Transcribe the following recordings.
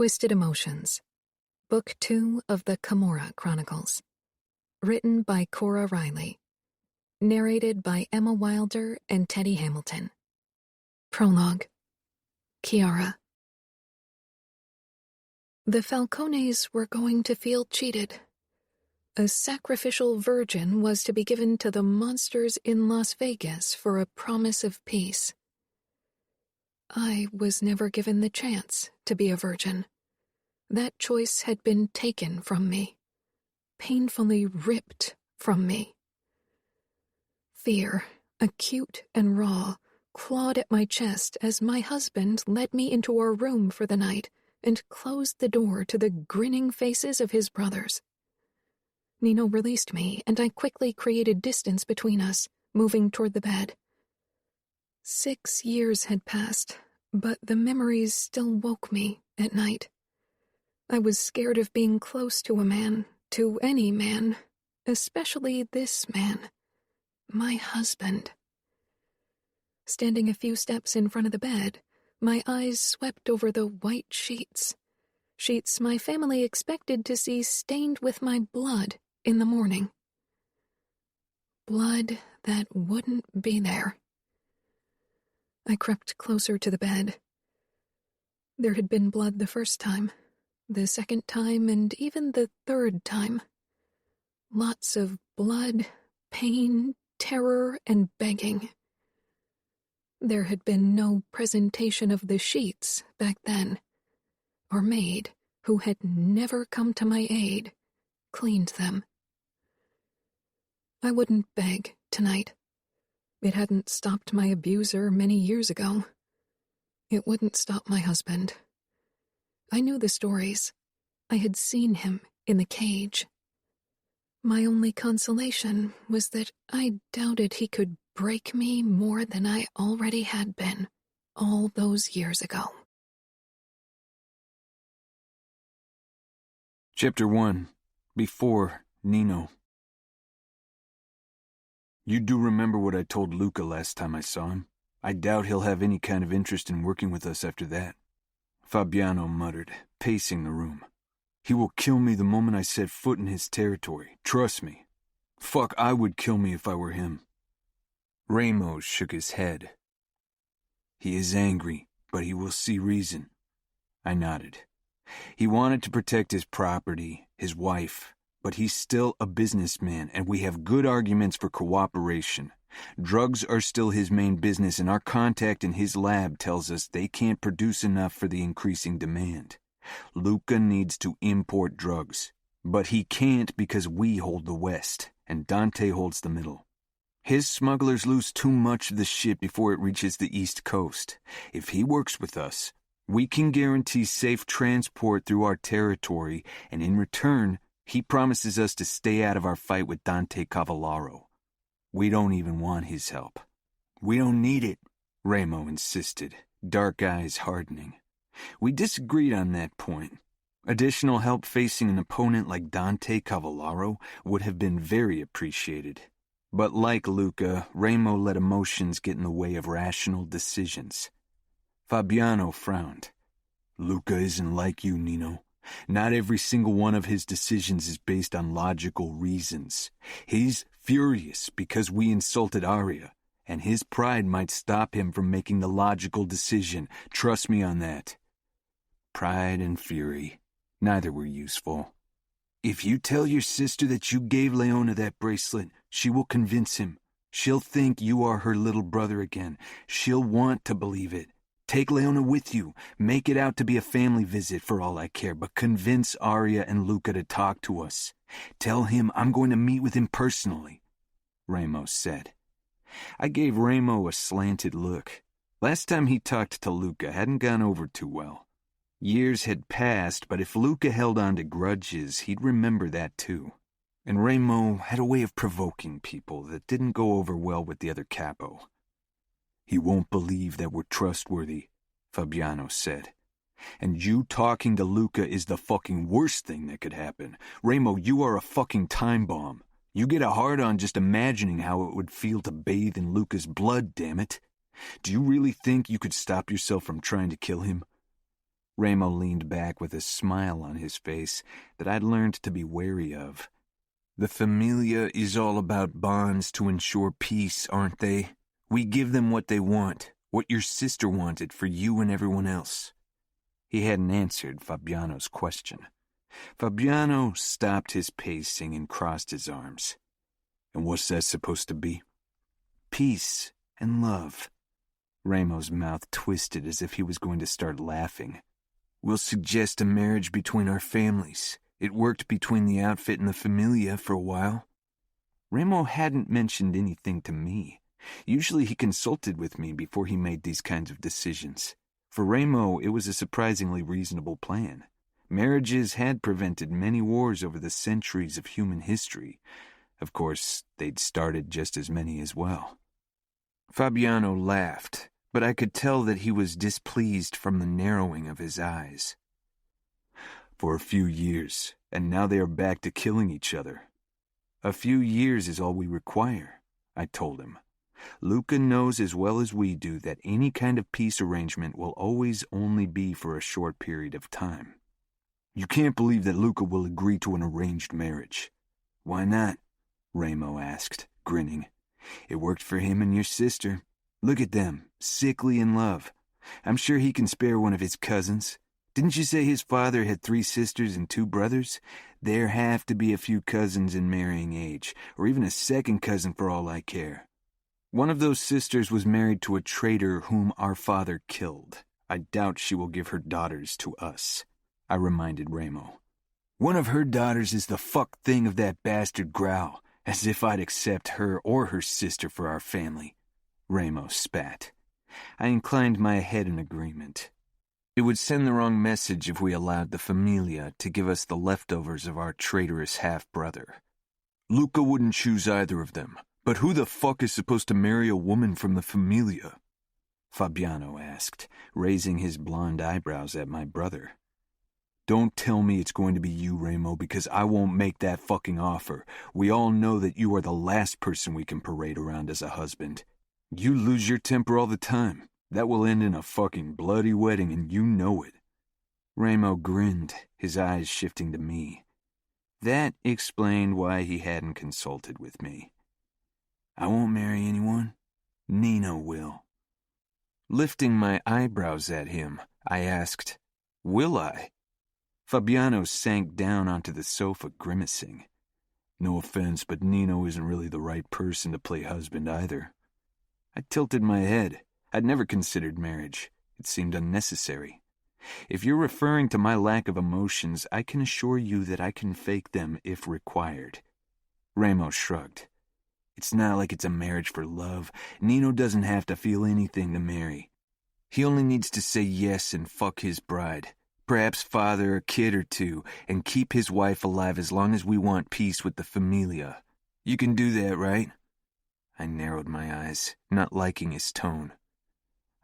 Twisted Emotions, Book 2 of the Camorra Chronicles. Written by Cora Reilly. Narrated by Emma Wilder and Teddy Hamilton. Prologue. Kiara. The Falcones were going to feel cheated. A sacrificial virgin was to be given to the monsters in Las Vegas for a promise of peace. I was never given the chance to be a virgin. That choice had been taken from me, painfully ripped from me. Fear, acute and raw, clawed at my chest as my husband led me into our room for the night and closed the door to the grinning faces of his brothers. Nino released me, and I quickly created distance between us, moving toward the bed. 6 years had passed, but the memories still woke me at night. I was scared of being close to a man, to any man, especially this man, my husband. Standing a few steps in front of the bed, my eyes swept over the white sheets my family expected to see stained with my blood in the morning. Blood that wouldn't be there. I crept closer to the bed. There had been blood the first time, the second time, and even the third time. Lots of blood, pain, terror, and begging. There had been no presentation of the sheets back then. Our maid, who had never come to my aid, cleaned them. I wouldn't beg tonight. It hadn't stopped my abuser many years ago. It wouldn't stop my husband. I knew the stories. I had seen him in the cage. My only consolation was that I doubted he could break me more than I already had been all those years ago. Chapter 1. Before Nino. You do remember what I told Luca last time I saw him? I doubt he'll have any kind of interest in working with us after that. Fabiano muttered, pacing the room. He will kill me the moment I set foot in his territory. Trust me. Fuck, I would kill me if I were him. Ramos shook his head. He is angry, but he will see reason. I nodded. He wanted to protect his property, his wife, but he's still a businessman, and we have good arguments for cooperation. Drugs are still his main business, and our contact in his lab tells us they can't produce enough for the increasing demand. Luca needs to import drugs, but he can't because we hold the West, and Dante holds the middle. His smugglers lose too much of the shit before it reaches the East Coast. If he works with us, we can guarantee safe transport through our territory, and in return, he promises us to stay out of our fight with Dante Cavallaro. We don't even want his help. We don't need it, Ramo insisted, dark eyes hardening. We disagreed on that point. Additional help facing an opponent like Dante Cavallaro would have been very appreciated. But like Luca, Ramo let emotions get in the way of rational decisions. Fabiano frowned. Luca isn't like you, Nino. Not every single one of his decisions is based on logical reasons. He's furious because we insulted Aria, and his pride might stop him from making the logical decision. Trust me on that. Pride and fury, neither were useful. If you tell your sister that you gave Leona that bracelet, she will convince him. She'll think you are her little brother again. She'll want to believe it. Take Leona with you. Make it out to be a family visit for all I care, but convince Aria and Luca to talk to us. Tell him I'm going to meet with him personally, Ramos said. I gave Ramo a slanted look. Last time he talked to Luca hadn't gone over too well. Years had passed, but if Luca held on to grudges, he'd remember that too. And Ramo had a way of provoking people that didn't go over well with the other capo. He won't believe that we're trustworthy, Fabiano said. And you talking to Luca is the fucking worst thing that could happen. Ramo, you are a fucking time bomb. You get a hard-on just imagining how it would feel to bathe in Luca's blood, damn it. Do you really think you could stop yourself from trying to kill him? Ramo leaned back with a smile on his face that I'd learned to be wary of. The Famiglia is all about bonds to ensure peace, aren't they? We give them what they want, what your sister wanted for you and everyone else. He hadn't answered Fabiano's question. Fabiano stopped his pacing and crossed his arms. And what's that supposed to be? Peace and love. Ramo's mouth twisted as if he was going to start laughing. We'll suggest a marriage between our families. It worked between the outfit and the Famiglia for a while. Ramo hadn't mentioned anything to me. Usually he consulted with me before he made these kinds of decisions. For Ramo, it was a surprisingly reasonable plan. Marriages had prevented many wars over the centuries of human history. Of course, they'd started just as many as well. Fabiano laughed, but I could tell that he was displeased from the narrowing of his eyes. For a few years, and now they are back to killing each other. A few years is all we require, I told him. Luca knows as well as we do that any kind of peace arrangement will always only be for a short period of time. You can't believe that Luca will agree to an arranged marriage. Why not? Ramo asked, grinning. It worked for him and your sister. Look at them, sickly in love. I'm sure he can spare one of his cousins. Didn't you say his father had 3 sisters and 2 brothers? There have to be a few cousins in marrying age, or even a second cousin for all I care. One of those sisters was married to a traitor whom our father killed. I doubt she will give her daughters to us, I reminded Ramo. One of her daughters is the fuck thing of that bastard Grau, as if I'd accept her or her sister for our family. Ramo spat. I inclined my head in agreement. It would send the wrong message if we allowed the Famiglia to give us the leftovers of our traitorous half-brother. Luca wouldn't choose either of them, but who the fuck is supposed to marry a woman from the Famiglia? Fabiano asked, raising his blonde eyebrows at my brother. Don't tell me it's going to be you, Ramo, because I won't make that fucking offer. We all know that you are the last person we can parade around as a husband. You lose your temper all the time. That will end in a fucking bloody wedding, and you know it. Ramo grinned, his eyes shifting to me. That explained why he hadn't consulted with me. I won't marry anyone. Nino will. Lifting my eyebrows at him, I asked, Will I? Fabiano sank down onto the sofa, grimacing. No offense, but Nino isn't really the right person to play husband either. I tilted my head. I'd never considered marriage. It seemed unnecessary. If you're referring to my lack of emotions, I can assure you that I can fake them if required. Ramo shrugged. It's not like it's a marriage for love. Nino doesn't have to feel anything to marry. He only needs to say yes and fuck his bride. Perhaps father a kid or 2, and keep his wife alive as long as we want peace with the Famiglia. You can do that, right? I narrowed my eyes, not liking his tone.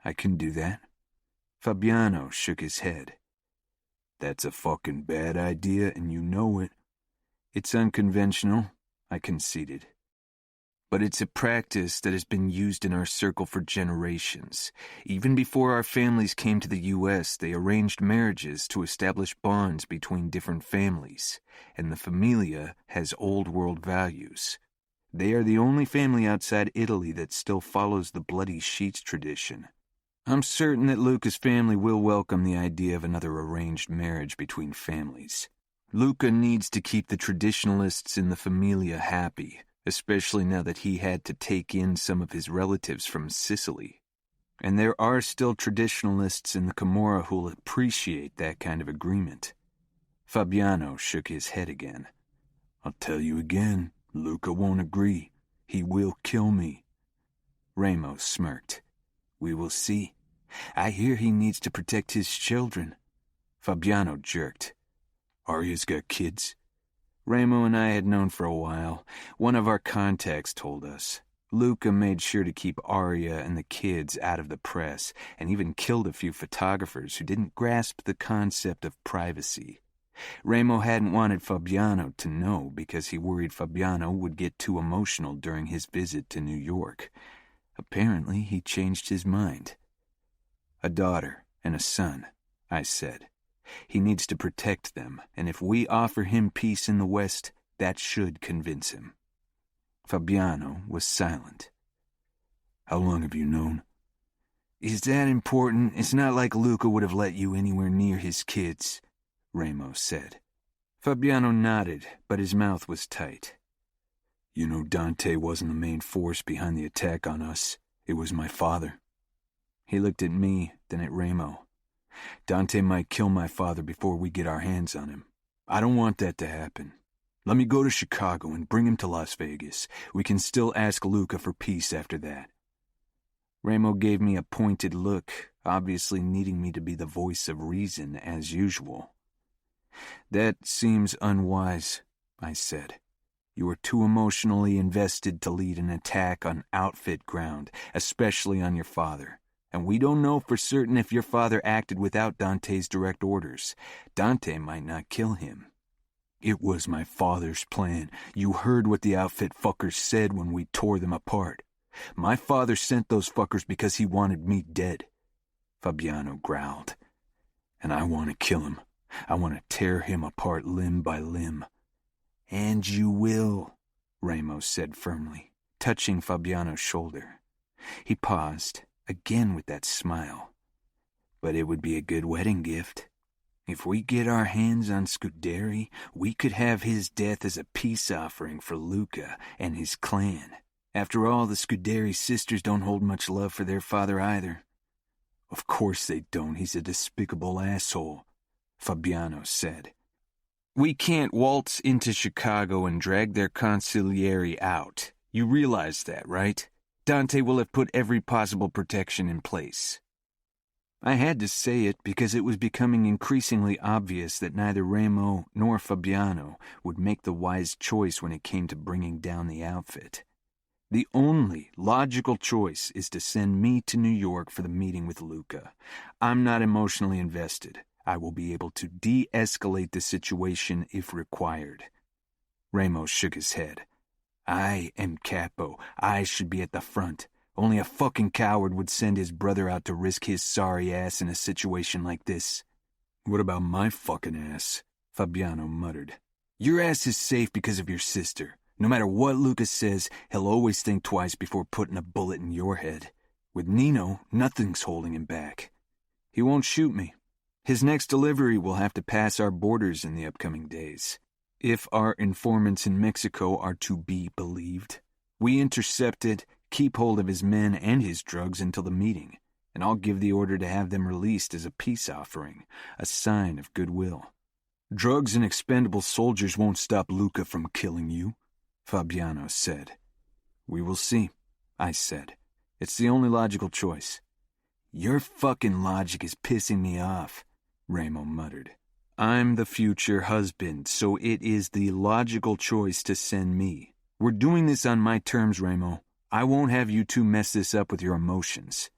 I can do that. Fabiano shook his head. That's a fucking bad idea, and you know it. It's unconventional, I conceded. But it's a practice that has been used in our circle for generations. Even before our families came to the U.S., they arranged marriages to establish bonds between different families, and the Famiglia has old-world values. They are the only family outside Italy that still follows the bloody sheets tradition. I'm certain that Luca's family will welcome the idea of another arranged marriage between families. Luca needs to keep the traditionalists in the Famiglia happy, especially now that he had to take in some of his relatives from Sicily. And there are still traditionalists in the Camorra who'll appreciate that kind of agreement. Fabiano shook his head again. I'll tell you again, Luca won't agree. He will kill me. Ramo smirked. We will see. I hear he needs to protect his children. Fabiano jerked. Arya's got kids? Ramo and I had known for a while. One of our contacts told us. Luca made sure to keep Arya and the kids out of the press, and even killed a few photographers who didn't grasp the concept of privacy. Ramo hadn't wanted Fabiano to know because he worried Fabiano would get too emotional during his visit to New York. Apparently, he changed his mind. A daughter and a son, I said. He needs to protect them, and if we offer him peace in the West, that should convince him. Fabiano was silent. How long have you known? Is that important? It's not like Luca would have let you anywhere near his kids, Ramos said. Fabiano nodded, but his mouth was tight. You know, Dante wasn't the main force behind the attack on us. It was my father. He looked at me, then at Ramo. Dante might kill my father before we get our hands on him. I don't want that to happen. Let me go to Chicago and bring him to Las Vegas. We can still ask Luca for peace after that. Ramo gave me a pointed look, obviously needing me to be the voice of reason as usual. That seems unwise, I said. You are too emotionally invested to lead an attack on outfit ground, especially on your father. And we don't know for certain if your father acted without Dante's direct orders. Dante might not kill him. It was my father's plan. You heard what the outfit fuckers said when we tore them apart. My father sent those fuckers because he wanted me dead. Fabiano growled. And I want to kill him. I want to tear him apart limb by limb. And you will, Ramos said firmly, touching Fabiano's shoulder. He paused, again with that smile. But it would be a good wedding gift. If we get our hands on Scuderi, we could have his death as a peace offering for Luca and his clan. After all, the Scuderi sisters don't hold much love for their father either. Of course they don't. He's a despicable asshole, Fabiano said. We can't waltz into Chicago and drag their consigliere out. You realize that, right? Dante will have put every possible protection in place. I had to say it because it was becoming increasingly obvious that neither Ramo nor Fabiano would make the wise choice when it came to bringing down the outfit. The only logical choice is to send me to New York for the meeting with Luca. I'm not emotionally invested. I will be able to de-escalate the situation if required. Ramos shook his head. I am Capo. I should be at the front. Only a fucking coward would send his brother out to risk his sorry ass in a situation like this. What about my fucking ass? Fabiano muttered. Your ass is safe because of your sister. No matter what Lucas says, he'll always think twice before putting a bullet in your head. With Nino, nothing's holding him back. He won't shoot me. His next delivery will have to pass our borders in the upcoming days. If our informants in Mexico are to be believed. We intercepted, keep hold of his men and his drugs until the meeting, and I'll give the order to have them released as a peace offering, a sign of goodwill. Drugs and expendable soldiers won't stop Luca from killing you, Fabiano said. We will see, I said. It's the only logical choice. Your fucking logic is pissing me off, Ramo muttered. I'm the future husband, so it is the logical choice to send me. We're doing this on my terms, Ramo. I won't have you two mess this up with your emotions.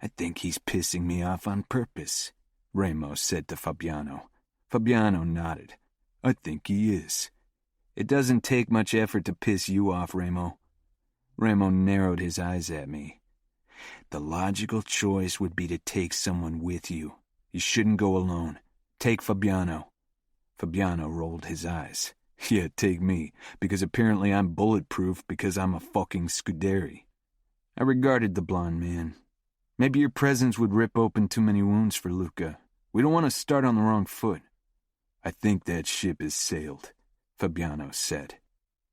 I think he's pissing me off on purpose, Ramo said to Fabiano. Fabiano nodded. I think he is. It doesn't take much effort to piss you off, Ramo. Ramo narrowed his eyes at me. The logical choice would be to take someone with you. You shouldn't go alone. Take Fabiano. Fabiano rolled his eyes. Yeah, take me, because apparently I'm bulletproof because I'm a fucking Scuderi. I regarded the blond man. Maybe your presence would rip open too many wounds for Luca. We don't want to start on the wrong foot. I think that ship has sailed, Fabiano said.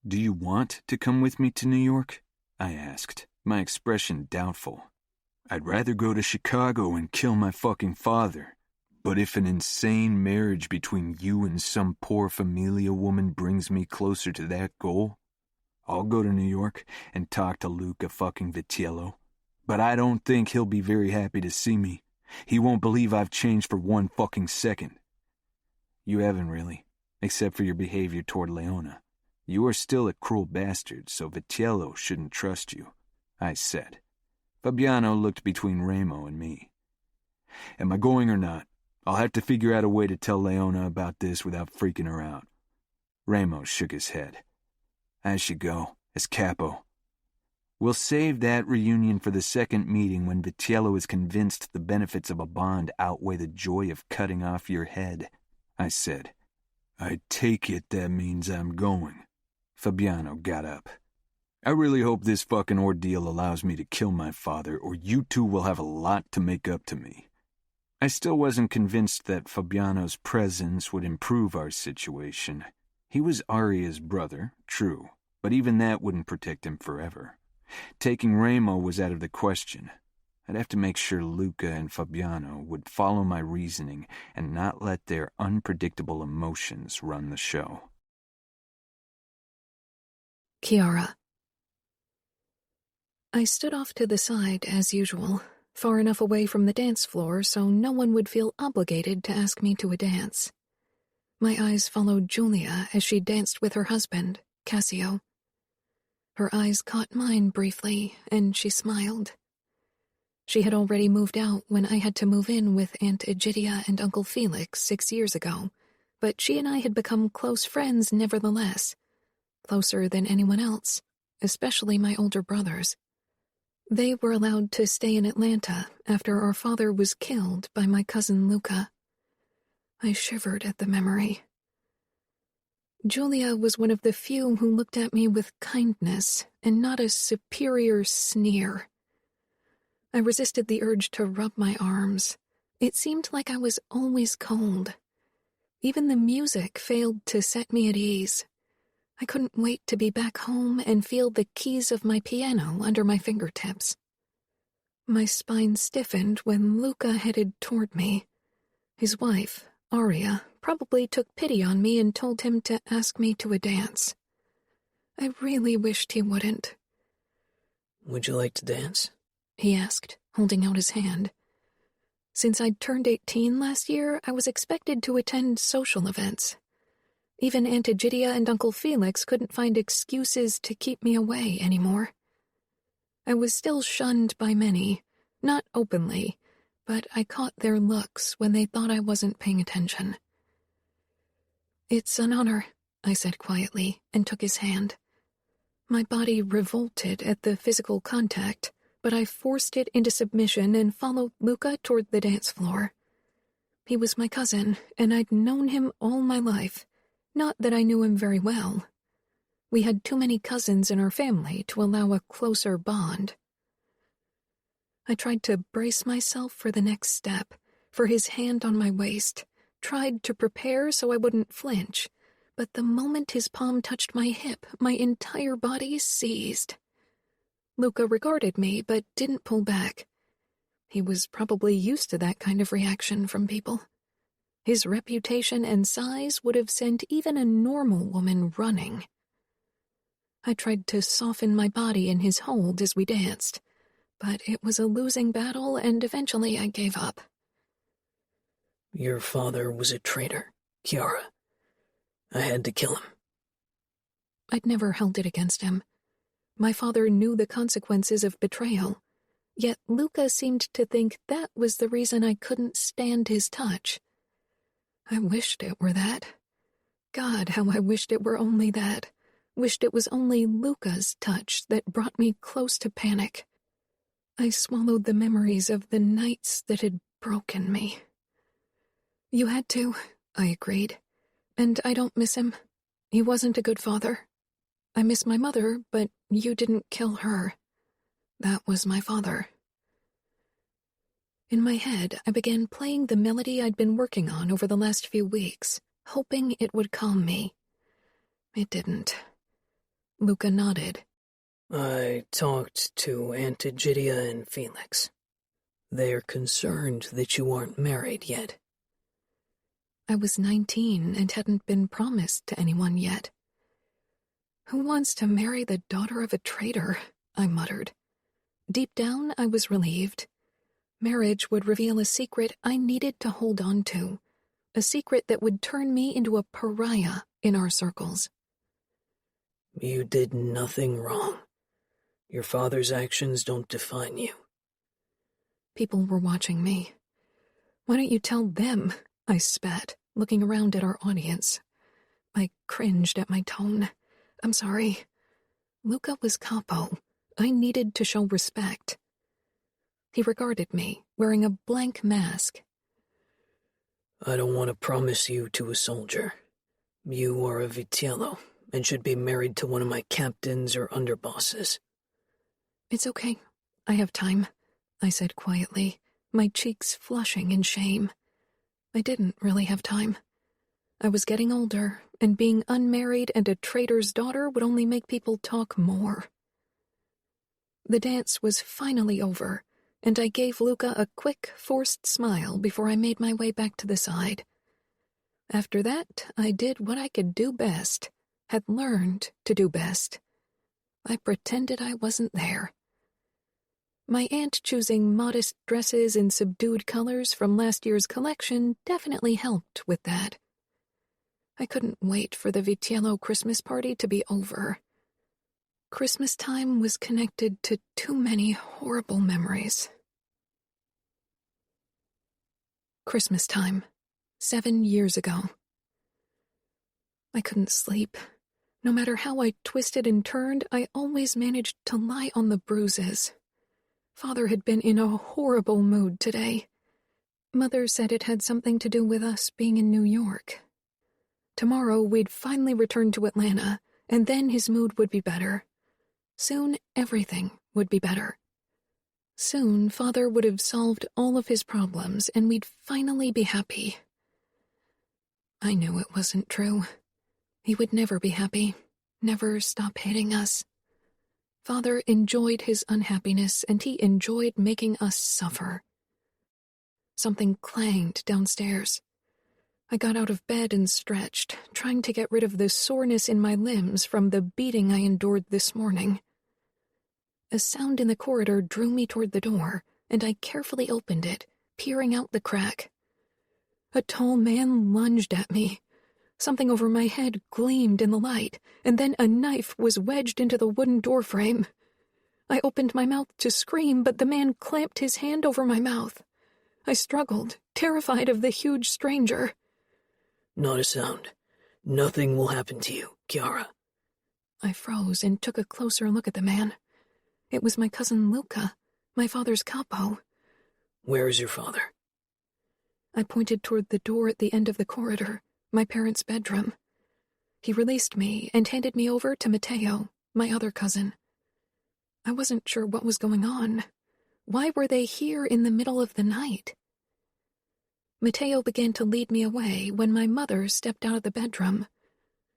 Do you want to come with me to New York? I asked, my expression doubtful. I'd rather go to Chicago and kill my fucking father. But if an insane marriage between you and some poor Famiglia woman brings me closer to that goal, I'll go to New York and talk to Luca fucking Vitiello. But I don't think he'll be very happy to see me. He won't believe I've changed for 1 fucking second. You haven't really, except for your behavior toward Leona. You are still a cruel bastard, so Vitiello shouldn't trust you, I said. Fabiano looked between Ramo and me. Am I going or not? I'll have to figure out a way to tell Leona about this without freaking her out. Ramo shook his head. I should go, as Capo. We'll save that reunion for the second meeting when Vitiello is convinced the benefits of a bond outweigh the joy of cutting off your head, I said. I take it that means I'm going. Fabiano got up. I really hope this fucking ordeal allows me to kill my father, or you two will have a lot to make up to me. I still wasn't convinced that Fabiano's presence would improve our situation. He was Aria's brother, true, but even that wouldn't protect him forever. Taking Remo was out of the question. I'd have to make sure Luca and Fabiano would follow my reasoning and not let their unpredictable emotions run the show. Kiara. I stood off to the side, as usual, far enough away from the dance floor so no one would feel obligated to ask me to a dance. My eyes followed Julia as she danced with her husband, Cassio. Her eyes caught mine briefly, and she smiled. She had already moved out when I had to move in with Aunt Egidia and Uncle Felix 6 years ago, but she and I had become close friends nevertheless, closer than anyone else, especially my older brothers. They were allowed to stay in Atlanta after our father was killed by my cousin Luca. I shivered at the memory. Julia was one of the few who looked at me with kindness and not a superior sneer. I resisted the urge to rub my arms. It seemed like I was always cold. Even the music failed to set me at ease. I couldn't wait to be back home and feel the keys of my piano under my fingertips. My spine stiffened when Luca headed toward me. His wife, Aria, probably took pity on me and told him to ask me to a dance. I really wished he wouldn't. "Would you like to dance?" he asked, holding out his hand. Since I'd turned 18 last year, I was expected to attend social events. Even Aunt Egidia and Uncle Felix couldn't find excuses to keep me away anymore. I was still shunned by many, not openly, but I caught their looks when they thought I wasn't paying attention. "It's an honor," I said quietly, and took his hand. My body revolted at the physical contact, but I forced it into submission and followed Luca toward the dance floor. He was my cousin, and I'd known him all my life. Not that I knew him very well. We had too many cousins in our family to allow a closer bond. I tried to brace myself for the next step, for his hand on my waist, tried to prepare so I wouldn't flinch, but the moment his palm touched my hip, my entire body seized. Luca regarded me, but didn't pull back. He was probably used to that kind of reaction from people. His reputation and size would have sent even a normal woman running. I tried to soften my body in his hold as we danced, but it was a losing battle, and eventually I gave up. "Your father was a traitor, Kiara. I had to kill him." I'd never held it against him. My father knew the consequences of betrayal, yet Luca seemed to think that was the reason I couldn't stand his touch. I wished it were that. God, how I wished it were only that. Wished it was only Luca's touch that brought me close to panic. I swallowed the memories of the nights that had broken me. "You had to," I agreed. "And I don't miss him. He wasn't a good father. I miss my mother, but you didn't kill her. That was my father." In my head, I began playing the melody I'd been working on over the last few weeks, hoping it would calm me. It didn't. Luca nodded. "I talked to Aunt Egidia and Felix. They're concerned that you aren't married yet." I was 19 and hadn't been promised to anyone yet. "Who wants to marry the daughter of a traitor?" I muttered. Deep down, I was relieved. Marriage would reveal a secret I needed to hold on to, a secret that would turn me into a pariah in our circles. "You did nothing wrong. Your father's actions don't define you." People were watching me. "Why don't you tell them?" I spat, looking around at our audience. I cringed at my tone. "I'm sorry." Luca was Capo, I needed to show respect. He regarded me, wearing a blank mask. I don't want to promise you to a soldier. You are a Vitiello and should be married to one of my captains or underbosses. It's okay. I have time, I said quietly, my cheeks flushing in shame. I didn't really have time. I was getting older, and being unmarried and a trader's daughter would only make people talk more. The dance was finally over, and I gave Luca a quick, forced smile before I made my way back to the side. After that, I did what I could do best, had learned to do best. I pretended I wasn't there. My aunt choosing modest dresses in subdued colors from last year's collection definitely helped with that. I couldn't wait for the Vitiello Christmas party to be over. Christmas time was connected to too many horrible memories. Christmas time, 7 years ago. I couldn't sleep. No matter how I twisted and turned, I always managed to lie on the bruises. Father had been in a horrible mood today. Mother said it had something to do with us being in New York. Tomorrow we'd finally return to Atlanta, and then his mood would be better. Soon everything would be better. Soon Father would have solved all of his problems, and we'd finally be happy. I knew it wasn't true. He would never be happy, never stop hating us. Father enjoyed his unhappiness, and he enjoyed making us suffer. Something clanged downstairs. I got out of bed and stretched, trying to get rid of the soreness in my limbs from the beating I endured this morning. A sound in the corridor drew me toward the door, and I carefully opened it, peering out the crack. A tall man lunged at me. Something over my head gleamed in the light, and then a knife was wedged into the wooden doorframe. I opened my mouth to scream, but the man clamped his hand over my mouth. I struggled, terrified of the huge stranger. Not a sound. Nothing will happen to you, Kiara. I froze and took a closer look at the man. It was my cousin Luca, my father's capo. Where is your father? I pointed toward the door at the end of the corridor, my parents' bedroom. He released me and handed me over to Matteo, my other cousin. I wasn't sure what was going on. Why were they here in the middle of the night? Matteo began to lead me away when my mother stepped out of the bedroom.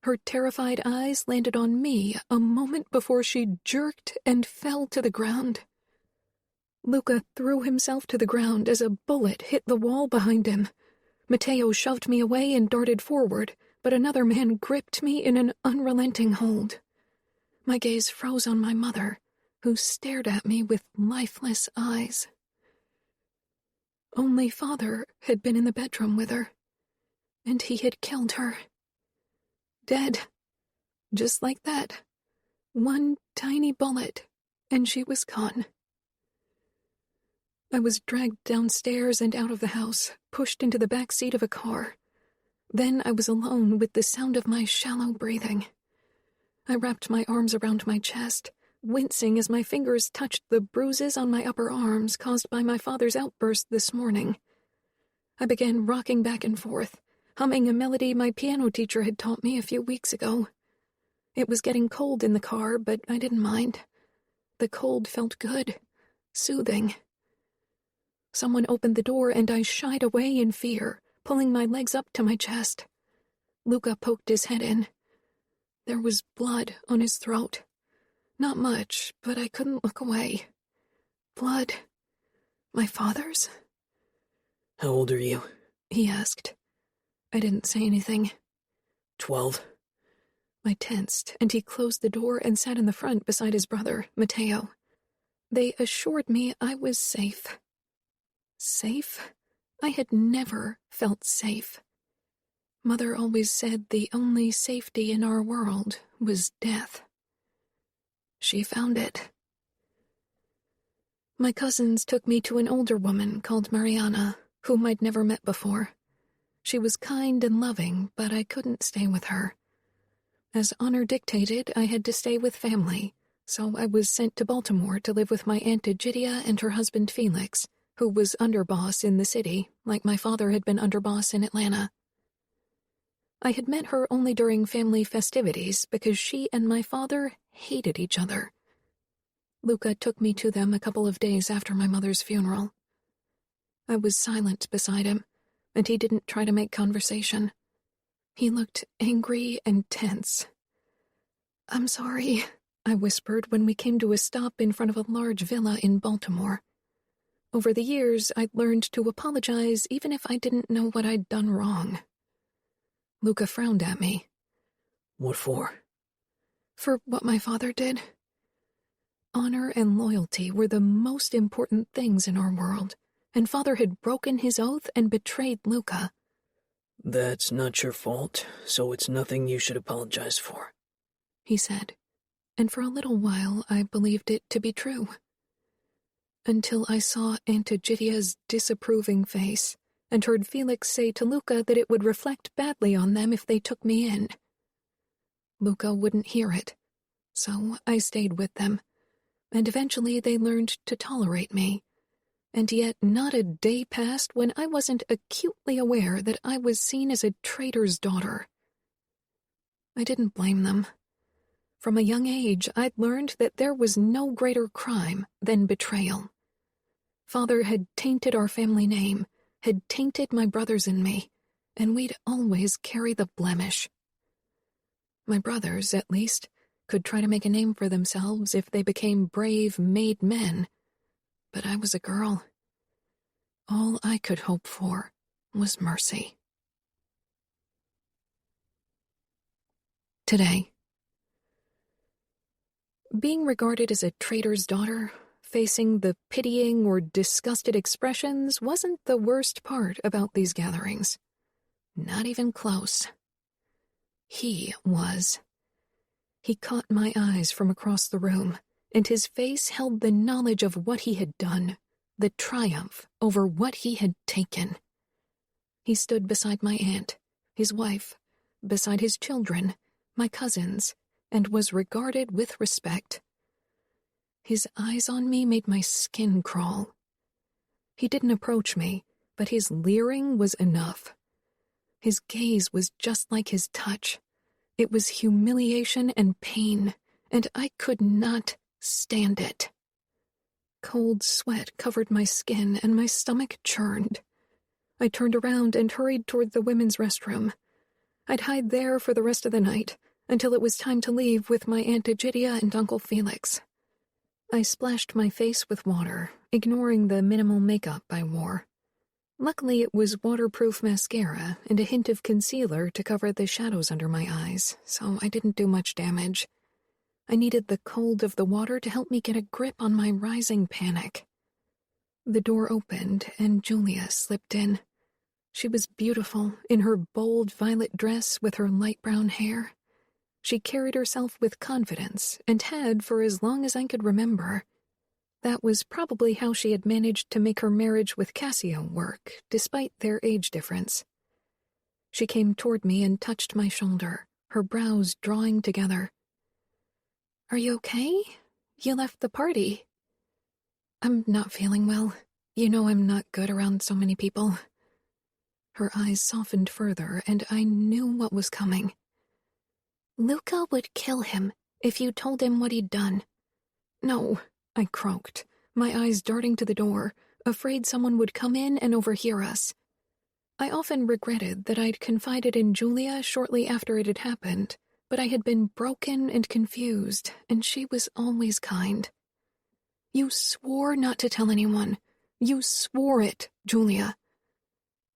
Her terrified eyes landed on me a moment before she jerked and fell to the ground. Luca threw himself to the ground as a bullet hit the wall behind him. Matteo shoved me away and darted forward, but another man gripped me in an unrelenting hold. My gaze froze on my mother, who stared at me with lifeless eyes. Only Father had been in the bedroom with her, and he had killed her. Dead. Just like that. One tiny bullet, and she was gone. I was dragged downstairs and out of the house, pushed into the back seat of a car. Then I was alone with the sound of my shallow breathing. I wrapped my arms around my chest, wincing as my fingers touched the bruises on my upper arms caused by my father's outburst this morning. I began rocking back and forth, humming a melody my piano teacher had taught me a few weeks ago. It was getting cold in the car, but I didn't mind. The cold felt good, soothing. Someone opened the door and I shied away in fear, pulling my legs up to my chest. Luca poked his head in. There was blood on his throat. Not much, but I couldn't look away. Blood. My father's? How old are you? He asked. I didn't say anything. 12. I tensed, and he closed the door and sat in the front beside his brother, Matteo. They assured me I was safe. Safe? I had never felt safe. Mother always said the only safety in our world was death. She found it. My cousins took me to an older woman called Mariana, whom I'd never met before. She was kind and loving, but I couldn't stay with her. As honor dictated, I had to stay with family, so I was sent to Baltimore to live with my Aunt Egidia and her husband Felix, who was underboss in the city, like my father had been underboss in Atlanta. I had met her only during family festivities because she and my father hated each other. Luca took me to them a couple of days after my mother's funeral. I was silent beside him, and he didn't try to make conversation. He looked angry and tense. "I'm sorry," I whispered when we came to a stop in front of a large villa in Baltimore. Over the years, I'd learned to apologize even if I didn't know what I'd done wrong. Luca frowned at me. "What for?" "For what my father did. Honor and loyalty were the most important things in our world, and Father had broken his oath and betrayed Luca." "That's not your fault, so it's nothing you should apologize for," he said, and for a little while I believed it to be true. Until I saw Aunt Egidia's disapproving face and heard Felix say to Luca that it would reflect badly on them if they took me in. Luca wouldn't hear it, so I stayed with them, and eventually they learned to tolerate me. And yet not a day passed when I wasn't acutely aware that I was seen as a traitor's daughter. I didn't blame them. From a young age, I'd learned that there was no greater crime than betrayal. Father had tainted our family name, had tainted my brothers and me, and we'd always carry the blemish. My brothers, at least, could try to make a name for themselves if they became brave, made men. But I was a girl. All I could hope for was mercy. Today. Being regarded as a traitor's daughter, facing the pitying or disgusted expressions, wasn't the worst part about these gatherings. Not even close. He was. He caught my eyes from across the room, and his face held the knowledge of what he had done, the triumph over what he had taken. He stood beside my aunt, his wife, beside his children, my cousins, and was regarded with respect. His eyes on me made my skin crawl. He didn't approach me, but his leering was enough. His gaze was just like his touch. It was humiliation and pain, and I could not stand it. Cold sweat covered my skin and my stomach churned. I turned around and hurried toward the women's restroom. I'd hide there for the rest of the night, until it was time to leave with my Aunt Egidia and Uncle Felix. I splashed my face with water, ignoring the minimal makeup I wore. Luckily, it was waterproof mascara and a hint of concealer to cover the shadows under my eyes, so I didn't do much damage. I needed the cold of the water to help me get a grip on my rising panic. The door opened, and Julia slipped in. She was beautiful in her bold violet dress with her light brown hair. She carried herself with confidence and had for as long as I could remember. That was probably how she had managed to make her marriage with Cassio work, despite their age difference. She came toward me and touched my shoulder, her brows drawing together. "Are you okay? You left the party." "I'm not feeling well. You know I'm not good around so many people." Her eyes softened further, and I knew what was coming. "Luca would kill him if you told him what he'd done." "No," I croaked, my eyes darting to the door, afraid someone would come in and overhear us. I often regretted that I'd confided in Julia shortly after it had happened, but I had been broken and confused, and she was always kind. "You swore not to tell anyone. You swore it, Julia."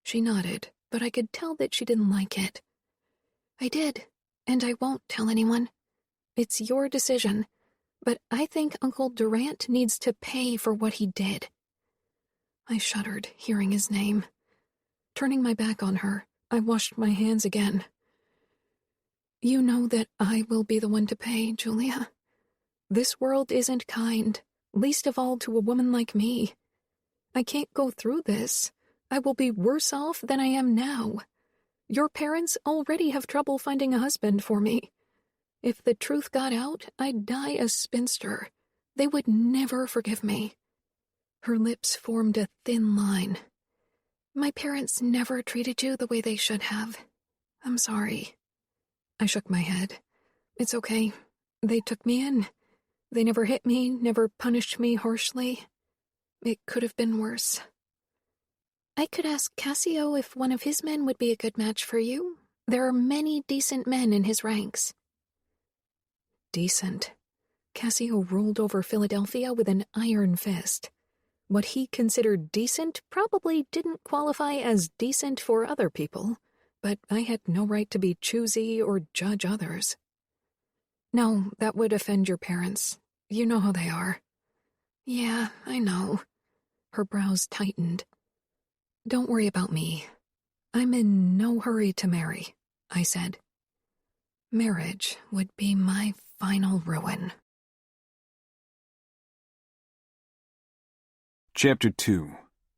She nodded, but I could tell that she didn't like it. "I did, and I won't tell anyone. It's your decision. But I think Uncle Durant needs to pay for what he did." I shuddered, hearing his name. Turning my back on her, I washed my hands again. "You know that I will be the one to pay, Julia. This world isn't kind, least of all to a woman like me. I can't go through this. I will be worse off than I am now. Your parents already have trouble finding a husband for me. If the truth got out, I'd die a spinster. They would never forgive me. Her lips formed a thin line. My parents never treated you the way they should have. I'm sorry. I shook my head. It's okay. They took me in. They never hit me, never punished me harshly. It could have been worse. I could ask Cassio if one of his men would be a good match for you. There are many decent men in his ranks. Decent. Cassio ruled over Philadelphia with an iron fist. What he considered decent probably didn't qualify as decent for other people, but I had no right to be choosy or judge others. No, that would offend your parents. You know how they are. Yeah, I know. Her brows tightened. Don't worry about me. I'm in no hurry to marry, I said. Marriage would be my final ruin. Chapter 2.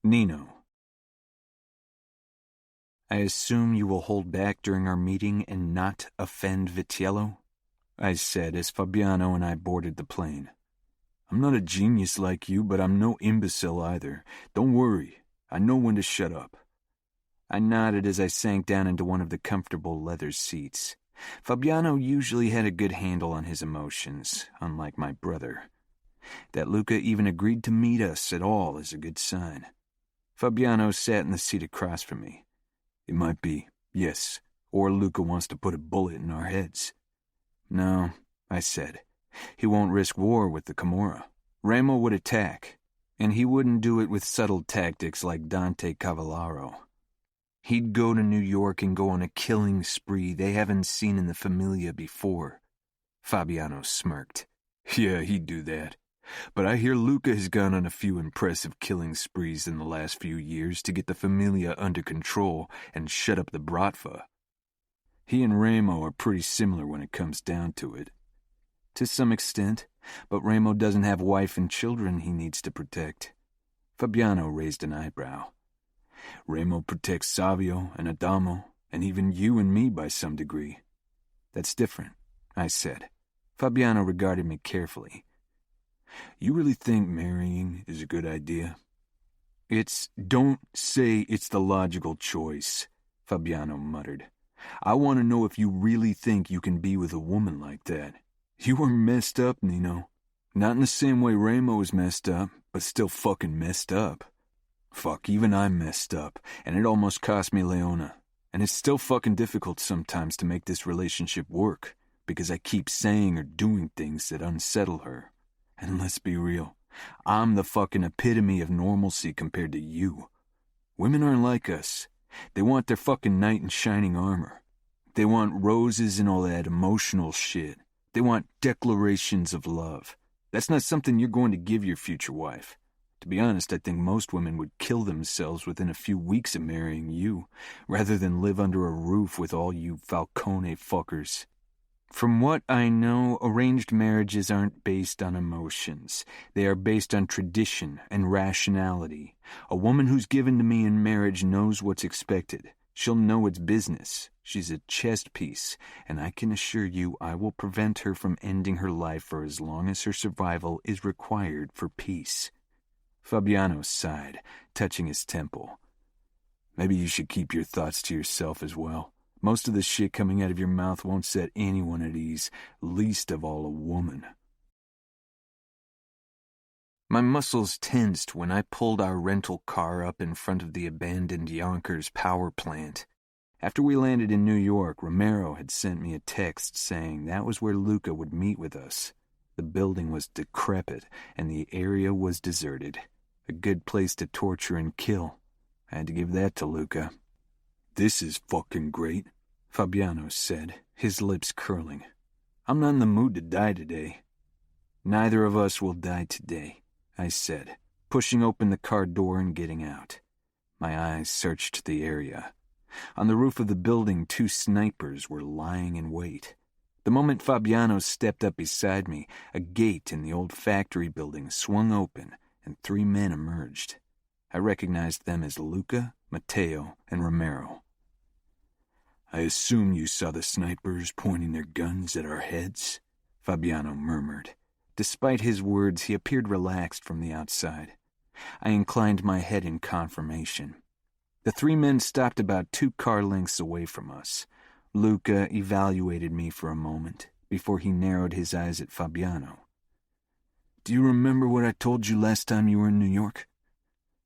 Nino. I assume you will hold back during our meeting and not offend Vitiello? I said as Fabiano and I boarded the plane. I'm not a genius like you, but I'm no imbecile either. Don't worry, I know when to shut up. I nodded as I sank down into one of the comfortable leather seats. Fabiano usually had a good handle on his emotions, unlike my brother. That Luca even agreed to meet us at all is a good sign. Fabiano sat in the seat across from me. It might be, yes, or Luca wants to put a bullet in our heads. No, I said. He won't risk war with the Camorra. Ramo would attack, and he wouldn't do it with subtle tactics like Dante Cavallaro. He'd go to New York and go on a killing spree they haven't seen in the Famiglia before. Fabiano smirked. Yeah, he'd do that. But I hear Luca has gone on a few impressive killing sprees in the last few years to get the Famiglia under control and shut up the Bratva. He and Ramo are pretty similar when it comes down to it. To some extent, but Ramo doesn't have wife and children he needs to protect. Fabiano raised an eyebrow. Ramo protects Savio and Adamo, and even you and me by some degree. That's different, I said. Fabiano regarded me carefully. You really think marrying is a good idea? Don't say it's the logical choice, Fabiano muttered. I want to know if you really think you can be with a woman like that. You are messed up, Nino. Not in the same way Ramo is messed up, but still fucking messed up. Fuck, even I'm messed up, and it almost cost me Leona. And it's still fucking difficult sometimes to make this relationship work, because I keep saying or doing things that unsettle her. And let's be real, I'm the fucking epitome of normalcy compared to you. Women aren't like us. They want their fucking knight in shining armor. They want roses and all that emotional shit. They want declarations of love. That's not something you're going to give your future wife. To be honest, I think most women would kill themselves within a few weeks of marrying you, rather than live under a roof with all you Falcone fuckers. From what I know, arranged marriages aren't based on emotions. They are based on tradition and rationality. A woman who's given to me in marriage knows what's expected. She'll know it's business. She's a chess piece, and I can assure you I will prevent her from ending her life for as long as her survival is required for peace. Fabiano sighed, touching his temple. Maybe you should keep your thoughts to yourself as well. Most of the shit coming out of your mouth won't set anyone at ease, least of all a woman. My muscles tensed when I pulled our rental car up in front of the abandoned Yonkers power plant. After we landed in New York, Romero had sent me a text saying that was where Luca would meet with us. The building was decrepit, and the area was deserted. A good place to torture and kill. I had to give that to Luca. This is fucking great, Fabiano said, his lips curling. I'm not in the mood to die today. Neither of us will die today, I said, pushing open the car door and getting out. My eyes searched the area. On the roof of the building, 2 snipers were lying in wait. The moment Fabiano stepped up beside me, a gate in the old factory building swung open, and 3 men emerged. I recognized them as Luca, Matteo, and Romero. I assume you saw the snipers pointing their guns at our heads, Fabiano murmured. Despite his words, he appeared relaxed from the outside. I inclined my head in confirmation. The three men stopped about 2 car lengths away from us. Luca evaluated me for a moment before he narrowed his eyes at Fabiano. Do you remember what I told you last time you were in New York?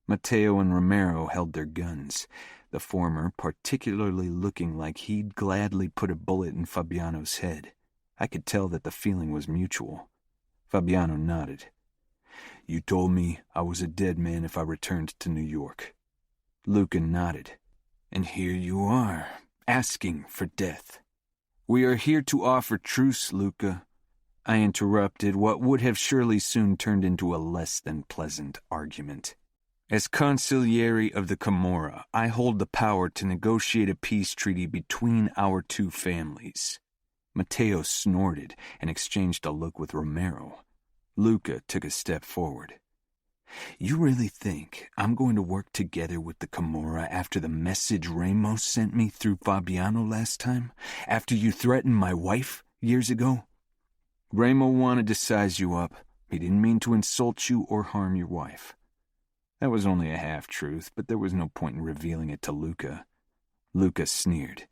Matteo and Romero held their guns, the former particularly looking like he'd gladly put a bullet in Fabiano's head. I could tell that the feeling was mutual. Fabiano nodded. You told me I was a dead man if I returned to New York. Luca nodded. And here you are, asking for death. We are here to offer truce, Luca. I interrupted what would have surely soon turned into a less than pleasant argument. As consigliere of the Camorra, I hold the power to negotiate a peace treaty between our 2 families. Matteo snorted and exchanged a look with Romero. Luca took a step forward. You really think I'm going to work together with the Camorra after the message Ramos sent me through Fabiano last time? After you threatened my wife years ago? Ramo wanted to size you up. He didn't mean to insult you or harm your wife. That was only a half-truth, but there was no point in revealing it to Luca. Luca sneered.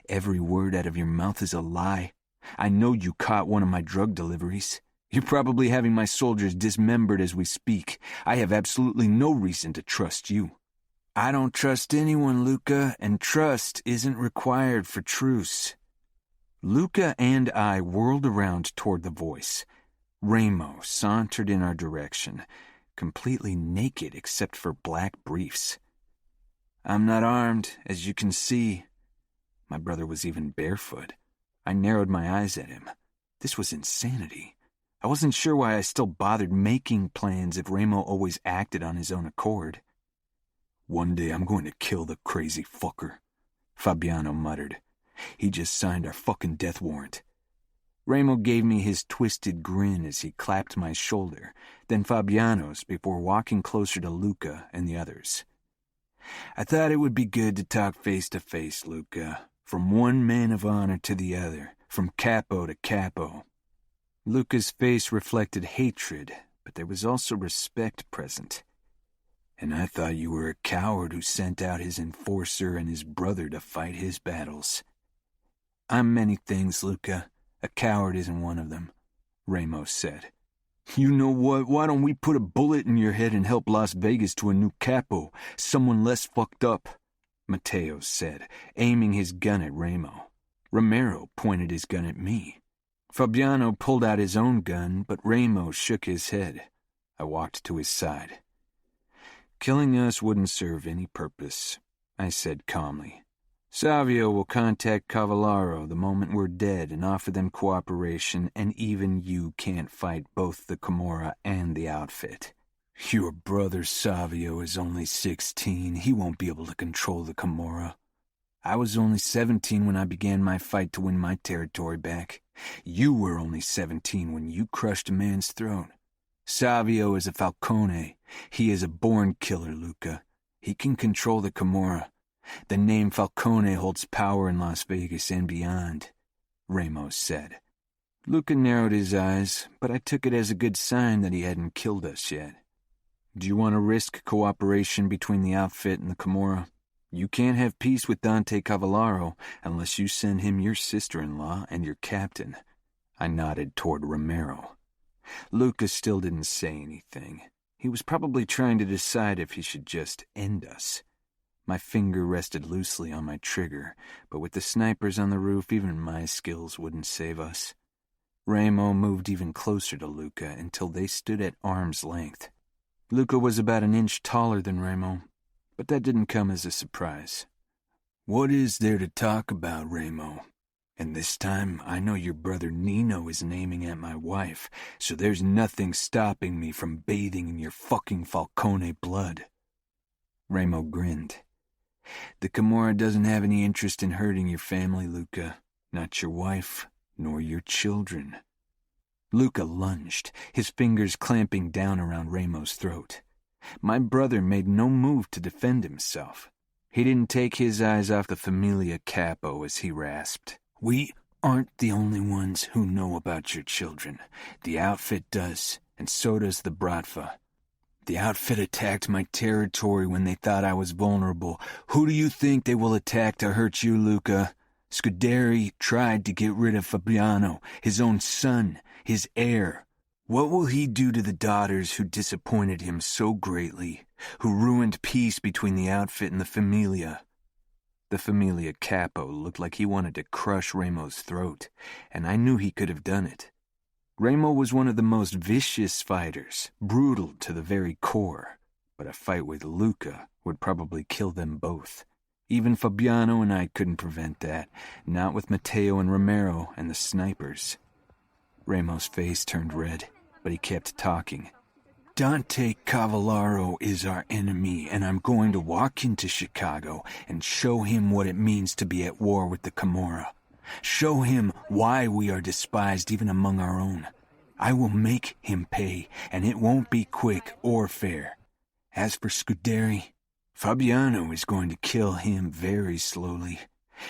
Every word out of your mouth is a lie. I know you caught one of my drug deliveries. You're probably having my soldiers dismembered as we speak. I have absolutely no reason to trust you. I don't trust anyone, Luca, and trust isn't required for truce. Luca and I whirled around toward the voice. Ramo sauntered in our direction, completely naked except for black briefs. I'm not armed, as you can see. My brother was even barefoot. I narrowed my eyes at him. This was insanity. I wasn't sure why I still bothered making plans if Ramo always acted on his own accord. One day I'm going to kill the crazy fucker, Fabiano muttered. He just signed our fucking death warrant. Ramo gave me his twisted grin as he clapped my shoulder, then Fabiano's before walking closer to Luca and the others. I thought it would be good to talk face to face, Luca, from one man of honor to the other, from Capo to Capo. Luca's face reflected hatred, but there was also respect present. And I thought you were a coward who sent out his enforcer and his brother to fight his battles. I'm many things, Luca. A coward isn't one of them, Ramos said. You know what? Why don't we put a bullet in your head and help Las Vegas to a new capo, someone less fucked up, Matteo said, aiming his gun at Ramo. Romero pointed his gun at me. Fabiano pulled out his own gun, but Ramo shook his head. I walked to his side. Killing us wouldn't serve any purpose, I said calmly. Savio will contact Cavallaro the moment we're dead and offer them cooperation, and even you can't fight both the Camorra and the outfit. Your brother Savio is only 16. He won't be able to control the Camorra. I was only 17 when I began my fight to win my territory back. You were only 17 when you crushed a man's throne. Savio is a Falcone. He is a born killer, Luca. He can control the Camorra. The name Falcone holds power in Las Vegas and beyond, Ramos said. Luca narrowed his eyes, but I took it as a good sign that he hadn't killed us yet. Do you want to risk cooperation between the outfit and the Camorra? You can't have peace with Dante Cavallaro unless you send him your sister-in-law and your captain. I nodded toward Romero. Luca still didn't say anything. He was probably trying to decide if he should just end us. My finger rested loosely on my trigger, but with the snipers on the roof, even my skills wouldn't save us. Ramo moved even closer to Luca until they stood at arm's length. Luca was about an inch taller than Ramo, but that didn't come as a surprise. What is there to talk about, Ramo? And this time, I know your brother Nino is aiming at my wife, so there's nothing stopping me from bathing in your fucking Falcone blood. Ramo grinned. The Camorra doesn't have any interest in hurting your family, Luca. Not your wife, nor your children. Luca lunged, his fingers clamping down around Ramo's throat. My brother made no move to defend himself. He didn't take his eyes off the Famiglia Capo as he rasped. "We aren't the only ones who know about your children. The outfit does, and so does the Bratva. The outfit attacked my territory when they thought I was vulnerable. Who do you think they will attack to hurt you, Luca? Scuderi tried to get rid of Fabiano, his own son, his heir. What will he do to the daughters who disappointed him so greatly, who ruined peace between the outfit and the Famiglia?" The Famiglia Capo looked like he wanted to crush Ramo's throat, and I knew he could have done it. Ramo was one of the most vicious fighters, brutal to the very core, but a fight with Luca would probably kill them both. Even Fabiano and I couldn't prevent that, not with Matteo and Romero and the snipers. Ramo's face turned red, but he kept talking. "Dante Cavallaro is our enemy, and I'm going to walk into Chicago and show him what it means to be at war with the Camorra. Show him why we are despised even among our own. I will make him pay, and it won't be quick or fair. As for Scuderi, Fabiano is going to kill him very slowly.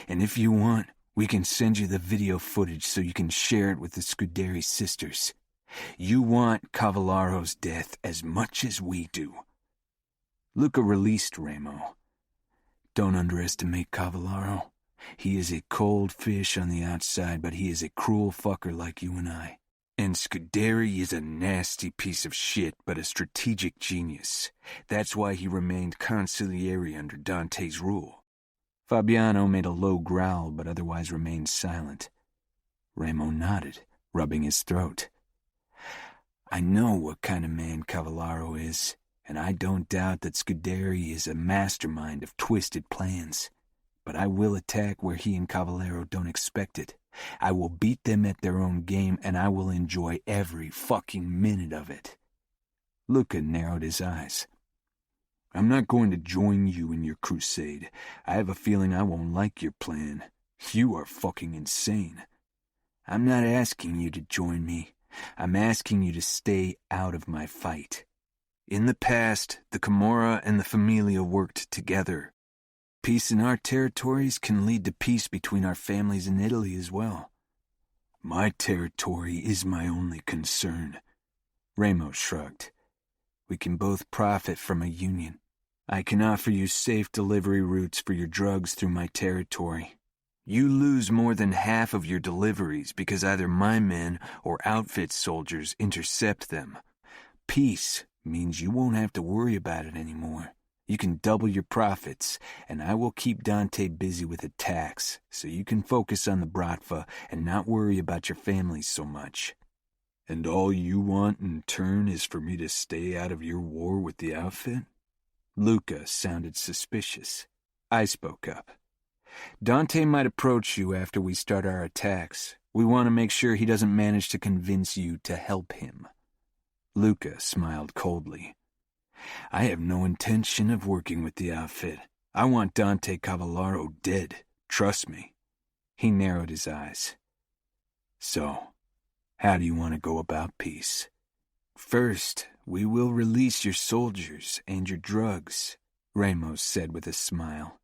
And if you want, we can send you the video footage so you can share it with the Scuderi sisters. You want Cavallaro's death as much as we do." Luca released Ramo. "Don't underestimate Cavallaro. He is a cold fish on the outside, but he is a cruel fucker like you and I. And Scuderi is a nasty piece of shit, but a strategic genius. That's why he remained consigliere under Dante's rule." Fabiano made a low growl, but otherwise remained silent. Ramo nodded, rubbing his throat. "I know what kind of man Cavallaro is, and I don't doubt that Scuderi is a mastermind of twisted plans. But I will attack where he and Cavallaro don't expect it. I will beat them at their own game, and I will enjoy every fucking minute of it." Luca narrowed his eyes. "I'm not going to join you in your crusade. I have a feeling I won't like your plan. You are fucking insane. I'm not asking you to join me. I'm asking you to stay out of my fight. In the past, the Camorra and the Famiglia worked together. Peace in our territories can lead to peace between our families in Italy as well. My territory is my only concern." Ramo shrugged. "We can both profit from a union. I can offer you safe delivery routes for your drugs through my territory. You lose more than half of your deliveries because either my men or outfit soldiers intercept them. Peace means you won't have to worry about it anymore. You can double your profits, and I will keep Dante busy with attacks, so you can focus on the Bratva and not worry about your family so much." "And all you want in turn is for me to stay out of your war with the outfit?" Luca sounded suspicious. I spoke up. "Dante might approach you after we start our attacks. We want to make sure he doesn't manage to convince you to help him." Luca smiled coldly. "I have no intention of working with the outfit. I want Dante Cavallaro dead. Trust me." He narrowed his eyes. "So, how do you want to go about peace?" "First, we will release your soldiers and your drugs," Ramos said with a smile.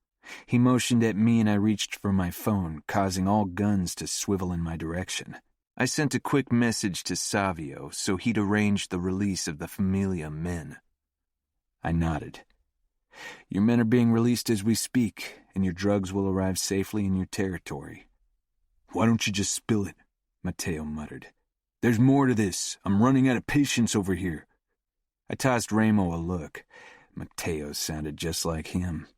He motioned at me and I reached for my phone, causing all guns to swivel in my direction. I sent a quick message to Savio so he'd arrange the release of the Famiglia men. I nodded. "Your men are being released as we speak, and your drugs will arrive safely in your territory." "Why don't you just spill it?" Matteo muttered. "There's more to this. I'm running out of patience over here." I tossed Ramo a look. Matteo sounded just like him.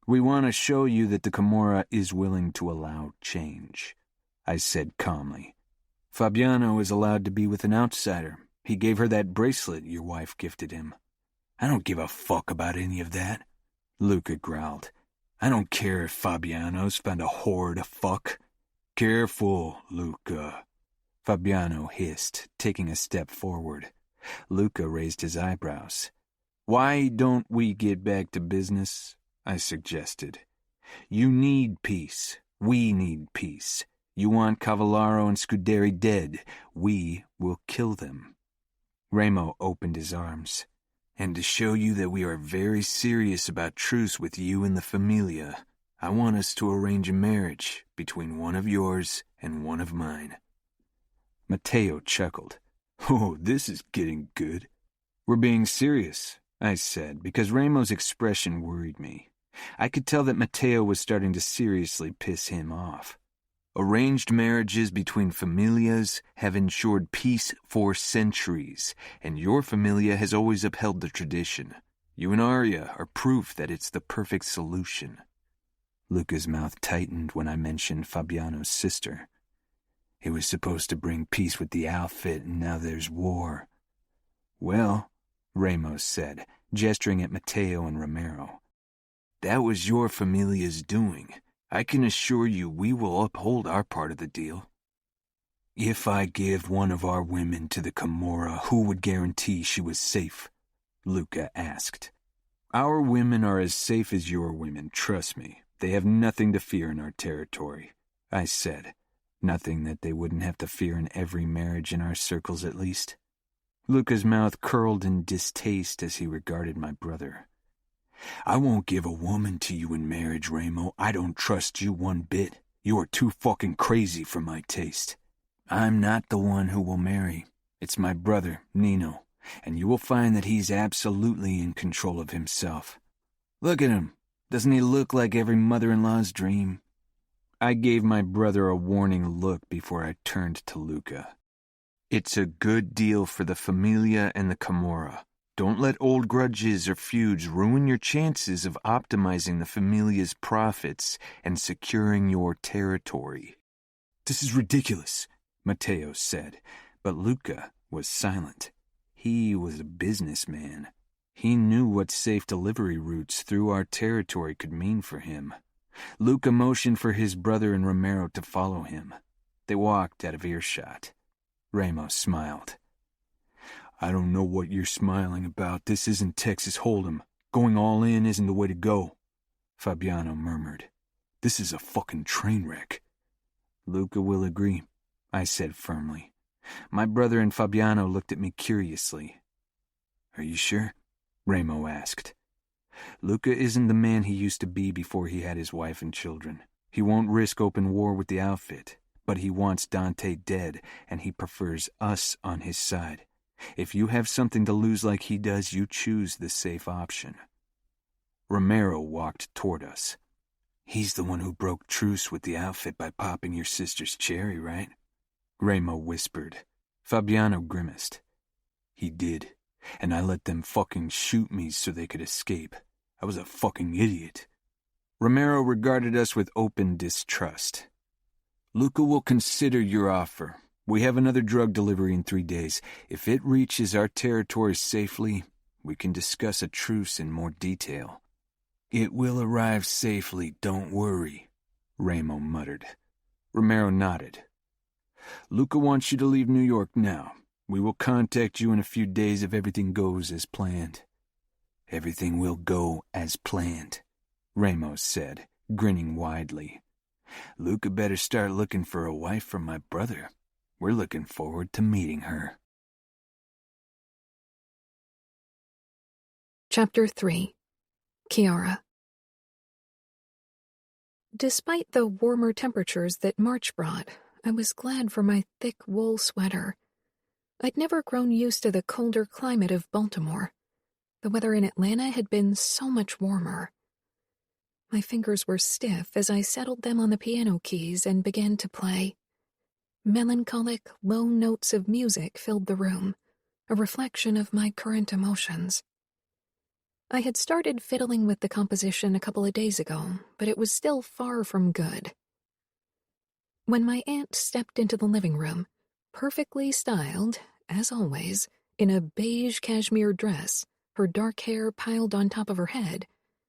"We want to show you that the Camorra is willing to allow change," I said calmly. "Fabiano is allowed to be with an outsider. He gave her that bracelet your wife gifted him." "I don't give a fuck about any of that," Luca growled. "I don't care if Fabiano's found a whore to fuck." "Careful, Luca," Fabiano hissed, taking a step forward. Luca raised his eyebrows. "Why don't we get back to business?" I suggested. "You need peace. We need peace. You want Cavallaro and Scuderi dead. We will kill them." Ramo opened his arms. And to show you that we are very serious about truce with you and the Famiglia, I want us to arrange a marriage between one of yours and one of mine." Matteo chuckled. "Oh, this is getting good." "We're being serious," I said, because Ramo's expression worried me. I could tell that Matteo was starting to seriously piss him off. "Arranged marriages between familias have ensured peace for centuries, and your familia has always upheld the tradition. You and Arya are proof that it's the perfect solution." Luca's mouth tightened when I mentioned Fabiano's sister. "It was supposed to bring peace with the outfit, and now there's war." "Well," Ramos said, gesturing at Matteo and Romero, "that was your familia's doing. I can assure you we will uphold our part of the deal." "If I give one of our women to the Camorra, who would guarantee she was safe?" Luca asked. "Our women are as safe as your women, trust me. They have nothing to fear in our territory," I said. Nothing that they wouldn't have to fear in every marriage in our circles at least. Luca's mouth curled in distaste as he regarded my brother. "I won't give a woman to you in marriage, Ramo. I don't trust you one bit. You are too fucking crazy for my taste. I'm not the one who will marry. It's my brother, Nino, and you will find that he's absolutely in control of himself. Look at him. Doesn't he look like every mother-in-law's dream?" I gave my brother a warning look before I turned to Luca. "It's a good deal for the Famiglia and the Camorra. Don't let old grudges or feuds ruin your chances of optimizing the Familia's profits and securing your territory." "This is ridiculous," Matteo said, but Luca was silent. He was a businessman. He knew what safe delivery routes through our territory could mean for him. Luca motioned for his brother and Romero to follow him. They walked out of earshot. Ramos smiled. "I don't know what you're smiling about. This isn't Texas Hold'em. Going all in isn't the way to go," Fabiano murmured. "This is a fucking train wreck." "Luca will agree," I said firmly. My brother and Fabiano looked at me curiously. "Are you sure?" Ramo asked. "Luca isn't the man he used to be before he had his wife and children. He won't risk open war with the outfit, but he wants Dante dead, and he prefers us on his side. If you have something to lose like he does, you choose the safe option." Romero walked toward us. "He's the one who broke truce with the outfit by popping your sister's cherry, right?" Ramo whispered. Fabiano grimaced. "He did. And I let them fucking shoot me so they could escape. I was a fucking idiot." Romero regarded us with open distrust. "Luca will consider your offer. We have another drug delivery in 3 days. If it reaches our territory safely, we can discuss a truce in more detail." "It will arrive safely, don't worry," Ramo muttered. Romero nodded. "Luca wants you to leave New York now. We will contact you in a few days if everything goes as planned." "Everything will go as planned," Ramos said, grinning widely. "Luca better start looking for a wife for my brother. We're looking forward to meeting her." Chapter 3. Kiara. Despite the warmer temperatures that March brought, I was glad for my thick wool sweater. I'd never grown used to the colder climate of Baltimore. The weather in Atlanta had been so much warmer. My fingers were stiff as I settled them on the piano keys and began to play. Melancholic, low notes of music filled the room, a reflection of my current emotions. I had started fiddling with the composition a couple of days ago, but it was still far from good. When my aunt stepped into the living room, perfectly styled, as always, in a beige cashmere dress, her dark hair piled on top of her head,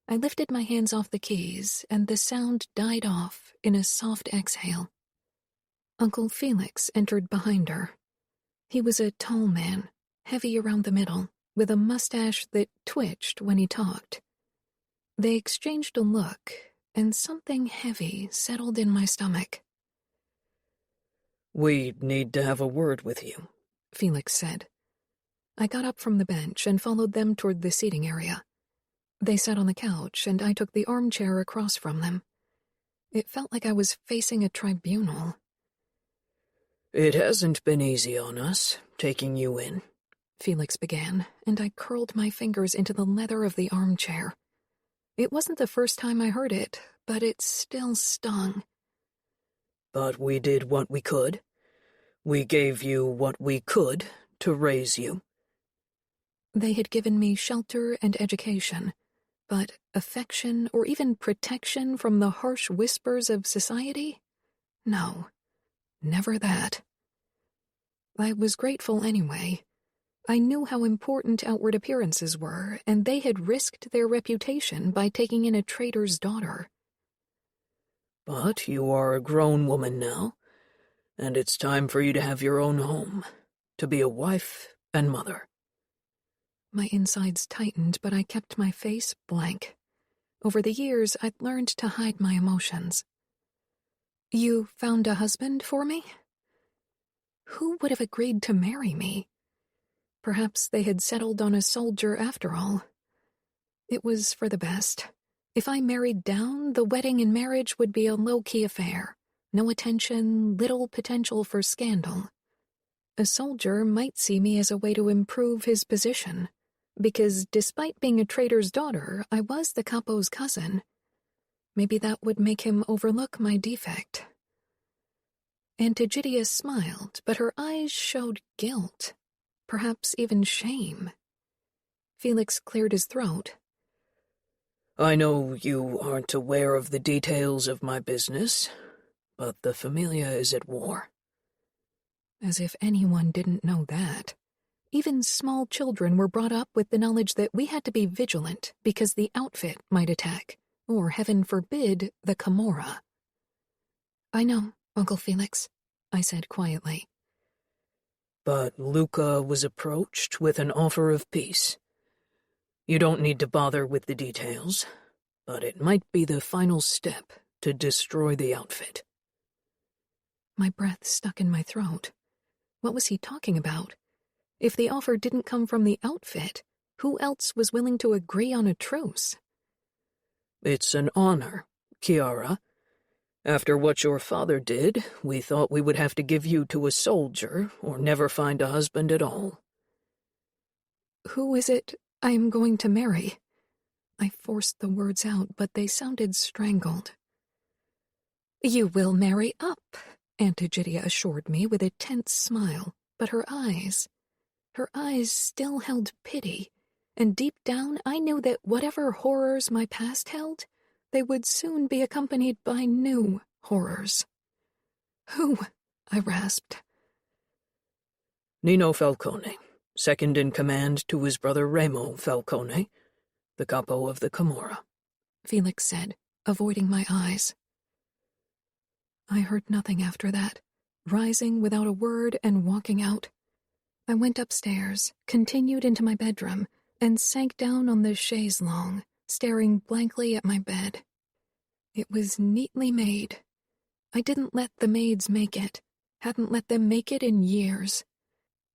I lifted my hands off the keys, and the sound died off in a soft exhale. Uncle Felix entered behind her. He was a tall man, heavy around the middle, with a mustache that twitched when he talked. They exchanged a look, and something heavy settled in my stomach. "We need to have a word with you," Felix said. I got up from the bench and followed them toward the seating area. They sat on the couch, and I took the armchair across from them. It felt like I was facing a tribunal. "It hasn't been easy on us, taking you in," Felix began, and I curled my fingers into the leather of the armchair. It wasn't the first time I heard it, but it still stung. "But we did what we could. We gave you what we could to raise you." They had given me shelter and education, but affection or even protection from the harsh whispers of society? No, never that. I was grateful anyway. I knew how important outward appearances were, and they had risked their reputation by taking in a trader's daughter. "But you are a grown woman now, and it's time for you to have your own home, to be a wife and mother." My insides tightened, but I kept my face blank. Over the years, I'd learned to hide my emotions. "You found a husband for me?" Who would have agreed to marry me? Perhaps they had settled on a soldier after all. It was for the best. If I married down, the wedding and marriage would be a low-key affair. No attention, little potential for scandal. A soldier might see me as a way to improve his position, because despite being a trader's daughter, I was the Capo's cousin. Maybe that would make him overlook my defect. Aunt Egidia smiled, but her eyes showed guilt, perhaps even shame. Felix cleared his throat. "I know you aren't aware of the details of my business, but the Familia is at war." As if anyone didn't know that. Even small children were brought up with the knowledge that we had to be vigilant because the outfit might attack, or, heaven forbid, the Camorra. "I know, Uncle Felix," I said quietly. "But Luca was approached with an offer of peace. You don't need to bother with the details, but it might be the final step to destroy the outfit." My breath stuck in my throat. What was he talking about? If the offer didn't come from the outfit, who else was willing to agree on a truce? "It's an honor, Kiara. After what your father did, we thought we would have to give you to a soldier or never find a husband at all." "Who is it I am going to marry?" I forced the words out, but they sounded strangled. "You will marry up," Aunt Egidia assured me with a tense smile, but her eyes still held pity, and deep down I knew that whatever horrors my past held, they would soon be accompanied by new horrors. "Who?" I rasped. "Nino Falcone, second in command to his brother Remo Falcone, the Capo of the Camorra," Felix said, avoiding my eyes. I heard nothing after that, rising without a word and walking out. I went upstairs, continued into my bedroom, and sank down on the chaise longue, staring blankly at my bed. It was neatly made. I didn't let the maids make it, hadn't let them make it in years.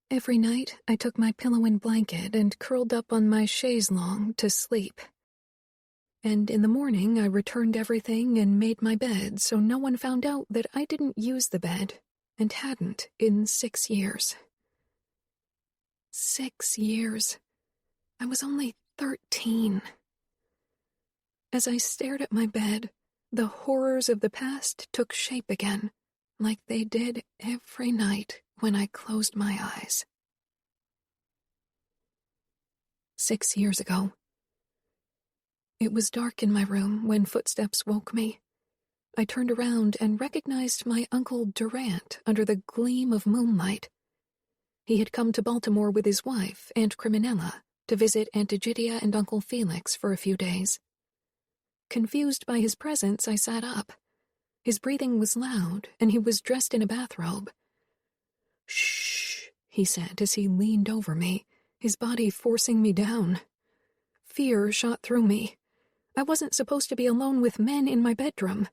Every night I took my pillow and blanket and curled up on my chaise longue to sleep. And in the morning I returned everything and made my bed so no one found out that I didn't use the bed, and hadn't in 6 years. 6 years. I was only 13. As I stared at my bed, the horrors of the past took shape again, like they did every night when I closed my eyes. 6 years ago. It was dark in my room when footsteps woke me. I turned around and recognized my Uncle Durant under the gleam of moonlight. He had come to Baltimore with his wife, Aunt Criminella, to visit Aunt Egidia and Uncle Felix for a few days. Confused by his presence, I sat up. His breathing was loud, and he was dressed in a bathrobe. "Shh," he said as he leaned over me, his body forcing me down. Fear shot through me. I wasn't supposed to be alone with men in my bedroom.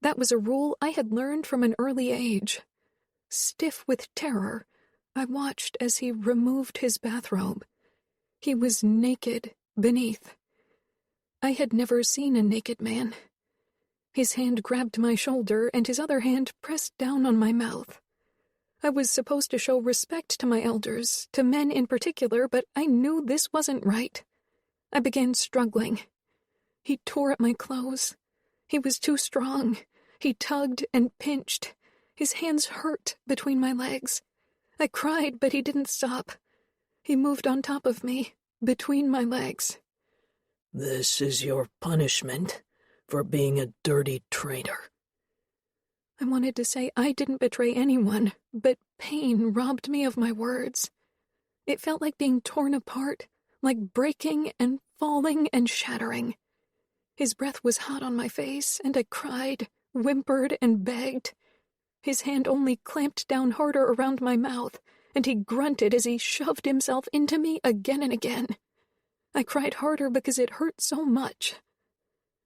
That was a rule I had learned from an early age. Stiff with terror, I watched as he removed his bathrobe. He was naked beneath. I had never seen a naked man. His hand grabbed my shoulder, and his other hand pressed down on my mouth. I was supposed to show respect to my elders, to men in particular, but I knew this wasn't right. I began struggling. He tore at my clothes. He was too strong. He tugged and pinched. His hands hurt between my legs. I cried, but he didn't stop. He moved on top of me, between my legs. "This is your punishment for being a dirty traitor." I wanted to say I didn't betray anyone, but pain robbed me of my words. It felt like being torn apart, like breaking and falling and shattering. His breath was hot on my face, and I cried, whimpered, and begged. His hand only clamped down harder around my mouth, and he grunted as he shoved himself into me again and again. I cried harder because it hurt so much.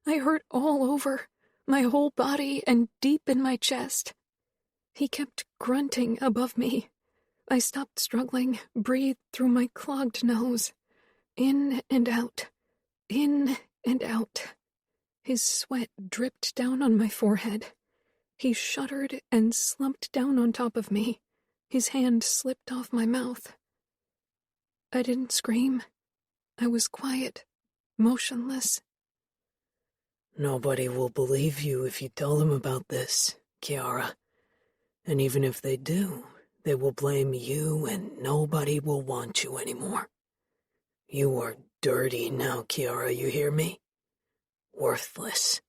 I hurt all over, my whole body and deep in my chest. He kept grunting above me. I stopped struggling, breathed through my clogged nose. In and out. In and out. His sweat dripped down on my forehead. He shuddered and slumped down on top of me. His hand slipped off my mouth. I didn't scream. I was quiet, motionless. "Nobody will believe you if you tell them about this, Kiara. And even if they do, they will blame you and nobody will want you anymore. You are dirty now, Kiara, you hear me? Worthless."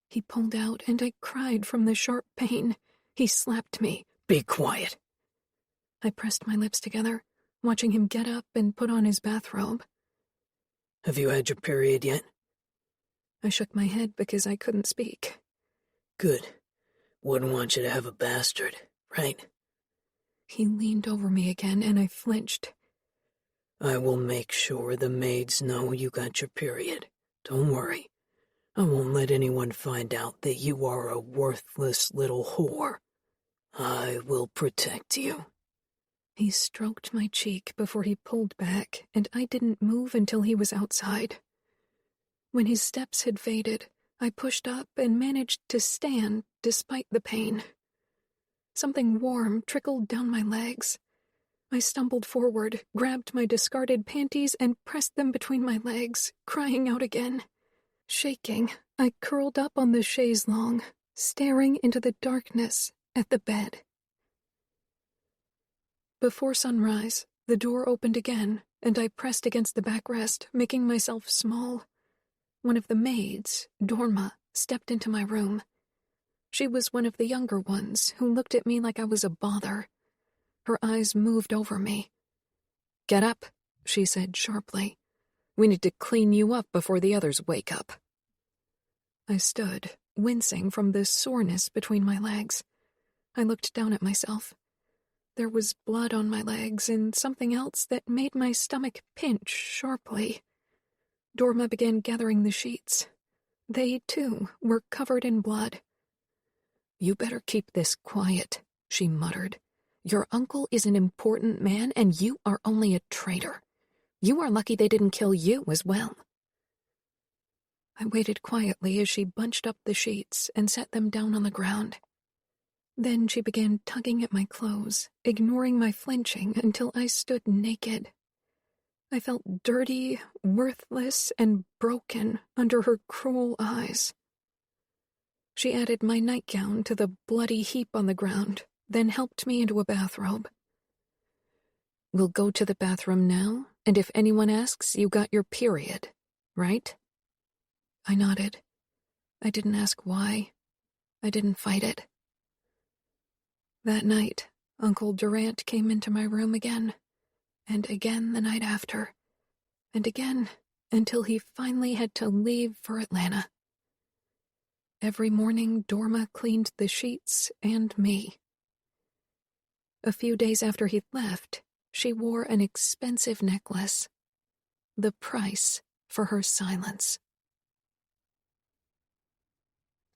He pulled out, and I cried from the sharp pain. He slapped me. "Be quiet." I pressed my lips together, watching him get up and put on his bathrobe. "Have you had your period yet?" I shook my head because I couldn't speak. "Good. Wouldn't want you to have a bastard, right?" He leaned over me again, and I flinched. "I will make sure the maids know you got your period. Don't worry. I won't let anyone find out that you are a worthless little whore. I will protect you." He stroked my cheek before he pulled back, and I didn't move until he was outside. When his steps had faded, I pushed up and managed to stand despite the pain. Something warm trickled down my legs. I stumbled forward, grabbed my discarded panties, and pressed them between my legs, crying out again. Shaking, I curled up on the chaise longue, staring into the darkness at the bed. Before sunrise, the door opened again, and I pressed against the backrest, making myself small. One of the maids, Dorma, stepped into my room. She was one of the younger ones, who looked at me like I was a bother. Her eyes moved over me. "Get up," she said sharply. "We need to clean you up before the others wake up." I stood, wincing from the soreness between my legs. I looked down at myself. There was blood on my legs and something else that made my stomach pinch sharply. Dorma began gathering the sheets. They, too, were covered in blood. "You better keep this quiet," she muttered. "Your uncle is an important man, and you are only a traitor. You are lucky they didn't kill you as well." I waited quietly as she bunched up the sheets and set them down on the ground. Then she began tugging at my clothes, ignoring my flinching until I stood naked. I felt dirty, worthless, and broken under her cruel eyes. She added my nightgown to the bloody heap on the ground, then helped me into a bathrobe. "We'll go to the bathroom now, and if anyone asks, you got your period, right?" I nodded. I didn't ask why. I didn't fight it. That night, Uncle Durant came into my room again, and again the night after, and again until he finally had to leave for Atlanta. Every morning, Dorma cleaned the sheets and me. A few days after he left, she wore an expensive necklace. The price for her silence.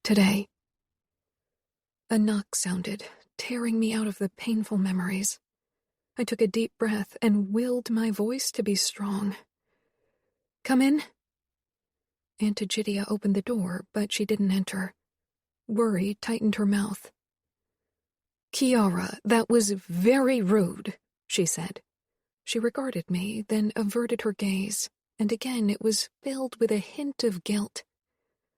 Today, a knock sounded, tearing me out of the painful memories. I took a deep breath and willed my voice to be strong. "Come in." Aunt Egidia opened the door, but she didn't enter. Worry tightened her mouth. "Kiara, that was very rude," she said. She regarded me, then averted her gaze, and again it was filled with a hint of guilt.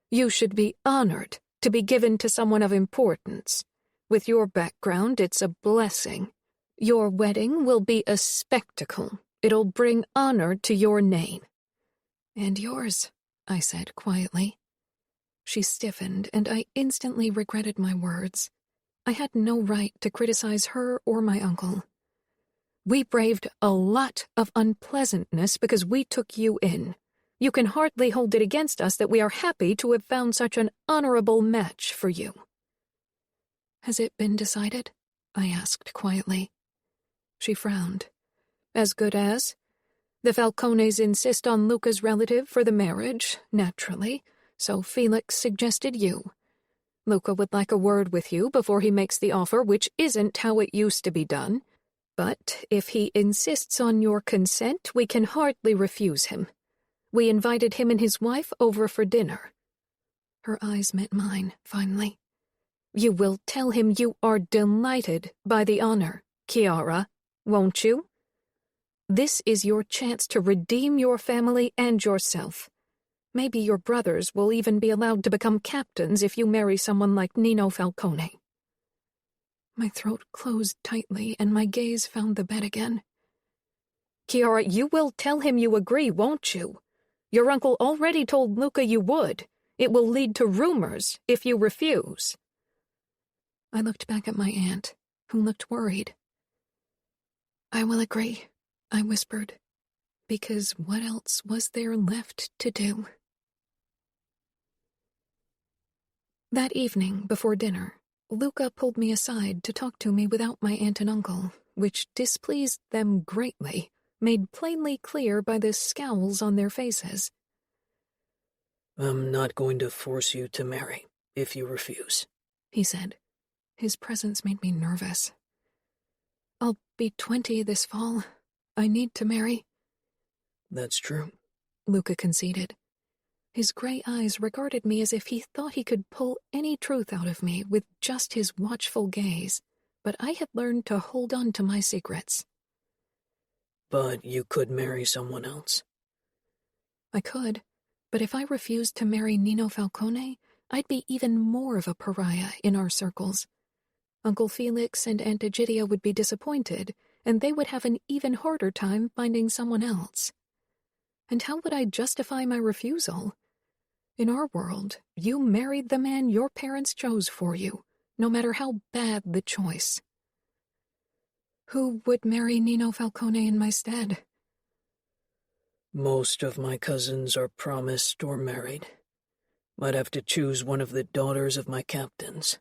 "You should be honored to be given to someone of importance. With your background, it's a blessing. Your wedding will be a spectacle. It'll bring honor to your name." "And yours," I said quietly. She stiffened, and I instantly regretted my words. I had no right to criticize her or my uncle. "We braved a lot of unpleasantness because we took you in. You can hardly hold it against us that we are happy to have found such an honorable match for you." "Has it been decided?" I asked quietly. She frowned. "As good as. The Falcones insist on Luca's relative for the marriage, naturally, so Felix suggested you. Luca would like a word with you before he makes the offer, which isn't how it used to be done. But if he insists on your consent, we can hardly refuse him. We invited him and his wife over for dinner." Her eyes met mine, finally. "You will tell him you are delighted by the honor, Kiara, won't you? This is your chance to redeem your family and yourself. Maybe your brothers will even be allowed to become captains if you marry someone like Nino Falcone." My throat closed tightly and my gaze found the bed again. "Kiara, you will tell him you agree, won't you? Your uncle already told Luca you would. It will lead to rumors if you refuse." I looked back at my aunt, who looked worried. "I will agree," I whispered, because what else was there left to do? That evening, before dinner, Luca pulled me aside to talk to me without my aunt and uncle, which displeased them greatly, made plainly clear by the scowls on their faces. "I'm not going to force you to marry, if you refuse," he said. His presence made me nervous. "I'll be 20 this fall. I need to marry." "That's true," Luca conceded. His gray eyes regarded me as if he thought he could pull any truth out of me with just his watchful gaze, but I had learned to hold on to my secrets. "But you could marry someone else." "I could, but if I refused to marry Nino Falcone, I'd be even more of a pariah in our circles. Uncle Felix and Aunt Egidia would be disappointed, and they would have an even harder time finding someone else. And how would I justify my refusal? In our world, you married the man your parents chose for you, no matter how bad the choice." "Who would marry Nino Falcone in my stead?" "Most of my cousins are promised or married. I'd have to choose one of the daughters of my captains.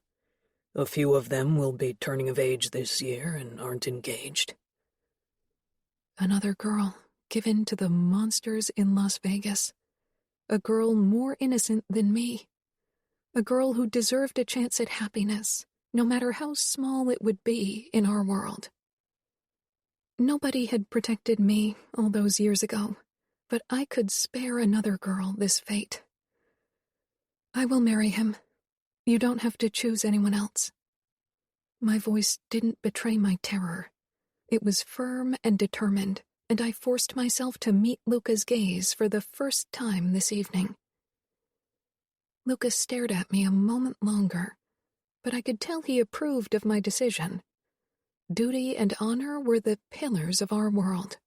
A few of them will be turning of age this year and aren't engaged." Another girl, given to the monsters in Las Vegas. A girl more innocent than me. A girl who deserved a chance at happiness, no matter how small it would be in our world. Nobody had protected me all those years ago, but I could spare another girl this fate. "I will marry him. You don't have to choose anyone else." My voice didn't betray my terror. It was firm and determined, and I forced myself to meet Luca's gaze for the first time this evening. Luca stared at me a moment longer, but I could tell he approved of my decision. Duty and honor were the pillars of our world.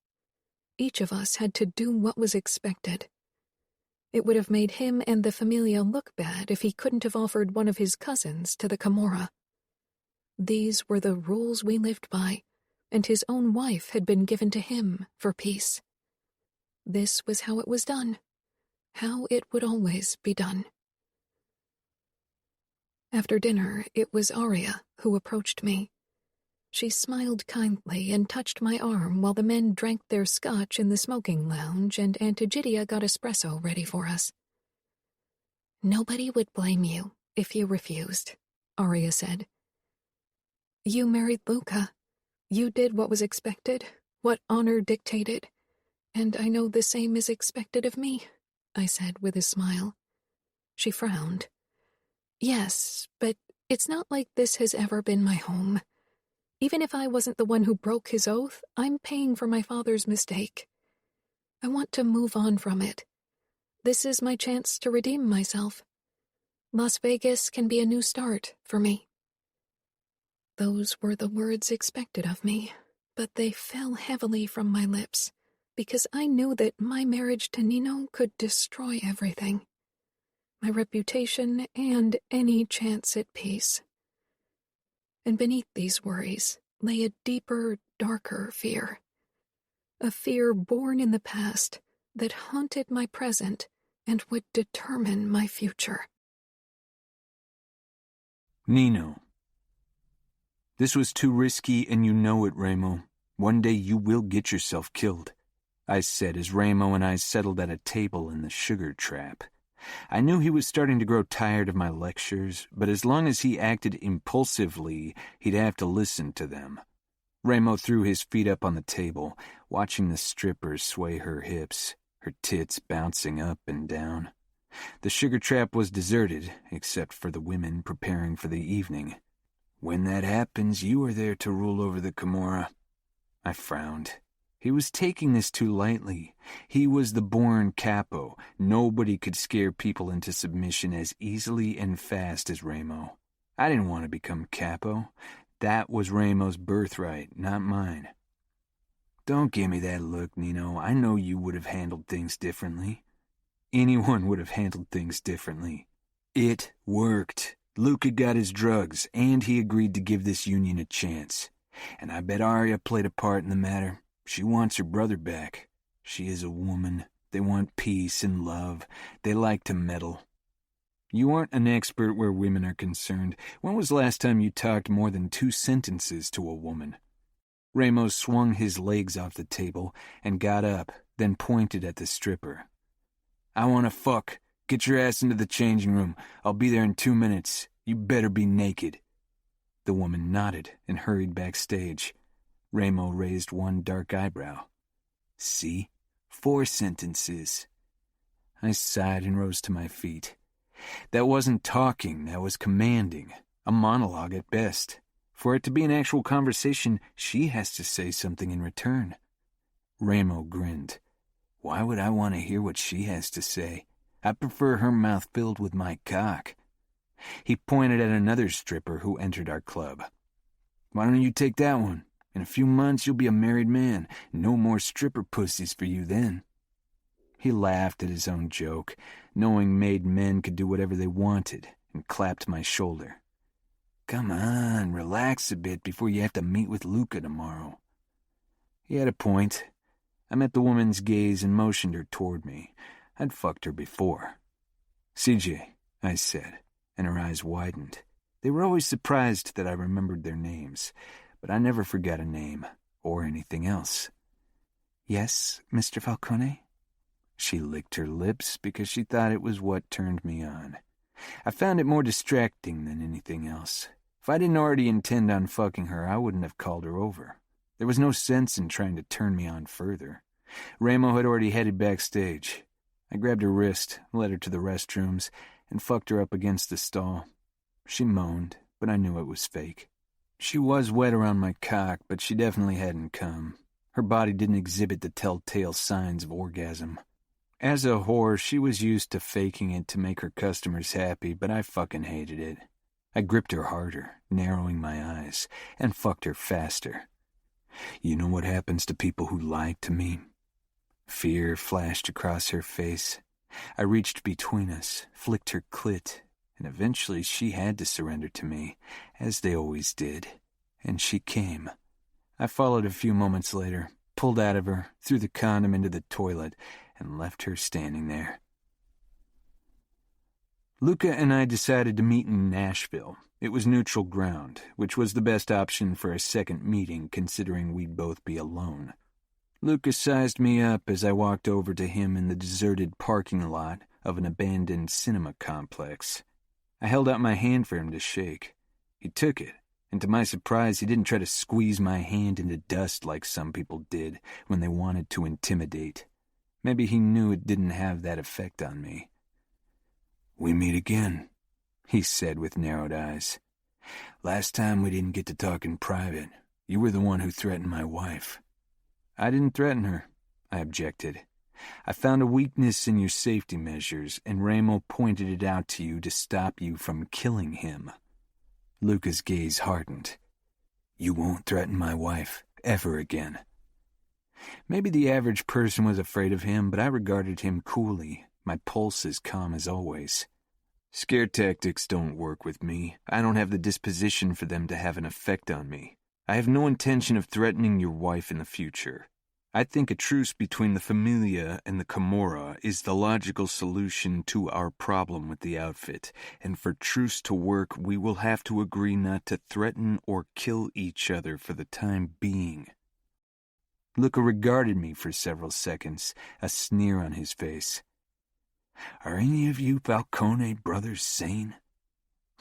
Each of us had to do what was expected. It would have made him and the Famiglia look bad if he couldn't have offered one of his cousins to the Camorra. These were the rules we lived by, and his own wife had been given to him for peace. This was how it was done, how it would always be done. After dinner, it was Aria who approached me. She smiled kindly and touched my arm while the men drank their scotch in the smoking lounge and Aunt Egidia got espresso ready for us. "Nobody would blame you if you refused," Aria said. "You married Luca. You did what was expected, what honor dictated, and I know the same is expected of me, I said with a smile. She frowned. Yes, but it's not like this has ever been my home. Even if I wasn't the one who broke his oath, I'm paying for my father's mistake. I want to move on from it. This is my chance to redeem myself. Las Vegas can be a new start for me. Those were the words expected of me, but they fell heavily from my lips, because I knew that my marriage to Nino could destroy everything. My reputation and any chance at peace. And beneath these worries lay a deeper, darker fear. A fear born in the past that haunted my present and would determine my future. Nino. This was too risky, and you know it, Ramo. One day you will get yourself killed, I said as Ramo and I settled at a table in the sugar trap. I knew he was starting to grow tired of my lectures, but as long as he acted impulsively, he'd have to listen to them. Ramo threw his feet up on the table, watching the stripper sway her hips, her tits bouncing up and down. The sugar trap was deserted, except for the women preparing for the evening. When that happens, you are there to rule over the Camorra. I frowned. He was taking this too lightly. He was the born Capo. Nobody could scare people into submission as easily and fast as Ramo. I didn't want to become Capo. That was Ramo's birthright, not mine. Don't give me that look, Nino. I know you would have handled things differently. Anyone would have handled things differently. It worked. Luca got his drugs, and he agreed to give this union a chance. And I bet Arya played a part in the matter. She wants her brother back. She is a woman. They want peace and love. They like to meddle. You aren't an expert where women are concerned. When was the last time you talked more than 2 sentences to a woman? Ramos swung his legs off the table and got up, then pointed at the stripper. I want to fuck. Get your ass into the changing room. I'll be there in 2 minutes. You better be naked. The woman nodded and hurried backstage. Ramo raised one dark eyebrow. See? 4 sentences. I sighed and rose to my feet. That wasn't talking, that was commanding. A monologue at best. For it to be an actual conversation, she has to say something in return. Ramo grinned. Why would I want to hear what she has to say? I prefer her mouth filled with my cock. He pointed at another stripper who entered our club. Why don't you take that one? In a few months you'll be a married man. No more stripper pussies for you then. He laughed at his own joke, knowing made men could do whatever they wanted, and clapped my shoulder. Come on, relax a bit before you have to meet with Luca tomorrow. He had a point. I met the woman's gaze and motioned her toward me. I'd fucked her before. CJ, I said, and her eyes widened. They were always surprised that I remembered their names, but I never forgot a name, or anything else. Yes, Mr. Falcone? She licked her lips because she thought it was what turned me on. I found it more distracting than anything else. If I didn't already intend on fucking her, I wouldn't have called her over. There was no sense in trying to turn me on further. Ramo had already headed backstage. I grabbed her wrist, led her to the restrooms, and fucked her up against the stall. She moaned, but I knew it was fake. She was wet around my cock, but she definitely hadn't come. Her body didn't exhibit the telltale signs of orgasm. As a whore, she was used to faking it to make her customers happy, but I fucking hated it. I gripped her harder, narrowing my eyes, and fucked her faster. You know what happens to people who lie to me? Fear flashed across her face. I reached between us, flicked her clit, and eventually she had to surrender to me, as they always did, and she came. I followed a few moments later, pulled out of her, threw the condom into the toilet, and left her standing there. Luca and I decided to meet in Nashville. It was neutral ground, which was the best option for a second meeting considering we'd both be alone. Luca sized me up as I walked over to him in the deserted parking lot of an abandoned cinema complex. I held out my hand for him to shake. He took it and to my surprise, he didn't try to squeeze my hand into dust like some people did when they wanted to intimidate. Maybe he knew it didn't have that effect on me. "We meet again," he said with narrowed eyes. "Last time we didn't get to talk in private. You were the one who threatened my wife." "I didn't threaten her," I objected. "I found a weakness in your safety measures, and Ramo pointed it out to you to stop you from killing him." Luca's gaze hardened. "You won't threaten my wife, ever again." Maybe the average person was afraid of him, but I regarded him coolly, my pulse as calm as always. Scare tactics don't work with me. I don't have the disposition for them to have an effect on me. I have no intention of threatening your wife in the future. I think a truce between the Famiglia and the Camorra is the logical solution to our problem with the outfit, and for truce to work, we will have to agree not to threaten or kill each other for the time being. Luca regarded me for several seconds, a sneer on his face. "Are any of you Falcone brothers sane?"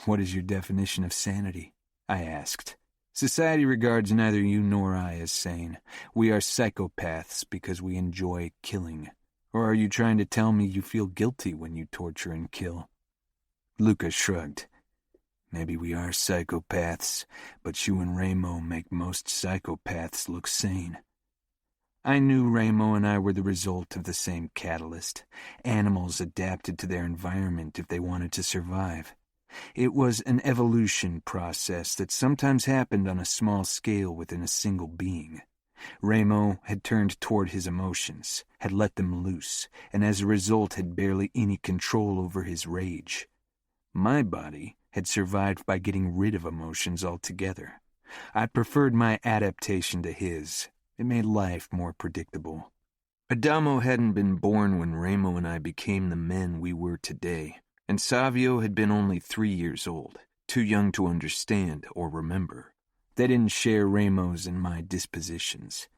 "What is your definition of sanity?" I asked. "Society regards neither you nor I as sane. We are psychopaths because we enjoy killing. Or are you trying to tell me you feel guilty when you torture and kill?" Luca shrugged. "Maybe we are psychopaths, but you and Ramo make most psychopaths look sane." I knew Ramo and I were the result of the same catalyst. Animals adapted to their environment if they wanted to survive. It was an evolution process that sometimes happened on a small scale within a single being. Ramo had turned toward his emotions, had let them loose, and as a result had barely any control over his rage. My body had survived by getting rid of emotions altogether. I preferred my adaptation to his. It made life more predictable. Adamo hadn't been born when Ramo and I became the men we were today, and Savio had been only 3 years old, too young to understand or remember. They didn't share Ramo's and my dispositions.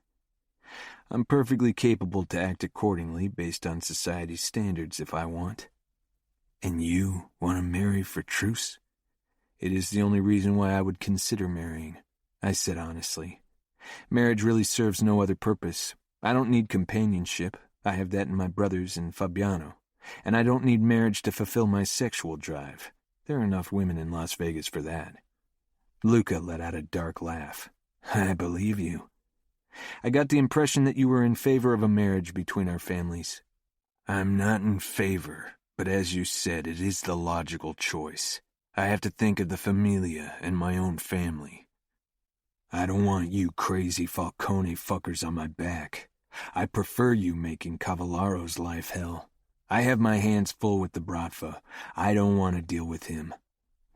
I'm perfectly capable to act accordingly based on society's standards if I want. "And you want to marry for truce?" "It is the only reason why I would consider marrying," I said honestly. "Marriage really serves no other purpose. I don't need companionship. I have that in my brothers and Fabiano. And I don't need marriage to fulfill my sexual drive. There are enough women in Las Vegas for that." Luca let out a dark laugh. "I believe you." "I got the impression that you were in favor of a marriage between our families." "I'm not in favor, but as you said, it is the logical choice. I have to think of the Famiglia and my own family. I don't want you crazy Falcone fuckers on my back. I prefer you making Cavallero's life hell. I have my hands full with the Bratva. I don't want to deal with him.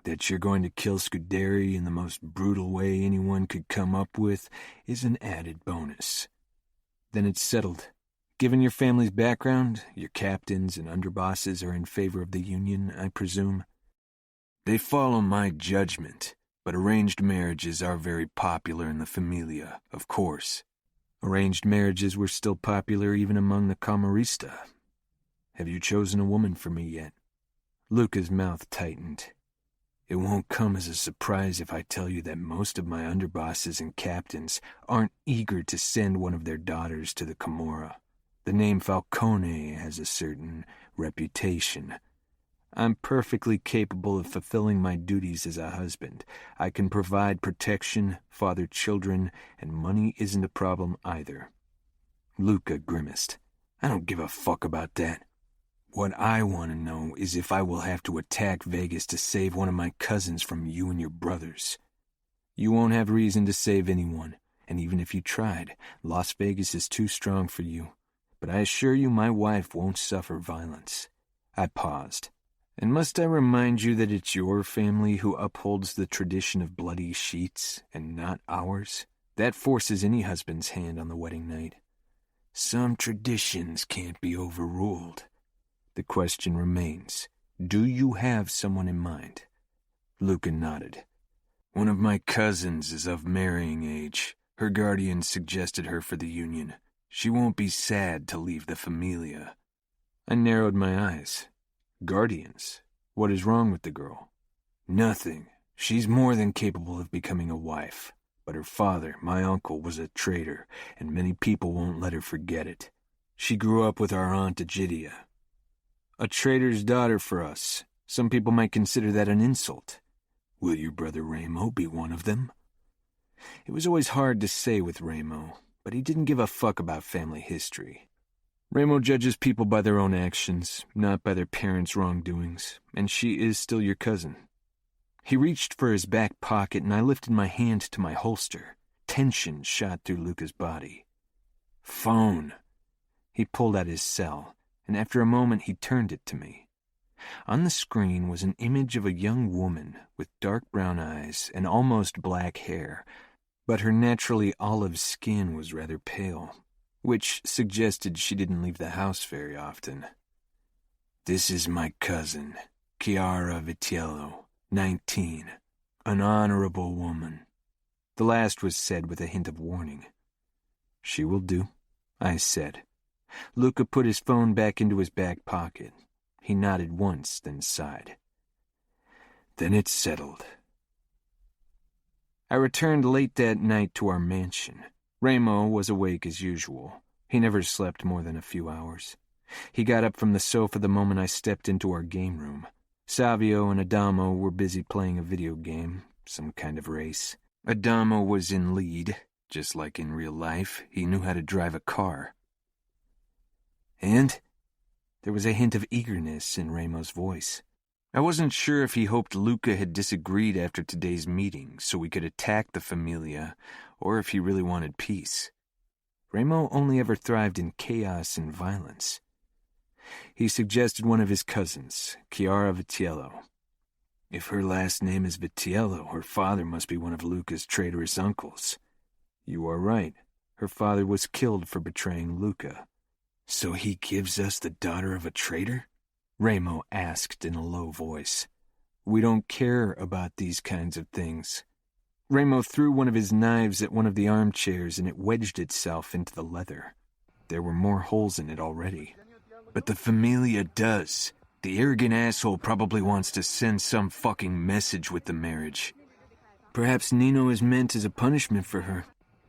That you're going to kill Scuderi in the most brutal way anyone could come up with is an added bonus." "Then it's settled. Given your family's background, your captains and underbosses are in favor of the union, I presume?" "They follow my judgment. But arranged marriages are very popular in the Famiglia, of course." "Arranged marriages were still popular even among the Camorrista. Have you chosen a woman for me yet?" Luca's mouth tightened. "It won't come as a surprise if I tell you that most of my underbosses and captains aren't eager to send one of their daughters to the Camorra. The name Falcone has a certain reputation. I'm perfectly capable of fulfilling my duties as a husband. I can provide protection, father children, and money isn't a problem either." Luca grimaced. "I don't give a fuck about that. What I want to know is if I will have to attack Vegas to save one of my cousins from you and your brothers." "You won't have reason to save anyone, and even if you tried, Las Vegas is too strong for you. But I assure you my wife won't suffer violence." I paused. "And must I remind you that it's your family who upholds the tradition of bloody sheets, and not ours? That forces any husband's hand on the wedding night." "Some traditions can't be overruled." "The question remains, do you have someone in mind?" Luca nodded. "One of my cousins is of marrying age. Her guardian suggested her for the union. She won't be sad to leave the Famiglia." I narrowed my eyes. "Guardians? What is wrong with the girl?" "Nothing. She's more than capable of becoming a wife, but her father, my uncle, was a traitor, and many people won't let her forget it. She grew up with our Aunt Egidia. A traitor's daughter for us. Some people might consider that an insult. Will your brother Ramo be one of them? It was always hard to say with Ramo, but he didn't give a fuck about family history. Ramo judges people by their own actions, not by their parents' wrongdoings, and she is still your cousin. He reached for his back pocket, and I lifted my hand to my holster. Tension shot through Luca's body. Phone. He pulled out his cell, and after a moment he turned it to me. On the screen was an image of a young woman with dark brown eyes and almost black hair, but her naturally olive skin was rather pale, which suggested she didn't leave the house very often. This is my cousin, Kiara Vitiello, 19, an honorable woman. The last was said with a hint of warning. She will do, I said. Luca put his phone back into his back pocket. He nodded once, then sighed. Then it's settled. I returned late that night to our mansion. Ramo was awake as usual. He never slept more than a few hours. He got up from the sofa the moment I stepped into our game room. Savio and Adamo were busy playing a video game, some kind of race. Adamo was in lead. Just like in real life, he knew how to drive a car. And? There was a hint of eagerness in Ramo's voice. I wasn't sure if he hoped Luca had disagreed after today's meeting so we could attack the Famiglia, or if he really wanted peace. Ramo only ever thrived in chaos and violence. He suggested one of his cousins, Cora Vitiello. If her last name is Vitiello, her father must be one of Luca's traitorous uncles. You are right. Her father was killed for betraying Luca. So he gives us the daughter of a traitor? Ramo asked in a low voice. We don't care about these kinds of things. Ramo threw one of his knives at one of the armchairs and it wedged itself into the leather. There were more holes in it already. But the Famiglia does. The arrogant asshole probably wants to send some fucking message with the marriage. Perhaps Nino is meant as a punishment for her,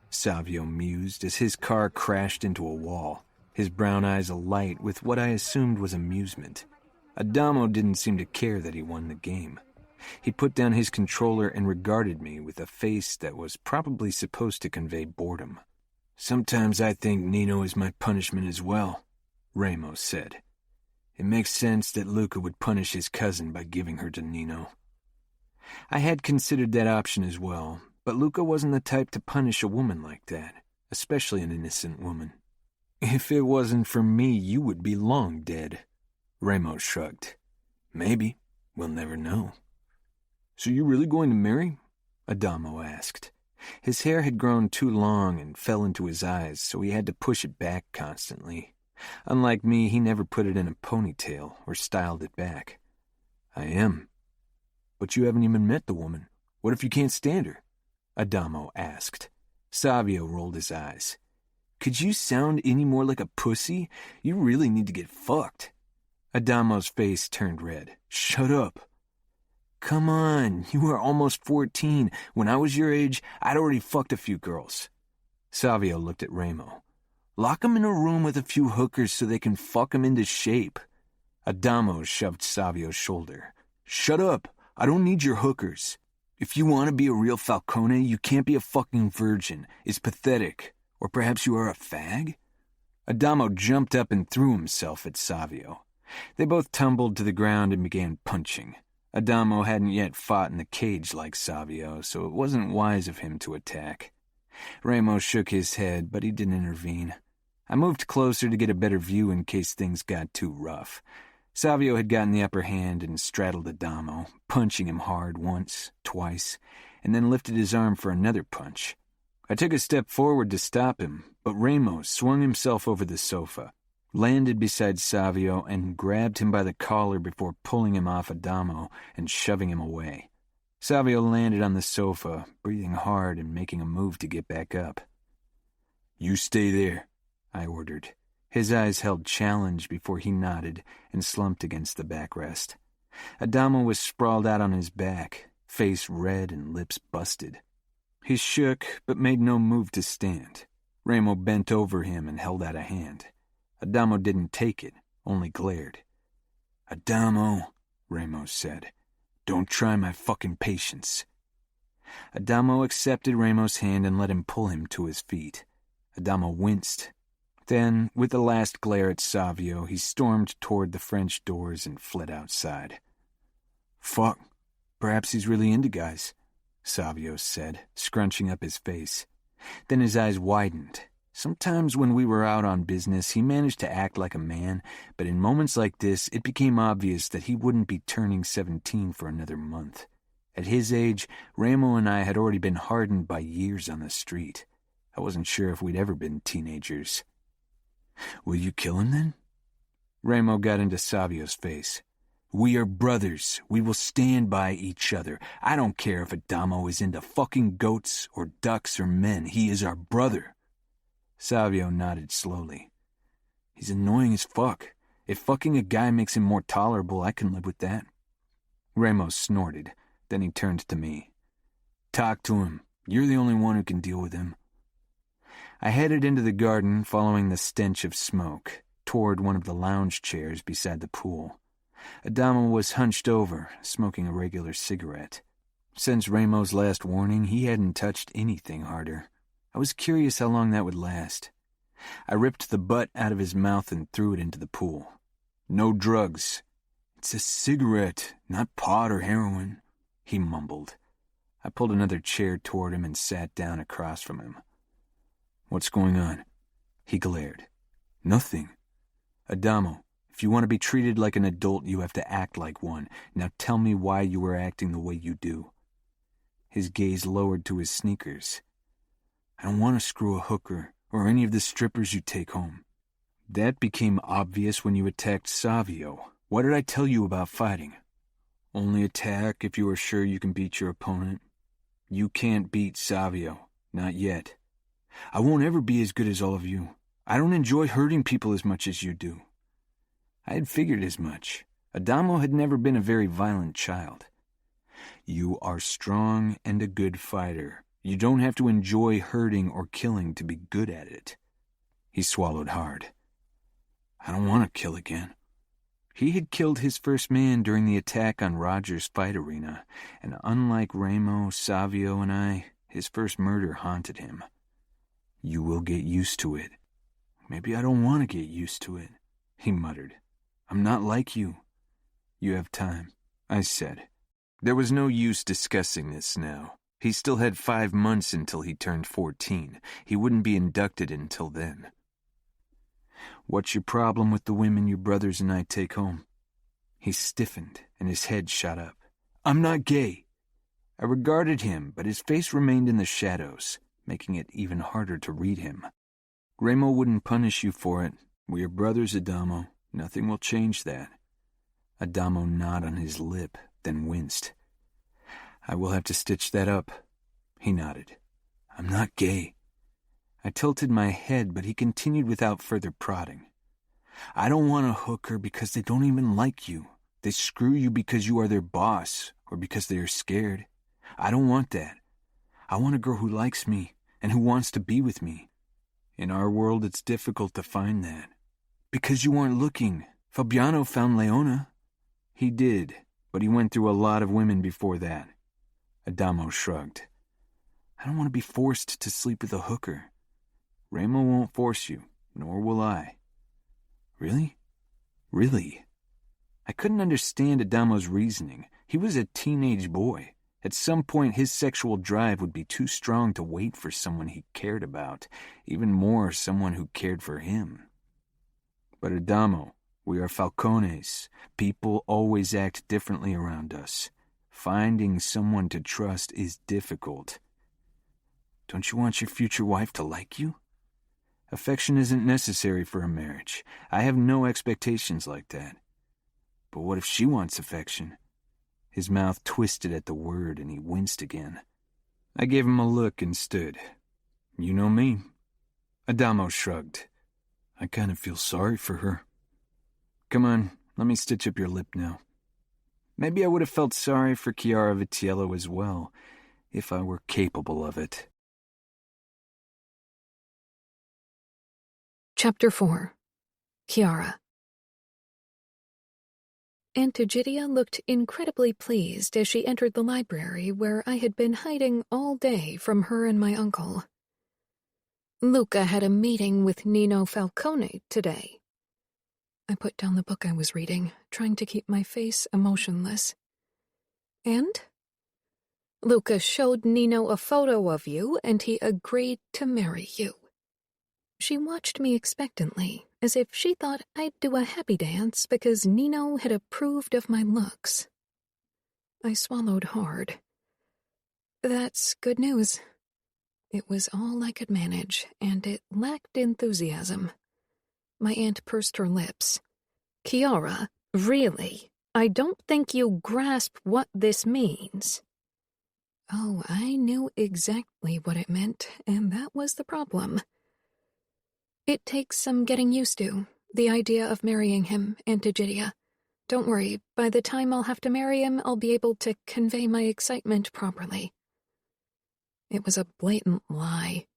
Savio mused as his car crashed into a wall, his brown eyes alight with what I assumed was amusement. Adamo didn't seem to care that he won the game. He put down his controller and regarded me with a face that was probably supposed to convey boredom. Sometimes I think Nino is my punishment as well, Ramo said. It makes sense that Luca would punish his cousin by giving her to Nino. I had considered that option as well, but Luca wasn't the type to punish a woman like that, especially an innocent woman. If it wasn't for me, you would be long dead. Ramo shrugged. Maybe. We'll never know. So you're really going to marry? Adamo asked. His hair had grown too long and fell into his eyes, so he had to push it back constantly. Unlike me, he never put it in a ponytail or styled it back. I am. But you haven't even met the woman. What if you can't stand her? Adamo asked. Savio rolled his eyes. Could you sound any more like a pussy? You really need to get fucked. Adamo's face turned red. Shut up. Come on, you are almost 14. When I was your age, I'd already fucked a few girls. Savio looked at Ramo. Lock him in a room with a few hookers so they can fuck him into shape. Adamo shoved Savio's shoulder. Shut up. I don't need your hookers. If you want to be a real Falcone, you can't be a fucking virgin. It's pathetic. Or perhaps you are a fag? Adamo jumped up and threw himself at Savio. They both tumbled to the ground and began punching. Adamo hadn't yet fought in the cage like Savio, so it wasn't wise of him to attack. Ramo shook his head, but he didn't intervene. I moved closer to get a better view in case things got too rough. Savio had gotten the upper hand and straddled Adamo, punching him hard once, twice, and then lifted his arm for another punch. I took a step forward to stop him, but Ramo swung himself over the sofa, landed beside Savio, and grabbed him by the collar before pulling him off Adamo and shoving him away. Savio landed on the sofa, breathing hard and making a move to get back up. You stay there, I ordered. His eyes held challenge before he nodded and slumped against the backrest. Adamo was sprawled out on his back, face red and lips busted. He shook, but made no move to stand. Ramo bent over him and held out a hand. Adamo didn't take it, only glared. "Adamo," Ramos said, "don't try my fucking patience." Adamo accepted Ramos' hand and let him pull him to his feet. Adamo winced. Then, with a last glare at Savio, he stormed toward the French doors and fled outside. "Fuck, perhaps he's really into guys," Savio said, scrunching up his face. Then his eyes widened. Sometimes when we were out on business, he managed to act like a man, but in moments like this, it became obvious that he wouldn't be turning 17 for another month. At his age, Ramo and I had already been hardened by years on the street. I wasn't sure if we'd ever been teenagers. "Will you kill him then?" Ramo got into Savio's face. "We are brothers. We will stand by each other. I don't care if Adamo is into fucking goats or ducks or men. He is our brother." Savio nodded slowly. "He's annoying as fuck. If fucking a guy makes him more tolerable, I can live with that." Ramos snorted. Then he turned to me. "Talk to him. You're the only one who can deal with him." I headed into the garden, following the stench of smoke, toward one of the lounge chairs beside the pool. Adamo was hunched over, smoking a regular cigarette. Since Ramos' last warning, he hadn't touched anything harder. I was curious how long that would last. I ripped the butt out of his mouth and threw it into the pool. "No drugs." "It's a cigarette, not pot or heroin," he mumbled. I pulled another chair toward him and sat down across from him. "What's going on?" He glared. "Nothing." "Adamo, if you want to be treated like an adult, you have to act like one. Now tell me why you were acting the way you do." His gaze lowered to his sneakers. "I don't want to screw a hooker or any of the strippers you take home." "That became obvious when you attacked Savio. What did I tell you about fighting?" "Only attack if you are sure you can beat your opponent." "You can't beat Savio. Not yet." "I won't ever be as good as all of you. I don't enjoy hurting people as much as you do." I had figured as much. Adamo had never been a very violent child. "You are strong and a good fighter. You don't have to enjoy hurting or killing to be good at it." He swallowed hard. "I don't want to kill again." He had killed his first man during the attack on Roger's fight arena, and unlike Ramo, Savio, and I, his first murder haunted him. "You will get used to it." "Maybe I don't want to get used to it," he muttered. "I'm not like you." "You have time," I said. There was no use discussing this now. He still had 5 months until he turned 14. He wouldn't be inducted until then. "What's your problem with the women your brothers and I take home?" He stiffened, and his head shot up. "I'm not gay." I regarded him, but his face remained in the shadows, making it even harder to read him. "Ramo wouldn't punish you for it. We are brothers, Adamo. Nothing will change that." Adamo gnawed on his lip, then winced. "I will have to stitch that up." He nodded. "I'm not gay." I tilted my head, but he continued without further prodding. "I don't want a hooker because they don't even like you. They screw you because you are their boss, or because they are scared. I don't want that. I want a girl who likes me, and who wants to be with me. In our world, it's difficult to find that. Because you weren't looking. Fabiano found Leona." "He did, but he went through a lot of women before that." Adamo shrugged. "I don't want to be forced to sleep with a hooker." "Ramo won't force you, nor will I." "Really? Really?" I couldn't understand Adamo's reasoning. He was a teenage boy. At some point, his sexual drive would be too strong to wait for someone he cared about, even more someone who cared for him. "But Adamo, we are Falcones. People always act differently around us. Finding someone to trust is difficult." "Don't you want your future wife to like you?" "Affection isn't necessary for a marriage. I have no expectations like that." "But what if she wants affection?" His mouth twisted at the word, and he winced again. I gave him a look and stood. "You know me." Adamo shrugged. "I kind of feel sorry for her." "Come on, let me stitch up your lip now." Maybe I would have felt sorry for Kiara Vitiello as well, if I were capable of it. Chapter 4. Kiara. Aunt Egidia looked incredibly pleased as she entered the library where I had been hiding all day from her and my uncle. Luca had a meeting with Nino Falcone today. I put down the book I was reading, trying to keep my face emotionless. And? Luca showed Nino a photo of you, and he agreed to marry you. She watched me expectantly, as if she thought I'd do a happy dance because Nino had approved of my looks. I swallowed hard. That's good news. It was all I could manage, and it lacked enthusiasm. My aunt pursed her lips. Kiara, really? I don't think you grasp what this means. Oh, I knew exactly what it meant, and that was the problem. It takes some getting used to, the idea of marrying him, Aunt Egidia. Don't worry, by the time I'll have to marry him, I'll be able to convey my excitement properly. It was a blatant lie.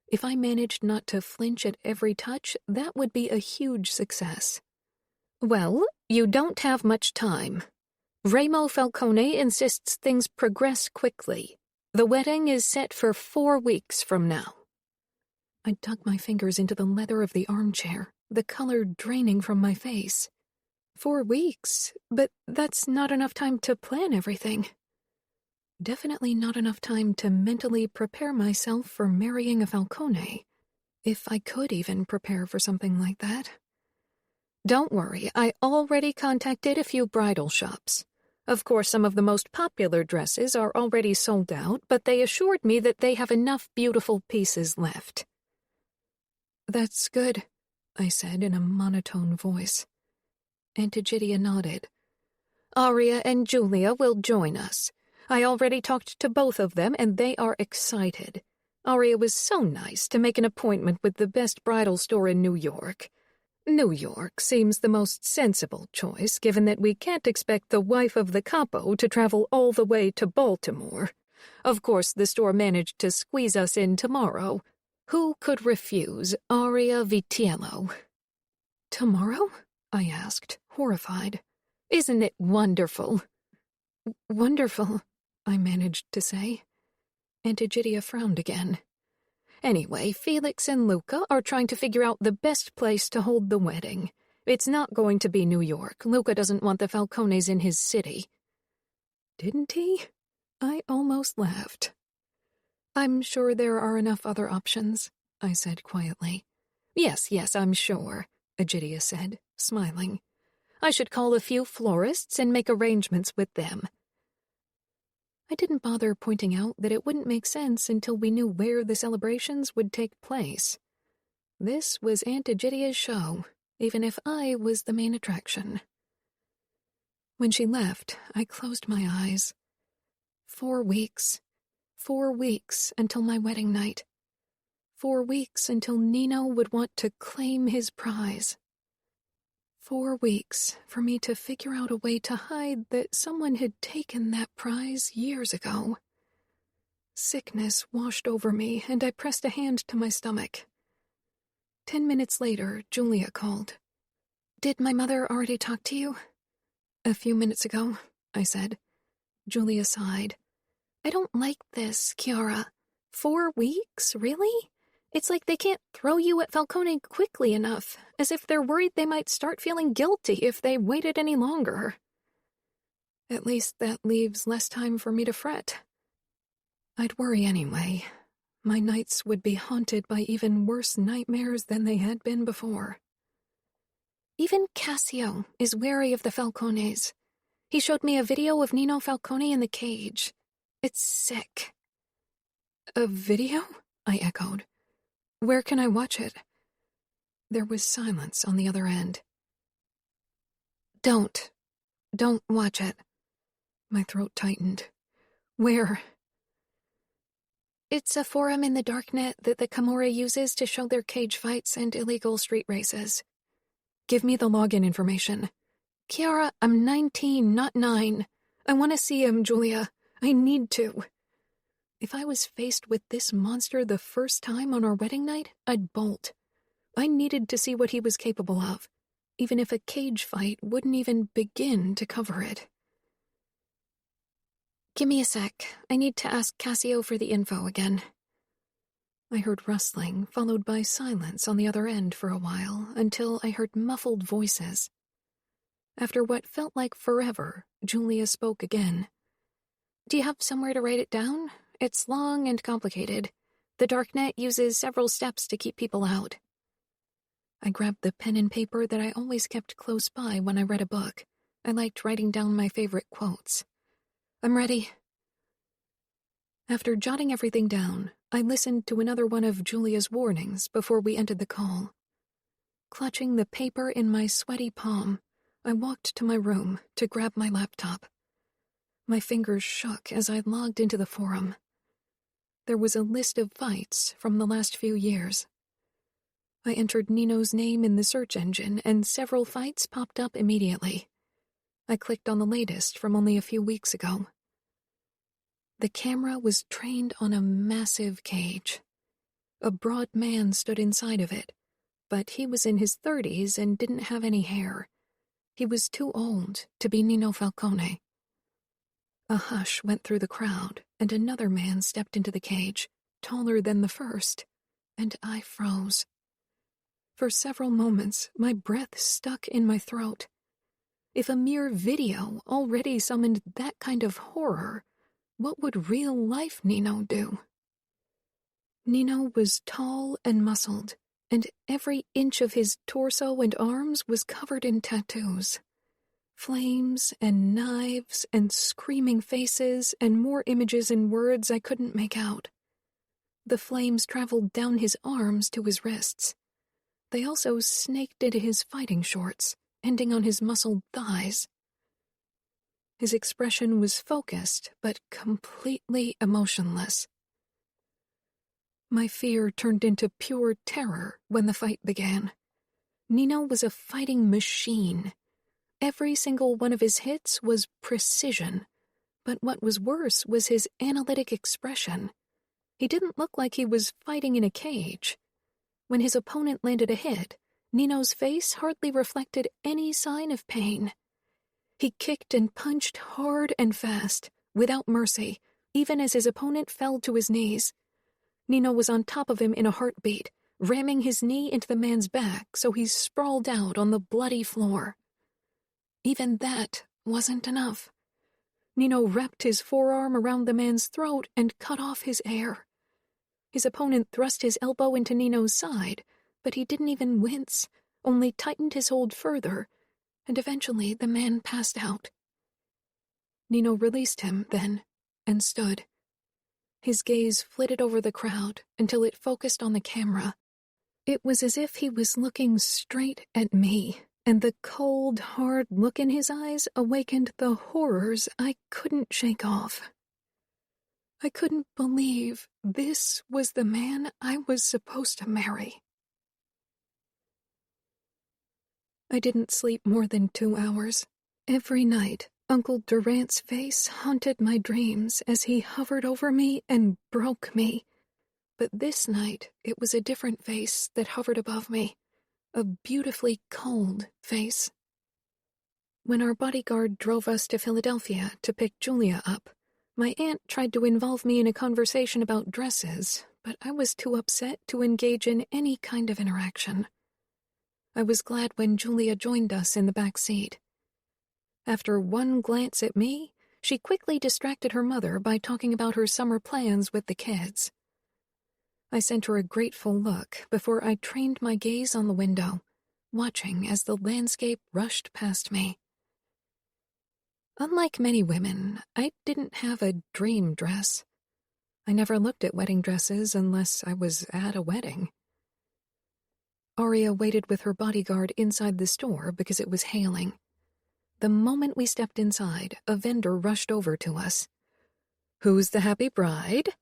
If I managed not to flinch at every touch, that would be a huge success. Well, you don't have much time. Remo Falcone insists things progress quickly. The wedding is set for 4 weeks from now. I dug my fingers into the leather of the armchair, the color draining from my face. 4 weeks? But that's not enough time to plan everything. Definitely not enough time to mentally prepare myself for marrying a Falcone, if I could even prepare for something like that. Don't worry, I already contacted a few bridal shops. Of course, some of the most popular dresses are already sold out, but they assured me that they have enough beautiful pieces left. That's good, I said in a monotone voice. Aunt Egidia nodded. Aria and Julia will join us. I already talked to both of them, and they are excited. Aria was so nice to make an appointment with the best bridal store in New York. New York seems the most sensible choice, given that we can't expect the wife of the Capo to travel all the way to Baltimore. Of course, the store managed to squeeze us in tomorrow. Who could refuse Aria Vitiello? Tomorrow? I asked, horrified. Isn't it wonderful? Wonderful, I managed to say. Aunt Egidia frowned again. Anyway, Felix and Luca are trying to figure out the best place to hold the wedding. It's not going to be New York. Luca doesn't want the Falcones in his city. Didn't he? I almost laughed. I'm sure there are enough other options, I said quietly. Yes, I'm sure, Egidia said, smiling. I should call a few florists and make arrangements with them. I didn't bother pointing out that it wouldn't make sense until we knew where the celebrations would take place. This was Aunt Egidia's show, even if I was the main attraction. When she left, I closed my eyes. 4 weeks. 4 weeks until my wedding night. 4 weeks until Nino would want to claim his prize. 4 weeks for me to figure out a way to hide that someone had taken that prize years ago. Sickness washed over me, and I pressed a hand to my stomach. 10 minutes later, Julia called. Did my mother already talk to you? A few minutes ago, I said. Julia sighed. I don't like this, Kiara. 4 weeks, really? It's like they can't throw you at Falcone quickly enough, as if they're worried they might start feeling guilty if they waited any longer. At least that leaves less time for me to fret. I'd worry anyway. My nights would be haunted by even worse nightmares than they had been before. Even Cassio is wary of the Falcones. He showed me a video of Nino Falcone in the cage. It's sick. A video? I echoed. Where can I watch it? There was silence on the other end. Don't watch it. My throat tightened. Where? It's a forum in the darknet that the Camorra uses to show their cage fights and illegal street races. Give me the login information. Kiara, I'm 19, not 9. I want to see him, Julia. I need to. If I was faced with this monster the first time on our wedding night, I'd bolt. I needed to see what he was capable of, even if a cage fight wouldn't even begin to cover it. Give me a sec. I need to ask Cassio for the info again. I heard rustling, followed by silence on the other end for a while, until I heard muffled voices. After what felt like forever, Julia spoke again. Do you have somewhere to write it down? It's long and complicated. The darknet uses several steps to keep people out. I grabbed the pen and paper that I always kept close by when I read a book. I liked writing down my favorite quotes. I'm ready. After jotting everything down, I listened to another one of Julia's warnings before we ended the call. Clutching the paper in my sweaty palm, I walked to my room to grab my laptop. My fingers shook as I logged into the forum. There was a list of fights from the last few years. I entered Nino's name in the search engine, and several fights popped up immediately. I clicked on the latest from only a few weeks ago. The camera was trained on a massive cage. A broad man stood inside of it, but he was in his 30s and didn't have any hair. He was too old to be Nino Falcone. A hush went through the crowd, and another man stepped into the cage, taller than the first, and I froze. For several moments, my breath stuck in my throat. If a mere video already summoned that kind of horror, what would real-life Nino do? Nino was tall and muscled, and every inch of his torso and arms was covered in tattoos. Flames and knives and screaming faces and more images and words I couldn't make out. The flames traveled down his arms to his wrists. They also snaked into his fighting shorts, ending on his muscled thighs. His expression was focused, but completely emotionless. My fear turned into pure terror when the fight began. Nino was a fighting machine. Every single one of his hits was precision, but what was worse was his analytic expression. He didn't look like he was fighting in a cage. When his opponent landed a hit, Nino's face hardly reflected any sign of pain. He kicked and punched hard and fast, without mercy, even as his opponent fell to his knees. Nino was on top of him in a heartbeat, ramming his knee into the man's back so he sprawled out on the bloody floor. Even that wasn't enough. Nino wrapped his forearm around the man's throat and cut off his air. His opponent thrust his elbow into Nino's side, but he didn't even wince, only tightened his hold further, and eventually the man passed out. Nino released him then, and stood. His gaze flitted over the crowd until it focused on the camera. It was as if he was looking straight at me, and the cold, hard look in his eyes awakened the horrors I couldn't shake off. I couldn't believe this was the man I was supposed to marry. I didn't sleep more than 2 hours. Every night, Uncle Durant's face haunted my dreams as he hovered over me and broke me. But this night, it was a different face that hovered above me. A beautifully cold face. When our bodyguard drove us to Philadelphia to pick Julia up, my aunt tried to involve me in a conversation about dresses, but I was too upset to engage in any kind of interaction. I was glad when Julia joined us in the back seat. After one glance at me, she quickly distracted her mother by talking about her summer plans with the kids. I sent her a grateful look before I trained my gaze on the window, watching as the landscape rushed past me. Unlike many women, I didn't have a dream dress. I never looked at wedding dresses unless I was at a wedding. Aria waited with her bodyguard inside the store because it was hailing. The moment we stepped inside, a vendor rushed over to us. "Who's the happy bride?"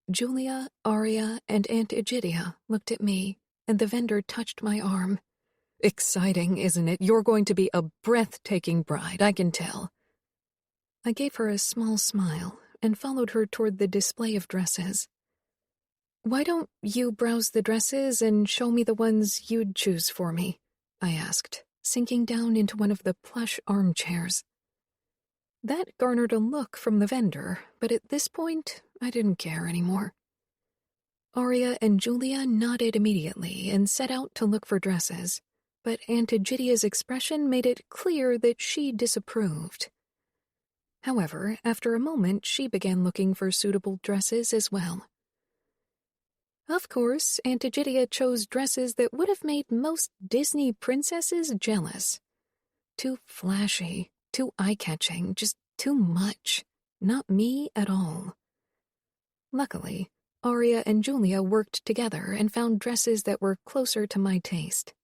Julia, Aria, and Aunt Egidia looked at me, and the vendor touched my arm. Exciting, isn't it? You're going to be a breathtaking bride, I can tell. I gave her a small smile and followed her toward the display of dresses. Why don't you browse the dresses and show me the ones you'd choose for me? I asked, sinking down into one of the plush armchairs. That garnered a look from the vendor, but at this point, I didn't care anymore. Arya and Julia nodded immediately and set out to look for dresses, but Aunt Egidia's expression made it clear that she disapproved. However, after a moment, she began looking for suitable dresses as well. Of course, Aunt Egidia chose dresses that would have made most Disney princesses jealous. Too flashy, too eye-catching, just too much. Not me at all. Luckily, Arya and Julia worked together and found dresses that were closer to my taste.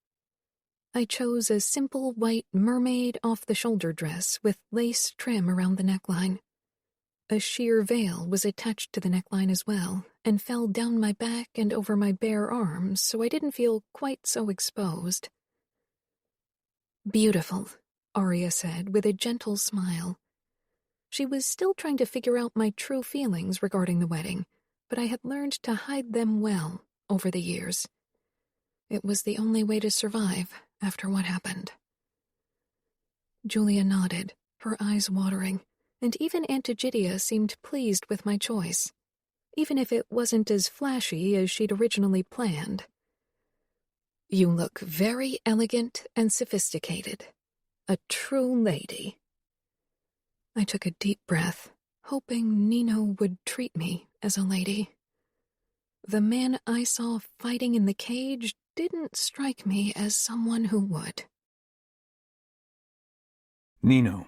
I chose a simple white mermaid off-the-shoulder dress with lace trim around the neckline. A sheer veil was attached to the neckline as well, and fell down my back and over my bare arms, so I didn't feel quite so exposed. "Beautiful," Arya said with a gentle smile. She was still trying to figure out my true feelings regarding the wedding, but I had learned to hide them well over the years. It was the only way to survive after what happened. Julia nodded, her eyes watering, and even Aunt Egidia seemed pleased with my choice, even if it wasn't as flashy as she'd originally planned. "You look very elegant and sophisticated. A true lady." I took a deep breath, hoping Nino would treat me as a lady. The man I saw fighting in the cage didn't strike me as someone who would. Nino.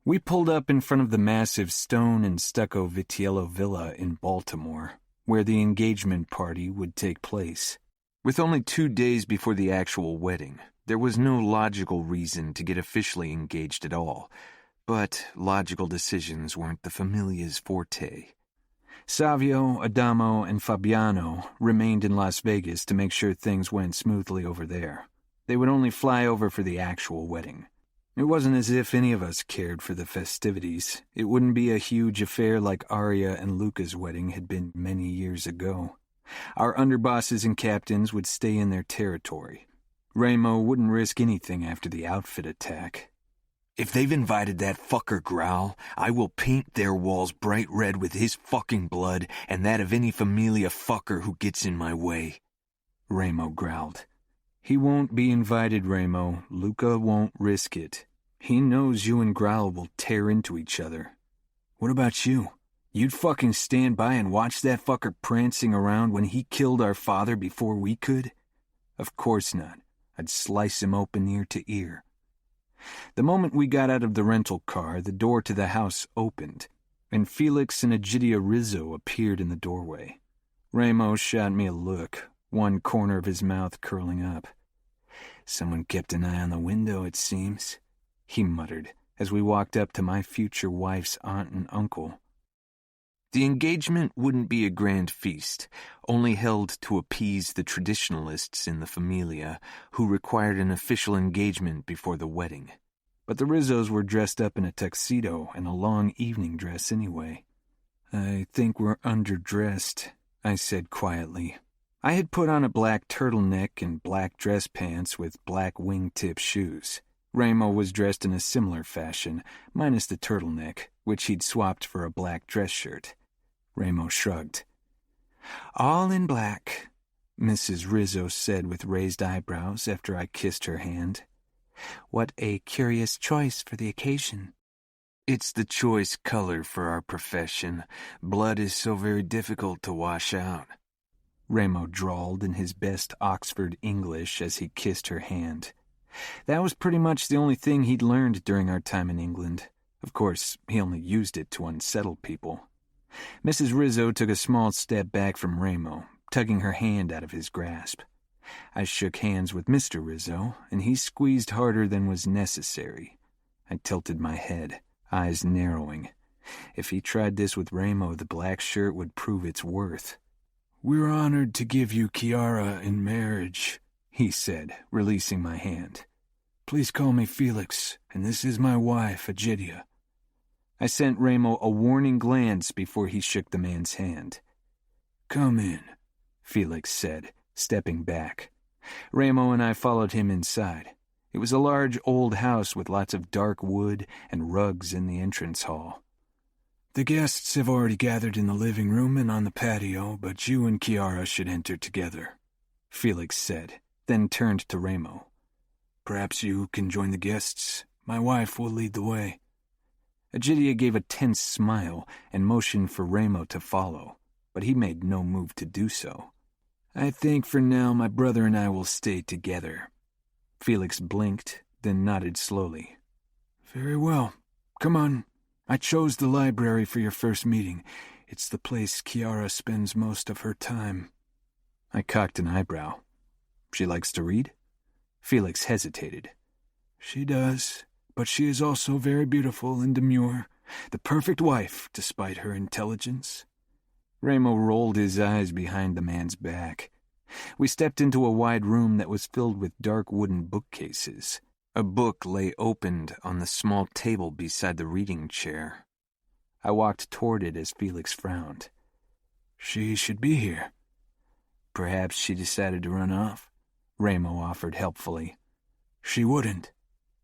We pulled up in front of the massive stone and stucco Vitiello villa in Baltimore, where the engagement party would take place. With only 2 days before the actual wedding, there was no logical reason to get officially engaged at all, but logical decisions weren't the Familia's forte. Savio, Adamo, and Fabiano remained in Las Vegas to make sure things went smoothly over there. They would only fly over for the actual wedding. It wasn't as if any of us cared for the festivities. It wouldn't be a huge affair like Arya and Luca's wedding had been many years ago. Our underbosses and captains would stay in their territory. Ramo wouldn't risk anything after the outfit attack. "If they've invited that fucker Growl, I will paint their walls bright red with his fucking blood and that of any Familia fucker who gets in my way," Ramo growled. "He won't be invited, Ramo. Luca won't risk it. He knows you and Growl will tear into each other. What about you? You'd fucking stand by and watch that fucker prancing around when he killed our father before we could? Of course not. I'd slice him open ear to ear." The moment we got out of the rental car, the door to the house opened, and Felix and Egidia Rizzo appeared in the doorway. Ramo shot me a look, one corner of his mouth curling up. "Someone kept an eye on the window, it seems," he muttered as we walked up to my future wife's aunt and uncle. The engagement wouldn't be a grand feast, only held to appease the traditionalists in the Familia, who required an official engagement before the wedding. But the Rizzos were dressed up in a tuxedo and a long evening dress anyway. "I think we're underdressed," I said quietly. I had put on a black turtleneck and black dress pants with black wingtip shoes. Ramo was dressed in a similar fashion, minus the turtleneck, which he'd swapped for a black dress shirt. Ramo shrugged. "All in black," Mrs. Rizzo said with raised eyebrows after I kissed her hand. "What a curious choice for the occasion." "It's the choice color for our profession. Blood is so very difficult to wash out," Ramo drawled in his best Oxford English as he kissed her hand. That was pretty much the only thing he'd learned during our time in England. Of course, he only used it to unsettle people. Mrs. Rizzo took a small step back from Ramo, tugging her hand out of his grasp. I shook hands with Mr. Rizzo, and he squeezed harder than was necessary. I tilted my head, eyes narrowing. If he tried this with Ramo, the black shirt would prove its worth. "We're honored to give you Kiara in marriage," he said, releasing my hand. "Please call me Felix, and this is my wife, Egidia." I sent Remo a warning glance before he shook the man's hand. "Come in," Felix said, stepping back. Remo and I followed him inside. It was a large old house with lots of dark wood and rugs in the entrance hall. "The guests have already gathered in the living room and on the patio, but you and Kiara should enter together," Felix said, then turned to Remo. "Perhaps you can join the guests. My wife will lead the way." Egidia gave a tense smile and motioned for Remo to follow, but he made no move to do so. "I think for now my brother and I will stay together." Felix blinked, then nodded slowly. "Very well. Come on. I chose the library for your first meeting. It's the place Kiara spends most of her time." I cocked an eyebrow. "She likes to read?" Felix hesitated. "She does, but she is also very beautiful and demure. The perfect wife, despite her intelligence." Remo rolled his eyes behind the man's back. We stepped into a wide room that was filled with dark wooden bookcases. A book lay opened on the small table beside the reading chair. I walked toward it as Felix frowned. "She should be here." "Perhaps she decided to run off," Remo offered helpfully. "She wouldn't,"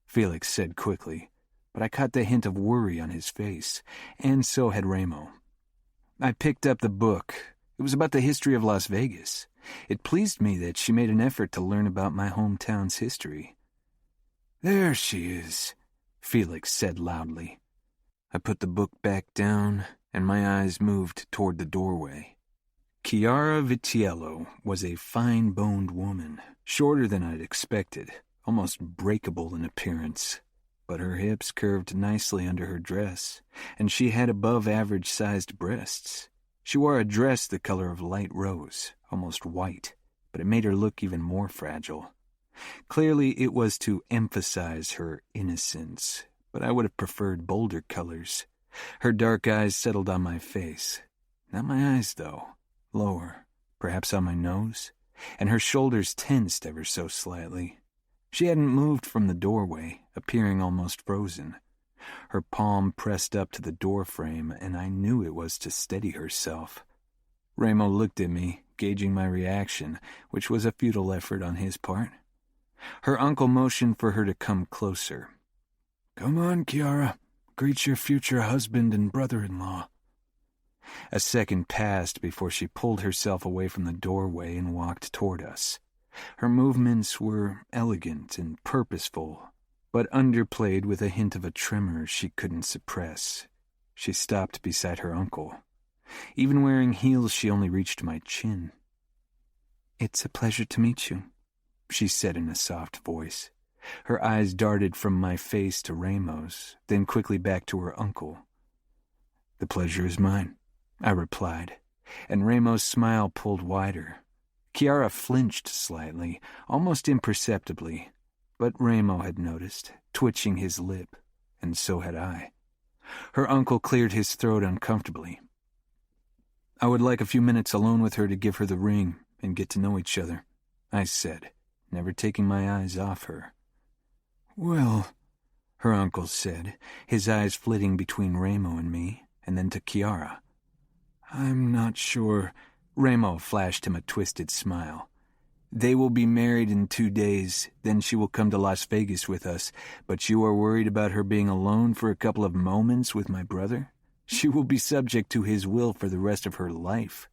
Felix said quickly, but I caught the hint of worry on his face, and so had Remo. I picked up the book. It was about the history of Las Vegas. It pleased me that she made an effort to learn about my hometown's history. "There she is," Felix said loudly. I put the book back down, and my eyes moved toward the doorway. Kiara Vitiello was a fine-boned woman, shorter than I'd expected, almost breakable in appearance, but her hips curved nicely under her dress, and she had above-average-sized breasts. She wore a dress the color of light rose, almost white, but it made her look even more fragile. Clearly it was to emphasize her innocence, but I would have preferred bolder colors. Her dark eyes settled on my face. Not my eyes, though. Lower, perhaps on my nose, and her shoulders tensed ever so slightly. She hadn't moved from the doorway, appearing almost frozen. Her palm pressed up to the doorframe, and I knew it was to steady herself. Remo looked at me, gauging my reaction, which was a futile effort on his part. Her uncle motioned for her to come closer. "Come on, Kiara. Greet your future husband and brother-in-law." A second passed before she pulled herself away from the doorway and walked toward us. Her movements were elegant and purposeful, but underplayed with a hint of a tremor she couldn't suppress. She stopped beside her uncle. Even wearing heels, she only reached my chin. "It's a pleasure to meet you," she said in a soft voice. Her eyes darted from my face to Remo's, then quickly back to her uncle. "The pleasure is mine," I replied, and Remo's smile pulled wider. Kiara flinched slightly, almost imperceptibly, but Remo had noticed, twitching his lip, and so had I. Her uncle cleared his throat uncomfortably. "I would like a few minutes alone with her to give her the ring and get to know each other," I said, never taking my eyes off her. "Well," her uncle said, his eyes flitting between Remo and me, and then to Kiara. "I'm not sure." Remo flashed him a twisted smile. "They will be married in 2 days, then she will come to Las Vegas with us, but you are worried about her being alone for a couple of moments with my brother? She will be subject to his will for the rest of her life."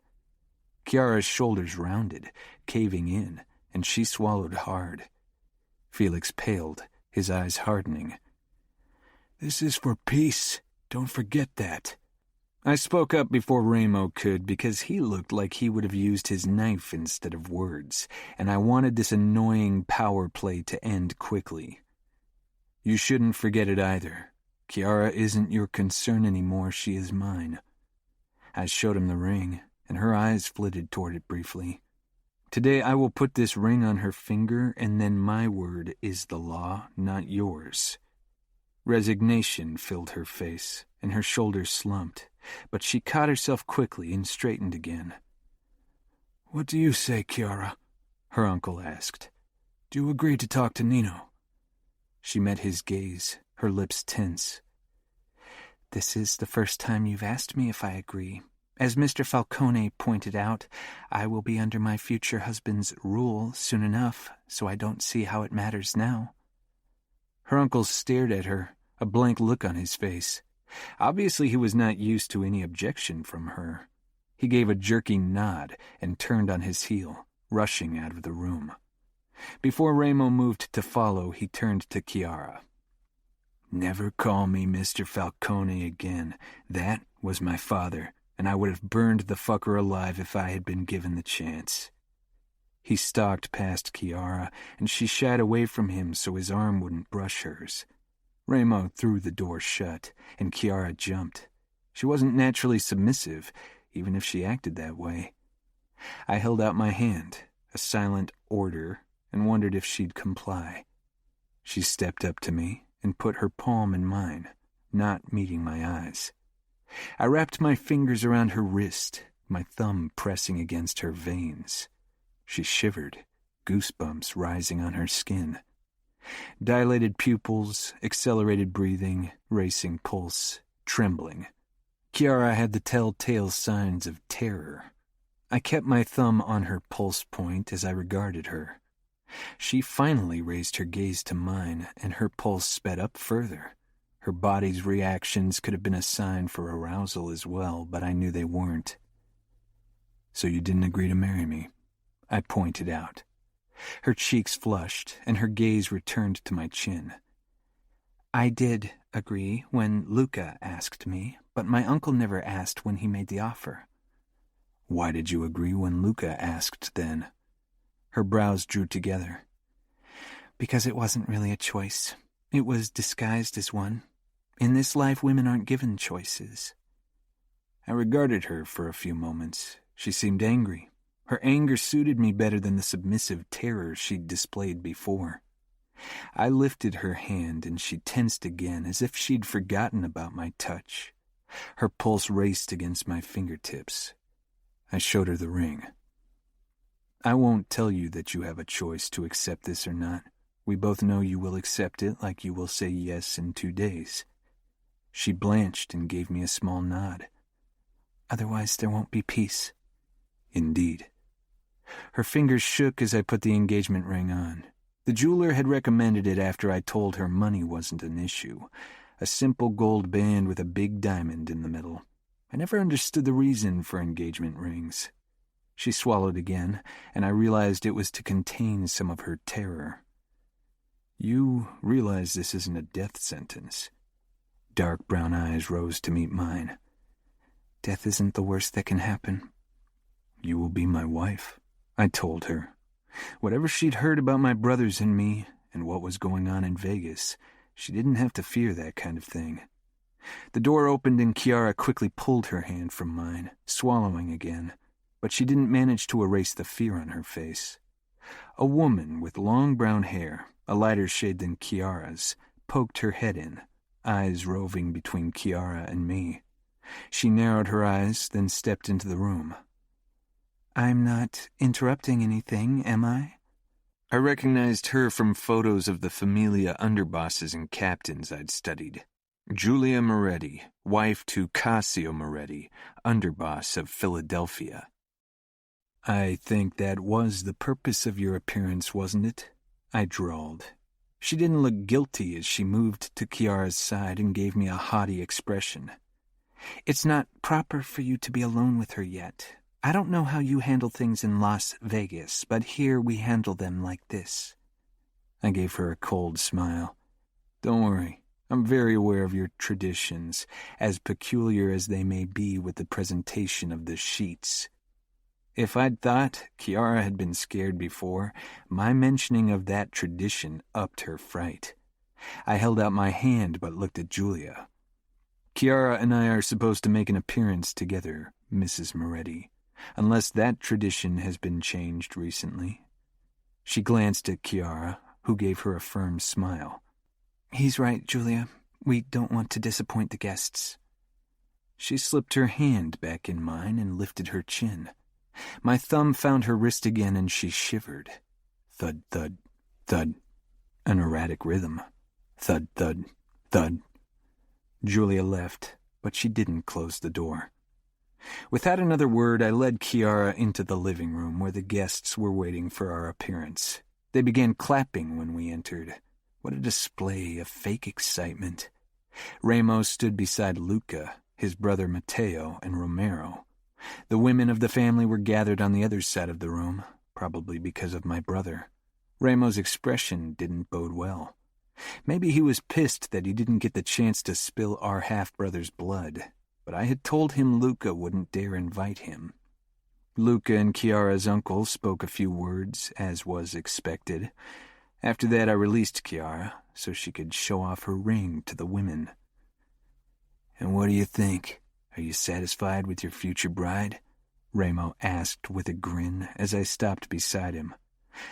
Kiara's shoulders rounded, caving in, and she swallowed hard. Felix paled, his eyes hardening. "This is for peace. Don't forget that." I spoke up before Remo could because he looked like he would have used his knife instead of words, and I wanted this annoying power play to end quickly. "You shouldn't forget it either. Kiara isn't your concern anymore, she is mine." I showed him the ring, and her eyes flitted toward it briefly. "Today I will put this ring on her finger, and then my word is the law, not yours." Resignation filled her face, and her shoulders slumped, but she caught herself quickly and straightened again. "What do you say, Kiara?" her uncle asked. Do you agree to talk to Nino? She met his gaze, her lips tense. This is the first time you've asked me if I agree. As Mr. Falcone pointed out, I will be under my future husband's rule soon enough, so I don't see how it matters now. Her uncle stared at her, a blank look on his face. Obviously he was not used to any objection from her. He gave a jerky nod and turned on his heel, rushing out of the room. Before Remo moved to follow, he turned to Kiara. Never call me Mr. Falcone again. That was my father, and I would have burned the fucker alive if I had been given the chance. He stalked past Kiara, and she shied away from him so his arm wouldn't brush hers. Remo threw the door shut, and Kiara jumped. She wasn't naturally submissive, even if she acted that way. I held out my hand, a silent order, and wondered if she'd comply. She stepped up to me and put her palm in mine, not meeting my eyes. I wrapped my fingers around her wrist, my thumb pressing against her veins. She shivered, goosebumps rising on her skin. Dilated pupils, accelerated breathing, racing pulse, trembling. Kiara had the telltale signs of terror. I kept my thumb on her pulse point as I regarded her. She finally raised her gaze to mine, and her pulse sped up further. Her body's reactions could have been a sign for arousal as well, but I knew they weren't. So you didn't agree to marry me, I pointed out. Her cheeks flushed, and her gaze returned to my chin. I did agree when Luca asked me, but my uncle never asked when he made the offer. Why did you agree when Luca asked then? Her brows drew together. Because it wasn't really a choice. It was disguised as one. In this life, women aren't given choices. I regarded her for a few moments. She seemed angry. Her anger suited me better than the submissive terror she'd displayed before. I lifted her hand, and she tensed again, as if she'd forgotten about my touch. Her pulse raced against my fingertips. I showed her the ring. I won't tell you that you have a choice to accept this or not. We both know you will accept it like you will say yes in 2 days. She blanched and gave me a small nod. Otherwise there won't be peace. Indeed. Her fingers shook as I put the engagement ring on. The jeweler had recommended it after I told her money wasn't an issue. A simple gold band with a big diamond in the middle. I never understood the reason for engagement rings. She swallowed again, and I realized it was to contain some of her terror. You realize this isn't a death sentence. Dark brown eyes rose to meet mine. Death isn't the worst that can happen. You will be my wife, I told her. Whatever she'd heard about my brothers and me, and what was going on in Vegas, she didn't have to fear that kind of thing. The door opened and Kiara quickly pulled her hand from mine, swallowing again, but she didn't manage to erase the fear on her face. A woman with long brown hair, a lighter shade than Kiara's, poked her head in, eyes roving between Kiara and me. She narrowed her eyes, then stepped into the room. I'm not interrupting anything, am I? I recognized her from photos of the Famiglia underbosses and captains I'd studied. Giulia Moretti, wife to Cassio Moretti, underboss of Philadelphia. I think that was the purpose of your appearance, wasn't it? I drawled. She didn't look guilty as she moved to Kiara's side and gave me a haughty expression. It's not proper for you to be alone with her yet. I don't know how you handle things in Las Vegas, but here we handle them like this. I gave her a cold smile. Don't worry. I'm very aware of your traditions, as peculiar as they may be with the presentation of the sheets. If I'd thought Kiara had been scared before, my mentioning of that tradition upped her fright. I held out my hand but looked at Giulia. Kiara and I are supposed to make an appearance together, Mrs. Moretti, unless that tradition has been changed recently. She glanced at Kiara, who gave her a firm smile. He's right, Giulia. We don't want to disappoint the guests. She slipped her hand back in mine and lifted her chin. My thumb found her wrist again and she shivered. Thud, thud. Thud. An erratic rhythm. Thud, thud, thud. Julia left, but she didn't close the door. Without another word, I led Kiara into the living room where the guests were waiting for our appearance. They began clapping when we entered. What a display of fake excitement. Ramo stood beside Luca, his brother Matteo, and Romero. The women of the family were gathered on the other side of the room, probably because of my brother. Ramo's expression didn't bode well. Maybe he was pissed that he didn't get the chance to spill our half-brother's blood, but I had told him Luca wouldn't dare invite him. Luca and Kiara's uncle spoke a few words, as was expected. After that, I released Kiara so she could show off her ring to the women. "And what do you think? Are you satisfied with your future bride?" Ramo asked with a grin as I stopped beside him.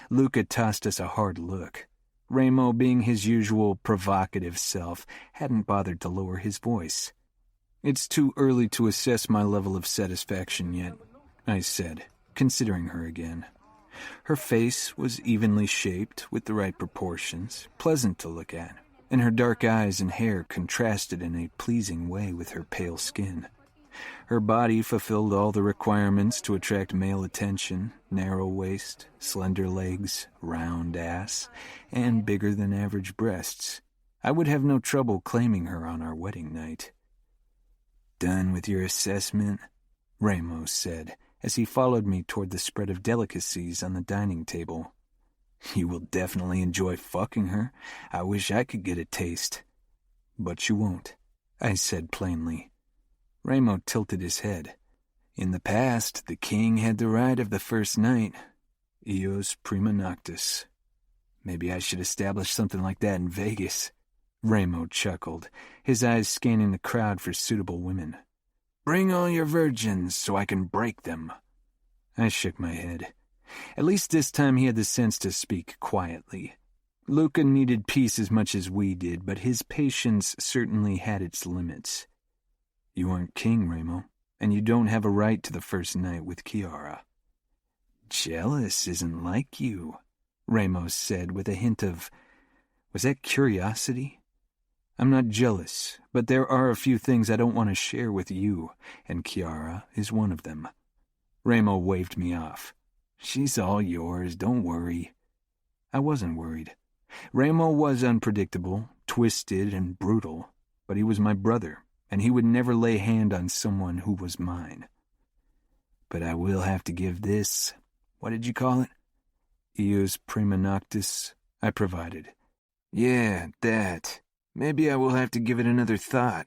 Luca tossed us a hard look. Ramo, being his usual provocative self, hadn't bothered to lower his voice. "It's too early to assess my level of satisfaction yet," I said, considering her again. Her face was evenly shaped with the right proportions, pleasant to look at, and her dark eyes and hair contrasted in a pleasing way with her pale skin. Her body fulfilled all the requirements to attract male attention: narrow waist, slender legs, round ass, and bigger-than-average breasts. I would have no trouble claiming her on our wedding night. "Done with your assessment?" Ramos said, as he followed me toward the spread of delicacies on the dining table. "You will definitely enjoy fucking her. I wish I could get a taste." "But you won't," I said plainly. Ramo tilted his head. "In the past, the king had the right of the first night. Eos prima noctis. Maybe I should establish something like that in Vegas." Ramo chuckled, his eyes scanning the crowd for suitable women. "Bring all your virgins so I can break them." I shook my head. At least this time he had the sense to speak quietly. Luca needed peace as much as we did, but his patience certainly had its limits. "You aren't king, Ramo, and you don't have a right to the first night with Kiara." "Jealous isn't like you," Ramos said with a hint of... was that curiosity? "I'm not jealous, but there are a few things I don't want to share with you, and Kiara is one of them." Ramo waved me off. "She's all yours, don't worry." I wasn't worried. Ramo was unpredictable, twisted, and brutal, but he was my brother, and he would never lay hand on someone who was mine. "But I will have to give this, what did you call it?" "Eos prima noctis," I provided. "Yeah, that. Maybe I will have to give it another thought."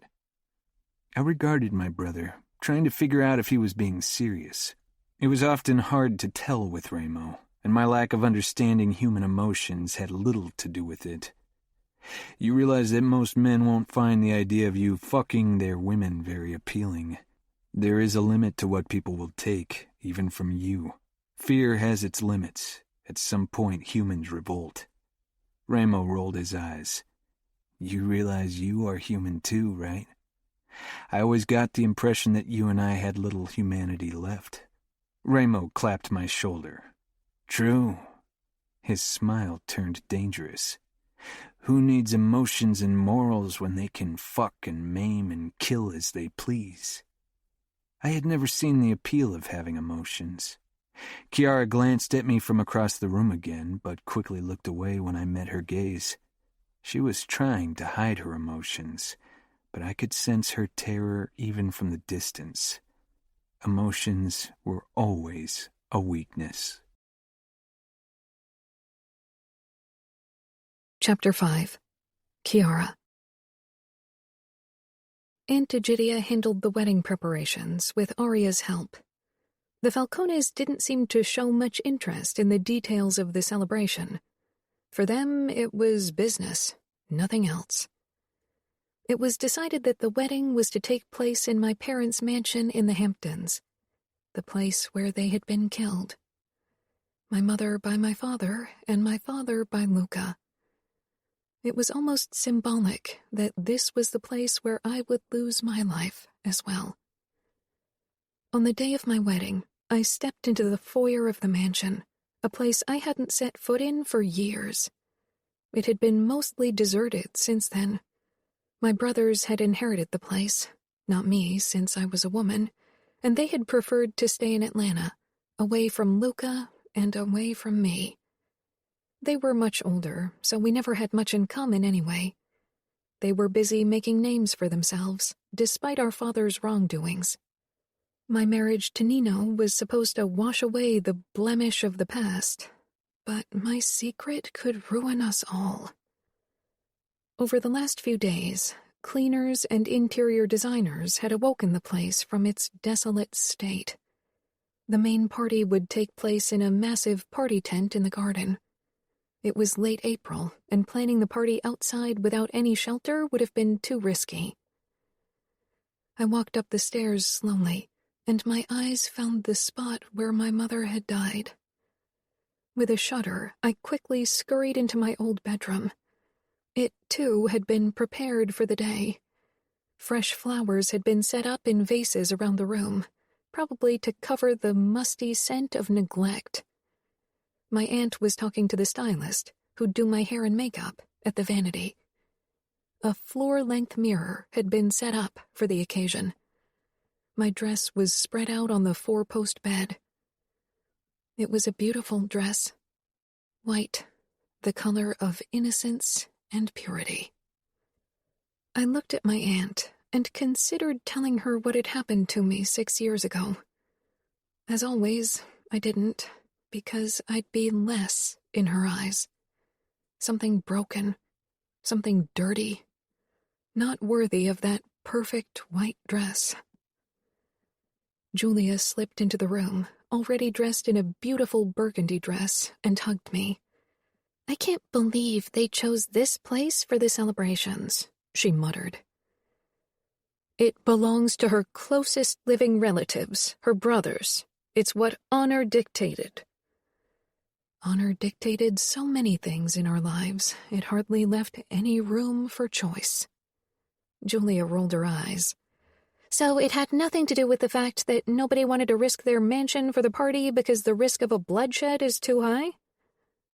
I regarded my brother, trying to figure out if he was being serious. It was often hard to tell with Ramo, and my lack of understanding human emotions had little to do with it. You realize that most men won't find the idea of you fucking their women very appealing. There is a limit to what people will take, even from you. Fear has its limits. At some point, humans revolt. Ramo rolled his eyes. "You realize you are human too, right? I always got the impression that you and I had little humanity left." Ramo clapped my shoulder. "True." His smile turned dangerous. "Who needs emotions and morals when they can fuck and maim and kill as they please?" I had never seen the appeal of having emotions. Kiara glanced at me from across the room again, but quickly looked away when I met her gaze. She was trying to hide her emotions, but I could sense her terror even from the distance. Emotions were always a weakness. Chapter 5. Kiara. Aunt Egidia handled the wedding preparations with Aria's help. The Falcones didn't seem to show much interest in the details of the celebration. For them, it was business, nothing else. It was decided that the wedding was to take place in my parents' mansion in the Hamptons, the place where they had been killed. My mother by my father, and my father by Luca. It was almost symbolic that this was the place where I would lose my life as well. On the day of my wedding, I stepped into the foyer of the mansion, a place I hadn't set foot in for years. It had been mostly deserted since then. My brothers had inherited the place, not me since I was a woman, and they had preferred to stay in Atlanta, away from Luca and away from me. They were much older, so we never had much in common anyway. They were busy making names for themselves, despite our father's wrongdoings. My marriage to Nino was supposed to wash away the blemish of the past, but my secret could ruin us all. Over the last few days, cleaners and interior designers had awoken the place from its desolate state. The main party would take place in a massive party tent in the garden. It was late April, and planning the party outside without any shelter would have been too risky. I walked up the stairs slowly, and my eyes found the spot where my mother had died. With a shudder, I quickly scurried into my old bedroom. It, too, had been prepared for the day. Fresh flowers had been set up in vases around the room, probably to cover the musty scent of neglect. My aunt was talking to the stylist, who'd do my hair and makeup, at the vanity. A floor-length mirror had been set up for the occasion. My dress was spread out on the four-post bed. It was a beautiful dress. White, the color of innocence and purity. I looked at my aunt and considered telling her what had happened to me 6 years ago. As always, I didn't, because I'd be less in her eyes. Something broken, something dirty, not worthy of that perfect white dress. Julia slipped into the room, already dressed in a beautiful burgundy dress, and hugged me. "I can't believe they chose this place for the celebrations," she muttered. "It belongs to her closest living relatives, her brothers. It's what honor dictated." Honor dictated so many things in our lives, it hardly left any room for choice. Julia rolled her eyes. "So it had nothing to do with the fact that nobody wanted to risk their mansion for the party because the risk of a bloodshed is too high?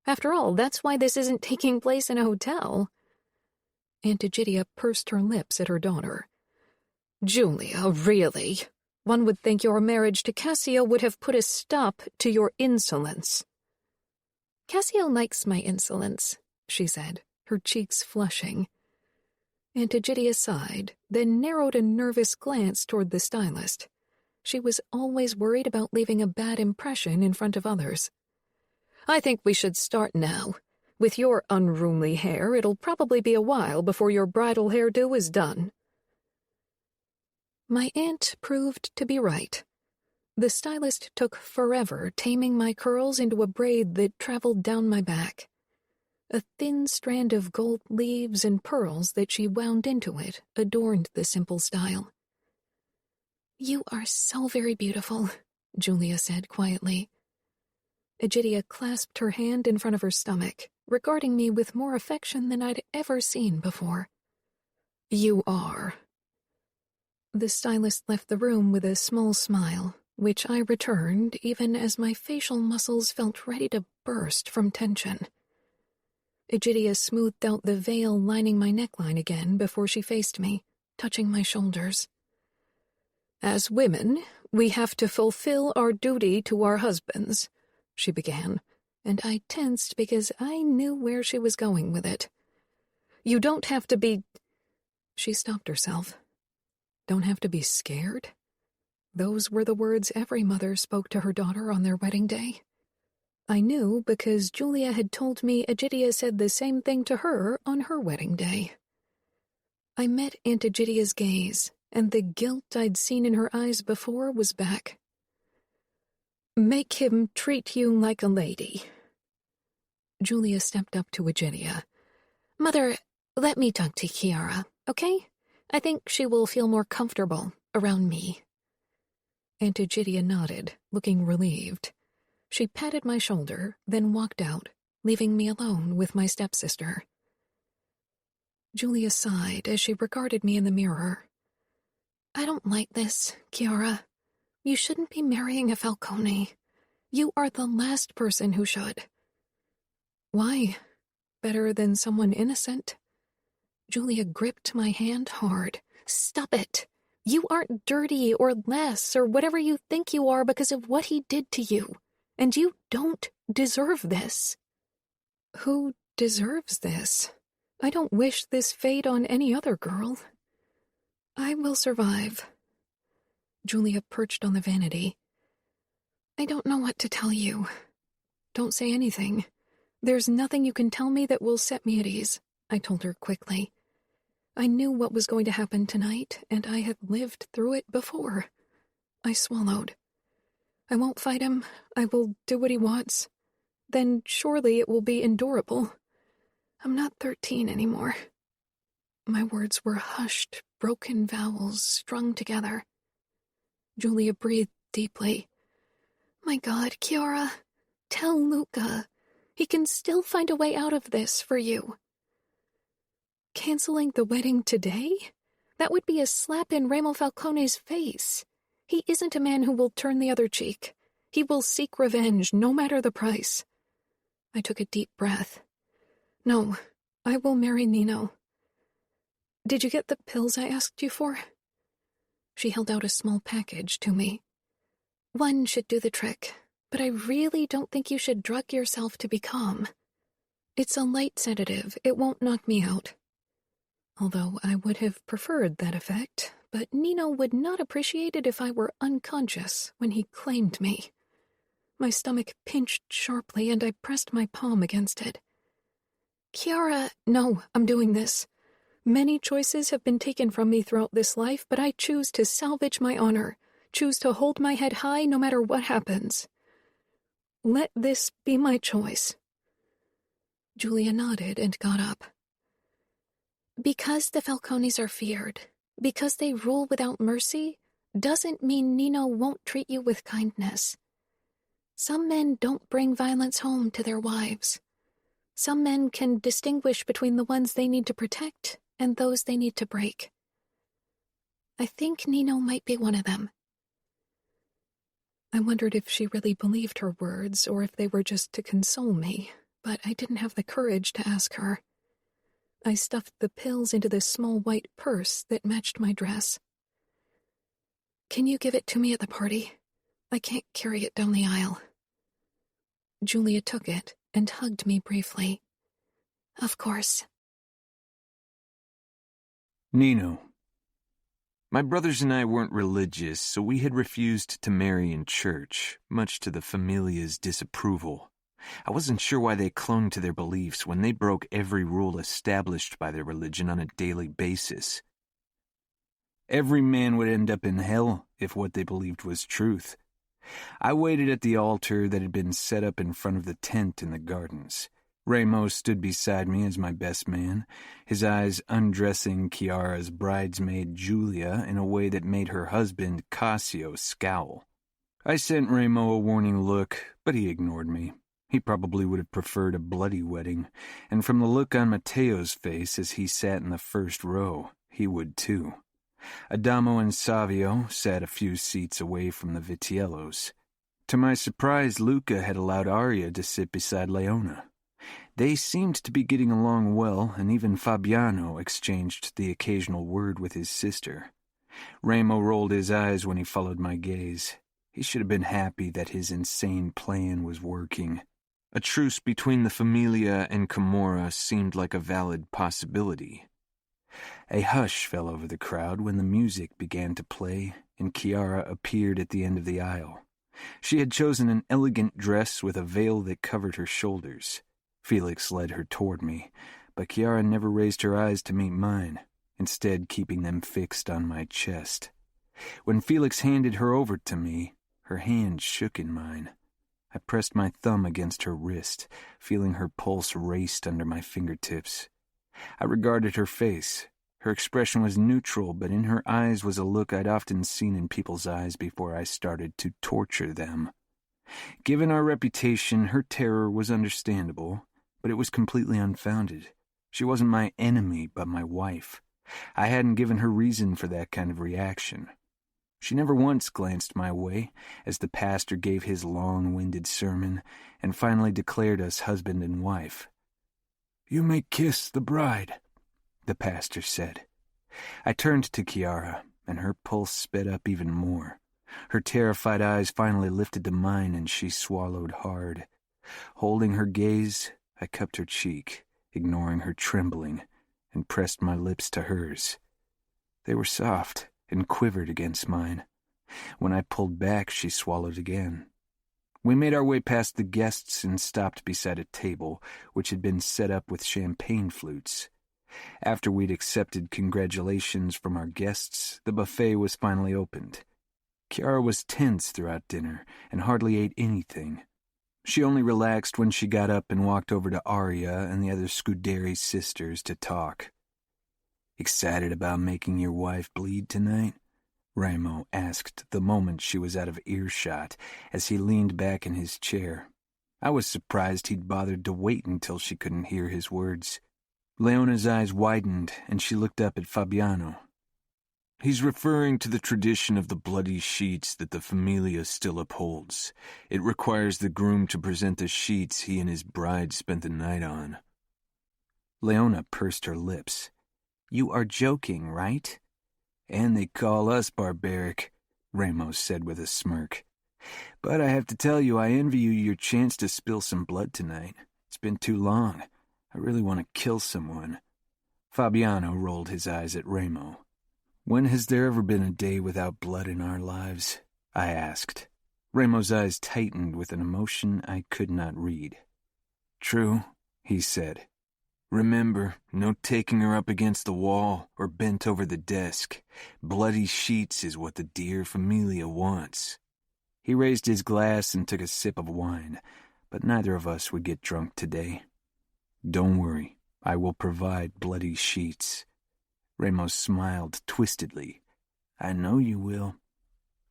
After all, that's why this isn't taking place in a hotel." Aunt Egidia pursed her lips at her daughter. "Julia, really? One would think your marriage to Cassio would have put a stop to your insolence." "Cassio likes my insolence," she said, her cheeks flushing. Aunt Egidia sighed, then narrowed a nervous glance toward the stylist. She was always worried about leaving a bad impression in front of others. "I think we should start now. With your unruly hair, it'll probably be a while before your bridal hairdo is done." My aunt proved to be right. The stylist took forever taming my curls into a braid that traveled down my back. A thin strand of gold leaves and pearls that she wound into it adorned the simple style. "You are so very beautiful," Julia said quietly. Egidia clasped her hand in front of her stomach, regarding me with more affection than I'd ever seen before. "You are." The stylist left the room with a small smile, which I returned even as my facial muscles felt ready to burst from tension. Egidia smoothed out the veil lining my neckline again before she faced me, touching my shoulders. "As women, we have to fulfill our duty to our husbands," she began, and I tensed because I knew where she was going with it. "You don't have to be—" She stopped herself. "Don't have to be scared?" Those were the words every mother spoke to her daughter on their wedding day. I knew because Julia had told me Egidia said the same thing to her on her wedding day. I met Aunt Egidia's gaze, and the guilt I'd seen in her eyes before was back. "Make him treat you like a lady." Julia stepped up to Egidia. "Mother, let me talk to Kiara, okay? I think she will feel more comfortable around me." Aunt Egidia nodded, looking relieved. She patted my shoulder, then walked out, leaving me alone with my stepsister. Julia sighed as she regarded me in the mirror. "I don't like this, Kiara. You shouldn't be marrying a Falcone. You are the last person who should." "Why?" better than someone innocent. Julia gripped my hand hard. Stop it! You aren't dirty or less or whatever you think you are because of what he did to you. And you don't deserve this. Who deserves this? I don't wish this fate on any other girl. I will survive. Julia perched on the vanity. I don't know what to tell you. Don't say anything. There's nothing you can tell me that will set me at ease, I told her quickly. I knew what was going to happen tonight, and I had lived through it before. I swallowed. I won't fight him. I will do what he wants. Then surely it will be endurable. I'm not 13 anymore. My words were hushed, broken vowels strung together. Julia breathed deeply. My God, Kiara, tell Luca. He can still find a way out of this for you. Canceling the wedding today? That would be a slap in Nino Falcone's face. He isn't a man who will turn the other cheek. He will seek revenge, no matter the price. I took a deep breath. No, I will marry Nino. Did you get the pills I asked you for? She held out a small package to me. One should do the trick, but I really don't think you should drug yourself to be calm. It's a light sedative. It won't knock me out. Although I would have preferred that effect, but Nino would not appreciate it if I were unconscious when he claimed me. My stomach pinched sharply, and I pressed my palm against it. Kiara, no, I'm doing this. Many choices have been taken from me throughout this life, but I choose to salvage my honor, choose to hold my head high no matter what happens. Let this be my choice. Julia nodded and got up. Because the Falcones are feared, because they rule without mercy, doesn't mean Nino won't treat you with kindness. Some men don't bring violence home to their wives. Some men can distinguish between the ones they need to protect and those they need to break. I think Nino might be one of them. I wondered if she really believed her words or if they were just to console me, but I didn't have the courage to ask her. I stuffed the pills into the small white purse that matched my dress. Can you give it to me at the party? I can't carry it down the aisle. Julia took it and hugged me briefly. Of course. Nino. My brothers and I weren't religious, so we had refused to marry in church, much to the Familia's disapproval. I wasn't sure why they clung to their beliefs when they broke every rule established by their religion on a daily basis. Every man would end up in hell if what they believed was truth. I waited at the altar that had been set up in front of the tent in the gardens. Ramos stood beside me as my best man, his eyes undressing Kiara's bridesmaid Julia in a way that made her husband Cassio scowl. I sent Ramo a warning look, but he ignored me. He probably would have preferred a bloody wedding, and from the look on Matteo's face as he sat in the first row, he would too. Adamo and Savio sat a few seats away from the Vitiellos. To my surprise, Luca had allowed Arya to sit beside Leona. They seemed to be getting along well, and even Fabiano exchanged the occasional word with his sister. Ramo rolled his eyes when he followed my gaze. He should have been happy that his insane plan was working. A truce between the Famiglia and Camorra seemed like a valid possibility. A hush fell over the crowd when the music began to play, and Kiara appeared at the end of the aisle. She had chosen an elegant dress with a veil that covered her shoulders. Felix led her toward me, but Kiara never raised her eyes to meet mine, instead keeping them fixed on my chest. When Felix handed her over to me, her hand shook in mine. I pressed my thumb against her wrist, feeling her pulse raced under my fingertips. I regarded her face. Her expression was neutral, but in her eyes was a look I'd often seen in people's eyes before I started to torture them. Given our reputation, her terror was understandable, but it was completely unfounded. She wasn't my enemy, but my wife. I hadn't given her reason for that kind of reaction. She never once glanced my way as the pastor gave his long-winded sermon and finally declared us husband and wife. "You may kiss the bride," the pastor said. I turned to Kiara, and her pulse sped up even more. Her terrified eyes finally lifted to mine, and she swallowed hard. Holding her gaze, I cupped her cheek, ignoring her trembling, and pressed my lips to hers. They were soft and quivered against mine. When I pulled back, she swallowed again. We made our way past the guests and stopped beside a table, which had been set up with champagne flutes. After we'd accepted congratulations from our guests, the buffet was finally opened. Kiara was tense throughout dinner and hardly ate anything. She only relaxed when she got up and walked over to Arya and the other Scuderi sisters to talk. "Excited about making your wife bleed tonight?" Ramo asked the moment she was out of earshot as he leaned back in his chair. I was surprised he'd bothered to wait until she couldn't hear his words. Leona's eyes widened, and she looked up at Fabiano. "He's referring to the tradition of the bloody sheets that the Famiglia still upholds. It requires the groom to present the sheets he and his bride spent the night on." Leona pursed her lips. "You are joking, right?" "And they call us barbaric," Ramos said with a smirk. "But I have to tell you, I envy you your chance to spill some blood tonight. It's been too long. I really want to kill someone." Fabiano rolled his eyes at Ramo. "When has there ever been a day without blood in our lives?" I asked. Ramo's eyes tightened with an emotion I could not read. "True," he said. "Remember, no taking her up against the wall or bent over the desk. Bloody sheets is what the dear Famiglia wants." He raised his glass and took a sip of wine, but neither of us would get drunk today. "Don't worry, I will provide bloody sheets." Ramos smiled twistedly. "I know you will."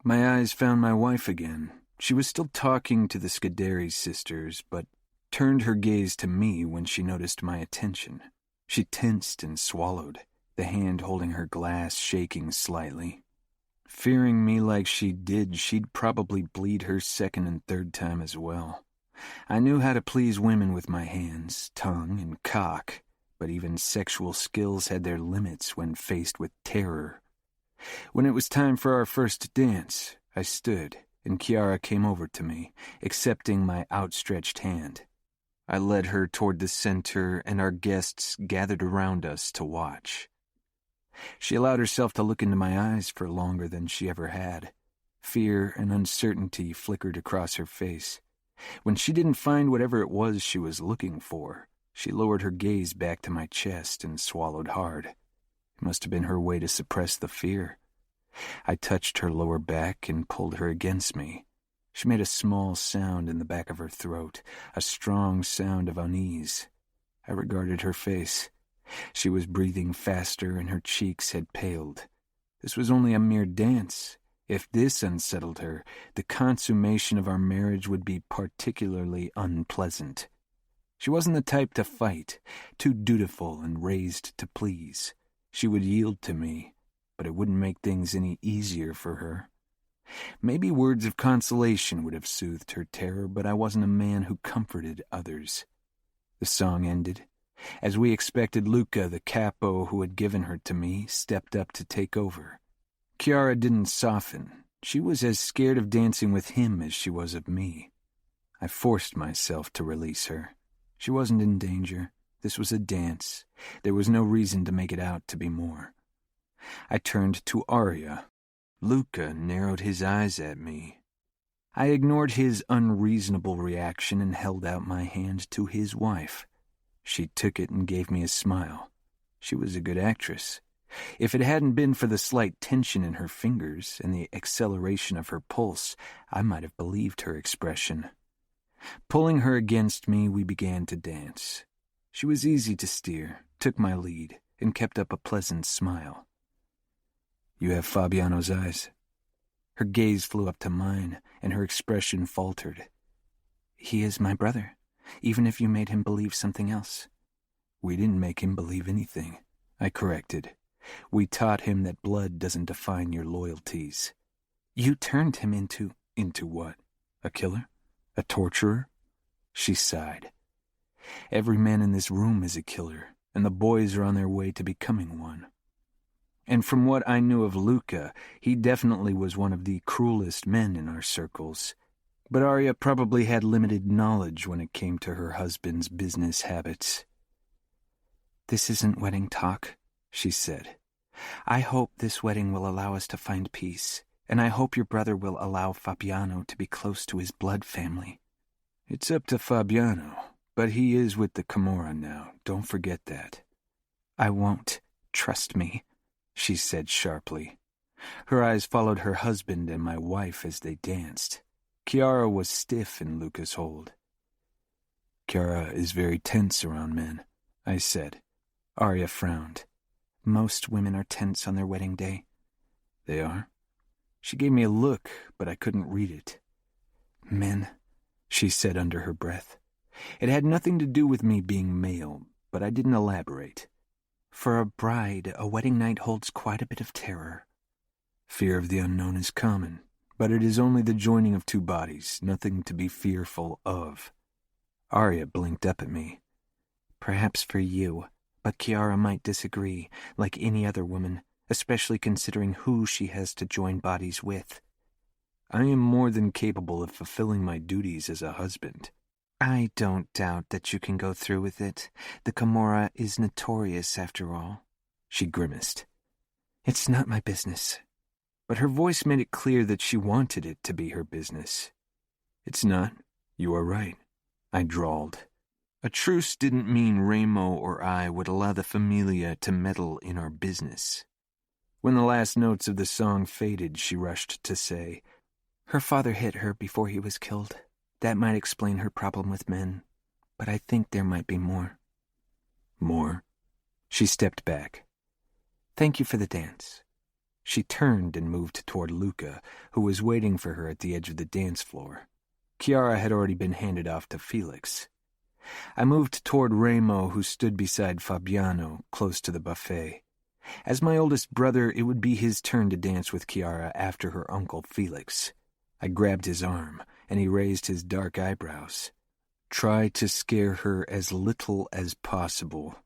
My eyes found my wife again. She was still talking to the Scuderi sisters, but turned her gaze to me when she noticed my attention. She tensed and swallowed, the hand holding her glass shaking slightly. Fearing me like she did, she'd probably bleed her second and third time as well. I knew how to please women with my hands, tongue, and cock, but even sexual skills had their limits when faced with terror. When it was time for our first dance, I stood, and Kiara came over to me, accepting my outstretched hand. I led her toward the center, and our guests gathered around us to watch. She allowed herself to look into my eyes for longer than she ever had. Fear and uncertainty flickered across her face. When she didn't find whatever it was she was looking for, she lowered her gaze back to my chest and swallowed hard. It must have been her way to suppress the fear. I touched her lower back and pulled her against me. She made a small sound in the back of her throat, a strong sound of unease. I regarded her face. She was breathing faster and her cheeks had paled. This was only a mere dance. If this unsettled her, the consummation of our marriage would be particularly unpleasant. She wasn't the type to fight, too dutiful and raised to please. She would yield to me, but it wouldn't make things any easier for her. Maybe words of consolation would have soothed her terror, but I wasn't a man who comforted others. The song ended. As we expected, Luca, the Capo who had given her to me, stepped up to take over. Kiara didn't soften. She was as scared of dancing with him as she was of me. I forced myself to release her. She wasn't in danger. This was a dance. There was no reason to make it out to be more. I turned to Arya. Luca narrowed his eyes at me. I ignored his unreasonable reaction and held out my hand to his wife. She took it and gave me a smile. She was a good actress. If it hadn't been for the slight tension in her fingers and the acceleration of her pulse, I might have believed her expression. Pulling her against me, we began to dance. She was easy to steer, took my lead, and kept up a pleasant smile. "You have Fabiano's eyes." Her gaze flew up to mine, and her expression faltered. "He is my brother, even if you made him believe something else." "We didn't make him believe anything," I corrected. "We taught him that blood doesn't define your loyalties." "You turned him into..." "Into what? A killer? A torturer?" She sighed. Every man in this room is a killer, and the boys are on their way to becoming one. And from what I knew of Luca, he definitely was one of the cruelest men in our circles. But Arya probably had limited knowledge when it came to her husband's business habits. "This isn't wedding talk," she said. "I hope this wedding will allow us to find peace, and I hope your brother will allow Fabiano to be close to his blood family." "It's up to Fabiano, but he is with the Camorra now. Don't forget that." "I won't. Trust me," she said sharply. Her eyes followed her husband and my wife as they danced. Kiara was stiff in Luca's hold. "Kiara is very tense around men," I said. Arya frowned. "Most women are tense on their wedding day." "They are?" She gave me a look, but I couldn't read it. "Men," she said under her breath. It had nothing to do with me being male, but I didn't elaborate. "For a bride, a wedding night holds quite a bit of terror." "Fear of the unknown is common, but it is only the joining of two bodies, nothing to be fearful of." Arya blinked up at me. "Perhaps for you, but Kiara might disagree, like any other woman, especially considering who she has to join bodies with." "I am more than capable of fulfilling my duties as a husband." "I don't doubt that you can go through with it. The Camorra is notorious, after all." She grimaced. "It's not my business." But her voice made it clear that she wanted it to be her business. "It's not. You are right," I drawled. A truce didn't mean Remo or I would allow the Famiglia to meddle in our business. When the last notes of the song faded, she rushed to say, "Her father hit her before he was killed. That might explain her problem with men, but I think there might be more." "More?" She stepped back. "Thank you for the dance." She turned and moved toward Luca, who was waiting for her at the edge of the dance floor. Kiara had already been handed off to Felix. I moved toward Remo, who stood beside Fabiano, close to the buffet. As my oldest brother, it would be his turn to dance with Kiara after her uncle Felix. I grabbed his arm, and he raised his dark eyebrows. "Try to scare her as little as possible."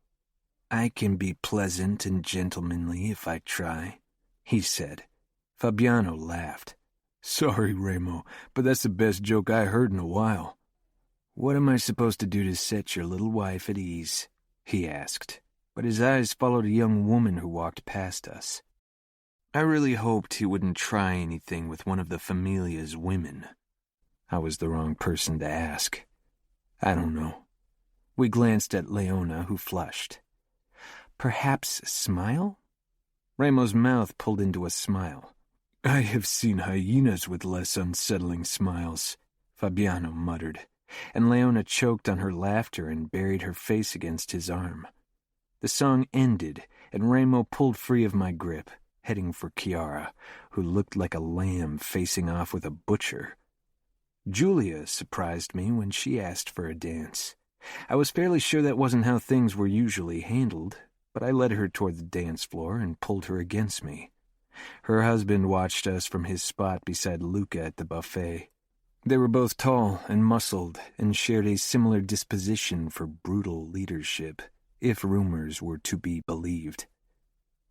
"I can be pleasant and gentlemanly if I try," he said. Fabiano laughed. "Sorry, Remo, but that's the best joke I heard in a while." "What am I supposed to do to set your little wife at ease?" he asked, but his eyes followed a young woman who walked past us. I really hoped he wouldn't try anything with one of the Familia's women. I was the wrong person to ask. I don't know. We glanced at Leona, who flushed. "Perhaps smile?" Remo's mouth pulled into a smile. "I have seen hyenas with less unsettling smiles," Fabiano muttered, and Leona choked on her laughter and buried her face against his arm. The song ended, and Remo pulled free of my grip, heading for Kiara, who looked like a lamb facing off with a butcher. Julia surprised me when she asked for a dance. I was fairly sure that wasn't how things were usually handled, but I led her toward the dance floor and pulled her against me. Her husband watched us from his spot beside Luca at the buffet. They were both tall and muscled and shared a similar disposition for brutal leadership, if rumors were to be believed.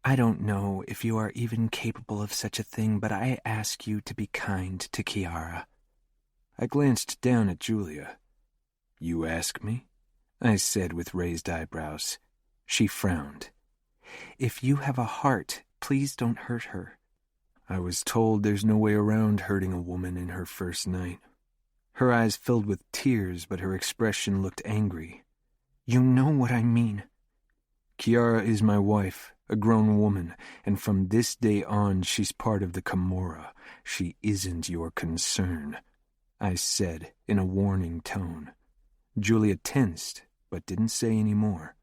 "I don't know if you are even capable of such a thing, but I ask you to be kind to Kiara." I glanced down at Julia. "You ask me?" I said with raised eyebrows. She frowned. "If you have a heart, please don't hurt her." I was told there's no way around hurting a woman in her first night. Her eyes filled with tears, but her expression looked angry. "You know what I mean." "Kiara is my wife, a grown woman, and from this day on she's part of the Camorra. She isn't your concern," I said in a warning tone. Julia tensed, but didn't say any more.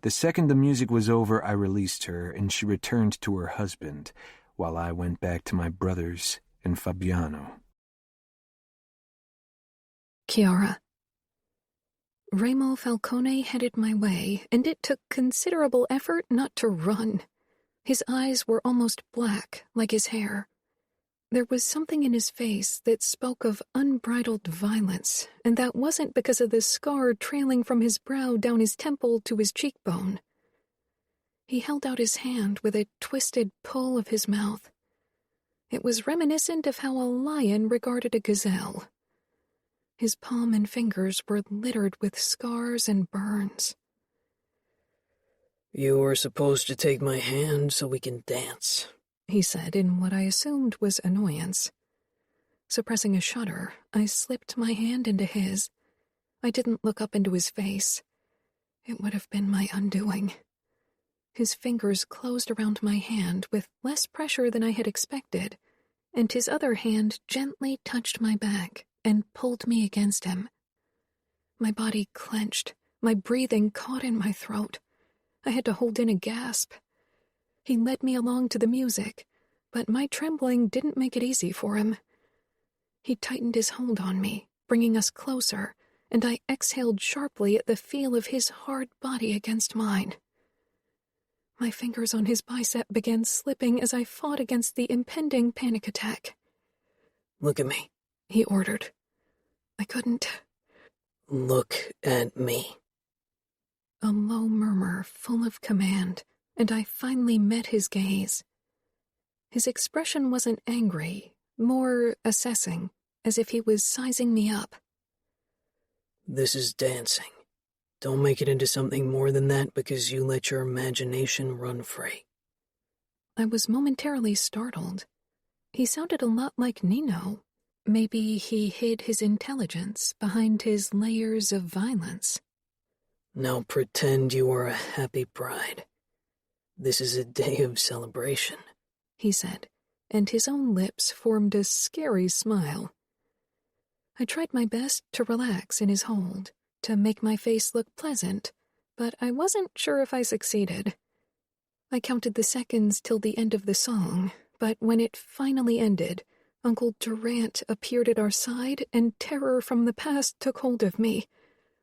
The second the music was over, I released her, and she returned to her husband, while I went back to my brothers and Fabiano. Kiara. Remo Falcone headed my way, and it took considerable effort not to run. His eyes were almost black, like his hair. There was something in his face that spoke of unbridled violence, and that wasn't because of the scar trailing from his brow down his temple to his cheekbone. He held out his hand with a twisted pull of his mouth. It was reminiscent of how a lion regarded a gazelle. His palm and fingers were littered with scars and burns. "You were supposed to take my hand so we can dance," he said in what I assumed was annoyance. Suppressing a shudder, I slipped my hand into his. I didn't look up into his face. It would have been my undoing. His fingers closed around my hand with less pressure than I had expected, and his other hand gently touched my back and pulled me against him. My body clenched, my breathing caught in my throat. I had to hold in a gasp. He led me along to the music, but my trembling didn't make it easy for him. He tightened his hold on me, bringing us closer, and I exhaled sharply at the feel of his hard body against mine. My fingers on his bicep began slipping as I fought against the impending panic attack. "Look at me," he ordered. I couldn't. "Look at me." A low murmur full of command, and I finally met his gaze. His expression wasn't angry, more assessing, as if he was sizing me up. "This is dancing. Don't make it into something more than that because you let your imagination run free." I was momentarily startled. He sounded a lot like Nino. Maybe he hid his intelligence behind his layers of violence. "Now pretend you are a happy bride. This is a day of celebration," he said, and his own lips formed a scary smile. I tried my best to relax in his hold, to make my face look pleasant, but I wasn't sure if I succeeded. I counted the seconds till the end of the song, but when it finally ended, Uncle Durant appeared at our side, and terror from the past took hold of me.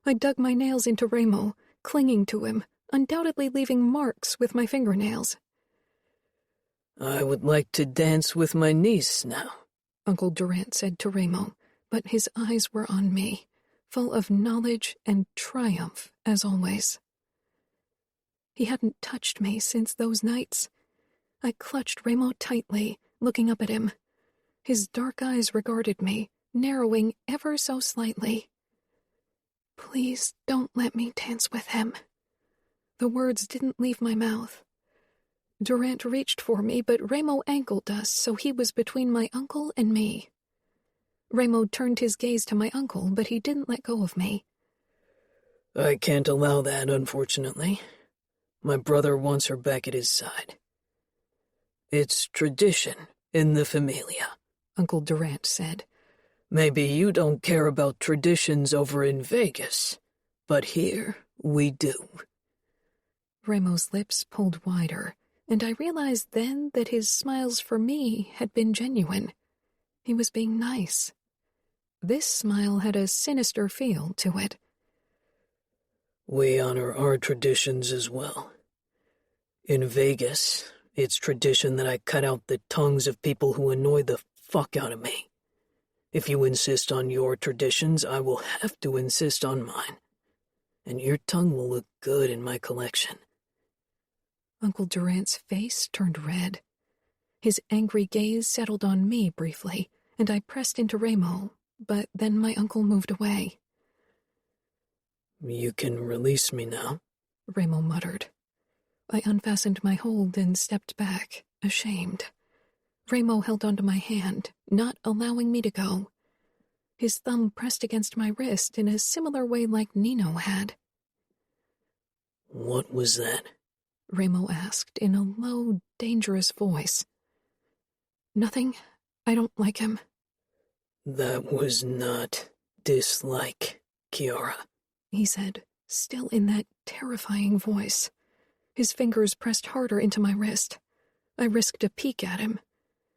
I dug my nails into Remo, clinging to him, undoubtedly leaving marks with my fingernails. "I would like to dance with my niece now," Uncle Durant said to Remo, but his eyes were on me, full of knowledge and triumph, as always. He hadn't touched me since those nights. I clutched Remo tightly, looking up at him. His dark eyes regarded me, narrowing ever so slightly. "Please don't let me dance with him." The words didn't leave my mouth. Durant reached for me, but Remo ankled us, so he was between my uncle and me. Remo turned his gaze to my uncle, but he didn't let go of me. "I can't allow that, unfortunately. My brother wants her back at his side. It's tradition in the Famiglia," Uncle Durant said. "Maybe you don't care about traditions over in Vegas, but here we do." Remo's lips pulled wider, and I realized then that his smiles for me had been genuine. He was being nice. This smile had a sinister feel to it. "We honor our traditions as well. In Vegas, it's tradition that I cut out the tongues of people who annoy the fuck out of me. If you insist on your traditions, I will have to insist on mine. And your tongue will look good in my collection." Uncle Durant's face turned red. His angry gaze settled on me briefly, and I pressed into Remo, but then my uncle moved away. "You can release me now," Remo muttered. I unfastened my hold and stepped back, ashamed. Remo held onto my hand, not allowing me to go. His thumb pressed against my wrist in a similar way like Nino had. "What was that?" Remo asked in a low, dangerous voice. "Nothing. I don't like him." "That was not dislike, Kiara," he said, still in that terrifying voice. His fingers pressed harder into my wrist. I risked a peek at him.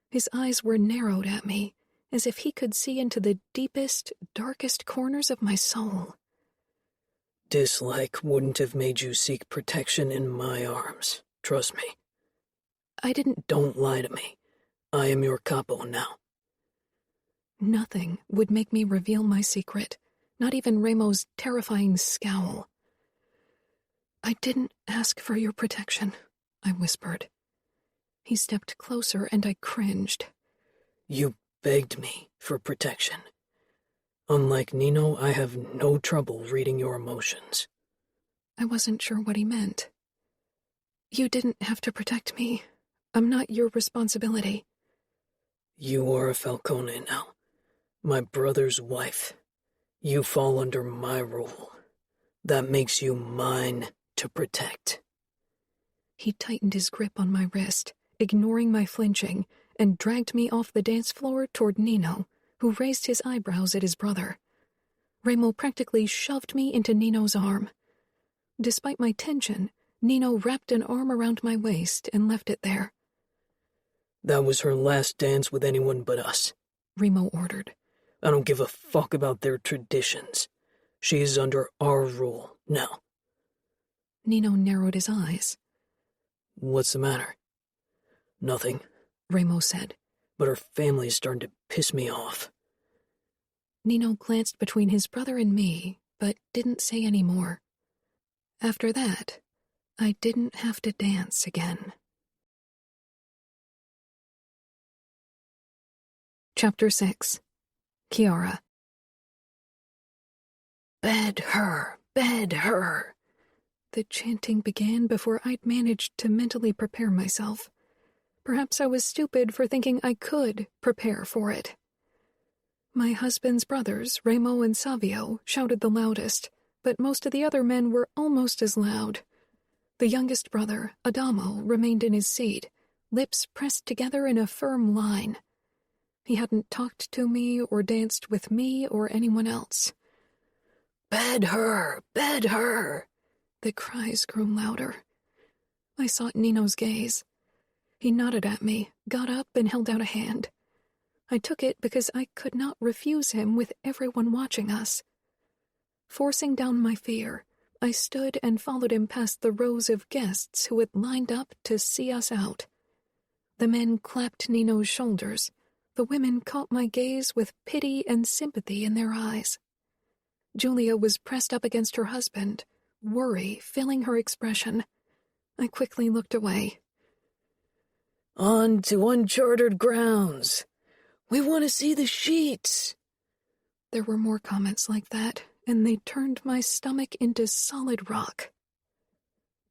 His eyes were narrowed at me, as if he could see into the deepest, darkest corners of my soul. "Dislike wouldn't have made you seek protection in my arms. Trust me." I didn't. "Don't lie to me. I am your capo now. Nothing would make me reveal my secret, not even Ramo's terrifying scowl. I didn't ask for your protection, I whispered. He stepped closer and I cringed. You begged me for protection. Unlike Nino, I have no trouble reading your emotions. I wasn't sure what he meant. You didn't have to protect me. I'm not your responsibility. You are a Falcone now, my brother's wife. You fall under my rule. That makes you mine to protect. He tightened his grip on my wrist, ignoring my flinching, and dragged me off the dance floor toward Nino, who raised his eyebrows at his brother. Ramo practically shoved me into Nino's arm. Despite my tension, Nino wrapped an arm around my waist and left it there. That was her last dance with anyone but us, Ramo ordered. I don't give a fuck about their traditions. She is under our rule now. Nino narrowed his eyes. What's the matter? Nothing, Ramo said. But her family's starting to piss me off. Nino glanced between his brother and me, but didn't say any more. After that, I didn't have to dance again. Chapter 6. Kiara. Bed her, bed her. The chanting began before I'd managed to mentally prepare myself. Perhaps I was stupid for thinking I could prepare for it. My husband's brothers, Ramo and Savio, shouted the loudest, but most of the other men were almost as loud. The youngest brother, Adamo, remained in his seat, lips pressed together in a firm line. He hadn't talked to me or danced with me or anyone else. Bed her! Bed her! The cries grew louder. I sought Nino's gaze. He nodded at me, got up, and held out a hand. I took it because I could not refuse him with everyone watching us. Forcing down my fear, I stood and followed him past the rows of guests who had lined up to see us out. The men clapped Nino's shoulders. The women caught my gaze with pity and sympathy in their eyes. Julia was pressed up against her husband, worry filling her expression. I quickly looked away. On to uncharted grounds. We want to see the sheets. There were more comments like that, and they turned my stomach into solid rock.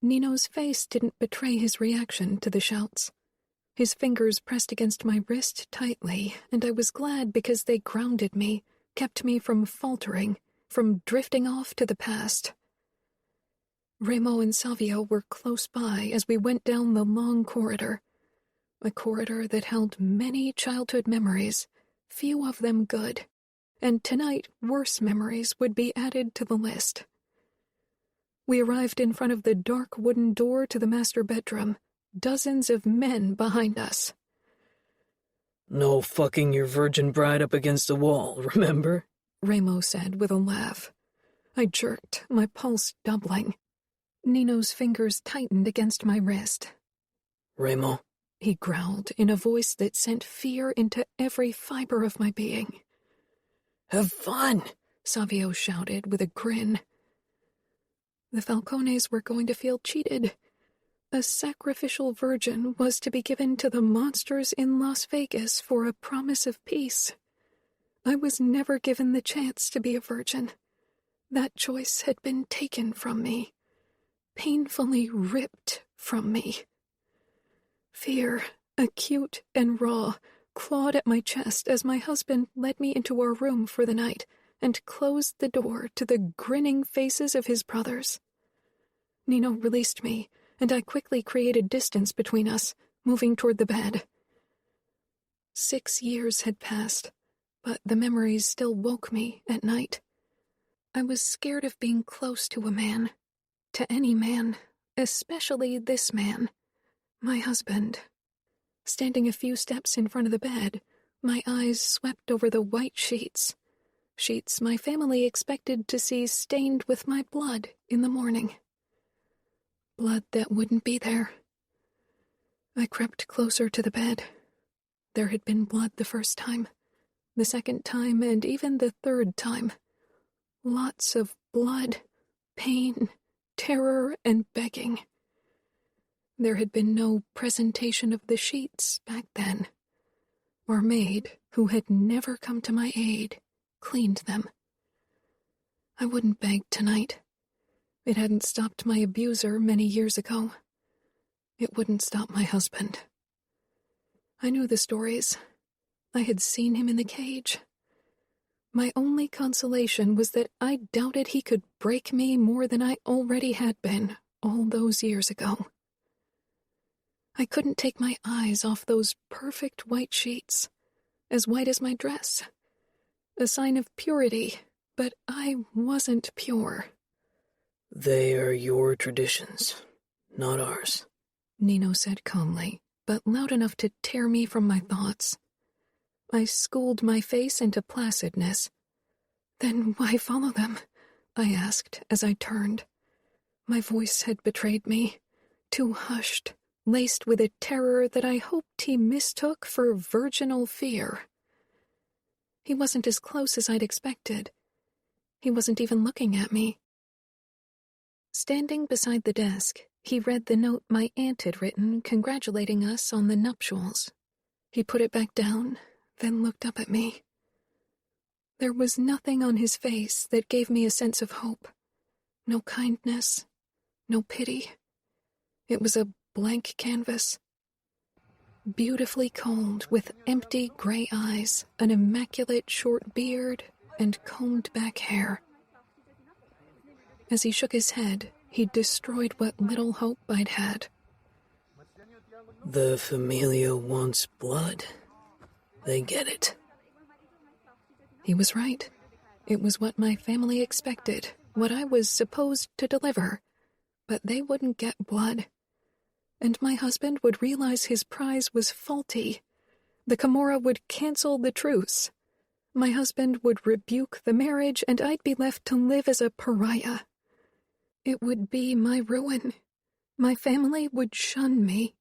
Nino's face didn't betray his reaction to the shouts. His fingers pressed against my wrist tightly, and I was glad because they grounded me, kept me from faltering, from drifting off to the past. Ramo and Savio were close by as we went down the long corridor, a corridor that held many childhood memories, few of them good, and tonight worse memories would be added to the list. We arrived in front of the dark wooden door to the master bedroom, dozens of men behind us. No fucking your virgin bride up against the wall, remember? Ramo said with a laugh. I jerked, my pulse doubling. Nino's fingers tightened against my wrist. Ramo, he growled in a voice that sent fear into every fiber of my being. Have fun, Savio shouted with a grin. The Falcones were going to feel cheated. A sacrificial virgin was to be given to the monsters in Las Vegas for a promise of peace. I was never given the chance to be a virgin. That choice had been taken from me, painfully ripped from me. Fear, acute and raw, clawed at my chest as my husband led me into our room for the night and closed the door to the grinning faces of his brothers. Nino released me, and I quickly created distance between us, moving toward the bed. 6 years had passed, but the memories still woke me at night. I was scared of being close to a man, to any man, especially this man, my husband. Standing a few steps in front of the bed, my eyes swept over the white sheets my family expected to see stained with my blood in the morning. Blood that wouldn't be there. I crept closer to the bed. There had been blood the first time, the second time, and even the third time. Lots of blood, pain, terror, and begging. There had been no presentation of the sheets back then. Our maid, who had never come to my aid, cleaned them. I wouldn't beg tonight. It hadn't stopped my abuser many years ago. It wouldn't stop my husband. I knew the stories. I had seen him in the cage. My only consolation was that I doubted he could break me more than I already had been all those years ago. I couldn't take my eyes off those perfect white sheets, as white as my dress. A sign of purity, but I wasn't pure. They are your traditions, not ours, Nino said calmly, but loud enough to tear me from my thoughts. I schooled my face into placidness. Then why follow them? I asked as I turned. My voice had betrayed me, too hushed, laced with a terror that I hoped he mistook for virginal fear. He wasn't as close as I'd expected. He wasn't even looking at me. Standing beside the desk, he read the note my aunt had written congratulating us on the nuptials. He put it back down, then looked up at me. There was nothing on his face that gave me a sense of hope. No kindness, no pity. It was a blank canvas. Beautifully cold, with empty gray eyes, an immaculate short beard, and combed-back hair. As he shook his head, he destroyed what little hope I'd had. The Familia wants blood. They get it. He was right. It was what my family expected, what I was supposed to deliver. But they wouldn't get blood. And my husband would realize his prize was faulty. The Camorra would cancel the truce. My husband would rebuke the marriage, and I'd be left to live as a pariah. It would be my ruin. My family would shun me.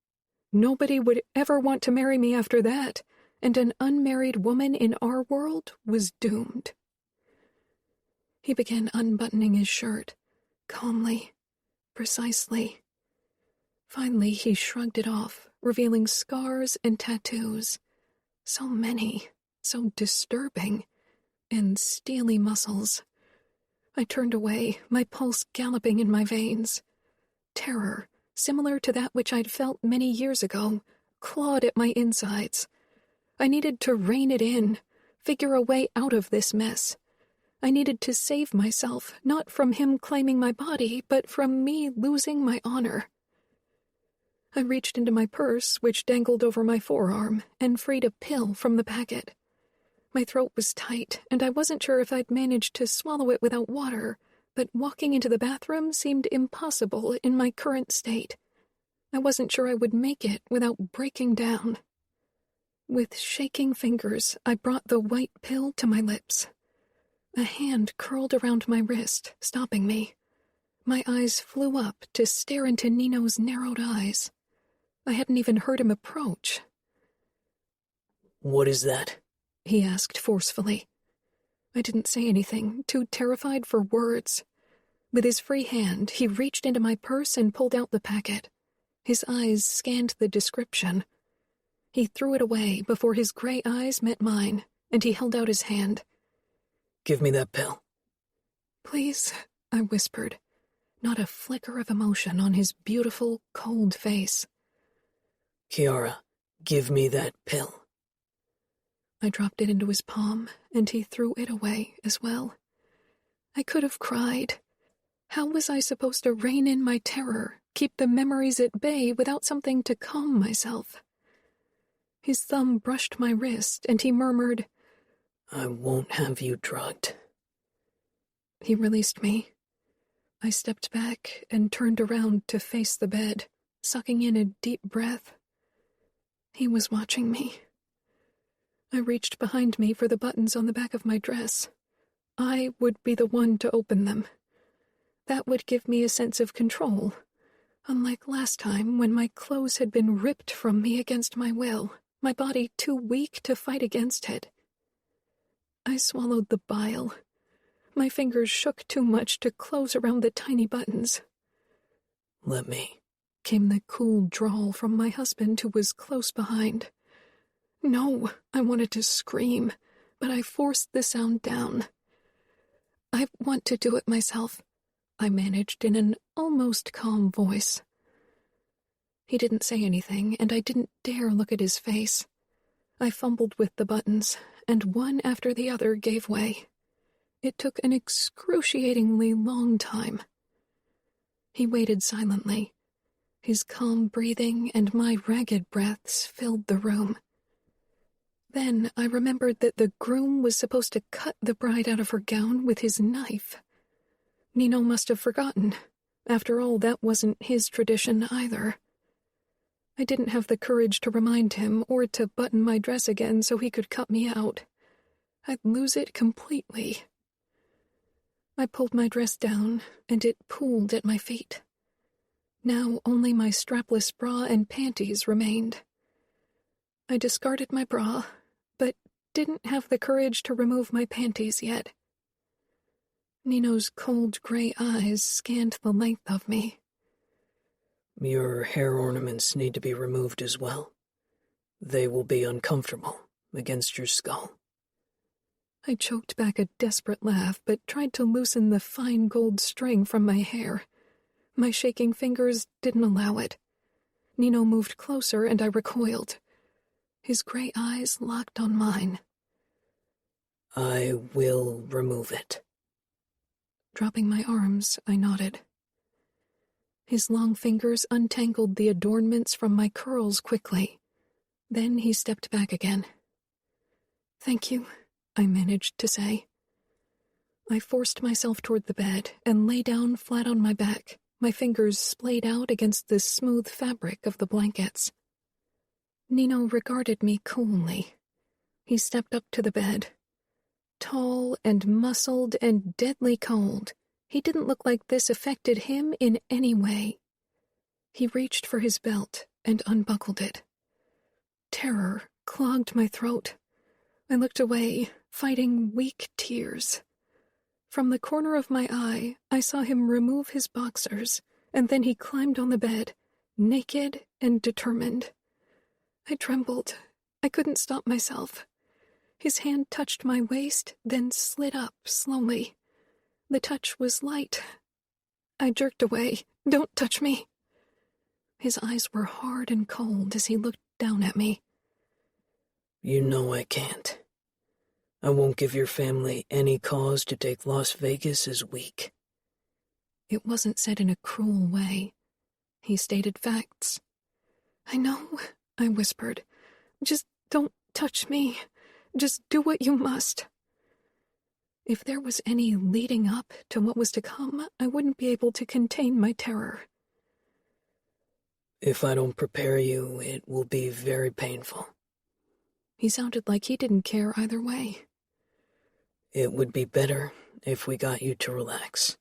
Nobody would ever want to marry me after that, and an unmarried woman in our world was doomed. He began unbuttoning his shirt, calmly, precisely. Finally, he shrugged it off, revealing scars and tattoos. So many, so disturbing, and steely muscles. I turned away, my pulse galloping in my veins. Terror, similar to that which I'd felt many years ago, clawed at my insides. I needed to rein it in, figure a way out of this mess. I needed to save myself, not from him claiming my body, but from me losing my honor. I reached into my purse, which dangled over my forearm, and freed a pill from the packet. My throat was tight, and I wasn't sure if I'd managed to swallow it without water, but walking into the bathroom seemed impossible in my current state. I wasn't sure I would make it without breaking down. With shaking fingers, I brought the white pill to my lips. A hand curled around my wrist, stopping me. My eyes flew up to stare into Nino's narrowed eyes. I hadn't even heard him approach. "What is that?" he asked forcefully. I didn't say anything, too terrified for words. With his free hand, he reached into my purse and pulled out the packet. His eyes scanned the description. He threw it away before his gray eyes met mine, and he held out his hand. "Give me that pill." "Please," I whispered, not a flicker of emotion on his beautiful, cold face. "Kiara, give me that pill." I dropped it into his palm, and he threw it away as well. I could have cried. How was I supposed to rein in my terror, keep the memories at bay without something to calm myself? His thumb brushed my wrist, and he murmured, "I won't have you drugged." He released me. I stepped back and turned around to face the bed, sucking in a deep breath. He was watching me. I reached behind me for the buttons on the back of my dress. I would be the one to open them. That would give me a sense of control, unlike last time when my clothes had been ripped from me against my will, my body too weak to fight against it. I swallowed the bile. My fingers shook too much to close around the tiny buttons. "Let me," came the cool drawl from my husband, who was close behind. No, I wanted to scream, but I forced the sound down. "I want to do it myself," I managed in an almost calm voice. He didn't say anything, and I didn't dare look at his face. I fumbled with the buttons, and one after the other gave way. It took an excruciatingly long time. He waited silently. His calm breathing and my ragged breaths filled the room. Then I remembered that the groom was supposed to cut the bride out of her gown with his knife. Nino must have forgotten. After all, that wasn't his tradition either. I didn't have the courage to remind him or to button my dress again so he could cut me out. I'd lose it completely. I pulled my dress down, and it pooled at my feet. Now only my strapless bra and panties remained. I discarded my bra, but didn't have the courage to remove my panties yet. Nino's cold gray eyes scanned the length of me. "Your hair ornaments need to be removed as well. They will be uncomfortable against your skull." I choked back a desperate laugh, but tried to loosen the fine gold string from my hair. My shaking fingers didn't allow it. Nino moved closer, and I recoiled. His gray eyes locked on mine. "I will remove it." Dropping my arms, I nodded. His long fingers untangled the adornments from my curls quickly. Then he stepped back again. "Thank you," I managed to say. I forced myself toward the bed and lay down flat on my back, my fingers splayed out against the smooth fabric of the blankets. Nino regarded me coolly. He stepped up to the bed. Tall and muscled and deadly cold, he didn't look like this affected him in any way. He reached for his belt and unbuckled it. Terror clogged my throat. I looked away, fighting weak tears. From the corner of my eye, I saw him remove his boxers, and then he climbed on the bed, naked and determined. I trembled. I couldn't stop myself. His hand touched my waist, then slid up slowly. The touch was light. I jerked away. "Don't touch me." His eyes were hard and cold as he looked down at me. "You know I can't. I won't give your family any cause to take Las Vegas as weak." It wasn't said in a cruel way. He stated facts. "I know," I whispered. "Just don't touch me. Just do what you must." If there was any leading up to what was to come, I wouldn't be able to contain my terror. "If I don't prepare you, it will be very painful." He sounded like he didn't care either way. "It would be better if we got you to relax."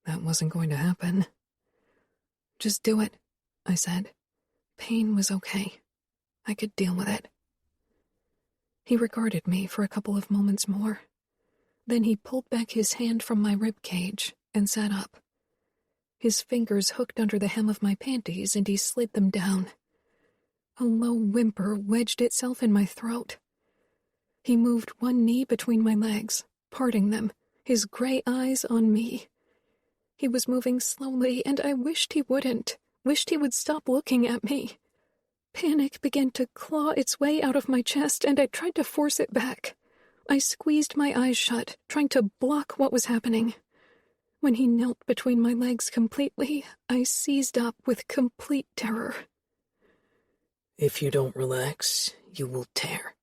That wasn't going to happen. "Just do it," I said. Pain was okay. I could deal with it. He regarded me for a couple of moments more. Then he pulled back his hand from my rib cage and sat up. His fingers hooked under the hem of my panties, and he slid them down. A low whimper wedged itself in my throat. He moved one knee between my legs, parting them, his gray eyes on me. He was moving slowly, and I wished he wouldn't, wished he would stop looking at me. Panic began to claw its way out of my chest, and I tried to force it back. I squeezed my eyes shut, trying to block what was happening. When he knelt between my legs completely, I seized up with complete terror. "If you don't relax, you will tear."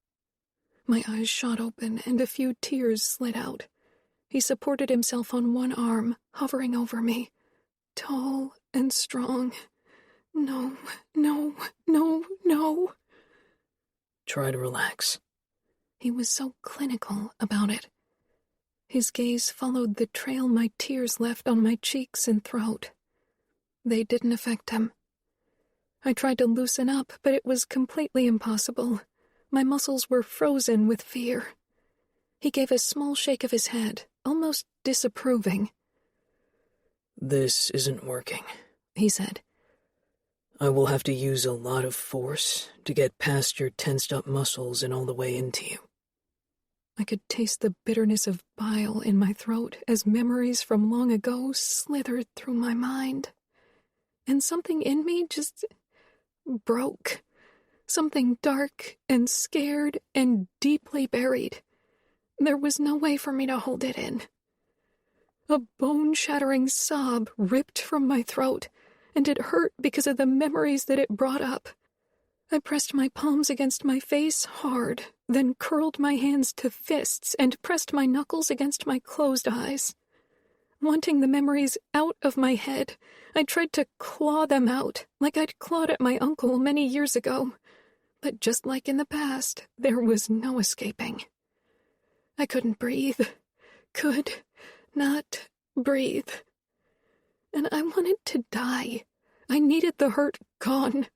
My eyes shot open, and a few tears slid out. He supported himself on one arm, hovering over me, tall and strong. "No, no, no, no." "Try to relax." He was so clinical about it. His gaze followed the trail my tears left on my cheeks and throat. They didn't affect him. I tried to loosen up, but it was completely impossible. My muscles were frozen with fear. He gave a small shake of his head, almost disapproving. "This isn't working," he said. "I will have to use a lot of force to get past your tensed-up muscles and all the way into you." I could taste the bitterness of bile in my throat as memories from long ago slithered through my mind. And something in me just broke. Something dark and scared and deeply buried. There was no way for me to hold it in. A bone-shattering sob ripped from my throat, and it hurt because of the memories that it brought up. I pressed my palms against my face hard, then curled my hands to fists and pressed my knuckles against my closed eyes. Wanting the memories out of my head, I tried to claw them out, like I'd clawed at my uncle many years ago. But just like in the past, there was no escaping. I couldn't breathe. Could not breathe. And I wanted to die. I needed the hurt gone.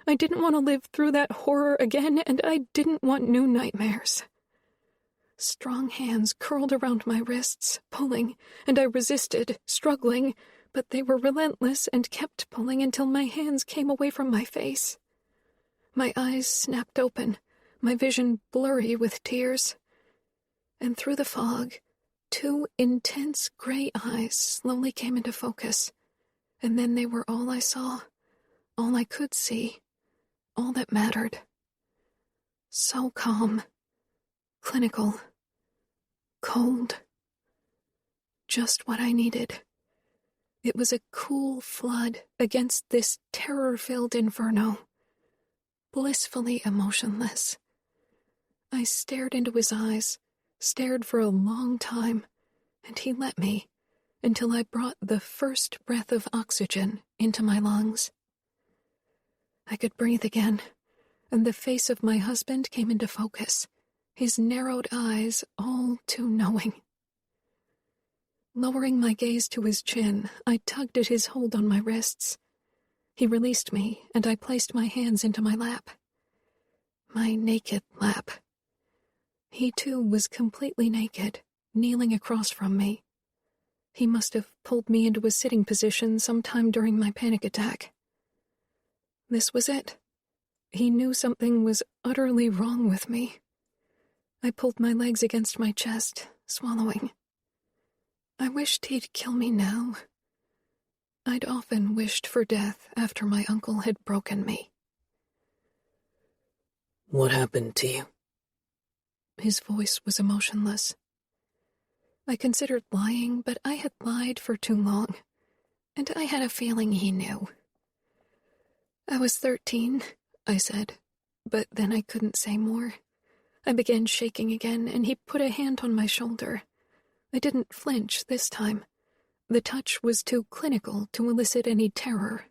I didn't want to live through that horror again, and I didn't want new nightmares. Strong hands curled around my wrists, pulling, and I resisted, struggling, but they were relentless and kept pulling until my hands came away from my face. My eyes snapped open, my vision blurry with tears. And through the fog, 2 intense gray eyes slowly came into focus, and then they were all I saw, all I could see, all that mattered. So calm, clinical, cold. Just what I needed. It was a cool flood against this terror-filled inferno. Blissfully emotionless. I stared into his eyes, stared for a long time, and he let me, until I brought the first breath of oxygen into my lungs. I could breathe again, and the face of my husband came into focus, his narrowed eyes all too knowing. Lowering my gaze to his chin, I tugged at his hold on my wrists. He released me, and I placed my hands into my lap. My naked lap. He, too, was completely naked, kneeling across from me. He must have pulled me into a sitting position sometime during my panic attack. This was it. He knew something was utterly wrong with me. I pulled my legs against my chest, swallowing. I wished he'd kill me now. I'd often wished for death after my uncle had broken me. "What happened to you?" His voice was emotionless. I considered lying, but I had lied for too long, and I had a feeling he knew. "I was 13, I said, but then I couldn't say more. I began shaking again, and he put a hand on my shoulder. I didn't flinch this time. The touch was too clinical to elicit any terror.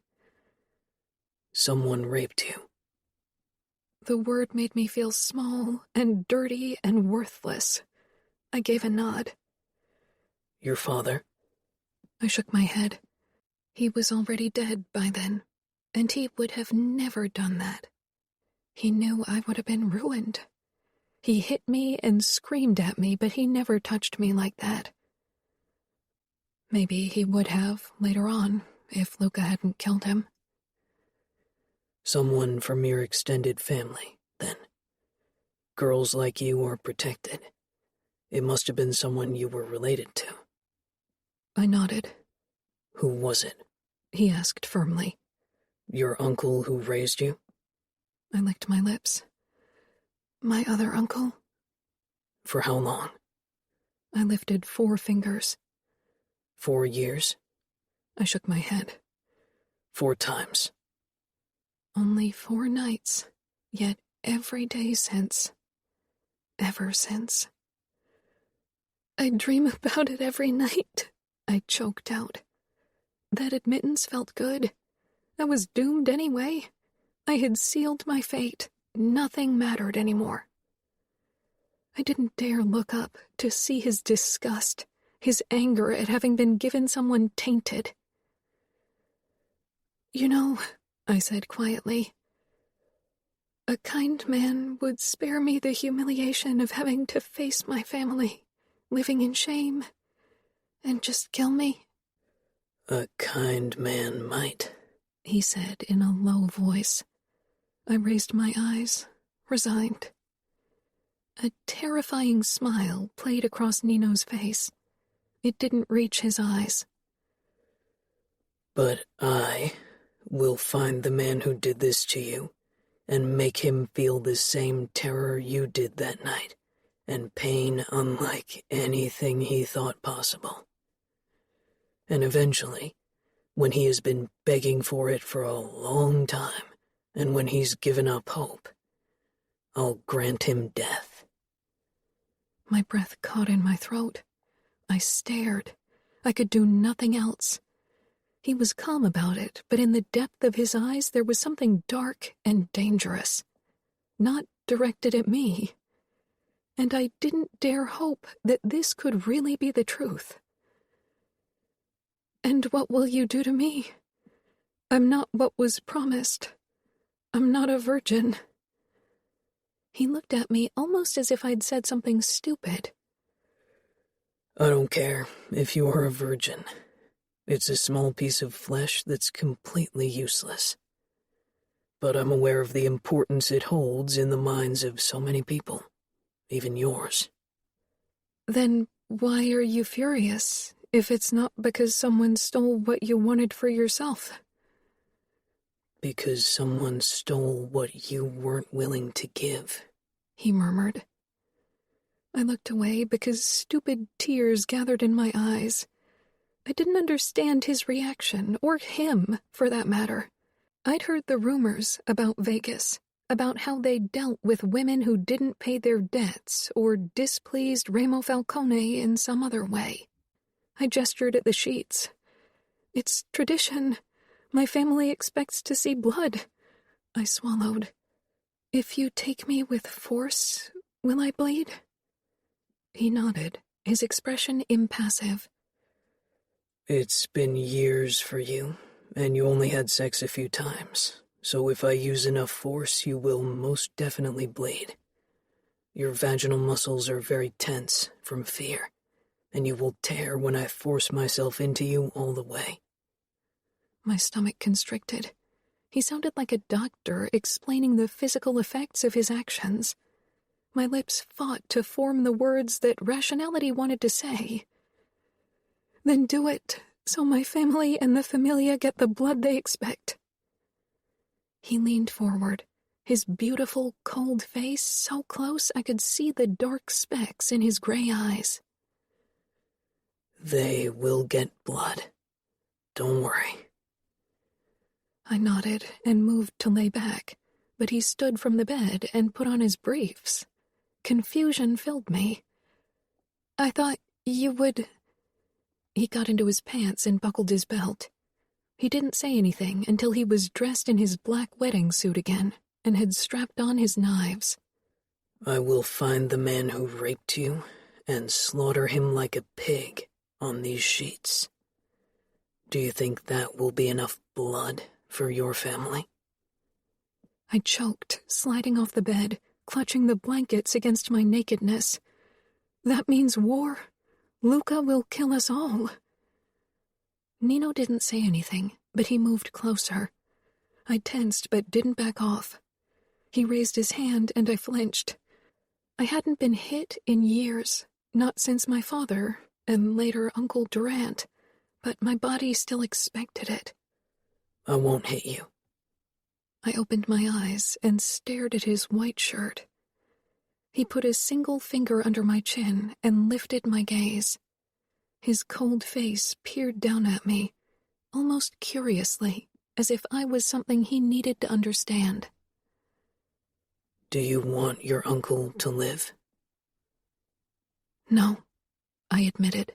"Someone raped you." The word made me feel small and dirty and worthless. I gave a nod. "Your father?" I shook my head. He was already dead by then, and he would have never done that. He knew I would have been ruined. He hit me and screamed at me, but he never touched me like that. Maybe he would have later on, if Luca hadn't killed him. "Someone from your extended family, then. Girls like you are protected. It must have been someone you were related to." I nodded. "Who was it?" he asked firmly. "Your uncle who raised you?" I licked my lips. My other uncle. "For how long?" I lifted 4 fingers. 4 years? I shook my head. 4 times. Only 4 nights, yet every day since. Ever since. I dream about it every night, I choked out. That admittance felt good. I was doomed anyway. I had sealed my fate. Nothing mattered anymore. I didn't dare look up to see his disgust, his anger at having been given someone tainted. "You know," I said quietly. A kind man would spare me the humiliation of having to face my family, living in shame, and just kill me. A kind man might, he said in a low voice. I raised my eyes, resigned. A terrifying smile played across Nino's face. It didn't reach his eyes. But I will find the man who did this to you, and make him feel the same terror you did that night, and pain unlike anything he thought possible. And eventually, when he has been begging for it for a long time, and when he's given up hope, I'll grant him death. My breath caught in my throat. I stared. I could do nothing else. He was calm about it, but in the depth of his eyes there was something dark and dangerous, not directed at me. And I didn't dare hope that this could really be the truth. And what will you do to me? I'm not what was promised. I'm not a virgin. He looked at me almost as if I'd said something stupid. I don't care if you are a virgin. It's a small piece of flesh that's completely useless. But I'm aware of the importance it holds in the minds of so many people, even yours. Then why are you furious, if it's not because someone stole what you wanted for yourself? Because someone stole what you weren't willing to give, he murmured. I looked away because stupid tears gathered in my eyes. I didn't understand his reaction, or him, for that matter. I'd heard the rumors about Vegas, about how they dealt with women who didn't pay their debts or displeased Nino Falcone in some other way. I gestured at the sheets. It's tradition. My family expects to see blood. I swallowed. If you take me with force, will I bleed? He nodded, his expression impassive. It's been years for you, and you only had sex a few times, so if I use enough force, you will most definitely bleed. Your vaginal muscles are very tense from fear, and you will tear when I force myself into you all the way. My stomach constricted. He sounded like a doctor explaining the physical effects of his actions. My lips fought to form the words that rationality wanted to say. Then do it, so my family and the Famiglia get the blood they expect. He leaned forward, his beautiful, cold face so close I could see the dark specks in his gray eyes. They will get blood. Don't worry. I nodded and moved to lay back, but he stood from the bed and put on his briefs. Confusion filled me. I thought you would... He got into his pants and buckled his belt. He didn't say anything until he was dressed in his black wedding suit again and had strapped on his knives. I will find the man who raped you and slaughter him like a pig on these sheets. Do you think that will be enough blood for your family? I choked, sliding off the bed, clutching the blankets against my nakedness. That means war. Luca will kill us all. Nino didn't say anything, but he moved closer. I tensed but didn't back off. He raised his hand and I flinched. I hadn't been hit in years, not since my father and later Uncle Durant, but my body still expected it. I won't hit you. I opened my eyes and stared at his white shirt. He put a single finger under my chin and lifted my gaze. His cold face peered down at me, almost curiously, as if I was something he needed to understand. Do you want your uncle to live? No, I admitted.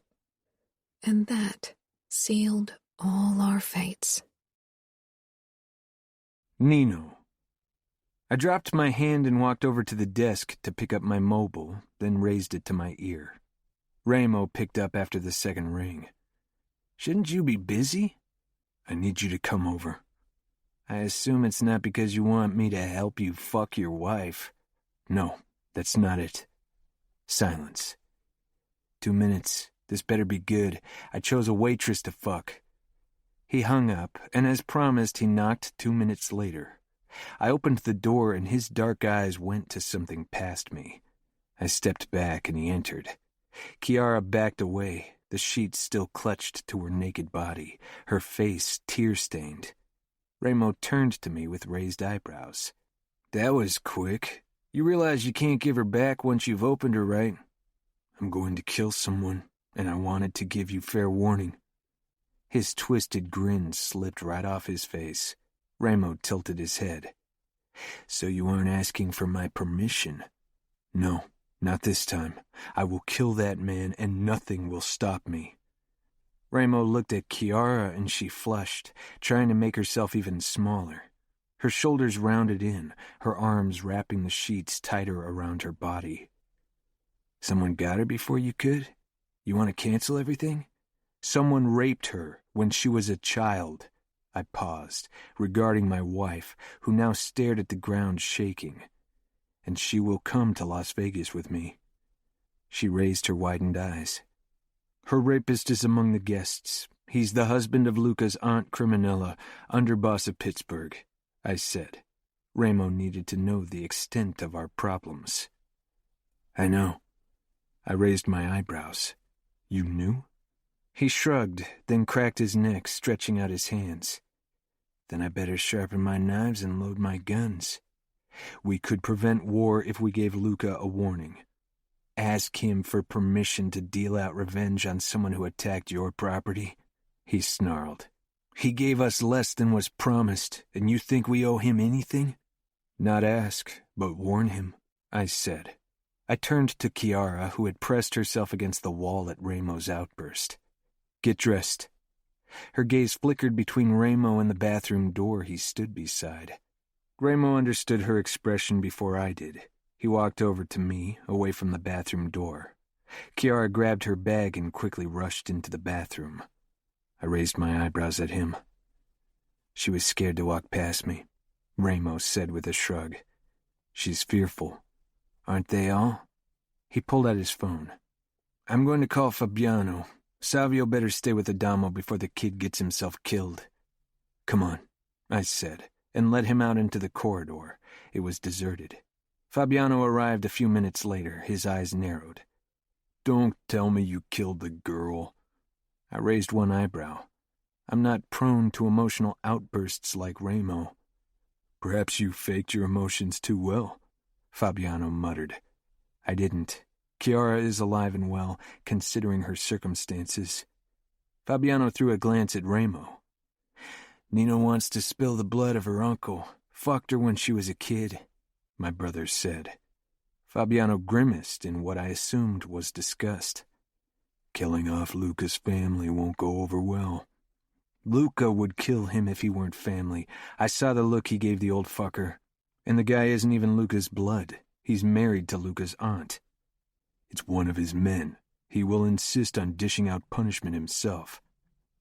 And that sealed all our fates. Nino. I dropped my hand and walked over to the desk to pick up my mobile, then raised it to my ear. Ramo picked up after the second ring. Shouldn't you be busy? I need you to come over. I assume it's not because you want me to help you fuck your wife. No, that's not it. Silence. 2 minutes. This better be good. I chose a waitress to fuck. He hung up, and as promised, he knocked 2 minutes later. I opened the door, and his dark eyes went to something past me. I stepped back, and he entered. Kiara backed away, the sheets still clutched to her naked body, her face tear-stained. Ramo turned to me with raised eyebrows. That was quick. You realize you can't give her back once you've opened her, right? I'm going to kill someone, and I wanted to give you fair warning. His twisted grin slipped right off his face. Ramo tilted his head. So you aren't asking for my permission? No, not this time. I will kill that man, and nothing will stop me. Ramo looked at Kiara, and she flushed, trying to make herself even smaller. Her shoulders rounded in, her arms wrapping the sheets tighter around her body. Someone got her before you could? You want to cancel everything? Someone raped her when she was a child. I paused, regarding my wife, who now stared at the ground shaking. And she will come to Las Vegas with me. She raised her widened eyes. Her rapist is among the guests. He's the husband of Luca's aunt Criminella, underboss of Pittsburgh, I said. Ramo needed to know the extent of our problems. I know. I raised my eyebrows. You knew? He shrugged, then cracked his neck, stretching out his hands. Then I better sharpen my knives and load my guns. We could prevent war if we gave Luca a warning. Ask him for permission to deal out revenge on someone who attacked your property, he snarled. He gave us less than was promised, and you think we owe him anything? Not ask, but warn him, I said. I turned to Kiara, who had pressed herself against the wall at Ramo's outburst. Get dressed. Her gaze flickered between Ramo and the bathroom door he stood beside. Ramo understood her expression before I did. He walked over to me, away from the bathroom door. Kiara grabbed her bag and quickly rushed into the bathroom. I raised my eyebrows at him. She was scared to walk past me, Ramo said with a shrug. She's fearful. Aren't they all? He pulled out his phone. I'm going to call Fabiano. Savio better stay with Adamo before the kid gets himself killed. Come on, I said, and led him out into the corridor. It was deserted. Fabiano arrived a few minutes later, his eyes narrowed. Don't tell me you killed the girl. I raised one eyebrow. I'm not prone to emotional outbursts like Ramo. Perhaps you faked your emotions too well, Fabiano muttered. I didn't. Kiara is alive and well, considering her circumstances. Fabiano threw a glance at Ramo. Nino wants to spill the blood of her uncle. Fucked her when she was a kid, my brother said. Fabiano grimaced in what I assumed was disgust. Killing off Luca's family won't go over well. Luca would kill him if he weren't family. I saw the look he gave the old fucker. And the guy isn't even Luca's blood. He's married to Luca's aunt. It's one of his men. He will insist on dishing out punishment himself.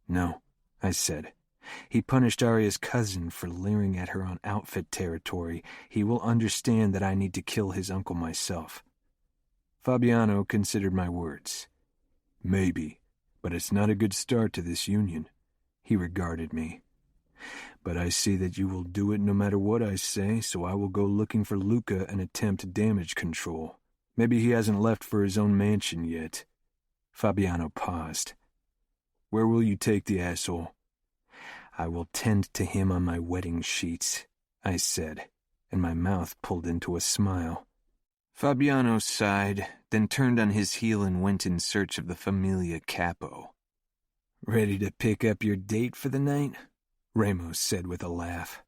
No, I said. He punished Aria's cousin for leering at her on outfit territory. He will understand that I need to kill his uncle myself. Fabiano considered my words. Maybe, but it's not a good start to this union. He regarded me. But I see that you will do it no matter what I say, so I will go looking for Luca and attempt damage control. Maybe he hasn't left for his own mansion yet. Fabiano paused. Where will you take the asshole? I will tend to him on my wedding sheets, I said, and my mouth pulled into a smile. Fabiano sighed, then turned on his heel and went in search of the Famiglia Capo. Ready to pick up your date for the night? Ramo said with a laugh.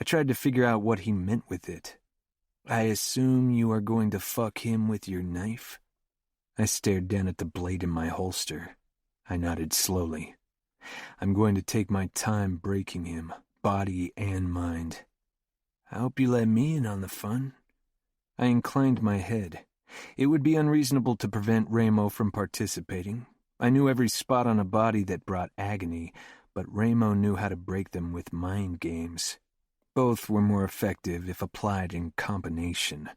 I tried to figure out what he meant with it. I assume you are going to fuck him with your knife? I stared down at the blade in my holster. I nodded slowly. I'm going to take my time breaking him, body and mind. I hope you let me in on the fun. I inclined my head. It would be unreasonable to prevent Ramo from participating. I knew every spot on a body that brought agony, but Ramo knew how to break them with mind games. Both were more effective if applied in combination.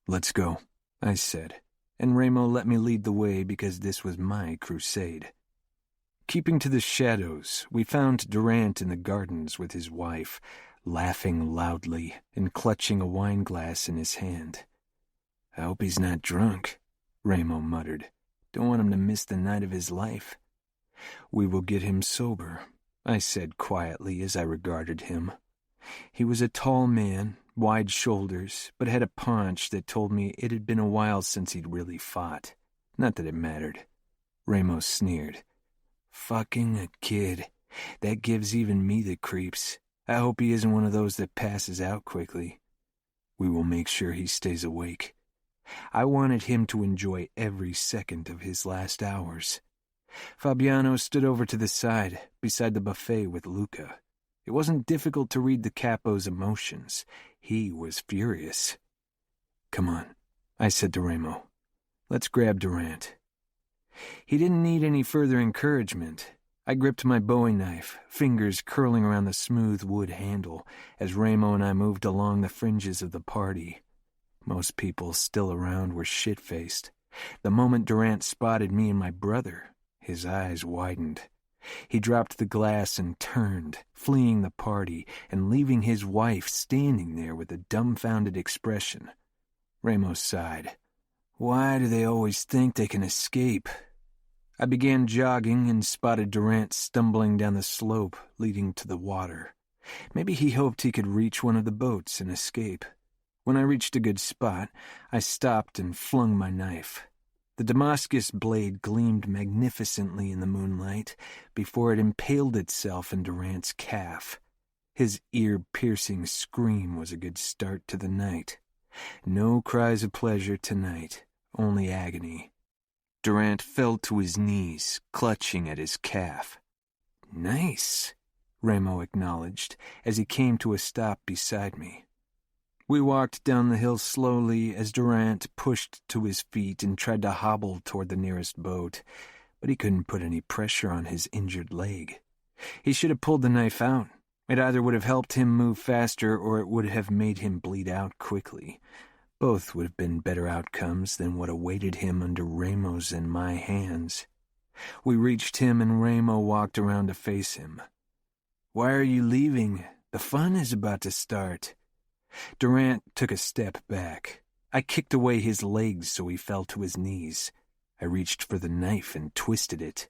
"Let's go," I said, and Ramo let me lead the way because this was my crusade. Keeping to the shadows, we found Durant in the gardens with his wife, laughing loudly and clutching a wine glass in his hand. "I hope he's not drunk," Ramo muttered. "Don't want him to miss the night of his life." "We will get him sober," I said quietly as I regarded him. He was a tall man, wide shoulders, but had a paunch that told me it had been a while since he'd really fought. Not that it mattered. Ramos sneered. "Fucking a kid. That gives even me the creeps. I hope he isn't one of those that passes out quickly. We will make sure he stays awake." I wanted him to enjoy every second of his last hours. Fabiano stood over to the side, beside the buffet with Luca. It wasn't difficult to read the Capo's emotions. He was furious. "Come on," I said to Ramo. "Let's grab Durant." He didn't need any further encouragement. I gripped my bowie knife, fingers curling around the smooth wood handle, as Ramo and I moved along the fringes of the party. Most people still around were shit-faced. The moment Durant spotted me and my brother, his eyes widened. He dropped the glass and turned, fleeing the party and leaving his wife standing there with a dumbfounded expression. Ramos sighed. "Why do they always think they can escape?" I began jogging and spotted Durant stumbling down the slope leading to the water. Maybe he hoped he could reach one of the boats and escape. When I reached a good spot, I stopped and flung my knife. The Damascus blade gleamed magnificently in the moonlight before it impaled itself in Durant's calf. His ear-piercing scream was a good start to the night. No cries of pleasure tonight, only agony. Durant fell to his knees, clutching at his calf. "Nice," Ramo acknowledged as he came to a stop beside me. We walked down the hill slowly as Durant pushed to his feet and tried to hobble toward the nearest boat, but he couldn't put any pressure on his injured leg. He should have pulled the knife out. It either would have helped him move faster or it would have made him bleed out quickly. Both would have been better outcomes than what awaited him under Ramos and my hands. We reached him and Ramo walked around to face him. "Why are you leaving? The fun is about to start." Durant took a step back. I kicked away his legs so he fell to his knees. I reached for the knife and twisted it.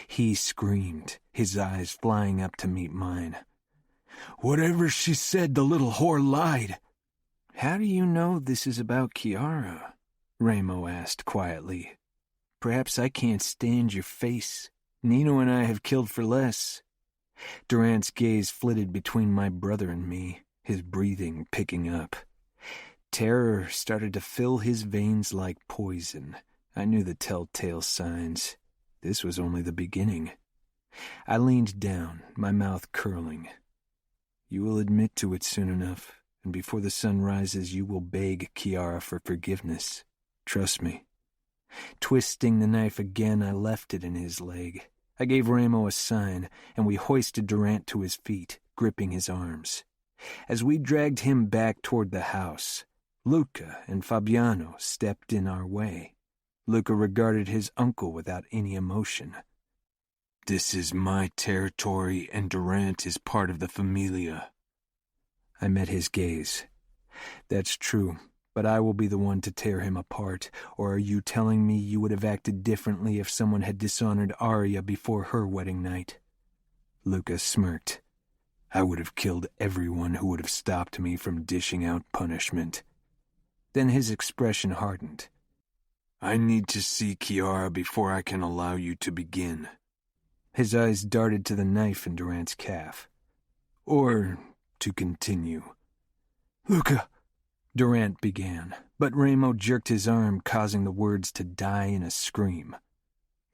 He screamed, his eyes flying up to meet mine. "Whatever she said, the little whore lied." "How do you know this is about Kiara?" Ramo asked quietly. "Perhaps I can't stand your face. Nino and I have killed for less." Durant's gaze flitted between my brother and me, his breathing picking up. Terror started to fill his veins like poison. I knew the telltale signs. This was only the beginning. I leaned down, my mouth curling. "You will admit to it soon enough, and before the sun rises you will beg Kiara for forgiveness. Trust me." Twisting the knife again, I left it in his leg. I gave Ramo a sign, and we hoisted Durant to his feet, gripping his arms. As we dragged him back toward the house, Luca and Fabiano stepped in our way. Luca regarded his uncle without any emotion. "This is my territory, and Durant is part of the Famiglia." I met his gaze. "That's true, but I will be the one to tear him apart, or are you telling me you would have acted differently if someone had dishonored Arya before her wedding night?" Luca smirked. "I would have killed everyone who would have stopped me from dishing out punishment." Then his expression hardened. "I need to see Kiara before I can allow you to begin." His eyes darted to the knife in Durant's calf. "Or to continue." "Luca," Durant began, but Ramo jerked his arm, causing the words to die in a scream.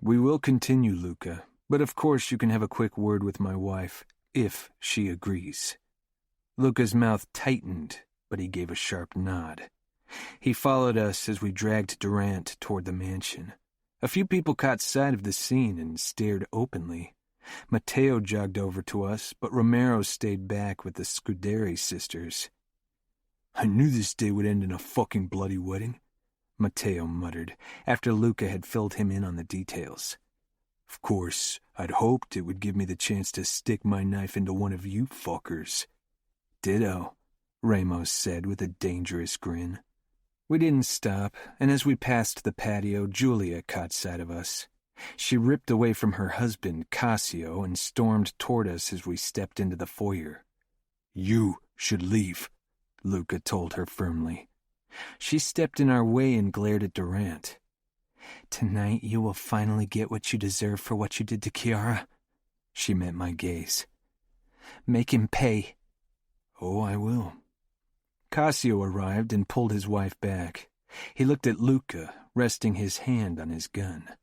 "We will continue, Luca, but of course you can have a quick word with my wife, if she agrees." Luca's mouth tightened, but he gave a sharp nod. He followed us as we dragged Durant toward the mansion. A few people caught sight of the scene and stared openly. Matteo jogged over to us, but Romero stayed back with the Scuderi sisters. "I knew this day would end in a fucking bloody wedding," Matteo muttered, after Luca had filled him in on the details. "Of course, I'd hoped it would give me the chance to stick my knife into one of you fuckers." "Ditto," Ramos said with a dangerous grin. We didn't stop, and as we passed the patio, Julia caught sight of us. She ripped away from her husband, Cassio, and stormed toward us as we stepped into the foyer. "You should leave," Luca told her firmly. She stepped in our way and glared at Durant. "Tonight you will finally get what you deserve for what you did to Kiara." She met my gaze. "Make him pay." "Oh, I will." Cassio arrived and pulled his wife back. He looked at Luca, resting his hand on his gun.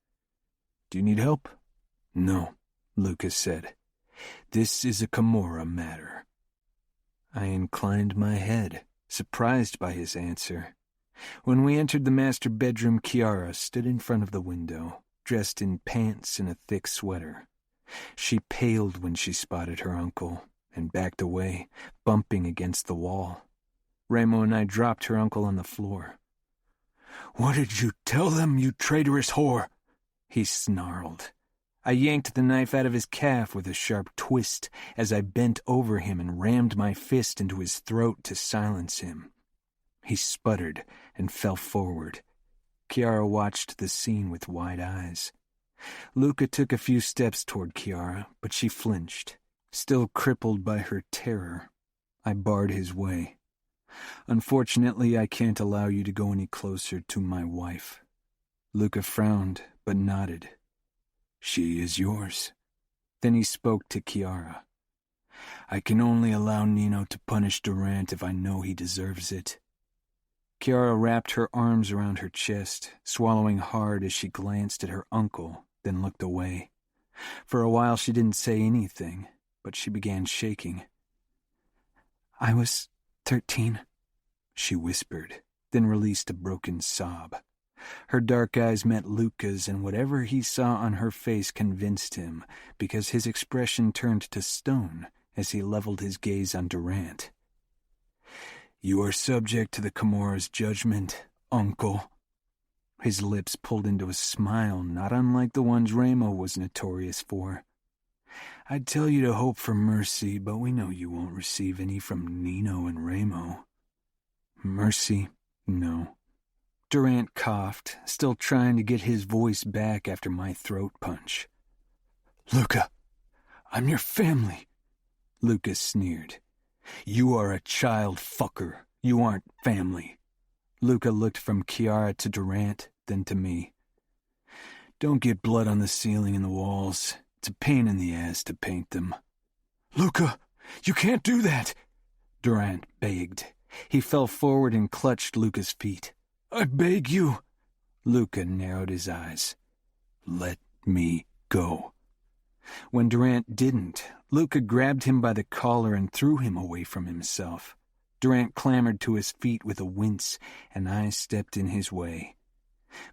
"Do you need help?" "No," Luca said. "This is a Camorra matter." I inclined my head, surprised by his answer. When we entered the master bedroom, Kiara stood in front of the window, dressed in pants and a thick sweater. She paled when she spotted her uncle, and backed away, bumping against the wall. Ramo and I dropped her uncle on the floor. "What did you tell them, you traitorous whore?" he snarled. I yanked the knife out of his calf with a sharp twist as I bent over him and rammed my fist into his throat to silence him. He sputtered and fell forward. Kiara watched the scene with wide eyes. Luca took a few steps toward Kiara, but she flinched, still crippled by her terror. I barred his way. "Unfortunately, I can't allow you to go any closer to my wife." Luca frowned, but nodded. "She is yours." Then he spoke to Kiara. "I can only allow Nino to punish Durant if I know he deserves it." Kiara wrapped her arms around her chest, swallowing hard as she glanced at her uncle, then looked away. For a while she didn't say anything, but she began shaking. "I was 13, she whispered, then released a broken sob. Her dark eyes met Luca's, and whatever he saw on her face convinced him, because his expression turned to stone as he leveled his gaze on Durant. "You are subject to the Camorra's judgment, uncle." His lips pulled into a smile not unlike the ones Ramo was notorious for. "I'd tell you to hope for mercy, but we know you won't receive any from Nino and Ramo." "Mercy? No." Durant coughed, still trying to get his voice back after my throat punch. "Luca, I'm your family," Luca sneered. "You are a child fucker. You aren't family." Luca looked from Kiara to Durant, then to me. "Don't get blood on the ceiling and the walls. It's a pain in the ass to paint them." "Luca, you can't do that," Durant begged. He fell forward and clutched Luca's feet. "I beg you." Luca narrowed his eyes. "Let me go." When Durant didn't, Luca grabbed him by the collar and threw him away from himself. Durant clambered to his feet with a wince, and I stepped in his way.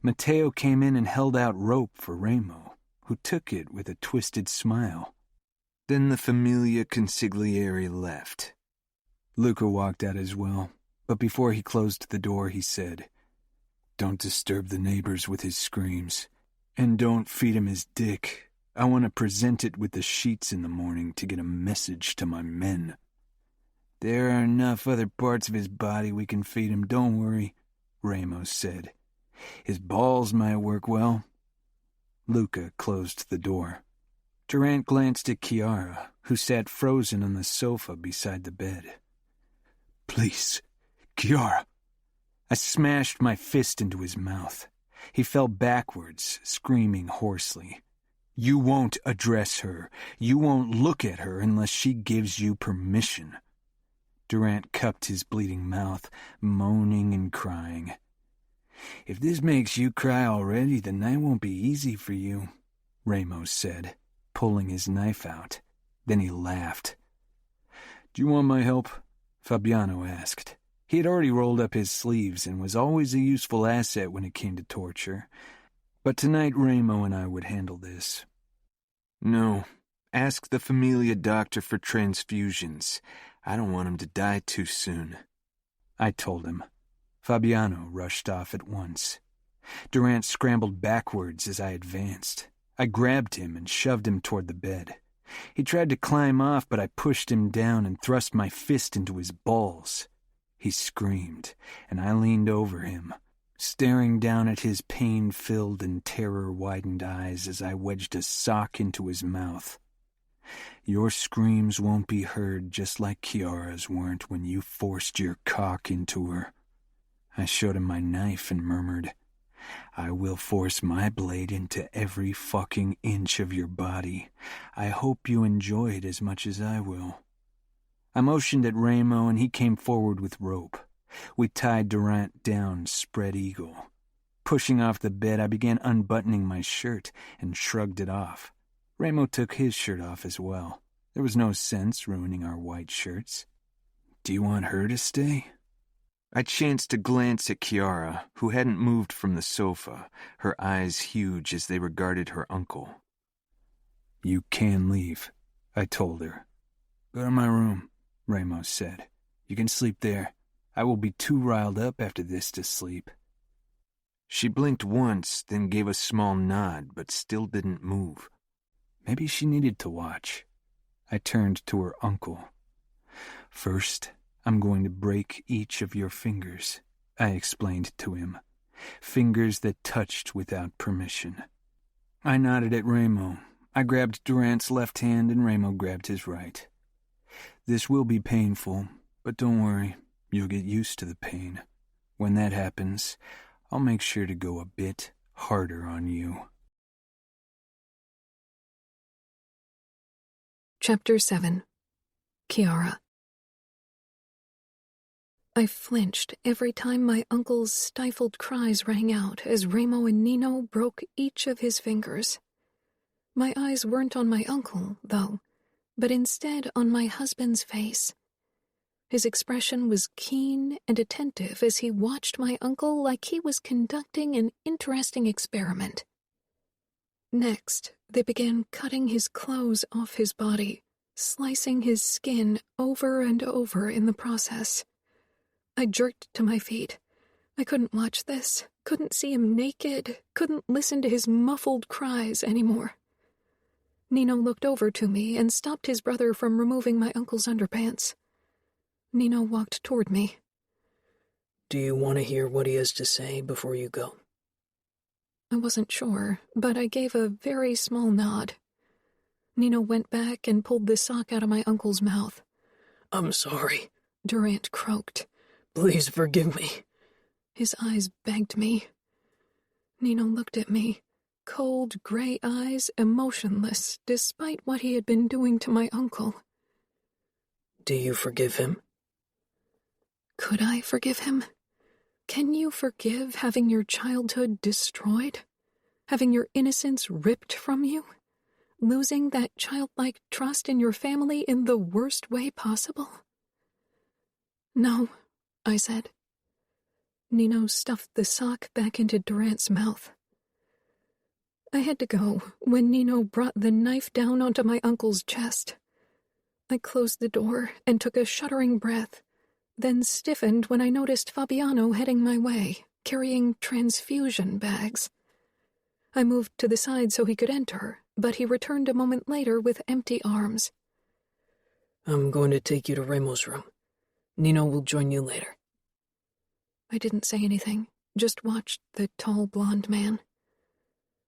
Matteo came in and held out rope for Ramo, who took it with a twisted smile. Then the Famiglia Consigliere left. Luca walked out as well, but before he closed the door, he said, "Don't disturb the neighbors with his screams. And don't feed him his dick. I want to present it with the sheets in the morning to get a message to my men." "There are enough other parts of his body we can feed him, don't worry," Ramos said. "His balls might work well." Luca closed the door. Durant glanced at Kiara, who sat frozen on the sofa beside the bed. "Please, Kiara." I smashed my fist into his mouth. He fell backwards, screaming hoarsely. "You won't address her. You won't look at her unless she gives you permission." Durant cupped his bleeding mouth, moaning and crying. "If this makes you cry already, the night won't be easy for you," Ramos said, pulling his knife out. Then he laughed. "Do you want my help?" Fabiano asked. He had already rolled up his sleeves and was always a useful asset when it came to torture. But tonight Ramo and I would handle this. "No, Ask the Famiglia doctor for transfusions. I don't want him to die too soon. I told him. Fabiano rushed off at once. Durant scrambled backwards as I advanced. I grabbed him and shoved him toward the bed. He tried to climb off, but I pushed him down and thrust my fist into his balls. He screamed, and I leaned over him, staring down at his pain-filled and terror-widened eyes as I wedged a sock into his mouth. Your screams won't be heard, just like Kiara's weren't when you forced your cock into her. I showed him my knife and murmured, I will force my blade into every fucking inch of your body. I hope you enjoy it as much as I will. I motioned at Ramo and he came forward with rope. We tied Durant down spread eagle. Pushing off the bed, I began unbuttoning my shirt and shrugged it off. Ramo took his shirt off as well. There was no sense ruining our white shirts. Do you want her to stay? I chanced to glance at Kiara, who hadn't moved from the sofa, her eyes huge as they regarded her uncle. You can leave, I told her. Go to my room, Ramos said. You can sleep there. I will be too riled up after this to sleep. She blinked once, then gave a small nod, but still didn't move. Maybe she needed to watch. I turned to her uncle. First, I'm going to break each of your fingers, I explained to him. Fingers that touched without permission. I nodded at Ramo. I grabbed Durant's left hand and Ramo grabbed his right. This will be painful, but don't worry, you'll get used to the pain. When that happens, I'll make sure to go a bit harder on you. Chapter 7. Kiara. I flinched every time my uncle's stifled cries rang out as Ramo and Nino broke each of his fingers. My eyes weren't on my uncle, though, but instead on my husband's face. His expression was keen and attentive as he watched my uncle like he was conducting an interesting experiment. Next, they began cutting his clothes off his body, slicing his skin over and over in the process. I jerked to my feet. I couldn't watch this, couldn't see him naked, couldn't listen to his muffled cries anymore. Nino looked over to me and stopped his brother from removing my uncle's underpants. Nino walked toward me. Do you want to hear what he has to say before you go? I wasn't sure, but I gave a very small nod. Nino went back and pulled the sock out of my uncle's mouth. I'm sorry, Durant croaked. Please forgive me. His eyes begged me. Nino looked at me, cold gray eyes, emotionless, despite what he had been doing to my uncle. Do you forgive him? Could I forgive him? Can you forgive having your childhood destroyed? Having your innocence ripped from you? Losing that childlike trust in your family in the worst way possible? No, I said. Nino stuffed the sock back into Durant's mouth. I had to go when Nino brought the knife down onto my uncle's chest. I closed the door and took a shuddering breath, then stiffened when I noticed Fabiano heading my way, carrying transfusion bags. I moved to the side so he could enter, but he returned a moment later with empty arms. I'm going to take you to Ramo's room. Nino will join you later. I didn't say anything, just watched the tall blonde man.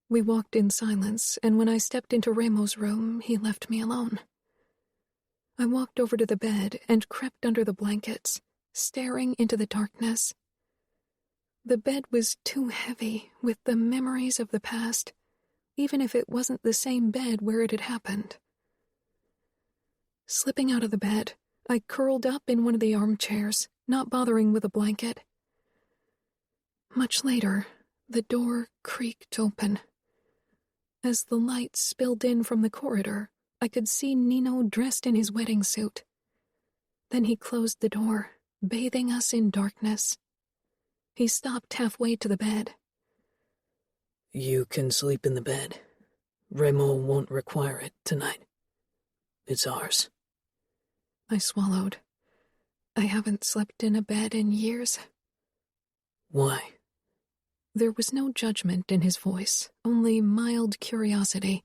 We walked in silence, and when I stepped into Ramo's room, he left me alone. I walked over to the bed and crept under the blankets, staring into the darkness. The bed was too heavy with the memories of the past, even if it wasn't the same bed where it had happened. Slipping out of the bed, I curled up in one of the armchairs, not bothering with a blanket. Much later, the door creaked open. As the light spilled in from the corridor, I could see Nino dressed in his wedding suit. Then he closed the door, bathing us in darkness. He stopped halfway to the bed. You can sleep in the bed. Ramo won't require it tonight. It's ours. I swallowed. I haven't slept in a bed in years. Why? There was no judgment in his voice, only mild curiosity.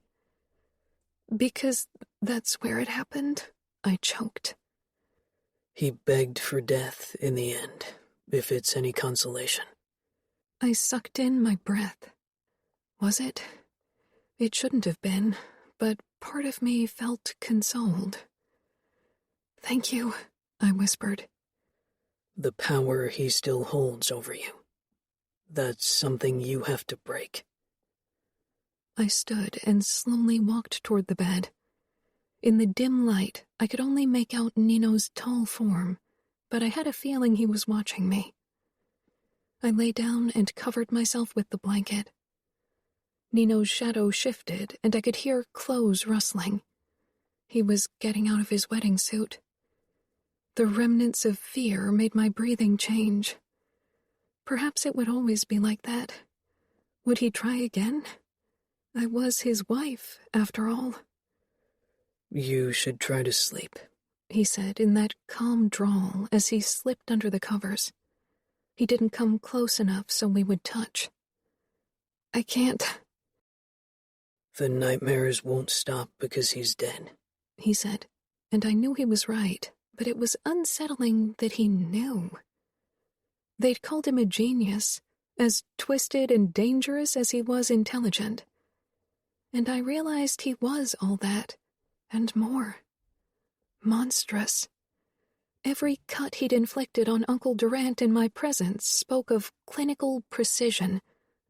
Because that's where it happened, I choked. He begged for death in the end, if it's any consolation. I sucked in my breath. Was it? It shouldn't have been, but part of me felt consoled. Thank you, I whispered. The power he still holds over you. That's something you have to break. I stood and slowly walked toward the bed. In the dim light, I could only make out Nino's tall form, but I had a feeling he was watching me. I lay down and covered myself with the blanket. Nino's shadow shifted, and I could hear clothes rustling. He was getting out of his wedding suit. The remnants of fear made my breathing change. Perhaps it would always be like that. Would he try again? I was his wife, after all. You should try to sleep, he said in that calm drawl as he slipped under the covers. He didn't come close enough so we would touch. I can't. The nightmares won't stop because he's dead, he said, and I knew he was right, but it was unsettling that he knew. They'd called him a genius, as twisted and dangerous as he was intelligent. And I realized he was all that, and more. Monstrous. Every cut he'd inflicted on Uncle Durant in my presence spoke of clinical precision,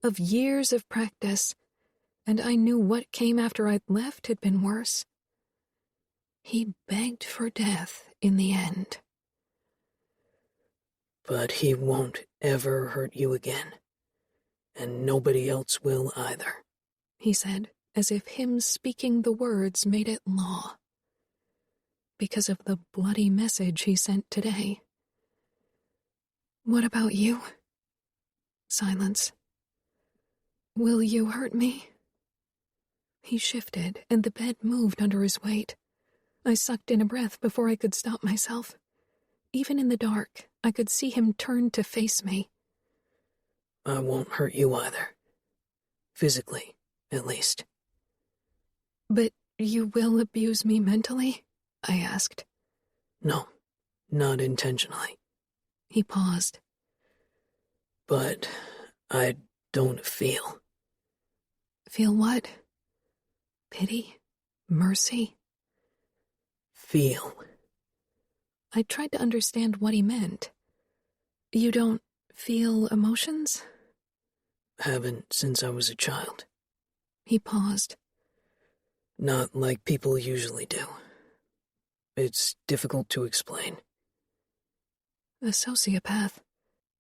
of years of practice, and I knew what came after I'd left had been worse. He begged for death in the end. But he won't ever hurt you again, and nobody else will either, he said, as if him speaking the words made it law. Because of the bloody message he sent today. What about you? Silence. Will you hurt me? He shifted, and the bed moved under his weight. I sucked in a breath before I could stop myself. Even in the dark, I could see him turn to face me. I won't hurt you either. Physically, at least. But you will abuse me mentally? I asked. No, not intentionally. He paused. But I don't feel. Feel what? Pity? Mercy? Feel. I tried to understand what he meant. You don't feel emotions? Haven't since I was a child. He paused. Not like people usually do. It's difficult to explain. A sociopath.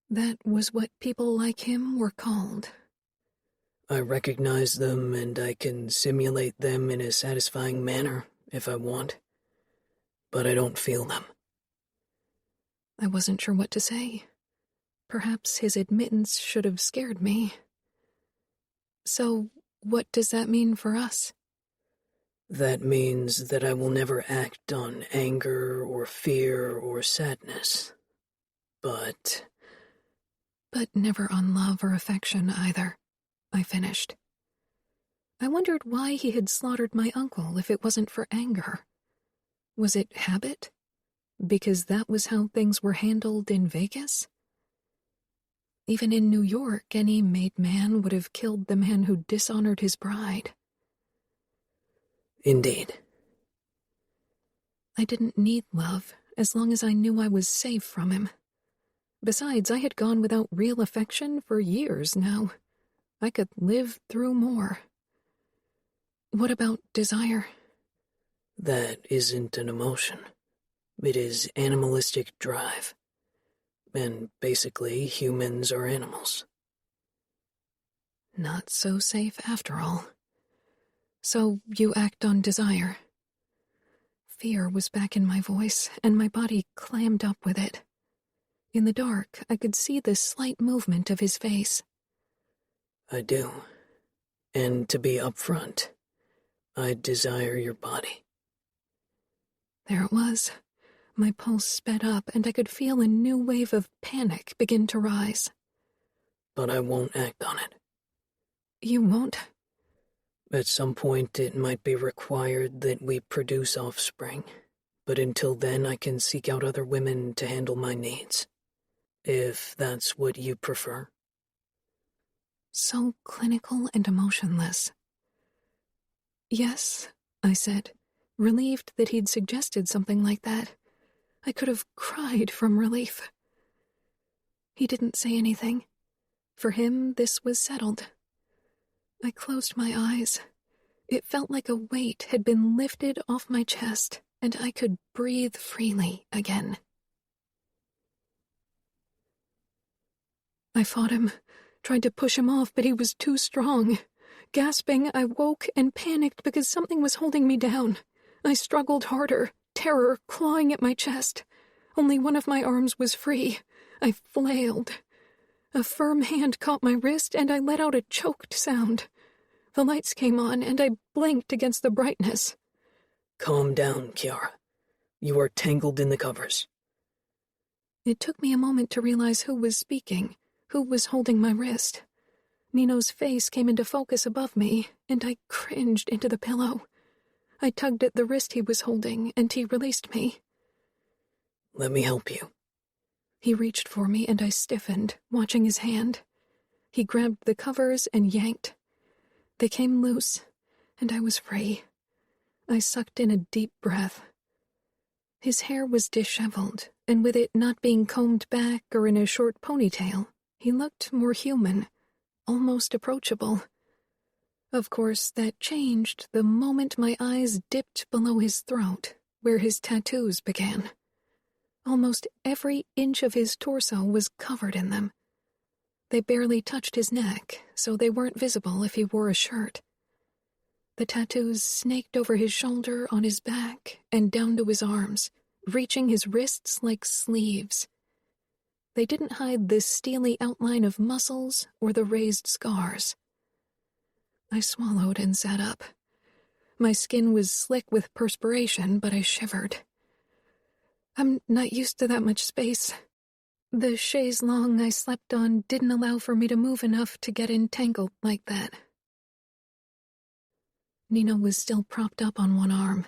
That was what people like him were called. I recognize them and I can simulate them in a satisfying manner if I want. But I don't feel them. I wasn't sure what to say. Perhaps his admittance should have scared me. So, what does that mean for us? That means that I will never act on anger or fear or sadness. But never on love or affection either, I finished. I wondered why he had slaughtered my uncle if it wasn't for anger. Was it habit? Because that was how things were handled in Vegas? Even in New York, any made man would have killed the man who dishonored his bride. Indeed. I didn't need love, as long as I knew I was safe from him. Besides, I had gone without real affection for years now. I could live through more. What about desire? That isn't an emotion. It is animalistic drive. And basically, humans are animals. Not so safe after all. So you act on desire. Fear was back in my voice, and my body clammed up with it. In the dark, I could see the slight movement of his face. I do. And to be upfront, I desire your body. There it was. My pulse sped up, and I could feel a new wave of panic begin to rise. But I won't act on it. You won't? At some point, it might be required that we produce offspring, but until then I can seek out other women to handle my needs, if that's what you prefer. So clinical and emotionless. Yes, I said, relieved that he'd suggested something like that. I could have cried from relief. He didn't say anything. For him, this was settled. I closed my eyes. It felt like a weight had been lifted off my chest, and I could breathe freely again. I fought him, tried to push him off, but he was too strong. Gasping, I woke and panicked because something was holding me down. I struggled harder, terror clawing at my chest. Only one of my arms was free. I flailed. A firm hand caught my wrist, and I let out a choked sound. The lights came on, and I blinked against the brightness. Calm down, Kiara. You are tangled in the covers. It took me a moment to realize who was speaking, who was holding my wrist. Nino's face came into focus above me, and I cringed into the pillow. I tugged at the wrist he was holding, and he released me. Let me help you. He reached for me, and I stiffened, watching his hand. He grabbed the covers and yanked. They came loose, and I was free. I sucked in a deep breath. His hair was disheveled, and with it not being combed back or in a short ponytail, he looked more human, almost approachable. Of course, that changed the moment my eyes dipped below his throat, where his tattoos began. Almost every inch of his torso was covered in them. They barely touched his neck, so they weren't visible if he wore a shirt. The tattoos snaked over his shoulder, on his back, and down to his arms, reaching his wrists like sleeves. They didn't hide the steely outline of muscles or the raised scars. I swallowed and sat up. My skin was slick with perspiration, but I shivered. I'm not used to that much space. The chaise longue I slept on didn't allow for me to move enough to get entangled like that. Nino was still propped up on one arm.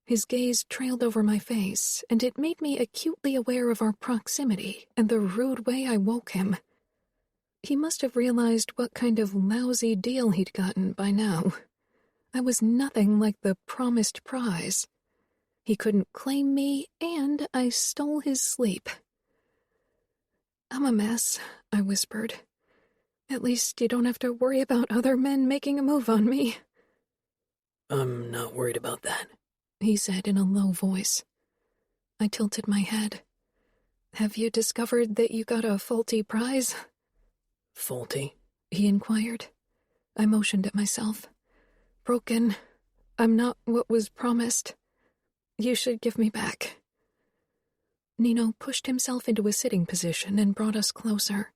His gaze trailed over my face, and it made me acutely aware of our proximity and the rude way I woke him. He must have realized what kind of lousy deal he'd gotten by now. I was nothing like the promised prize. He couldn't claim me, and I stole his sleep. I'm a mess, I whispered. At least you don't have to worry about other men making a move on me. I'm not worried about that, he said in a low voice. I tilted my head. Have you discovered that you got a faulty prize? Faulty? He inquired. I motioned at myself. Broken. I'm not what was promised. You should give me back. Nino pushed himself into a sitting position and brought us closer.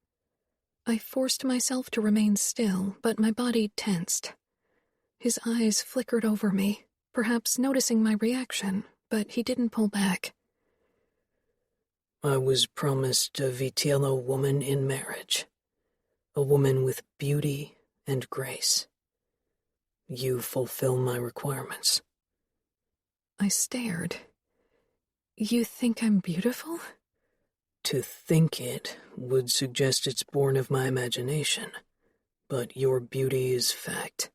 I forced myself to remain still, but my body tensed. His eyes flickered over me, perhaps noticing my reaction, but he didn't pull back. I was promised a Vitiello woman in marriage. A woman with beauty and grace. You fulfill my requirements. I stared. You think I'm beautiful? To think it would suggest it's born of my imagination, but your beauty is fact.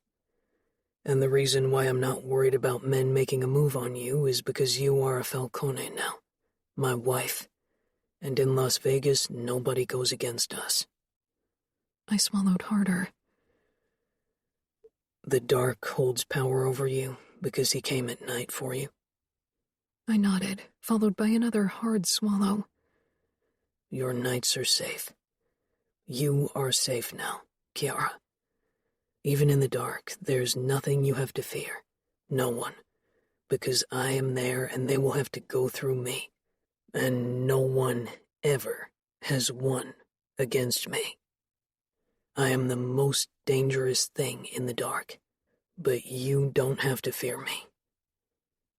And the reason why I'm not worried about men making a move on you is because you are a Falcone now, my wife, and in Las Vegas nobody goes against us. I swallowed harder. The dark holds power over you because he came at night for you. I nodded, followed by another hard swallow. Your nights are safe. You are safe now, Kiara. Even in the dark, there's nothing you have to fear. No one. Because I am there and they will have to go through me. And no one ever has won against me. I am the most dangerous thing in the dark. But you don't have to fear me.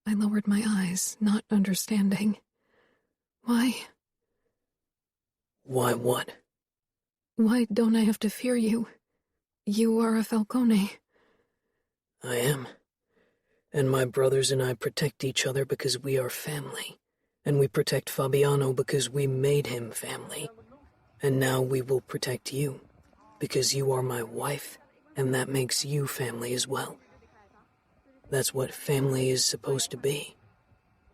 I lowered my eyes, not understanding. Why? Why what? Why don't I have to fear you? You are a Falcone. I am. And my brothers and I protect each other because we are family. And we protect Fabiano because we made him family. And now we will protect you, because you are my wife, and that makes you family as well. That's what family is supposed to be,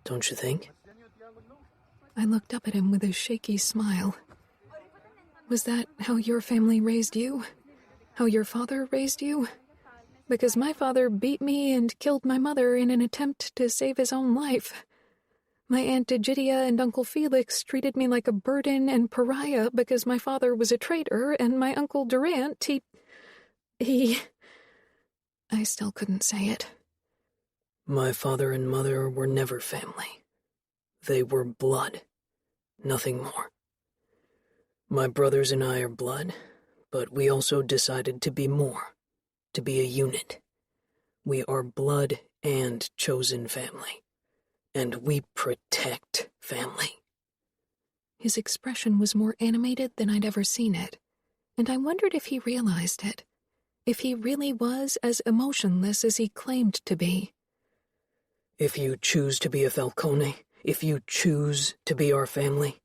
don't you think? I looked up at him with a shaky smile. Was that how your family raised you? How your father raised you? Because my father beat me and killed my mother in an attempt to save his own life. My Aunt Egidia and Uncle Felix treated me like a burden and pariah because my father was a traitor, and my Uncle Durant, he... I still couldn't say it. My father and mother were never family. They were blood, nothing more. My brothers and I are blood, but we also decided to be more, to be a unit. We are blood and chosen family. And we protect family. His expression was more animated than I'd ever seen it, and I wondered if he realized it, if he really was as emotionless as he claimed to be. If you choose to be a Falcone, if you choose to be our family,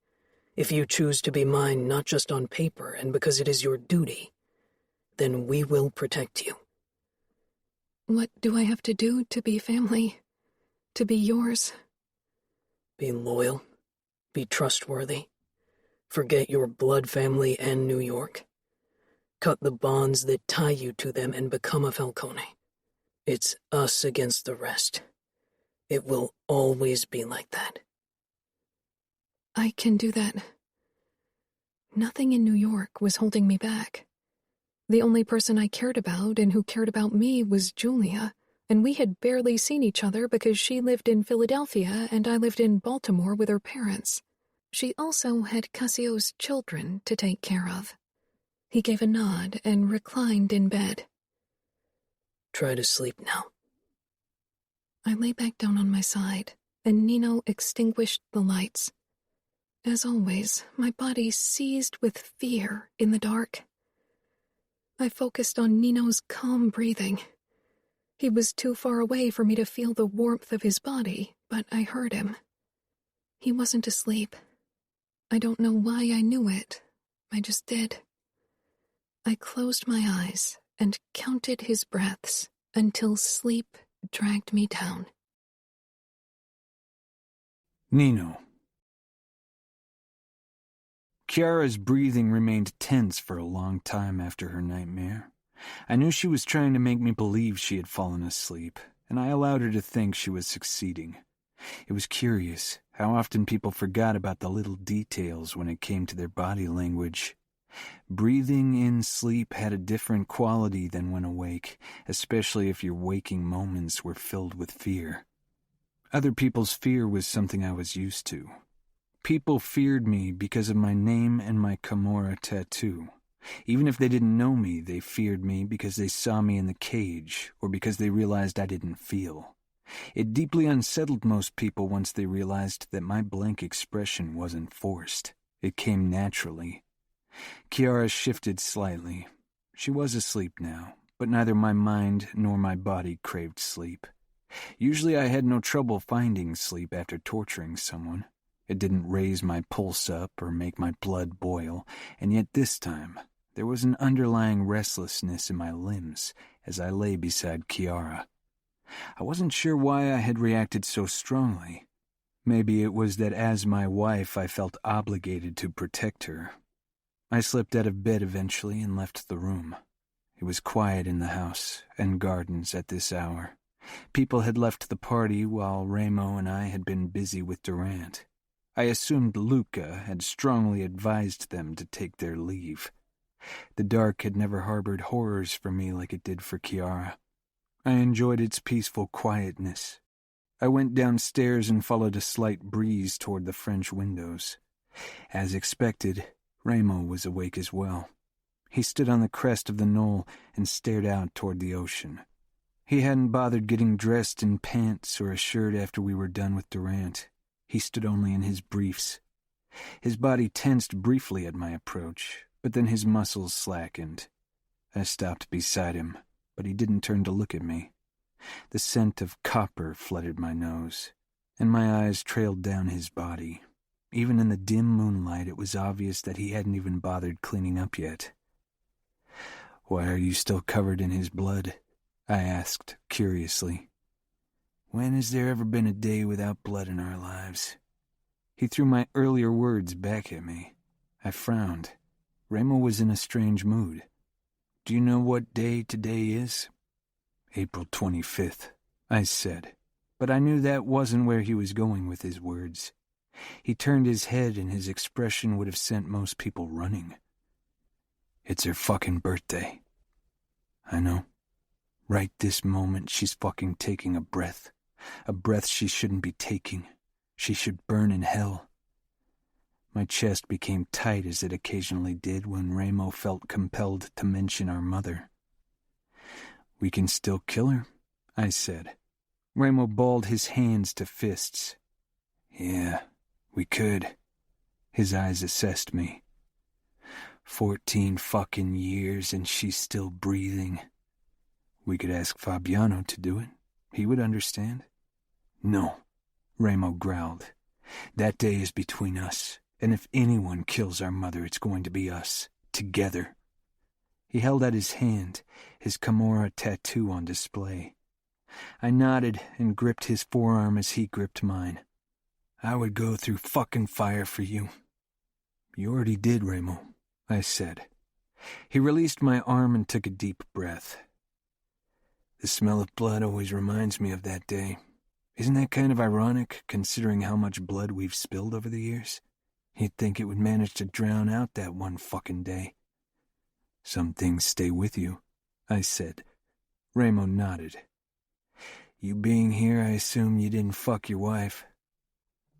if you choose to be mine not just on paper and because it is your duty, then we will protect you. What do I have to do to be family? To be yours? Be loyal. Be trustworthy. Forget your blood family and New York. Cut the bonds that tie you to them and become a Falcone. It's us against the rest. It will always be like that. I can do that. Nothing in New York was holding me back. The only person I cared about and who cared about me was Julia, and we had barely seen each other because she lived in Philadelphia and I lived in Baltimore with her parents. She also had Cassio's children to take care of. He gave a nod and reclined in bed. Try to sleep now. I lay back down on my side, and Nino extinguished the lights. As always, my body seized with fear in the dark. I focused on Nino's calm breathing. He was too far away for me to feel the warmth of his body, but I heard him. He wasn't asleep. I don't know why I knew it. I just did. I closed my eyes and counted his breaths until sleep dragged me down. Nino. Kiara's breathing remained tense for a long time after her nightmare. I knew she was trying to make me believe she had fallen asleep, and I allowed her to think she was succeeding. It was curious how often people forgot about the little details when it came to their body language. Breathing in sleep had a different quality than when awake, especially if your waking moments were filled with fear. Other people's fear was something I was used to. People feared me because of my name and my Camorra tattoo. Even if they didn't know me, they feared me because they saw me in the cage or because they realized I didn't feel. It deeply unsettled most people once they realized that my blank expression wasn't forced. It came naturally. Kiara shifted slightly. She was asleep now, but neither my mind nor my body craved sleep. Usually I had no trouble finding sleep after torturing someone. It didn't raise my pulse up or make my blood boil, and yet this time there was an underlying restlessness in my limbs as I lay beside Kiara. I wasn't sure why I had reacted so strongly. Maybe it was that as my wife I felt obligated to protect her. I slipped out of bed eventually and left the room. It was quiet in the house and gardens at this hour. People had left the party while Remo and I had been busy with Durant. I assumed Luca had strongly advised them to take their leave. The dark had never harbored horrors for me like it did for Kiara. I enjoyed its peaceful quietness. I went downstairs and followed a slight breeze toward the French windows. As expected, Remo was awake as well. He stood on the crest of the knoll and stared out toward the ocean. He hadn't bothered getting dressed in pants or a shirt after we were done with Durant. He stood only in his briefs. His body tensed briefly at my approach, but then his muscles slackened. I stopped beside him, but he didn't turn to look at me. The scent of copper flooded my nose, and my eyes trailed down his body. Even in the dim moonlight, it was obvious that he hadn't even bothered cleaning up yet. "Why are you still covered in his blood?" I asked, curiously. "When has there ever been a day without blood in our lives?" He threw my earlier words back at me. I frowned. Ramo was in a strange mood. "Do you know what day today is?" "April 25th, I said, but I knew that wasn't where he was going with his words. He turned his head and his expression would have sent most people running. "It's her fucking birthday." "I know. Right this moment, she's fucking taking a breath she shouldn't be taking. She should burn in hell." My chest became tight as it occasionally did when Ramo felt compelled to mention our mother. "We can still kill her," I said. Ramo balled his hands to fists. "Yeah, we could." His eyes assessed me. 14 fucking years and she's still breathing. "We could ask Fabiano to do it. He would understand." "No," Ramo growled. "That day is between us, and if anyone kills our mother, it's going to be us, together." He held out his hand, his Camorra tattoo on display. I nodded and gripped his forearm as he gripped mine. "I would go through fucking fire for you." "You already did, Ramo," I said. He released my arm and took a deep breath. "The smell of blood always reminds me of that day. Isn't that kind of ironic, considering how much blood we've spilled over the years? You'd think it would manage to drown out that one fucking day." "Some things stay with you," I said. Ramo nodded. "You being here, I assume you didn't fuck your wife."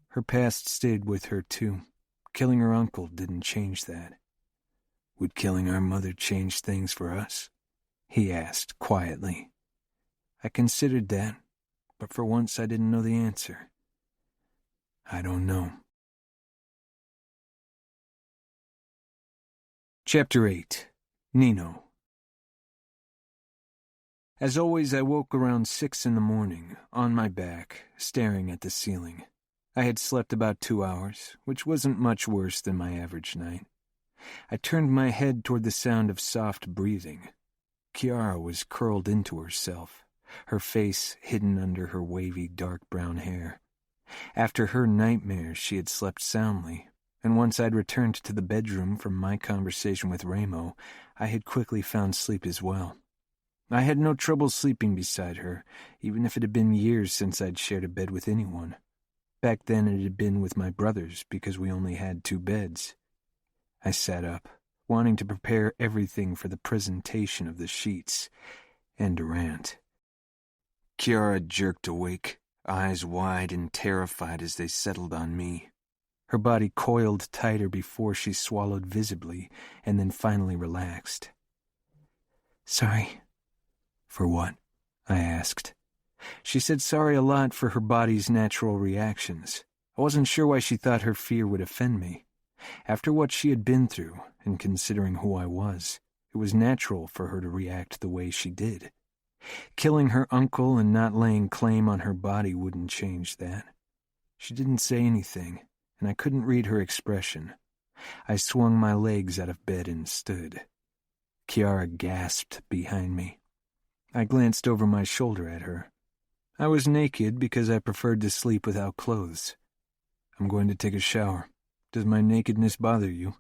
Her past stayed with her, too. Killing her uncle didn't change that. "Would killing our mother change things for us?" he asked quietly. I considered that, but for once I didn't know the answer. "I don't know." Chapter 8. Nino. As always, I woke around 6 in the morning, on my back, staring at the ceiling. I had slept about 2 hours, which wasn't much worse than my average night. I turned my head toward the sound of soft breathing. Kiara was curled into herself, her face hidden under her wavy dark brown hair. After her nightmares, she had slept soundly, and once I'd returned to the bedroom from my conversation with Ramo, I had quickly found sleep as well. I had no trouble sleeping beside her, even if it had been years since I'd shared a bed with anyone. Back then it had been with my brothers because we only had 2 beds. I sat up, wanting to prepare everything for the presentation of the sheets and Durant. Kiara jerked awake, eyes wide and terrified as they settled on me. Her body coiled tighter before she swallowed visibly and then finally relaxed. "Sorry." "For what?" I asked. She said sorry a lot for her body's natural reactions. I wasn't sure why she thought her fear would offend me. After what she had been through, and considering who I was, it was natural for her to react the way she did. Killing her uncle and not laying claim on her body wouldn't change that. She didn't say anything, and I couldn't read her expression. I swung my legs out of bed and stood. Kiara gasped behind me. I glanced over my shoulder at her. I was naked because I preferred to sleep without clothes. "I'm going to take a shower. Does my nakedness bother you?"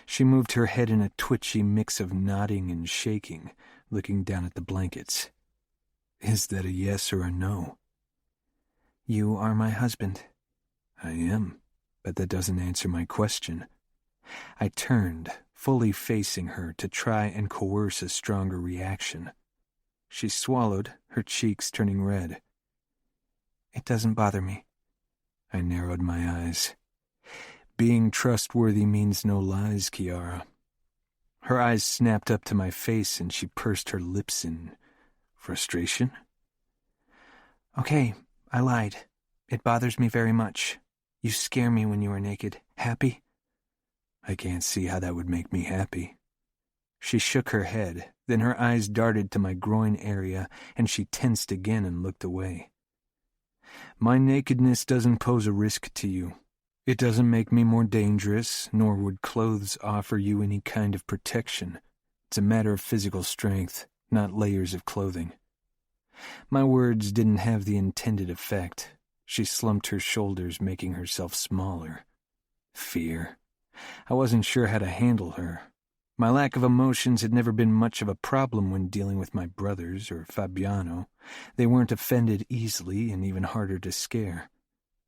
She moved her head in a twitchy mix of nodding and shaking, looking down at the blankets. "Is that a yes or a no?" "You are my husband." "I am, but that doesn't answer my question." I turned, fully facing her to try and coerce a stronger reaction. She swallowed, her cheeks turning red. "It doesn't bother me." I narrowed my eyes. "Being trustworthy means no lies, Kiara." Her eyes snapped up to my face and she pursed her lips in. Frustration? Okay, I lied. It bothers me very much. You scare me when you are naked. Happy? I can't see how that would make me happy. She shook her head, then her eyes darted to my groin area, and she tensed again and looked away. My nakedness doesn't pose a risk to you. It doesn't make me more dangerous, nor would clothes offer you any kind of protection. It's a matter of physical strength, not layers of clothing. My words didn't have the intended effect. She slumped her shoulders, making herself smaller. Fear. I wasn't sure how to handle her. My lack of emotions had never been much of a problem when dealing with my brothers or Fabiano. They weren't offended easily and even harder to scare.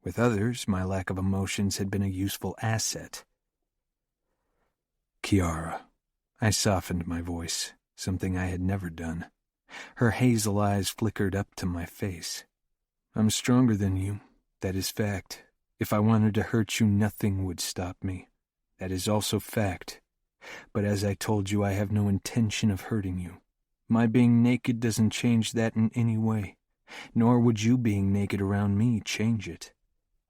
With others, my lack of emotions had been a useful asset. Kiara. I softened my voice, something I had never done. Her hazel eyes flickered up to my face. I'm stronger than you. That is fact. If I wanted to hurt you, nothing would stop me. That is also fact. But as I told you, I have no intention of hurting you. My being naked doesn't change that in any way, nor would you being naked around me change it.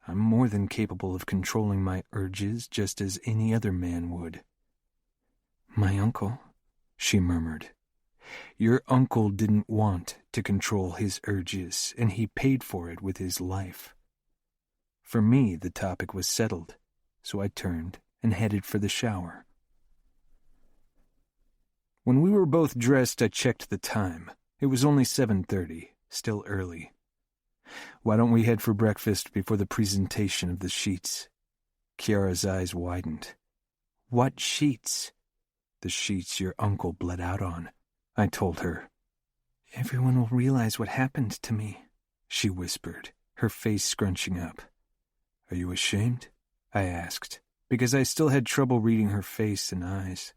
I'm more than capable of controlling my urges just as any other man would. My uncle, she murmured. Your uncle didn't want to control his urges, and he paid for it with his life. For me, the topic was settled, so I turned and headed for the shower. When we were both dressed, I checked the time. It was only 7:30, still early. Why don't we head for breakfast before the presentation of the sheets? Kiara's eyes widened. What sheets? The sheets your uncle bled out on, I told her. Everyone will realize what happened to me, she whispered, her face scrunching up. Are you ashamed? I asked, because I still had trouble reading her face and eyes.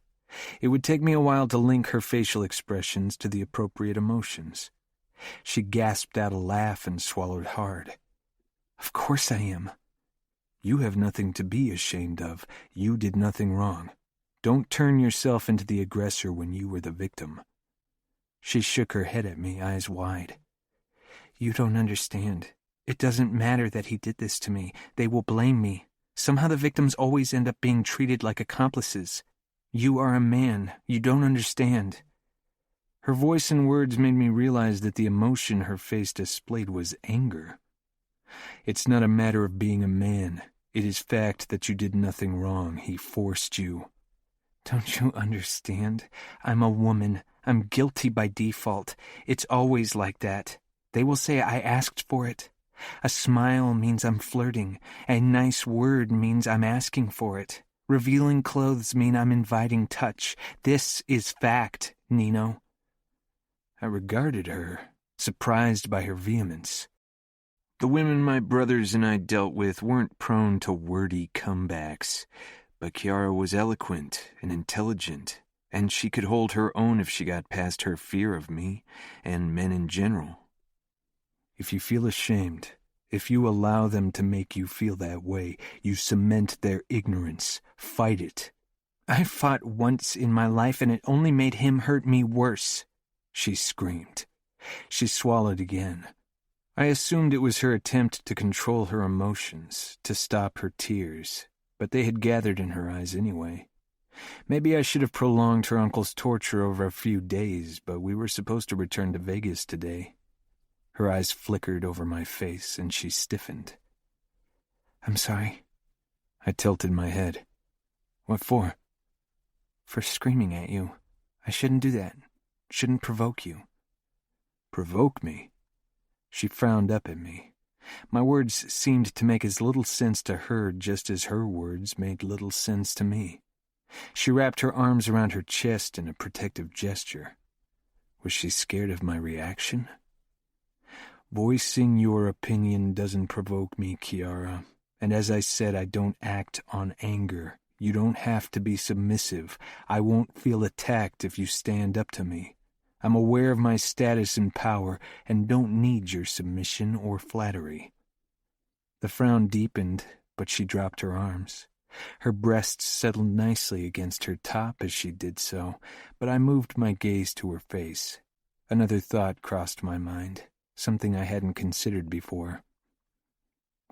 It would take me a while to link her facial expressions to the appropriate emotions. She gasped out a laugh and swallowed hard. Of course I am. You have nothing to be ashamed of. You did nothing wrong. Don't turn yourself into the aggressor when you were the victim. She shook her head at me, eyes wide. You don't understand. It doesn't matter that he did this to me. They will blame me. Somehow the victims always end up being treated like accomplices. You are a man. You don't understand. Her voice and words made me realize that the emotion her face displayed was anger. It's not a matter of being a man. It is fact that you did nothing wrong. He forced you. Don't you understand? I'm a woman. I'm guilty by default. It's always like that. They will say I asked for it. A smile means I'm flirting. A nice word means I'm asking for it. Revealing clothes mean I'm inviting touch. This is fact, Nino. I regarded her, surprised by her vehemence. The women my brothers and I dealt with weren't prone to wordy comebacks, but Kiara was eloquent and intelligent, and she could hold her own if she got past her fear of me and men in general. If you feel ashamed, if you allow them to make you feel that way, you cement their ignorance. Fight it. I fought once in my life, and it only made him hurt me worse, she screamed. She swallowed again. I assumed it was her attempt to control her emotions, to stop her tears, but they had gathered in her eyes anyway. Maybe I should have prolonged her uncle's torture over a few days, but we were supposed to return to Vegas today. Her eyes flickered over my face, and she stiffened. I'm sorry. I tilted my head. What for? For screaming at you. I shouldn't do that. Shouldn't provoke you. Provoke me? She frowned up at me. My words seemed to make as little sense to her just as her words made little sense to me. She wrapped her arms around her chest in a protective gesture. Was she scared of my reaction? Voicing your opinion doesn't provoke me, Kiara. And as I said, I don't act on anger. You don't have to be submissive. I won't feel attacked if you stand up to me. I'm aware of my status and power and don't need your submission or flattery. The frown deepened, but she dropped her arms. Her breasts settled nicely against her top as she did so, but I moved my gaze to her face. Another thought crossed my mind, something I hadn't considered before.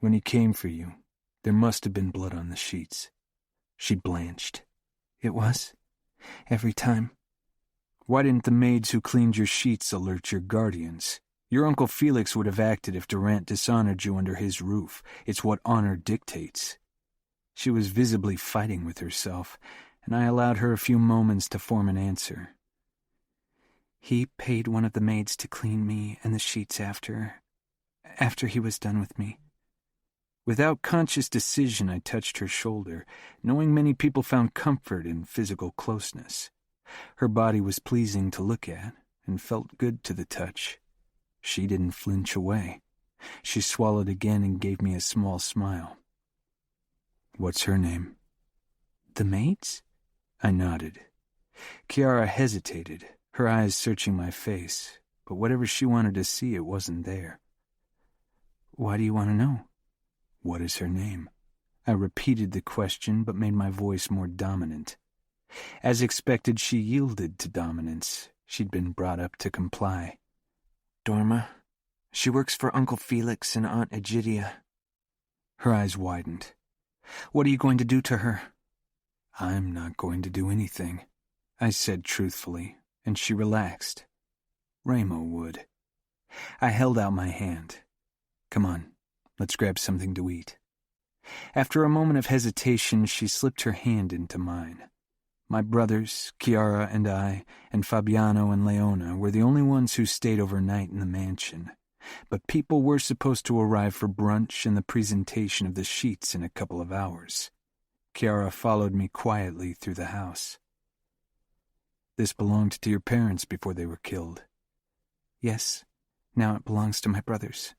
When he came for you, there must have been blood on the sheets. She blanched. It was? Every time? Why didn't the maids who cleaned your sheets alert your guardians? Your Uncle Felix would have acted if Durant dishonored you under his roof. It's what honor dictates. She was visibly fighting with herself, and I allowed her a few moments to form an answer. He paid one of the maids to clean me and the sheets after he was done with me. Without conscious decision, I touched her shoulder, knowing many people found comfort in physical closeness. Her body was pleasing to look at and felt good to the touch. She didn't flinch away. She swallowed again and gave me a small smile. What's her name? The maids? I nodded. Kiara hesitated, her eyes searching my face, but whatever she wanted to see, it wasn't there. Why do you want to know? What is her name? I repeated the question, but made my voice more dominant. As expected, she yielded to dominance. She'd been brought up to comply. Dorma. She works for Uncle Felix and Aunt Egidia. Her eyes widened. What are you going to do to her? I'm not going to do anything, I said truthfully, and she relaxed. Ramo would. I held out my hand. Come on, let's grab something to eat. After a moment of hesitation, she slipped her hand into mine. My brothers, Kiara and I, and Fabiano and Leona were the only ones who stayed overnight in the mansion, but people were supposed to arrive for brunch and the presentation of the sheets in a couple of hours. Kiara followed me quietly through the house. This belonged to your parents before they were killed. Yes, now it belongs to my brothers.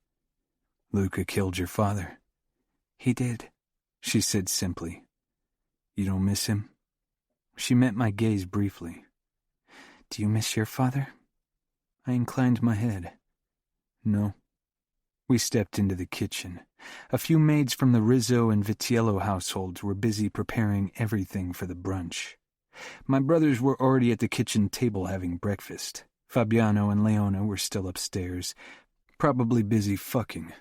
Luca killed your father. He did, she said simply. You don't miss him? She met my gaze briefly. Do you miss your father? I inclined my head. No. We stepped into the kitchen. A few maids from the Rizzo and Vitiello households were busy preparing everything for the brunch. My brothers were already at the kitchen table having breakfast. Fabiano and Leona were still upstairs, probably busy fucking.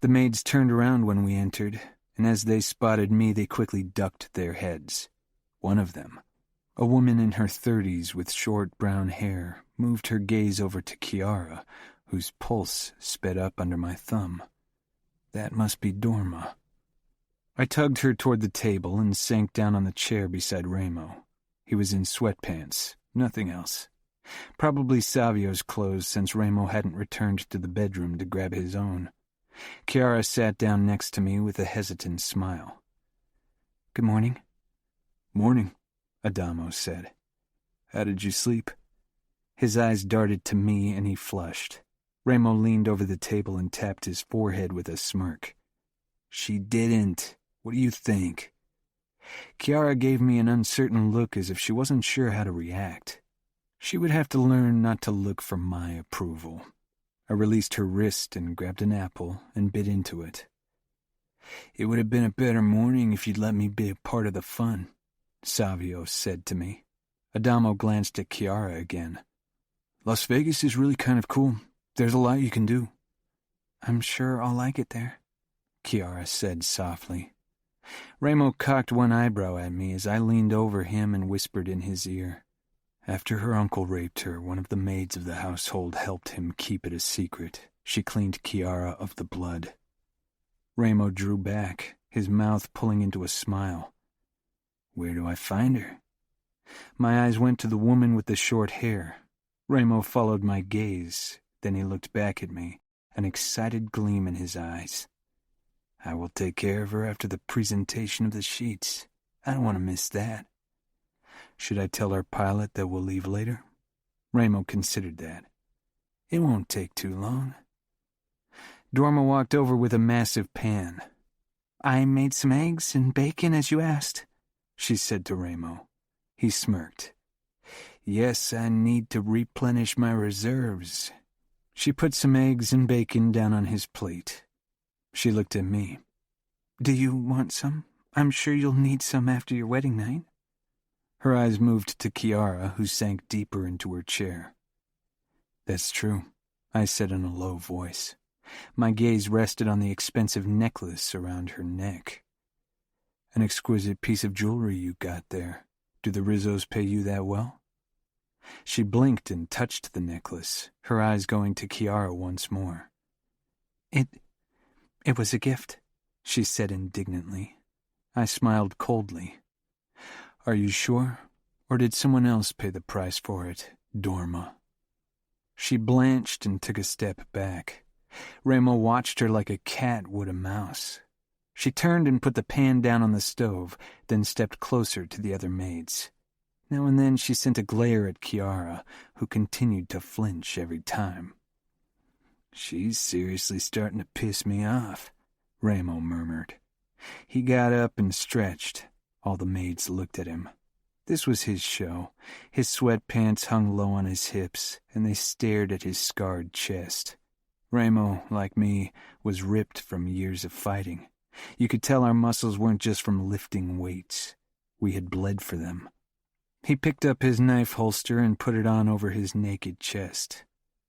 The maids turned around when we entered, and as they spotted me, they quickly ducked their heads. One of them, a woman in her 30s with short brown hair, moved her gaze over to Kiara, whose pulse sped up under my thumb. That must be Dorma. I tugged her toward the table and sank down on the chair beside Ramo. He was in sweatpants, nothing else. Probably Savio's clothes, since Ramo hadn't returned to the bedroom to grab his own. Kiara sat down next to me with a hesitant smile. Good morning. Morning, Adamo said. How did you sleep? His eyes darted to me and he flushed. Ramo leaned over the table and tapped his forehead with a smirk. She didn't. What do you think? Kiara gave me an uncertain look as if she wasn't sure how to react. She would have to learn not to look for my approval. I released her wrist and grabbed an apple and bit into it. It would have been a better morning if you'd let me be a part of the fun, Savio said to me. Adamo glanced at Kiara again. Las Vegas is really kind of cool. There's a lot you can do. I'm sure I'll like it there, Kiara said softly. Ramo cocked one eyebrow at me as I leaned over him and whispered in his ear. After her uncle raped her, one of the maids of the household helped him keep it a secret. She cleaned Kiara of the blood. Ramo drew back, his mouth pulling into a smile. Where do I find her? My eyes went to the woman with the short hair. Ramo followed my gaze, then he looked back at me, an excited gleam in his eyes. I will take care of her after the presentation of the sheets. I don't want to miss that. Should I tell our pilot that we'll leave later? Ramo considered that. It won't take too long. Dorma walked over with a massive pan. I made some eggs and bacon as you asked, she said to Ramo. He smirked. Yes, I need to replenish my reserves. She put some eggs and bacon down on his plate. She looked at me. Do you want some? I'm sure you'll need some after your wedding night. Her eyes moved to Kiara, who sank deeper into her chair. That's true, I said in a low voice. My gaze rested on the expensive necklace around her neck. An exquisite piece of jewelry you got there. Do the Rizzos pay you that well? She blinked and touched the necklace, her eyes going to Kiara once more. It was a gift, she said indignantly. I smiled coldly. Are you sure? Or did someone else pay the price for it, Dorma? She blanched and took a step back. Remo watched her like a cat would a mouse. She turned and put the pan down on the stove, then stepped closer to the other maids. Now and then she sent a glare at Kiara, who continued to flinch every time. She's seriously starting to piss me off, Remo murmured. He got up and stretched. All the maids looked at him. This was his show. His sweatpants hung low on his hips, and they stared at his scarred chest. Remo, like me, was ripped from years of fighting. You could tell our muscles weren't just from lifting weights. We had bled for them. He picked up his knife holster and put it on over his naked chest.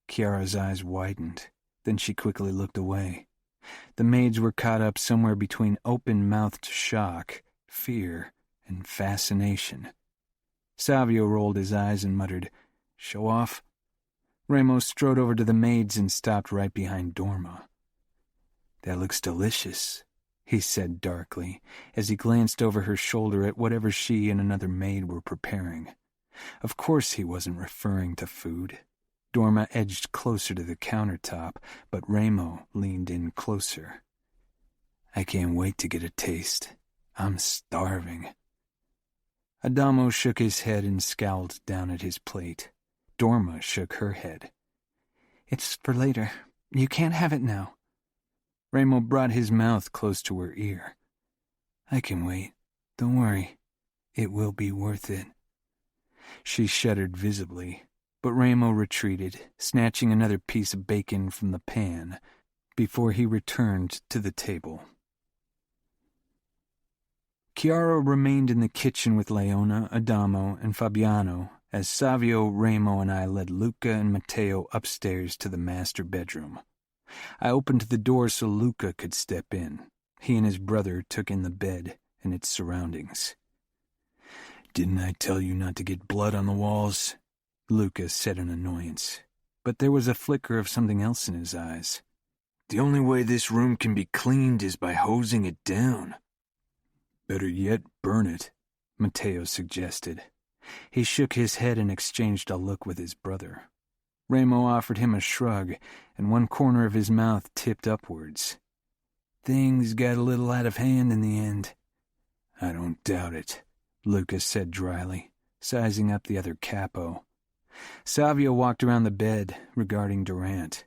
Kiara's eyes widened. Then she quickly looked away. The maids were caught up somewhere between open-mouthed shock, fear, and fascination. Savio rolled his eyes and muttered, "Show off?" Remo strode over to the maids and stopped right behind Dorma. "That looks delicious," he said darkly, as he glanced over her shoulder at whatever she and another maid were preparing. Of course he wasn't referring to food. Dorma edged closer to the countertop, but Remo leaned in closer. "I can't wait to get a taste. I'm starving." Adamo shook his head and scowled down at his plate. Dorma shook her head. "It's for later. You can't have it now." Remo brought his mouth close to her ear. "I can wait. Don't worry. It will be worth it." She shuddered visibly, but Remo retreated, snatching another piece of bacon from the pan, before he returned to the table. Kiara remained in the kitchen with Leona, Adamo, and Fabiano, as Savio, Remo, and I led Luca and Matteo upstairs to the master bedroom. I opened the door so Luca could step in. He and his brother took in the bed and its surroundings. "Didn't I tell you not to get blood on the walls?" Luca said in annoyance, but there was a flicker of something else in his eyes. "The only way this room can be cleaned is by hosing it down." "Better yet, burn it," Matteo suggested. He shook his head and exchanged a look with his brother. Remo offered him a shrug, and one corner of his mouth tipped upwards. "Things got a little out of hand in the end." "I don't doubt it," Lucas said dryly, sizing up the other Capo. Savio walked around the bed, regarding Durant.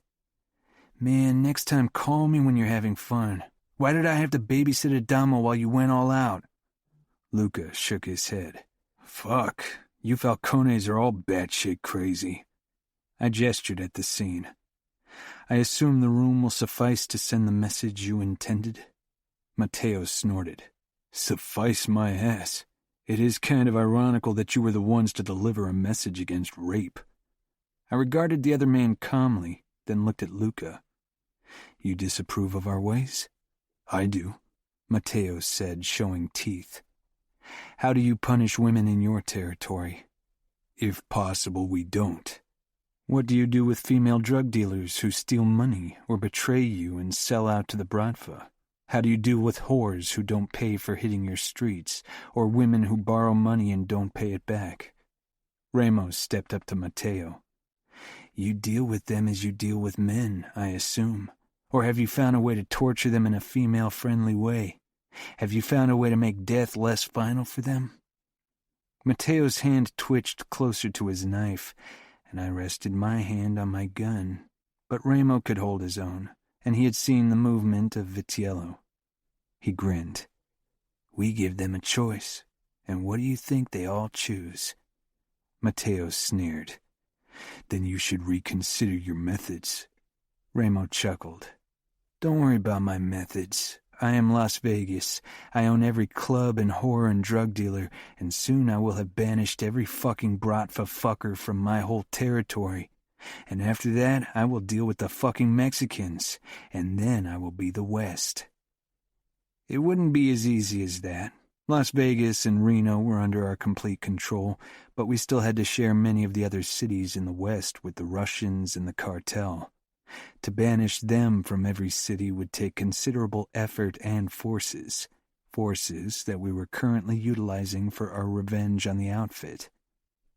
"Man, next time call me when you're having fun. Why did I have to babysit Adamo while you went all out?" Luca shook his head. "Fuck, you Falcones are all batshit crazy." I gestured at the scene. "I assume the room will suffice to send the message you intended?" Matteo snorted. "Suffice my ass. It is kind of ironical that you were the ones to deliver a message against rape." I regarded the other man calmly, then looked at Luca. "You disapprove of our ways?" "I do," Matteo said, showing teeth. "How do you punish women in your territory?" "If possible, we don't." "What do you do with female drug dealers who steal money or betray you and sell out to the Bratva? How do you deal with whores who don't pay for hitting your streets, or women who borrow money and don't pay it back?" Ramos stepped up to Matteo. "You deal with them as you deal with men, I assume. Or have you found a way to torture them in a female-friendly way? Have you found a way to make death less final for them?" Matteo's hand twitched closer to his knife, and I rested my hand on my gun. But Remo could hold his own, and he had seen the movement of Vitiello. He grinned. "We give them a choice, and what do you think they all choose?" Matteo sneered. "Then you should reconsider your methods." Remo chuckled. "Don't worry about my methods. I am Las Vegas. I own every club and whore and drug dealer, and soon I will have banished every fucking Bratva fucker from my whole territory. And after that, I will deal with the fucking Mexicans, and then I will be the West. It wouldn't be as easy as that. Las Vegas and Reno were under our complete control, but we still had to share many of the other cities in the West with the Russians and the cartel. To banish them from every city would take considerable effort and forces that we were currently utilizing for our revenge on the outfit.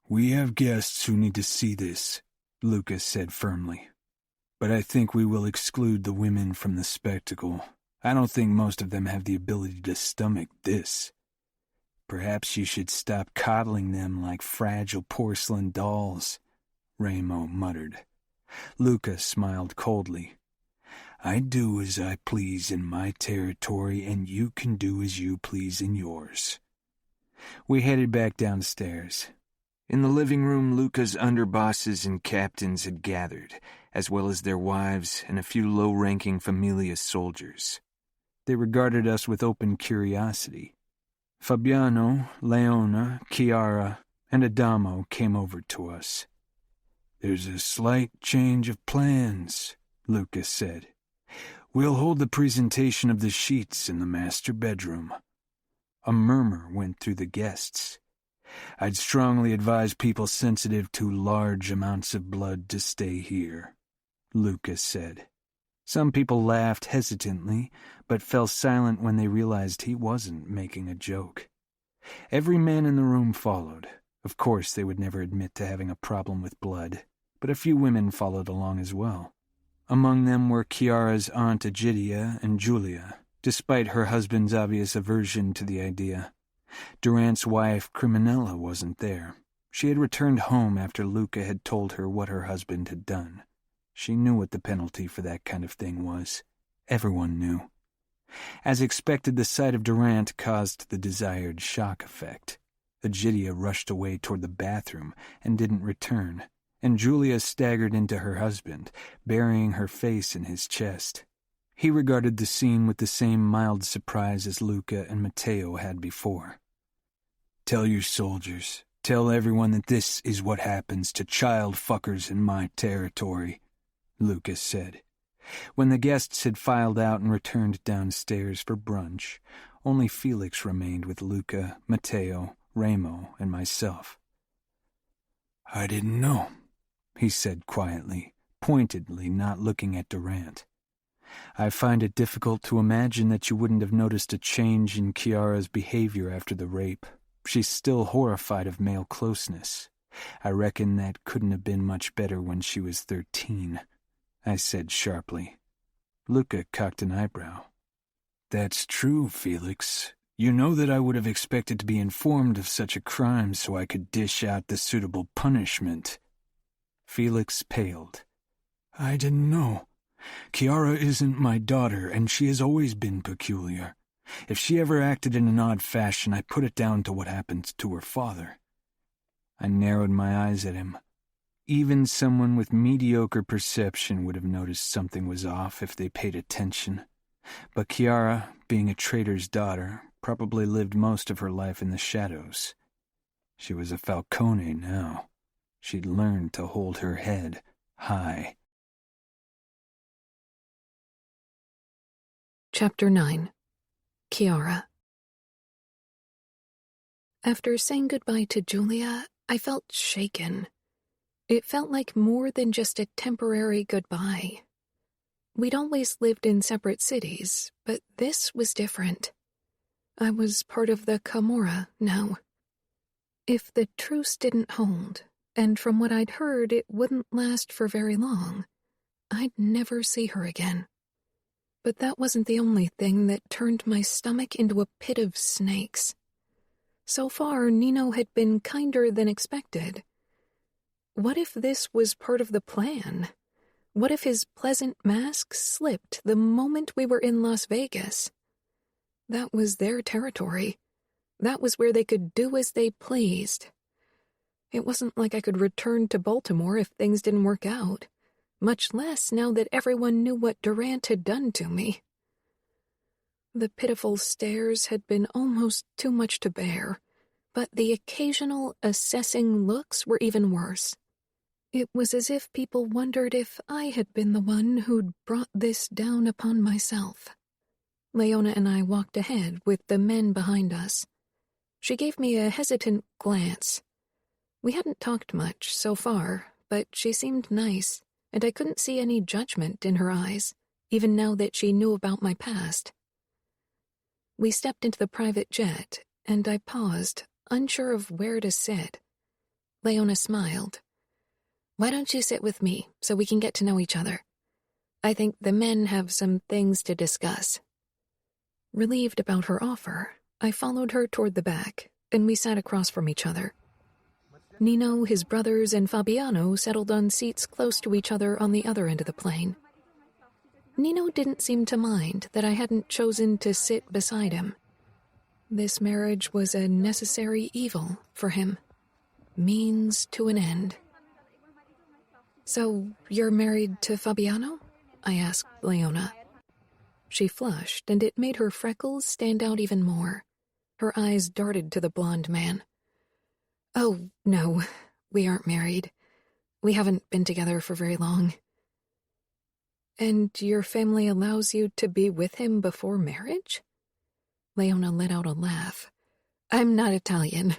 "We have guests who need to see this," Lucas said firmly. "But I think we will exclude the women from the spectacle. I don't think most of them have the ability to stomach this. Perhaps you should stop coddling them like fragile porcelain dolls," Ramo muttered. Lucas smiled coldly. "I do as I please in my territory, and you can do as you please in yours." We headed back downstairs. In the living room, Luca's underbosses and captains had gathered, as well as their wives and a few low-ranking Familia soldiers. They regarded us with open curiosity. Fabiano, Leona, Kiara, and Adamo came over to us. "There's a slight change of plans," Lucas said. "We'll hold the presentation of the sheets in the master bedroom." A murmur went through the guests. "I'd strongly advise people sensitive to large amounts of blood to stay here," Lucas said. Some people laughed hesitantly, but fell silent when they realized he wasn't making a joke. Every man in the room followed. Of course, they would never admit to having a problem with blood, but a few women followed along as well. Among them were Kiara's aunt Egidia and Julia, despite her husband's obvious aversion to the idea. Durant's wife, Criminella, wasn't there. She had returned home after Luca had told her what her husband had done. She knew what the penalty for that kind of thing was. Everyone knew. As expected, the sight of Durant caused the desired shock effect. Egidia rushed away toward the bathroom and didn't return, and Julia staggered into her husband, burying her face in his chest. He regarded the scene with the same mild surprise as Luca and Matteo had before. "Tell your soldiers, tell everyone that this is what happens to child fuckers in my territory," Lucas said. When the guests had filed out and returned downstairs for brunch, only Felix remained with Luca, Matteo, Ramo, and myself. "I didn't know," he said quietly, pointedly not looking at Durant. "I find it difficult to imagine that you wouldn't have noticed a change in Kiara's behavior after the rape. She's still horrified of male closeness. I reckon that couldn't have been much better when she was 13, I said sharply. Luca cocked an eyebrow. "That's true, Felix. You know that I would have expected to be informed of such a crime so I could dish out the suitable punishment." Felix paled. "I didn't know. Kiara isn't my daughter, and she has always been peculiar. If she ever acted in an odd fashion, I put it down to what happened to her father." I narrowed my eyes at him. Even someone with mediocre perception would have noticed something was off if they paid attention. But Kiara, being a trader's daughter, probably lived most of her life in the shadows. She was a Falcone now. She'd learned to hold her head high. Chapter 9. Kiara. After saying goodbye to Julia, I felt shaken. It felt like more than just a temporary goodbye. We'd always lived in separate cities, but this was different. I was part of the Camorra now. If the truce didn't hold, and from what I'd heard it wouldn't last for very long, I'd never see her again. But that wasn't the only thing that turned my stomach into a pit of snakes. So far, Nino had been kinder than expected. What if this was part of the plan? What if his pleasant mask slipped the moment we were in Las Vegas? That was their territory. That was where they could do as they pleased. It wasn't like I could return to Baltimore if things didn't work out, much less now that everyone knew what Durant had done to me. The pitiful stares had been almost too much to bear, but the occasional assessing looks were even worse. It was as if people wondered if I had been the one who'd brought this down upon myself. Leona and I walked ahead with the men behind us. She gave me a hesitant glance. We hadn't talked much so far, but she seemed nice, and I couldn't see any judgment in her eyes, even now that she knew about my past. We stepped into the private jet, and I paused, unsure of where to sit. Leona smiled. "Why don't you sit with me so we can get to know each other? I think the men have some things to discuss." Relieved about her offer, I followed her toward the back, and we sat across from each other. Nino, his brothers, and Fabiano settled on seats close to each other on the other end of the plane. Nino didn't seem to mind that I hadn't chosen to sit beside him. This marriage was a necessary evil for him. Means to an end. "So, you're married to Fabiano?" I asked Leona. She flushed, and it made her freckles stand out even more. Her eyes darted to the blonde man. "Oh, no, we aren't married. We haven't been together for very long." "And your family allows you to be with him before marriage?" Leona let out a laugh. "I'm not Italian.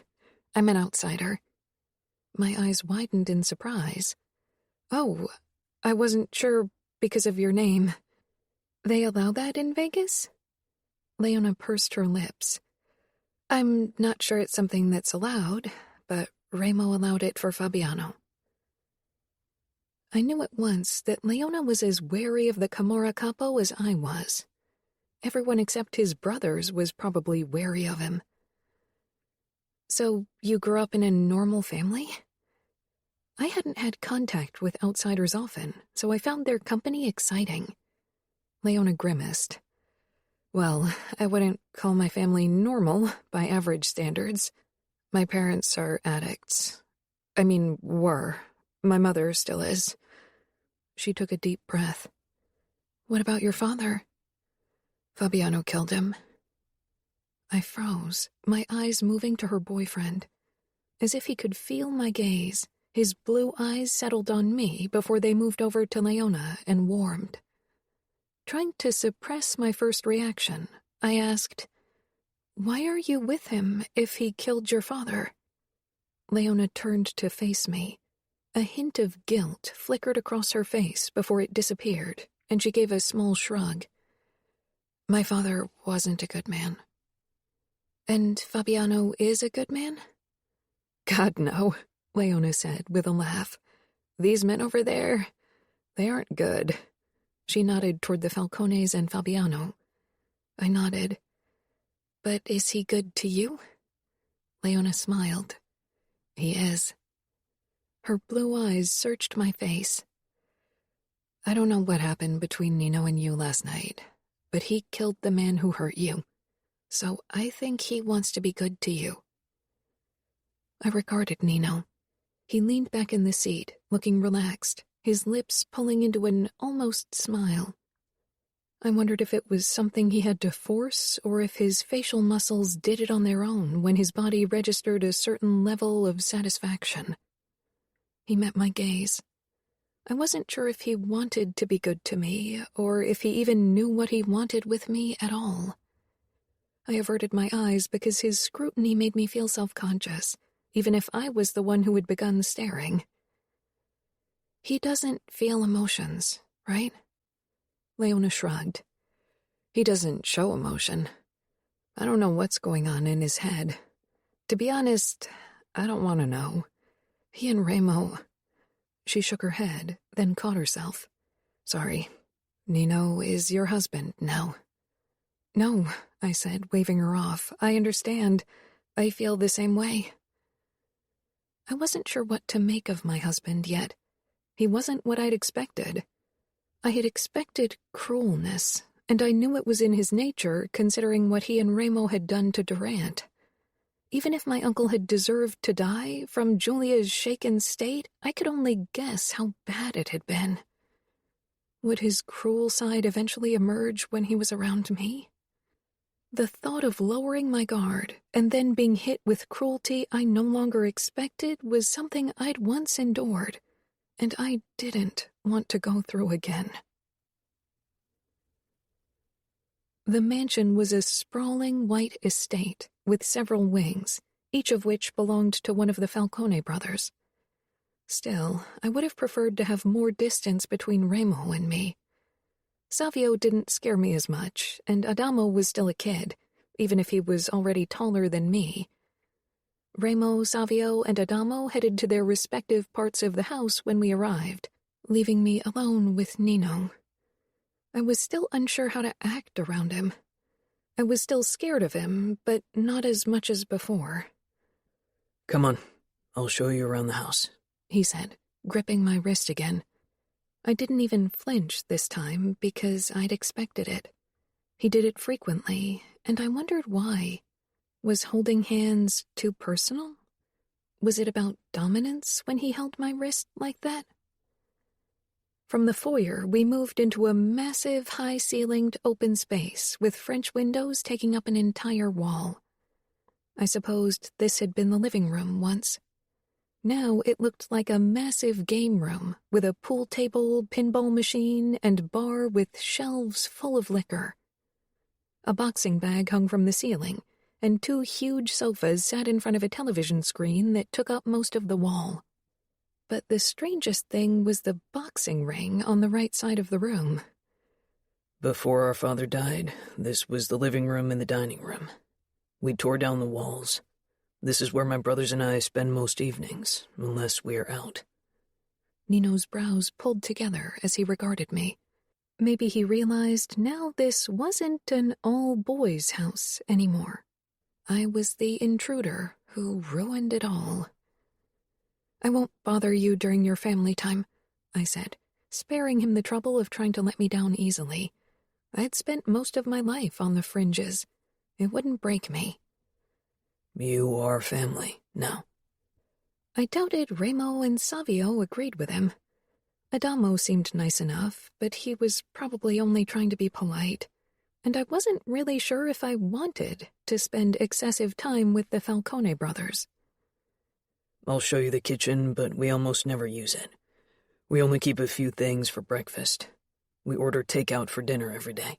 I'm an outsider." My eyes widened in surprise. "Oh, I wasn't sure because of your name. They allow that in Vegas?" Leona pursed her lips. "I'm not sure it's something that's allowed, but Remo allowed it for Fabiano." I knew at once that Leona was as wary of the Camorra Capo as I was. Everyone except his brothers was probably wary of him. "So, you grew up in a normal family?" I hadn't had contact with outsiders often, so I found their company exciting. Leona grimaced. "Well, I wouldn't call my family normal by average standards. My parents are addicts. I mean, were. My mother still is." She took a deep breath. "What about your father?" "Fabiano killed him." I froze, my eyes moving to her boyfriend. As if he could feel my gaze, his blue eyes settled on me before they moved over to Leona and warmed. Trying to suppress my first reaction, I asked, "Why are you with him if he killed your father?" Leona turned to face me. A hint of guilt flickered across her face before it disappeared, and she gave a small shrug. "My father wasn't a good man." "And Fabiano is a good man?" "God, no," Leona said with a laugh. "These men over there, they aren't good." She nodded toward the Falcones and Fabiano. I nodded. "But is he good to you?" Leona smiled. "He is." Her blue eyes searched my face. "I don't know what happened between Nino and you last night, but he killed the man who hurt you. So I think he wants to be good to you." I regarded Nino. He leaned back in the seat, looking relaxed, his lips pulling into an almost smile. I wondered if it was something he had to force, or if his facial muscles did it on their own when his body registered a certain level of satisfaction. He met my gaze. I wasn't sure if he wanted to be good to me, or if he even knew what he wanted with me at all. I averted my eyes because his scrutiny made me feel self-conscious, even if I was the one who had begun staring. "He doesn't feel emotions, right?" Leona shrugged. "He doesn't show emotion. I don't know what's going on in his head. To be honest, I don't want to know. He and Remo..." She shook her head, then caught herself. "Sorry. Nino is your husband now." "No," I said, waving her off. "I understand. I feel the same way." I wasn't sure what to make of my husband yet. He wasn't what I'd expected. I had expected cruelness, and I knew it was in his nature considering what he and Remo had done to Durant. Even if my uncle had deserved to die from Julia's shaken state, I could only guess how bad it had been. Would his cruel side eventually emerge when he was around me? The thought of lowering my guard and then being hit with cruelty I no longer expected was something I'd once endured, and I didn't want to go through again. The mansion was a sprawling white estate with several wings, each of which belonged to one of the Falcone brothers. Still, I would have preferred to have more distance between Remo and me. Savio didn't scare me as much, and Adamo was still a kid, even if he was already taller than me. Remo, Savio, and Adamo headed to their respective parts of the house when we arrived, leaving me alone with Nino. I was still unsure how to act around him. I was still scared of him, but not as much as before. "Come on, I'll show you around the house," he said, gripping my wrist again. I didn't even flinch this time because I'd expected it. He did it frequently, and I wondered why. Was holding hands too personal? Was it about dominance when he held my wrist like that? From the foyer, we moved into a massive, high-ceilinged open space with French windows taking up an entire wall. I supposed this had been the living room once. Now it looked like a massive game room with a pool table, pinball machine, and bar with shelves full of liquor. A boxing bag hung from the ceiling, and 2 huge sofas sat in front of a television screen that took up most of the wall. But the strangest thing was the boxing ring on the right side of the room. "Before our father died, this was the living room and the dining room. We tore down the walls. This is where my brothers and I spend most evenings, unless we're out." Nino's brows pulled together as he regarded me. Maybe he realized now this wasn't an all-boys house anymore. I was the intruder who ruined it all. "I won't bother you during your family time," I said, sparing him the trouble of trying to let me down easily. I'd spent most of my life on the fringes. It wouldn't break me. "You are family now." I doubted Remo and Savio agreed with him. Adamo seemed nice enough, but he was probably only trying to be polite, and I wasn't really sure if I wanted to spend excessive time with the Falcone brothers. "I'll show you the kitchen, but we almost never use it. We only keep a few things for breakfast. We order takeout for dinner every day."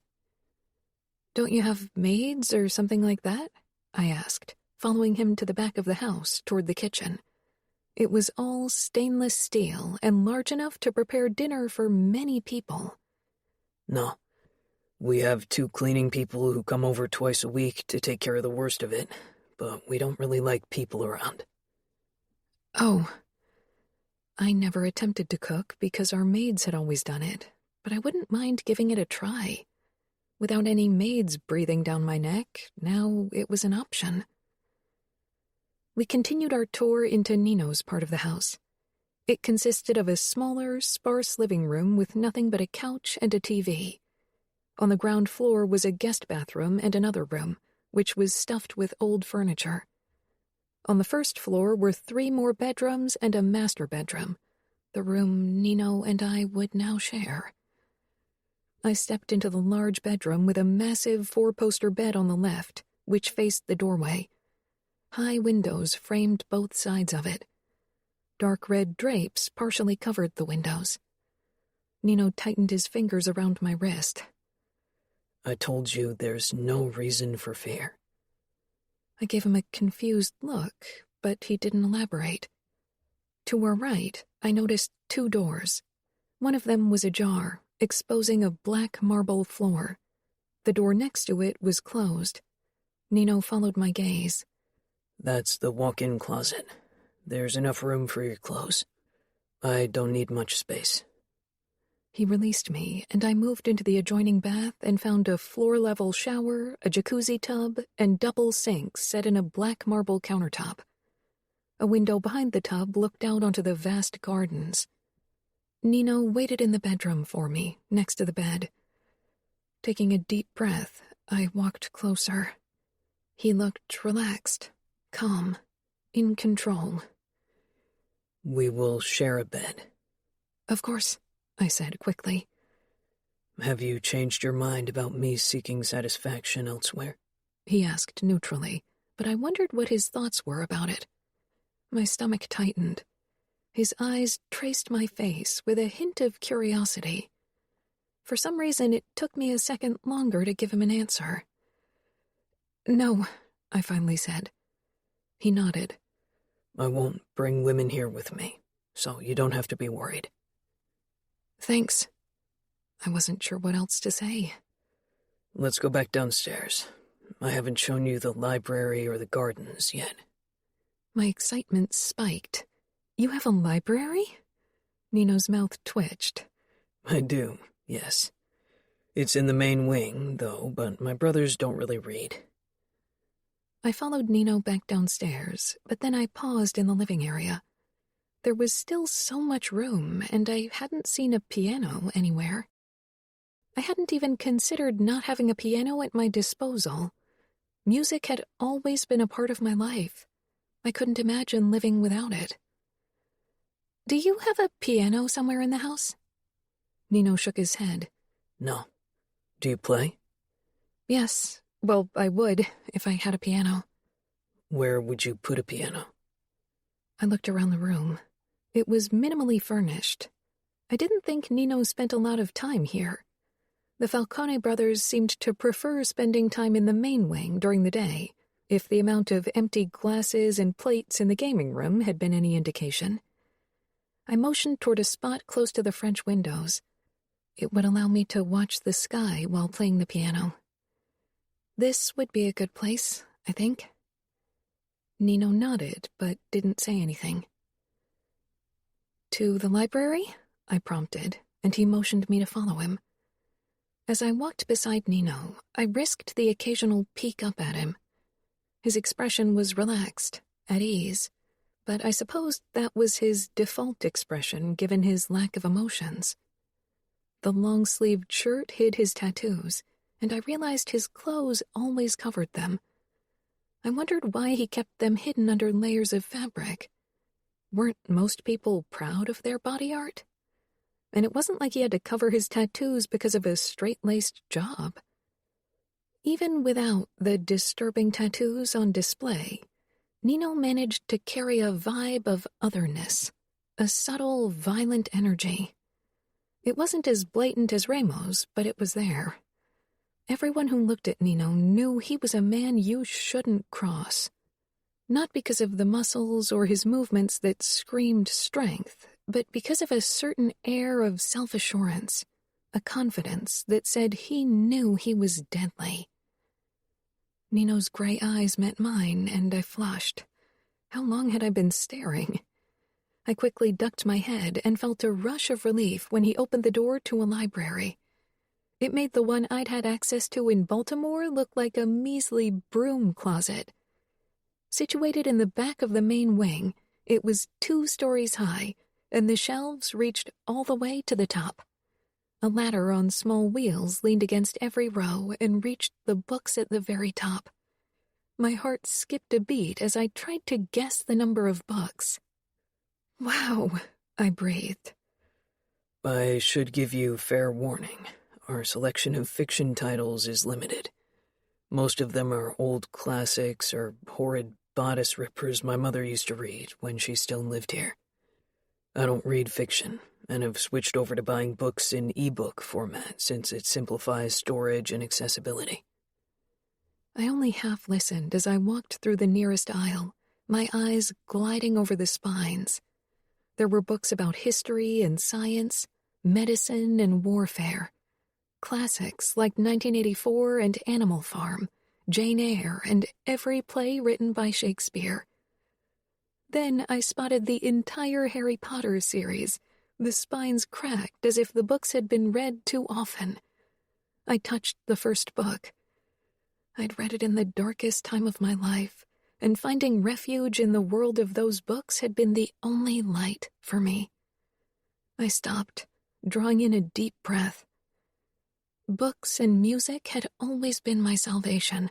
"Don't you have maids or something like that?" I asked, following him to the back of the house toward the kitchen. It was all stainless steel and large enough to prepare dinner for many people. "No. We have 2 cleaning people who come over twice a week to take care of the worst of it, but we don't really like people around." Oh. I never attempted to cook because our maids had always done it, but I wouldn't mind giving it a try. Without any maids breathing down my neck, now it was an option. We continued our tour into Nino's part of the house. It consisted of a smaller, sparse living room with nothing but a couch and a TV. On the ground floor was a guest bathroom and another room, which was stuffed with old furniture. On the first floor were 3 more bedrooms and a master bedroom, the room Nino and I would now share. I stepped into the large bedroom with a massive 4-poster bed on the left, which faced the doorway. High windows framed both sides of it. Dark red drapes partially covered the windows. Nino tightened his fingers around my wrist. "I told you there's no reason for fear." I gave him a confused look, but he didn't elaborate. To our right, I noticed 2 doors. One of them was ajar, exposing a black marble floor. The door next to it was closed. Nino followed my gaze. "That's the walk-in closet. There's enough room for your clothes. I don't need much space." He released me, and I moved into the adjoining bath and found a floor-level shower, a jacuzzi tub, and double sinks set in a black marble countertop. A window behind the tub looked out onto the vast gardens. Nino waited in the bedroom for me, next to the bed. Taking a deep breath, I walked closer. He looked relaxed, calm, in control. "We will share a bed." "Of course," I said quickly. "Have you changed your mind about me seeking satisfaction elsewhere?" He asked neutrally, but I wondered what his thoughts were about it. My stomach tightened. His eyes traced my face with a hint of curiosity. For some reason, it took me a second longer to give him an answer. "No," I finally said. He nodded. "I won't bring women here with me, so you don't have to be worried." "Thanks." I wasn't sure what else to say. "Let's go back downstairs. I haven't shown you the library or the gardens yet." My excitement spiked. "You have a library?" Nino's mouth twitched. "I do, yes. It's in the main wing, though, but my brothers don't really read." I followed Nino back downstairs, but then I paused in the living area. There was still so much room, and I hadn't seen a piano anywhere. I hadn't even considered not having a piano at my disposal. Music had always been a part of my life. I couldn't imagine living without it. "Do you have a piano somewhere in the house?" Nino shook his head. "No. Do you play?" "Yes. Well, I would, if I had a piano." "Where would you put a piano?" I looked around the room. It was minimally furnished. I didn't think Nino spent a lot of time here. The Falcone brothers seemed to prefer spending time in the main wing during the day, if the amount of empty glasses and plates in the gaming room had been any indication. I motioned toward a spot close to the French windows. It would allow me to watch the sky while playing the piano. This would be a good place, I think. Nino nodded, but didn't say anything. "To the library?" I prompted, and he motioned me to follow him. As I walked beside Nino, I risked the occasional peek up at him. His expression was relaxed, at ease, but I supposed that was his default expression given his lack of emotions. The long-sleeved shirt hid his tattoos, and I realized his clothes always covered them. I wondered why he kept them hidden under layers of fabric. Weren't most people proud of their body art? And it wasn't like he had to cover his tattoos because of a straight-laced job. Even without the disturbing tattoos on display, Nino managed to carry a vibe of otherness, a subtle, violent energy. It wasn't as blatant as Ramos, but it was there. Everyone who looked at Nino knew he was a man you shouldn't cross. Not because of the muscles or his movements that screamed strength, but because of a certain air of self-assurance, a confidence that said he knew he was deadly. Nino's gray eyes met mine, and I flushed. How long had I been staring? I quickly ducked my head and felt a rush of relief when he opened the door to a library. It made the one I'd had access to in Baltimore look like a measly broom closet. Situated in the back of the main wing, it was 2 stories high, and the shelves reached all the way to the top. A ladder on small wheels leaned against every row and reached the books at the very top. My heart skipped a beat as I tried to guess the number of books. "Wow," I breathed. "I should give you fair warning. Our selection of fiction titles is limited. Most of them are old classics or horrid bodice rippers my mother used to read when she still lived here. I don't read fiction, and have switched over to buying books in e-book format since it simplifies storage and accessibility." I only half listened as I walked through the nearest aisle, my eyes gliding over the spines. There were books about history and science, medicine and warfare. Classics like 1984 and Animal Farm, Jane Eyre, and every play written by Shakespeare. Then I spotted the entire Harry Potter series. The spines cracked as if the books had been read too often. I touched the first book. I'd read it in the darkest time of my life, and finding refuge in the world of those books had been the only light for me. I stopped, drawing in a deep breath. Books and music had always been my salvation.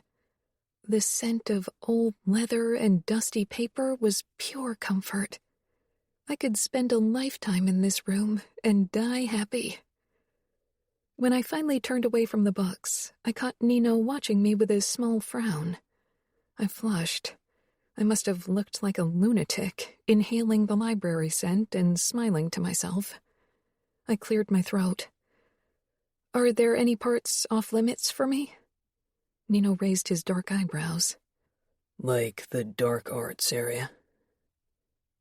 The scent of old leather and dusty paper was pure comfort. I could spend a lifetime in this room and die happy. When I finally turned away from the books, I caught Nino watching me with a small frown. I flushed. I must have looked like a lunatic, inhaling the library scent and smiling to myself. I cleared my throat. Are there any parts off limits for me? Nino raised his dark eyebrows. Like the dark arts area.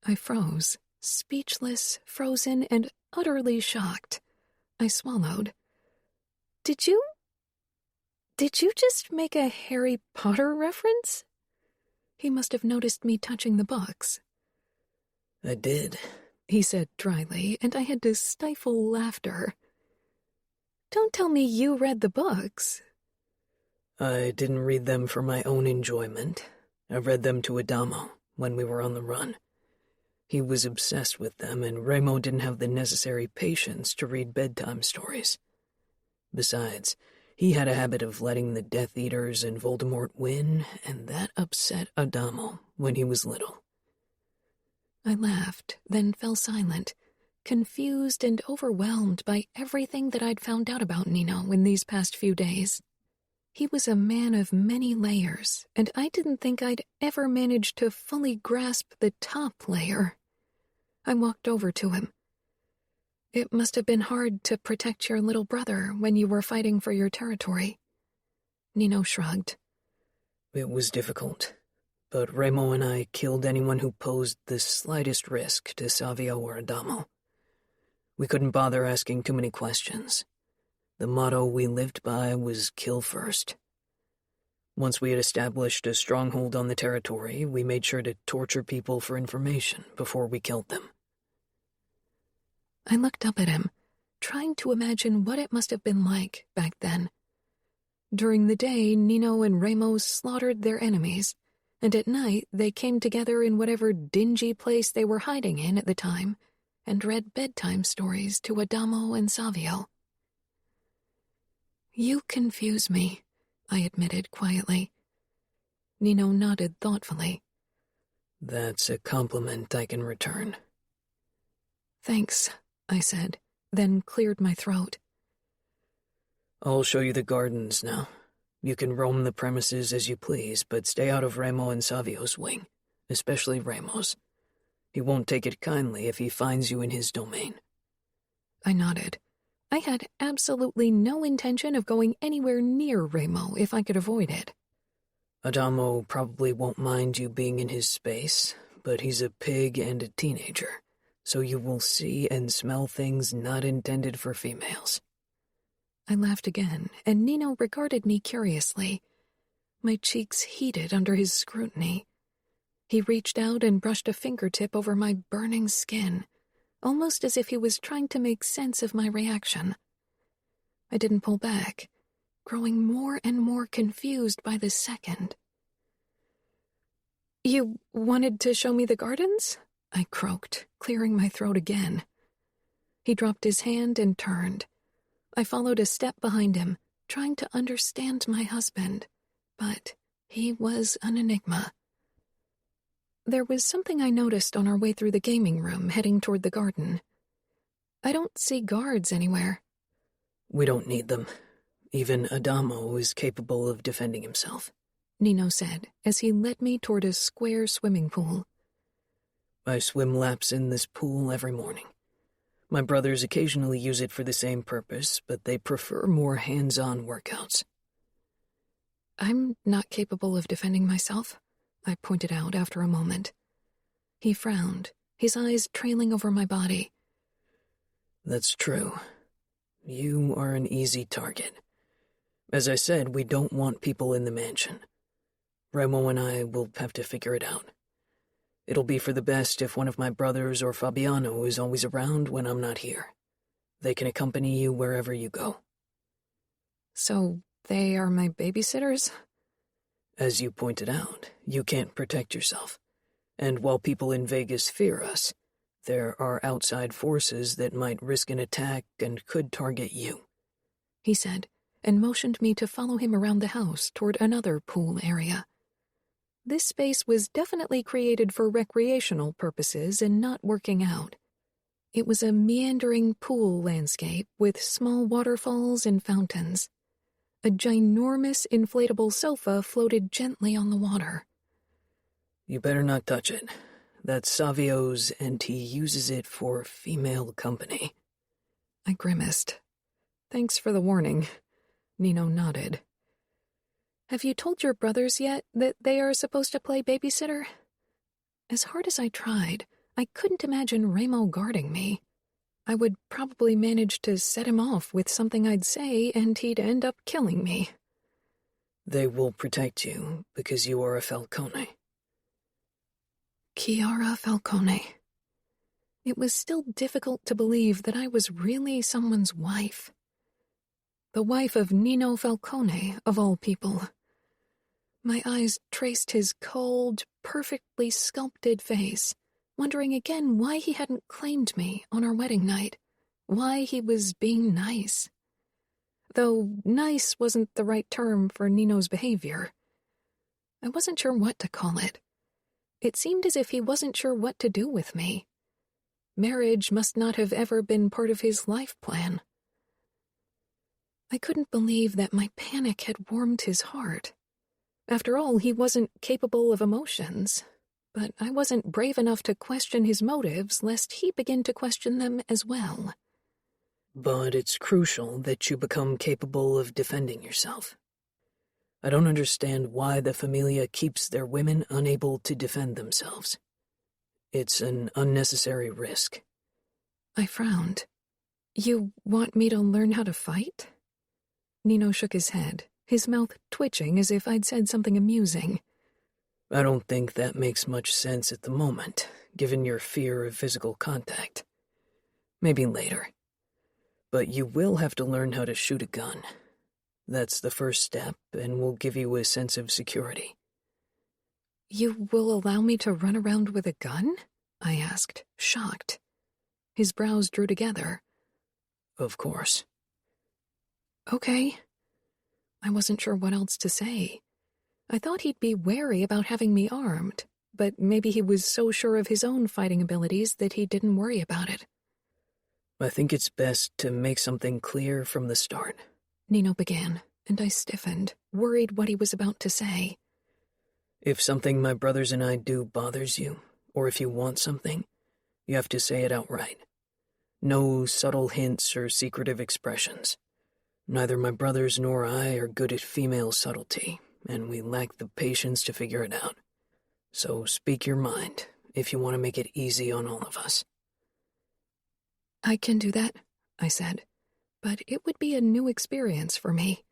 I froze, speechless, frozen, and utterly shocked. I swallowed. Did you just make a Harry Potter reference? He must have noticed me touching the books. I did, he said dryly, and I had to stifle laughter. Don't tell me you read the books. I didn't read them for my own enjoyment. I read them to Adamo when we were on the run. He was obsessed with them, and Remo didn't have the necessary patience to read bedtime stories. Besides, he had a habit of letting the Death Eaters and Voldemort win, and that upset Adamo when he was little. I laughed, then fell silent, confused and overwhelmed by everything that I'd found out about Nino in these past few days. He was a man of many layers, and I didn't think I'd ever manage to fully grasp the top layer. I walked over to him. It must have been hard to protect your little brother when you were fighting for your territory. Nino shrugged. It was difficult, but Remo and I killed anyone who posed the slightest risk to Savio or Adamo. We couldn't bother asking too many questions. The motto we lived by was kill first. Once we had established a stronghold on the territory, we made sure to torture people for information before we killed them. I looked up at him, trying to imagine what it must have been like back then. During the day, Nino and Remo slaughtered their enemies, and at night they came together in whatever dingy place they were hiding in at the time and read bedtime stories to Adamo and Savio. You confuse me, I admitted quietly. Nino nodded thoughtfully. That's a compliment I can return. Thanks, I said, then cleared my throat. I'll show you the gardens now. You can roam the premises as you please, but stay out of Remo and Savio's wing, especially Remo's. He won't take it kindly if he finds you in his domain. I nodded. I had absolutely no intention of going anywhere near Remo if I could avoid it. Adamo probably won't mind you being in his space, but he's a pig and a teenager, so you will see and smell things not intended for females. I laughed again, and Nino regarded me curiously. My cheeks heated under his scrutiny. He reached out and brushed a fingertip over my burning skin, almost as if he was trying to make sense of my reaction. I didn't pull back, growing more and more confused by the second. You wanted to show me the gardens? I croaked, clearing my throat again. He dropped his hand and turned. I followed a step behind him, trying to understand my husband, but he was an enigma. There was something I noticed on our way through the gaming room heading toward the garden. I don't see guards anywhere. We don't need them. Even Adamo is capable of defending himself, Nino said as he led me toward a square swimming pool. I swim laps in this pool every morning. My brothers occasionally use it for the same purpose, but they prefer more hands-on workouts. I'm not capable of defending myself, I pointed out after a moment. He frowned, his eyes trailing over my body. That's true. You are an easy target. As I said, we don't want people in the mansion. Remo and I will have to figure it out. It'll be for the best if one of my brothers or Fabiano is always around when I'm not here. They can accompany you wherever you go. So they are my babysitters? As you pointed out, you can't protect yourself. And while people in Vegas fear us, there are outside forces that might risk an attack and could target you, he said, and motioned me to follow him around the house toward another pool area. This space was definitely created for recreational purposes and not working out. It was a meandering pool landscape with small waterfalls and fountains. A ginormous inflatable sofa floated gently on the water. You better not touch it. That's Savio's, and he uses it for female company. I grimaced. Thanks for the warning. Nino nodded. Have you told your brothers yet that they are supposed to play babysitter? As hard as I tried, I couldn't imagine Ramo guarding me. I would probably manage to set him off with something I'd say, and he'd end up killing me. They will protect you because you are a Falcone. Kiara Falcone. It was still difficult to believe that I was really someone's wife. The wife of Nino Falcone, of all people. My eyes traced his cold, perfectly sculpted face, wondering again why he hadn't claimed me on our wedding night, why he was being nice. Though nice wasn't the right term for Nino's behavior. I wasn't sure what to call it. It seemed as if he wasn't sure what to do with me. Marriage must not have ever been part of his life plan. I couldn't believe that my panic had warmed his heart. After all, he wasn't capable of emotions, but I wasn't brave enough to question his motives lest he begin to question them as well. But it's crucial that you become capable of defending yourself. I don't understand why the Famiglia keeps their women unable to defend themselves. It's an unnecessary risk. I frowned. You want me to learn how to fight? Nino shook his head, his mouth twitching as if I'd said something amusing. I don't think that makes much sense at the moment, given your fear of physical contact. Maybe later. But you will have to learn how to shoot a gun. That's the first step, and will give you a sense of security. You will allow me to run around with a gun? I asked, shocked. His brows drew together. Of course. Okay. I wasn't sure what else to say. I thought he'd be wary about having me armed, but maybe he was so sure of his own fighting abilities that he didn't worry about it. I think it's best to make something clear from the start. Nino began, and I stiffened, worried what he was about to say. If something my brothers and I do bothers you, or if you want something, you have to say it outright. No subtle hints or secretive expressions. Neither my brothers nor I are good at female subtlety, and we lack the patience to figure it out. So speak your mind, if you want to make it easy on all of us. I can do that, I said, but it would be a new experience for me.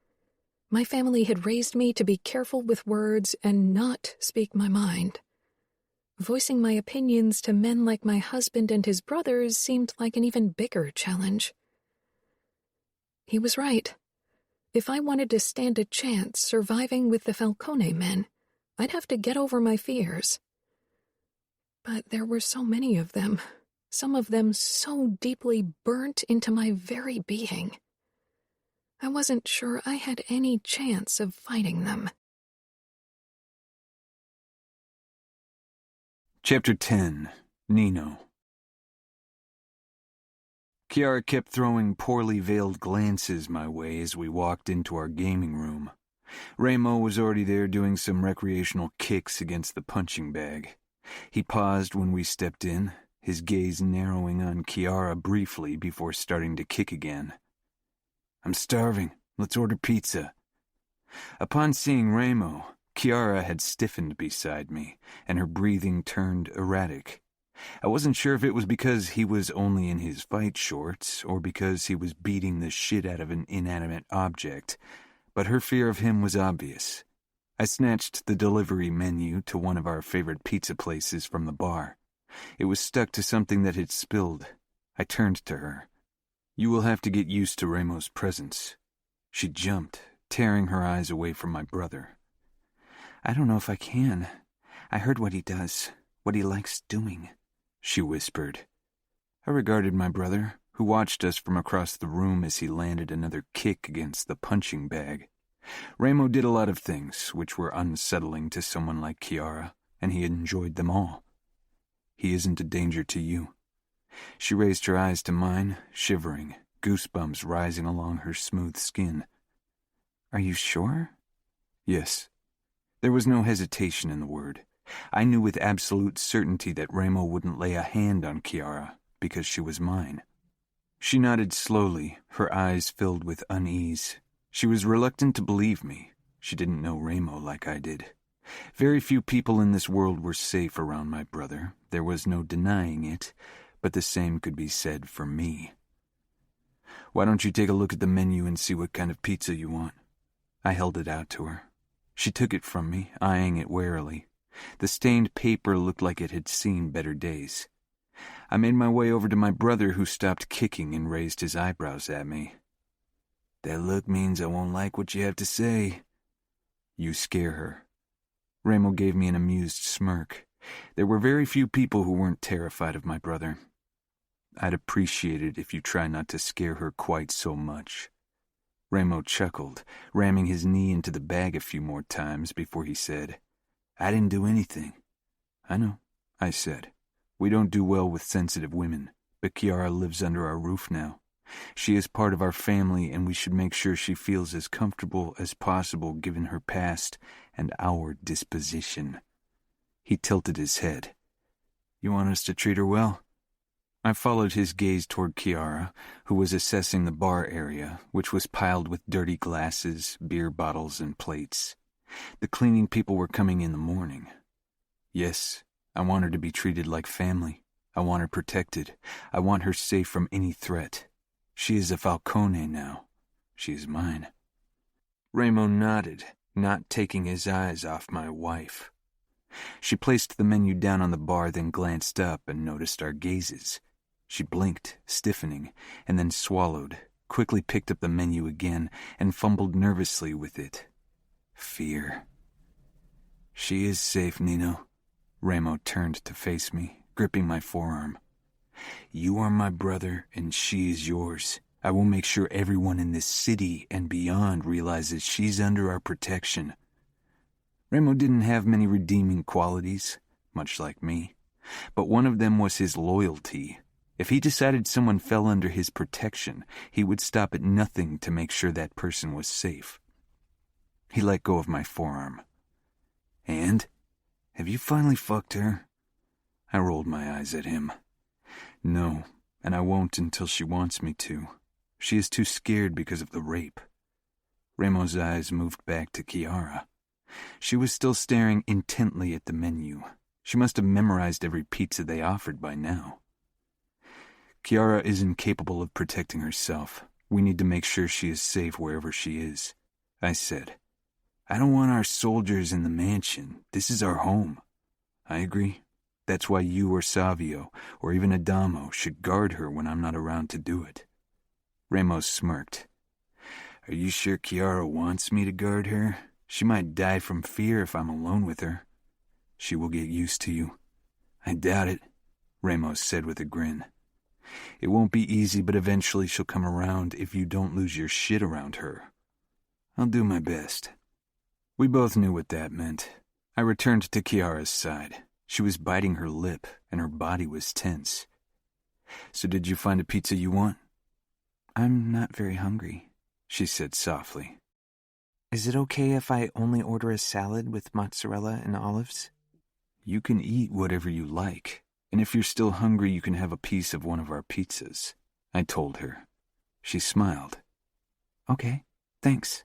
My family had raised me to be careful with words and not speak my mind. Voicing my opinions to men like my husband and his brothers seemed like an even bigger challenge. He was right. If I wanted to stand a chance surviving with the Falcone men, I'd have to get over my fears. But there were so many of them, some of them so deeply burnt into my very being. I wasn't sure I had any chance of fighting them. Chapter 10. Nino. Kiara kept throwing poorly veiled glances my way as we walked into our gaming room. Ramo was already there doing some recreational kicks against the punching bag. He paused when we stepped in, his gaze narrowing on Kiara briefly before starting to kick again. "I'm starving. Let's order pizza." Upon seeing Ramo, Kiara had stiffened beside me, and her breathing turned erratic. I wasn't sure if it was because he was only in his fight shorts or because he was beating the shit out of an inanimate object, but her fear of him was obvious. I snatched the delivery menu to one of our favorite pizza places from the bar. It was stuck to something that had spilled. I turned to her. "You will have to get used to Ramo's presence." She jumped, tearing her eyes away from my brother. "I don't know if I can. I heard what he does, what he likes doing," she whispered. I regarded my brother, who watched us from across the room as he landed another kick against the punching bag. Ramo did a lot of things which were unsettling to someone like Kiara, and he enjoyed them all. "He isn't a danger to you." She raised her eyes to mine, shivering, goosebumps rising along her smooth skin. "Are you sure?" "Yes." There was no hesitation in the word. I knew with absolute certainty that Remo wouldn't lay a hand on Kiara because she was mine. She nodded slowly, her eyes filled with unease. She was reluctant to believe me. She didn't know Remo like I did. Very few people in this world were safe around my brother. There was no denying it, but the same could be said for me. "Why don't you take a look at the menu and see what kind of pizza you want?" I held it out to her. She took it from me, eyeing it warily. The stained paper looked like it had seen better days. I made my way over to my brother, who stopped kicking and raised his eyebrows at me. "That look means I won't like what you have to say." "You scare her." Remo gave me an amused smirk. There were very few people who weren't terrified of my brother. "I'd appreciate it if you try not to scare her quite so much." Remo chuckled, ramming his knee into the bag a few more times before he said, "I didn't do anything." "I know," I said. "We don't do well with sensitive women, but Kiara lives under our roof now. She is part of our family, and we should make sure she feels as comfortable as possible given her past and our disposition." He tilted his head. "You want us to treat her well?" I followed his gaze toward Kiara, who was assessing the bar area, which was piled with dirty glasses, beer bottles, and plates. The cleaning people were coming in the morning. "Yes, I want her to be treated like family. I want her protected. I want her safe from any threat. She is a Falcone now. She is mine." Remo nodded, not taking his eyes off my wife. She placed the menu down on the bar, then glanced up and noticed our gazes. She blinked, stiffening, and then swallowed, quickly picked up the menu again, and fumbled nervously with it. Fear. "She is safe, Nino." Remo turned to face me, gripping my forearm. "You are my brother, and she is yours. I will make sure everyone in this city and beyond realizes she's under our protection." Remo didn't have many redeeming qualities, much like me, but one of them was his loyalty. If he decided someone fell under his protection, he would stop at nothing to make sure that person was safe. He let go of my forearm. "And? Have you finally fucked her?" I rolled my eyes at him. "No, and I won't until she wants me to. She is too scared because of the rape." Remo's eyes moved back to Kiara. She was still staring intently at the menu. She must have memorized every pizza they offered by now. "Kiara is incapable of protecting herself. We need to make sure she is safe wherever she is," I said. "I don't want our soldiers in the mansion. This is our home." "I agree. That's why you or Savio, or even Adamo, should guard her when I'm not around to do it." Remo smirked. "Are you sure Kiara wants me to guard her? She might die from fear if I'm alone with her." "She will get used to you." "I doubt it," Remo said with a grin. "It won't be easy, but eventually she'll come around if you don't lose your shit around her." "I'll do my best." We both knew what that meant. I returned to Kiara's side. She was biting her lip, and her body was tense. "So did you find a pizza you want?" "I'm not very hungry," she said softly. "Is it okay if I only order a salad with mozzarella and olives?" "You can eat whatever you like, and if you're still hungry you can have a piece of one of our pizzas," I told her. She smiled. "Okay, thanks."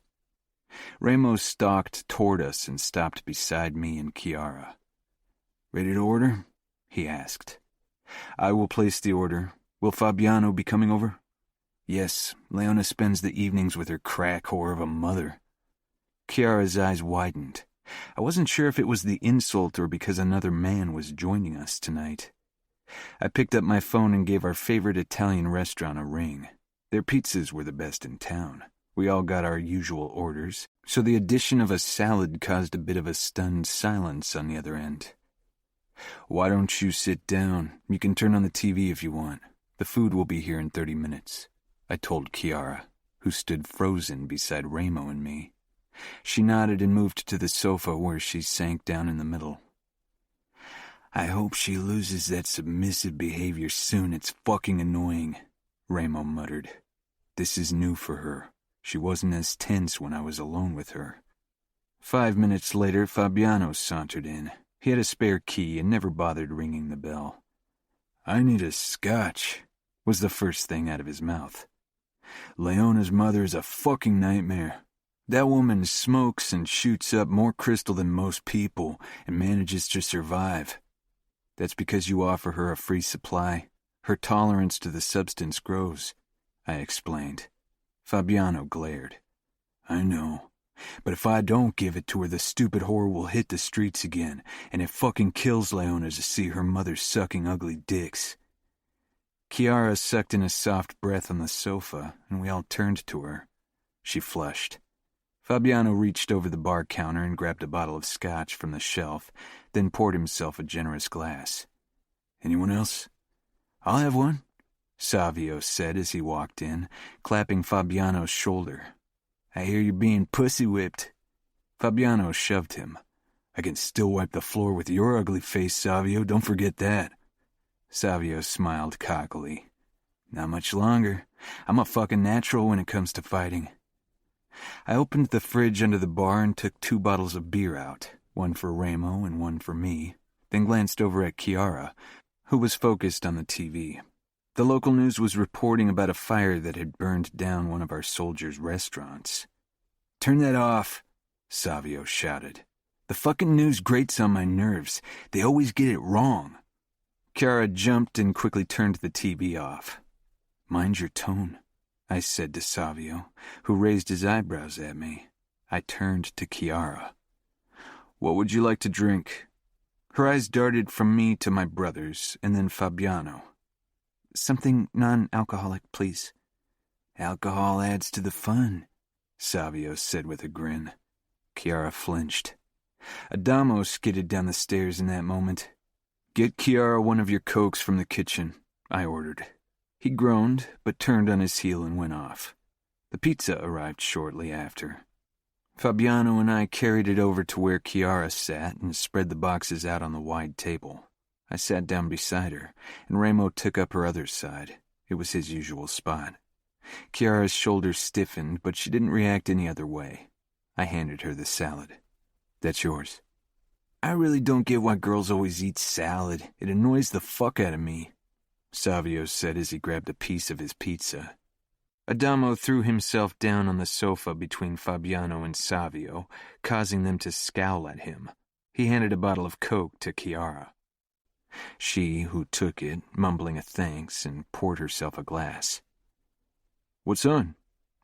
Remo stalked toward us and stopped beside me and Kiara. "Ready to order?" he asked. "I will place the order. Will Fabiano be coming over?" "Yes, Leona spends the evenings with her crack whore of a mother." Kiara's eyes widened. I wasn't sure if it was the insult or because another man was joining us tonight. I picked up my phone and gave our favorite Italian restaurant a ring. Their pizzas were the best in town. We all got our usual orders, so the addition of a salad caused a bit of a stunned silence on the other end. "Why don't you sit down? You can turn on the TV if you want. The food will be here in 30 minutes, I told Kiara, who stood frozen beside Remo and me. She nodded and moved to the sofa where she sank down in the middle. "I hope she loses that submissive behavior soon. It's fucking annoying," Remo muttered. "This is new for her. She wasn't as tense when I was alone with her." 5 minutes later, Fabiano sauntered in. He He had a spare key and never bothered ringing the bell. "I need a scotch," was the first thing out of his mouth. "Leona's mother is a fucking nightmare. That woman smokes and shoots up more crystal than most people and manages to survive. That's because you offer her a free supply. Her tolerance to the substance grows," I explained. Fabiano glared. "I know. But if I don't give it to her, the stupid whore will hit the streets again, and it fucking kills Leona to see her mother sucking ugly dicks." Kiara sucked in a soft breath on the sofa, and we all turned to her. She flushed. Fabiano reached over the bar counter and grabbed a bottle of scotch from the shelf, then poured himself a generous glass. "Anyone else?" "I'll have one," Savio said as he walked in, clapping Fabiano's shoulder. "I hear you're being pussy-whipped." Fabiano shoved him. "I can still wipe the floor with your ugly face, Savio, don't forget that." Savio smiled cockily. "Not much longer. I'm a fucking natural when it comes to fighting." I opened the fridge under the bar and took 2 bottles of beer out, one for Ramo and one for me, then glanced over at Kiara, who was focused on the TV. The local news was reporting about a fire that had burned down one of our soldiers' restaurants. "Turn that off," Savio shouted. "The fucking news grates on my nerves. They always get it wrong." Kiara jumped and quickly turned the TV off. "Mind your tone," I said to Savio, who raised his eyebrows at me. I turned to Kiara. "What would you like to drink?" Her eyes darted from me to my brothers, and then Fabiano. "Something non-alcoholic, please." "Alcohol adds to the fun," Savio said with a grin. Kiara flinched. Adamo skidded down the stairs in that moment. "Get Kiara one of your Cokes from the kitchen," I ordered. He groaned, but turned on his heel and went off. The pizza arrived shortly after. Fabiano and I carried it over to where Kiara sat and spread the boxes out on the wide table. I sat down beside her, and Ramo took up her other side. It was his usual spot. Kiara's shoulders stiffened, but she didn't react any other way. I handed her the salad. "That's yours." "I really don't get why girls always eat salad. It annoys the fuck out of me," Savio said as he grabbed a piece of his pizza. Adamo threw himself down on the sofa between Fabiano and Savio, causing them to scowl at him. He handed a bottle of Coke to Kiara. She, who took it, mumbling a thanks, and poured herself a glass. "What's on?"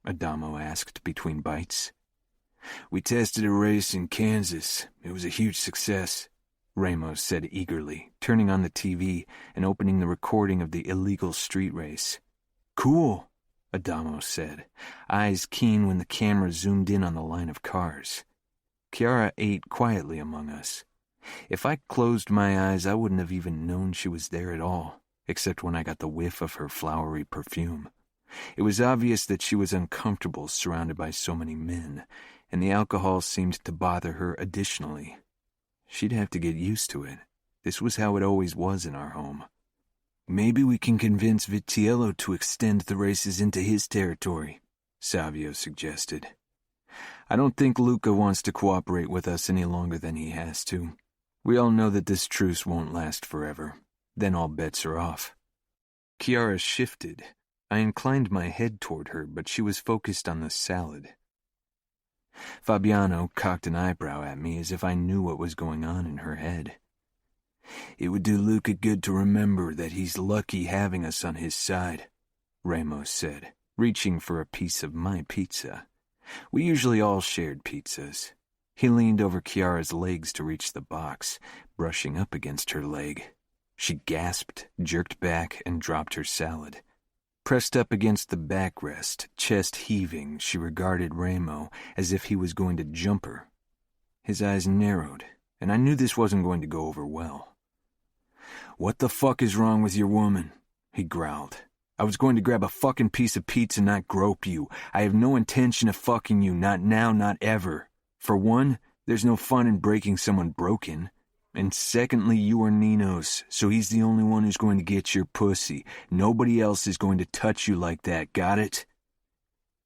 Adamo asked between bites. "We tested a race in Kansas. It was a huge success," Ramos said eagerly, turning on the TV and opening the recording of the illegal street race. "Cool," Adamo said, eyes keen when the camera zoomed in on the line of cars. Kiara ate quietly among us. If I closed my eyes, I wouldn't have even known she was there at all, except when I got the whiff of her flowery perfume. It was obvious that she was uncomfortable surrounded by so many men, and the alcohol seemed to bother her additionally. She'd have to get used to it. This was how it always was in our home. "Maybe we can convince Vitiello to extend the races into his territory," Savio suggested. "I don't think Luca wants to cooperate with us any longer than he has to. We all know that this truce won't last forever. Then all bets are off." Kiara shifted. I inclined my head toward her, but she was focused on the salad. Fabiano cocked an eyebrow at me as if I knew what was going on in her head. "It would do Luca good to remember that he's lucky having us on his side," Ramos said, reaching for a piece of my pizza. We usually all shared pizzas. He leaned over Kiara's legs to reach the box, brushing up against her leg. She gasped, jerked back, and dropped her salad. Pressed up against the backrest, chest heaving, she regarded Ramo as if he was going to jump her. His eyes narrowed, and I knew this wasn't going to go over well. "What the fuck is wrong with your woman?" he growled. "I was going to grab a fucking piece of pizza, not grope you. I have no intention of fucking you, not now, not ever. For one, there's no fun in breaking someone broken. And secondly, you are Nino's, so he's the only one who's going to get your pussy. Nobody else is going to touch you like that, got it?"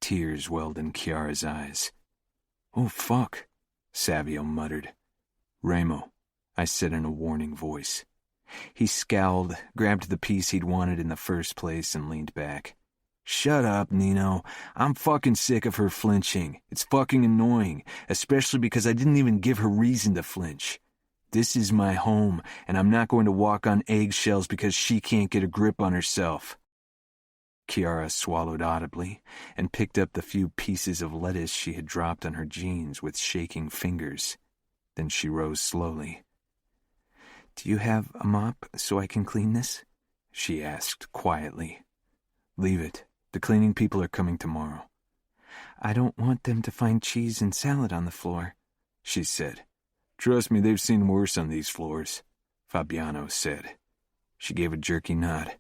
Tears welled in Kiara's eyes. "Oh, fuck," Savio muttered. "Ramo," I said in a warning voice. He scowled, grabbed the piece he'd wanted in the first place, and leaned back. Shut up, Nino. I'm fucking sick of her flinching. It's fucking annoying, especially because I didn't even give her reason to flinch. This is my home, and I'm not going to walk on eggshells because she can't get a grip on herself. Kiara swallowed audibly and picked up the few pieces of lettuce she had dropped on her jeans with shaking fingers. Then she rose slowly. "Do you have a mop so I can clean this?" she asked quietly. Leave it. The cleaning people are coming tomorrow. "I don't want them to find cheese and salad on the floor," she said. Trust me, they've seen worse on these floors, Fabiano said. She gave a jerky nod.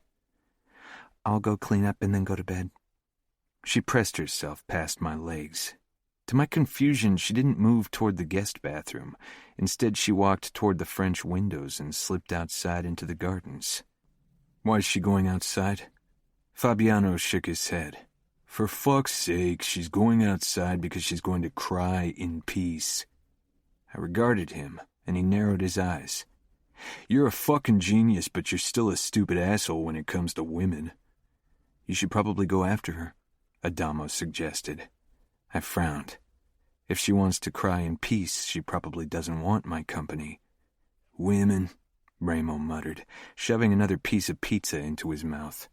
"I'll go clean up and then go to bed." She pressed herself past my legs. To my confusion, she didn't move toward the guest bathroom. Instead, she walked toward the French windows and slipped outside into the gardens. Why is she going outside? Fabiano shook his head. For fuck's sake, she's going outside because she's going to cry in peace. I regarded him, and he narrowed his eyes. You're a fucking genius, but you're still a stupid asshole when it comes to women. You should probably go after her, Adamo suggested. I frowned. If she wants to cry in peace, she probably doesn't want my company. Women, Ramo muttered, shoving another piece of pizza into his mouth.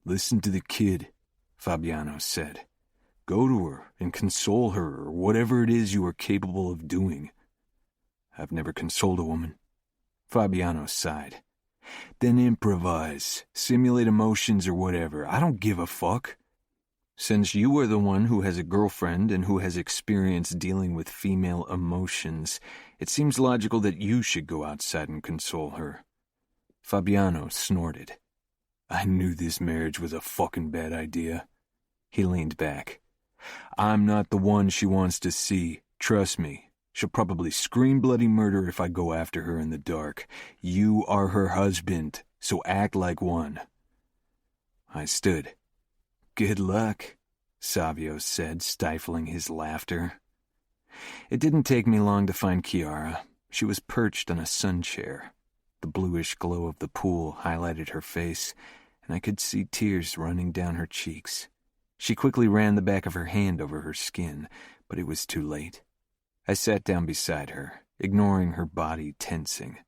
Listen to the kid, Fabiano said. Go to her and console her or whatever it is you are capable of doing. I've never consoled a woman. Fabiano sighed. Then improvise, simulate emotions or whatever. I don't give a fuck. Since you are the one who has a girlfriend and who has experience dealing with female emotions, it seems logical that you should go outside and console her. Fabiano snorted. I knew this marriage was a fucking bad idea. He leaned back. I'm not the one she wants to see. Trust me. She'll probably scream bloody murder if I go after her in the dark. You are her husband, so act like one. I stood. Good luck, Savio said, stifling his laughter. It didn't take me long to find Kiara. She was perched on a sun chair. The bluish glow of the pool highlighted her face, and I could see tears running down her cheeks. She quickly ran the back of her hand over her skin, but it was too late. I sat down beside her, ignoring her body tensing.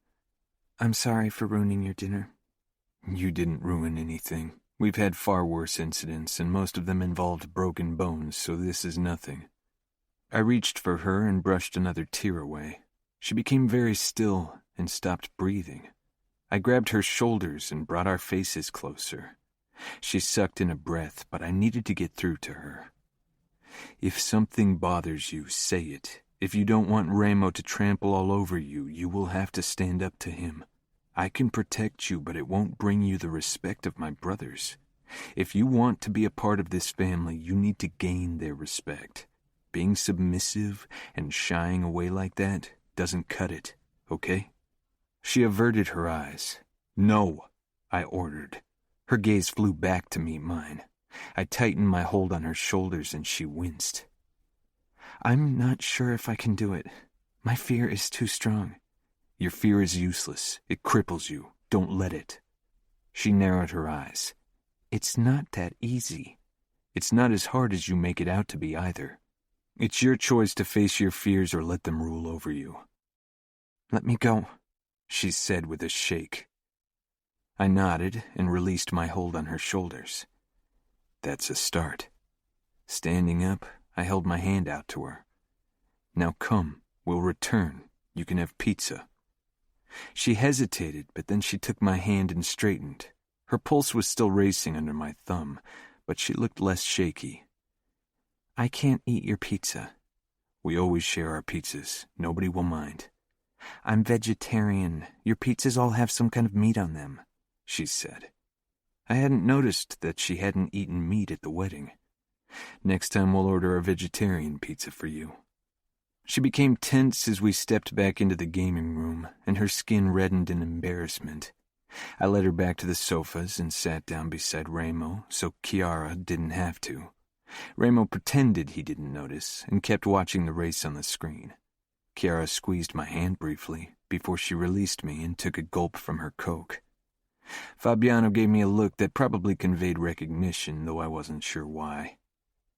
I'm sorry for ruining your dinner. You didn't ruin anything. We've had far worse incidents, and most of them involved broken bones, so this is nothing. I reached for her and brushed another tear away. She became very still and stopped breathing. I grabbed her shoulders and brought our faces closer. She sucked in a breath, but I needed to get through to her. If something bothers you, say it. If you don't want Ramo to trample all over you, you will have to stand up to him. I can protect you, but it won't bring you the respect of my brothers. If you want to be a part of this family, you need to gain their respect. Being submissive and shying away like that doesn't cut it, okay? She averted her eyes. No, I ordered. Her gaze flew back to meet mine. I tightened my hold on her shoulders and she winced. I'm not sure if I can do it. My fear is too strong. Your fear is useless. It cripples you. Don't let it. She narrowed her eyes. It's not that easy. It's not as hard as you make it out to be either. It's your choice to face your fears or let them rule over you. Let me go, she said with a shake. I nodded and released my hold on her shoulders. That's a start. Standing up, I held my hand out to her. Now come, we'll return. You can have pizza. She hesitated, but then she took my hand and straightened. Her pulse was still racing under my thumb, but she looked less shaky. I can't eat your pizza. We always share our pizzas. Nobody will mind. I'm vegetarian. Your pizzas all have some kind of meat on them, she said. I hadn't noticed that she hadn't eaten meat at the wedding. Next time we'll order a vegetarian pizza for you. She became tense as we stepped back into the gaming room, and her skin reddened in embarrassment. I led her back to the sofas and sat down beside Ramo so Kiara didn't have to. Ramo pretended he didn't notice and kept watching the race on the screen. Kiara squeezed my hand briefly, before she released me and took a gulp from her Coke. Fabiano gave me a look that probably conveyed recognition, though I wasn't sure why.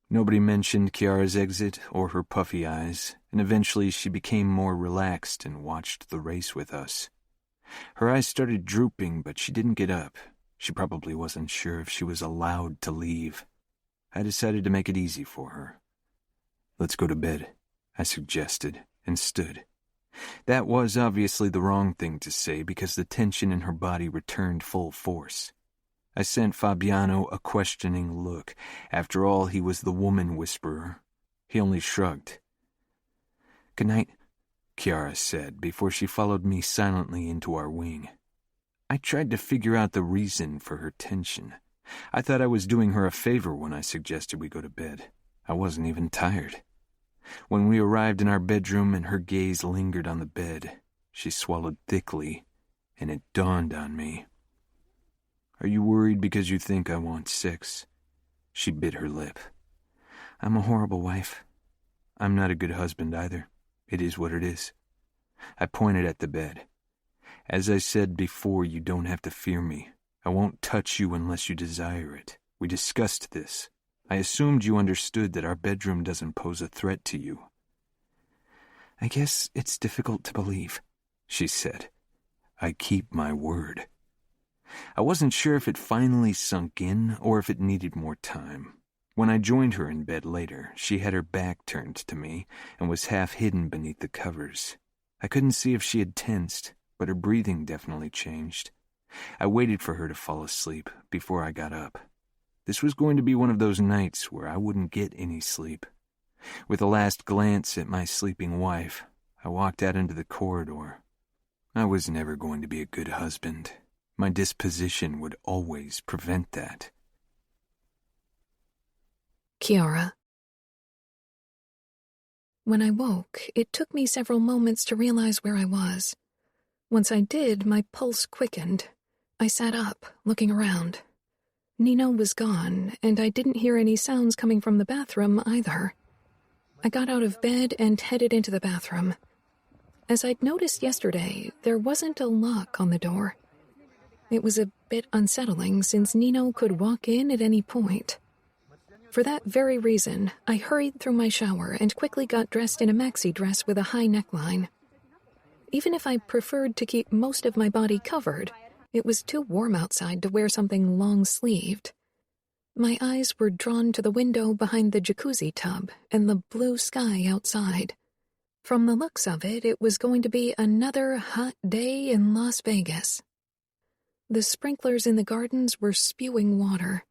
Nobody mentioned Kiara's exit or her puffy eyes, and eventually she became more relaxed and watched the race with us. Her eyes started drooping, but she didn't get up. She probably wasn't sure if she was allowed to leave. I decided to make it easy for her. "Let's go to bed," I suggested, and stood. That was obviously the wrong thing to say because the tension in her body returned full force. I sent Fabiano a questioning look. After all, he was the woman whisperer. He only shrugged. "Good night," Kiara said before she followed me silently into our wing. I tried to figure out the reason for her tension. I thought I was doing her a favor when I suggested we go to bed. I wasn't even tired. When we arrived in our bedroom and her gaze lingered on the bed, she swallowed thickly, and it dawned on me. "Are you worried because you think I want sex?" She bit her lip. "I'm a horrible wife. I'm not a good husband either. It is what it is." I pointed at the bed. "As I said before, you don't have to fear me. I won't touch you unless you desire it. We discussed this. I assumed you understood that our bedroom doesn't pose a threat to you." "I guess it's difficult to believe," she said. "I keep my word." I wasn't sure if it finally sunk in or if it needed more time. When I joined her in bed later, she had her back turned to me and was half hidden beneath the covers. I couldn't see if she had tensed, but her breathing definitely changed. I waited for her to fall asleep before I got up. This was going to be one of those nights where I wouldn't get any sleep. With a last glance at my sleeping wife, I walked out into the corridor. I was never going to be a good husband. My disposition would always prevent that. Kiara. When I woke, it took me several moments to realize where I was. Once I did, my pulse quickened. I sat up, looking around. Nino was gone, and I didn't hear any sounds coming from the bathroom either. I got out of bed and headed into the bathroom. As I'd noticed yesterday, there wasn't a lock on the door. It was a bit unsettling since Nino could walk in at any point. For that very reason, I hurried through my shower and quickly got dressed in a maxi dress with a high neckline. Even if I preferred to keep most of my body covered, it was too warm outside to wear something long-sleeved. My eyes were drawn to the window behind the jacuzzi tub and the blue sky outside. From the looks of it, it was going to be another hot day in Las Vegas. The sprinklers in the gardens were spewing water.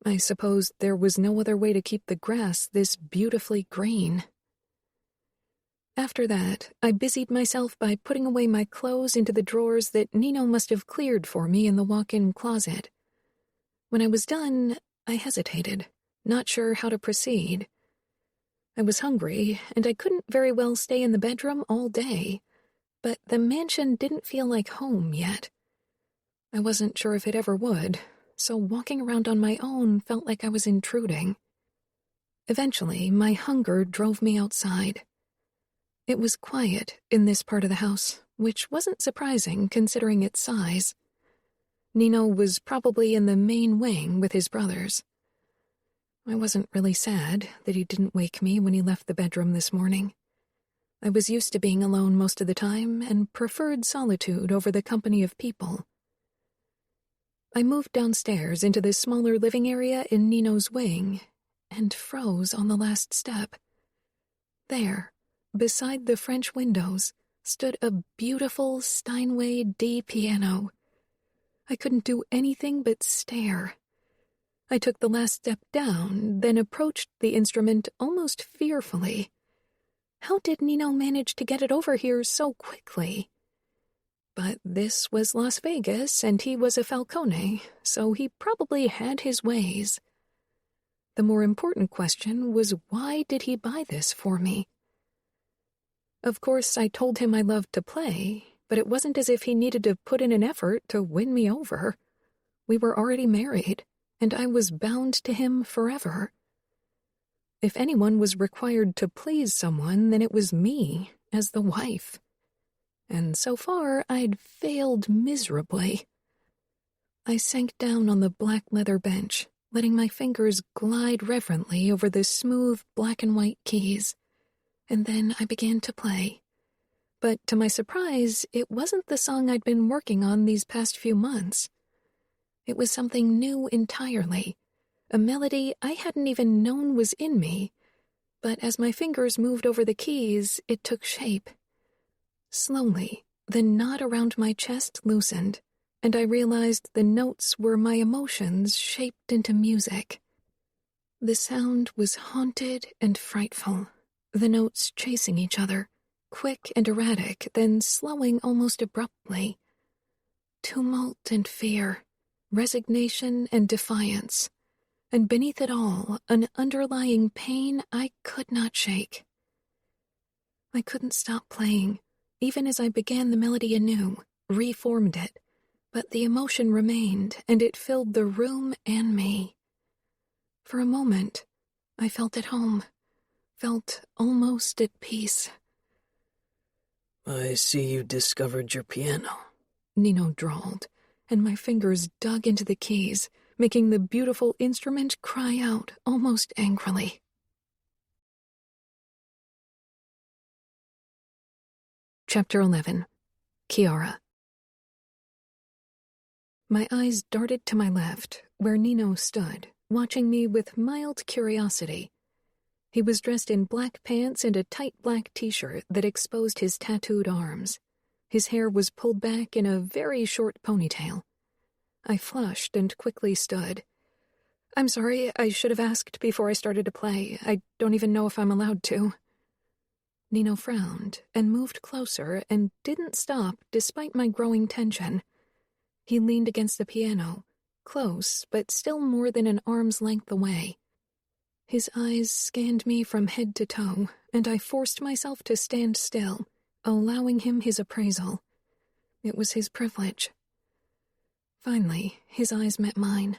I suppose there was no other way to keep the grass this beautifully green. After that, I busied myself by putting away my clothes into the drawers that Nino must have cleared for me in the walk-in closet. When I was done, I hesitated, not sure how to proceed. I was hungry, and I couldn't very well stay in the bedroom all day, but the mansion didn't feel like home yet. I wasn't sure if it ever would, so walking around on my own felt like I was intruding. Eventually, my hunger drove me outside. It was quiet in this part of the house, which wasn't surprising considering its size. Nino was probably in the main wing with his brothers. I wasn't really sad that he didn't wake me when he left the bedroom this morning. I was used to being alone most of the time and preferred solitude over the company of people. I moved downstairs into the smaller living area in Nino's wing and froze on the last step. There, beside the French windows, stood a beautiful Steinway D piano. I couldn't do anything but stare. I took the last step down, then approached the instrument almost fearfully. How did Nino manage to get it over here so quickly? But this was Las Vegas, and he was a Falcone, so he probably had his ways. The more important question was, why did he buy this for me? Of course, I told him I loved to play, but it wasn't as if he needed to put in an effort to win me over. We were already married, and I was bound to him forever. If anyone was required to please someone, then it was me, as the wife. and so far I'd failed miserably. I sank down on the black leather bench, letting my fingers glide reverently over the smooth black and white keys, and then I began to play. But to my surprise, it wasn't the song I'd been working on these past few months. It was something new entirely, a melody I hadn't even known was in me, but as my fingers moved over the keys, it took shape. Slowly, the knot around my chest loosened, and I realized the notes were my emotions shaped into music. The sound was haunted and frightful, the notes chasing each other, quick and erratic, then slowing almost abruptly. Tumult and fear, resignation and defiance, and beneath it all, an underlying pain I could not shake. I couldn't stop playing, even as I began the melody anew, reformed it, but the emotion remained, and it filled the room and me. For a moment, I felt at home, felt almost at peace. I see you discovered your piano, Nino drawled, and my fingers dug into the keys, making the beautiful instrument cry out almost angrily. Chapter 11. Kiara. My eyes darted to my left, where Nino stood, watching me with mild curiosity. He was dressed in black pants and a tight black t-shirt that exposed his tattooed arms. His hair was pulled back in a very short ponytail. I flushed and quickly stood. "I'm sorry, I should have asked before I started to play. I don't even know if I'm allowed to." Nino frowned and moved closer and didn't stop despite my growing tension. He leaned against the piano, close but still more than an arm's length away. His eyes scanned me from head to toe, and I forced myself to stand still, allowing him his appraisal. It was his privilege. Finally, his eyes met mine.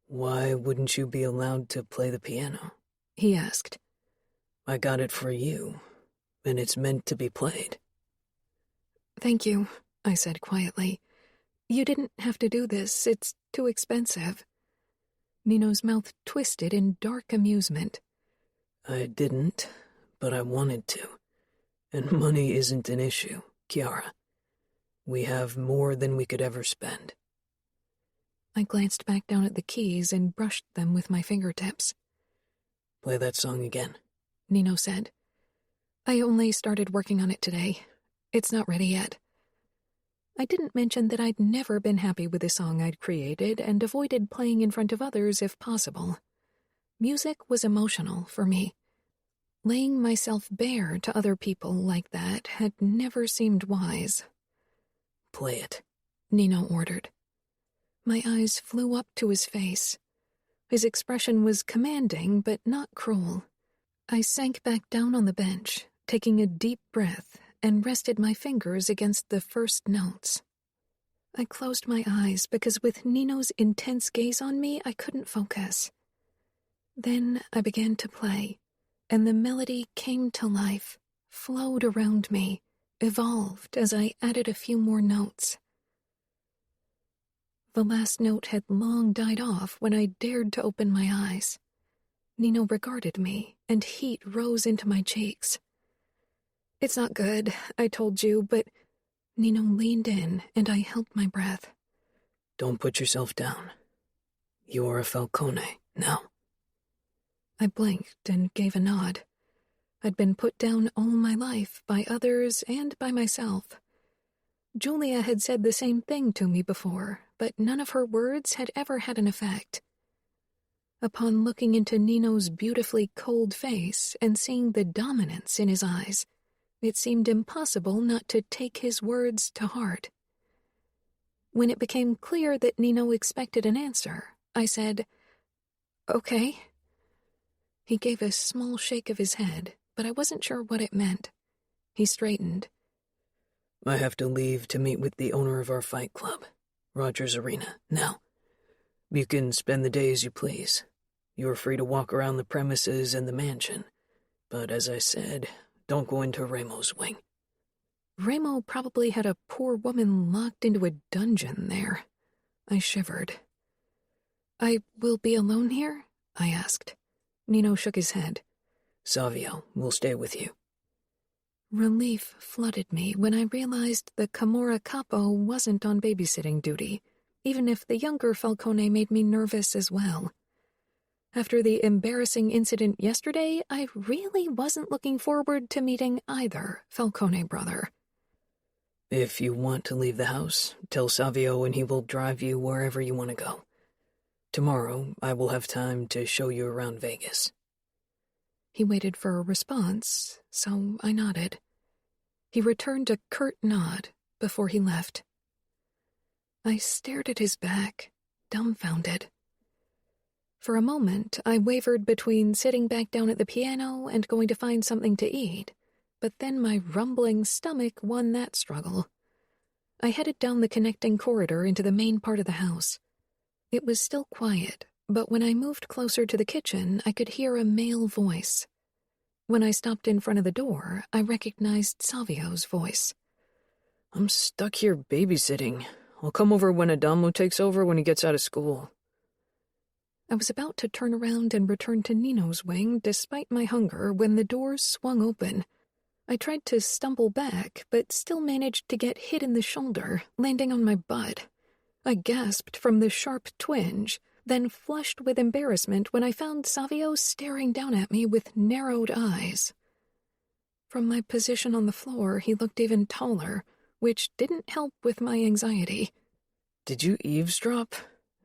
"Why wouldn't you be allowed to play the piano?" he asked. "I got it for you, and it's meant to be played." "Thank you," I said quietly. "You didn't have to do this. It's too expensive." Nino's mouth twisted in dark amusement. "I didn't, but I wanted to. And money isn't an issue, Kiara. We have more than we could ever spend." I glanced back down at the keys and brushed them with my fingertips. "Play that song again," Nino said. "I only started working on it today. It's not ready yet." I didn't mention that I'd never been happy with the song I'd created and avoided playing in front of others if possible. Music was emotional for me. Laying myself bare to other people like that had never seemed wise. "Play it," Nino ordered. My eyes flew up to his face. His expression was commanding but not cruel. I sank back down on the bench, taking a deep breath, and rested my fingers against the first notes. I closed my eyes because with Nino's intense gaze on me, I couldn't focus. Then I began to play, and the melody came to life, flowed around me, evolved as I added a few more notes. The last note had long died off when I dared to open my eyes. Nino regarded me, and heat rose into my cheeks. "It's not good, I told you, but..." Nino leaned in, and I held my breath. "Don't put yourself down. You're a Falcone now." I blinked and gave a nod. I'd been put down all my life by others and by myself. Julia had said the same thing to me before, but none of her words had ever had an effect. Upon looking into Nino's beautifully cold face and seeing the dominance in his eyes, it seemed impossible not to take his words to heart. When it became clear that Nino expected an answer, I said, "Okay." He gave a small shake of his head, but I wasn't sure what it meant. He straightened. "I have to leave to meet with the owner of our fight club, Rogers Arena, now. You can spend the day as you please. You're free to walk around the premises and the mansion. But as I said, don't go into Ramo's wing." Remo probably had a poor woman locked into a dungeon there. I shivered. I will be alone here? I asked. Nino shook his head. Savio will stay with you. Relief flooded me when I realized the Camorra Capo wasn't on babysitting duty, even if the younger Falcone made me nervous as well. After the embarrassing incident yesterday, I really wasn't looking forward to meeting either Falcone brother. If you want to leave the house, tell Savio and he will drive you wherever you want to go. Tomorrow, I will have time to show you around Vegas. He waited for a response, so I nodded. He returned a curt nod before he left. I stared at his back, dumbfounded. For a moment, I wavered between sitting back down at the piano and going to find something to eat, but then my rumbling stomach won that struggle. I headed down the connecting corridor into the main part of the house. It was still quiet, but when I moved closer to the kitchen, I could hear a male voice. When I stopped in front of the door, I recognized Savio's voice. I'm stuck here babysitting. I'll come over when Adamo takes over when he gets out of school. I was about to turn around and return to Nino's wing despite my hunger when the doors swung open. I tried to stumble back, but still managed to get hit in the shoulder, landing on my butt. I gasped from the sharp twinge, then flushed with embarrassment when I found Savio staring down at me with narrowed eyes. From my position on the floor, he looked even taller, which didn't help with my anxiety. Did you eavesdrop?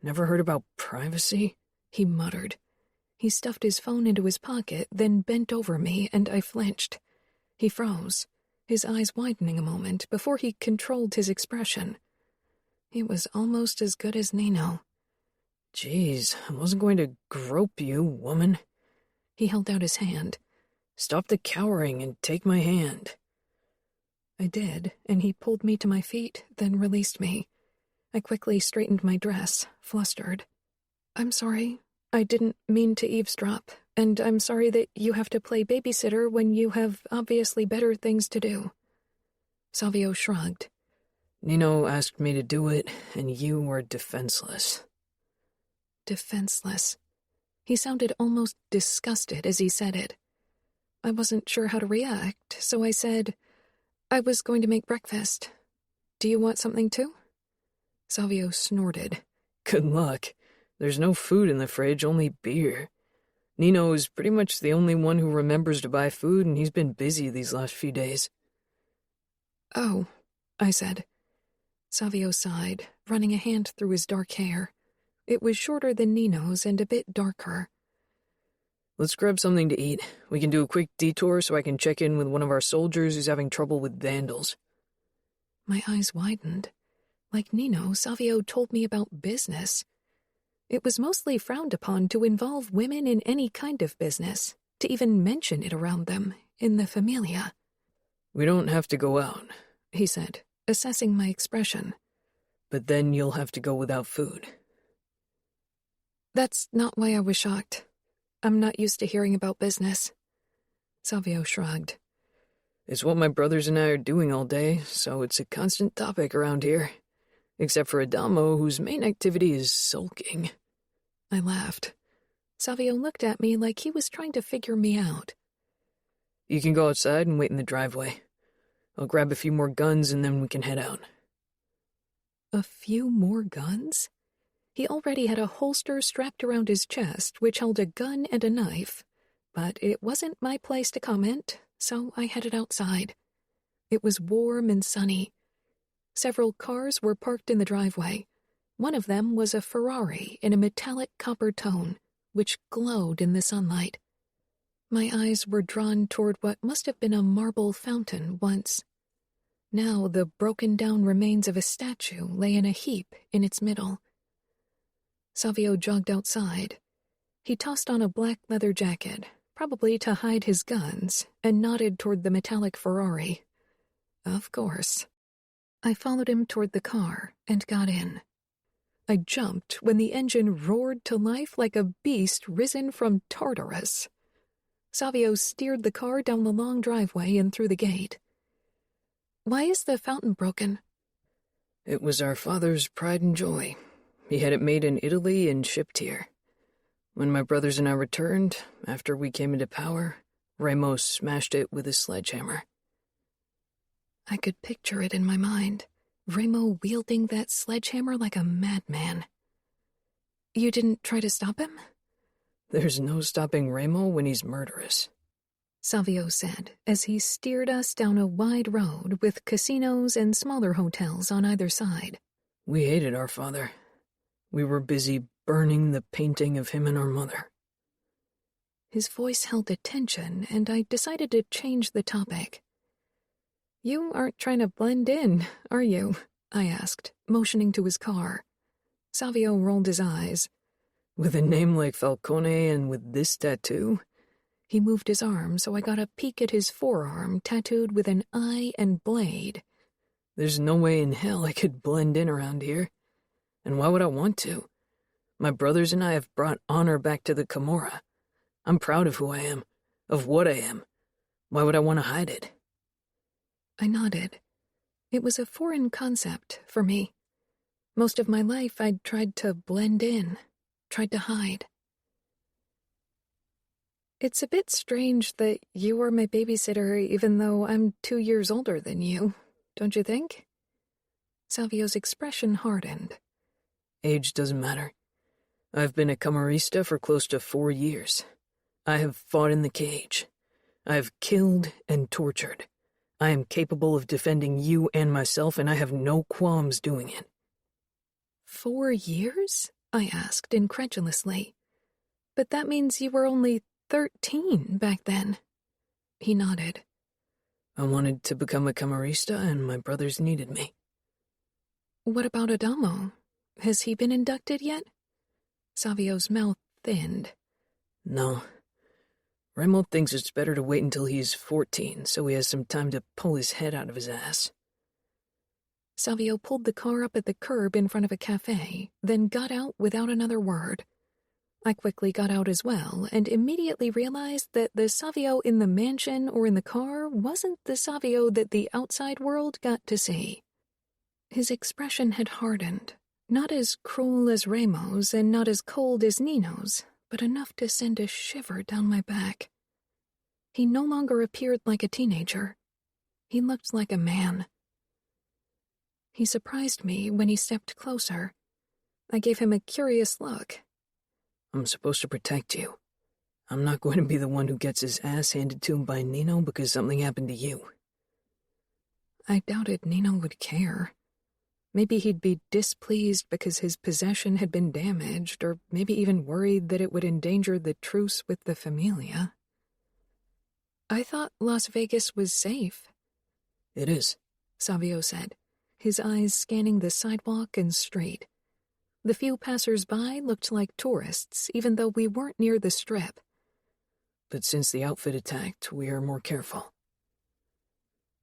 Never heard about privacy? He muttered. He stuffed his phone into his pocket, then bent over me, and I flinched. He froze, his eyes widening a moment before he controlled his expression. It was almost as good as Nino. Jeez, I wasn't going to grope you, woman. He held out his hand. Stop the cowering and take my hand. I did, and he pulled me to my feet, then released me. I quickly straightened my dress, flustered. I'm sorry. I didn't mean to eavesdrop, and I'm sorry that you have to play babysitter when you have obviously better things to do. Savio shrugged. Nino asked me to do it, and you were defenseless. Defenseless. He sounded almost disgusted as he said it. I wasn't sure how to react, so I said, I was going to make breakfast. Do you want something too? Savio snorted. Good luck. There's no food in the fridge, only beer. Nino is pretty much the only one who remembers to buy food, and he's been busy these last few days. Oh, I said. Savio sighed, running a hand through his dark hair. It was shorter than Nino's and a bit darker. Let's grab something to eat. We can do a quick detour so I can check in with one of our soldiers who's having trouble with vandals. My eyes widened. Like Nino, Savio told me about business. It was mostly frowned upon to involve women in any kind of business, to even mention it around them, in the Famiglia. We don't have to go out, he said, assessing my expression. But then you'll have to go without food. That's not why I was shocked. I'm not used to hearing about business. Savio shrugged. It's what my brothers and I are doing all day, so it's a constant topic around here. Except for Adamo, whose main activity is sulking. I laughed. Savio looked at me like he was trying to figure me out. You can go outside and wait in the driveway. I'll grab a few more guns and then we can head out. A few more guns? He already had a holster strapped around his chest, which held a gun and a knife. But it wasn't my place to comment, so I headed outside. It was warm and sunny. Several cars were parked in the driveway. One of them was a Ferrari in a metallic copper tone, which glowed in the sunlight. My eyes were drawn toward what must have been a marble fountain once. Now the broken-down remains of a statue lay in a heap in its middle. Savio jogged outside. He tossed on a black leather jacket, probably to hide his guns, and nodded toward the metallic Ferrari. Of course. I followed him toward the car and got in. I jumped when the engine roared to life like a beast risen from Tartarus. Savio steered the car down the long driveway and through the gate. Why is the fountain broken? It was our father's pride and joy. He had it made in Italy and shipped here. When my brothers and I returned, after we came into power, Ramos smashed it with his sledgehammer. I could picture it in my mind, Ramo wielding that sledgehammer like a madman. You didn't try to stop him? There's no stopping Ramo when he's murderous, Savio said as he steered us down a wide road with casinos and smaller hotels on either side. We hated our father. We were busy burning the painting of him and our mother. His voice held a tension, and I decided to change the topic. You aren't trying to blend in, are you? I asked, motioning to his car. Savio rolled his eyes. With a name like Falcone and with this tattoo? He moved his arm so I got a peek at his forearm tattooed with an eye and blade. There's no way in hell I could blend in around here. And why would I want to? My brothers and I have brought honor back to the Camorra. I'm proud of who I am, of what I am. Why would I want to hide it? I nodded. It was a foreign concept for me. Most of my life I'd tried to blend in, tried to hide. It's a bit strange that you are my babysitter even though I'm 2 years older than you, don't you think? Savio's expression hardened. Age doesn't matter. I've been a camarista for close to 4 years. I have fought in the cage. I have killed and tortured. I am capable of defending you and myself, and I have no qualms doing it. 4 years? I asked incredulously. But that means you were only 13 back then. He nodded. I wanted to become a camarista, and my brothers needed me. What about Adamo? Has he been inducted yet? Savio's mouth thinned. No. Remo thinks it's better to wait until he's 14, so he has some time to pull his head out of his ass. Savio pulled the car up at the curb in front of a cafe, then got out without another word. I quickly got out as well, and immediately realized that the Savio in the mansion or in the car wasn't the Savio that the outside world got to see. His expression had hardened, not as cruel as Ramo's and not as cold as Nino's, but enough to send a shiver down my back. He no longer appeared like a teenager. He looked like a man. He surprised me when he stepped closer. I gave him a curious look. I'm supposed to protect you. I'm not going to be the one who gets his ass handed to him by Nino because something happened to you. I doubted Nino would care. Maybe he'd be displeased because his possession had been damaged, or maybe even worried that it would endanger the truce with the Famiglia. I thought Las Vegas was safe. It is, Savio said, his eyes scanning the sidewalk and street. The few passers-by looked like tourists, even though we weren't near the strip. But since the outfit attacked, we are more careful.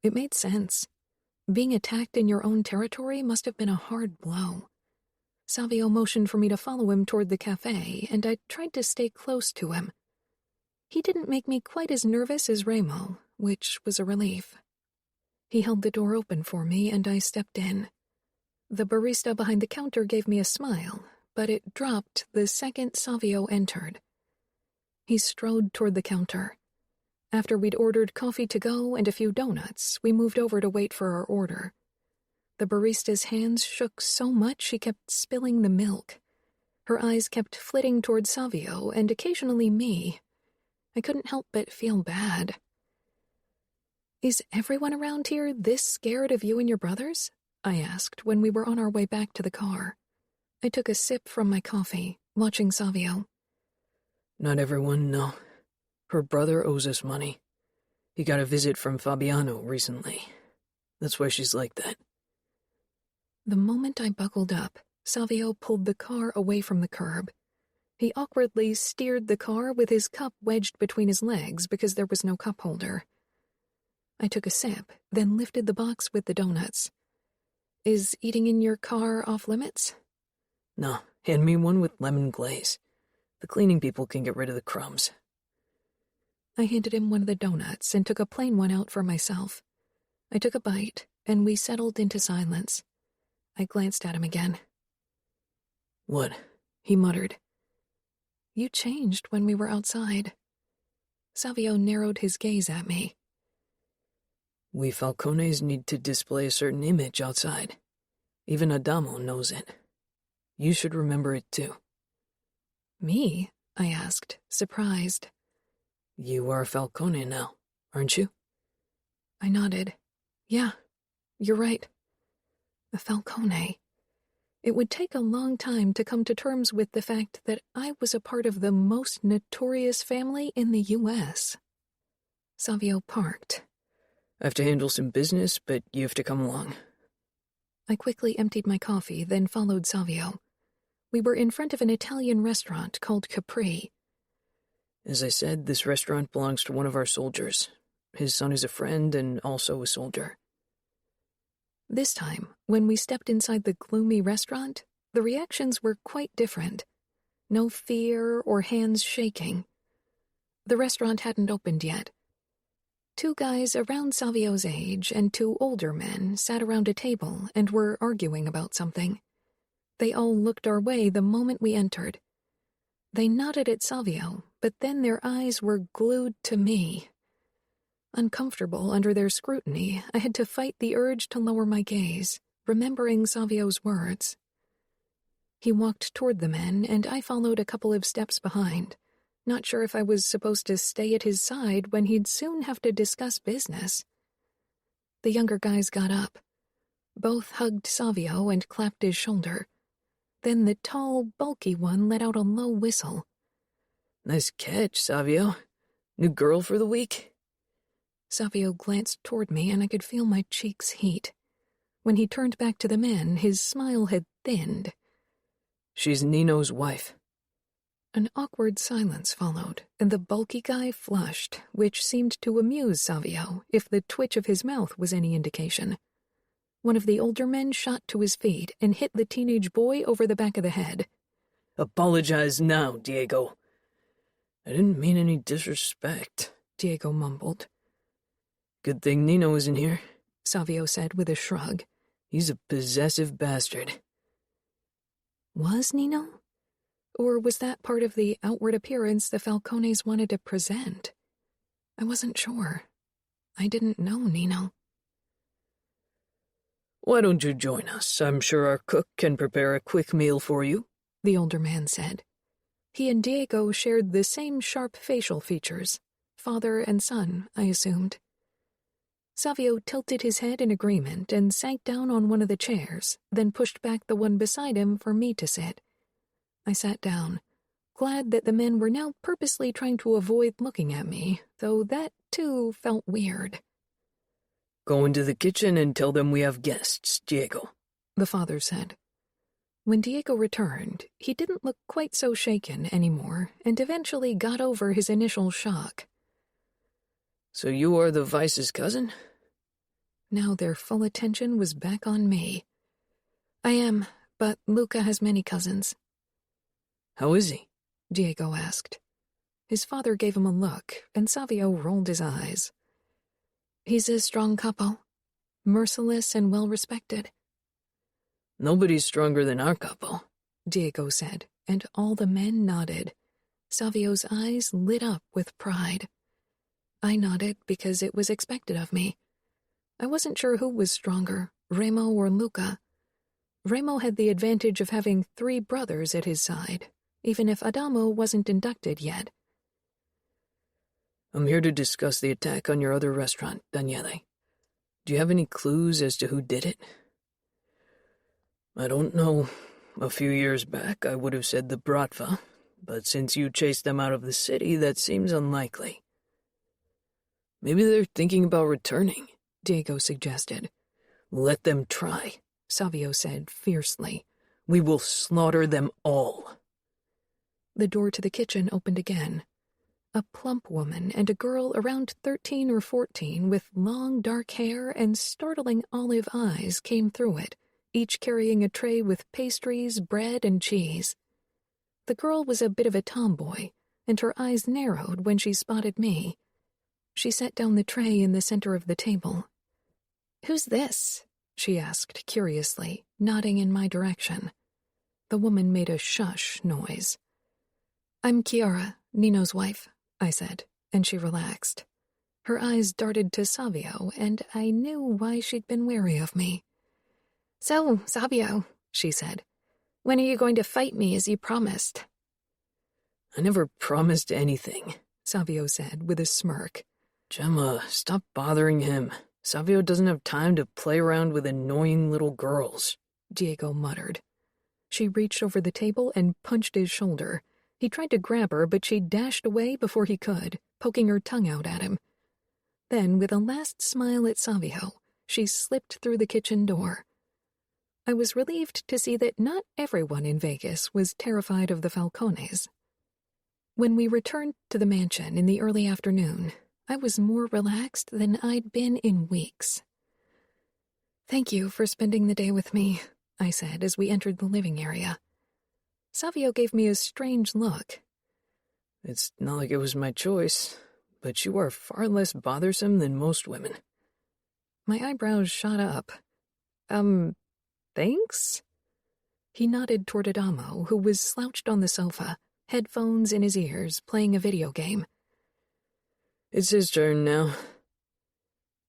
It made sense. Being attacked in your own territory must have been a hard blow. Savio motioned for me to follow him toward the cafe, and I tried to stay close to him. He didn't make me quite as nervous as Ramo, which was a relief. He held the door open for me, and I stepped in. The barista behind the counter gave me a smile, but it dropped the second Savio entered. He strode toward the counter. After we'd ordered coffee to go and a few donuts, we moved over to wait for our order. The barista's hands shook so much she kept spilling the milk. Her eyes kept flitting toward Savio and occasionally me. I couldn't help but feel bad. Is everyone around here this scared of you and your brothers? I asked when we were on our way back to the car. I took a sip from my coffee, watching Savio. Not everyone, no. Her brother owes us money. He got a visit from Fabiano recently. That's why she's like that. The moment I buckled up, Savio pulled the car away from the curb. He awkwardly steered the car with his cup wedged between his legs because there was no cup holder. I took a sip, then lifted the box with the donuts. Is eating in your car off limits? No, hand me one with lemon glaze. The cleaning people can get rid of the crumbs. I handed him one of the donuts and took a plain one out for myself. I took a bite, and we settled into silence. I glanced at him again. "What?" he muttered. "You changed when we were outside." Savio narrowed his gaze at me. "We Falcones need to display a certain image outside. Even Adamo knows it. You should remember it too." "Me?" I asked, surprised. "You are Falcone now, aren't you?" I nodded. "Yeah, you're right. A Falcone." It would take a long time to come to terms with the fact that I was a part of the most notorious family in the U.S. Savio parked. "I have to handle some business, but you have to come along." I quickly emptied my coffee, then followed Savio. We were in front of an Italian restaurant called Capri. "As I said, this restaurant belongs to one of our soldiers. His son is a friend and also a soldier." This time, when we stepped inside the gloomy restaurant, the reactions were quite different. No fear or hands shaking. The restaurant hadn't opened yet. 2 guys around Savio's age and 2 older men sat around a table and were arguing about something. They all looked our way the moment we entered. They nodded at Savio, but then their eyes were glued to me. Uncomfortable under their scrutiny, I had to fight the urge to lower my gaze, remembering Savio's words. He walked toward the men, and I followed a couple of steps behind, not sure if I was supposed to stay at his side when he'd soon have to discuss business. The younger guys got up. Both hugged Savio and clapped his shoulder. Then the tall, bulky one let out a low whistle. "Nice catch, Savio. New girl for the week?" Savio glanced toward me, and I could feel my cheeks heat. When he turned back to the men, his smile had thinned. "She's Nino's wife." An awkward silence followed, and the bulky guy flushed, which seemed to amuse Savio, if the twitch of his mouth was any indication. One of the older men shot to his feet and hit the teenage boy over the back of the head. "Apologize now, Diego." "I didn't mean any disrespect," Diego mumbled. "Good thing Nino isn't here," Savio said with a shrug. "He's a possessive bastard." Was Nino? Or was that part of the outward appearance the Falcones wanted to present? I wasn't sure. I didn't know Nino. "Why don't you join us? I'm sure our cook can prepare a quick meal for you," the older man said. He and Diego shared the same sharp facial features. Father and son, I assumed. Savio tilted his head in agreement and sank down on one of the chairs, then pushed back the one beside him for me to sit. I sat down, glad that the men were now purposely trying to avoid looking at me, though that, too, felt weird. "Go into the kitchen and tell them we have guests, Diego," the father said. When Diego returned, he didn't look quite so shaken anymore, and eventually got over his initial shock. "So you are the vice's cousin?" Now their full attention was back on me. "I am, but Luca has many cousins." "How is he?" Diego asked. His father gave him a look, and Savio rolled his eyes. "He's a strong capo, merciless and well-respected." "Nobody's stronger than our capo," Diego said, and all the men nodded. Savio's eyes lit up with pride. I nodded because it was expected of me. I wasn't sure who was stronger, Remo or Luca. Remo had the advantage of having 3 brothers at his side, even if Adamo wasn't inducted yet. "I'm here to discuss the attack on your other restaurant, Daniele. Do you have any clues as to who did it?" "I don't know. A few years back, I would have said the Bratva, but since you chased them out of the city, that seems unlikely." "Maybe they're thinking about returning," Diego suggested. "Let them try," Savio said fiercely. "We will slaughter them all." The door to the kitchen opened again. A plump woman and a girl around 13 or 14 with long dark hair and startling olive eyes came through it, each carrying a tray with pastries, bread, and cheese. The girl was a bit of a tomboy, and her eyes narrowed when she spotted me. She set down the tray in the center of the table. "Who's this?" she asked curiously, nodding in my direction. The woman made a shush noise. "I'm Kiara, Nino's wife," I said, and she relaxed. Her eyes darted to Savio, and I knew why she'd been wary of me. "So, Savio," she said, "when are you going to fight me as you promised?" "I never promised anything," Savio said with a smirk. "Gemma, stop bothering him. Savio doesn't have time to play around with annoying little girls," Diego muttered. She reached over the table and punched his shoulder. He tried to grab her, but she dashed away before he could, poking her tongue out at him. Then, with a last smile at Savio, she slipped through the kitchen door. I was relieved to see that not everyone in Vegas was terrified of the Falcones. When we returned to the mansion in the early afternoon, I was more relaxed than I'd been in weeks. "Thank you for spending the day with me," I said as we entered the living area. Savio gave me a strange look. "It's not like it was my choice, but you are far less bothersome than most women." My eyebrows shot up. Thanks?" He nodded toward Adamo, who was slouched on the sofa, headphones in his ears, playing a video game. "It's his turn now."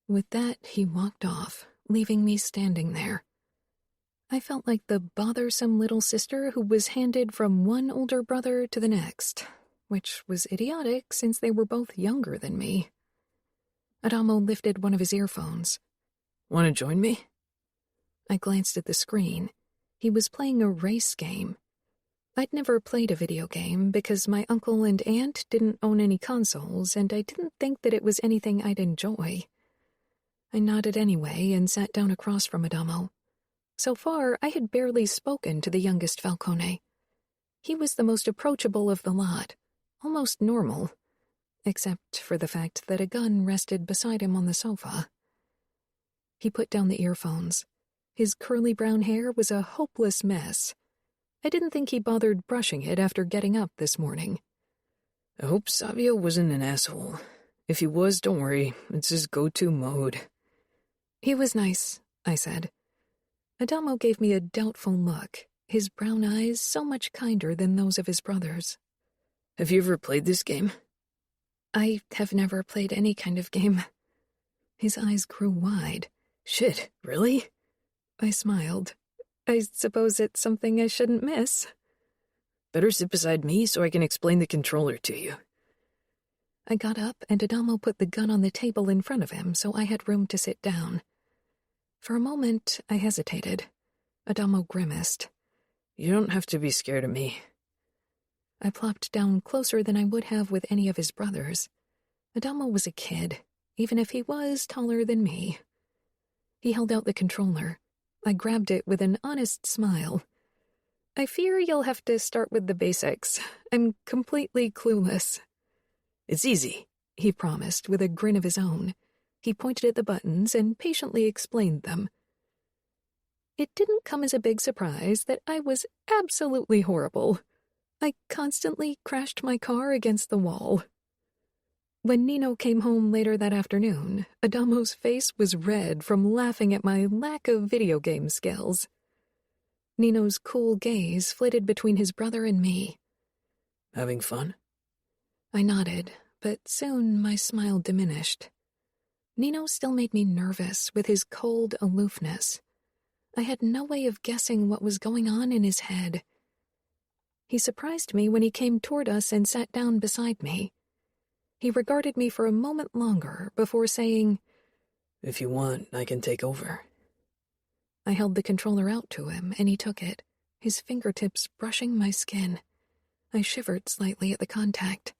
With that, he walked off, leaving me standing there. I felt like the bothersome little sister who was handed from one older brother to the next, which was idiotic since they were both younger than me. Adamo lifted one of his earphones. "Want to join me?" I glanced at the screen. He was playing a race game. I'd never played a video game because my uncle and aunt didn't own any consoles, and I didn't think that it was anything I'd enjoy. I nodded anyway and sat down across from Adamo. So far, I had barely spoken to the youngest Falcone. He was the most approachable of the lot, almost normal, except for the fact that a gun rested beside him on the sofa. He put down the earphones. His curly brown hair was a hopeless mess. I didn't think he bothered brushing it after getting up this morning. "I hope Savio wasn't an asshole. If he was, don't worry, it's his go-to mode." "He was nice," I said. Adamo gave me a doubtful look, his brown eyes so much kinder than those of his brothers. "Have you ever played this game?" "I have never played any kind of game." His eyes grew wide. "Shit, really?" I smiled. "I suppose it's something I shouldn't miss." "Better sit beside me so I can explain the controller to you." I got up and Adamo put the gun on the table in front of him so I had room to sit down. For a moment, I hesitated. Adamo grimaced. "You don't have to be scared of me." I plopped down closer than I would have with any of his brothers. Adamo was a kid, even if he was taller than me. He held out the controller. I grabbed it with an honest smile. "I fear you'll have to start with the basics. I'm completely clueless." "It's easy," he promised with a grin of his own. He pointed at the buttons and patiently explained them. It didn't come as a big surprise that I was absolutely horrible. I constantly crashed my car against the wall. When Nino came home later that afternoon, Adamo's face was red from laughing at my lack of video game skills. Nino's cool gaze flitted between his brother and me. "Having fun?" I nodded, but soon my smile diminished. Nino still made me nervous with his cold aloofness. I had no way of guessing what was going on in his head. He surprised me when he came toward us and sat down beside me. He regarded me for a moment longer before saying, "If you want, I can take over." I held the controller out to him, and he took it, his fingertips brushing my skin. I shivered slightly at the contact.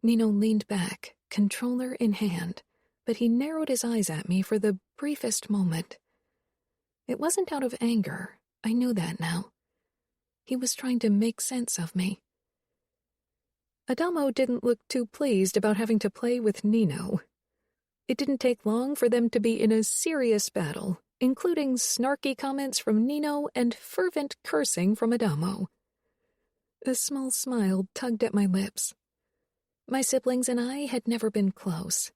Nino leaned back, controller in hand, but he narrowed his eyes at me for the briefest moment. It wasn't out of anger, I knew that now. He was trying to make sense of me. Adamo didn't look too pleased about having to play with Nino. It didn't take long for them to be in a serious battle, including snarky comments from Nino and fervent cursing from Adamo. A small smile tugged at my lips. My siblings and I had never been close.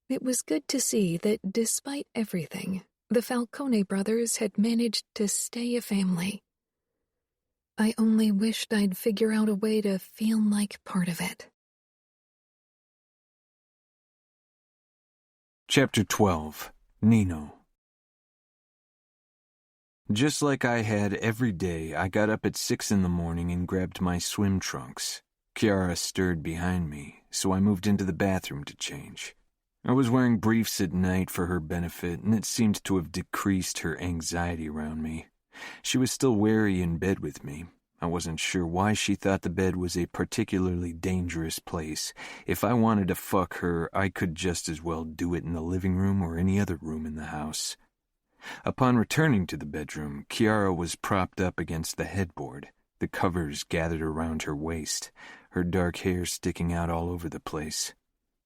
It was good to see that despite everything, the Falcone brothers had managed to stay a family. I only wished I'd figure out a way to feel like part of it. Chapter 12. Nino. Just like I had every day, I got up at 6 in the morning and grabbed my swim trunks. Kiara stirred behind me, so I moved into the bathroom to change. I was wearing briefs at night for her benefit, and it seemed to have decreased her anxiety around me. She was still wary in bed with me. I wasn't sure why she thought the bed was a particularly dangerous place. If I wanted to fuck her, I could just as well do it in the living room or any other room in the house. Upon returning to the bedroom, Kiara was propped up against the headboard, the covers gathered around her waist, her dark hair sticking out all over the place.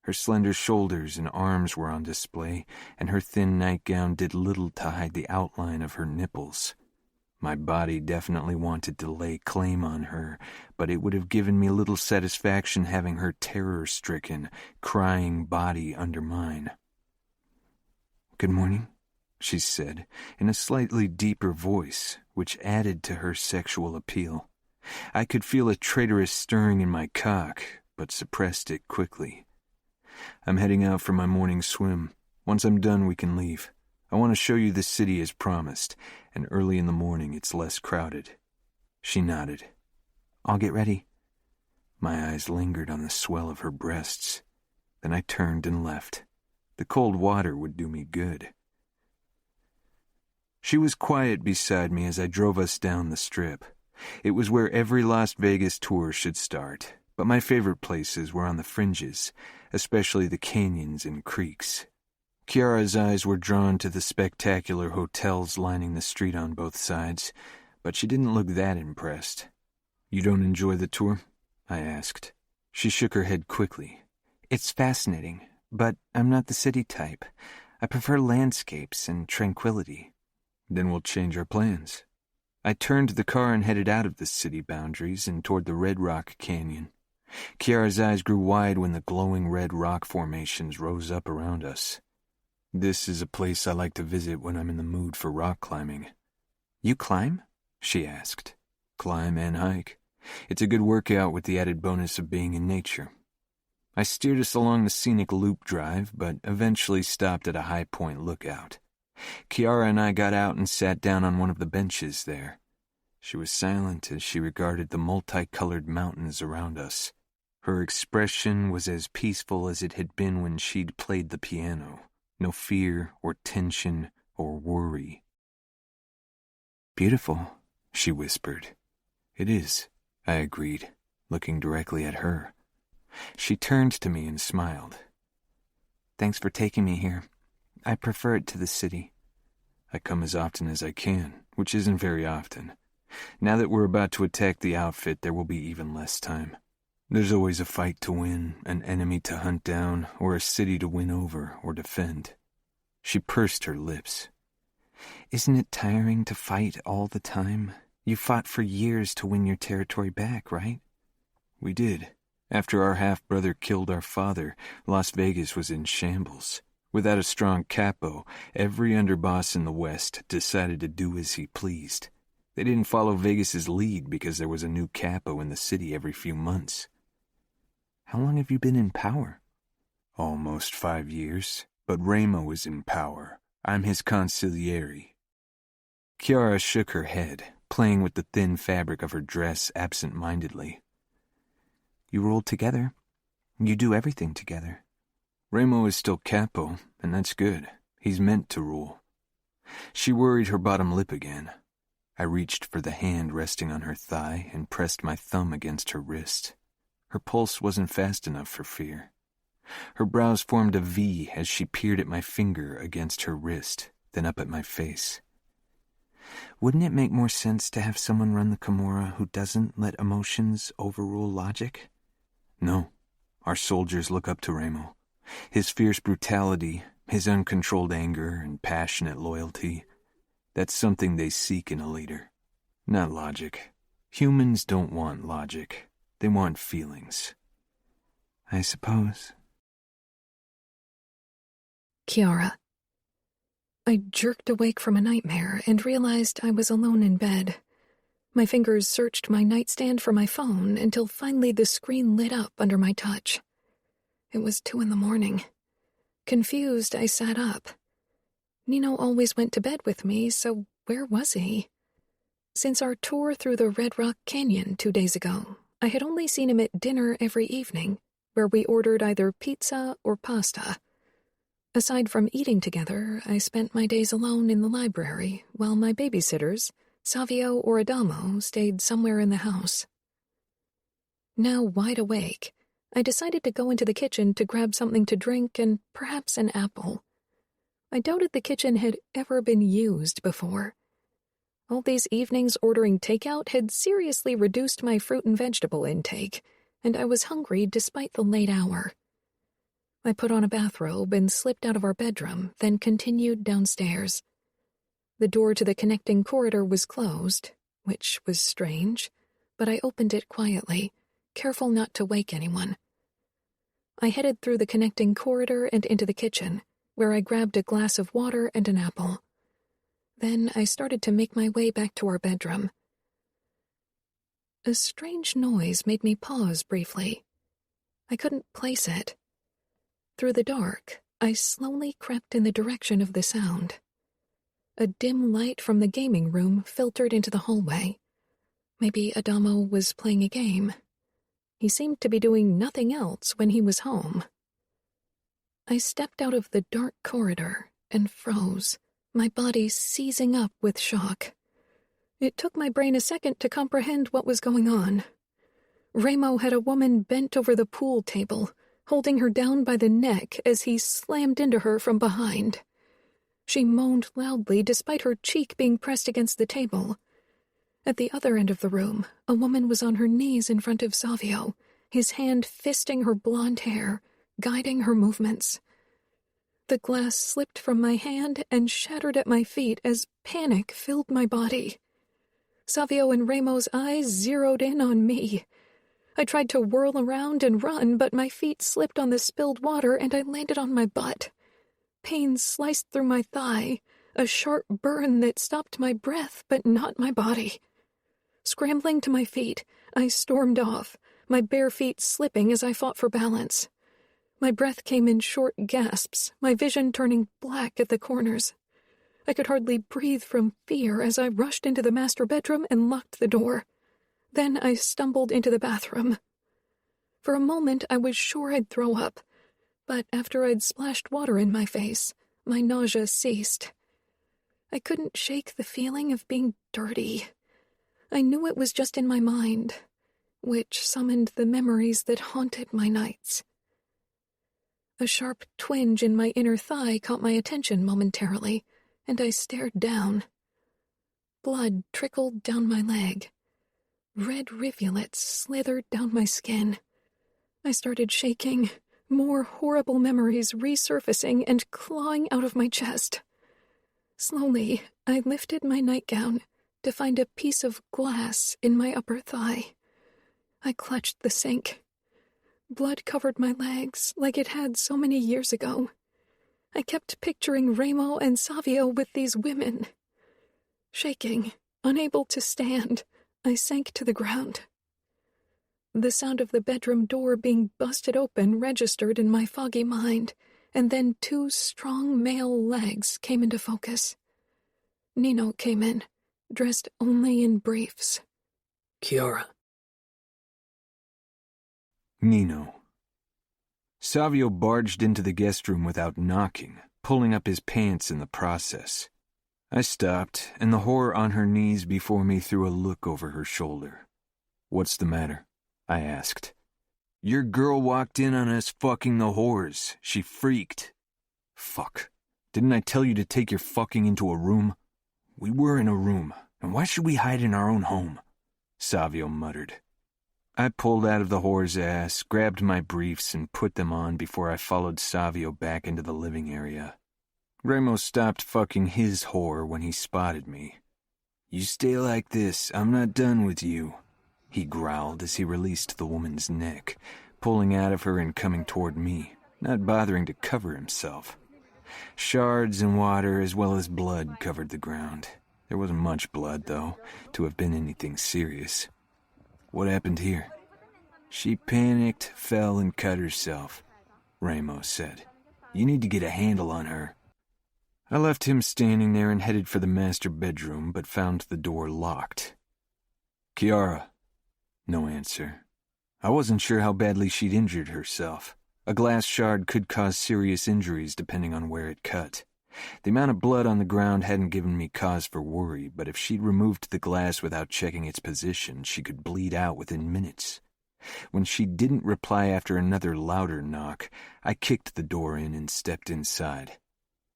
Her slender shoulders and arms were on display, and her thin nightgown did little to hide the outline of her nipples. My body definitely wanted to lay claim on her, but it would have given me little satisfaction having her terror-stricken, crying body under mine. "Good morning," she said, in a slightly deeper voice, which added to her sexual appeal. I could feel a traitorous stirring in my cock, but suppressed it quickly. "I'm heading out for my morning swim. Once I'm done, we can leave. I want to show you the city as promised, and early in the morning it's less crowded." She nodded. "I'll get ready." My eyes lingered on the swell of her breasts. Then I turned and left. The cold water would do me good. She was quiet beside me as I drove us down the strip. It was where every Las Vegas tour should start, but my favorite places were on the fringes, especially the canyons and creeks. Kiara's eyes were drawn to the spectacular hotels lining the street on both sides, but she didn't look that impressed. "You don't enjoy the tour?" I asked. She shook her head quickly. "It's fascinating, but I'm not the city type. I prefer landscapes and tranquility." "Then we'll change our plans." I turned the car and headed out of the city boundaries and toward the Red Rock Canyon. Kiara's eyes grew wide when the glowing red rock formations rose up around us. "This is a place I like to visit when I'm in the mood for rock climbing." "You climb?" she asked. "Climb and hike. It's a good workout with the added bonus of being in nature." I steered us along the scenic loop drive, but eventually stopped at a high point lookout. Kiara and I got out and sat down on one of the benches there. She was silent as she regarded the multicolored mountains around us. Her expression was as peaceful as it had been when she'd played the piano. No fear or tension or worry. "Beautiful," she whispered. "It is," I agreed, looking directly at her. She turned to me and smiled. "Thanks for taking me here. I prefer it to the city." "I come as often as I can, which isn't very often. Now that we're about to attack the outfit, there will be even less time. There's always a fight to win, an enemy to hunt down, or a city to win over or defend." She pursed her lips. "Isn't it tiring to fight all the time? You fought for years to win your territory back, right?" "We did. After our half-brother killed our father, Las Vegas was in shambles. Without a strong capo, every underboss in the West decided to do as he pleased. They didn't follow Vegas's lead because there was a new capo in the city every few months." "How long have you been in power?" "Almost 5 years, but Ramo is in power. I'm his consigliere." Kiara shook her head, playing with the thin fabric of her dress absent-mindedly. "You ruled together. You do everything together." "Ramo is still capo, and that's good. He's meant to rule." She worried her bottom lip again. I reached for the hand resting on her thigh and pressed my thumb against her wrist. Her pulse wasn't fast enough for fear. Her brows formed a V as she peered at my finger against her wrist, then up at my face. "Wouldn't it make more sense to have someone run the Camorra who doesn't let emotions overrule logic?" "No. Our soldiers look up to Ramo. His fierce brutality, his uncontrolled anger and passionate loyalty. That's something they seek in a leader. Not logic. Humans don't want logic. They want feelings." "I suppose." Kiara. I jerked awake from a nightmare and realized I was alone in bed. My fingers searched my nightstand for my phone until finally the screen lit up under my touch. It was 2 a.m. Confused, I sat up. Nino always went to bed with me, so where was he? Since our tour through the Red Rock Canyon 2 days ago, I had only seen him at dinner every evening, where we ordered either pizza or pasta. Aside from eating together, I spent my days alone in the library, while my babysitters, Savio or Adamo, stayed somewhere in the house. Now wide awake, I decided to go into the kitchen to grab something to drink and perhaps an apple. I doubted the kitchen had ever been used before. All these evenings ordering takeout had seriously reduced my fruit and vegetable intake, and I was hungry despite the late hour. I put on a bathrobe and slipped out of our bedroom, then continued downstairs. The door to the connecting corridor was closed, which was strange, but I opened it quietly, careful not to wake anyone. I headed through the connecting corridor and into the kitchen, where I grabbed a glass of water and an apple. Then I started to make my way back to our bedroom. A strange noise made me pause briefly. I couldn't place it. Through the dark, I slowly crept in the direction of the sound. A dim light from the gaming room filtered into the hallway. Maybe Adamo was playing a game. He seemed to be doing nothing else when he was home. I stepped out of the dark corridor and froze, my body seizing up with shock. It took my brain a second to comprehend what was going on. Remo had a woman bent over the pool table, holding her down by the neck as he slammed into her from behind. She moaned loudly despite her cheek being pressed against the table. At the other end of the room, a woman was on her knees in front of Savio, his hand fisting her blonde hair, guiding her movements. The glass slipped from my hand and shattered at my feet as panic filled my body. Savio and Remo's eyes zeroed in on me. I tried to whirl around and run, but my feet slipped on the spilled water and I landed on my butt. Pain sliced through my thigh, a sharp burn that stopped my breath but not my body. Scrambling to my feet, I stormed off, my bare feet slipping as I fought for balance. My breath came in short gasps, my vision turning black at the corners. I could hardly breathe from fear as I rushed into the master bedroom and locked the door. Then I stumbled into the bathroom. For a moment, I was sure I'd throw up, but after I'd splashed water in my face, my nausea ceased. I couldn't shake the feeling of being dirty. I knew it was just in my mind, which summoned the memories that haunted my nights. A sharp twinge in my inner thigh caught my attention momentarily, and I stared down. Blood trickled down my leg. Red rivulets slithered down my skin. I started shaking, more horrible memories resurfacing and clawing out of my chest. Slowly, I lifted my nightgown to find a piece of glass in my upper thigh. I clutched the sink. Blood covered my legs like it had so many years ago. I kept picturing Remo and Savio with these women. Shaking, unable to stand, I sank to the ground. The sound of the bedroom door being busted open registered in my foggy mind, and then 2 strong male legs came into focus. Nino came in, dressed only in briefs. Kiara. Nino. Savio barged into the guest room without knocking, pulling up his pants in the process. I stopped, and the whore on her knees before me threw a look over her shoulder. "What's the matter?" I asked. "Your girl walked in on us fucking the whores. She freaked." "Fuck. Didn't I tell you to take your fucking into a room?" "We were in a room, and why should we hide in our own home?" Savio muttered. I pulled out of the whore's ass, grabbed my briefs, and put them on before I followed Savio back into the living area. Remo stopped fucking his whore when he spotted me. "You stay like this, I'm not done with you," he growled as he released the woman's neck, pulling out of her and coming toward me, not bothering to cover himself. Shards and water as well as blood covered the ground. There wasn't much blood, though, to have been anything serious. What happened here? She panicked, fell, and cut herself, Ramos said. You need to get a handle on her. I left him standing there and headed for the master bedroom, but found the door locked. Kiara. No answer. I wasn't sure how badly she'd injured herself. A glass shard could cause serious injuries depending on where it cut. The amount of blood on the ground hadn't given me cause for worry, but if she'd removed the glass without checking its position, she could bleed out within minutes. When she didn't reply after another louder knock, I kicked the door in and stepped inside.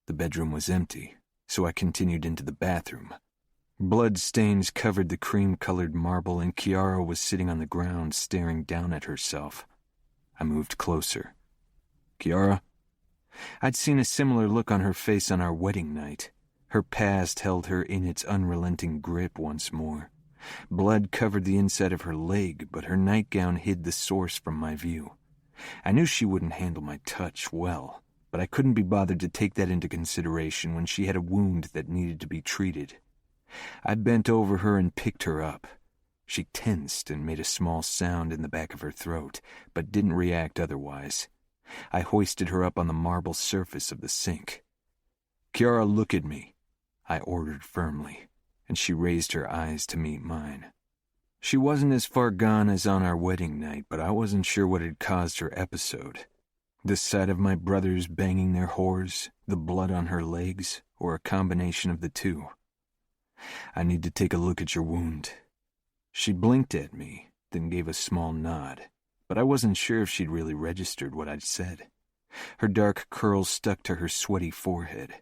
The bedroom was empty, so I continued into the bathroom. Blood stains covered the cream-colored marble, and Kiara was sitting on the ground staring down at herself. I moved closer. Kiara? I'd seen a similar look on her face on our wedding night. Her past held her in its unrelenting grip once more. Blood covered the inside of her leg, but her nightgown hid the source from my view. I knew she wouldn't handle my touch well, but I couldn't be bothered to take that into consideration when she had a wound that needed to be treated. I bent over her and picked her up. She tensed and made a small sound in the back of her throat, but didn't react otherwise. I hoisted her up on the marble surface of the sink. Kiara, look at me, I ordered firmly, and she raised her eyes to meet mine. She wasn't as far gone as on our wedding night, but I wasn't sure what had caused her episode. The sight of my brothers banging their whores, the blood on her legs, or a combination of the two. I need to take a look at your wound. She blinked at me, then gave a small nod, but I wasn't sure if she'd really registered what I'd said. Her dark curls stuck to her sweaty forehead.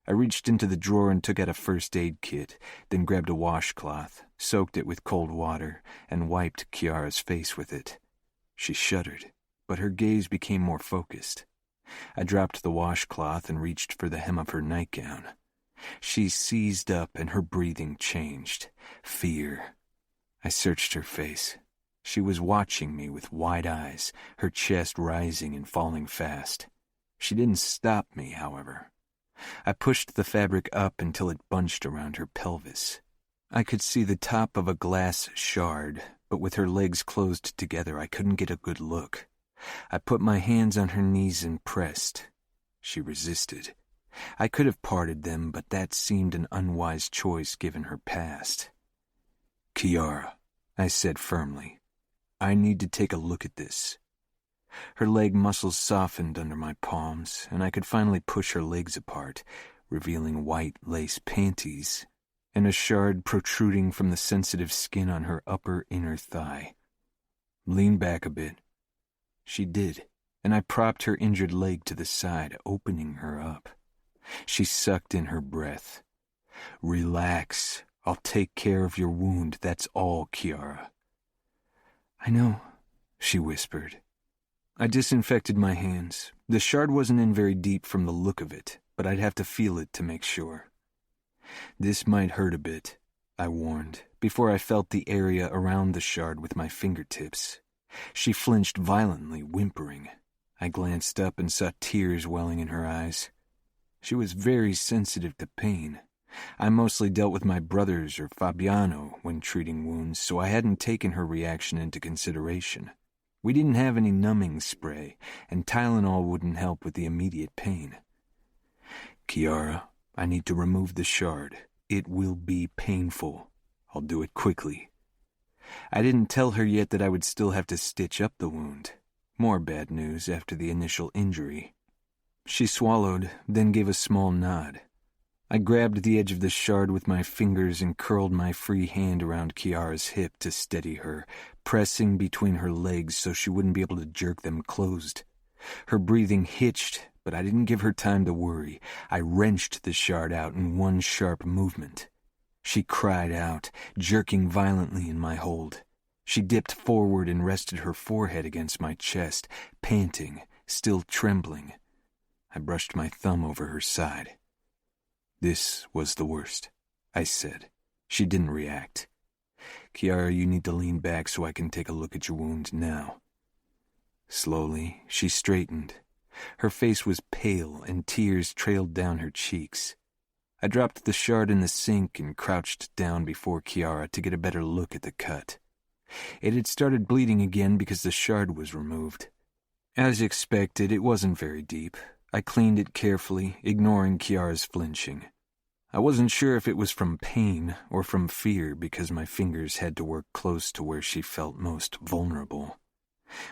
I reached into the drawer and took out a first aid kit, then grabbed a washcloth, soaked it with cold water, and wiped Kiara's face with it. She shuddered, but her gaze became more focused. I dropped the washcloth and reached for the hem of her nightgown. She seized up and her breathing changed. Fear. I searched her face. She was watching me with wide eyes, her chest rising and falling fast. She didn't stop me, however. I pushed the fabric up until it bunched around her pelvis. I could see the top of a glass shard, but with her legs closed together, I couldn't get a good look. I put my hands on her knees and pressed. She resisted. I could have parted them, but that seemed an unwise choice given her past. Kiara, I said firmly, I need to take a look at this. Her leg muscles softened under my palms, and I could finally push her legs apart, revealing white lace panties and a shard protruding from the sensitive skin on her upper inner thigh. Lean back a bit. She did, and I propped her injured leg to the side, opening her up. She sucked in her breath. Relax. I'll take care of your wound, that's all, Kiara. I know, she whispered. I disinfected my hands. The shard wasn't in very deep from the look of it, but I'd have to feel it to make sure. This might hurt a bit, I warned, before I felt the area around the shard with my fingertips. She flinched violently, whimpering. I glanced up and saw tears welling in her eyes. She was very sensitive to pain. I mostly dealt with my brothers or Fabiano when treating wounds, so I hadn't taken her reaction into consideration. We didn't have any numbing spray, and Tylenol wouldn't help with the immediate pain. Kiara, I need to remove the shard. It will be painful. I'll do it quickly. I didn't tell her yet that I would still have to stitch up the wound. More bad news after the initial injury. She swallowed, then gave a small nod. I grabbed the edge of the shard with my fingers and curled my free hand around Kiara's hip to steady her, pressing between her legs so she wouldn't be able to jerk them closed. Her breathing hitched, but I didn't give her time to worry. I wrenched the shard out in one sharp movement. She cried out, jerking violently in my hold. She dipped forward and rested her forehead against my chest, panting, still trembling. I brushed my thumb over her side. This was the worst, I said. She didn't react. Kiara, you need to lean back so I can take a look at your wound now. Slowly, she straightened. Her face was pale and tears trailed down her cheeks. I dropped the shard in the sink and crouched down before Kiara to get a better look at the cut. It had started bleeding again because the shard was removed. As expected, it wasn't very deep. I cleaned it carefully, ignoring Kiara's flinching. I wasn't sure if it was from pain or from fear because my fingers had to work close to where she felt most vulnerable.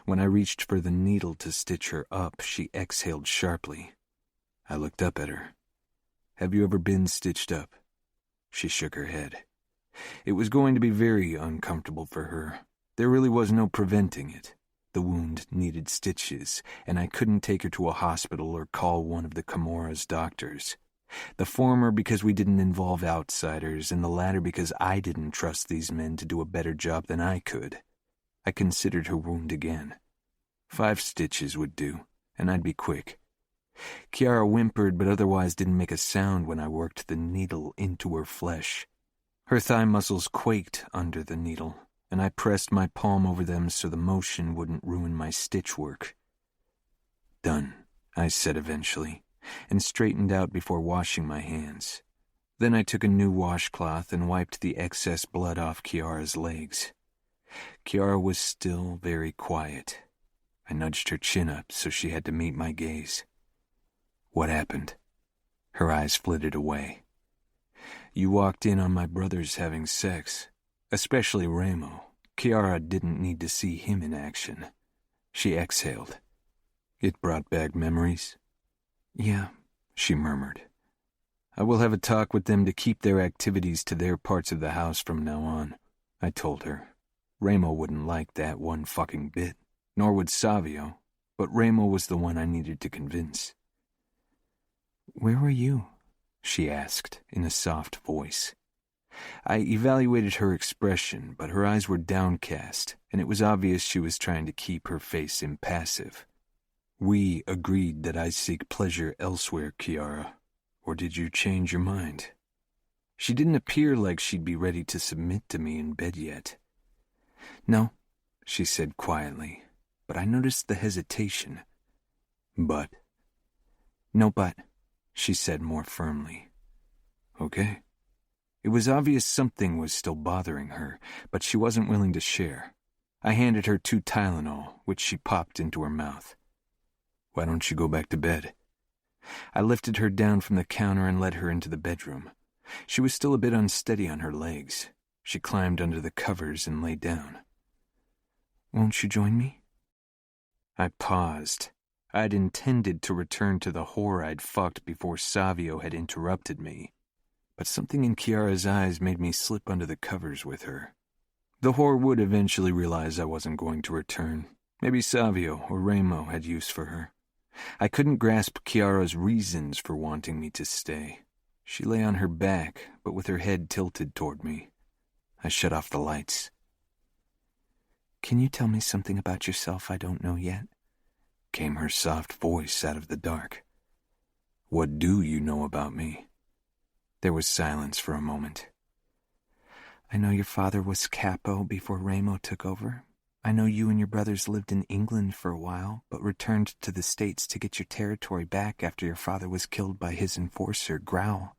When I reached for the needle to stitch her up, she exhaled sharply. I looked up at her. "Have you ever been stitched up?" She shook her head. It was going to be very uncomfortable for her. There really was no preventing it. The wound needed stitches, and I couldn't take her to a hospital or call one of the Camorra's doctors. The former because we didn't involve outsiders, and the latter because I didn't trust these men to do a better job than I could. I considered her wound again. 5 stitches would do, and I'd be quick. Kiara whimpered but otherwise didn't make a sound when I worked the needle into her flesh. Her thigh muscles quaked under the needle, and I pressed my palm over them so the motion wouldn't ruin my stitch work. "Done," I said eventually, and straightened out before washing my hands. Then I took a new washcloth and wiped the excess blood off Kiara's legs. Kiara was still very quiet. I nudged her chin up so she had to meet my gaze. "What happened?" Her eyes flitted away. "You walked in on my brothers having sex, especially Remo. Kiara didn't need to see him in action." She exhaled. "It brought back memories?" "Yeah," she murmured. "I will have a talk with them to keep their activities to their parts of the house from now on," I told her. Remo wouldn't like that one fucking bit, nor would Savio, but Remo was the one I needed to convince. "Where were you?" she asked in a soft voice. I evaluated her expression, but her eyes were downcast, and it was obvious she was trying to keep her face impassive. "We agreed that I seek pleasure elsewhere, Kiara. Or did you change your mind?" She didn't appear like she'd be ready to submit to me in bed yet. "No," she said quietly, but I noticed the hesitation. "But?" "No but," she said more firmly. "Okay." It was obvious something was still bothering her, but she wasn't willing to share. I handed her 2 Tylenol, which she popped into her mouth. "Why don't you go back to bed?" I lifted her down from the counter and led her into the bedroom. She was still a bit unsteady on her legs. She climbed under the covers and lay down. "Won't you join me?" I paused. I'd intended to return to the whore I'd fucked before Savio had interrupted me, but something in Kiara's eyes made me slip under the covers with her. The whore would eventually realize I wasn't going to return. Maybe Savio or Remo had use for her. I couldn't grasp Kiara's reasons for wanting me to stay. She lay on her back, but with her head tilted toward me. I shut off the lights. "Can you tell me something about yourself I don't know yet?" came her soft voice out of the dark. "What do you know about me?" There was silence for a moment. "I know your father was Capo before Remo took over. I know you and your brothers lived in England for a while, but returned to the States to get your territory back after your father was killed by his enforcer, Growl.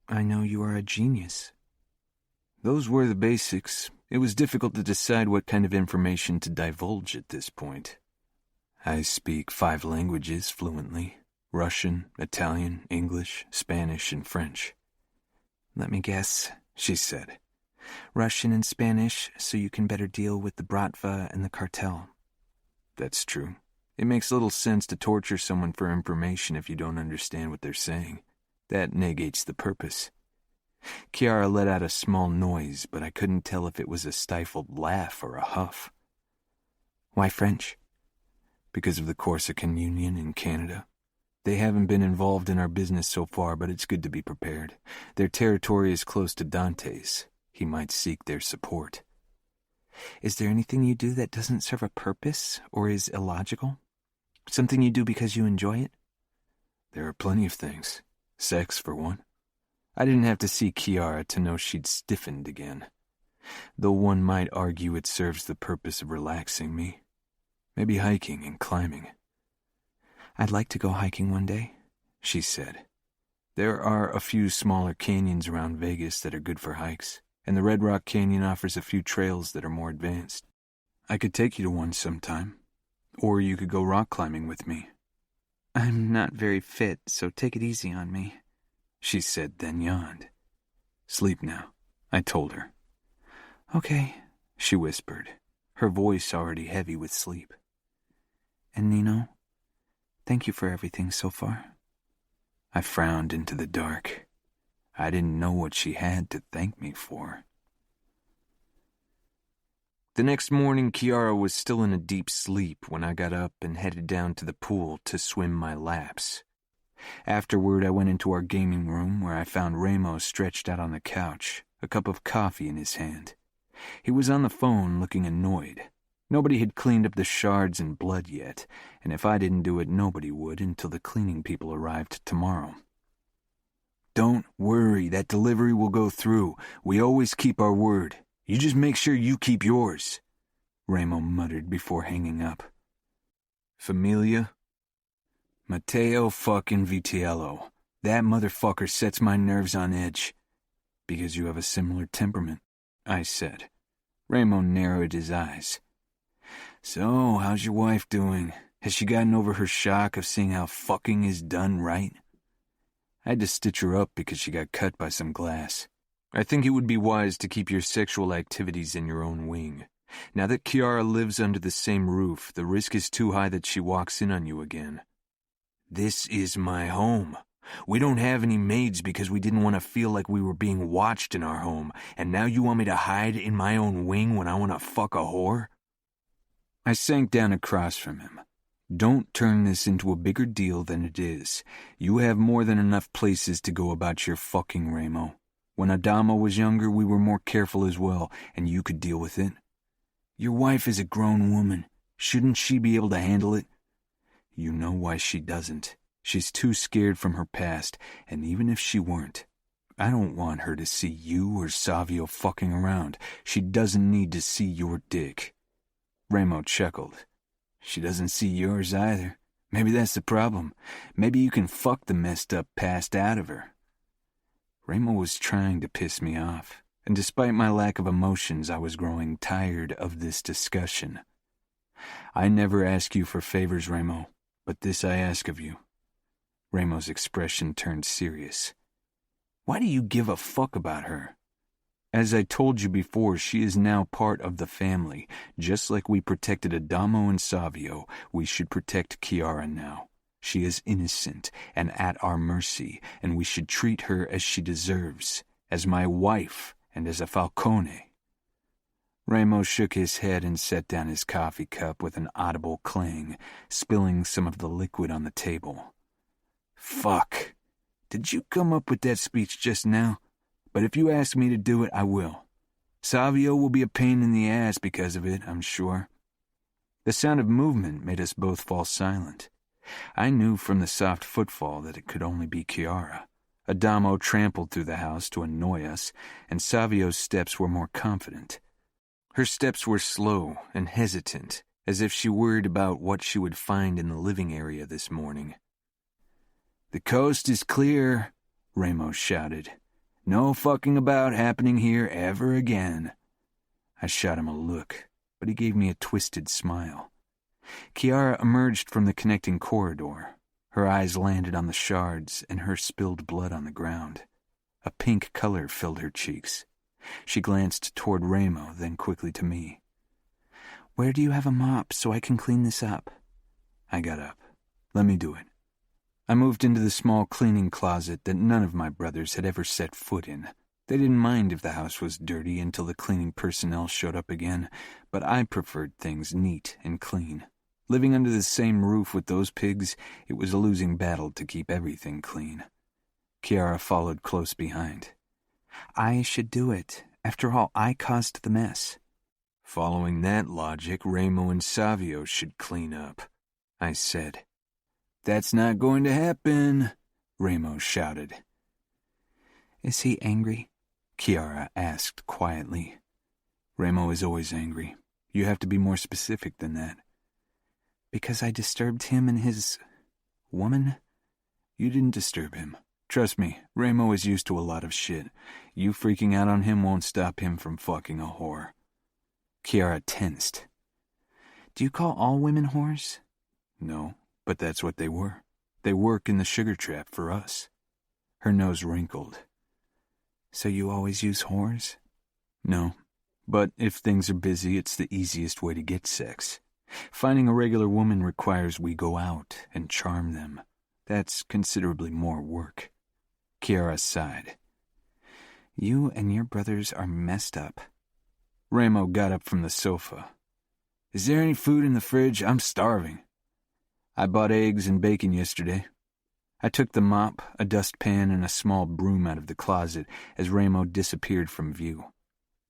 I know you are a genius." Those were the basics. It was difficult to decide what kind of information to divulge at this point. I speak 5 languages fluently: Russian, Italian, English, Spanish, and French. "Let me guess," she said. "Russian and Spanish so you can better deal with the Bratva and the cartel." That's true. It makes little sense to torture someone for information if you don't understand what they're saying. That negates the purpose. Kiara let out a small noise, but I couldn't tell if it was a stifled laugh or a huff. "Why French?" "Because of the Corsican Union in Canada. They haven't been involved in our business so far, but it's good to be prepared. Their territory is close to Dante's. He might seek their support." "Is there anything you do that doesn't serve a purpose or is illogical? Something you do because you enjoy it?" "There are plenty of things. Sex, for one." I didn't have to see Kiara to know she'd stiffened again. Though one might argue it serves the purpose of relaxing me. Maybe hiking and climbing. I'd like to go hiking one day, she said. There are a few smaller canyons around Vegas that are good for hikes, and the Red Rock Canyon offers a few trails that are more advanced. I could take you to one sometime, or you could go rock climbing with me. I'm not very fit, so take it easy on me, she said, then yawned. Sleep now, I told her. Okay, she whispered, her voice already heavy with sleep. And Nino, thank you for everything so far. I frowned into the dark. I didn't know what she had to thank me for. The next morning, Kiara was still in a deep sleep when I got up and headed down to the pool to swim my laps. Afterward, I went into our gaming room where I found Ramo stretched out on the couch, a cup of coffee in his hand. He was on the phone looking annoyed. Nobody had cleaned up the shards and blood yet, and if I didn't do it, nobody would until the cleaning people arrived tomorrow. Don't worry, that delivery will go through. We always keep our word. You just make sure you keep yours, Ramo muttered before hanging up. Familia? Matteo fucking Vitiello. That motherfucker sets my nerves on edge. Because you have a similar temperament, I said. Ramo narrowed his eyes. So, how's your wife doing? Has she gotten over her shock of seeing how fucking is done right? I had to stitch her up because she got cut by some glass. I think it would be wise to keep your sexual activities in your own wing. Now that Kiara lives under the same roof, the risk is too high that she walks in on you again. This is my home. We don't have any maids because we didn't want to feel like we were being watched in our home, and now you want me to hide in my own wing when I want to fuck a whore? I sank down across from him. Don't turn this into a bigger deal than it is. You have more than enough places to go about your fucking, Ramo. When Adama was younger, we were more careful as well, and you could deal with it. Your wife is a grown woman. Shouldn't she be able to handle it? You know why she doesn't. She's too scared from her past, and even if she weren't, I don't want her to see you or Savio fucking around. She doesn't need to see your dick. Ramo chuckled. She doesn't see yours either. Maybe that's the problem. Maybe you can fuck the messed up past out of her. Ramo was trying to piss me off, and despite my lack of emotions, I was growing tired of this discussion. I never ask you for favors, Ramo, but this I ask of you. Ramo's expression turned serious. Why do you give a fuck about her? As I told you before, she is now part of the family. Just like we protected Adamo and Savio, we should protect Kiara now. She is innocent and at our mercy, and we should treat her as she deserves, as my wife and as a Falcone. Ramo shook his head and set down his coffee cup with an audible clang, spilling some of the liquid on the table. Fuck. Did you come up with that speech just now? But if you ask me to do it, I will. Savio will be a pain in the ass because of it, I'm sure. The sound of movement made us both fall silent. I knew from the soft footfall that it could only be Kiara. Adamo trampled through the house to annoy us, and Savio's steps were more confident. Her steps were slow and hesitant, as if she worried about what she would find in the living area this morning. The coast is clear, Ramo shouted. No fucking about happening here ever again. I shot him a look, but he gave me a twisted smile. Kiara emerged from the connecting corridor. Her eyes landed on the shards and her spilled blood on the ground. A pink color filled her cheeks. She glanced toward Ramo, then quickly to me. Where do you have a mop so I can clean this up? I got up. Let me do it. I moved into the small cleaning closet that none of my brothers had ever set foot in. They didn't mind if the house was dirty until the cleaning personnel showed up again, but I preferred things neat and clean. Living under the same roof with those pigs, it was a losing battle to keep everything clean. Kiara followed close behind. I should do it. After all, I caused the mess. Following that logic, Ramo and Savio should clean up, I said. That's not going to happen, Ramo shouted. Is he angry? Kiara asked quietly. Ramo is always angry. You have to be more specific than that. Because I disturbed him and his Woman? You didn't disturb him. Trust me, Ramo is used to a lot of shit. You freaking out on him won't stop him from fucking a whore. Kiara tensed. Do you call all women whores? No, but that's what they were. They work in the sugar trap for us. Her nose wrinkled. So you always use whores? No, but if things are busy, it's the easiest way to get sex. Finding a regular woman requires we go out and charm them. That's considerably more work. Kiara sighed. You and your brothers are messed up. Ramo got up from the sofa. Is there any food in the fridge? I'm starving. I bought eggs and bacon yesterday. I took the mop, a dustpan, and a small broom out of the closet as Ramo disappeared from view.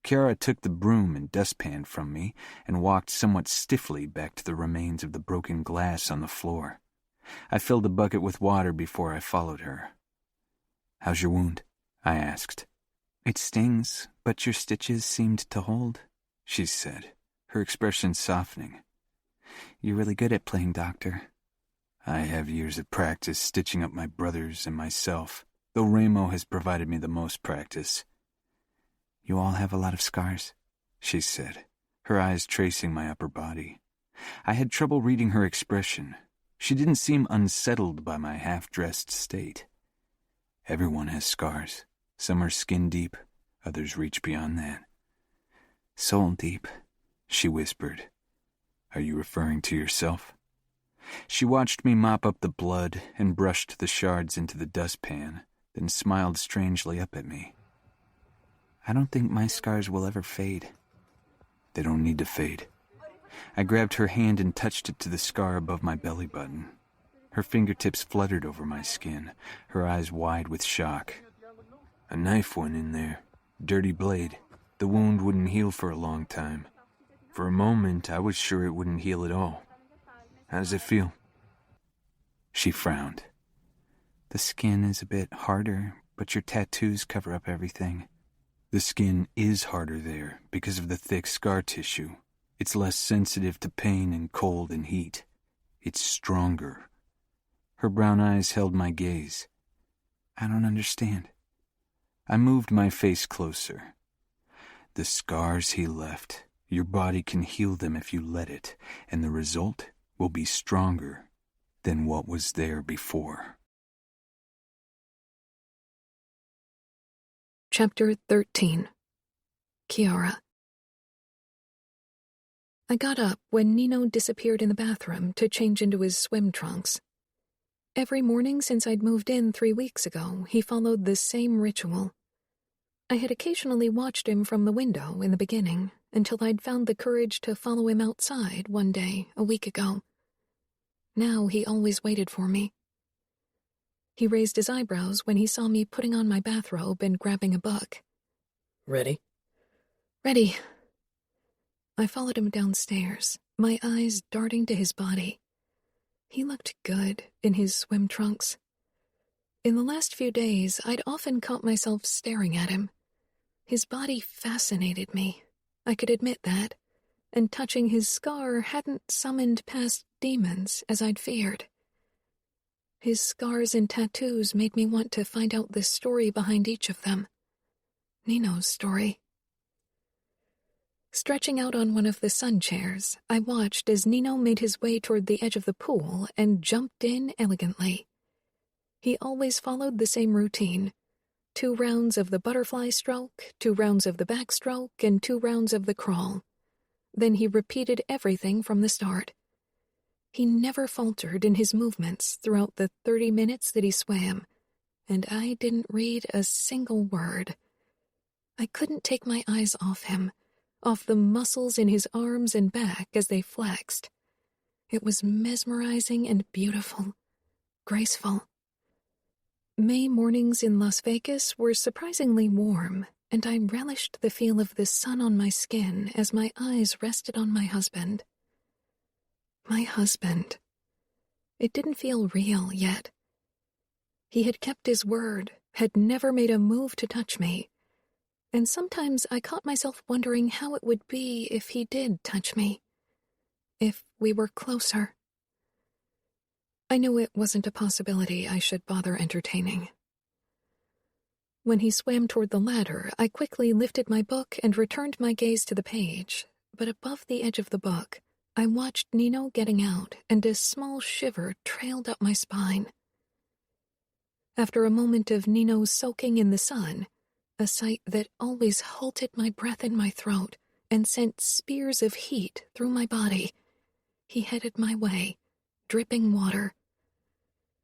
Kiara took the broom and dustpan from me and walked somewhat stiffly back to the remains of the broken glass on the floor. I filled the bucket with water before I followed her. How's your wound? I asked. It stings, but your stitches seemed to hold, she said, her expression softening. You're really good at playing doctor. I have years of practice stitching up my brothers and myself, though Ramo has provided me the most practice. You all have a lot of scars, she said, her eyes tracing my upper body. I had trouble reading her expression. She didn't seem unsettled by my half-dressed state. Everyone has scars. Some are skin deep, others reach beyond that. Soul deep, she whispered. Are you referring to yourself? She watched me mop up the blood and brushed the shards into the dustpan, then smiled strangely up at me. I don't think my scars will ever fade. They don't need to fade. I grabbed her hand and touched it to the scar above my belly button. Her fingertips fluttered over my skin, her eyes wide with shock. A knife went in there. Dirty blade. The wound wouldn't heal for a long time. For a moment, I was sure it wouldn't heal at all. How does it feel? She frowned. The skin is a bit harder, but your tattoos cover up everything. The skin is harder there because of the thick scar tissue. It's less sensitive to pain and cold and heat. It's stronger. Her brown eyes held my gaze. I don't understand. I moved my face closer. The scars he left, your body can heal them if you let it, and the result will be stronger than what was there before. Chapter 13. Kiara. I got up when Nino disappeared in the bathroom to change into his swim trunks. Every morning since I'd moved in 3 weeks ago, he followed the same ritual. I had occasionally watched him from the window in the beginning, until I'd found the courage to follow him outside one day a week ago. Now he always waited for me. He raised his eyebrows when he saw me putting on my bathrobe and grabbing a book. Ready? Ready. I followed him downstairs, my eyes darting to his body. He looked good in his swim trunks. In the last few days, I'd often caught myself staring at him. His body fascinated me, I could admit that, and touching his scar hadn't summoned past demons as I'd feared. His scars and tattoos made me want to find out the story behind each of them. Nino's story. Stretching out on one of the sun chairs, I watched as Nino made his way toward the edge of the pool and jumped in elegantly. He always followed the same routine. 2 rounds of the butterfly stroke, 2 rounds of the backstroke, and 2 rounds of the crawl. Then he repeated everything from the start. He never faltered in his movements throughout the 30 minutes that he swam, and I didn't read a single word. I couldn't take my eyes off him, off the muscles in his arms and back as they flexed. It was mesmerizing and beautiful, graceful. May mornings in Las Vegas were surprisingly warm, and I relished the feel of the sun on my skin as my eyes rested on my husband. My husband. It didn't feel real yet. He had kept his word, had never made a move to touch me, and sometimes I caught myself wondering how it would be if he did touch me, if we were closer. I knew it wasn't a possibility I should bother entertaining. When he swam toward the ladder, I quickly lifted my book and returned my gaze to the page, but above the edge of the book, I watched Nino getting out, and a small shiver trailed up my spine. After a moment of Nino soaking in the sun, a sight that always halted my breath in my throat and sent spears of heat through my body, he headed my way, dripping water.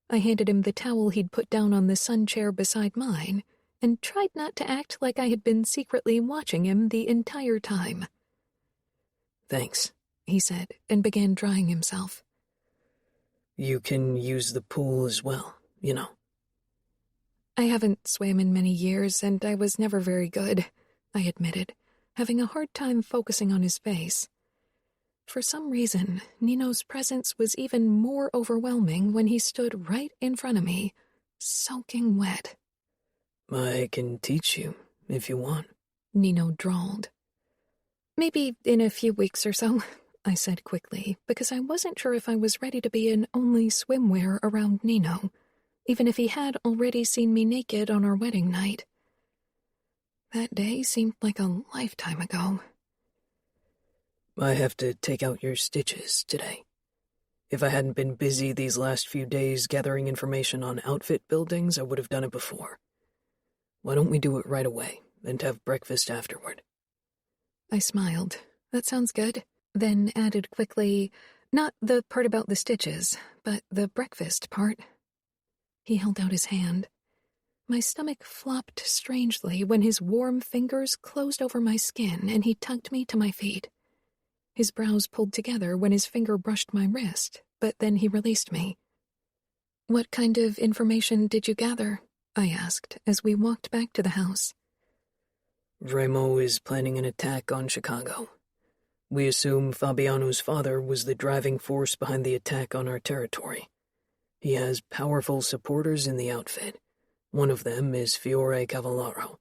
I handed him the towel he'd put down on the sun chair beside mine, and tried not to act like I had been secretly watching him the entire time. Thanks, he said, and began drying himself. You can use the pool as well, you know. I haven't swam in many years, and I was never very good, I admitted, having a hard time focusing on his face. For some reason, Nino's presence was even more overwhelming when he stood right in front of me, soaking wet. I can teach you, if you want, Nino drawled. Maybe in a few weeks or so, I said quickly, because I wasn't sure if I was ready to be in only swimwear around Nino, even if he had already seen me naked on our wedding night. That day seemed like a lifetime ago. I have to take out your stitches today. If I hadn't been busy these last few days gathering information on outfit buildings, I would have done it before. Why don't we do it right away, and have breakfast afterward? I smiled. That sounds good. Then added quickly, not the part about the stitches, but the breakfast part. He held out his hand. My stomach flopped strangely when his warm fingers closed over my skin and he tugged me to my feet. His brows pulled together when his finger brushed my wrist, but then he released me. What kind of information did you gather? I asked as we walked back to the house. Remo is planning an attack on Chicago. We assume Fabiano's father was the driving force behind the attack on our territory. He has powerful supporters in the outfit. One of them is Fiore Cavallaro,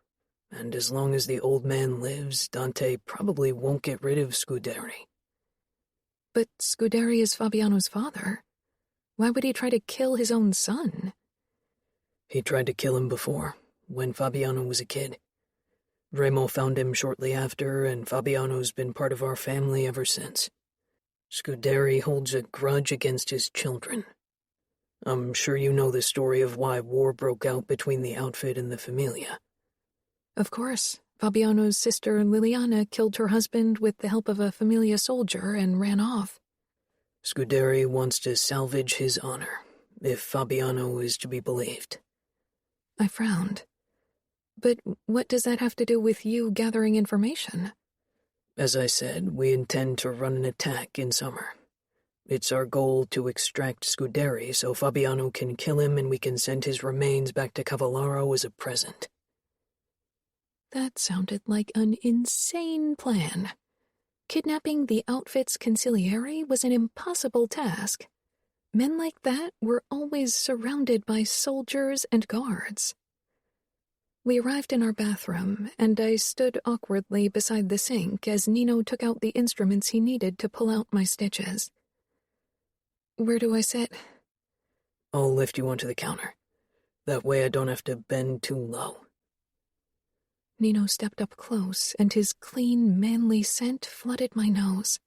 and as long as the old man lives, Dante probably won't get rid of Scuderi. But Scuderi is Fabiano's father. Why would he try to kill his own son? He tried to kill him before, when Fabiano was a kid. Remo found him shortly after, and Fabiano's been part of our family ever since. Scuderi holds a grudge against his children. I'm sure you know the story of why war broke out between the outfit and the Famiglia. Of course. Fabiano's sister Liliana killed her husband with the help of a Famiglia soldier and ran off. Scuderi wants to salvage his honor, if Fabiano is to be believed. I frowned. But what does that have to do with you gathering information? As I said, we intend to run an attack in summer. It's our goal to extract Scuderi so Fabiano can kill him and we can send his remains back to Cavallaro as a present. That sounded like an insane plan. Kidnapping the outfit's consigliere was an impossible task. Men like that were always surrounded by soldiers and guards. We arrived in our bathroom, and I stood awkwardly beside the sink as Nino took out the instruments he needed to pull out my stitches. Where do I sit? I'll lift you onto the counter. That way I don't have to bend too low. Nino stepped up close, and his clean, manly scent flooded my nose.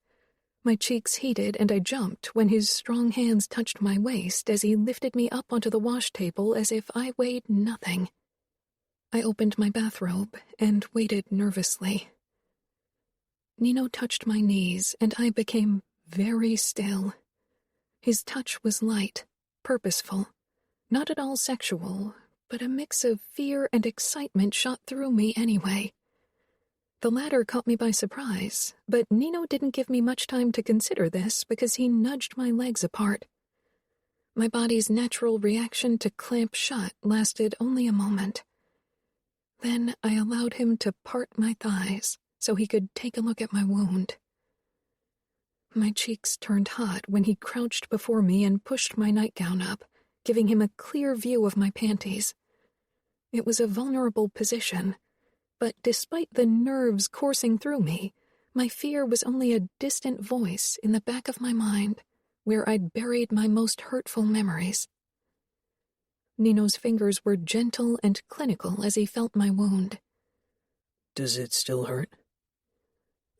My cheeks heated, and I jumped when his strong hands touched my waist as he lifted me up onto the wash table as if I weighed nothing. I opened my bathrobe and waited nervously. Nino touched my knees, and I became very still. His touch was light, purposeful, not at all sexual, but a mix of fear and excitement shot through me anyway. The latter caught me by surprise, but Nino didn't give me much time to consider this because he nudged my legs apart. My body's natural reaction to clamp shut lasted only a moment. Then I allowed him to part my thighs so he could take a look at my wound. My cheeks turned hot when he crouched before me and pushed my nightgown up, giving him a clear view of my panties. It was a vulnerable position, but despite the nerves coursing through me, my fear was only a distant voice in the back of my mind, where I'd buried my most hurtful memories. Nino's fingers were gentle and clinical as he felt my wound. Does it still hurt?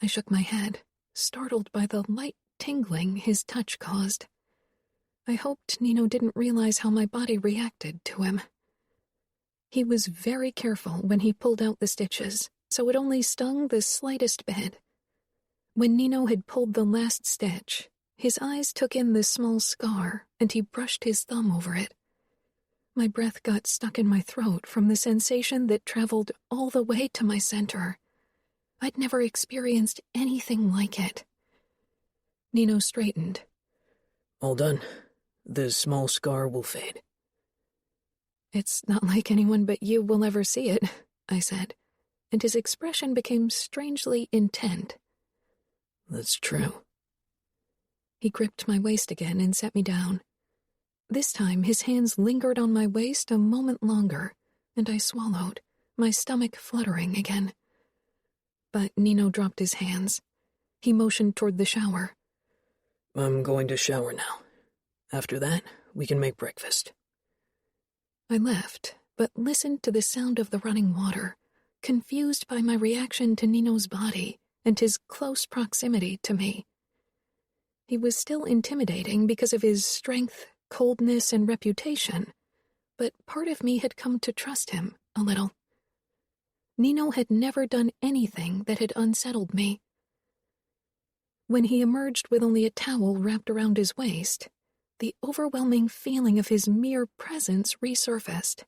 I shook my head, startled by the light tingling his touch caused. I hoped Nino didn't realize how my body reacted to him. He was very careful when he pulled out the stitches, so it only stung the slightest bit. When Nino had pulled the last stitch, his eyes took in the small scar, and he brushed his thumb over it. My breath got stuck in my throat from the sensation that traveled all the way to my center. I'd never experienced anything like it. Nino straightened. All done. The small scar will fade. It's not like anyone but you will ever see it, I said, and his expression became strangely intent. That's true. He gripped my waist again and set me down. This time his hands lingered on my waist a moment longer, and I swallowed, my stomach fluttering again. But Nino dropped his hands. He motioned toward the shower. I'm going to shower now. After that, we can make breakfast. I left, but listened to the sound of the running water, confused by my reaction to Nino's body and his close proximity to me. He was still intimidating because of his strength, coldness, and reputation, but part of me had come to trust him a little. Nino had never done anything that had unsettled me. When he emerged with only a towel wrapped around his waist, the overwhelming feeling of his mere presence resurfaced.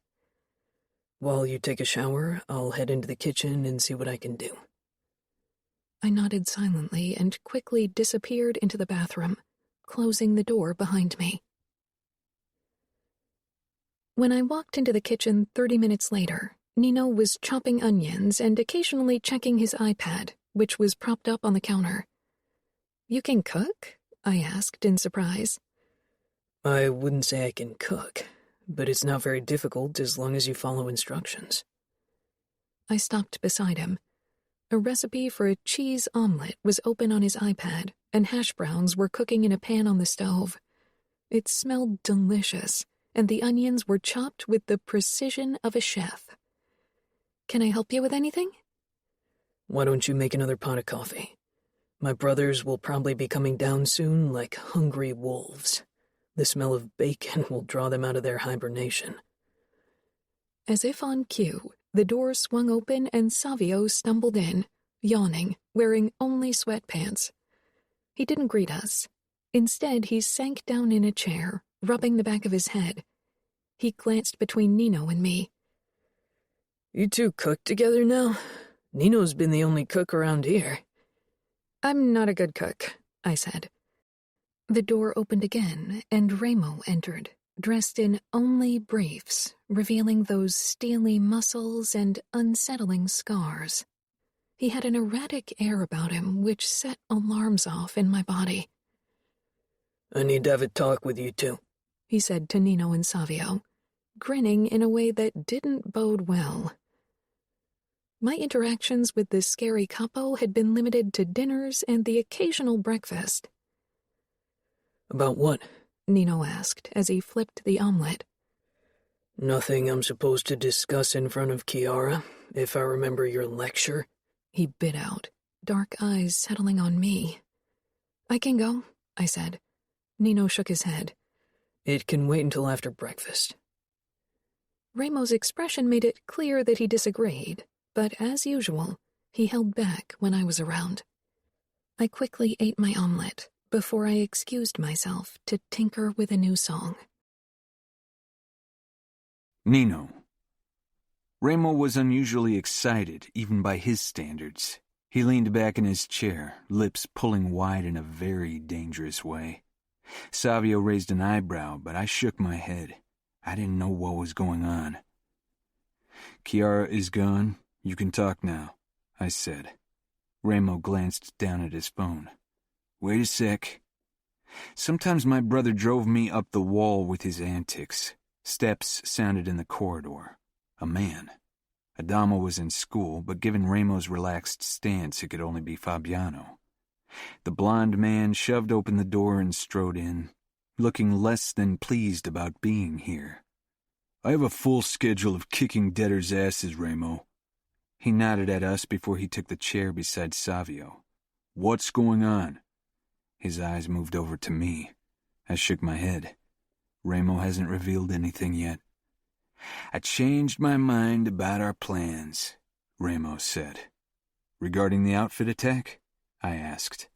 While you take a shower, I'll head into the kitchen and see what I can do. I nodded silently and quickly disappeared into the bathroom, closing the door behind me. When I walked into the kitchen 30 minutes later, Nino was chopping onions and occasionally checking his iPad, which was propped up on the counter. "You can cook?" I asked in surprise. I wouldn't say I can cook, but it's not very difficult as long as you follow instructions. I stopped beside him. A recipe for a cheese omelet was open on his iPad, and hash browns were cooking in a pan on the stove. It smelled delicious, and the onions were chopped with the precision of a chef. "Can I help you with anything?" Why don't you make another pot of coffee? My brothers will probably be coming down soon like hungry wolves. The smell of bacon will draw them out of their hibernation. As if on cue, the door swung open and Savio stumbled in, yawning, wearing only sweatpants. He didn't greet us. Instead, he sank down in a chair, rubbing the back of his head. He glanced between Nino and me. You two cook together now? Nino's been the only cook around here. "I'm not a good cook," I said. The door opened again, and Ramo entered, dressed in only briefs, revealing those steely muscles and unsettling scars. He had an erratic air about him which set alarms off in my body. I need to have a talk with you two, he said to Nino and Savio, grinning in a way that didn't bode well. My interactions with the scary Capo had been limited to dinners and the occasional breakfast. About what? Nino asked as he flipped the omelet. Nothing I'm supposed to discuss in front of Kiara, if I remember your lecture, he bit out, dark eyes settling on me. "I can go," I said. Nino shook his head. It can wait until after breakfast. Ramo's expression made it clear that he disagreed, but as usual, he held back when I was around. I quickly ate my omelet before I excused myself to tinker with a new song. Nino. Ramo was unusually excited, even by his standards. He leaned back in his chair, lips pulling wide in a very dangerous way. Savio raised an eyebrow, but I shook my head. I didn't know what was going on. "Kiara is gone. You can talk now," I said. Ramo glanced down at his phone. "Wait a sec." Sometimes my brother drove me up the wall with his antics. Steps sounded in the corridor. A man. Adamo was in school, but given Ramo's relaxed stance, it could only be Fabiano. The blond man shoved open the door and strode in, looking less than pleased about being here. "I have a full schedule of kicking debtors' asses, Ramo." He nodded at us before he took the chair beside Savio. "What's going on?" His eyes moved over to me. I shook my head. Ramo hasn't revealed anything yet. "I changed my mind about our plans," Ramo said. "Regarding the outfit attack?" I asked.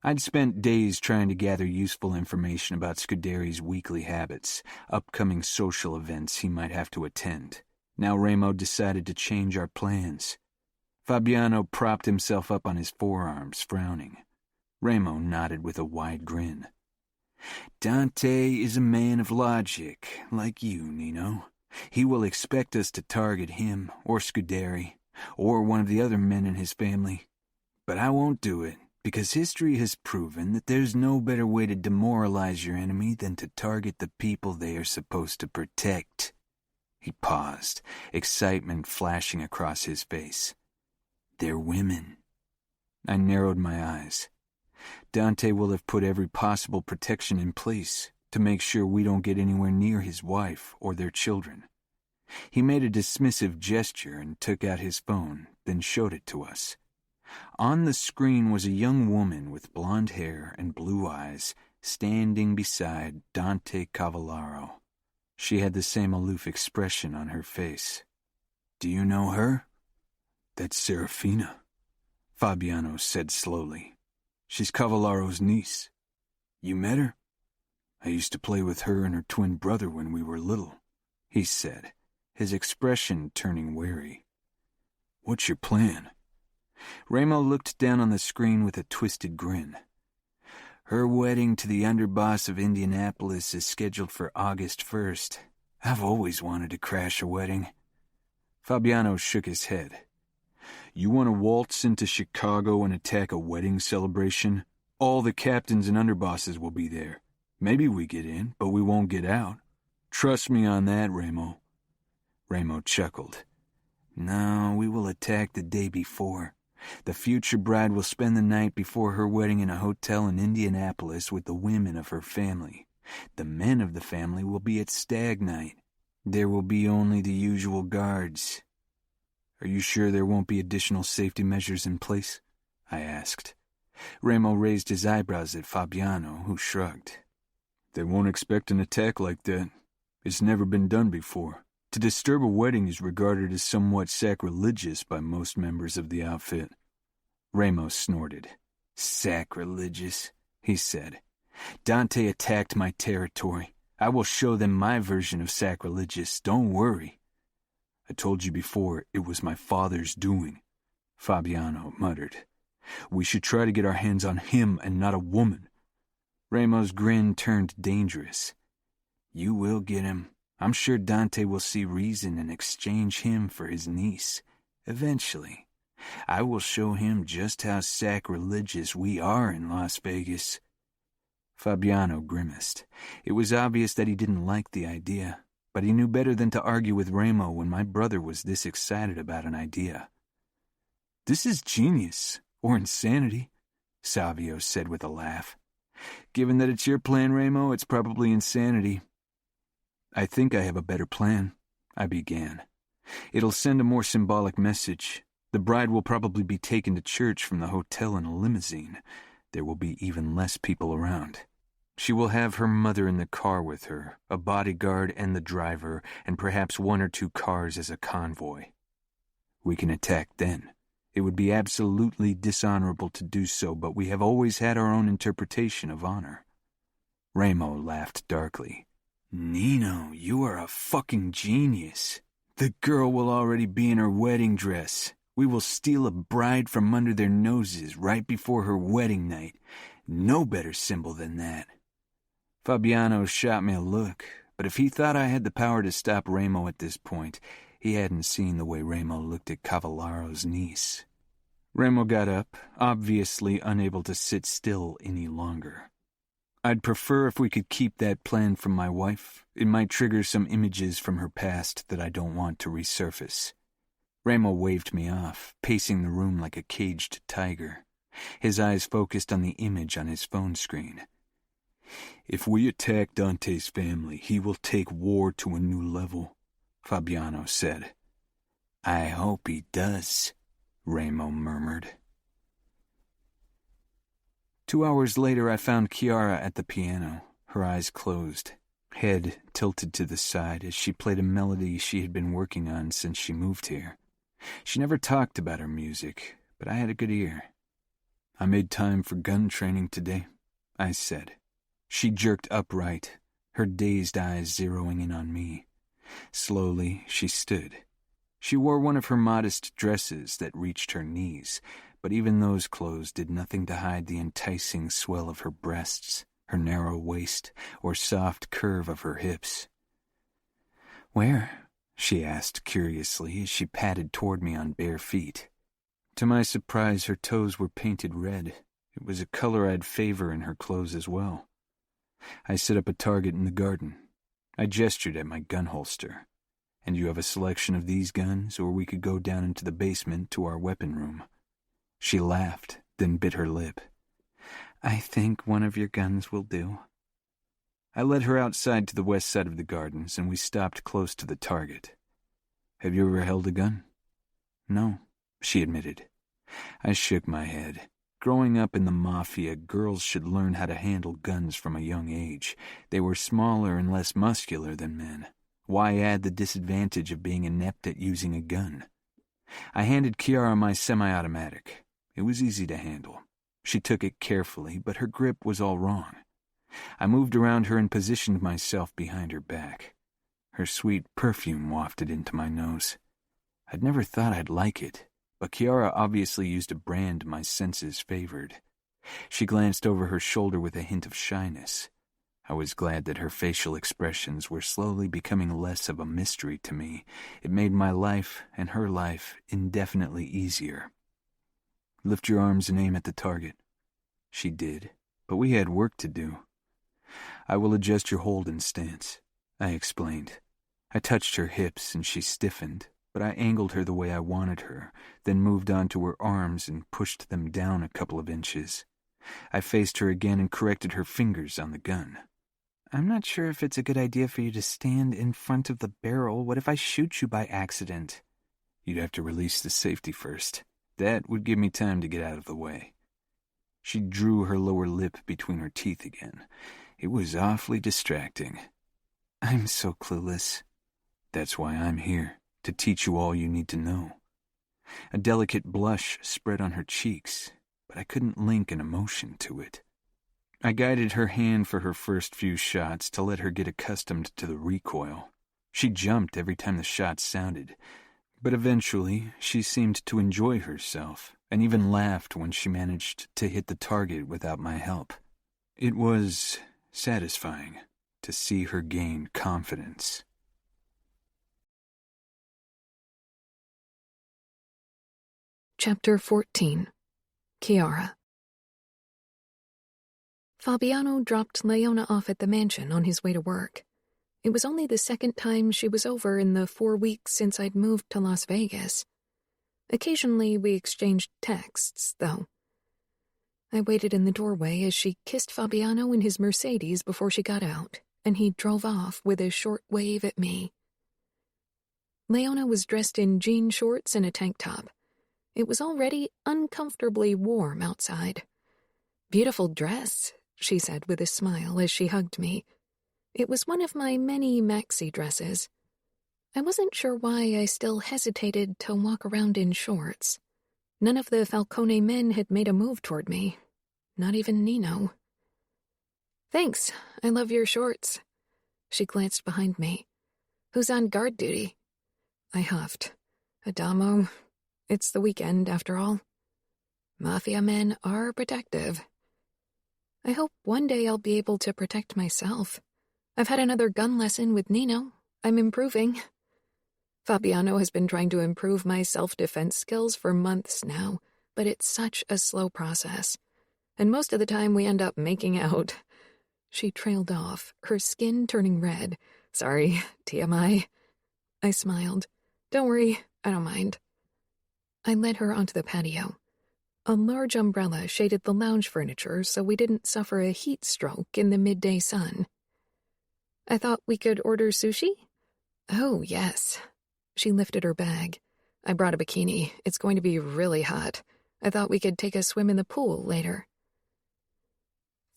I'd spent days trying to gather useful information about Scuderi's weekly habits, upcoming social events he might have to attend. Now Ramo decided to change our plans. Fabiano propped himself up on his forearms, frowning. Ramo nodded with a wide grin. "Dante is a man of logic, like you, Nino. He will expect us to target him, or Scuderi, or one of the other men in his family. But I won't do it, because history has proven that there's no better way to demoralize your enemy than to target the people they are supposed to protect." He paused, excitement flashing across his face. "They're women." I narrowed my eyes. Dante will have put every possible protection in place to make sure we don't get anywhere near his wife or their children. He made a dismissive gesture and took out his phone, then showed it to us. On the screen was a young woman with blonde hair and blue eyes standing beside Dante Cavallaro. She had the same aloof expression on her face. "Do you know her?" "That's Serafina," Fabiano said slowly. "She's Cavallaro's niece. You met her?" "I used to play with her and her twin brother when we were little," he said, his expression turning wary. "What's your plan?" Ramo looked down on the screen with a twisted grin. "Her wedding to the underboss of Indianapolis is scheduled for August 1st. I've always wanted to crash a wedding." Fabiano shook his head. "You want to waltz into Chicago and attack a wedding celebration? All the captains and underbosses will be there. Maybe we get in, but we won't get out. Trust me on that, Ramo." Ramo chuckled. "No, we will attack the day before. The future bride will spend the night before her wedding in a hotel in Indianapolis with the women of her family. The men of the family will be at stag night. There will be only the usual guards." "Are you sure there won't be additional safety measures in place?" I asked. Ramo raised his eyebrows at Fabiano, who shrugged. "They won't expect an attack like that. It's never been done before. To disturb a wedding is regarded as somewhat sacrilegious by most members of the outfit." Ramo snorted. "Sacrilegious," he said. "Dante attacked my territory. I will show them my version of sacrilegious, don't worry." "I told you before it was my father's doing," Fabiano muttered. "We should try to get our hands on him and not a woman." Ramo's grin turned dangerous. "You will get him. I'm sure Dante will see reason and exchange him for his niece. Eventually. I will show him just how sacrilegious we are in Las Vegas." Fabiano grimaced. It was obvious that he didn't like the idea, but he knew better than to argue with Ramo when my brother was this excited about an idea. "This is genius, or insanity," Savio said with a laugh. "Given that it's your plan, Ramo, it's probably insanity." "I think I have a better plan," I began. "It'll send a more symbolic message. The bride will probably be taken to church from the hotel in a limousine. There will be even less people around. She will have her mother in the car with her, a bodyguard and the driver, and perhaps one or two cars as a convoy. We can attack then. It would be absolutely dishonorable to do so, but we have always had our own interpretation of honor." Ramo laughed darkly. "Nino, you are a fucking genius. The girl will already be in her wedding dress. We will steal a bride from under their noses right before her wedding night. No better symbol than that." Fabiano shot me a look, but if he thought I had the power to stop Ramo at this point, he hadn't seen the way Ramo looked at Cavallaro's niece. Ramo got up, obviously unable to sit still any longer. "I'd prefer if we could keep that plan from my wife. It might trigger some images from her past that I don't want to resurface." Ramo waved me off, pacing the room like a caged tiger. His eyes focused on the image on his phone screen. "If we attack Dante's family, he will take war to a new level," Fabiano said. "I hope he does," Ramo murmured. 2 hours later, I found Kiara at the piano, her eyes closed, head tilted to the side as she played a melody she had been working on since she moved here. She never talked about her music, but I had a good ear. "I made time for gun training today," I said. She jerked upright, her dazed eyes zeroing in on me. Slowly, she stood. She wore one of her modest dresses that reached her knees, but even those clothes did nothing to hide the enticing swell of her breasts, her narrow waist, or soft curve of her hips. "Where?" she asked curiously as she padded toward me on bare feet. To my surprise, her toes were painted red. It was a color I'd favor in her clothes as well. I set up a target in the garden. I gestured at my gun holster. "And you have a selection of these guns, or we could go down into the basement to our weapon room." She laughed, then bit her lip. "I think one of your guns will do." I led her outside to the west side of the gardens, and we stopped close to the target. "Have you ever held a gun?" "No," she admitted. I shook my head. Growing up in the Mafia, girls should learn how to handle guns from a young age. They were smaller and less muscular than men. Why add the disadvantage of being inept at using a gun? I handed Kiara my semi-automatic. It was easy to handle. She took it carefully, but her grip was all wrong. I moved around her and positioned myself behind her back. Her sweet perfume wafted into my nose. I'd never thought I'd like it, but Kiara obviously used a brand my senses favored. She glanced over her shoulder with a hint of shyness. I was glad that her facial expressions were slowly becoming less of a mystery to me. It made my life and her life indefinitely easier. "Lift your arms and aim at the target." She did, but we had work to do. "I will adjust your hold and stance," I explained. I touched her hips and she stiffened, but I angled her the way I wanted her, then moved on to her arms and pushed them down a couple of inches. I faced her again and corrected her fingers on the gun. "I'm not sure if it's a good idea for you to stand in front of the barrel. What if I shoot you by accident?" "You'd have to release the safety first. That would give me time to get out of the way." She drew her lower lip between her teeth again. It was awfully distracting. "I'm so clueless." "That's why I'm here, to teach you all you need to know." A delicate blush spread on her cheeks, but I couldn't link an emotion to it. I guided her hand for her first few shots to let her get accustomed to the recoil. She jumped every time the shot sounded, but eventually she seemed to enjoy herself and even laughed when she managed to hit the target without my help. It was satisfying to see her gain confidence. Chapter 14. Kiara. Fabiano dropped Leona off at the mansion on his way to work. It was only the second time she was over in the 4 weeks since I'd moved to Las Vegas. Occasionally we exchanged texts, though. I waited in the doorway as she kissed Fabiano in his Mercedes before she got out, and he drove off with a short wave at me. Leona was dressed in jean shorts and a tank top. It was already uncomfortably warm outside. "Beautiful dress," she said with a smile as she hugged me. It was one of my many maxi dresses. I wasn't sure why I still hesitated to walk around in shorts. None of the Falcone men had made a move toward me. Not even Nino. "Thanks, I love your shorts." She glanced behind me. "Who's on guard duty?" I huffed. "Adamo. It's the weekend, after all. Mafia men are protective. I hope one day I'll be able to protect myself. I've had another gun lesson with Nino. I'm improving. Fabiano has been trying to improve my self-defense skills for months now, but it's such a slow process. And most of the time we end up making out." She trailed off, her skin turning red. "Sorry, TMI." I smiled. "Don't worry, I don't mind." I led her onto the patio. A large umbrella shaded the lounge furniture so we didn't suffer a heat stroke in the midday sun. I thought we could order sushi? Oh, yes. She lifted her bag. I brought a bikini. It's going to be really hot. I thought we could take a swim in the pool later.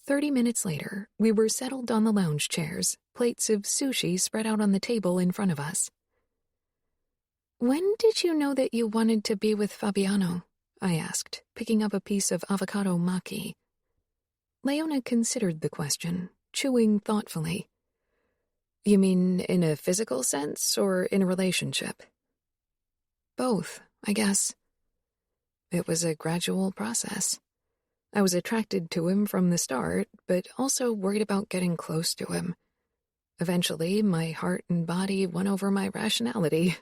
30 minutes later, we were settled on the lounge chairs, plates of sushi spread out on the table in front of us. When did you know that you wanted to be with Fabiano? I asked, picking up a piece of avocado maki. Leona considered the question, chewing thoughtfully. You mean in a physical sense or in a relationship? Both, I guess. It was a gradual process. I was attracted to him from the start, but also worried about getting close to him. Eventually, my heart and body won over my rationality.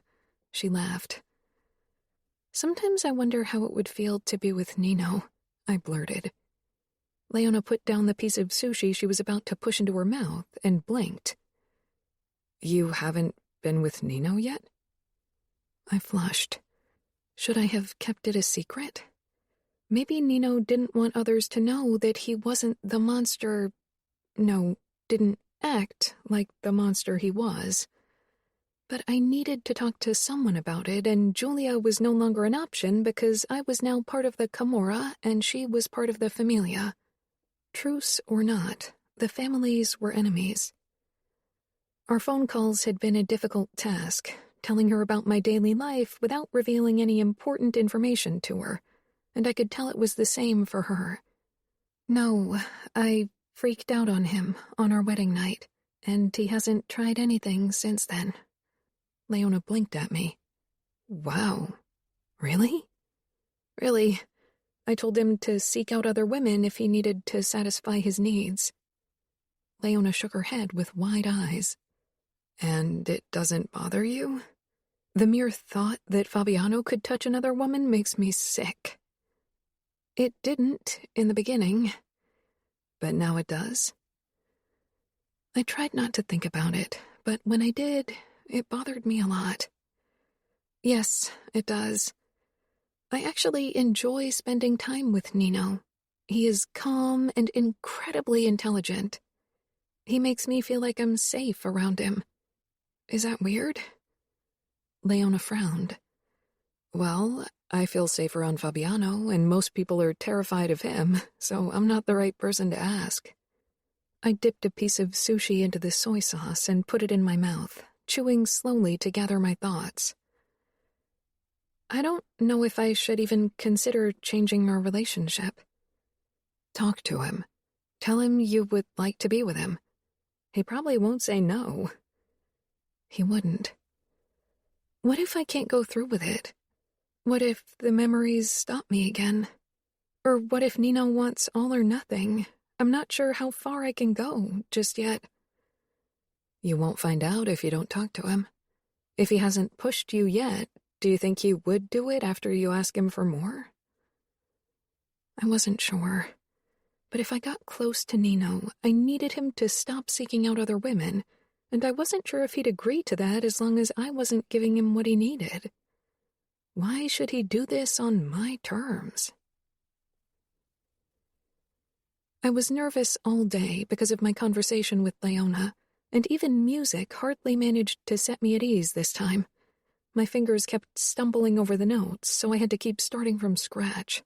She laughed. Sometimes I wonder how it would feel to be with Nino, I blurted. Leona put down the piece of sushi she was about to push into her mouth and blinked. You haven't been with Nino yet? I flushed. Should I have kept it a secret? Maybe Nino didn't want others to know that he wasn't the monster... No, didn't act like the monster he was. But I needed to talk to someone about it, and Julia was no longer an option because I was now part of the Camorra and she was part of the Famiglia. Truce or not, the families were enemies. Our phone calls had been a difficult task, telling her about my daily life without revealing any important information to her, and I could tell it was the same for her. No, I freaked out on him on our wedding night, and he hasn't tried anything since then. Leona blinked at me. Wow. Really? Really. I told him to seek out other women if he needed to satisfy his needs. Leona shook her head with wide eyes. And it doesn't bother you? The mere thought that Fabiano could touch another woman makes me sick. It didn't in the beginning, but now it does. I tried not to think about it, but when I did, it bothered me a lot. Yes, it does. I actually enjoy spending time with Nino. He is calm and incredibly intelligent. He makes me feel like I'm safe around him. Is that weird? Leona frowned. Well, I feel safe around Fabiano, and most people are terrified of him, so I'm not the right person to ask. I dipped a piece of sushi into the soy sauce and put it in my mouth, chewing slowly to gather my thoughts. I don't know if I should even consider changing our relationship. Talk to him. Tell him you would like to be with him. He probably won't say no. He wouldn't. What if I can't go through with it? What if the memories stop me again? Or what if Nino wants all or nothing? I'm not sure how far I can go just yet. You won't find out if you don't talk to him. If he hasn't pushed you yet, do you think he would do it after you ask him for more? I wasn't sure. But if I got close to Nino, I needed him to stop seeking out other women, and I wasn't sure if he'd agree to that as long as I wasn't giving him what he needed. Why should he do this on my terms? I was nervous all day because of my conversation with Leona, and even music hardly managed to set me at ease this time. My fingers kept stumbling over the notes, so I had to keep starting from scratch.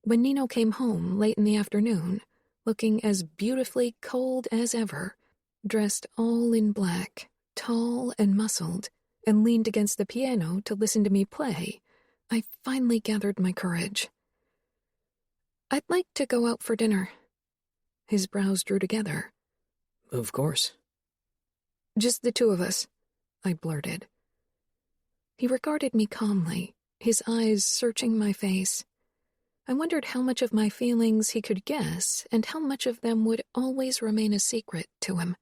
When Nino came home late in the afternoon, looking as beautifully cold as ever, dressed all in black, tall and muscled, and leaned against the piano to listen to me play, I finally gathered my courage. I'd like to go out for dinner. His brows drew together. Of course. Just the two of us, I blurted. He regarded me calmly, his eyes searching my face. I wondered how much of my feelings he could guess and how much of them would always remain a secret to him.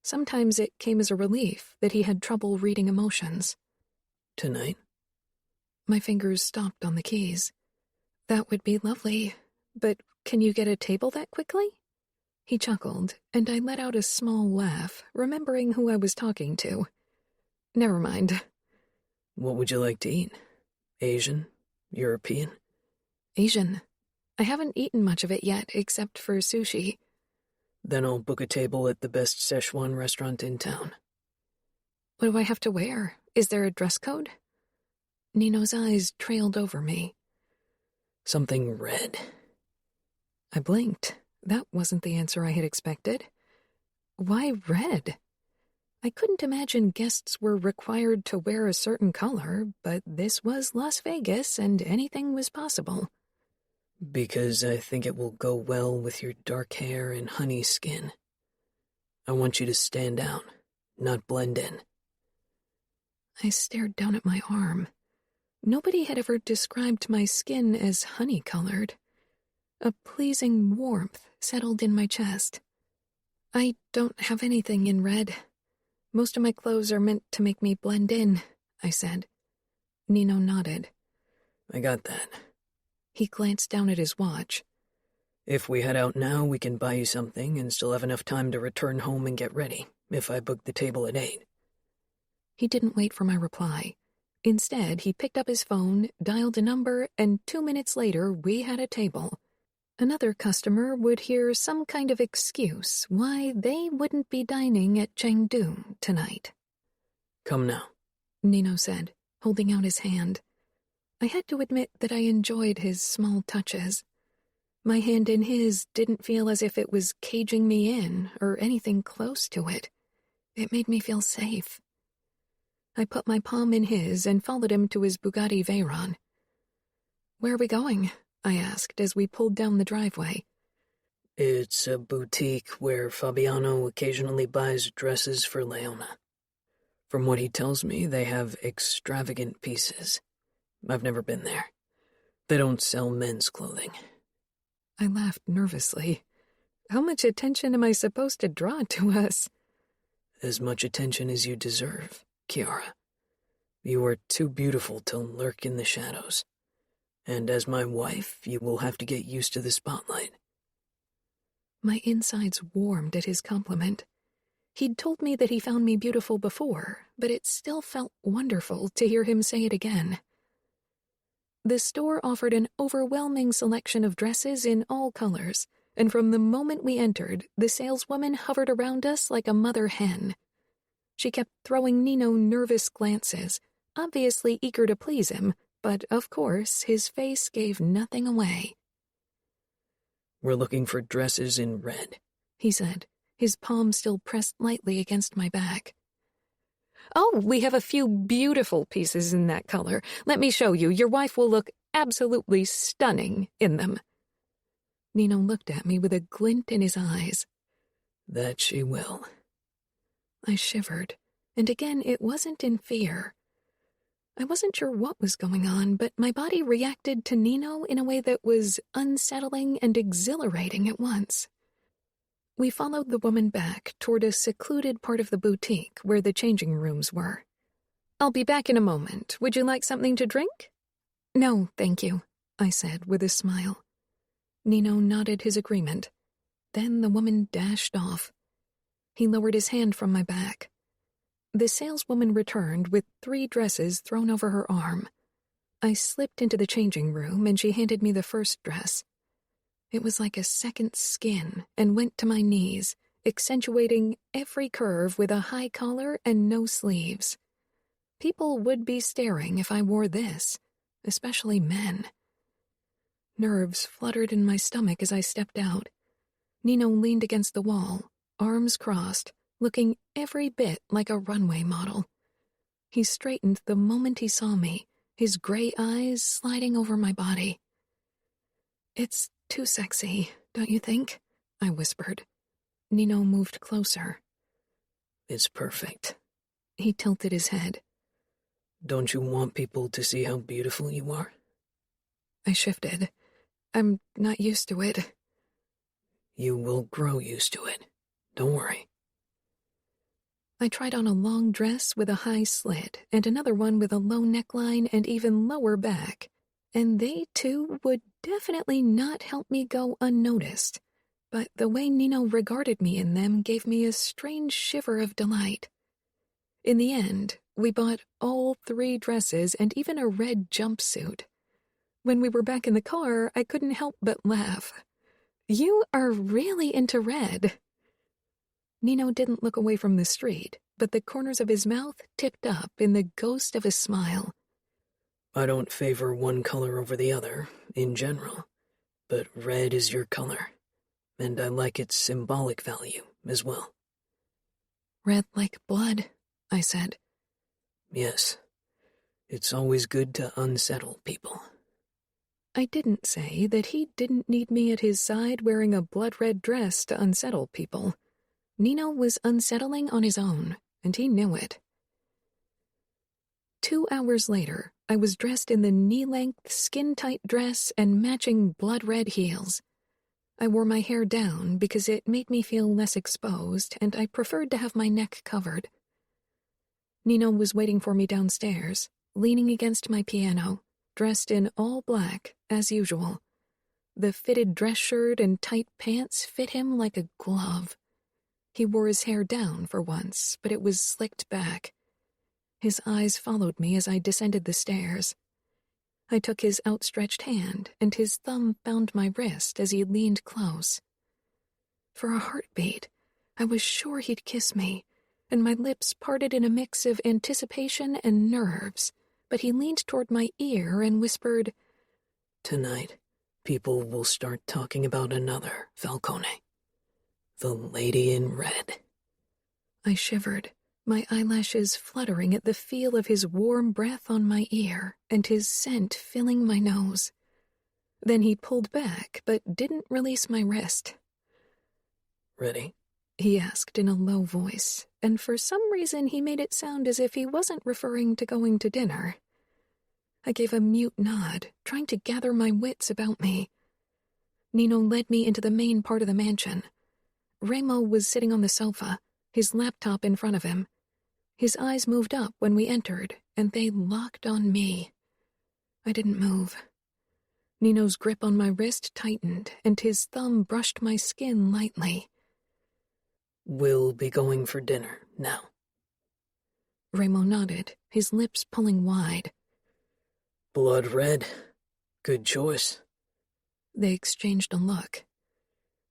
Sometimes it came as a relief that he had trouble reading emotions. Tonight? My fingers stopped on the keys. That would be lovely, but can you get a table that quickly? He chuckled, and I let out a small laugh, remembering who I was talking to. Never mind. What would you like to eat? Asian? European? Asian. I haven't eaten much of it yet, except for sushi. Then I'll book a table at the best Szechuan restaurant in town. What do I have to wear? Is there a dress code? Nino's eyes trailed over me. Something red. I blinked. That wasn't the answer I had expected. Why red? I couldn't imagine guests were required to wear a certain color, but this was Las Vegas and anything was possible. Because I think it will go well with your dark hair and honey skin. I want you to stand out, not blend in. I stared down at my arm. Nobody had ever described my skin as honey-colored. A pleasing warmth settled in my chest. I don't have anything in red. Most of my clothes are meant to make me blend in, I said. Nino nodded. I got that. He glanced down at his watch. If we head out now, we can buy you something and still have enough time to return home and get ready, if I book the table at 8. He didn't wait for my reply. Instead, he picked up his phone, dialed a number, and 2 minutes later, we had a table. Another customer would hear some kind of excuse why they wouldn't be dining at Chengdu tonight. Come now, Nino said, holding out his hand. I had to admit that I enjoyed his small touches. My hand in his didn't feel as if it was caging me in or anything close to it. It made me feel safe. I put my palm in his and followed him to his Bugatti Veyron. Where are we going? I asked as we pulled down the driveway. It's a boutique where Fabiano occasionally buys dresses for Leona. From what he tells me, they have extravagant pieces. I've never been there. They don't sell men's clothing. I laughed nervously. How much attention am I supposed to draw to us? As much attention as you deserve, Kiara. You are too beautiful to lurk in the shadows. And as my wife, you will have to get used to the spotlight. My insides warmed at his compliment. He'd told me that he found me beautiful before, but it still felt wonderful to hear him say it again. The store offered an overwhelming selection of dresses in all colors, and from the moment we entered, the saleswoman hovered around us like a mother hen. She kept throwing Nino nervous glances, obviously eager to please him, but of course his face gave nothing away. We're looking for dresses in red, he said, his palm still pressed lightly against my back. Oh, we have a few beautiful pieces in that color. Let me show you. Your wife will look absolutely stunning in them. Nino looked at me with a glint in his eyes. That she will. I shivered, and again it wasn't in fear. I wasn't sure what was going on, but my body reacted to Nino in a way that was unsettling and exhilarating at once. We followed the woman back toward a secluded part of the boutique where the changing rooms were. I'll be back in a moment. Would you like something to drink? No, thank you, I said with a smile. Nino nodded his agreement. Then the woman dashed off. He lowered his hand from my back. The saleswoman returned with 3 dresses thrown over her arm. I slipped into the changing room and she handed me the first dress. It was like a second skin and went to my knees, accentuating every curve with a high collar and no sleeves. People would be staring if I wore this, especially men. Nerves fluttered in my stomach as I stepped out. Nino leaned against the wall, arms crossed, looking every bit like a runway model. He straightened the moment he saw me, his gray eyes sliding over my body. It's too sexy, don't you think? I whispered. Nino moved closer. It's perfect. He tilted his head. Don't you want people to see how beautiful you are? I shifted. I'm not used to it. You will grow used to it. Don't worry. I tried on a long dress with a high slit and another one with a low neckline and even lower back, and they, too, would definitely not help me go unnoticed, but the way Nino regarded me in them gave me a strange shiver of delight. In the end, we bought all 3 dresses and even a red jumpsuit. When we were back in the car, I couldn't help but laugh. You are really into red. Nino didn't look away from the street, but the corners of his mouth tipped up in the ghost of a smile. I don't favor one color over the other, in general, but red is your color, and I like its symbolic value as well. Red like blood, I said. Yes, it's always good to unsettle people. I didn't say that he didn't need me at his side wearing a blood-red dress to unsettle people. Nino was unsettling on his own, and he knew it. 2 hours later, I was dressed in the knee-length, skin-tight dress and matching blood-red heels. I wore my hair down because it made me feel less exposed, and I preferred to have my neck covered. Nino was waiting for me downstairs, leaning against my piano, dressed in all black, as usual. The fitted dress shirt and tight pants fit him like a glove. He wore his hair down for once, but it was slicked back. His eyes followed me as I descended the stairs. I took his outstretched hand, and his thumb found my wrist as he leaned close. For a heartbeat, I was sure he'd kiss me, and my lips parted in a mix of anticipation and nerves, but he leaned toward my ear and whispered, Tonight, people will start talking about another Falcone. The lady in red. I shivered, my eyelashes fluttering at the feel of his warm breath on my ear and his scent filling my nose. Then he pulled back, but didn't release my wrist. Ready? He asked in a low voice, and for some reason he made it sound as if he wasn't referring to going to dinner. I gave a mute nod, trying to gather my wits about me. Nino led me into the main part of the mansion. Remo was sitting on the sofa, his laptop in front of him. His eyes moved up when we entered, and they locked on me. I didn't move. Nino's grip on my wrist tightened, and his thumb brushed my skin lightly. We'll be going for dinner now. Remo nodded, his lips pulling wide. Blood red. Good choice. They exchanged a look.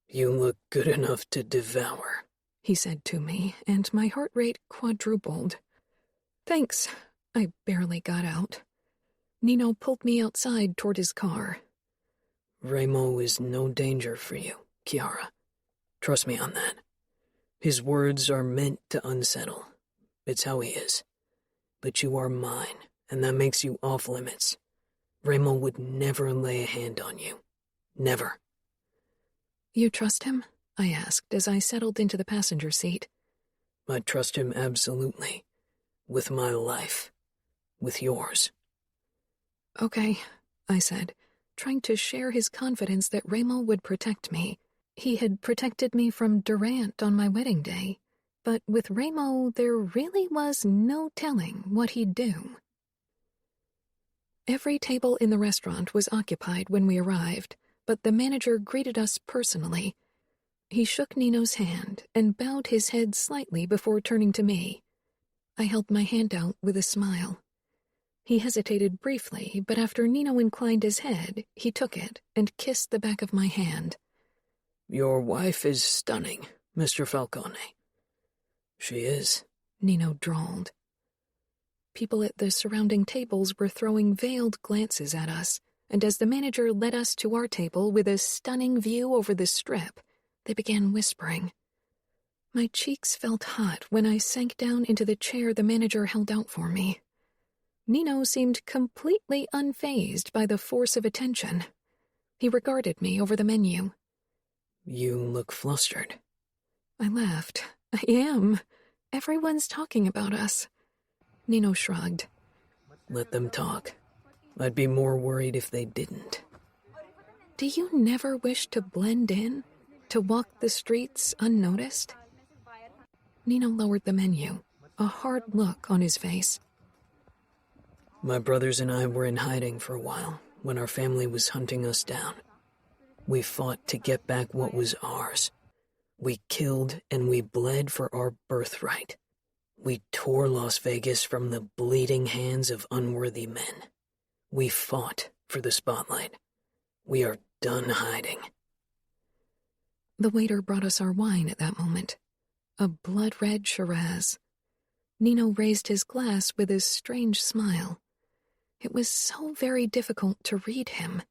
You look good enough to devour, he said to me, and my heart rate quadrupled. Thanks, I barely got out. Nino pulled me outside toward his car. Remo is no danger for you, Kiara. Trust me on that. His words are meant to unsettle. It's how he is. But you are mine, and that makes you off limits. Remo would never lay a hand on you. Never. You trust him? I asked as I settled into the passenger seat. I trust him absolutely. With my life. With yours. Okay, I said, trying to share his confidence that Remo would protect me. He had protected me from Durant on my wedding day, but with Remo there really was no telling what he'd do. Every table in the restaurant was occupied when we arrived, but the manager greeted us personally. He shook Nino's hand and bowed his head slightly before turning to me. I held my hand out with a smile. He hesitated briefly, but after Nino inclined his head, he took it and kissed the back of my hand. Your wife is stunning, Mr. Falcone. She is, Nino drawled. People at the surrounding tables were throwing veiled glances at us, and as the manager led us to our table with a stunning view over the strip, they began whispering. My cheeks felt hot when I sank down into the chair the manager held out for me. Nino seemed completely unfazed by the force of attention. He regarded me over the menu. You look flustered. I laughed. I am. Everyone's talking about us. Nino shrugged. Let them talk. I'd be more worried if they didn't. Do you never wish to blend in? To walk the streets unnoticed? Nino lowered the menu, a hard look on his face. My brothers and I were in hiding for a while when our family was hunting us down. We fought to get back what was ours. We killed and we bled for our birthright. We tore Las Vegas from the bleeding hands of unworthy men. We fought for the spotlight. We are done hiding. The waiter brought us our wine at that moment, a blood-red Shiraz. Nino raised his glass with a strange smile. It was so very difficult to read him.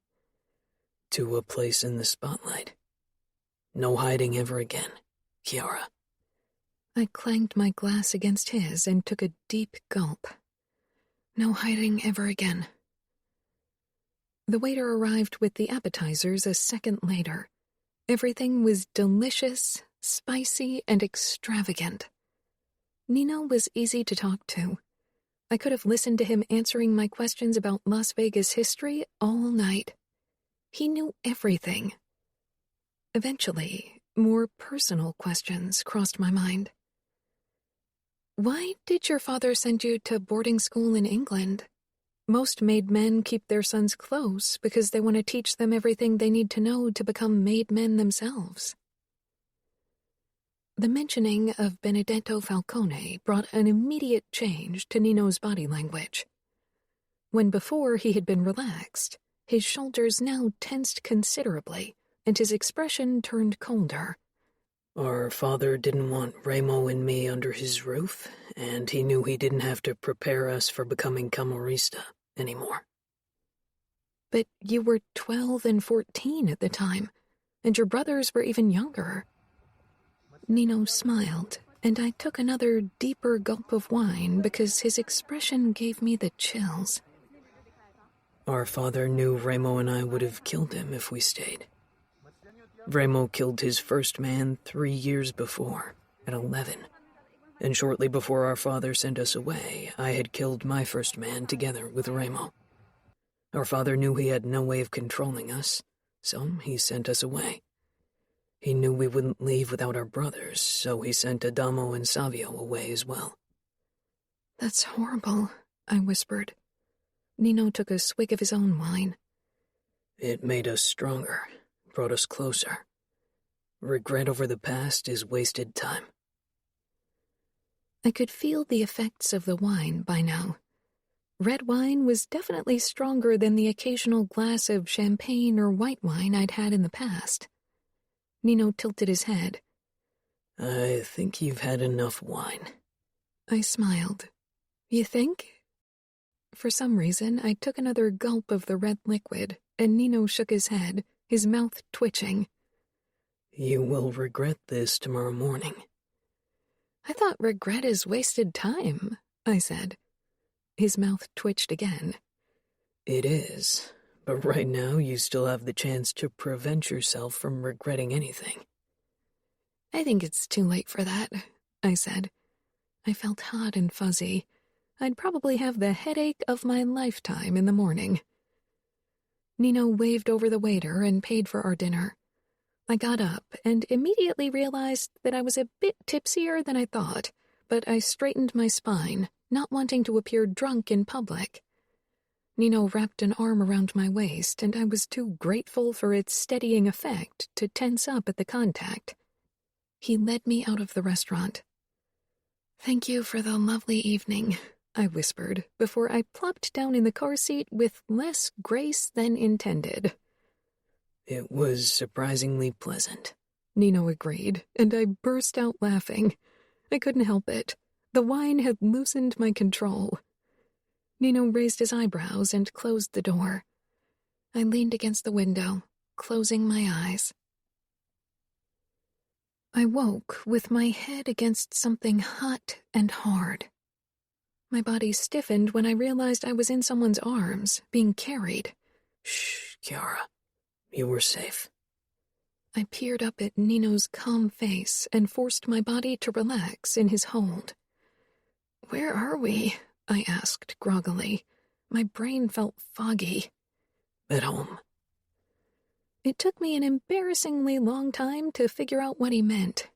To a place in the spotlight. No hiding ever again, Kiara. I clanged my glass against his and took a deep gulp. No hiding ever again. The waiter arrived with the appetizers a second later. Everything was delicious, spicy, and extravagant. Nino was easy to talk to. I could have listened to him answering my questions about Las Vegas history all night. He knew everything. Eventually, more personal questions crossed my mind. Why did your father send you to boarding school in England? Most made men keep their sons close because they want to teach them everything they need to know to become made men themselves. The mentioning of Benedetto Falcone brought an immediate change to Nino's body language. When before he had been relaxed, his shoulders now tensed considerably, and his expression turned colder. Our father didn't want Remo and me under his roof, and he knew he didn't have to prepare us for becoming Camorrista anymore. But you were 12 and 14 at the time, and your brothers were even younger. Nino smiled, and I took another deeper gulp of wine because his expression gave me the chills. Our father knew Remo and I would have killed him if we stayed. Remo killed his first man 3 years before, at 11. And shortly before our father sent us away, I had killed my first man together with Remo. Our father knew he had no way of controlling us, so he sent us away. He knew we wouldn't leave without our brothers, so he sent Adamo and Savio away as well. That's horrible, I whispered. Nino took a swig of his own wine. It made us stronger, brought us closer. Regret over the past is wasted time. I could feel the effects of the wine by now. Red wine was definitely stronger than the occasional glass of champagne or white wine I'd had in the past. Nino tilted his head. I think you've had enough wine. I smiled. You think? For some reason, I took another gulp of the red liquid, and Nino shook his head, his mouth twitching. You will regret this tomorrow morning. I thought regret is wasted time, I said. His mouth twitched again. It is, but right now you still have the chance to prevent yourself from regretting anything. I think it's too late for that, I said. I felt hot and fuzzy. I'd probably have the headache of my lifetime in the morning. Nino waved over the waiter and paid for our dinner. I got up and immediately realized that I was a bit tipsier than I thought, but I straightened my spine, not wanting to appear drunk in public. Nino wrapped an arm around my waist, and I was too grateful for its steadying effect to tense up at the contact. He led me out of the restaurant. Thank you for the lovely evening, I whispered, before I plopped down in the car seat with less grace than intended. It was surprisingly pleasant, Nino agreed, and I burst out laughing. I couldn't help it. The wine had loosened my control. Nino raised his eyebrows and closed the door. I leaned against the window, closing my eyes. I woke with my head against something hot and hard. My body stiffened when I realized I was in someone's arms, being carried. Shh, Kiara. You were safe. I peered up at Nino's calm face and forced my body to relax in his hold. Where are we? I asked groggily. My brain felt foggy. At home. It took me an embarrassingly long time to figure out what he meant.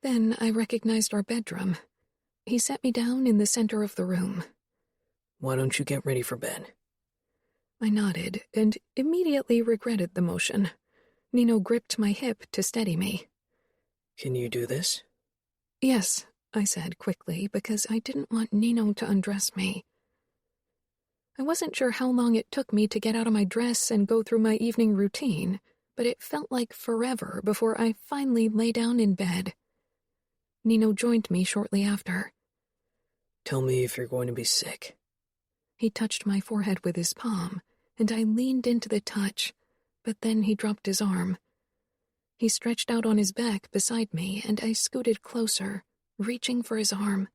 Then I recognized our bedroom. He set me down in the center of the room. Why don't you get ready for bed? I nodded and immediately regretted the motion. Nino gripped my hip to steady me. Can you do this? Yes, I said quickly because I didn't want Nino to undress me. I wasn't sure how long it took me to get out of my dress and go through my evening routine, but it felt like forever before I finally lay down in bed. Nino joined me shortly after. Tell me if you're going to be sick. He touched my forehead with his palm, and I leaned into the touch, but then he dropped his arm. He stretched out on his back beside me, and I scooted closer, reaching for his arm.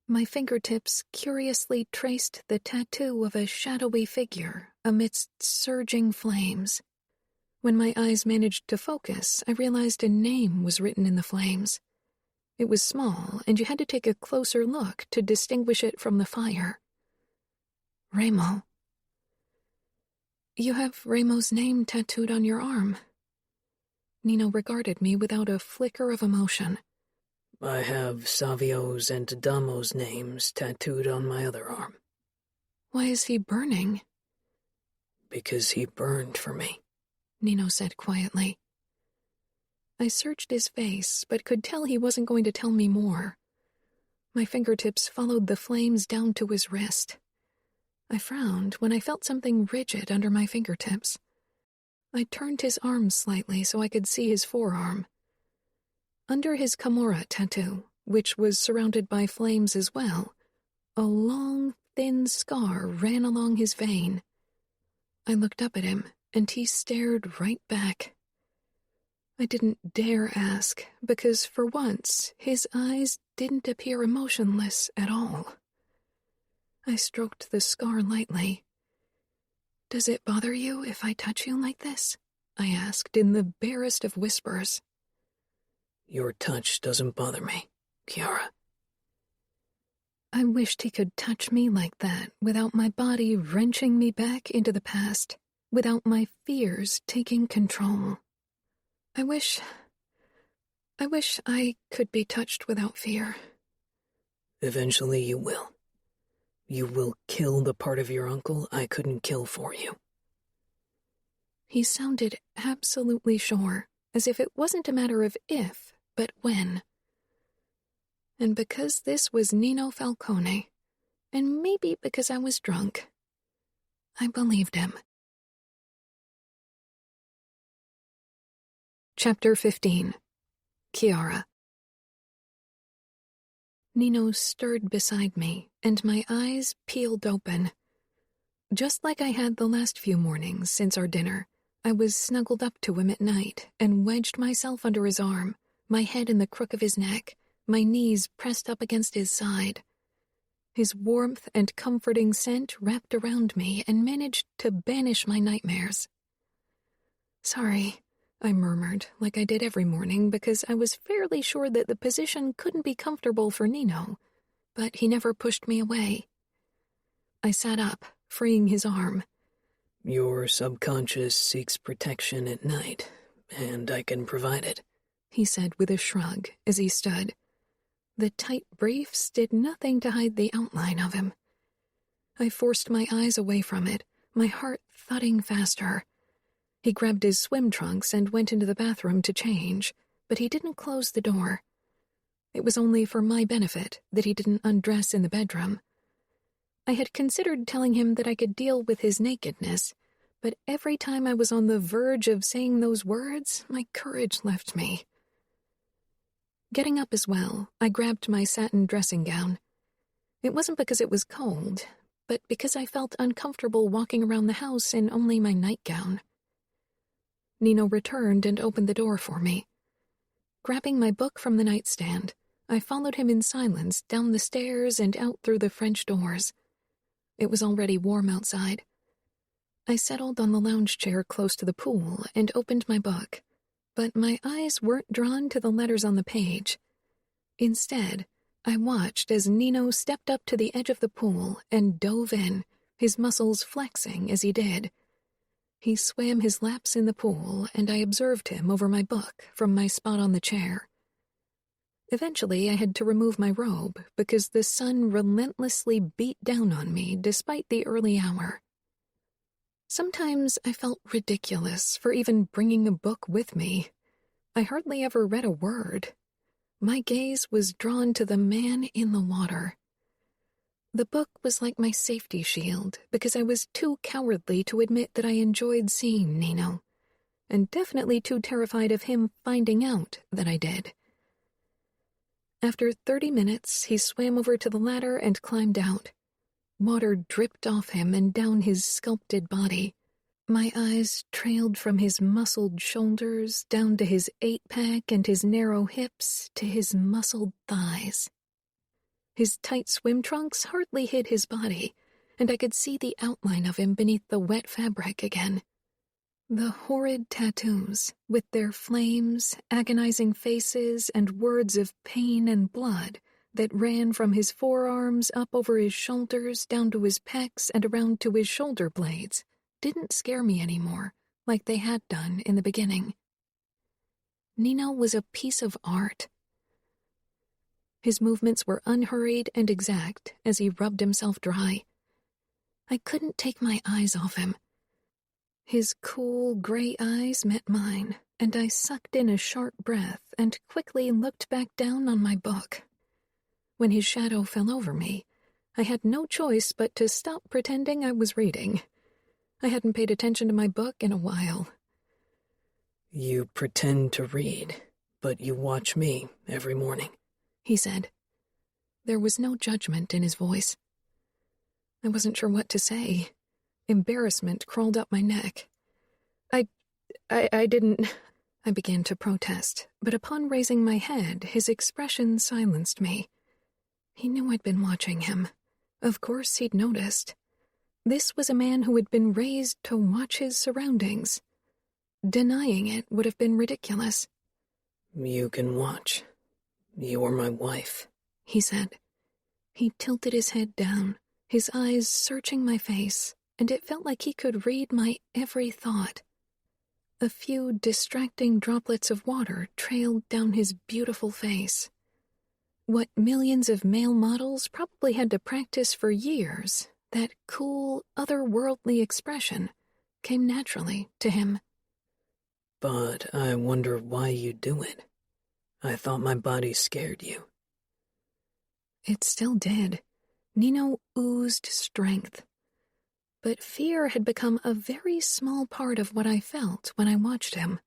My fingertips curiously traced the tattoo of a shadowy figure amidst surging flames. When my eyes managed to focus, I realized a name was written in the flames. It was small, and you had to take a closer look to distinguish it from the fire. Remo. You have Remo's name tattooed on your arm. Nino regarded me without a flicker of emotion. I have Savio's and Damo's names tattooed on my other arm. Why is he burning? Because he burned for me, Nino said quietly. I searched his face, but could tell he wasn't going to tell me more. My fingertips followed the flames down to his wrist. I frowned when I felt something rigid under my fingertips. I turned his arm slightly so I could see his forearm. Under his Camorra tattoo, which was surrounded by flames as well, a long, thin scar ran along his vein. I looked up at him, and he stared right back. I didn't dare ask, because for once his eyes didn't appear emotionless at all. I stroked the scar lightly. "Does it bother you if I touch you like this?" I asked in the barest of whispers. Your touch doesn't bother me, Kiara. I wished he could touch me like that without my body wrenching me back into the past, without my fears taking control. I wish I could be touched without fear. Eventually you will. You will kill the part of your uncle I couldn't kill for you. He sounded absolutely sure, as if it wasn't a matter of if, but when. And because this was Nino Falcone, and maybe because I was drunk, I believed him. Chapter 15. Kiara. Nino stirred beside me, and my eyes peeled open. Just like I had the last few mornings since our dinner, I was snuggled up to him at night and wedged myself under his arm, my head in the crook of his neck, my knees pressed up against his side. His warmth and comforting scent wrapped around me and managed to banish my nightmares. "Sorry," I murmured, like I did every morning, because I was fairly sure that the position couldn't be comfortable for Nino, but he never pushed me away. I sat up, freeing his arm. Your subconscious seeks protection at night, and I can provide it, he said with a shrug as he stood. The tight briefs did nothing to hide the outline of him. I forced my eyes away from it, my heart thudding faster. He grabbed his swim trunks and went into the bathroom to change, but he didn't close the door. It was only for my benefit that he didn't undress in the bedroom. I had considered telling him that I could deal with his nakedness, but every time I was on the verge of saying those words, my courage left me. Getting up as well, I grabbed my satin dressing gown. It wasn't because it was cold, but because I felt uncomfortable walking around the house in only my nightgown. Nino returned and opened the door for me. Grabbing my book from the nightstand, I followed him in silence down the stairs and out through the French doors. It was already warm outside. I settled on the lounge chair close to the pool and opened my book, but my eyes weren't drawn to the letters on the page. Instead, I watched as Nino stepped up to the edge of the pool and dove in, his muscles flexing as he did. He swam his laps in the pool, and I observed him over my book from my spot on the chair. Eventually, I had to remove my robe because the sun relentlessly beat down on me despite the early hour. Sometimes I felt ridiculous for even bringing a book with me. I hardly ever read a word. My gaze was drawn to the man in the water. The book was like my safety shield because I was too cowardly to admit that I enjoyed seeing Nino, and definitely too terrified of him finding out that I did. After 30 minutes, he swam over to the ladder and climbed out. Water dripped off him and down his sculpted body. My eyes trailed from his muscled shoulders down to his 8-pack and his narrow hips to his muscled thighs. His tight swim trunks hardly hid his body, and I could see the outline of him beneath the wet fabric again. The horrid tattoos, with their flames, agonizing faces, and words of pain and blood that ran from his forearms up over his shoulders down to his pecs and around to his shoulder blades, didn't scare me anymore, like they had done in the beginning. Nino was a piece of art. His movements were unhurried and exact as he rubbed himself dry. I couldn't take my eyes off him. His cool, gray eyes met mine, and I sucked in a sharp breath and quickly looked back down on my book. When his shadow fell over me, I had no choice but to stop pretending I was reading. I hadn't paid attention to my book in a while. "You pretend to read, but you watch me every morning," he said. There was no judgment in his voice. I wasn't sure what to say. Embarrassment crawled up my neck. I didn't... I began to protest, but upon raising my head, his expression silenced me. He knew I'd been watching him. Of course he'd noticed. This was a man who had been raised to watch his surroundings. Denying it would have been ridiculous. "You can watch. You're my wife," he said. He tilted his head down, his eyes searching my face, and it felt like he could read my every thought. A few distracting droplets of water trailed down his beautiful face. What millions of male models probably had to practice for years, that cool, otherworldly expression, came naturally to him. "But I wonder why you do it. I thought my body scared you." It still did. Nino oozed strength. But fear had become a very small part of what I felt when I watched him.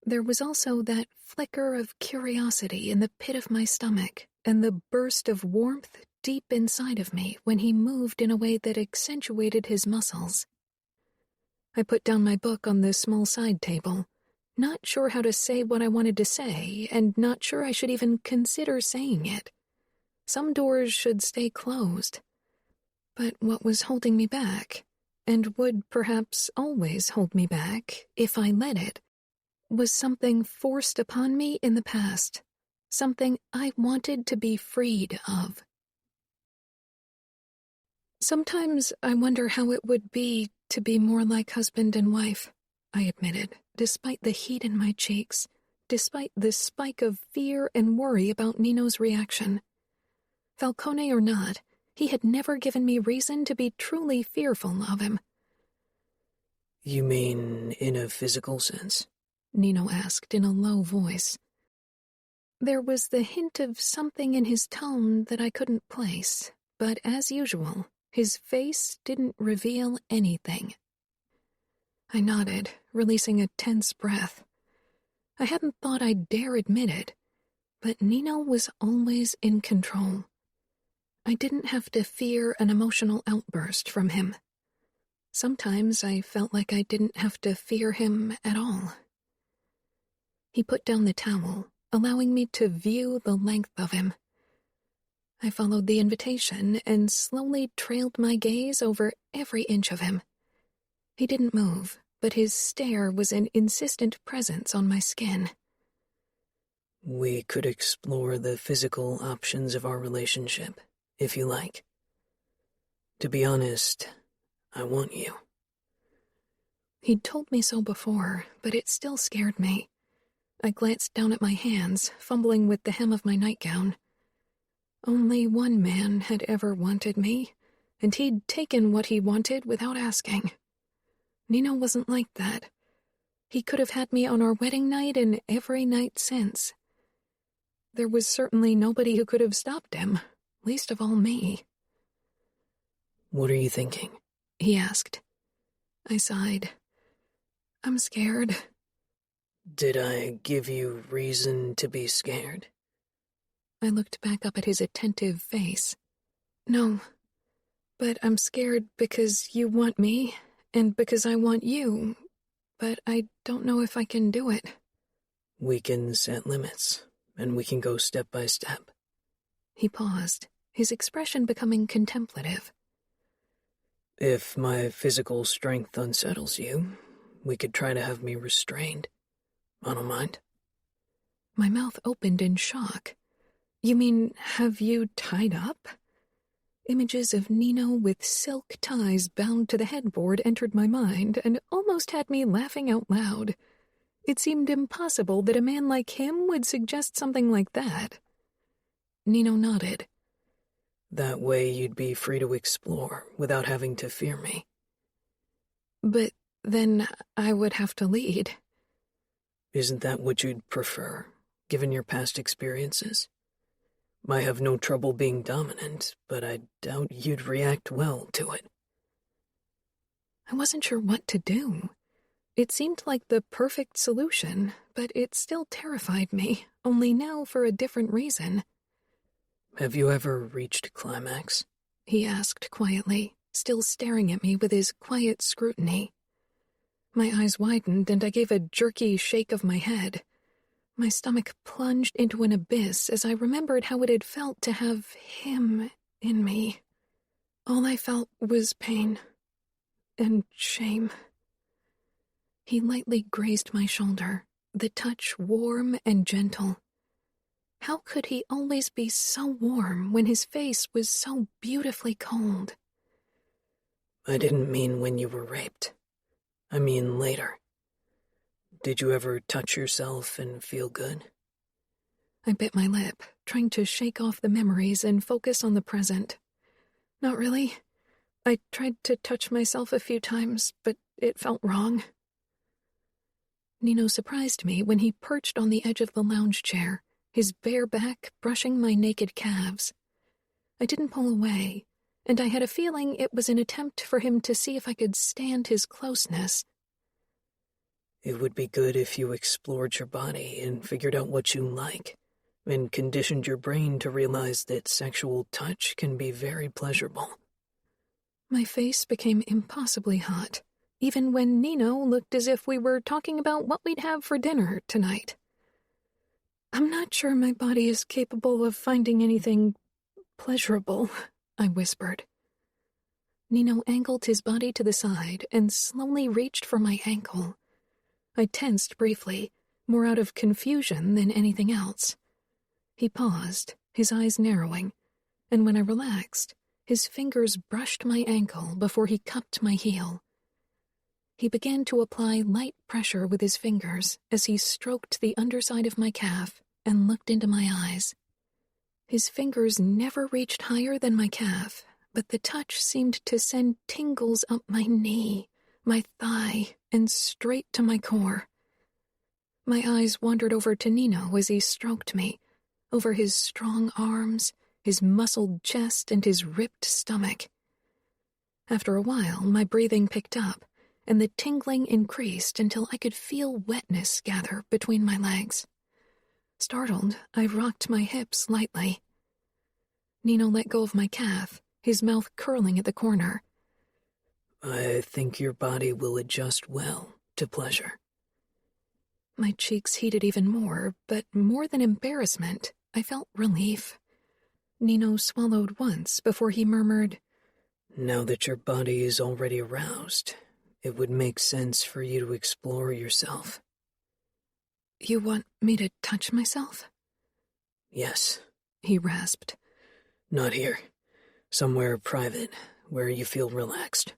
There was also that flicker of curiosity in the pit of my stomach and the burst of warmth deep inside of me when he moved in a way that accentuated his muscles. I put down my book on the small side table, not sure how to say what I wanted to say, and not sure I should even consider saying it. Some doors should stay closed. But what was holding me back, and would perhaps always hold me back if I let it, was something forced upon me in the past, something I wanted to be freed of. Sometimes I wonder how it would be to be more like husband and wife, I admitted, despite the heat in my cheeks, despite the spike of fear and worry about Nino's reaction. Falcone or not, he had never given me reason to be truly fearful of him. "You mean in a physical sense?" Nino asked in a low voice. There was the hint of something in his tone that I couldn't place, but as usual, his face didn't reveal anything. I nodded, releasing a tense breath. I hadn't thought I'd dare admit it, but Nino was always in control. I didn't have to fear an emotional outburst from him. Sometimes I felt like I didn't have to fear him at all. He put down the towel, allowing me to view the length of him. I followed the invitation and slowly trailed my gaze over every inch of him. He didn't move, but his stare was an insistent presence on my skin. "We could explore the physical options of our relationship, if you like. To be honest, I want you." He'd told me so before, but it still scared me. I glanced down at my hands, fumbling with the hem of my nightgown. Only one man had ever wanted me, and he'd taken what he wanted without asking. Nino wasn't like that. He could have had me on our wedding night and every night since. There was certainly nobody who could have stopped him, least of all me. What are you thinking? He asked. I sighed. I'm scared. Did I give you reason to be scared? I looked back up at his attentive face. No, but I'm scared because you want me, and because I want you, but I don't know if I can do it. We can set limits, and we can go step by step. He paused, his expression becoming contemplative. If my physical strength unsettles you, we could try to have me restrained. I don't mind. My mouth opened in shock. You mean, have you tied up? Images of Nino with silk ties bound to the headboard entered my mind and almost had me laughing out loud. It seemed impossible that a man like him would suggest something like that. Nino nodded. That way you'd be free to explore without having to fear me. But then I would have to lead. Isn't that what you'd prefer, given your past experiences? I have no trouble being dominant, but I doubt you'd react well to it. I wasn't sure what to do. It seemed like the perfect solution, but it still terrified me, only now for a different reason. Have you ever reached climax? He asked quietly, still staring at me with his quiet scrutiny. My eyes widened and I gave a jerky shake of my head. My stomach plunged into an abyss as I remembered how it had felt to have him in me. All I felt was pain and shame. He lightly grazed my shoulder, the touch warm and gentle. How could he always be so warm when his face was so beautifully cold? I didn't mean when you were raped. I mean later. Did you ever touch yourself and feel good? I bit my lip, trying to shake off the memories and focus on the present. Not really. I tried to touch myself a few times, but it felt wrong. Nino surprised me when he perched on the edge of the lounge chair, his bare back brushing my naked calves. I didn't pull away, and I had a feeling it was an attempt for him to see if I could stand his closeness. It would be good if you explored your body and figured out what you like, and conditioned your brain to realize that sexual touch can be very pleasurable. My face became impossibly hot, even when Nino looked as if we were talking about what we'd have for dinner tonight. I'm not sure my body is capable of finding anything pleasurable, I whispered. Nino angled his body to the side and slowly reached for my ankle. I tensed briefly, more out of confusion than anything else. He paused, his eyes narrowing, and when I relaxed, his fingers brushed my ankle before he cupped my heel. He began to apply light pressure with his fingers as he stroked the underside of my calf and looked into my eyes. His fingers never reached higher than my calf, but the touch seemed to send tingles up my knee, my thigh, and straight to my core. My eyes wandered over to Nino as he stroked me, over his strong arms, his muscled chest, and his ripped stomach. After a while, my breathing picked up, and the tingling increased until I could feel wetness gather between my legs. Startled, I rocked my hips lightly. Nino let go of my calf, his mouth curling at the corner. I think your body will adjust well to pleasure. My cheeks heated even more, but more than embarrassment, I felt relief. Nino swallowed once before he murmured, Now that your body is already aroused, it would make sense for you to explore yourself. You want me to touch myself? Yes, He rasped. Not here. Somewhere private, where you feel relaxed.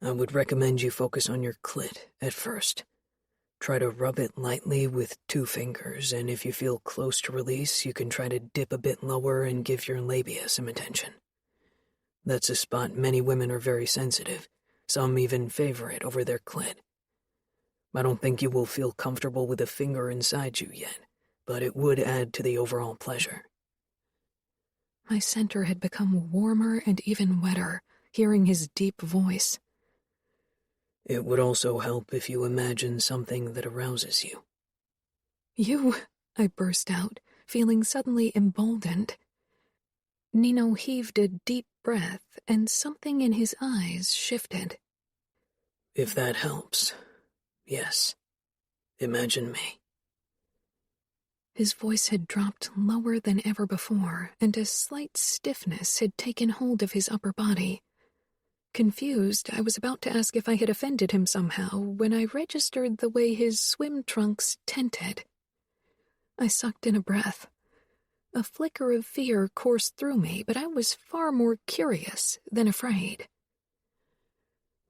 I would recommend you focus on your clit at first. Try to rub it lightly with 2 fingers, and if you feel close to release, you can try to dip a bit lower and give your labia some attention. That's a spot many women are very sensitive. Some even favor it over their clit. I don't think you will feel comfortable with a finger inside you yet, but it would add to the overall pleasure. My center had become warmer and even wetter, hearing his deep voice. It would also help if you imagine something that arouses you. You, I burst out, feeling suddenly emboldened. Nino heaved a deep breath, and something in his eyes shifted. If that helps, yes. Imagine me. His voice had dropped lower than ever before, and a slight stiffness had taken hold of his upper body. Confused, I was about to ask if I had offended him somehow when I registered the way his swim trunks tented. I sucked in a breath. A flicker of fear coursed through me, but I was far more curious than afraid.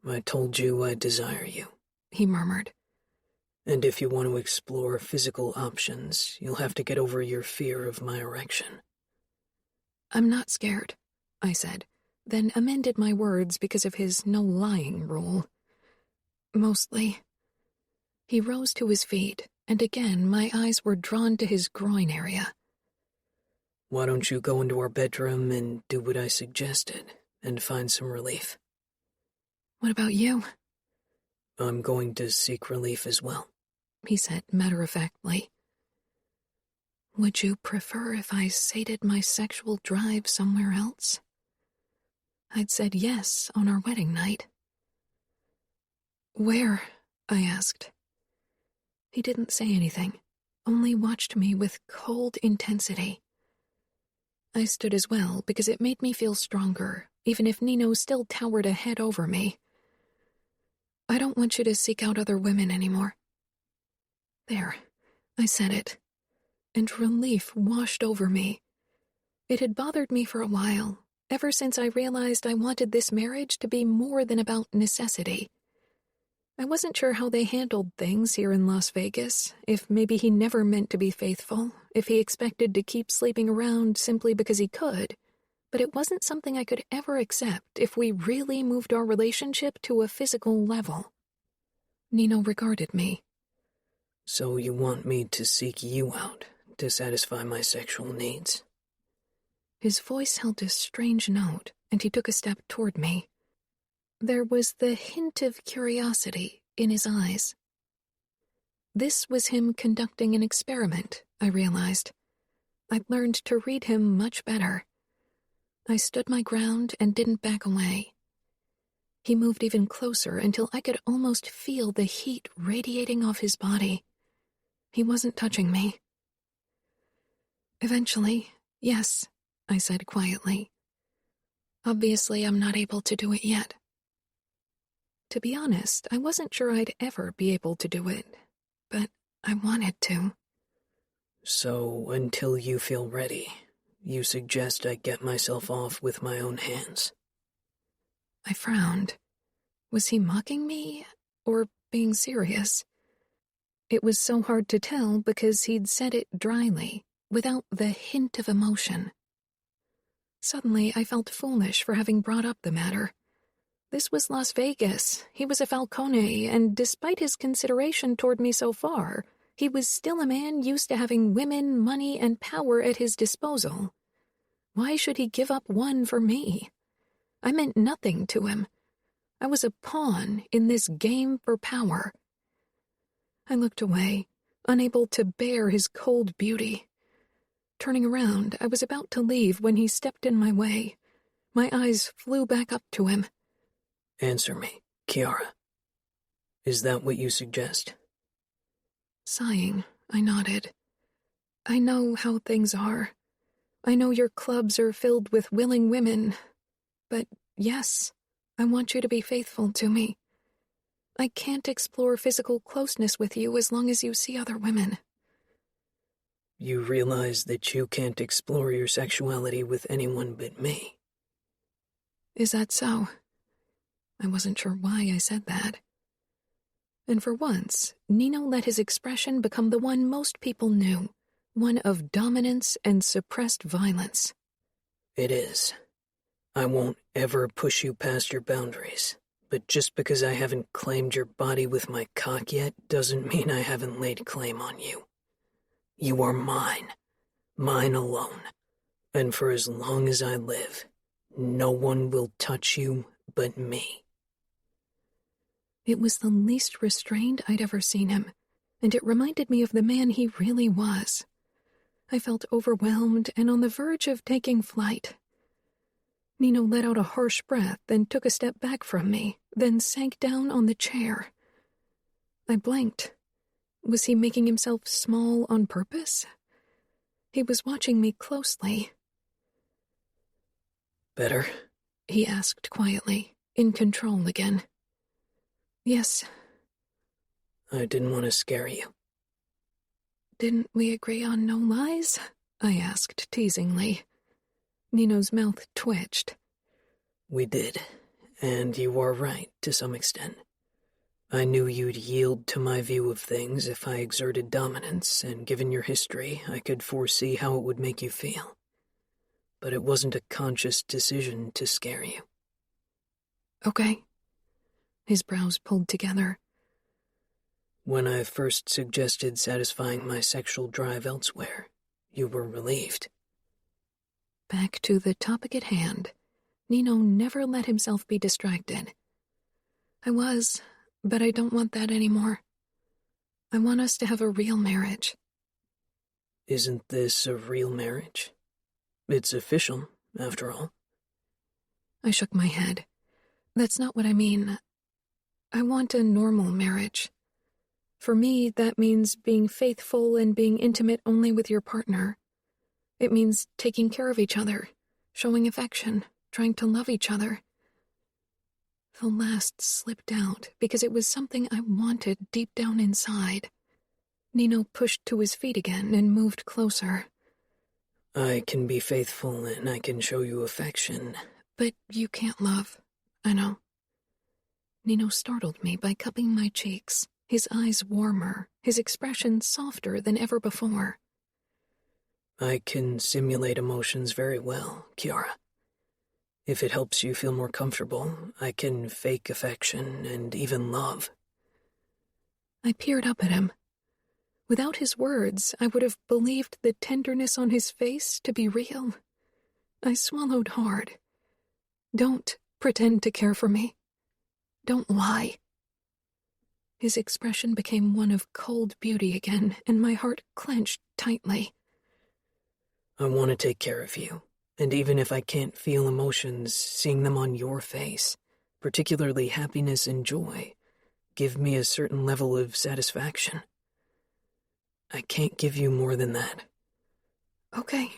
I told you I desire you, he murmured. And if you want to explore physical options, you'll have to get over your fear of my erection. I'm not scared, I said, then amended my words because of his no-lying rule. Mostly. He rose to his feet, and again my eyes were drawn to his groin area. Why don't you go into our bedroom and do what I suggested, and find some relief? What about you? I'm going to seek relief as well, he said matter-of-factly. Would you prefer if I sated my sexual drive somewhere else? I'd said yes on our wedding night. Where? I asked. He didn't say anything, only watched me with cold intensity. I stood as well because it made me feel stronger, even if Nino still towered a head over me. I don't want you to seek out other women anymore. There, I said it, and relief washed over me. It had bothered me for a while, ever since I realized I wanted this marriage to be more than about necessity. I wasn't sure how they handled things here in Las Vegas, if maybe he never meant to be faithful, if he expected to keep sleeping around simply because he could, but it wasn't something I could ever accept if we really moved our relationship to a physical level. Nino regarded me. So you want me to seek you out to satisfy my sexual needs? His voice held a strange note, and he took a step toward me. There was the hint of curiosity in his eyes. This was him conducting an experiment, I realized. I'd learned to read him much better. I stood my ground and didn't back away. He moved even closer until I could almost feel the heat radiating off his body. He wasn't touching me. Eventually, yes, I said quietly. Obviously, I'm not able to do it yet. To be honest, I wasn't sure I'd ever be able to do it, but I wanted to. So, until you feel ready, you suggest I get myself off with my own hands? I frowned. Was he mocking me, or being serious? It was so hard to tell because he'd said it dryly, without the hint of emotion. Suddenly, I felt foolish for having brought up the matter. This was Las Vegas. He was a Falcone, and despite his consideration toward me so far, he was still a man used to having women, money, and power at his disposal. Why should he give up one for me? I meant nothing to him. I was a pawn in this game for power. I looked away, unable to bear his cold beauty. Turning around, I was about to leave when he stepped in my way. My eyes flew back up to him. Answer me, Kiara. Is that what you suggest? Sighing, I nodded. I know how things are. I know your clubs are filled with willing women. But yes, I want you to be faithful to me. I can't explore physical closeness with you as long as you see other women. You realize that you can't explore your sexuality with anyone but me. Is that so? I wasn't sure why I said that. And for once, Nino let his expression become the one most people knew, one of dominance and suppressed violence. It is. I won't ever push you past your boundaries, but just because I haven't claimed your body with my cock yet doesn't mean I haven't laid claim on you. You are mine alone, and for as long as I live, No one will touch you but me. It was the least restrained I'd ever seen him, and it reminded me of the man he really was. I felt overwhelmed and on the verge of taking flight. Nino let out a harsh breath and took a step back from me, then sank down on the chair. I blinked. Was he making himself small on purpose? He was watching me closely. Better? He asked quietly, in control again. Yes. I didn't want to scare you. Didn't we agree on no lies? I asked teasingly. Nino's mouth twitched. We did, and you are right to some extent. I knew you'd yield to my view of things if I exerted dominance, and given your history, I could foresee how it would make you feel. But it wasn't a conscious decision to scare you. Okay. His brows pulled together. When I first suggested satisfying my sexual drive elsewhere, you were relieved. Back to the topic at hand. Nino never let himself be distracted. I was, but I don't want that anymore. I want us to have a real marriage. Isn't this a real marriage? It's official, after all. I shook my head. That's not what I mean. I want a normal marriage. For me, that means being faithful and being intimate only with your partner. It means taking care of each other, showing affection, trying to love each other. The last slipped out because it was something I wanted deep down inside. Nino pushed to his feet again and moved closer. I can be faithful and I can show you affection. But you can't love. I know. Nino startled me by cupping my cheeks, his eyes warmer, his expression softer than ever before. I can simulate emotions very well, Kiara. If it helps you feel more comfortable, I can fake affection and even love. I peered up at him. Without his words, I would have believed the tenderness on his face to be real. I swallowed hard. Don't pretend to care for me. Don't lie. His expression became one of cold beauty again, and my heart clenched tightly. I want to take care of you, and even if I can't feel emotions, seeing them on your face, particularly happiness and joy, give me a certain level of satisfaction. I can't give you more than that. Okay,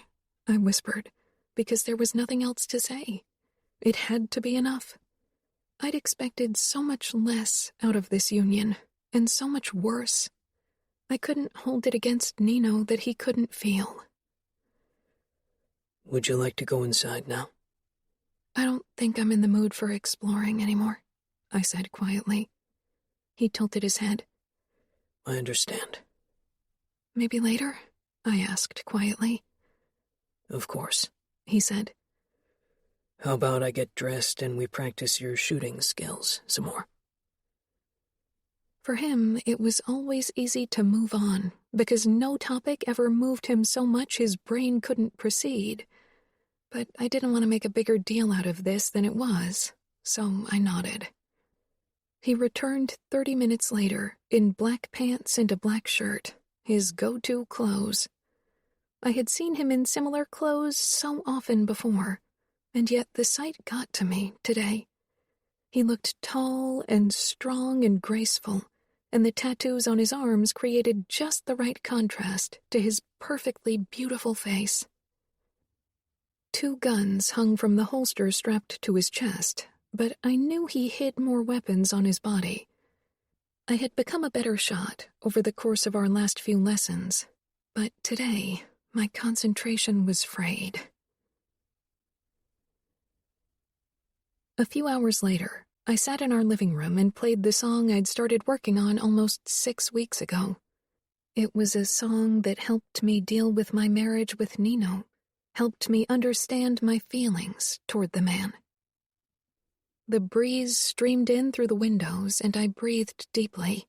I whispered, because there was nothing else to say. It had to be enough. I'd expected so much less out of this union, and so much worse. I couldn't hold it against Nino that he couldn't feel. Would you like to go inside now? I don't think I'm in the mood for exploring anymore, I said quietly. He tilted his head. I understand. Maybe later? I asked quietly. Of course, he said. How about I get dressed and we practice your shooting skills some more? For him, it was always easy to move on, because no topic ever moved him so much his brain couldn't proceed. But I didn't want to make a bigger deal out of this than it was, so I nodded. He returned 30 minutes later, in black pants and a black shirt, his go-to clothes. I had seen him in similar clothes so often before, and yet the sight got to me today. He looked tall and strong and graceful, and the tattoos on his arms created just the right contrast to his perfectly beautiful face. 2 guns hung from the holster strapped to his chest, but I knew he hid more weapons on his body. I had become a better shot over the course of our last few lessons, but today my concentration was frayed. A few hours later, I sat in our living room and played the song I'd started working on almost 6 weeks ago. It was a song that helped me deal with my marriage with Nino, helped me understand my feelings toward the man. The breeze streamed in through the windows, and I breathed deeply.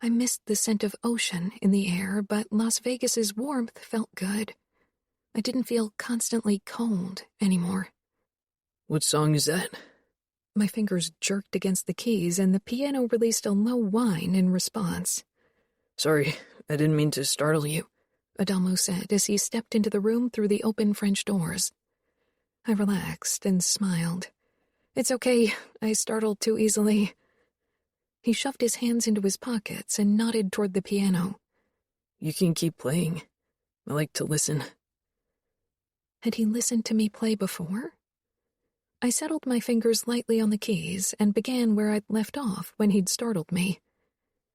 I missed the scent of ocean in the air, but Las Vegas's warmth felt good. I didn't feel constantly cold anymore. What song is that? My fingers jerked against the keys, and the piano released a low whine in response. Sorry, I didn't mean to startle you, Adamo said as he stepped into the room through the open French doors. I relaxed and smiled. It's okay, I startled too easily. He shoved his hands into his pockets and nodded toward the piano. You can keep playing. I like to listen. Had he listened to me play before? I settled my fingers lightly on the keys and began where I'd left off when he'd startled me.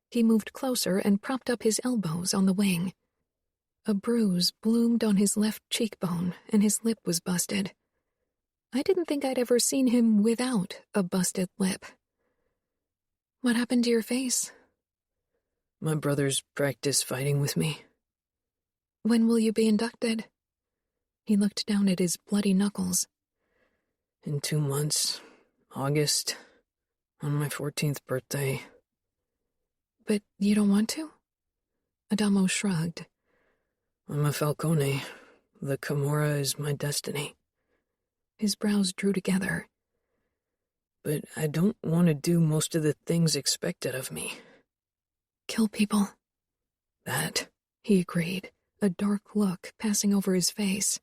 He moved closer and propped up his elbows on the wing. A bruise bloomed on his left cheekbone, and his lip was busted. I didn't think I'd ever seen him without a busted lip. What happened to your face? My brothers practice fighting with me. When will you be inducted? He looked down at his bloody knuckles. In 2 months, August, on my 14th birthday. But you don't want to? Adamo shrugged. I'm a Falcone. The Camorra is my destiny. His brows drew together. But I don't want to do most of the things expected of me. Kill people. That, he agreed, a dark look passing over his face.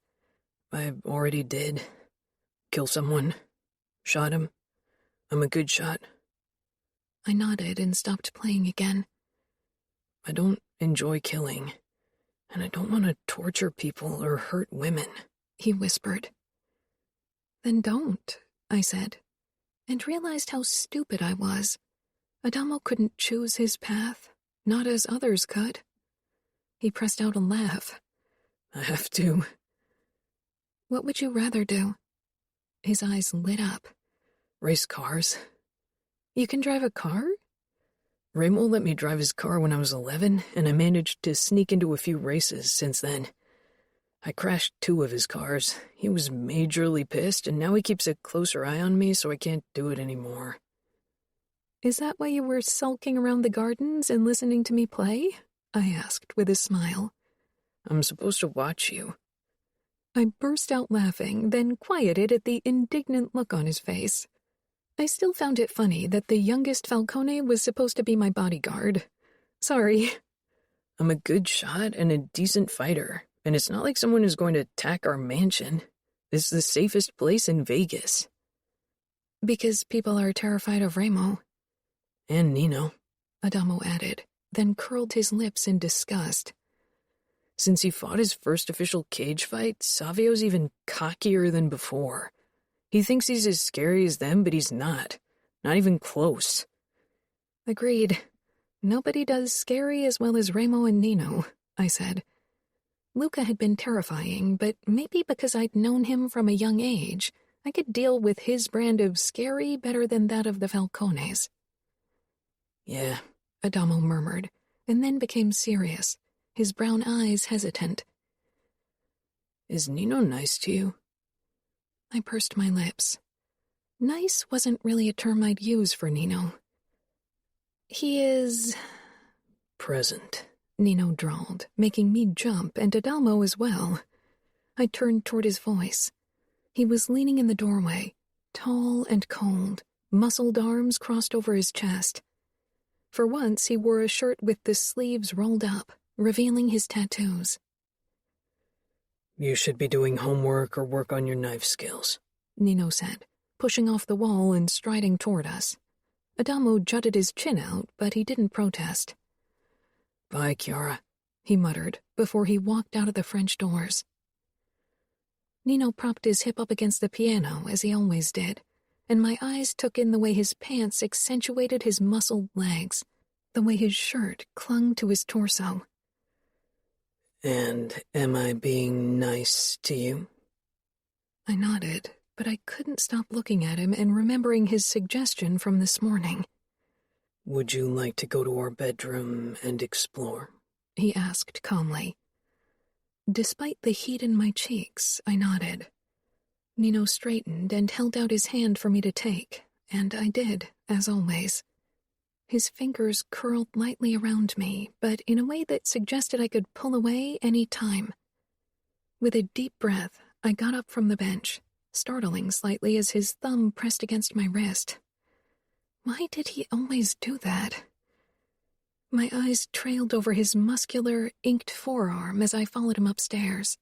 I already did. Kill someone. Shot him. I'm a good shot. I nodded and stopped playing again. I don't enjoy killing, and I don't want to torture people or hurt women, he whispered. Then don't, I said, and realized how stupid I was. Adamo couldn't choose his path, not as others could. He pressed out a laugh. I have to. What would you rather do? His eyes lit up. Race cars. You can drive a car? Ramo let me drive his car when I was 11, and I managed to sneak into a few races since then. I crashed 2 of his cars. He was majorly pissed, and now he keeps a closer eye on me, so I can't do it anymore. Is that why you were sulking around the gardens and listening to me play? I asked with a smile. I'm supposed to watch you. I burst out laughing, then quieted at the indignant look on his face. I still found it funny that the youngest Falcone was supposed to be my bodyguard. Sorry. I'm a good shot and a decent fighter, and it's not like someone is going to attack our mansion. This is the safest place in Vegas. Because people are terrified of Ramo. And Nino, Adamo added, then curled his lips in disgust. Since he fought his first official cage fight, Savio's even cockier than before. He thinks he's as scary as them, but he's not. Not even close. Agreed. Nobody does scary as well as Ramo and Nino, I said. Luca had been terrifying, but maybe because I'd known him from a young age, I could deal with his brand of scary better than that of the Falcones. Yeah, Adamo murmured, and then became serious, his brown eyes hesitant. Is Nino nice to you? I pursed my lips. Nice wasn't really a term I'd use for Nino. He is... present, Nino drawled, making me jump, and Adamo as well. I turned toward his voice. He was leaning in the doorway, tall and cold, muscled arms crossed over his chest. For once, he wore a shirt with the sleeves rolled up, revealing his tattoos. You should be doing homework or work on your knife skills, Nino said, pushing off the wall and striding toward us. Adamo jutted his chin out, but he didn't protest. Bye, Kiara, he muttered before he walked out of the French doors. Nino propped his hip up against the piano, as he always did, and my eyes took in the way his pants accentuated his muscled legs, the way his shirt clung to his torso. And am I being nice to you? I nodded, but I couldn't stop looking at him and remembering his suggestion from this morning. Would you like to go to our bedroom and explore? He asked calmly. Despite the heat in my cheeks, I nodded. Nino straightened and held out his hand for me to take, and I did, as always. His fingers curled lightly around me, but in a way that suggested I could pull away any time. With a deep breath, I got up from the bench, startling slightly as his thumb pressed against my wrist. Why did he always do that? My eyes trailed over his muscular, inked forearm as I followed him upstairs.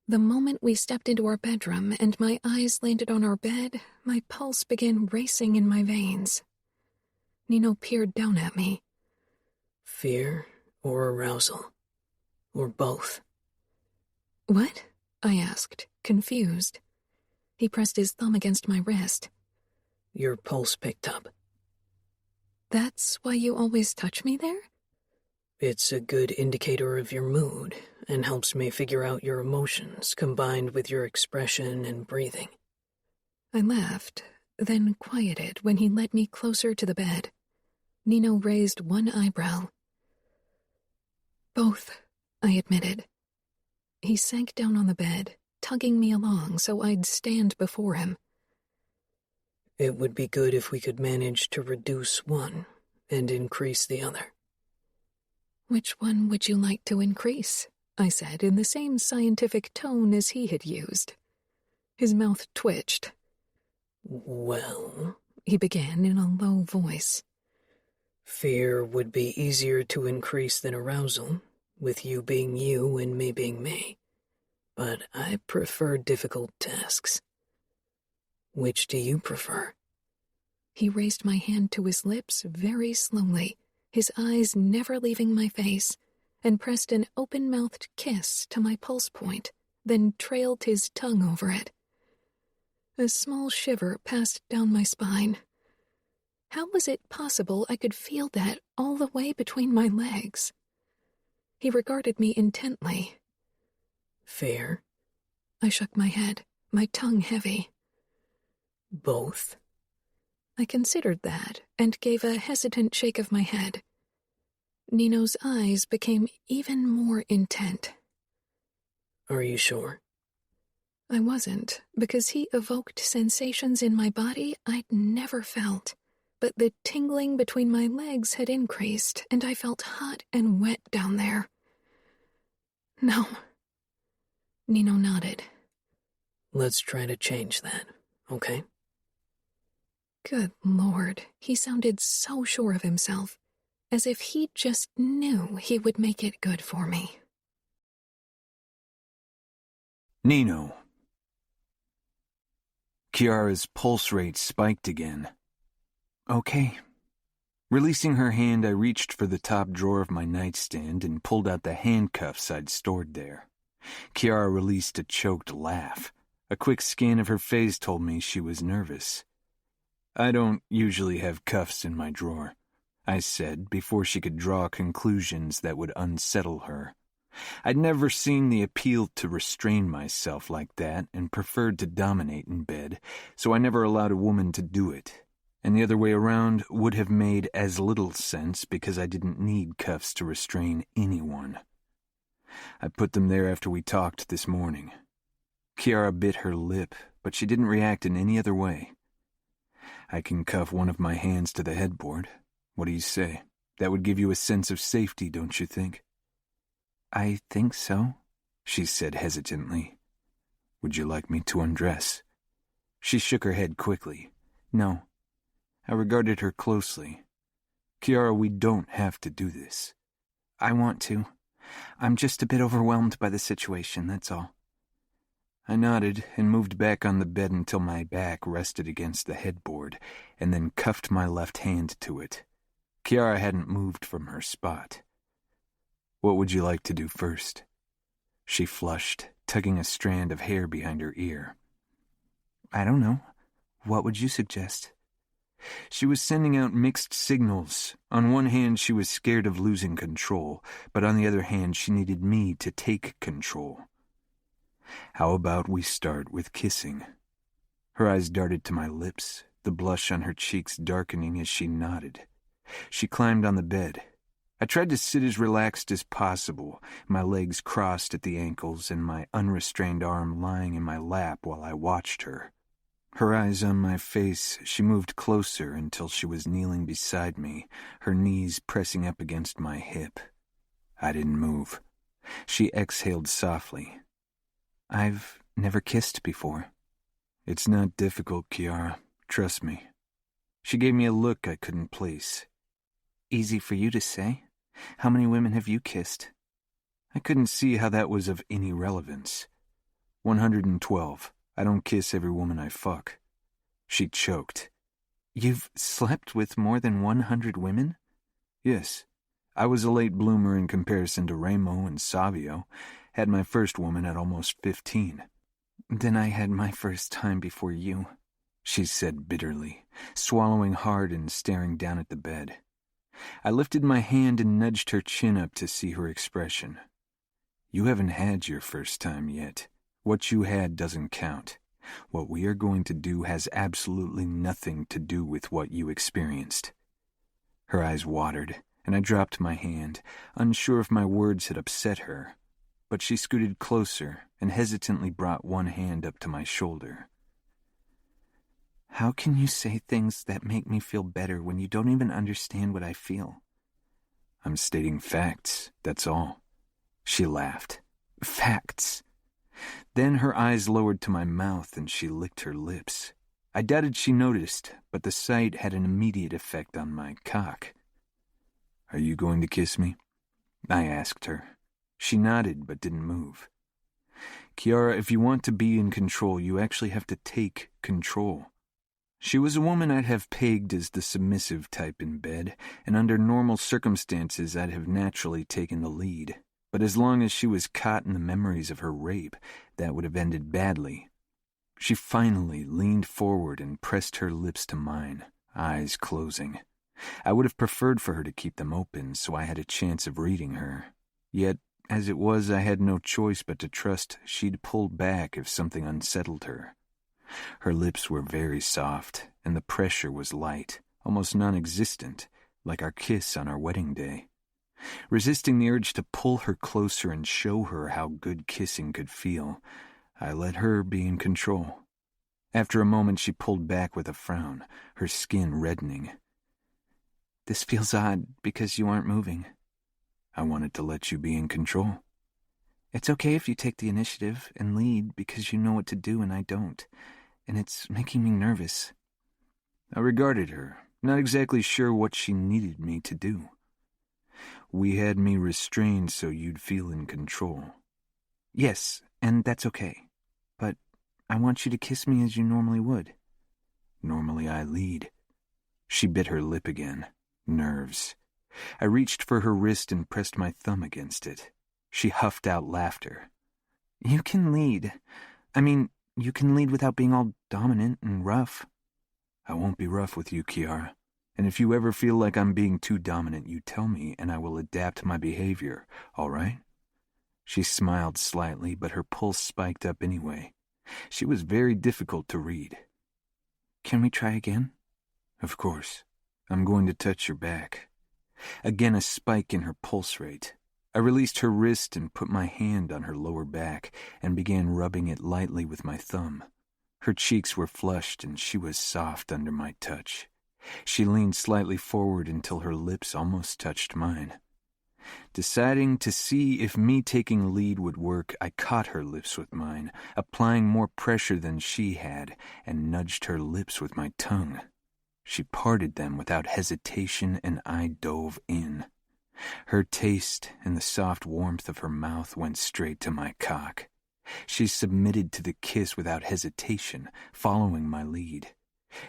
The moment we stepped into our bedroom and my eyes landed on our bed, my pulse began racing in my veins. Nino peered down at me. Fear or arousal? Or both? What? I asked, confused. He pressed his thumb against my wrist. Your pulse picked up. That's why you always touch me there? It's a good indicator of your mood and helps me figure out your emotions combined with your expression and breathing. I laughed, then quieted when he led me closer to the bed. Nino raised one eyebrow. Both, I admitted. He sank down on the bed, tugging me along so I'd stand before him. It would be good if we could manage to reduce one and increase the other. Which one would you like to increase? I said in the same scientific tone as he had used. His mouth twitched. Well, he began in a low voice. Fear would be easier to increase than arousal, with you being you and me being me. But I prefer difficult tasks. Which do you prefer? He raised my hand to his lips very slowly, his eyes never leaving my face, and pressed an open-mouthed kiss to my pulse point, then trailed his tongue over it. A small shiver passed down my spine. How was it possible I could feel that all the way between my legs? He regarded me intently. Fear? I shook my head, my tongue heavy. Both? I considered that and gave a hesitant shake of my head. Nino's eyes became even more intent. Are you sure? I wasn't, because he evoked sensations in my body I'd never felt. But the tingling between my legs had increased, and I felt hot and wet down there. No. Nino nodded. Let's try to change that, okay? Good Lord, he sounded so sure of himself, as if he just knew he would make it good for me. Nino. Kiara's pulse rate spiked again. Okay. Releasing her hand, I reached for the top drawer of my nightstand and pulled out the handcuffs I'd stored there. Kiara released a choked laugh. A quick scan of her face told me she was nervous. I don't usually have cuffs in my drawer, I said before she could draw conclusions that would unsettle her. I'd never seen the appeal to restrain myself like that and preferred to dominate in bed, so I never allowed a woman to do it. And the other way around would have made as little sense because I didn't need cuffs to restrain anyone. I put them there after we talked this morning. Kiara bit her lip, but she didn't react in any other way. I can cuff one of my hands to the headboard. What do you say? That would give you a sense of safety, don't you think? I think so, she said hesitantly. Would you like me to undress? She shook her head quickly. No. I regarded her closely. Kiara, we don't have to do this. I want to. I'm just a bit overwhelmed by the situation, that's all. I nodded and moved back on the bed until my back rested against the headboard, and then cuffed my left hand to it. Kiara hadn't moved from her spot. What would you like to do first? She flushed, tugging a strand of hair behind her ear. I don't know. What would you suggest? She was sending out mixed signals. On one hand, she was scared of losing control, but on the other hand, she needed me to take control. How about we start with kissing? Her eyes darted to my lips, the blush on her cheeks darkening as she nodded. She climbed on the bed. I tried to sit as relaxed as possible, my legs crossed at the ankles and my unrestrained arm lying in my lap while I watched her. Her eyes on my face, she moved closer until she was kneeling beside me, her knees pressing up against my hip. I didn't move. She exhaled softly. I've never kissed before. It's not difficult, Kiara. Trust me. She gave me a look I couldn't place. Easy for you to say. How many women have you kissed? I couldn't see how that was of any relevance. 112. I don't kiss every woman I fuck. She choked. You've slept with more than 100 women? Yes. I was a late bloomer in comparison to Remo and Savio. Had my first woman at almost 15. Then I had my first time before you, she said bitterly, swallowing hard and staring down at the bed. I lifted my hand and nudged her chin up to see her expression. You haven't had your first time yet. What you had doesn't count. What we are going to do has absolutely nothing to do with what you experienced. Her eyes watered, and I dropped my hand, unsure if my words had upset her. But she scooted closer and hesitantly brought one hand up to my shoulder. How can you say things that make me feel better when you don't even understand what I feel? I'm stating facts, that's all. She laughed. Facts. Then her eyes lowered to my mouth and she licked her lips. I doubted she noticed, but the sight had an immediate effect on my cock. Are you going to kiss me? I asked her. She nodded but didn't move. Kiara, if you want to be in control, you actually have to take control. She was a woman I'd have pegged as the submissive type in bed, and under normal circumstances I'd have naturally taken the lead. But as long as she was caught in the memories of her rape, that would have ended badly. She finally leaned forward and pressed her lips to mine, eyes closing. I would have preferred for her to keep them open so I had a chance of reading her. Yet, as it was, I had no choice but to trust she'd pull back if something unsettled her. Her lips were very soft, and the pressure was light, almost non-existent, like our kiss on our wedding day. Resisting the urge to pull her closer and show her how good kissing could feel, I let her be in control. After a moment, she pulled back with a frown, her skin reddening. This feels odd because you aren't moving. I wanted to let you be in control. It's okay if you take the initiative and lead because you know what to do and I don't, and it's making me nervous. I regarded her, not exactly sure what she needed me to do. We had me restrained so you'd feel in control. Yes, and that's okay. But I want you to kiss me as you normally would. Normally I lead. She bit her lip again. Nerves. I reached for her wrist and pressed my thumb against it. She huffed out laughter. You can lead. You can lead without being all dominant and rough. I won't be rough with you, Kiara. And if you ever feel like I'm being too dominant, you tell me and I will adapt my behavior, all right? She smiled slightly, but her pulse spiked up anyway. She was very difficult to read. Can we try again? Of course. I'm going to touch your back. Again a spike in her pulse rate. I released her wrist and put my hand on her lower back and began rubbing it lightly with my thumb. Her cheeks were flushed and she was soft under my touch. She leaned slightly forward until her lips almost touched mine. Deciding to see if me taking lead would work, I caught her lips with mine, applying more pressure than she had, and nudged her lips with my tongue. She parted them without hesitation and I dove in. Her taste and the soft warmth of her mouth went straight to my cock. She submitted to the kiss without hesitation, following my lead.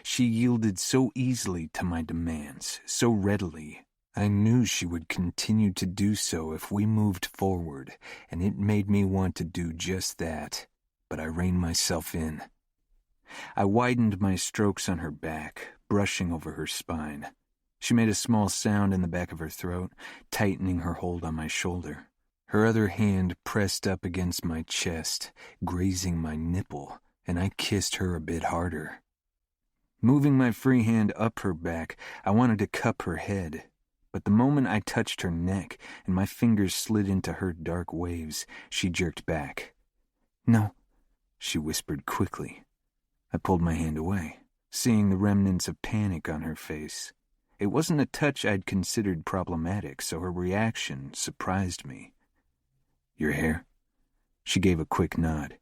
She yielded so easily to my demands, so readily. I knew she would continue to do so if we moved forward, and it made me want to do just that, but I reined myself in. I widened my strokes on her back, brushing over her spine. She made a small sound in the back of her throat, tightening her hold on my shoulder. Her other hand pressed up against my chest, grazing my nipple, and I kissed her a bit harder. Moving my free hand up her back, I wanted to cup her head, but the moment I touched her neck and my fingers slid into her dark waves, she jerked back. No, she whispered quickly. I pulled my hand away, seeing the remnants of panic on her face. It wasn't a touch I'd considered problematic, so her reaction surprised me. Your hair? She gave a quick nod.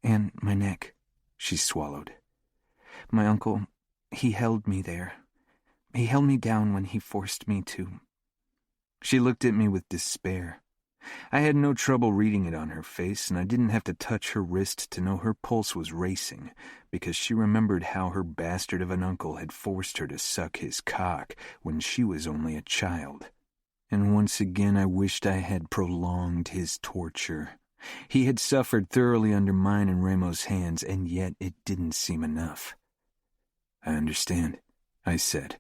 And my neck. She swallowed. My uncle, he held me there. He held me down when he forced me to. She looked at me with despair. I had no trouble reading it on her face, and I didn't have to touch her wrist to know her pulse was racing, because she remembered how her bastard of an uncle had forced her to suck his cock when she was only a child. And once again I wished I had prolonged his torture. He had suffered thoroughly under mine and Ramo's hands, and yet it didn't seem enough. I understand, I said.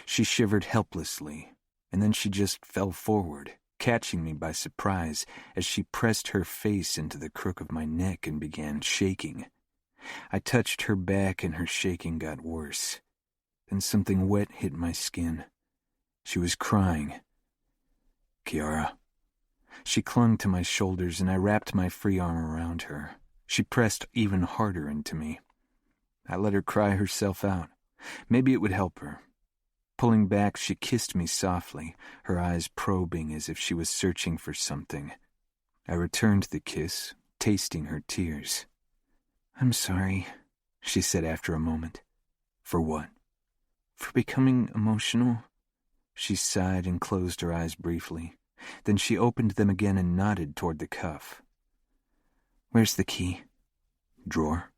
She shivered helplessly, and then she just fell forward, catching me by surprise as she pressed her face into the crook of my neck and began shaking. I touched her back and her shaking got worse. Then something wet hit my skin. She was crying. Kiara. She clung to my shoulders and I wrapped my free arm around her. She pressed even harder into me. I let her cry herself out. Maybe it would help her. Pulling back, she kissed me softly, her eyes probing as if she was searching for something. I returned the kiss, tasting her tears. I'm sorry, she said after a moment. For what? For becoming emotional. She sighed and closed her eyes briefly. Then she opened them again and nodded toward the cuff. Where's the key? Drawer.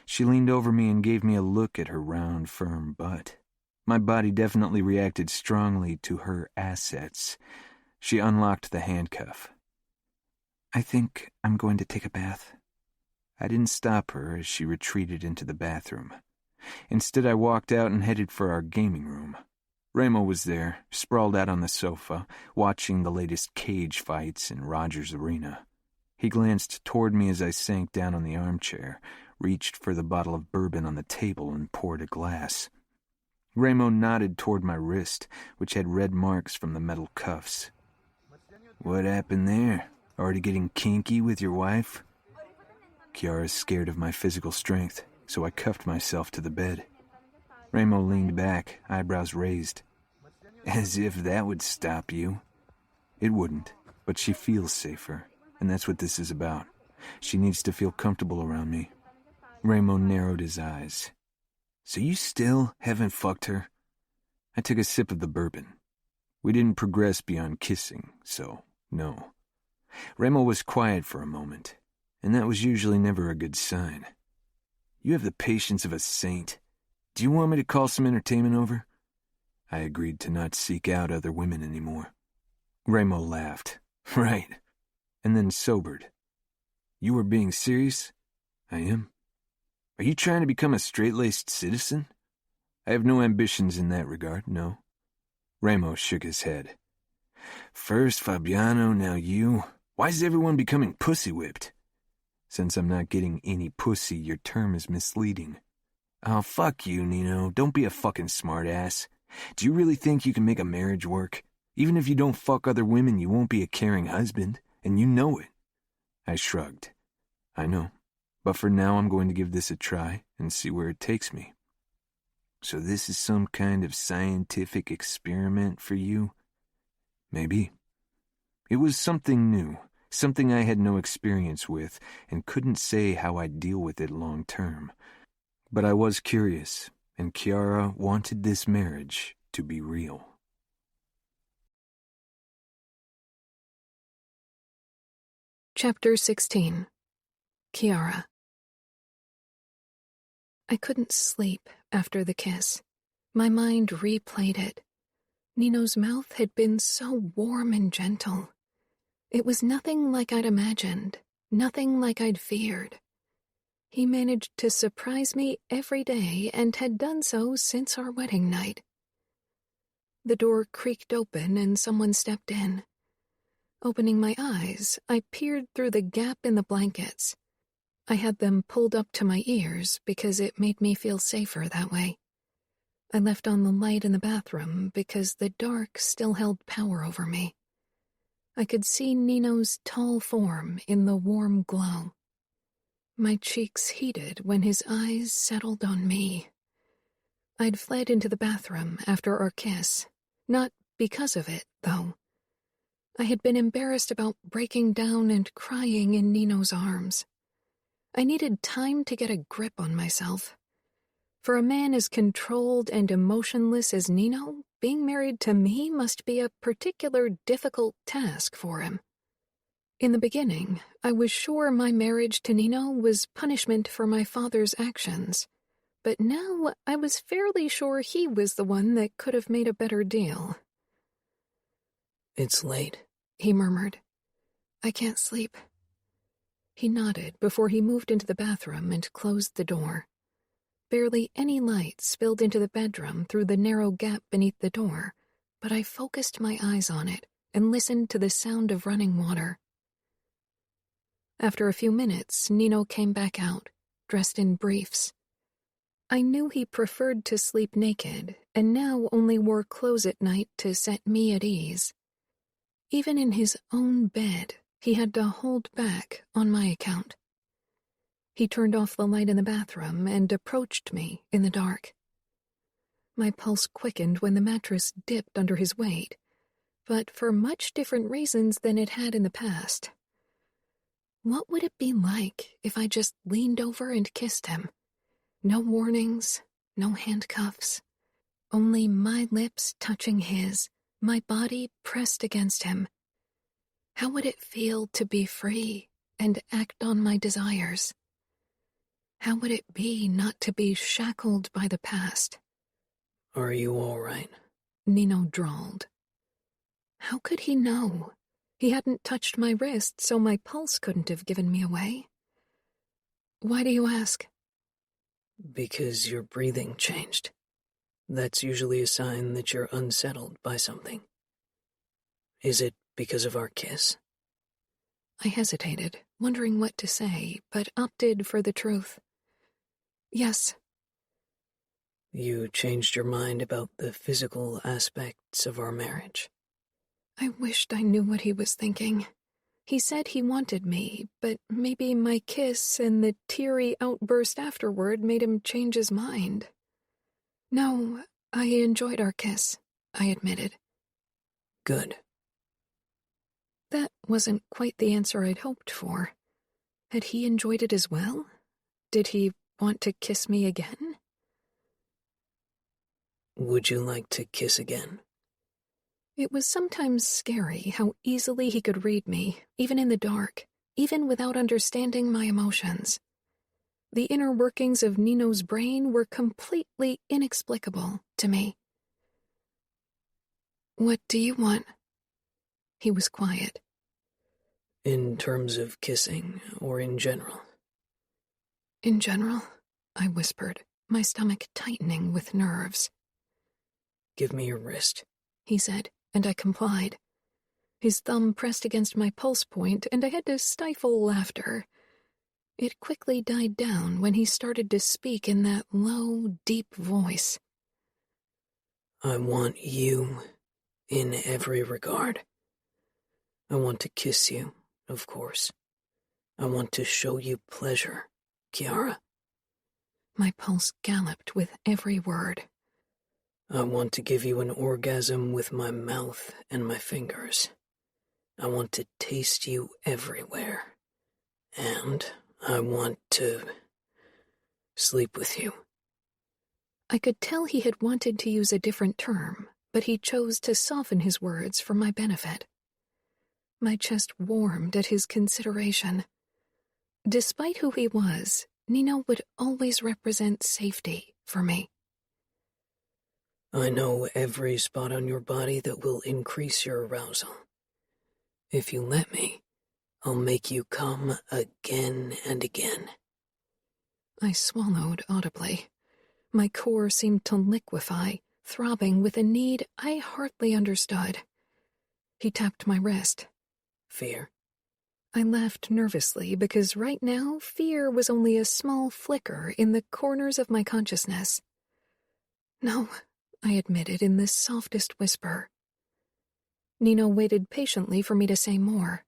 She leaned over me and gave me a look at her round, firm butt. My body definitely reacted strongly to her assets. She unlocked the handcuff. I think I'm going to take a bath. I didn't stop her as she retreated into the bathroom. Instead, I walked out and headed for our gaming room. Ramo was there, sprawled out on the sofa, watching the latest cage fights in Roger's arena. He glanced toward me as I sank down on the armchair, reached for the bottle of bourbon on the table and poured a glass. Ramo nodded toward my wrist, which had red marks from the metal cuffs. What happened there? Already getting kinky with your wife? Kiara's scared of my physical strength, so I cuffed myself to the bed. Ramo leaned back, eyebrows raised. As if that would stop you. It wouldn't, but she feels safer, and that's what this is about. She needs to feel comfortable around me. Ramo narrowed his eyes. So you still haven't fucked her? I took a sip of the bourbon. We didn't progress beyond kissing, so no. Ramo was quiet for a moment, and that was usually never a good sign. You have the patience of a saint. Do you want me to call some entertainment over? I agreed to not seek out other women anymore. Ramo laughed. Right. And then sobered. You were being serious? I am. Are you trying to become a straight-laced citizen? I have no ambitions in that regard, no. Ramo shook his head. First Fabiano, now you. Why is everyone becoming pussy-whipped? Since I'm not getting any pussy, your term is misleading. Oh, fuck you, Nino. Don't be a fucking smartass. Do you really think you can make a marriage work? Even if you don't fuck other women, you won't be a caring husband, and you know it. I shrugged. I know. But for now, I'm going to give this a try and see where it takes me. So this is some kind of scientific experiment for you? Maybe. It was something new, something I had no experience with and couldn't say how I'd deal with it long term. But I was curious, and Kiara wanted this marriage to be real. Chapter 16. Kiara. I couldn't sleep after the kiss. My mind replayed it. Nino's mouth had been so warm and gentle. It was nothing like I'd imagined, nothing like I'd feared. He managed to surprise me every day and had done so since our wedding night. The door creaked open and someone stepped in. Opening my eyes, I peered through the gap in the blankets. I had them pulled up to my ears because it made me feel safer that way. I left on the light in the bathroom because the dark still held power over me. I could see Nino's tall form in the warm glow. My cheeks heated when his eyes settled on me. I'd fled into the bathroom after our kiss, not because of it, though. I had been embarrassed about breaking down and crying in Nino's arms. I needed time to get a grip on myself. For a man as controlled and emotionless as Nino, being married to me must be a particular difficult task for him. In the beginning, I was sure my marriage to Nino was punishment for my father's actions, but now I was fairly sure he was the one that could have made a better deal. "It's late," he murmured. "I can't sleep." He nodded before he moved into the bathroom and closed the door. Barely any light spilled into the bedroom through the narrow gap beneath the door, but I focused my eyes on it and listened to the sound of running water. After a few minutes, Nino came back out, dressed in briefs. I knew he preferred to sleep naked, and now only wore clothes at night to set me at ease. Even in his own bed, he had to hold back on my account. He turned off the light in the bathroom and approached me in the dark. My pulse quickened when the mattress dipped under his weight, but for much different reasons than it had in the past. What would it be like if I just leaned over and kissed him? No warnings, no handcuffs, only my lips touching his, my body pressed against him. How would it feel to be free and act on my desires? How would it be not to be shackled by the past? "Are you all right?" Nino drawled. How could he know? He hadn't touched my wrist, so my pulse couldn't have given me away. Why do you ask? "Because your breathing changed. That's usually a sign that you're unsettled by something. Is it because of our kiss?" I hesitated, wondering what to say, but opted for the truth. Yes. "You changed your mind about the physical aspects of our marriage?" I wished I knew what he was thinking. He said he wanted me, but maybe my kiss and the teary outburst afterward made him change his mind. No, I enjoyed our kiss, I admitted. "Good." That wasn't quite the answer I'd hoped for. Had he enjoyed it as well? Did he want to kiss me again? "Would you like to kiss again?" It was sometimes scary how easily he could read me, even in the dark, even without understanding my emotions. The inner workings of Nino's brain were completely inexplicable to me. What do you want? He was quiet. "In terms of kissing, or in general?" In general, I whispered, my stomach tightening with nerves. "Give me your wrist," he said, and I complied. His thumb pressed against my pulse point, and I had to stifle laughter. It quickly died down when he started to speak in that low, deep voice. "I want you in every regard. I want to kiss you, of course. I want to show you pleasure, Kiara." My pulse galloped with every word. "I want to give you an orgasm with my mouth and my fingers. I want to taste you everywhere. And I want to sleep with you." I could tell he had wanted to use a different term, but he chose to soften his words for my benefit. My chest warmed at his consideration. Despite who he was, Nino would always represent safety for me. "I know every spot on your body that will increase your arousal. If you let me, I'll make you come again and again." I swallowed audibly. My core seemed to liquefy, throbbing with a need I hardly understood. He tapped my wrist. "Fear?" I laughed nervously because right now fear was only a small flicker in the corners of my consciousness. "No," I admitted in the softest whisper. Nino waited patiently for me to say more.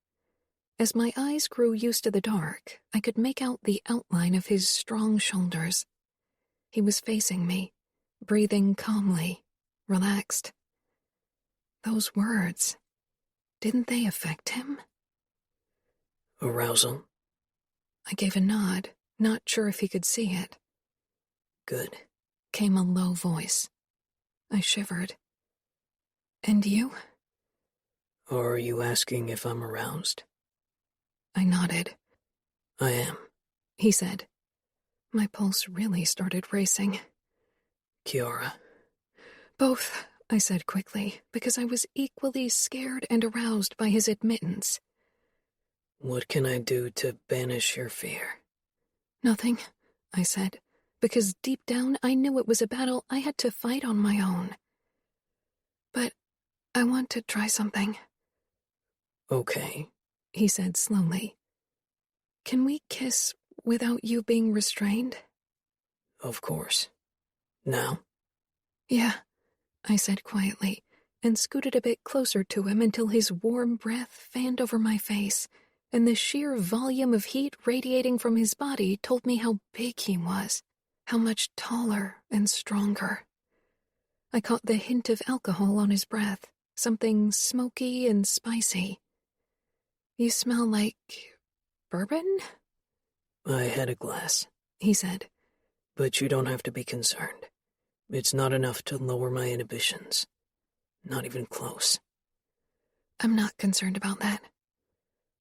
As my eyes grew used to the dark, I could make out the outline of his strong shoulders. He was facing me, breathing calmly, relaxed. Those words, didn't they affect him? "Arousal?" I gave a nod, not sure if he could see it. Good, came a low voice. I shivered. And you? Are you asking if I'm aroused? I nodded. I am, he said. My pulse really started racing. Kiara. Both, I said quickly, because I was equally scared and aroused by his admittance. What can I do to banish your fear? Nothing, I said, because deep down I knew it was a battle I had to fight on my own. But I want to try something. Okay, he said slowly. Can we kiss without you being restrained? Of course. Now? Yeah, I said quietly, and scooted a bit closer to him until his warm breath fanned over my face, and the sheer volume of heat radiating from his body told me how big he was, how much taller and stronger. I caught the hint of alcohol on his breath, something smoky and spicy. You smell like bourbon? I had a glass, he said. But you don't have to be concerned. It's not enough to lower my inhibitions. Not even close. I'm not concerned about that.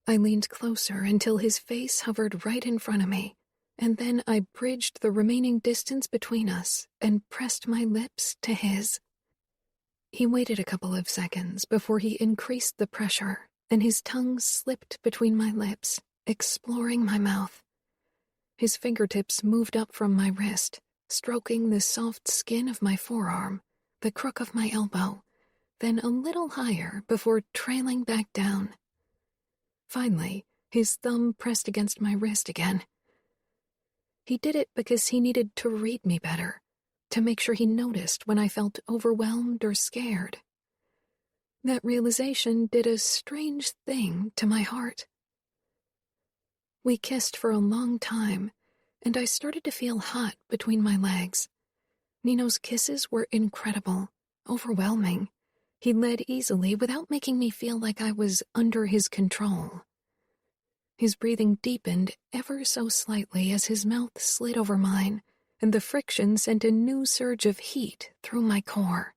I leaned closer until his face hovered right in front of me, and then I bridged the remaining distance between us and pressed my lips to his. He waited a couple of seconds before he increased the pressure, and his tongue slipped between my lips, exploring my mouth. His fingertips moved up from my wrist, stroking the soft skin of my forearm, the crook of my elbow, then a little higher before trailing back down. Finally, his thumb pressed against my wrist again. He did it because he needed to read me better, to make sure he noticed when I felt overwhelmed or scared. That realization did a strange thing to my heart. We kissed for a long time, and I started to feel hot between my legs. Nino's kisses were incredible, overwhelming. He led easily without making me feel like I was under his control. His breathing deepened ever so slightly as his mouth slid over mine, and the friction sent a new surge of heat through my core.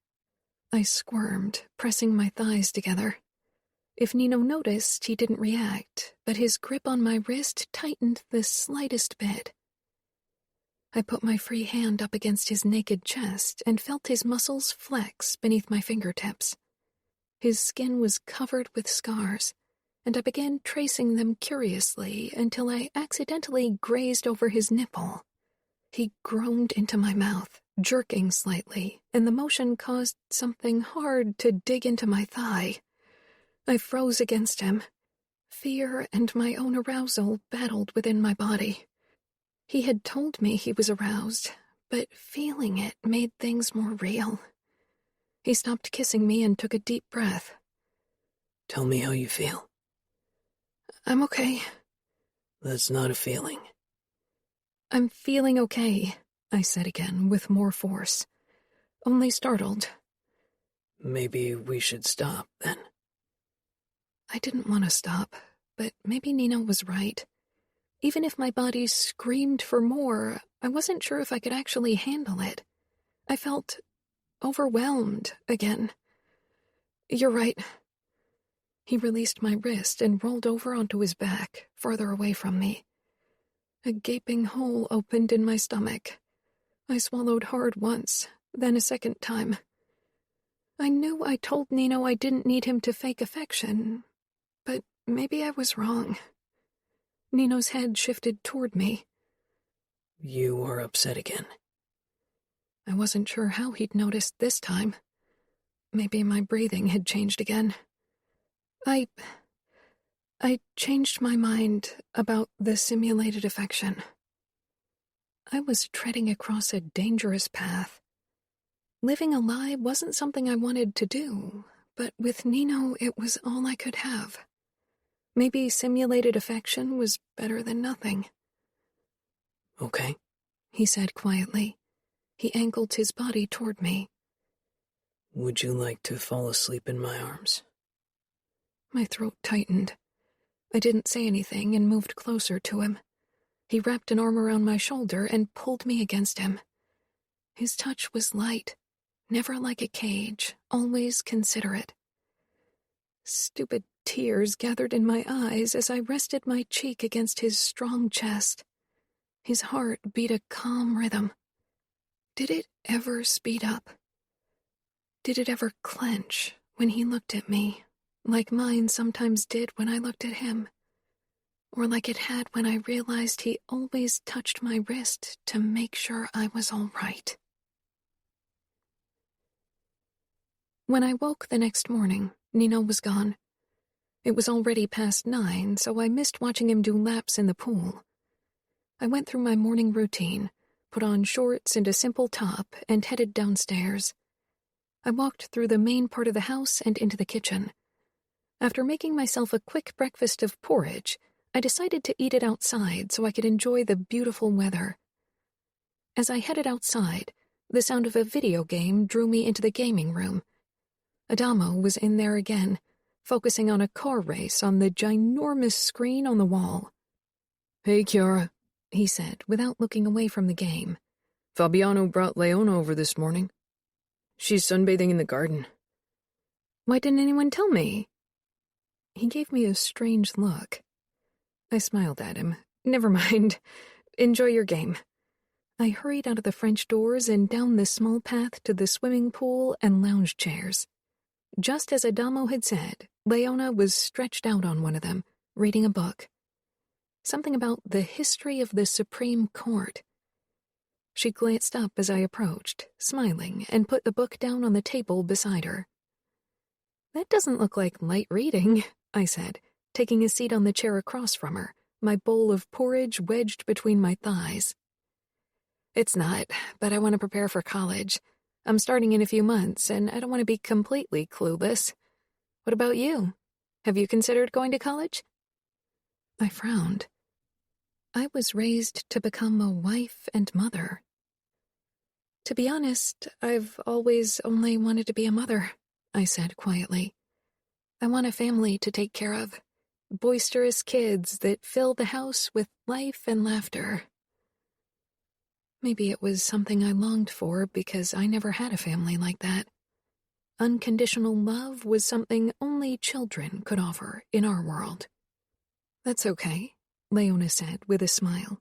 I squirmed, pressing my thighs together. If Nino noticed, he didn't react, but his grip on my wrist tightened the slightest bit. I put my free hand up against his naked chest and felt his muscles flex beneath my fingertips. His skin was covered with scars, and I began tracing them curiously until I accidentally grazed over his nipple. He groaned into my mouth, jerking slightly, and the motion caused something hard to dig into my thigh. I froze against him. Fear and my own arousal battled within my body. He had told me he was aroused, but feeling it made things more real. He stopped kissing me and took a deep breath. Tell me how you feel. I'm okay. That's not a feeling. I'm feeling okay, I said again with more force. Only startled. Maybe we should stop, then. I didn't want to stop, but maybe Nino was right. Even if my body screamed for more, I wasn't sure if I could actually handle it. I felt overwhelmed again. You're right. He released my wrist and rolled over onto his back, farther away from me. A gaping hole opened in my stomach. I swallowed hard once, then a second time. I knew I told Nino I didn't need him to fake affection, but maybe I was wrong. Nino's head shifted toward me. You are upset again. I wasn't sure how he'd noticed this time. Maybe my breathing had changed again. I changed my mind about the simulated affection. I was treading across a dangerous path. Living a lie wasn't something I wanted to do, but with Nino it was all I could have. Maybe simulated affection was better than nothing. Okay, he said quietly. He angled his body toward me. Would you like to fall asleep in my arms? My throat tightened. I didn't say anything and moved closer to him. He wrapped an arm around my shoulder and pulled me against him. His touch was light, never like a cage, always considerate. Stupid tears gathered in my eyes as I rested my cheek against his strong chest. His heart beat a calm rhythm. Did it ever speed up? Did it ever clench when he looked at me, like mine sometimes did when I looked at him? Or like it had when I realized he always touched my wrist to make sure I was all right? When I woke the next morning, Nino was gone. It was already past 9, so I missed watching him do laps in the pool. I went through my morning routine, put on shorts and a simple top, and headed downstairs. I walked through the main part of the house and into the kitchen. After making myself a quick breakfast of porridge, I decided to eat it outside so I could enjoy the beautiful weather. As I headed outside, the sound of a video game drew me into the gaming room. Adamo was in there again, focusing on a car race on the ginormous screen on the wall. "Hey, Kiara," he said, without looking away from the game. "Fabiano brought Leona over this morning. She's sunbathing in the garden." "Why didn't anyone tell me?" He gave me a strange look. I smiled at him. "Never mind. Enjoy your game." I hurried out of the French doors and down the small path to the swimming pool and lounge chairs. Just as Adamo had said, Leona was stretched out on one of them, reading a book. Something about the history of the Supreme Court. She glanced up as I approached, smiling, and put the book down on the table beside her. "That doesn't look like light reading," I said, taking a seat on the chair across from her, my bowl of porridge wedged between my thighs. "It's not, but I want to prepare for college. I'm starting in a few months, and I don't want to be completely clueless. What about you? Have you considered going to college?" I frowned. I was raised to become a wife and mother. "To be honest, I've always only wanted to be a mother," I said quietly. "I want a family to take care of. Boisterous kids that fill the house with life and laughter." Maybe it was something I longed for because I never had a family like that. Unconditional love was something only children could offer in our world. "That's okay," Leona said with a smile.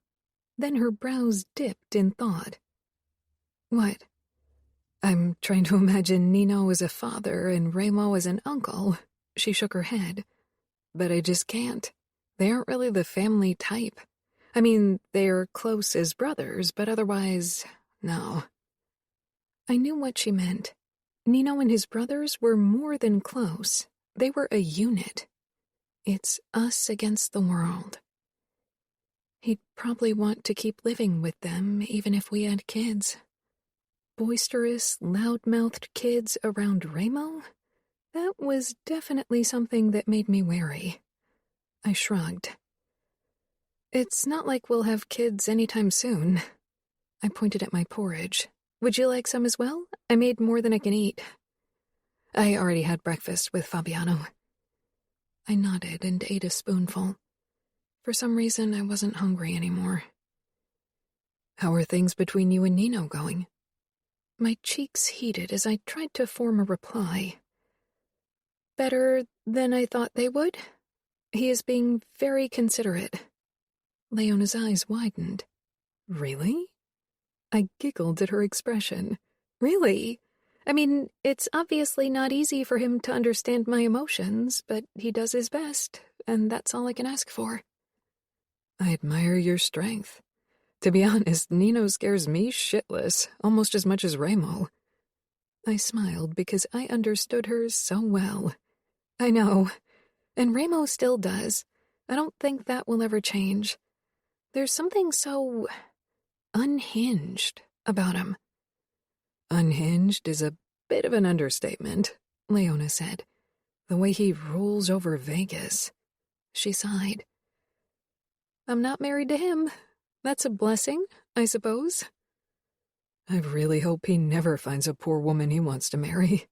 Then her brows dipped in thought. "What?" "I'm trying to imagine Nino as a father and Remo as an uncle." She shook her head. "But I just can't. They aren't really the family type. I mean, they're close as brothers, but otherwise, no." I knew what she meant. Nino and his brothers were more than close. They were a unit. It's us against the world. He'd probably want to keep living with them even if we had kids. Boisterous, loud-mouthed kids around Remo? That was definitely something that made me wary. I shrugged. "It's not like we'll have kids anytime soon." I pointed at my porridge. "Would you like some as well? I made more than I can eat." "I already had breakfast with Fabiano." I nodded and ate a spoonful. For some reason, I wasn't hungry anymore. "How are things between you and Nino going?" My cheeks heated as I tried to form a reply. "Better than I thought they would. He is being very considerate." Leona's eyes widened. "Really?" I giggled at her expression. "Really? I mean, it's obviously not easy for him to understand my emotions, but he does his best, and that's all I can ask for." "I admire your strength. To be honest, Nino scares me shitless, almost as much as Remo." I smiled because I understood her so well. "I know. And Remo still does. I don't think that will ever change. There's something so unhinged about him." "Unhinged is a bit of an understatement," Leona said. "The way he rules over Vegas." She sighed. "I'm not married to him. That's a blessing, I suppose." "I really hope he never finds a poor woman he wants to marry."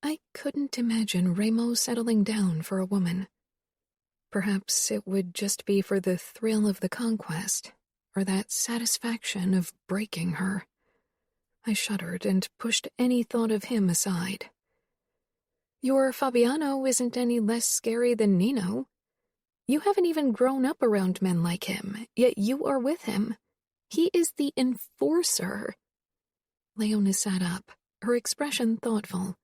I couldn't imagine Remo settling down for a woman. Perhaps it would just be for the thrill of the conquest, or that satisfaction of breaking her. I shuddered and pushed any thought of him aside. Your Fabiano isn't any less scary than Nino. You haven't even grown up around men like him, yet you are with him. He is the enforcer. Leona sat up, her expression thoughtful.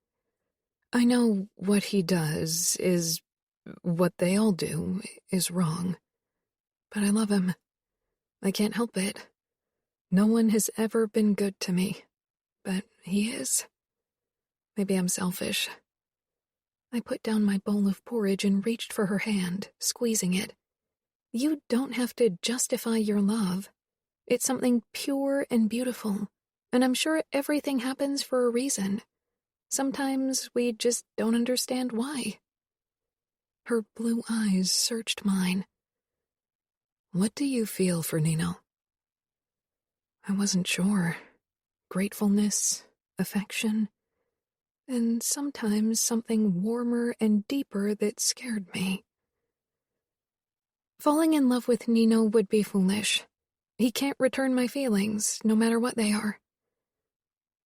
I know what he does is, what they all do, is wrong. But I love him. I can't help it. No one has ever been good to me, but he is. Maybe I'm selfish. I put down my bowl of porridge and reached for her hand, squeezing it. You don't have to justify your love. It's something pure and beautiful, and I'm sure everything happens for a reason. Sometimes we just don't understand why. Her blue eyes searched mine. What do you feel for Nino? I wasn't sure. Gratefulness, affection, and sometimes something warmer and deeper that scared me. Falling in love with Nino would be foolish. He can't return my feelings, no matter what they are.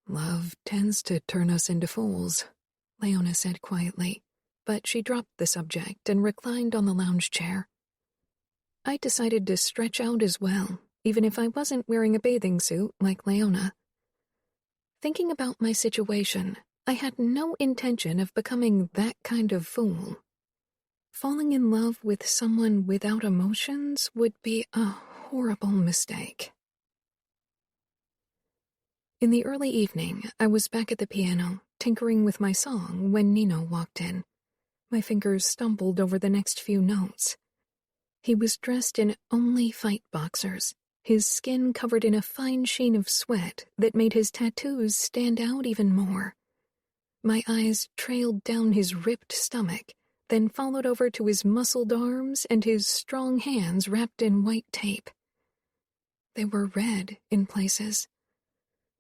Love tends to turn us into fools, Leona said quietly, but she dropped the subject and reclined on the lounge chair. I decided to stretch out as well, even if I wasn't wearing a bathing suit like Leona. Thinking about my situation, I had no intention of becoming that kind of fool. Falling in love with someone without emotions would be a horrible mistake. In the early evening, I was back at the piano, tinkering with my song when Nino walked in. My fingers stumbled over the next few notes. He was dressed in only fight boxers, his skin covered in a fine sheen of sweat that made his tattoos stand out even more. My eyes trailed down his ripped stomach, then followed over to his muscled arms and his strong hands wrapped in white tape. They were red in places.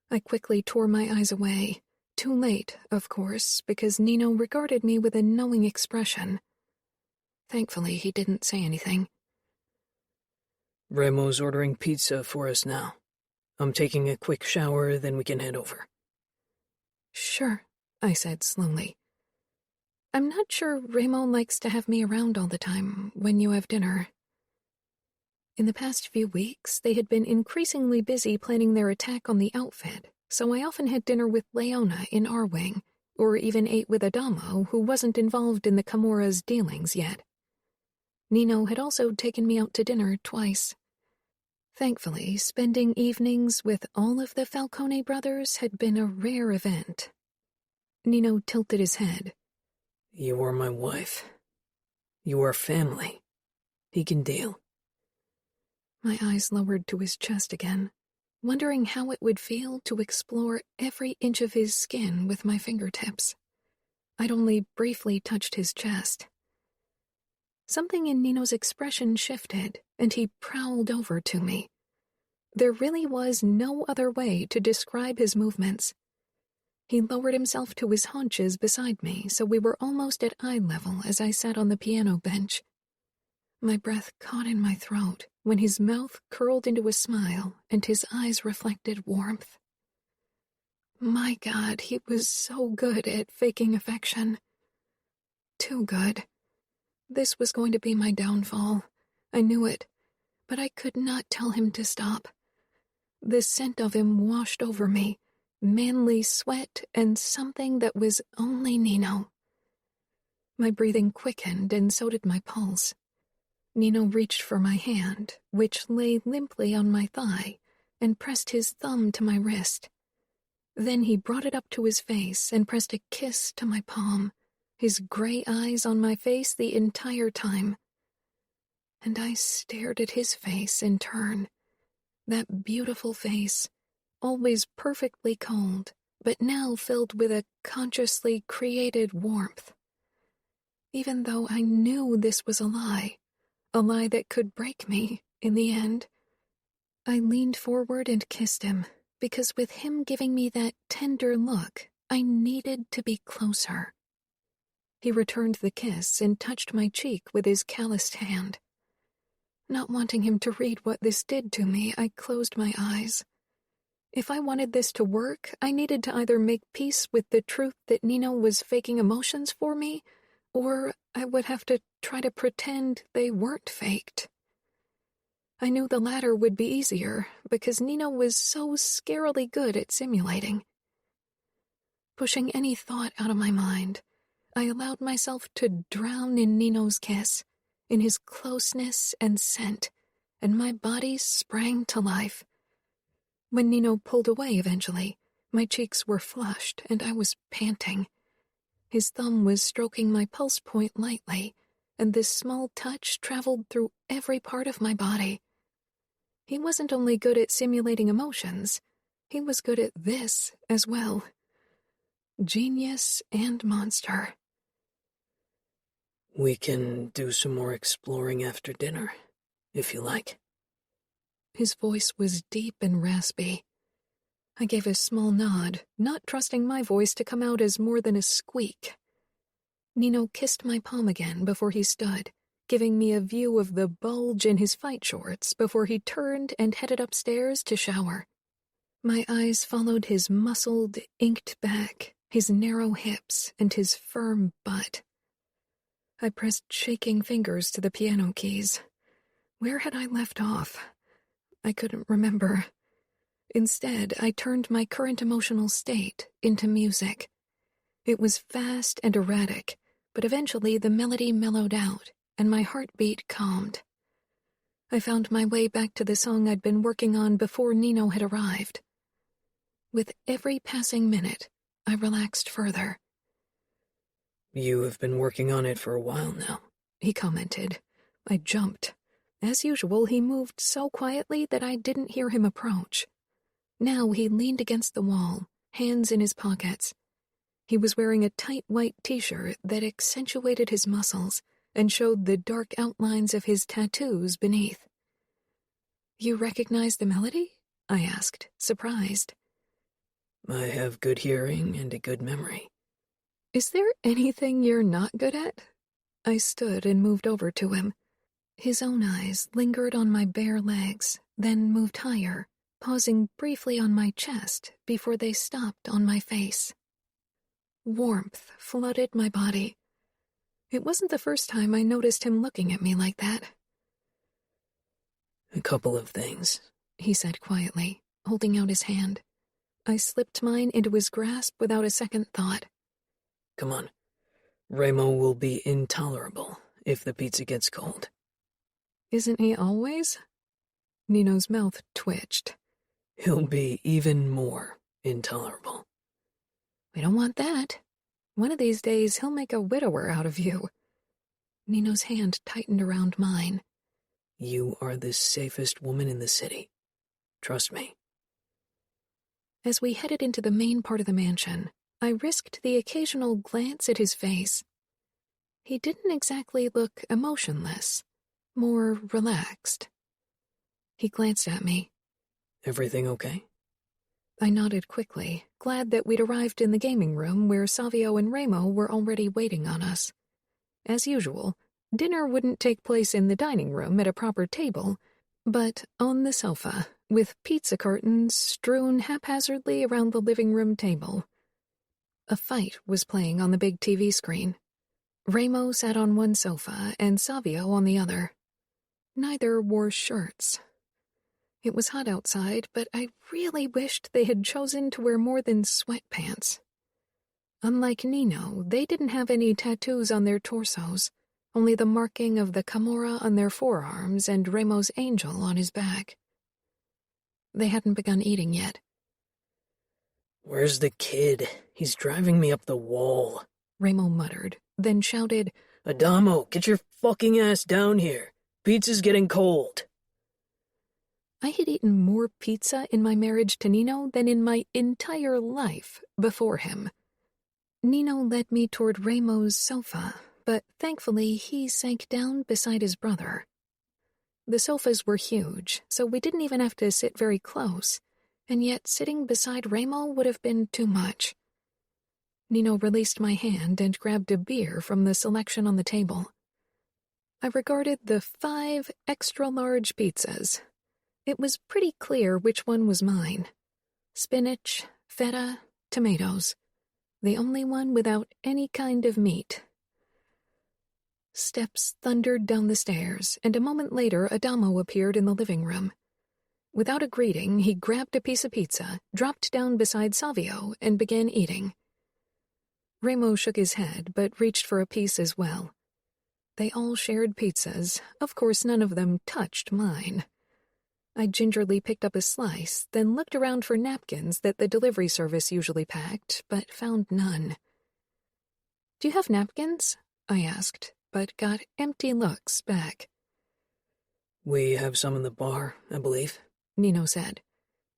I quickly tore my eyes away. Too late, of course, because Nino regarded me with a knowing expression. Thankfully, he didn't say anything. Remo's ordering pizza for us now. I'm taking a quick shower, then we can head over. Sure, I said slowly. I'm not sure Remo likes to have me around all the time when you have dinner. In the past few weeks, they had been increasingly busy planning their attack on the outfit, so I often had dinner with Leona in our wing, or even ate with Adamo, who wasn't involved in the Camorra's dealings yet. Nino had also taken me out to dinner twice. Thankfully, spending evenings with all of the Falcone brothers had been a rare event. Nino tilted his head. You are my wife. You are family. He can deal. My eyes lowered to his chest again, wondering how it would feel to explore every inch of his skin with my fingertips. I'd only briefly touched his chest. Something in Nino's expression shifted, and he prowled over to me. There really was no other way to describe his movements. He lowered himself to his haunches beside me, so we were almost at eye level as I sat on the piano bench. My breath caught in my throat when his mouth curled into a smile and his eyes reflected warmth. My God, he was so good at faking affection. Too good. This was going to be my downfall. I knew it, but I could not tell him to stop. The scent of him washed over me, manly sweat and something that was only Nino. My breathing quickened and so did my pulse. Nino reached for my hand, which lay limply on my thigh, and pressed his thumb to my wrist. Then he brought it up to his face and pressed a kiss to my palm, his gray eyes on my face the entire time. And I stared at his face in turn. That beautiful face, always perfectly cold, but now filled with a consciously created warmth. Even though I knew this was a lie that could break me in the end, I leaned forward and kissed him, because with him giving me that tender look, I needed to be closer. He returned the kiss and touched my cheek with his calloused hand. Not wanting him to read what this did to me, I closed my eyes. If I wanted this to work, I needed to either make peace with the truth that Nino was faking emotions for me, or I would have to try to pretend they weren't faked. I knew the latter would be easier, because Nino was so scarily good at simulating. Pushing any thought out of my mind, I allowed myself to drown in Nino's kiss, in his closeness and scent, and my body sprang to life. When Nino pulled away eventually, my cheeks were flushed and I was panting. His thumb was stroking my pulse point lightly, and this small touch traveled through every part of my body. He wasn't only good at simulating emotions, he was good at this as well. Genius and monster. We can do some more exploring after dinner, if you like. His voice was deep and raspy. I gave a small nod, not trusting my voice to come out as more than a squeak. Nino kissed my palm again before he stood, giving me a view of the bulge in his fight shorts before he turned and headed upstairs to shower. My eyes followed his muscled, inked back, his narrow hips, and his firm butt. I pressed shaking fingers to the piano keys. Where had I left off? I couldn't remember. Instead, I turned my current emotional state into music. It was fast and erratic, but eventually the melody mellowed out, and my heartbeat calmed. I found my way back to the song I'd been working on before Nino had arrived. With every passing minute, I relaxed further. You have been working on it for a while now, he commented. I jumped. As usual, he moved so quietly that I didn't hear him approach. Now he leaned against the wall, hands in his pockets. He was wearing a tight white t-shirt that accentuated his muscles and showed the dark outlines of his tattoos beneath. You recognize the melody? I asked, surprised. I have good hearing and a good memory. Is there anything you're not good at? I stood and moved over to him. His own eyes lingered on my bare legs, then moved higher, pausing briefly on my chest before they stopped on my face. Warmth flooded my body. It wasn't the first time I noticed him looking at me like that. A couple of things, he said quietly, holding out his hand. I slipped mine into his grasp without a second thought. Come on. Remo will be intolerable if the pizza gets cold. Isn't he always? Nino's mouth twitched. He'll be even more intolerable. We don't want that. One of these days he'll make a widower out of you. Nino's hand tightened around mine. You are the safest woman in the city. Trust me. As we headed into the main part of the mansion, I risked the occasional glance at his face. He didn't exactly look emotionless, more relaxed. He glanced at me. Everything okay? I nodded quickly, glad that we'd arrived in the gaming room where Savio and Remo were already waiting on us. As usual, dinner wouldn't take place in the dining room at a proper table, but on the sofa, with pizza cartons strewn haphazardly around the living room table. A fight was playing on the big TV screen. Remo sat on one sofa and Savio on the other. Neither wore shirts. It was hot outside, but I really wished they had chosen to wear more than sweatpants. Unlike Nino, they didn't have any tattoos on their torsos, only the marking of the Camorra on their forearms and Remo's angel on his back. They hadn't begun eating yet. Where's the kid? He's driving me up the wall, Remo muttered, then shouted, Adamo, get your fucking ass down here. Pizza's getting cold. I had eaten more pizza in my marriage to Nino than in my entire life before him. Nino led me toward Remo's sofa, but thankfully he sank down beside his brother. The sofas were huge, so we didn't even have to sit very close, and yet sitting beside Remo would have been too much. Nino released my hand and grabbed a beer from the selection on the table. I regarded the 5 extra-large pizzas. It was pretty clear which one was mine. Spinach, feta, tomatoes. The only one without any kind of meat. Steps thundered down the stairs, and a moment later Adamo appeared in the living room. Without a greeting, he grabbed a piece of pizza, dropped down beside Savio, and began eating. Remo shook his head, but reached for a piece as well. They all shared pizzas. Of course, none of them touched mine. I gingerly picked up a slice, then looked around for napkins that the delivery service usually packed, but found none. "Do you have napkins?" I asked, but got empty looks back. "We have some in the bar, I believe," Nino said.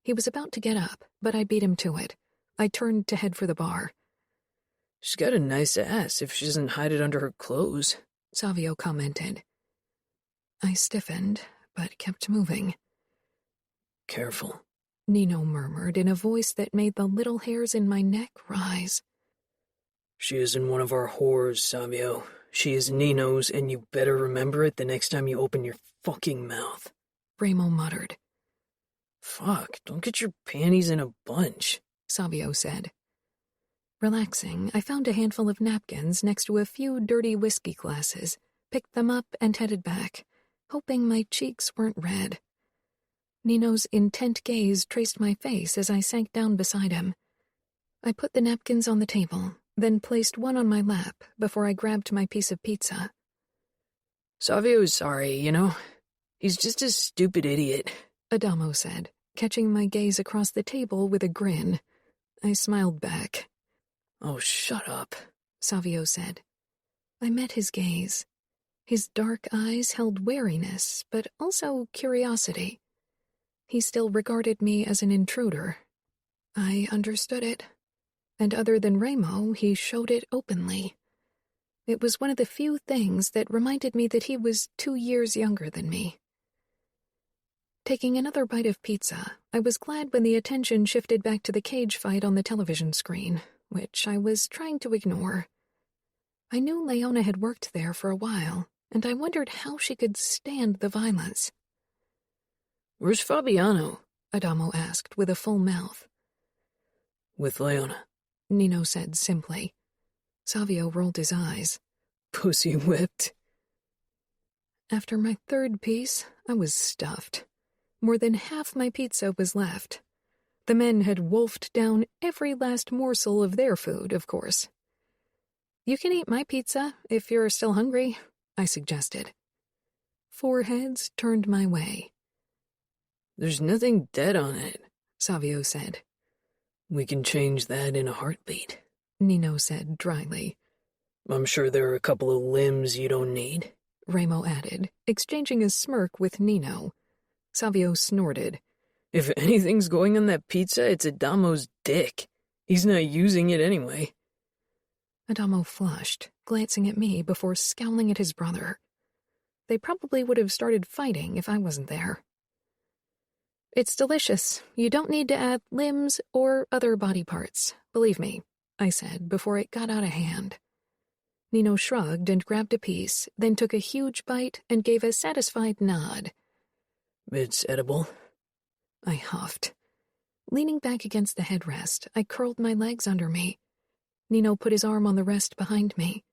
He was about to get up, but I beat him to it. I turned to head for the bar. "She's got a nice ass if she doesn't hide it under her clothes," Savio commented. I stiffened, but kept moving. "Careful," Nino murmured in a voice that made the little hairs in my neck rise. "She isn't one of our whores, Savio. She is Nino's, and you better remember it the next time you open your fucking mouth," Remo muttered. "Fuck, don't get your panties in a bunch," Savio said. Relaxing, I found a handful of napkins next to a few dirty whiskey glasses, picked them up and headed back, hoping my cheeks weren't red. Nino's intent gaze traced my face as I sank down beside him. I put the napkins on the table, then placed one on my lap before I grabbed my piece of pizza. "Savio's sorry, you know. He's just a stupid idiot," Adamo said, catching my gaze across the table with a grin. I smiled back. "Oh, shut up," Savio said. I met his gaze. His dark eyes held wariness, but also curiosity. He still regarded me as an intruder. I understood it. And other than Remo, he showed it openly. It was one of the few things that reminded me that he was 2 years younger than me. Taking another bite of pizza, I was glad when the attention shifted back to the cage fight on the television screen, which I was trying to ignore. I knew Leona had worked there for a while, and I wondered how she could stand the violence. "Where's Fabiano?" Adamo asked with a full mouth. "With Leona," Nino said simply. Savio rolled his eyes. "Pussy whipped." After my 3rd piece, I was stuffed. More than half my pizza was left. The men had wolfed down every last morsel of their food, of course. "You can eat my pizza if you're still hungry," I suggested. 4 heads turned my way. "There's nothing dead on it," Savio said. "We can change that in a heartbeat," Nino said dryly. "I'm sure there are a couple of limbs you don't need," Remo added, exchanging a smirk with Nino. Savio snorted. "If anything's going on that pizza, it's Adamo's dick. He's not using it anyway." Adamo flushed, glancing at me before scowling at his brother. They probably would have started fighting if I wasn't there. "It's delicious. You don't need to add limbs or other body parts, believe me," I said before it got out of hand. Nino shrugged and grabbed a piece, then took a huge bite and gave a satisfied nod. "It's edible." I huffed. Leaning back against the headrest, I curled my legs under me. Nino put his arm on the rest behind me.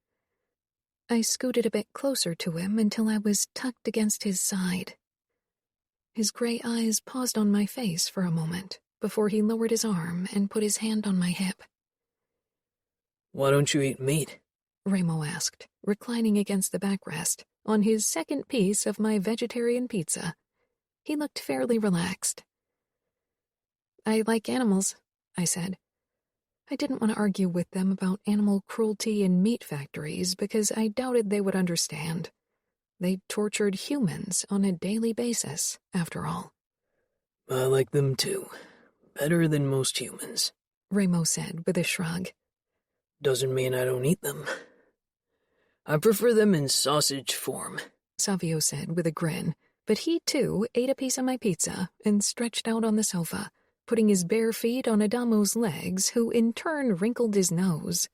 I scooted a bit closer to him until I was tucked against his side. His gray eyes paused on my face for a moment before he lowered his arm and put his hand on my hip. "Why don't you eat meat?" Remo asked, reclining against the backrest, on his 2nd piece of my vegetarian pizza. He looked fairly relaxed. "I like animals," I said. I didn't want to argue with them about animal cruelty in meat factories because I doubted they would understand. They tortured humans on a daily basis, after all. "I like them too. Better than most humans," Remo said with a shrug. "Doesn't mean I don't eat them. I prefer them in sausage form," Savio said with a grin, but he too ate a piece of my pizza and stretched out on the sofa, putting his bare feet on Adamo's legs, who in turn wrinkled his nose.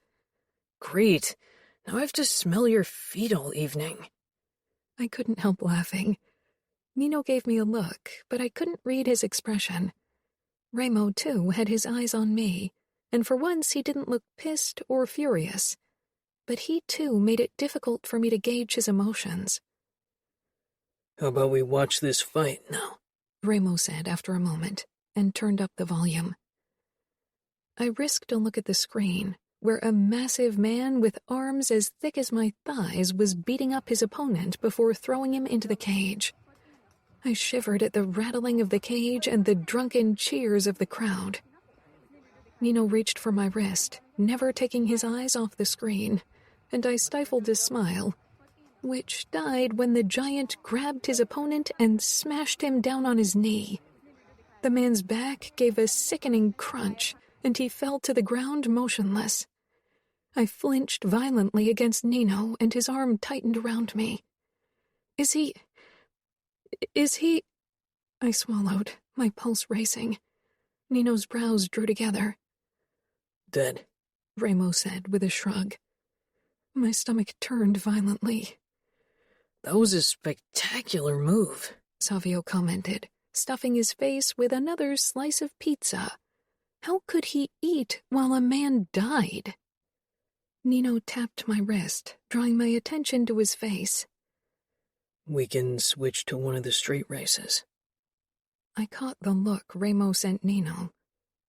Great. Now I have to smell your feet all evening. I couldn't help laughing. Nino gave me a look, but I couldn't read his expression. Remo, too, had his eyes on me, and for once he didn't look pissed or furious. But he, too, made it difficult for me to gauge his emotions. How about we watch this fight now? Remo said after a moment, and turned up the volume. I risked a look at the screen, where a massive man with arms as thick as my thighs was beating up his opponent before throwing him into the cage. I shivered at the rattling of the cage and the drunken cheers of the crowd. Nino reached for my wrist, never taking his eyes off the screen, and I stifled a smile, which died when the giant grabbed his opponent and smashed him down on his knee. The man's back gave a sickening crunch, and he fell to the ground motionless. I flinched violently against Nino, and his arm tightened around me. Is he... I swallowed, my pulse racing. Nino's brows drew together. Dead, Remo said with a shrug. My stomach turned violently. That was a spectacular move, Savio commented, stuffing his face with another slice of pizza. How could he eat while a man died? Nino tapped my wrist, drawing my attention to his face. We can switch to one of the street races. I caught the look Remo sent Nino.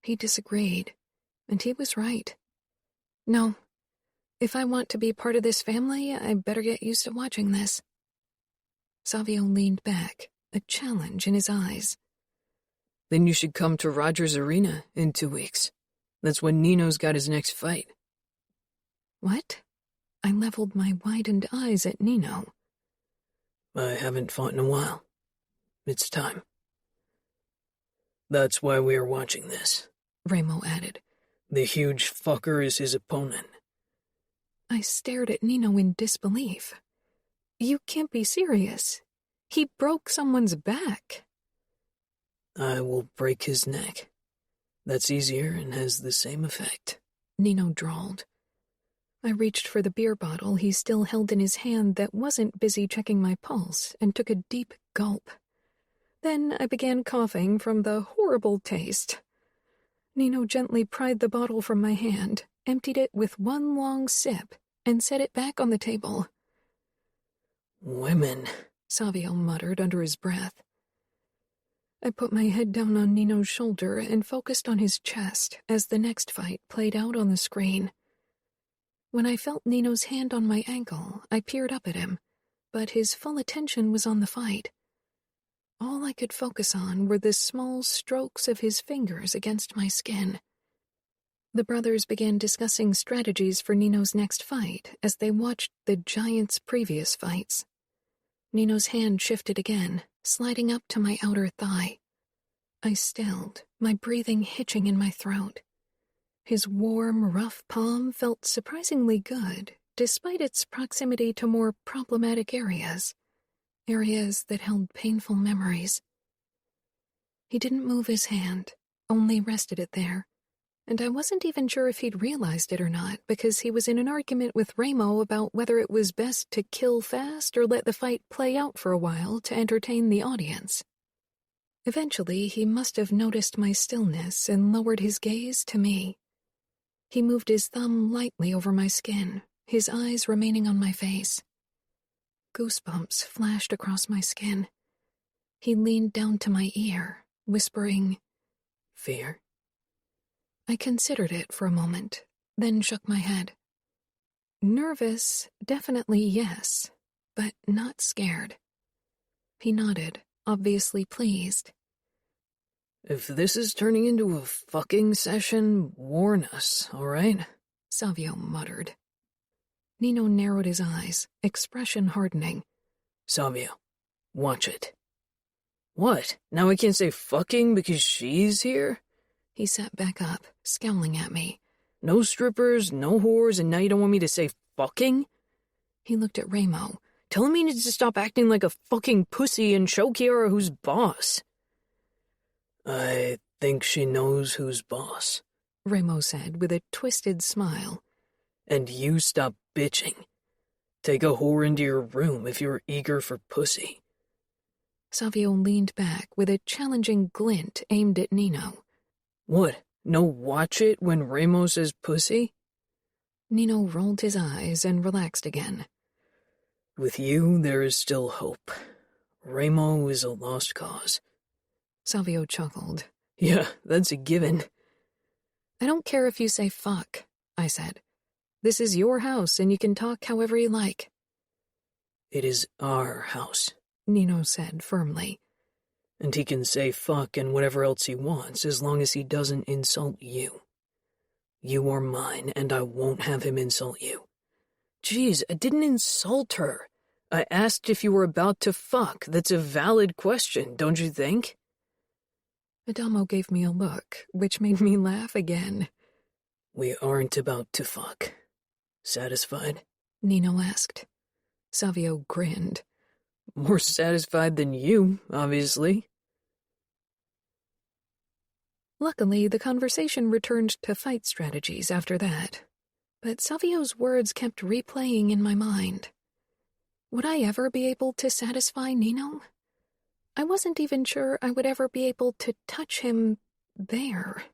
He disagreed, and he was right. No, if I want to be part of this family, I better get used to watching this. Savio leaned back, a challenge in his eyes. Then you should come to Rogers Arena in 2 weeks. That's when Nino's got his next fight. What? I leveled my widened eyes at Nino. I haven't fought in a while. It's time. That's why we are watching this, Remo added. The huge fucker is his opponent. I stared at Nino in disbelief. You can't be serious. He broke someone's back. I will break his neck. That's easier and has the same effect, Nino drawled. I reached for the beer bottle he still held in his hand that wasn't busy checking my pulse and took a deep gulp. Then I began coughing from the horrible taste. Nino gently pried the bottle from my hand, emptied it with one long sip, and set it back on the table. Women, Savio muttered under his breath. I put my head down on Nino's shoulder and focused on his chest as the next fight played out on the screen. When I felt Nino's hand on my ankle, I peered up at him, but his full attention was on the fight. All I could focus on were the small strokes of his fingers against my skin. The brothers began discussing strategies for Nino's next fight as they watched the giant's previous fights. Nino's hand shifted again, sliding up to my outer thigh. I stilled, my breathing hitching in my throat. His warm, rough palm felt surprisingly good, despite its proximity to more problematic areas that held painful memories. He didn't move his hand, only rested it there, and I wasn't even sure if he'd realized it or not because he was in an argument with Remo about whether it was best to kill fast or let the fight play out for a while to entertain the audience. Eventually, he must have noticed my stillness and lowered his gaze to me. He moved his thumb lightly over my skin, his eyes remaining on my face. Goosebumps flashed across my skin. He leaned down to my ear, whispering, "Fear?" I considered it for a moment, then shook my head. Nervous, definitely yes, but not scared. He nodded, obviously pleased. If this is turning into a fucking session, warn us, all right? Savio muttered. Nino narrowed his eyes, expression hardening. Savio, watch it. What? Now I can't say fucking because she's here? He sat back up, scowling at me. No strippers, no whores, and now you don't want me to say fucking? He looked at Remo. Tell him he needs to stop acting like a fucking pussy and show Kiara who's boss. I Think she knows who's boss, Remo said with a twisted smile. and you stop bitching. Take a whore into your room if you're eager for pussy. Savio leaned back with a challenging glint aimed at Nino. What, no watch it when Remo says pussy? Nino rolled his eyes and relaxed again. With you, there is still hope. Remo is a lost cause. Savio chuckled. Yeah, that's a given. I don't care if you say fuck, I said. This is your house and you can talk however you like. It is our house, Nino said firmly. and he can say fuck and whatever else he wants as long as he doesn't insult you. You are mine, and I won't have him insult you. Geez, I didn't insult her. I asked if you were about to fuck. That's a valid question, don't you think? Adamo gave me a look, which made me laugh again. We aren't about to fuck. Satisfied? Nino asked. Savio grinned. More satisfied than you, obviously. Luckily, the conversation returned to fight strategies after that, but Savio's words kept replaying in my mind. Would I ever be able to satisfy Nino? I wasn't even sure I would ever be able to touch him there.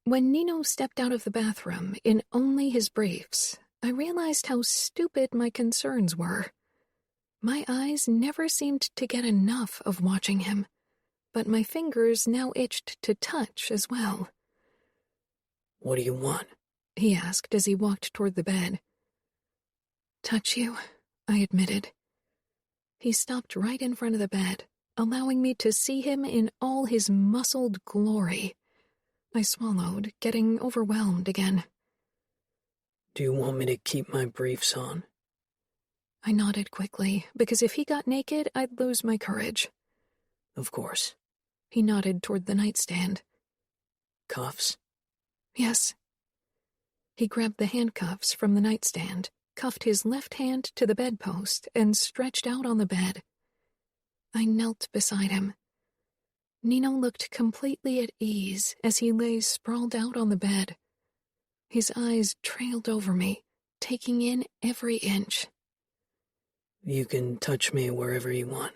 When Nino stepped out of the bathroom in only his briefs, I realized how stupid my concerns were. My eyes never seemed to get enough of watching him, but my fingers now itched to touch as well. What do you want? He asked as he walked toward the bed. Touch you, I admitted. He stopped right in front of the bed, allowing me to see him in all his muscled glory. I swallowed, getting overwhelmed again. Do you want me to keep my briefs on? I nodded quickly, because if he got naked, I'd lose my courage. Of course. He nodded toward the nightstand. Cuffs? Yes. He grabbed the handcuffs from the nightstand, cuffed his left hand to the bedpost, and stretched out on the bed. I knelt beside him. Nino looked completely at ease as he lay sprawled out on the bed. His eyes trailed over me, taking in every inch. You can touch me wherever you want.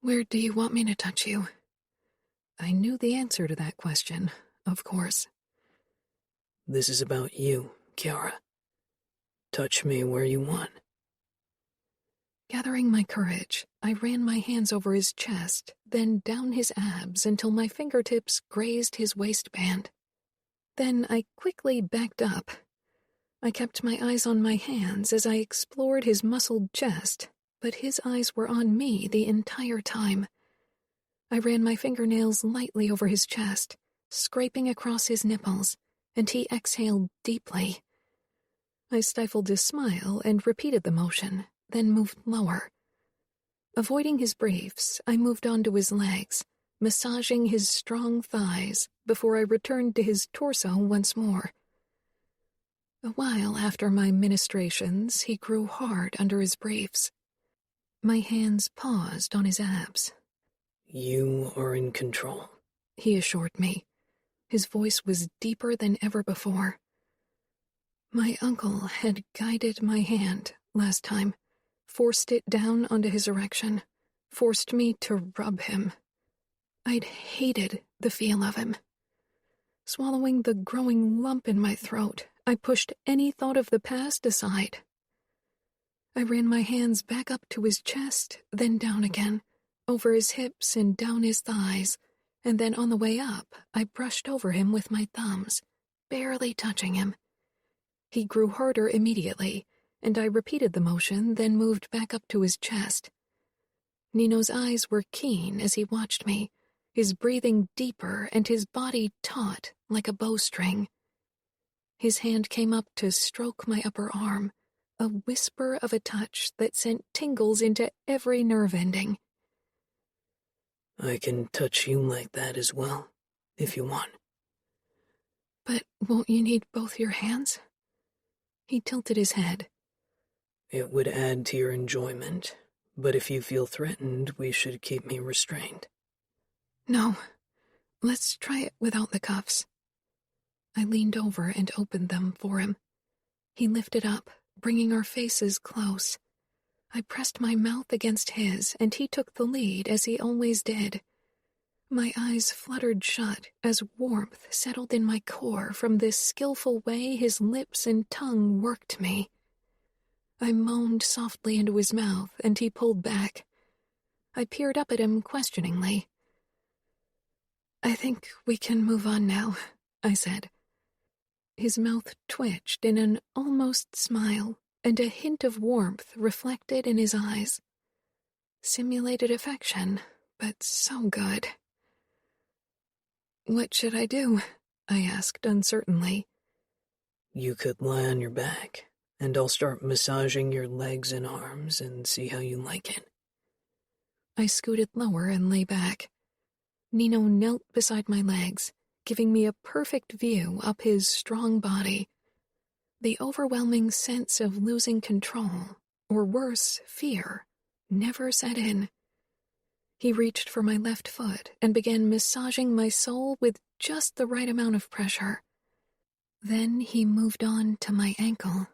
Where do you want me to touch you? I knew the answer to that question, of course. This is about you, Kiara. Touch me where you want. Gathering my courage, I ran my hands over his chest, then down his abs until my fingertips grazed his waistband. Then I quickly backed up. I kept my eyes on my hands as I explored his muscled chest, but his eyes were on me the entire time. I ran my fingernails lightly over his chest, scraping across his nipples, and he exhaled deeply. I stifled a smile and repeated the motion, then moved lower. Avoiding his briefs, I moved on to his legs, massaging his strong thighs before I returned to his torso once more. A while after my ministrations, he grew hard under his briefs. My hands paused on his abs. You are in control, he assured me. His voice was deeper than ever before. My uncle had guided my hand last time, forced it down onto his erection, forced me to rub him. I'd hated the feel of him. Swallowing the growing lump in my throat, I pushed any thought of the past aside. I ran my hands back up to his chest, then down again, over his hips and down his thighs, and then on the way up, I brushed over him with my thumbs, barely touching him. He grew harder immediately, and I repeated the motion, then moved back up to his chest. Nino's eyes were keen as he watched me, his breathing deeper and his body taut like a bowstring. His hand came up to stroke my upper arm, a whisper of a touch that sent tingles into every nerve ending. I can touch you like that as well, if you want. But won't you need both your hands? He tilted his head. It would add to your enjoyment, but if you feel threatened, we should keep me restrained. No, let's try it without the cuffs. I leaned over and opened them for him. He lifted up, bringing our faces close. I pressed my mouth against his, and he took the lead, as he always did. My eyes fluttered shut as warmth settled in my core from this skillful way his lips and tongue worked me. I moaned softly into his mouth, and he pulled back. I peered up at him questioningly. "I think we can move on now," I said. His mouth twitched in an almost smile, and a hint of warmth reflected in his eyes. Simulated affection, but so good. "What should I do?" I asked uncertainly. You could lie on your back, and I'll start massaging your legs and arms and see how you like it. I scooted lower and lay back. Nino knelt beside my legs, giving me a perfect view up his strong body. The overwhelming sense of losing control, or worse, fear, never set in. He reached for my left foot and began massaging my sole with just the right amount of pressure. Then he moved on to my ankle.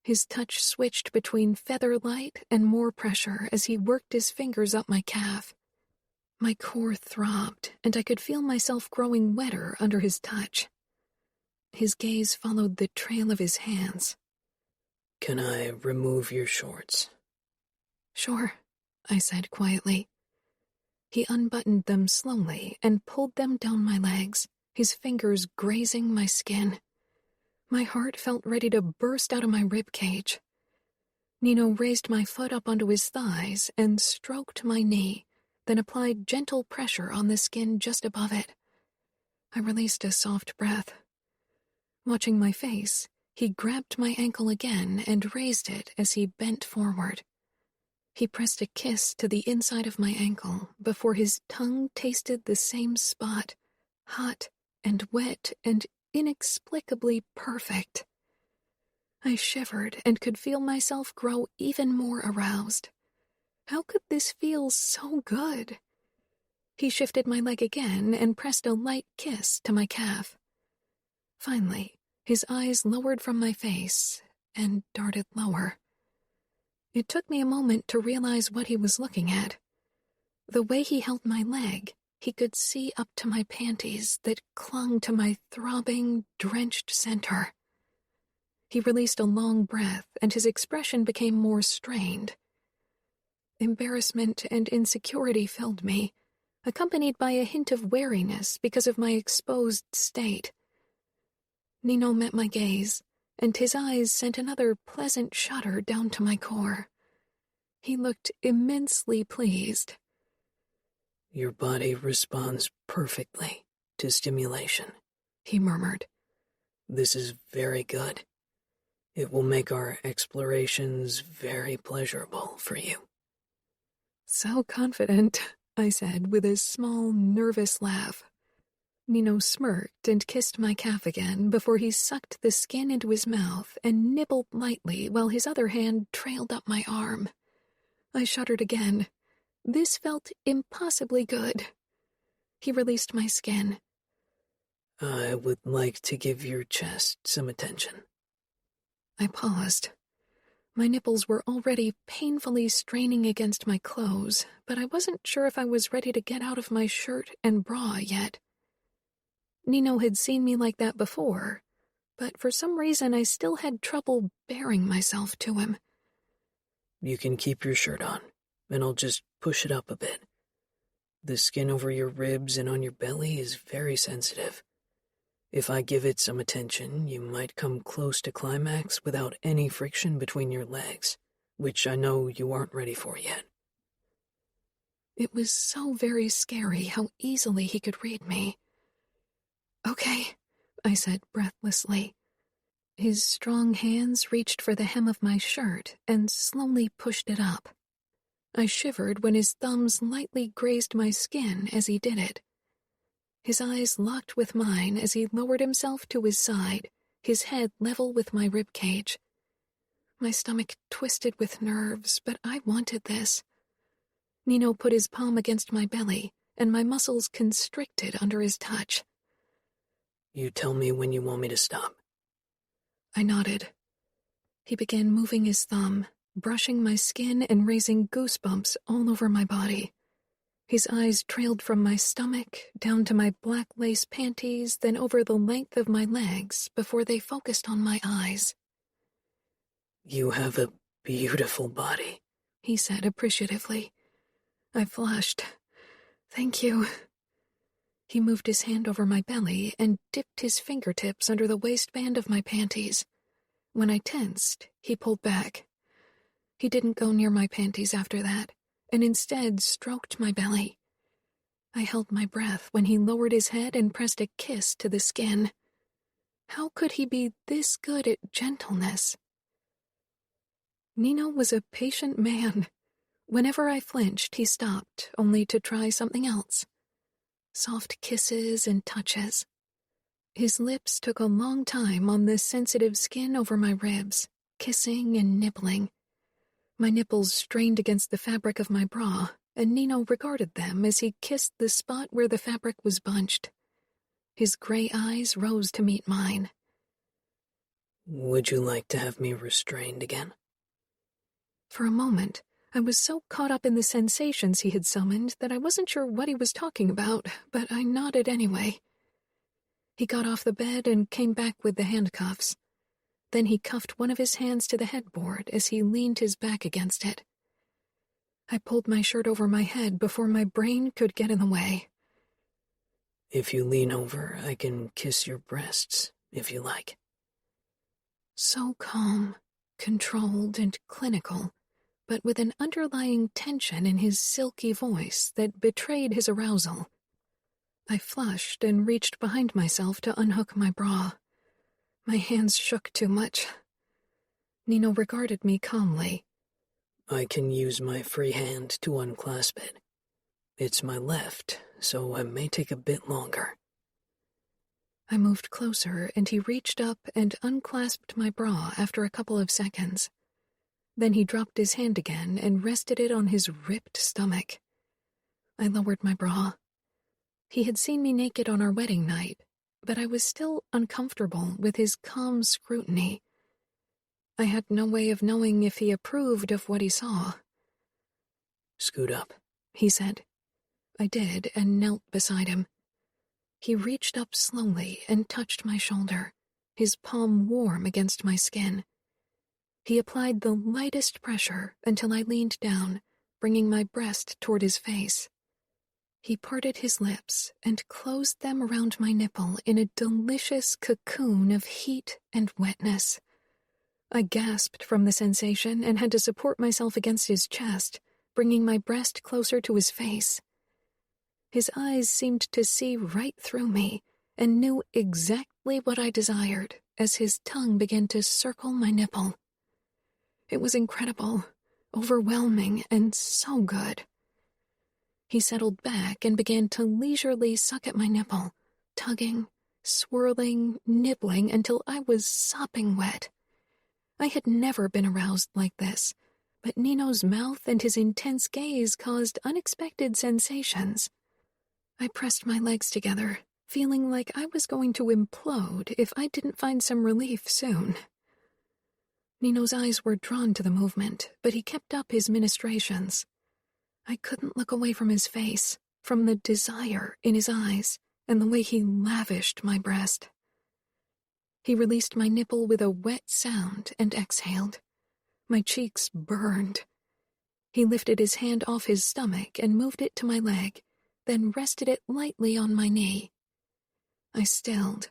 His touch switched between feather light and more pressure as he worked his fingers up my calf. My core throbbed, and I could feel myself growing wetter under his touch. His gaze followed the trail of his hands. Can I remove your shorts? "Sure," I said quietly. He unbuttoned them slowly and pulled them down my legs, his fingers grazing my skin. My heart felt ready to burst out of my rib cage. Nino raised my foot up onto his thighs and stroked my knee, then applied gentle pressure on the skin just above it. I released a soft breath. Watching my face, he grabbed my ankle again and raised it as he bent forward. He pressed a kiss to the inside of my ankle before his tongue tasted the same spot, hot and wet and inexplicably perfect. I shivered and could feel myself grow even more aroused. How could this feel so good? He shifted my leg again and pressed a light kiss to my calf. Finally, his eyes lowered from my face and darted lower. It took me a moment to realize what he was looking at. The way he held my leg, he could see up to my panties that clung to my throbbing, drenched center. He released a long breath, and his expression became more strained. Embarrassment and insecurity filled me, accompanied by a hint of wariness because of my exposed state. Nino met my gaze, and his eyes sent another pleasant shudder down to my core. He looked immensely pleased. Your body responds perfectly to stimulation, he murmured. This is very good. It will make our explorations very pleasurable for you. So confident, I said with a small, nervous laugh. Nino smirked and kissed my calf again before he sucked the skin into his mouth and nibbled lightly while his other hand trailed up my arm. I shuddered again. This felt impossibly good. He released my skin. I would like to give your chest some attention. I paused. My nipples were already painfully straining against my clothes, but I wasn't sure if I was ready to get out of my shirt and bra yet. Nino had seen me like that before, but for some reason I still had trouble bearing myself to him. You can keep your shirt on, and I'll just push it up a bit. The skin over your ribs and on your belly is very sensitive. If I give it some attention, you might come close to climax without any friction between your legs, which I know you aren't ready for yet. It was so very scary how easily he could read me. Okay, I said breathlessly. His strong hands reached for the hem of my shirt and slowly pushed it up. I shivered when his thumbs lightly grazed my skin as he did it. His eyes locked with mine as he lowered himself to his side, his head level with my ribcage. My stomach twisted with nerves, but I wanted this. Nino put his palm against my belly and my muscles constricted under his touch. You tell me when you want me to stop. I nodded. He began moving his thumb, brushing my skin and raising goosebumps all over my body. His eyes trailed from my stomach down to my black lace panties, then over the length of my legs before they focused on my eyes. You have a beautiful body, he said appreciatively. I flushed. Thank you. He moved his hand over my belly and dipped his fingertips under the waistband of my panties. When I tensed, he pulled back. He didn't go near my panties after that, and instead stroked my belly. I held my breath when he lowered his head and pressed a kiss to the skin. How could he be this good at gentleness? Nino was a patient man. Whenever I flinched, he stopped, only to try something else. Soft kisses and touches. His lips took a long time on the sensitive skin over my ribs, kissing and nibbling. My nipples strained against the fabric of my bra, and Nino regarded them as he kissed the spot where the fabric was bunched. His gray eyes rose to meet mine. Would you like to have me restrained again? For a moment, I was so caught up in the sensations he had summoned that I wasn't sure what he was talking about, but I nodded anyway. He got off the bed and came back with the handcuffs. Then he cuffed one of his hands to the headboard as he leaned his back against it. I pulled my shirt over my head before my brain could get in the way. If you lean over, I can kiss your breasts, if you like. So calm, controlled, and clinical, but with an underlying tension in his silky voice that betrayed his arousal. I flushed and reached behind myself to unhook my bra. My hands shook too much. Nino regarded me calmly. I can use my free hand to unclasp it. It's my left, so it may take a bit longer. I moved closer, and he reached up and unclasped my bra after a couple of seconds. Then he dropped his hand again and rested it on his ripped stomach. I lowered my bra. He had seen me naked on our wedding night, but I was still uncomfortable with his calm scrutiny. I had no way of knowing if he approved of what he saw. Scoot up, he said. I did and knelt beside him. He reached up slowly and touched my shoulder, his palm warm against my skin. He applied the lightest pressure until I leaned down, bringing my breast toward his face. He parted his lips and closed them around my nipple in a delicious cocoon of heat and wetness. I gasped from the sensation and had to support myself against his chest, bringing my breast closer to his face. His eyes seemed to see right through me and knew exactly what I desired as his tongue began to circle my nipple. It was incredible, overwhelming, and so good. He settled back and began to leisurely suck at my nipple, tugging, swirling, nibbling until I was sopping wet. I had never been aroused like this, but Nino's mouth and his intense gaze caused unexpected sensations. I pressed my legs together, feeling like I was going to implode if I didn't find some relief soon. Nino's eyes were drawn to the movement, but he kept up his ministrations. I couldn't look away from his face, from the desire in his eyes, and the way he lavished my breast. He released my nipple with a wet sound and exhaled. My cheeks burned. He lifted his hand off his stomach and moved it to my leg, then rested it lightly on my knee. I stilled,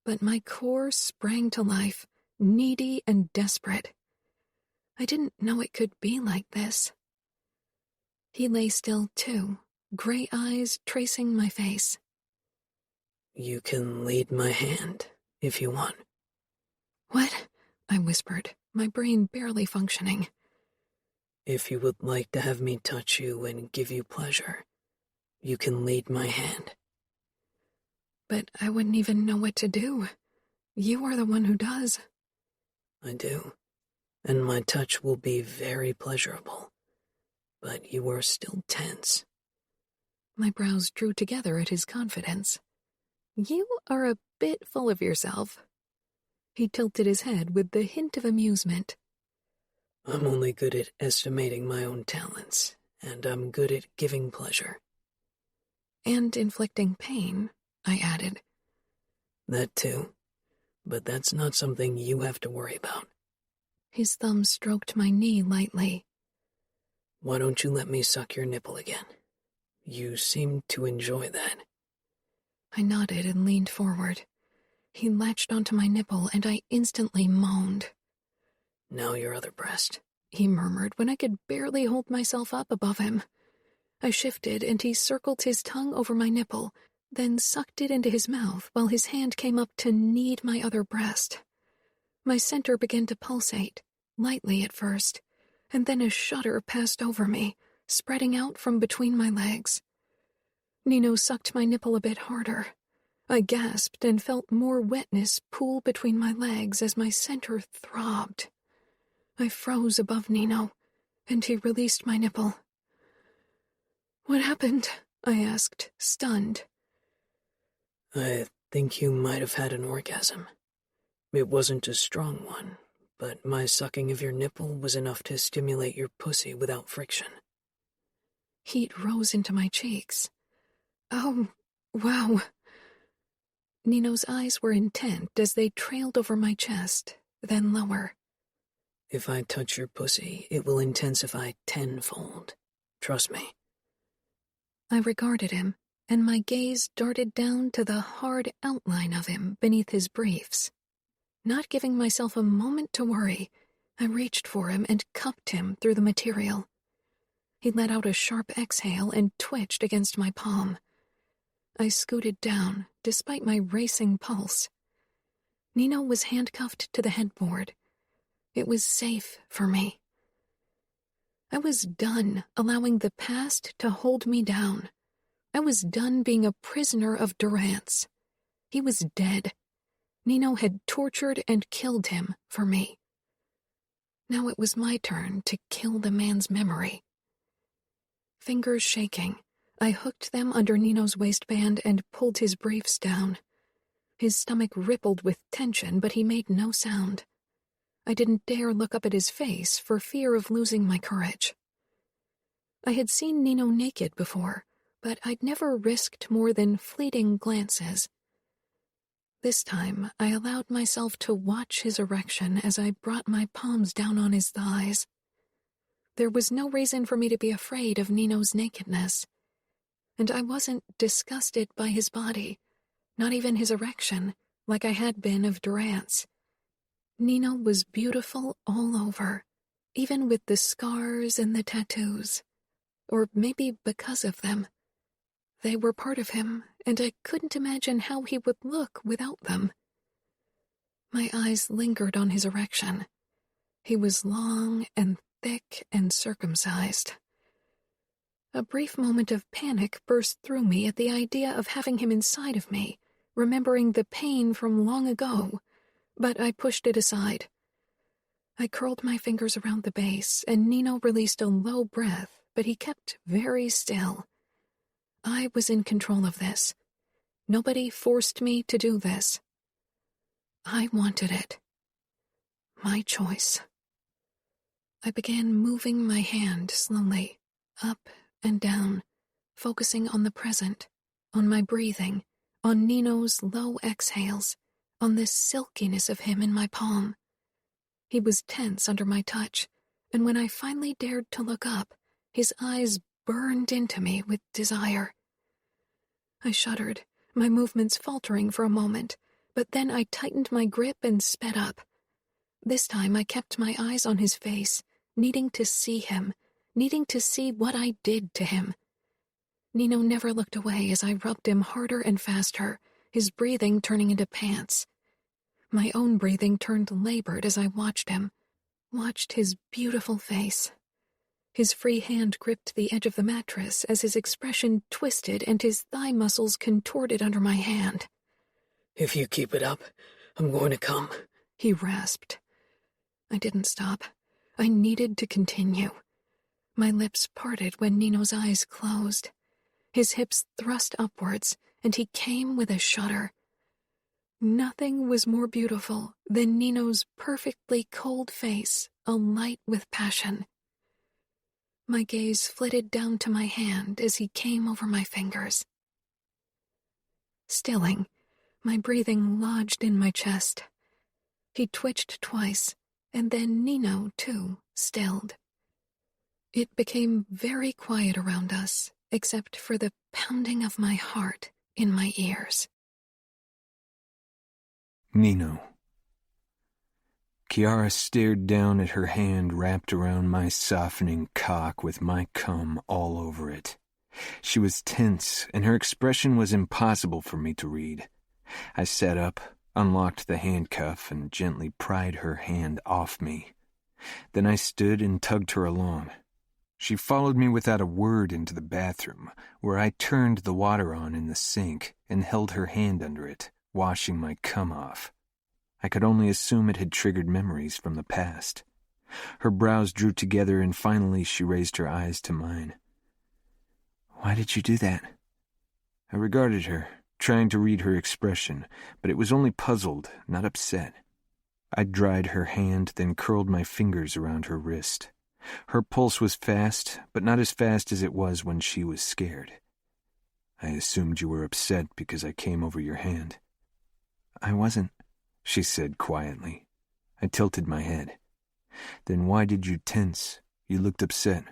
but my core sprang to life, needy and desperate. I didn't know it could be like this. He lay still, too, gray eyes tracing my face. You can lead my hand, if you want. What? I whispered, my brain barely functioning. If you would like to have me touch you and give you pleasure, you can lead my hand. But I wouldn't even know what to do. You are the one who does. I do, and my touch will be very pleasurable. But you are still tense. My brows drew together at his confidence. "You are a bit full of yourself." He tilted his head with the hint of amusement. "I'm only good at estimating my own talents, and I'm good at giving pleasure." "And inflicting pain," I added. "That too, but that's not something you have to worry about." His thumb stroked my knee lightly. "Why don't you let me suck your nipple again? You seem to enjoy that." I nodded and leaned forward. He latched onto my nipple, and I instantly moaned. "Now your other breast," he murmured when I could barely hold myself up above him. I shifted, and he circled his tongue over my nipple, then sucked it into his mouth while his hand came up to knead my other breast. My center began to pulsate, lightly at first, and then a shudder passed over me, spreading out from between my legs. Nino sucked my nipple a bit harder. I gasped and felt more wetness pool between my legs as my center throbbed. I froze above Nino, and he released my nipple. "What happened?" I asked, stunned. "I think you might have had an orgasm. It wasn't a strong one, but my sucking of your nipple was enough to stimulate your pussy without friction." Heat rose into my cheeks. "Oh, wow." Nino's eyes were intent as they trailed over my chest, then lower. "If I touch your pussy, it will intensify tenfold. Trust me." I regarded him, and my gaze darted down to the hard outline of him beneath his briefs. Not giving myself a moment to worry, I reached for him and cupped him through the material. He let out a sharp exhale and twitched against my palm. I scooted down, despite my racing pulse. Nino was handcuffed to the headboard. It was safe for me. I was done allowing the past to hold me down. I was done being a prisoner of Durant's. He was dead. Nino had tortured and killed him for me. Now it was my turn to kill the man's memory. Fingers shaking, I hooked them under Nino's waistband and pulled his briefs down. His stomach rippled with tension, but he made no sound. I didn't dare look up at his face for fear of losing my courage. I had seen Nino naked before, but I'd never risked more than fleeting glances. This time, I allowed myself to watch his erection as I brought my palms down on his thighs. There was no reason for me to be afraid of Nino's nakedness. And I wasn't disgusted by his body, not even his erection, like I had been of Durant's. Nino was beautiful all over, even with the scars and the tattoos. Or maybe because of them. They were part of him, and I couldn't imagine how he would look without them. My eyes lingered on his erection. He was long and thick and circumcised. A brief moment of panic burst through me at the idea of having him inside of me, remembering the pain from long ago, but I pushed it aside. I curled my fingers around the base, and Nino released a low breath, but he kept very still. I was in control of this. Nobody forced me to do this. I wanted it. My choice. I began moving my hand slowly, up and down, focusing on the present, on my breathing, on Nino's low exhales, on this silkiness of him in my palm. He was tense under my touch, and when I finally dared to look up, his eyes burned into me with desire. I shuddered, my movements faltering for a moment, but then I tightened my grip and sped up. This time I kept my eyes on his face, needing to see him, needing to see what I did to him. Nino never looked away as I rubbed him harder and faster, his breathing turning into pants. My own breathing turned labored as I watched him, watched his beautiful face. His free hand gripped the edge of the mattress as his expression twisted and his thigh muscles contorted under my hand. "If you keep it up, I'm going to come," he rasped. I didn't stop. I needed to continue. My lips parted when Nino's eyes closed. his hips thrust upwards, and he came with a shudder. Nothing was more beautiful than Nino's perfectly cold face, alight with passion. My gaze flitted down to my hand as he came over my fingers. Stilling, my breathing lodged in my chest. He twitched twice, and then Nino, too, stilled. It became very quiet around us, except for the pounding of my heart in my ears. Nino. Kiara stared down at her hand wrapped around my softening cock with my cum all over it. She was tense, and her expression was impossible for me to read. I sat up, unlocked the handcuff, and gently pried her hand off me. Then I stood and tugged her along. She followed me without a word into the bathroom, where I turned the water on in the sink and held her hand under it, washing my cum off. I could only assume it had triggered memories from the past. Her brows drew together, and finally she raised her eyes to mine. Why did you do that? I regarded her, trying to read her expression, but it was only puzzled, not upset. I dried her hand, then curled my fingers around her wrist. Her pulse was fast, but not as fast as it was when she was scared. I assumed you were upset because I came over your hand. I wasn't, she said quietly. I tilted my head. Then why did you tense? You looked upset.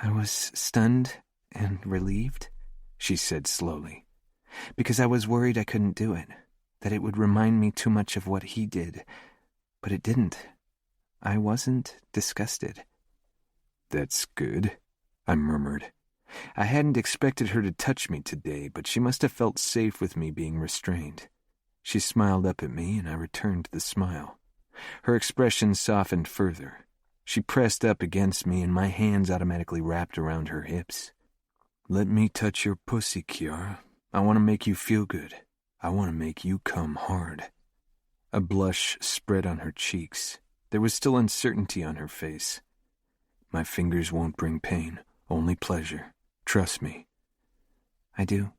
I was stunned and relieved, she said slowly, because I was worried I couldn't do it, that it would remind me too much of what he did, but it didn't. I wasn't disgusted. That's good, I murmured. I hadn't expected her to touch me today, but she must have felt safe with me being restrained. She smiled up at me, and I returned the smile. Her expression softened further. She pressed up against me, and my hands automatically wrapped around her hips. Let me touch your pussy, Kiara. I want to make you feel good. I want to make you come hard. A blush spread on her cheeks. There was still uncertainty on her face. My fingers won't bring pain, only pleasure. Trust me. I do,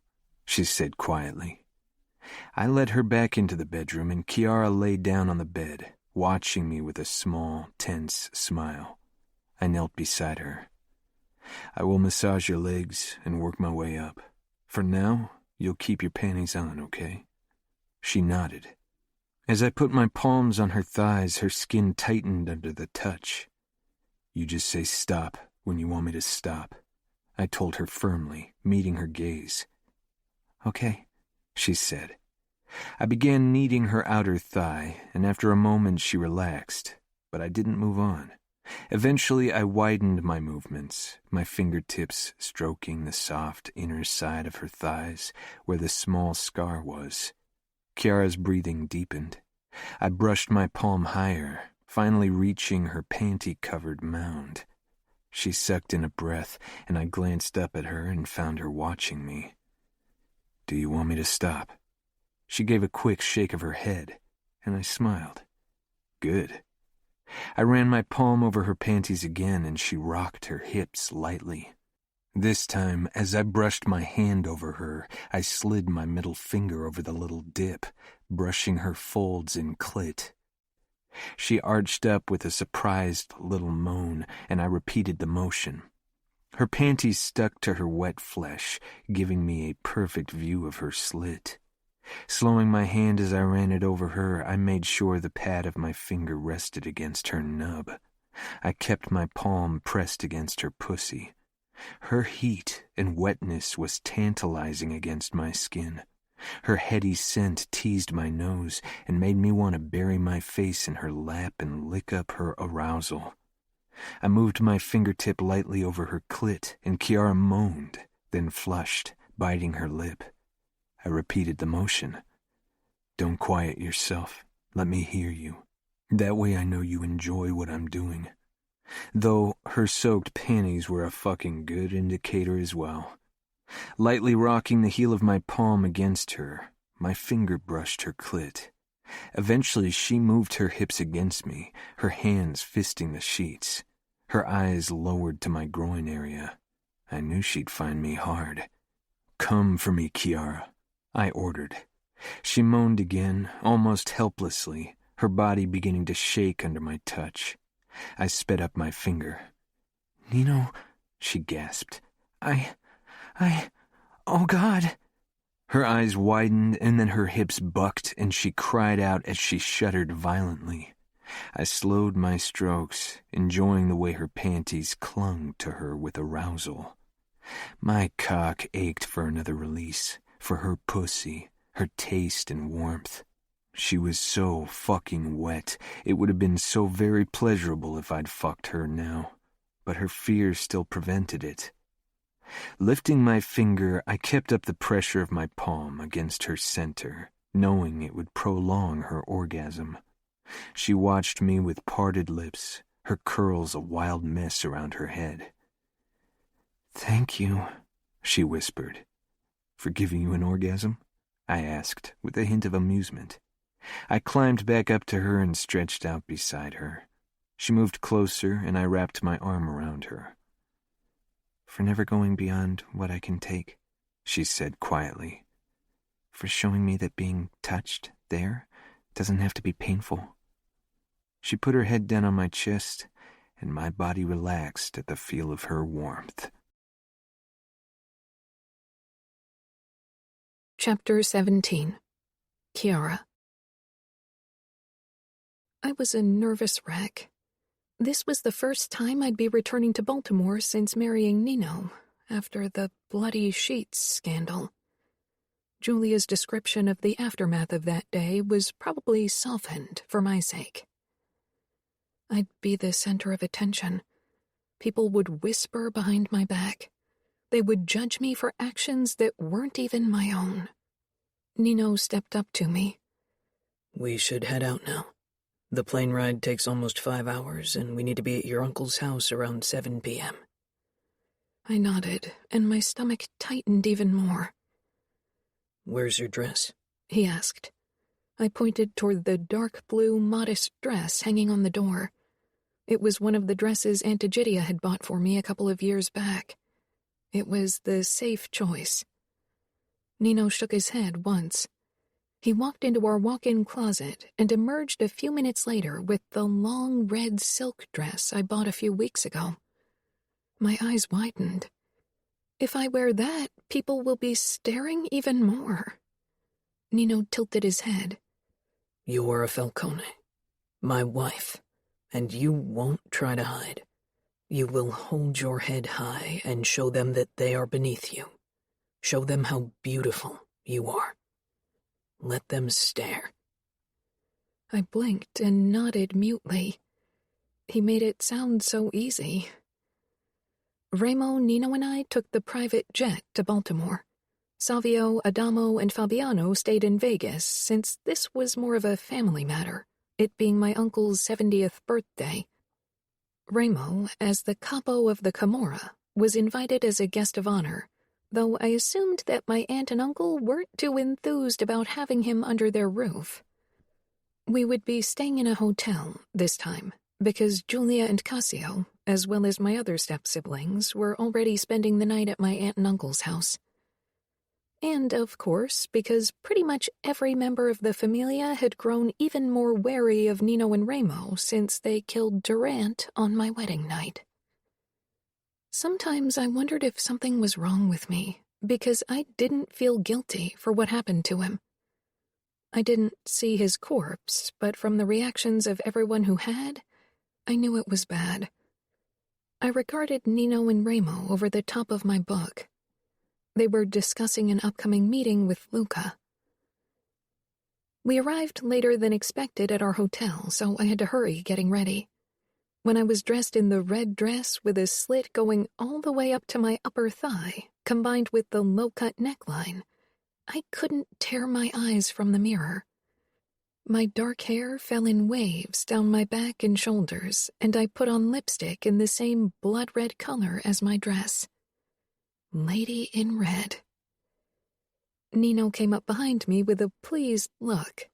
she said quietly. I led her back into the bedroom, and Kiara lay down on the bed, watching me with a small, tense smile. I knelt beside her. I will massage your legs and work my way up. For now, you'll keep your panties on, okay? She nodded. As I put my palms on her thighs, her skin tightened under the touch. You just say stop when you want me to stop, I told her firmly, meeting her gaze. Okay, she said. I began kneading her outer thigh, and after a moment she relaxed, but I didn't move on. Eventually I widened my movements, my fingertips stroking the soft inner side of her thighs where the small scar was. Kiara's breathing deepened. I brushed my palm higher, finally reaching her panty-covered mound. She sucked in a breath, and I glanced up at her and found her watching me. Do you want me to stop? She gave a quick shake of her head, and I smiled. Good. I ran my palm over her panties again, and she rocked her hips lightly. This time, as I brushed my hand over her, I slid my middle finger over the little dip, brushing her folds in clit. She arched up with a surprised little moan, and I repeated the motion. Her panties stuck to her wet flesh, giving me a perfect view of her slit. Slowing my hand as I ran it over her, I made sure the pad of my finger rested against her nub. I kept my palm pressed against her pussy. Her heat and wetness was tantalizing against my skin. Her heady scent teased my nose and made me want to bury my face in her lap and lick up her arousal. I moved my fingertip lightly over her clit, and Kiara moaned, then flushed, biting her lip. I repeated the motion. Don't quiet yourself. Let me hear you. That way I know you enjoy what I'm doing. Though her soaked panties were a fucking good indicator as well. Lightly rocking the heel of my palm against her, my finger brushed her clit. Eventually she moved her hips against me, her hands fisting the sheets. Her eyes lowered to my groin area. I knew she'd find me hard. "Come for me, Kiara," I ordered. She moaned again, almost helplessly, her body beginning to shake under my touch. I sped up my finger. "Nino," she gasped. Oh God." Her eyes widened and then her hips bucked and she cried out as she shuddered violently. I slowed my strokes, enjoying the way her panties clung to her with arousal. My cock ached for another release, for her pussy, her taste and warmth. She was so fucking wet, it would have been so very pleasurable if I'd fucked her now, but her fear still prevented it. Lifting my finger, I kept up the pressure of my palm against her center, knowing it would prolong her orgasm. She watched me with parted lips, her curls a wild mess around her head. "Thank you," she whispered. "For giving you an orgasm?" I asked, with a hint of amusement. I climbed back up to her and stretched out beside her. She moved closer, and I wrapped my arm around her. "For never going beyond what I can take," she said quietly. "For showing me that being touched there doesn't have to be painful." She put her head down on my chest, and my body relaxed at the feel of her warmth. Chapter 17. Kiara. I was a nervous wreck. This was the first time I'd be returning to Baltimore since marrying Nino, after the bloody sheets scandal. Julia's description of the aftermath of that day was probably softened for my sake. I'd be the center of attention. People would whisper behind my back. They would judge me for actions that weren't even my own. Nino stepped up to me. "We should head out now. The plane ride takes almost 5 hours, and we need to be at your uncle's house around 7 p.m. I nodded, and my stomach tightened even more. "Where's your dress?" he asked. I pointed toward the dark blue, modest dress hanging on the door. It was one of the dresses Aunt Egidia had bought for me a couple of years back. It was the safe choice. Nino shook his head once. He walked into our walk-in closet and emerged a few minutes later with the long red silk dress I bought a few weeks ago. My eyes widened. If I wear that, people will be staring even more. Nino tilted his head. "You are a Falcone, my wife, and you won't try to hide. You will hold your head high and show them that they are beneath you. Show them how beautiful you are. Let them stare." I blinked and nodded mutely. He made it sound so easy. Remo, Nino, and I took the private jet to Baltimore. Savio, Adamo, and Fabiano stayed in Vegas, since this was more of a family matter, it being my uncle's 70th birthday. Remo, as the Capo of the Camorra, was invited as a guest of honor, though I assumed that my aunt and uncle weren't too enthused about having him under their roof. We would be staying in a hotel this time, because Julia and Cassio, as well as my other step-siblings, were already spending the night at my aunt and uncle's house. And, of course, because pretty much every member of the Famiglia had grown even more wary of Nino and Remo since they killed Durant on my wedding night. Sometimes I wondered if something was wrong with me, because I didn't feel guilty for what happened to him. I didn't see his corpse, but from the reactions of everyone who had, I knew it was bad. I regarded Nino and Remo over the top of my book. They were discussing an upcoming meeting with Luca. We arrived later than expected at our hotel, so I had to hurry getting ready. When I was dressed in the red dress with a slit going all the way up to my upper thigh, combined with the low-cut neckline, I couldn't tear my eyes from the mirror. My dark hair fell in waves down my back and shoulders, and I put on lipstick in the same blood-red color as my dress. Lady in red. Nino came up behind me with a pleased look.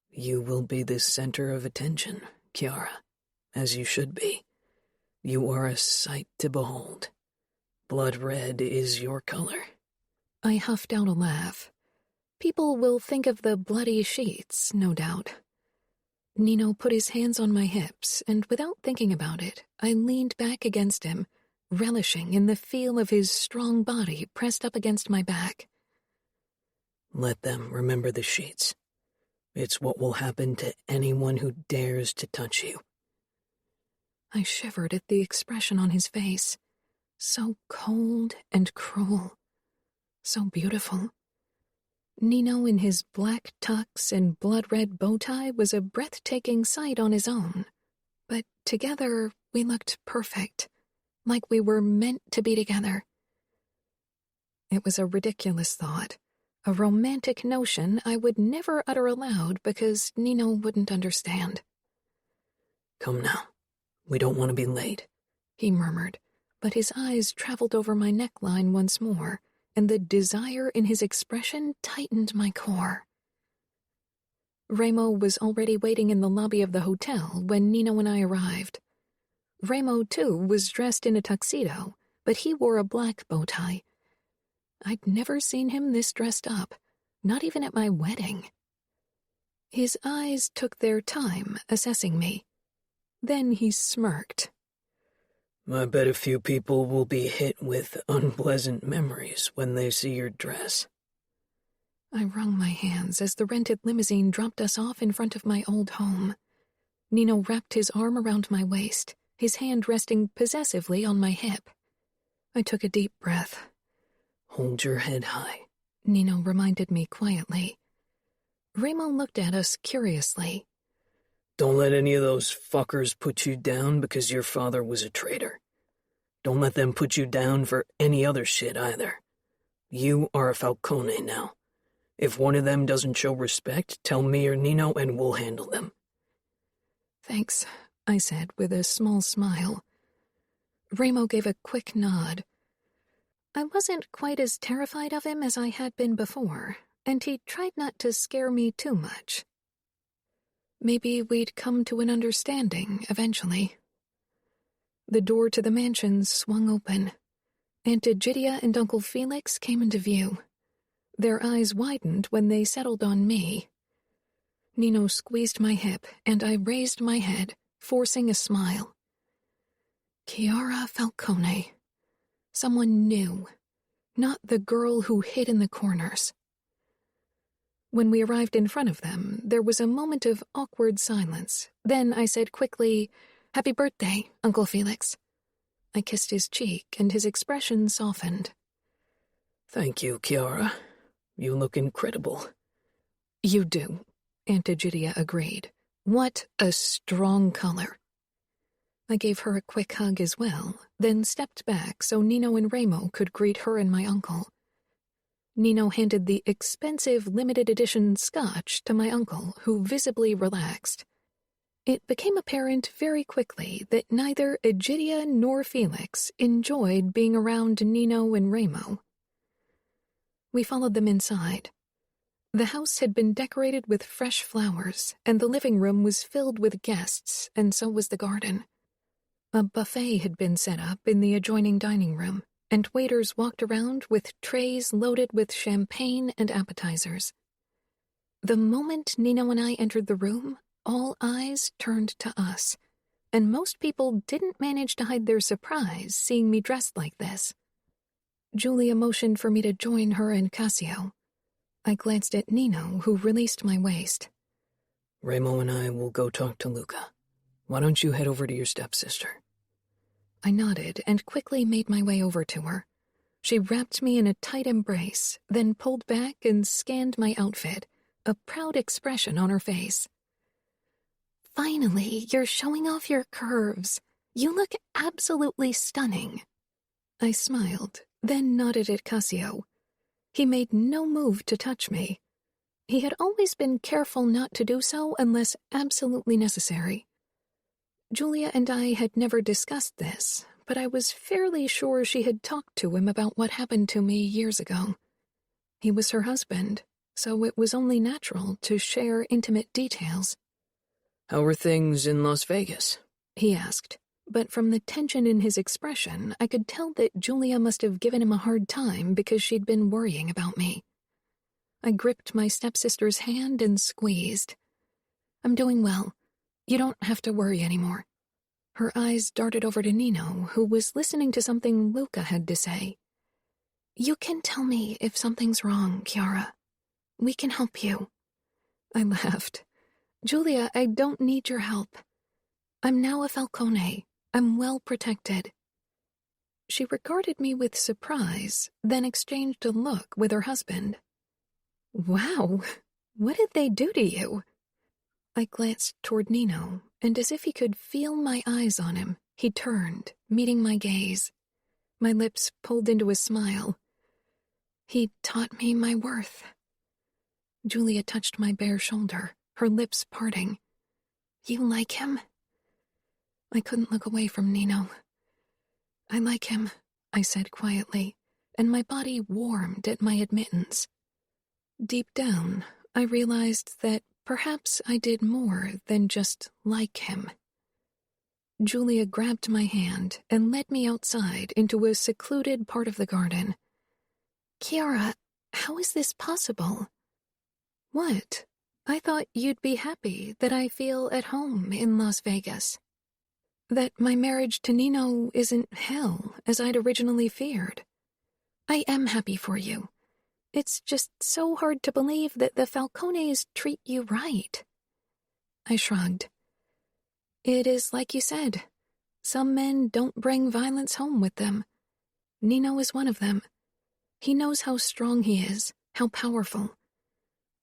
"You will be the center of attention, Kiara, as you should be. You are a sight to behold. Blood red is your color. I huffed out a laugh. People will think of the bloody sheets, no doubt. Nino put his hands on my hips, and without thinking about it, I leaned back against him, relishing in the feel of his strong body pressed up against my back. Let them remember the sheets. It's what will happen to anyone who dares to touch you. I shivered at the expression on his face. So cold and cruel. So beautiful. Nino in his black tux and blood-red bow tie was a breathtaking sight on his own. But together we looked perfect, like we were meant to be together. It was a ridiculous thought, a romantic notion I would never utter aloud because Nino wouldn't understand. Come now. We don't want to be late, he murmured, but his eyes traveled over my neckline once more, and the desire in his expression tightened my core. Remo was already waiting in the lobby of the hotel when Nino and I arrived. Remo, too, was dressed in a tuxedo, but he wore a black bow tie. I'd never seen him this dressed up, not even at my wedding. His eyes took their time assessing me. Then he smirked. I bet a few people will be hit with unpleasant memories when they see your dress. I wrung my hands as the rented limousine dropped us off in front of my old home. Nino wrapped his arm around my waist, his hand resting possessively on my hip. I took a deep breath. Hold your head high, Nino reminded me quietly. Remo looked at us curiously. Don't let any of those fuckers put you down because your father was a traitor. Don't let them put you down for any other shit either. You are a Falcone now. If one of them doesn't show respect, tell me or Nino and we'll handle them. Thanks, I said with a small smile. Remo gave a quick nod. I wasn't quite as terrified of him as I had been before, and he tried not to scare me too much. Maybe we'd come to an understanding eventually. The door to the mansion swung open. Aunt Egidia and Uncle Felix came into view. Their eyes widened when they settled on me. Nino squeezed my hip, and I raised my head, forcing a smile. Kiara Falcone. Someone new, not the girl who hid in the corners. When we arrived in front of them, there was a moment of awkward silence. Then I said quickly, "Happy birthday, Uncle Felix." I kissed his cheek, and his expression softened. Thank you, Kiara. You look incredible. You do, Aunt Egidia agreed. What a strong color. I gave her a quick hug as well, then stepped back so Nino and Remo could greet her and my uncle. Nino handed the expensive limited edition scotch to my uncle, who visibly relaxed. It became apparent very quickly that neither Egidia nor Felix enjoyed being around Nino and Remo. We followed them inside. The house had been decorated with fresh flowers, and the living room was filled with guests, and so was the garden. A buffet had been set up in the adjoining dining room, and waiters walked around with trays loaded with champagne and appetizers. The moment Nino and I entered the room, all eyes turned to us, and most people didn't manage to hide their surprise seeing me dressed like this. Julia motioned for me to join her and Cassio. I glanced at Nino, who released my waist. Remo and I will go talk to Luca. Why don't you head over to your stepsister? I nodded and quickly made my way over to her. She wrapped me in a tight embrace, then pulled back and scanned my outfit, a proud expression on her face. Finally, you're showing off your curves. You look absolutely stunning. I smiled, then nodded at Cassio. He made no move to touch me. He had always been careful not to do so unless absolutely necessary. Julia and I had never discussed this, but I was fairly sure she had talked to him about what happened to me years ago. He was her husband, so it was only natural to share intimate details. How are things in Las Vegas? He asked, but from the tension in his expression, I could tell that Julia must have given him a hard time because she'd been worrying about me. I gripped my stepsister's hand and squeezed. "I'm doing well. You don't have to worry anymore." Her eyes darted over to Nino, who was listening to something Luca had to say. "You can tell me if something's wrong, Kiara. We can help you." I laughed. "Julia, I don't need your help. I'm now a Falcone. I'm well protected." She regarded me with surprise, then exchanged a look with her husband. "Wow, what did they do to you?" I glanced toward Nino, and as if he could feel my eyes on him, he turned, meeting my gaze. My lips pulled into a smile. "He taught me my worth." Julia touched my bare shoulder, her lips parting. "You like him?" I couldn't look away from Nino. "I like him," I said quietly, and my body warmed at my admittance. Deep down, I realized that perhaps I did more than just like him. Julia grabbed my hand and led me outside into a secluded part of the garden. "Kiara, how is this possible?" "What? I thought you'd be happy that I feel at home in Las Vegas. That my marriage to Nino isn't hell, as I'd originally feared. I am happy for you. It's just so hard to believe that the Falcones treat you right." I shrugged. "It is like you said. Some men don't bring violence home with them. Nino is one of them. He knows how strong he is, how powerful.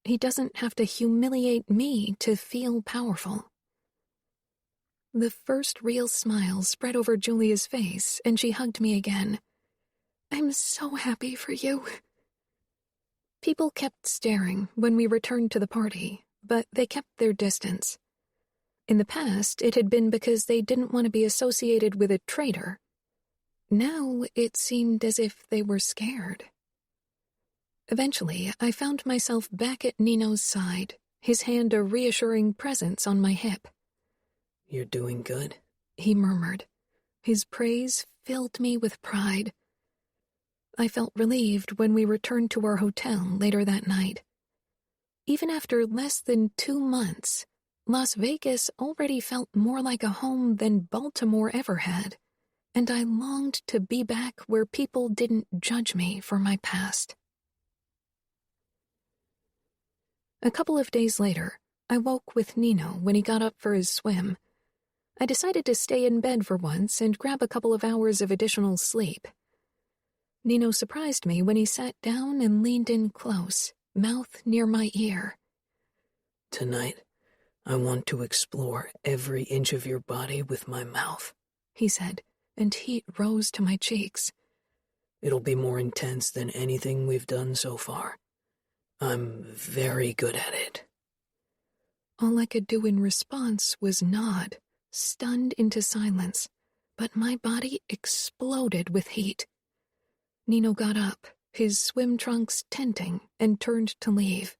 He doesn't have to humiliate me to feel powerful." The first real smile spread over Julia's face, and she hugged me again. "I'm so happy for you." People kept staring when we returned to the party, but they kept their distance. In the past, it had been because they didn't want to be associated with a traitor. Now it seemed as if they were scared. Eventually, I found myself back at Nino's side, his hand a reassuring presence on my hip. "You're doing good," he murmured. His praise filled me with pride. I felt relieved when we returned to our hotel later that night. Even after less than 2 months, Las Vegas already felt more like a home than Baltimore ever had, and I longed to be back where people didn't judge me for my past. A couple of days later, I woke with Nino when he got up for his swim. I decided to stay in bed for once and grab a couple of hours of additional sleep. Nino surprised me when he sat down and leaned in close, mouth near my ear. "Tonight, I want to explore every inch of your body with my mouth," he said, and heat rose to my cheeks. "It'll be more intense than anything we've done so far. I'm very good at it." All I could do in response was nod, stunned into silence, but my body exploded with heat. Nino got up, his swim trunks tenting, and turned to leave.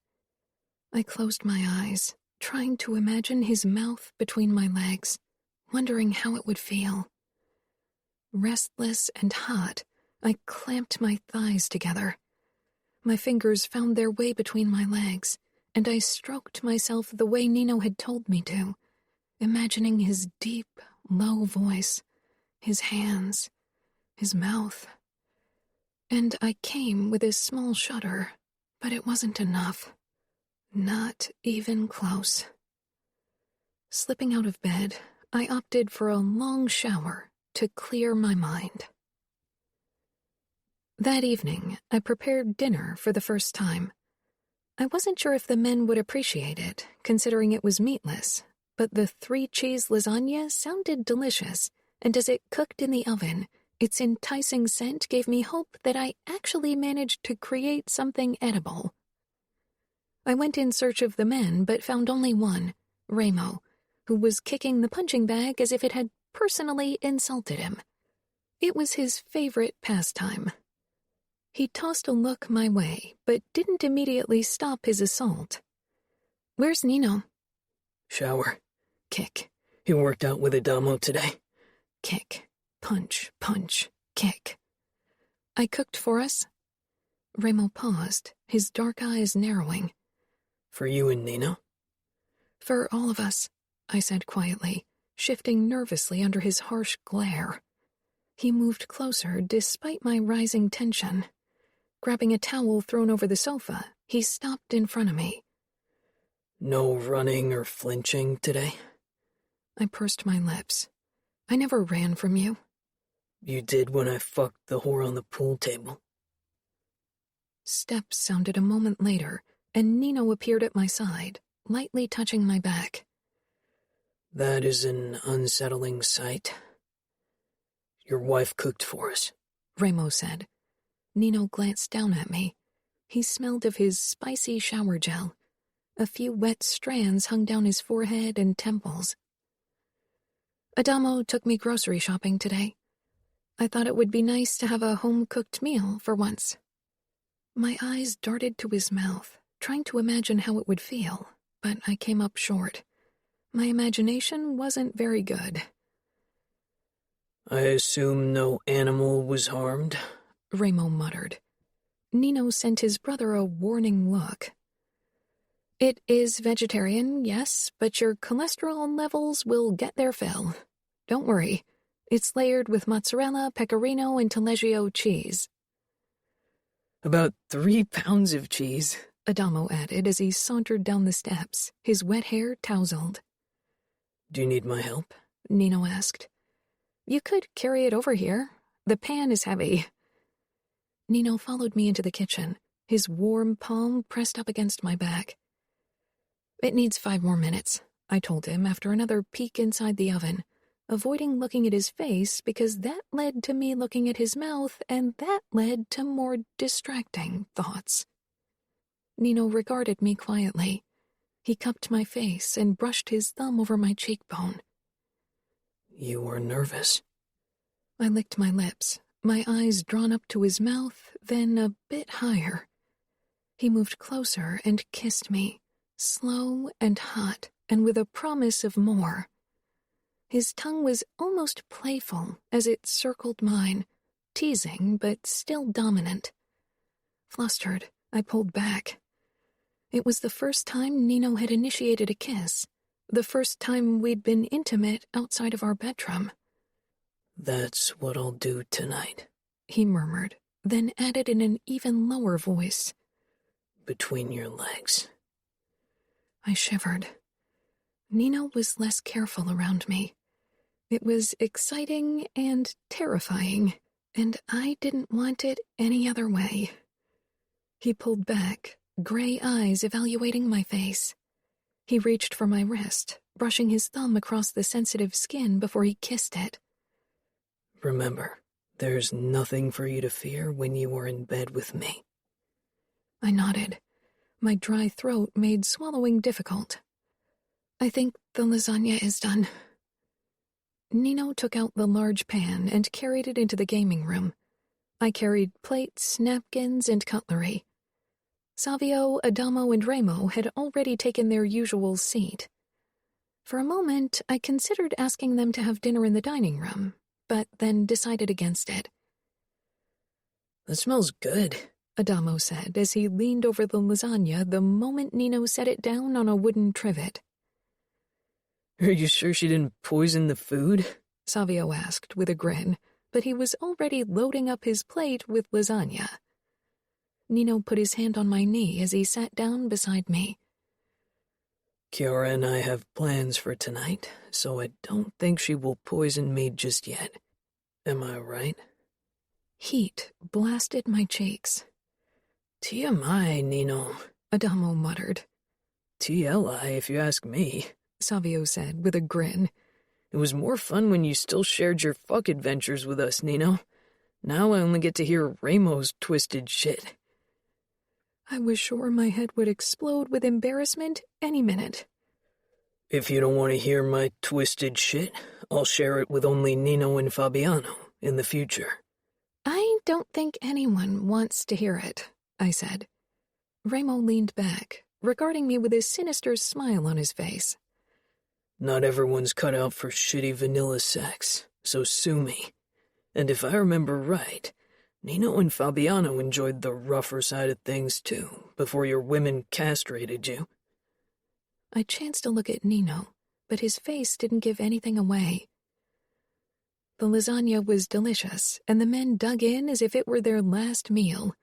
I closed my eyes, trying to imagine his mouth between my legs, wondering how it would feel. Restless and hot, I clamped my thighs together. My fingers found their way between my legs, and I stroked myself the way Nino had told me to, imagining his deep, low voice, his hands, his mouth. And I came with a small shudder, but it wasn't enough. Not even close. Slipping out of bed, I opted for a long shower to clear my mind. That evening, I prepared dinner for the first time. I wasn't sure if the men would appreciate it, considering it was meatless, but the 3-cheese lasagna sounded delicious, and as it cooked in the oven, its enticing scent gave me hope that I actually managed to create something edible. I went in search of the men, but found only one, Ramo, who was kicking the punching bag as if it had personally insulted him. It was his favorite pastime. He tossed a look my way, but didn't immediately stop his assault. "Where's Nino?" "Shower." Kick. "You worked out with Adamo today?" kick, punch, punch, kick. I cooked for us. Remo paused, his dark eyes narrowing. For you and Nino? For all of us, I said quietly, shifting nervously under his harsh glare. He moved closer despite my rising tension. Grabbing a towel thrown over the sofa, he stopped in front of me. No running or flinching today? I pursed my lips. I never ran from you. You did when I fucked the whore on the pool table. Steps sounded a moment later, and Nino appeared at my side, lightly touching my back. That is an unsettling sight. Your wife cooked for us, Remo said. Nino glanced down at me. He smelled of his spicy shower gel. A few wet strands hung down his forehead and temples. Adamo took me grocery shopping today. I thought it would be nice to have a home-cooked meal for once. My eyes darted to his mouth, trying to imagine how it would feel, but I came up short. My imagination wasn't very good. I assume no animal was harmed, Remo muttered. Nino sent his brother a warning look. It is vegetarian, yes, but your cholesterol levels will get their fill. Don't worry. It's layered with mozzarella, pecorino, and taleggio cheese. About 3 pounds of cheese, Adamo added as he sauntered down the steps, his wet hair tousled. Do you need my help? Nino asked. You could carry it over here. The pan is heavy. Nino followed me into the kitchen, his warm palm pressed up against my back. It needs 5 more minutes, I told him after another peek inside the oven, avoiding looking at his face because that led to me looking at his mouth and that led to more distracting thoughts. Nino regarded me quietly. He cupped my face and brushed his thumb over my cheekbone. You were nervous. I licked my lips, my eyes drawn up to his mouth, then a bit higher. He moved closer and kissed me, slow and hot, and with a promise of more. His tongue was almost playful as it circled mine, teasing but still dominant. Flustered, I pulled back. It was the first time Nino had initiated a kiss, the first time we'd been intimate outside of our bedroom. That's what I'll do tonight, he murmured, then added in an even lower voice. Between your legs. I shivered. Nino was less careful around me. It was exciting and terrifying, and I didn't want it any other way. He pulled back, gray eyes evaluating my face. He reached for my wrist, brushing his thumb across the sensitive skin before he kissed it. Remember, there's nothing for you to fear when you are in bed with me. I nodded. My dry throat made swallowing difficult. I think the lasagna is done. Nino took out the large pan and carried it into the gaming room. I carried plates, napkins, and cutlery. Savio, Adamo, and Remo had already taken their usual seat. For a moment, I considered asking them to have dinner in the dining room, but then decided against it. That smells good, Adamo said as he leaned over the lasagna the moment Nino set it down on a wooden trivet. Are you sure she didn't poison the food? Savio asked with a grin, but he was already loading up his plate with lasagna. Nino put his hand on my knee as he sat down beside me. Kiara and I have plans for tonight, so I don't think she will poison me just yet. Am I right? Heat blasted my cheeks. TMI, Nino, Adamo muttered. TLI, if you ask me, Savio said with a grin. It was more fun when you still shared your fuck adventures with us, Nino. Now I only get to hear Remo's twisted shit. I was sure my head would explode with embarrassment any minute. If you don't want to hear my twisted shit, I'll share it with only Nino and Fabiano in the future. I don't think anyone wants to hear it, I said. Remo leaned back, regarding me with a sinister smile on his face. Not everyone's cut out for shitty vanilla sex, so sue me. And if I remember right, Nino and Fabiano enjoyed the rougher side of things too, before your women castrated you. I chanced to look at Nino, but his face didn't give anything away. The lasagna was delicious, and the men dug in as if it were their last meal.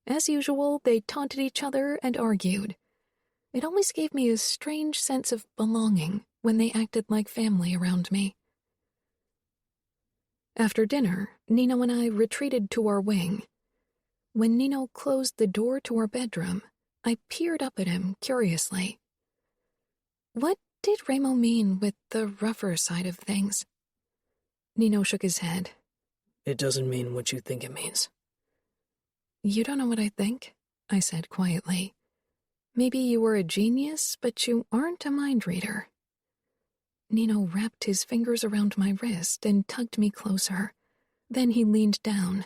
As usual, they taunted each other and argued. It always gave me a strange sense of belonging when they acted like family around me. After dinner, Nino and I retreated to our wing. When Nino closed the door to our bedroom, I peered up at him curiously. What did Remo mean with the rougher side of things? Nino shook his head. It doesn't mean what you think it means. You don't know what I think, I said quietly. Maybe you were a genius, but you aren't a mind reader. Nino wrapped his fingers around my wrist and tugged me closer. Then he leaned down.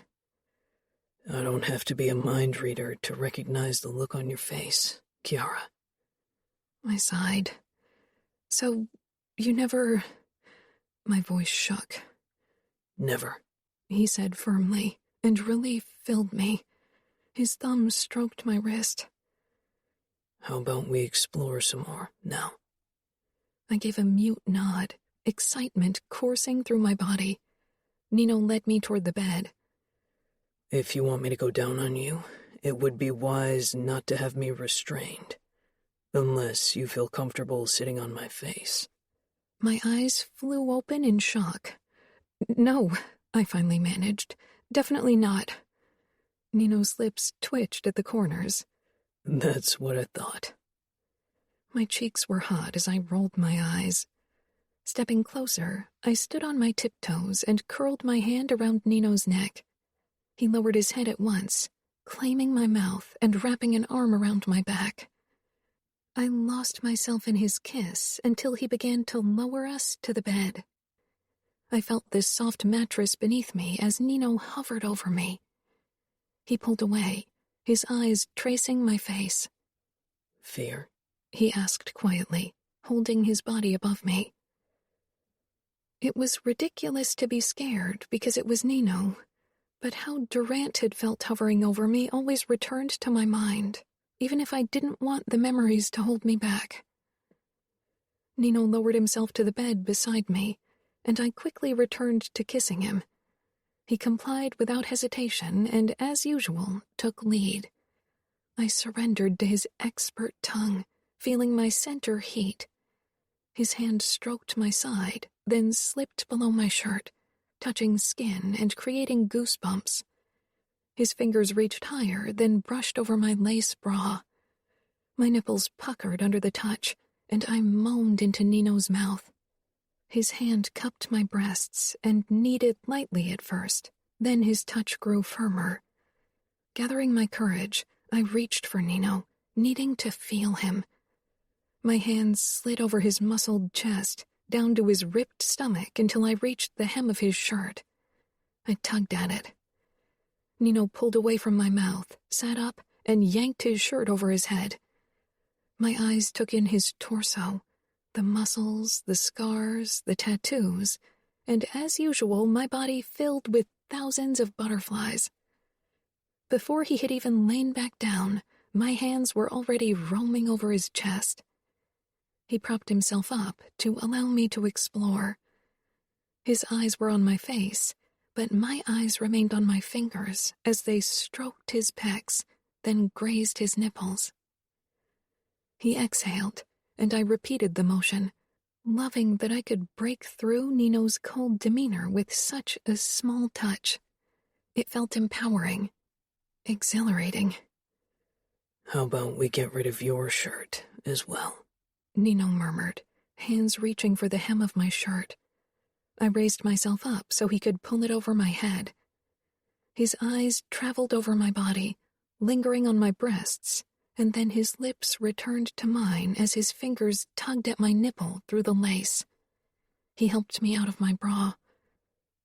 I don't have to be a mind reader to recognize the look on your face, Kiara. I sighed. So, you never... My voice shook. Never, he said firmly, and relief filled me. His thumb stroked my wrist. How about we explore some more now? I gave a mute nod, excitement coursing through my body. Nino led me toward the bed. If you want me to go down on you, it would be wise not to have me restrained, unless you feel comfortable sitting on my face. My eyes flew open in shock. No, I finally managed. Definitely not. Nino's lips twitched at the corners. That's what I thought. My cheeks were hot as I rolled my eyes. Stepping closer, I stood on my tiptoes and curled my hand around Nino's neck. He lowered his head at once, claiming my mouth and wrapping an arm around my back. I lost myself in his kiss until he began to lower us to the bed. I felt this soft mattress beneath me as Nino hovered over me. He pulled away, his eyes tracing my face. Fear? He asked quietly, holding his body above me. It was ridiculous to be scared because it was Nino, but how Durant had felt hovering over me always returned to my mind, even if I didn't want the memories to hold me back. Nino lowered himself to the bed beside me, and I quickly returned to kissing him. He complied without hesitation and, as usual, took lead. I surrendered to his expert tongue, feeling my center heat. His hand stroked my side, then slipped below my shirt, touching skin and creating goosebumps. His fingers reached higher, then brushed over my lace bra. My nipples puckered under the touch, and I moaned into Nino's mouth. His hand cupped my breasts and kneaded lightly at first, then his touch grew firmer. Gathering my courage, I reached for Nino, needing to feel him. My hands slid over his muscled chest, down to his ripped stomach until I reached the hem of his shirt. I tugged at it. Nino pulled away from my mouth, sat up, and yanked his shirt over his head. My eyes took in his torso, the muscles, the scars, the tattoos, and as usual, my body filled with thousands of butterflies. Before he had even lain back down, my hands were already roaming over his chest. He propped himself up to allow me to explore. His eyes were on my face, but my eyes remained on my fingers as they stroked his pecs, then grazed his nipples. He exhaled, and I repeated the motion, loving that I could break through Nino's cold demeanor with such a small touch. It felt empowering, exhilarating. How about we get rid of your shirt as well? Nino murmured, hands reaching for the hem of my shirt. I raised myself up so he could pull it over my head. His eyes traveled over my body, lingering on my breasts, and then his lips returned to mine as his fingers tugged at my nipple through the lace. He helped me out of my bra.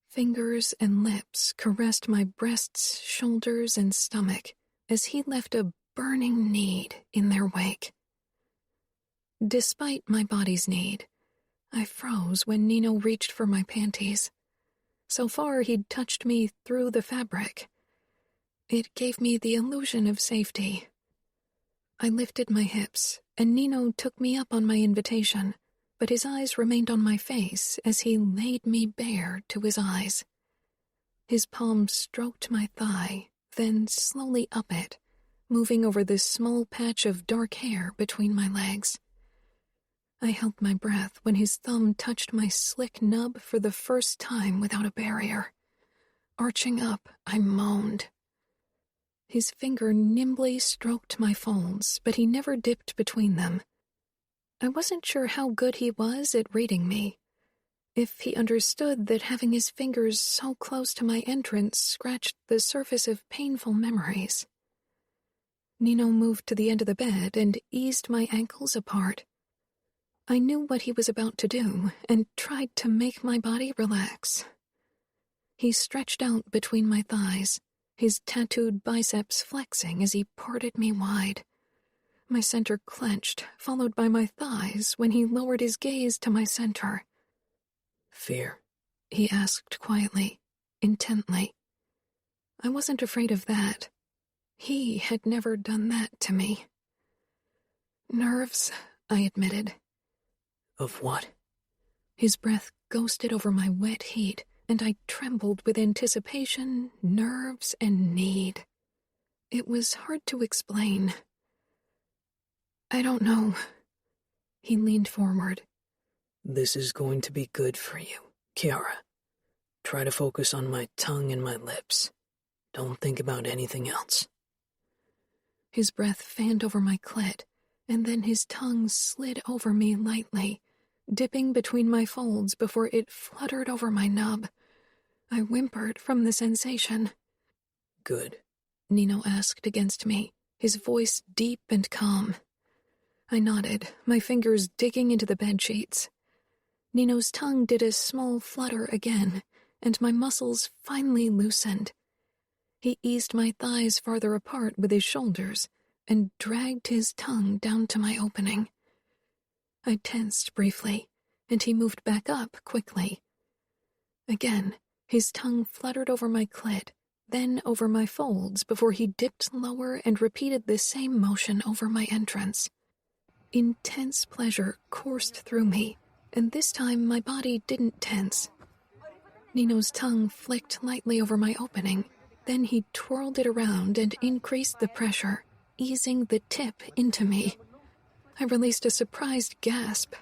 Fingers and lips caressed my breasts, shoulders, and stomach as he left a burning need in their wake. Despite my body's need, I froze when Nino reached for my panties. So far, he'd touched me through the fabric. It gave me the illusion of safety. I lifted my hips, and Nino took me up on my invitation, but his eyes remained on my face as he laid me bare to his eyes. His palm stroked my thigh, then slowly up it, moving over the small patch of dark hair between my legs. I held my breath when his thumb touched my slick nub for the first time without a barrier. Arching up, I moaned. His finger nimbly stroked my folds, but he never dipped between them. I wasn't sure how good he was at reading me. If he understood that having his fingers so close to my entrance scratched the surface of painful memories. Nino moved to the end of the bed and eased my ankles apart. I knew what he was about to do and tried to make my body relax. He stretched out between my thighs, his tattooed biceps flexing as he parted me wide. My center clenched, followed by my thighs when he lowered his gaze to my center. Fear? He asked quietly, intently. I wasn't afraid of that. He had never done that to me. Nerves, I admitted. Of what? His breath ghosted over my wet heat, and I trembled with anticipation, nerves, and need. It was hard to explain. I don't know. He leaned forward. This is going to be good for you, Kiara. Try to focus on my tongue and my lips. Don't think about anything else. His breath fanned over my clit, and then his tongue slid over me lightly, dipping between my folds before it fluttered over my nub. I whimpered from the sensation. Good, Nino asked against me, his voice deep and calm. I nodded, my fingers digging into the bedsheets. Nino's tongue did a small flutter again, and my muscles finally loosened. He eased my thighs farther apart with his shoulders and dragged his tongue down to my opening. I tensed briefly, and he moved back up quickly. Again, his tongue fluttered over my clit, then over my folds before he dipped lower and repeated the same motion over my entrance. Intense pleasure coursed through me, and this time my body didn't tense. Nino's tongue flicked lightly over my opening, then he twirled it around and increased the pressure, easing the tip into me. I released a surprised gasp.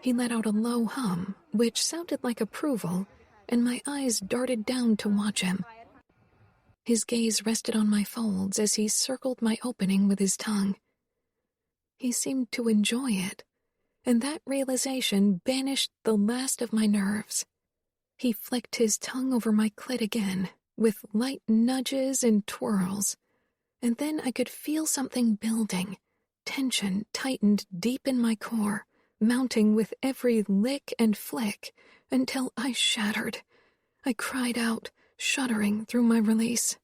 He let out a low hum, which sounded like approval, and my eyes darted down to watch him. His gaze rested on my folds as he circled my opening with his tongue. He seemed to enjoy it, and that realization banished the last of my nerves. He flicked his tongue over my clit again, with light nudges and twirls, and then I could feel something building. Tension tightened deep in my core, mounting with every lick and flick, until I shattered. I cried out, shuddering through my release.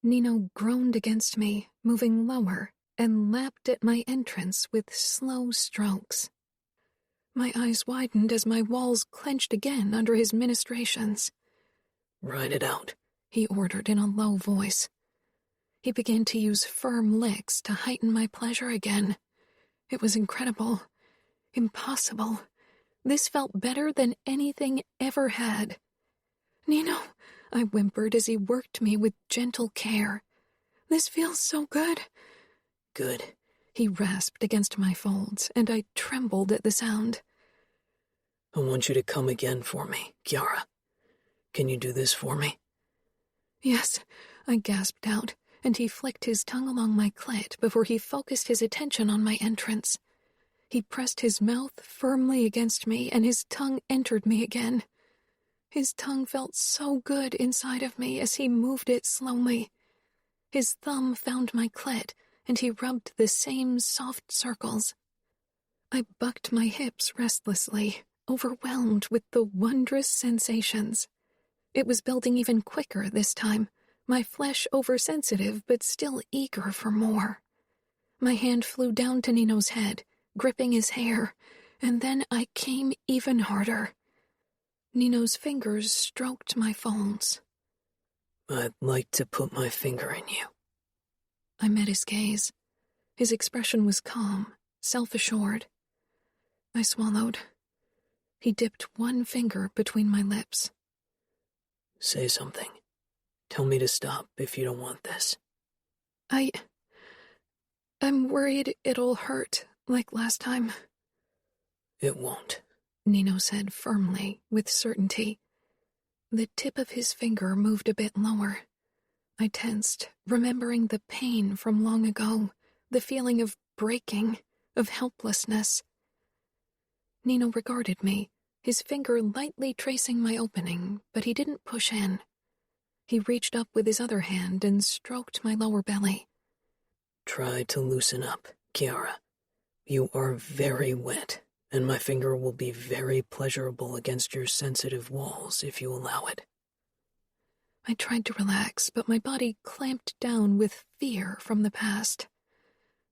Nino groaned against me, moving lower, and lapped at my entrance with slow strokes. My eyes widened as my walls clenched again under his ministrations. Ride it out, he ordered in a low voice. He began to use firm licks to heighten my pleasure again. It was incredible. Impossible. This felt better than anything ever had. Nino, I whimpered as he worked me with gentle care. This feels so good. Good, he rasped against my folds, and I trembled at the sound. I want you to come again for me, Kiara. Can you do this for me? Yes, I gasped out, and he flicked his tongue along my clit before he focused his attention on my entrance. He pressed his mouth firmly against me, and his tongue entered me again. His tongue felt so good inside of me as he moved it slowly. His thumb found my clit, and he rubbed the same soft circles. I bucked my hips restlessly, overwhelmed with the wondrous sensations. It was building even quicker this time, my flesh oversensitive but still eager for more. My hand flew down to Nino's head, gripping his hair, and then I came even harder. Nino's fingers stroked my folds. I'd like to put my finger in you. I met his gaze. His expression was calm, self-assured. I swallowed. He dipped one finger between my lips. Say something. Tell me to stop if you don't want this. I'm worried it'll hurt like last time. It won't, Nino said firmly, with certainty. The tip of his finger moved a bit lower. I tensed, remembering the pain from long ago, the feeling of breaking, of helplessness. Nino regarded me, his finger lightly tracing my opening, but he didn't push in. He reached up with his other hand and stroked my lower belly. Try to loosen up, Kiara. You are very wet, and my finger will be very pleasurable against your sensitive walls if you allow it. I tried to relax, but my body clamped down with fear from the past.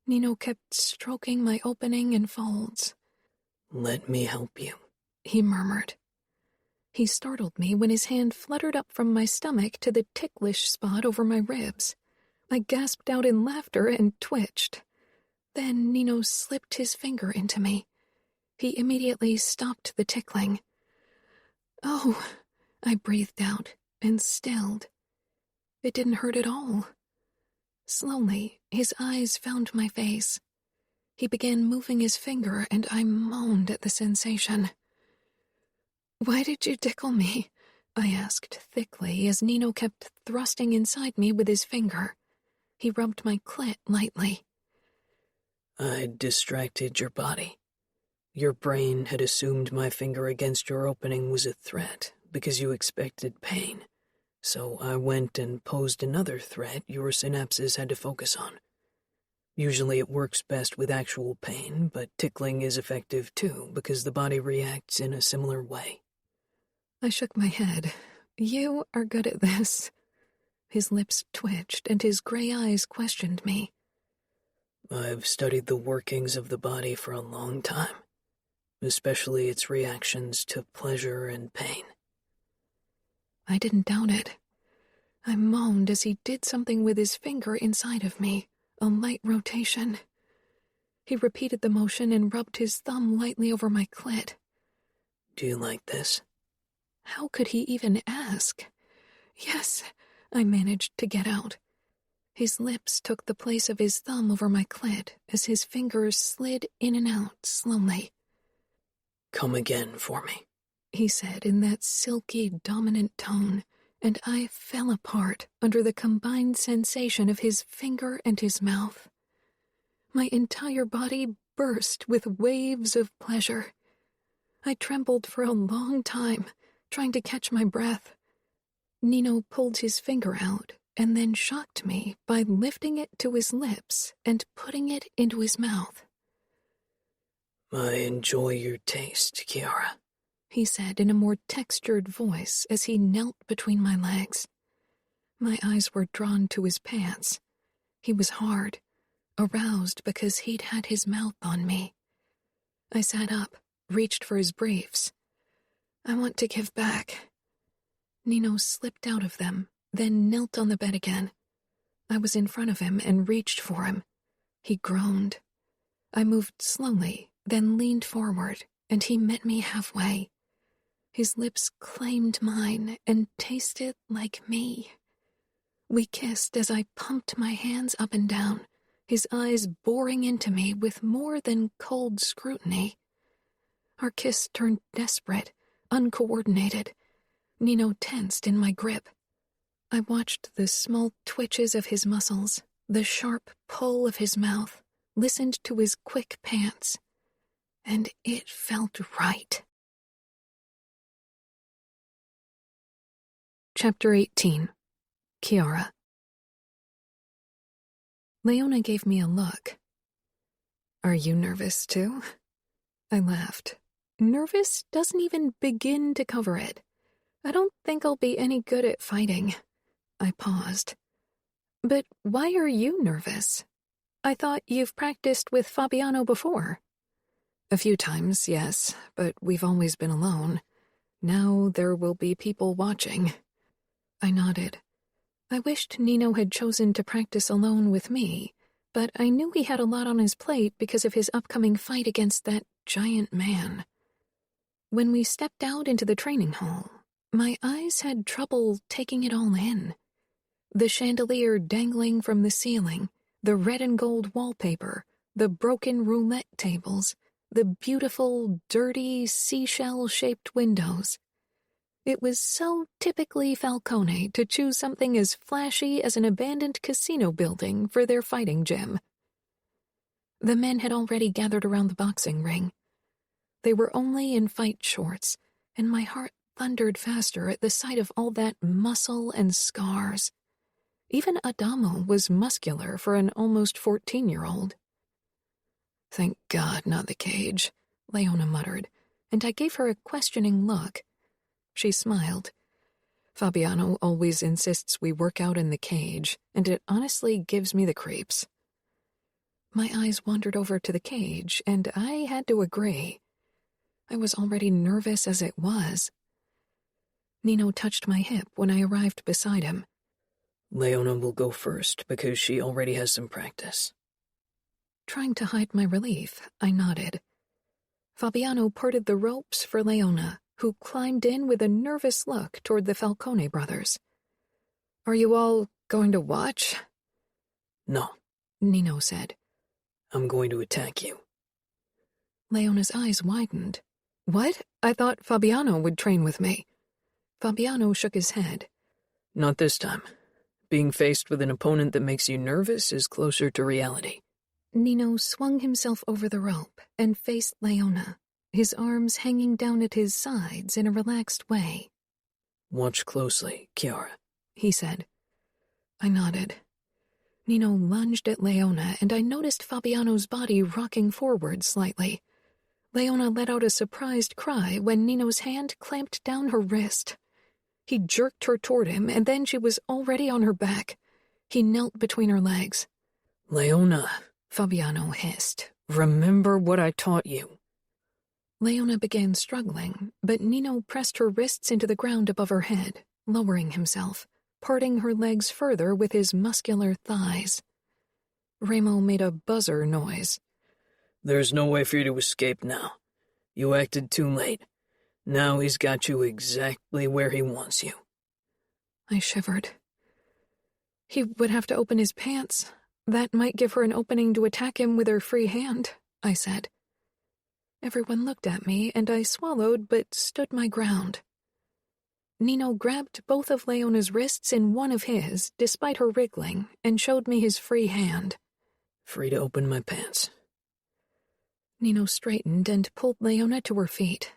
Nino kept stroking my opening and folds. Let me help you, he murmured. He startled me when his hand fluttered up from my stomach to the ticklish spot over my ribs. I gasped out in laughter and twitched. Then Nino slipped his finger into me. He immediately stopped the tickling. Oh, I breathed out and stilled. It didn't hurt at all. Slowly, his eyes found my face. He began moving his finger, and I moaned at the sensation. Why did you tickle me? I asked thickly as Nino kept thrusting inside me with his finger. He rubbed my clit lightly. I distracted your body. Your brain had assumed my finger against your opening was a threat because you expected pain. So I went and posed another threat your synapses had to focus on. Usually it works best with actual pain, but tickling is effective too because the body reacts in a similar way. I shook my head. You are good at this. His lips twitched and his gray eyes questioned me. I've studied the workings of the body for a long time, especially its reactions to pleasure and pain. I didn't doubt it. I moaned as he did something with his finger inside of me, a light rotation. He repeated the motion and rubbed his thumb lightly over my clit. Do you like this? How could he even ask? Yes, I managed to get out. His lips took the place of his thumb over my clit as his fingers slid in and out slowly. Come again for me, he said in that silky, dominant tone, and I fell apart under the combined sensation of his finger and his mouth. My entire body burst with waves of pleasure. I trembled for a long time, trying to catch my breath. Nino pulled his finger out and then shocked me by lifting it to his lips and putting it into his mouth. I enjoy your taste, Kiara, he said in a more textured voice as he knelt between my legs. My eyes were drawn to his pants. He was hard, aroused because he'd had his mouth on me. I sat up, reached for his briefs. I want to give back. Nino slipped out of them, then knelt on the bed again. I was in front of him and reached for him. He groaned. I moved slowly, then leaned forward, and he met me halfway. His lips claimed mine and tasted like me. We kissed as I pumped my hands up and down, his eyes boring into me with more than cold scrutiny. Our kiss turned desperate, uncoordinated. Nino tensed in my grip. I watched the small twitches of his muscles, the sharp pull of his mouth, listened to his quick pants, and it felt right. Chapter 18. Kiara. Leona gave me a look. Are you nervous too? I laughed. Nervous doesn't even begin to cover it. I don't think I'll be any good at fighting. I paused. But why are you nervous? I thought you've practiced with Fabiano before. A few times, yes, but we've always been alone. Now there will be people watching. I nodded. I wished Nino had chosen to practice alone with me, but I knew he had a lot on his plate because of his upcoming fight against that giant man. When we stepped out into the training hall, my eyes had trouble taking it all in. The chandelier dangling from the ceiling, the red and gold wallpaper, the broken roulette tables, the beautiful, dirty, seashell-shaped windows. It was so typically Falcone to choose something as flashy as an abandoned casino building for their fighting gym. The men had already gathered around the boxing ring. They were only in fight shorts, and my heart thundered faster at the sight of all that muscle and scars. Even Adamo was muscular for an almost 14-year-old. "Thank God, not the cage," Leona muttered, and I gave her a questioning look. She smiled. "Fabiano always insists we work out in the cage, and it honestly gives me the creeps." My eyes wandered over to the cage, and I had to agree. I was already nervous as it was. Nino touched my hip when I arrived beside him. "Leona will go first because she already has some practice." Trying to hide my relief, I nodded. Fabiano parted the ropes for Leona, who climbed in with a nervous look toward the Falcone brothers. "Are you all going to watch?" "No," Nino said. "I'm going to attack you." Leona's eyes widened. "What? I thought Fabiano would train with me." Fabiano shook his head. "Not this time. Being faced with an opponent that makes you nervous is closer to reality." Nino swung himself over the rope and faced Leona, his arms hanging down at his sides in a relaxed way. "Watch closely, Kiara," he said. I nodded. Nino lunged at Leona, and I noticed Fabiano's body rocking forward slightly. Leona let out a surprised cry when Nino's hand clamped down her wrist. He jerked her toward him, and then she was already on her back. He knelt between her legs. "Leona," Fabiano hissed. "remember what I taught you." Leona began struggling, but Nino pressed her wrists into the ground above her head, lowering himself, parting her legs further with his muscular thighs. Remo made a buzzer noise. "There's no way for you to escape now. You acted too late. Now he's got you exactly where he wants you." I shivered. He would have to open his pants. That might give her an opening to attack him with her free hand, I said. Everyone looked at me, and I swallowed but stood my ground. Nino grabbed both of Leona's wrists in one of his, despite her wriggling, and showed me his free hand. "Free to open my pants." Nino straightened and pulled Leona to her feet.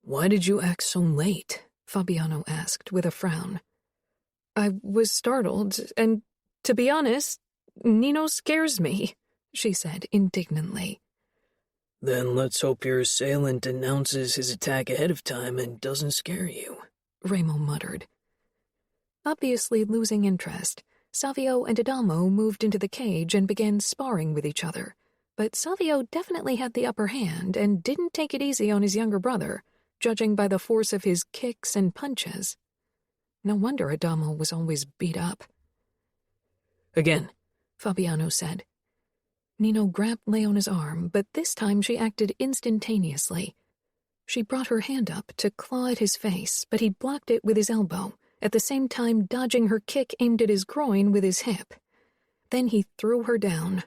"Why did you act so late?" Fabiano asked with a frown. I was startled, and, to be honest, Nino scares me, she said indignantly. "Then let's hope your assailant announces his attack ahead of time and doesn't scare you," Remo muttered. Obviously losing interest, Savio and Adamo moved into the cage and began sparring with each other, but Savio definitely had the upper hand and didn't take it easy on his younger brother, judging by the force of his kicks and punches. No wonder Adamo was always beat up. "Again," Fabiano said. Nino grabbed Leona's arm, but this time she acted instantaneously. She brought her hand up to claw at his face, but he blocked it with his elbow, at the same time dodging her kick aimed at his groin with his hip. Then he threw her down.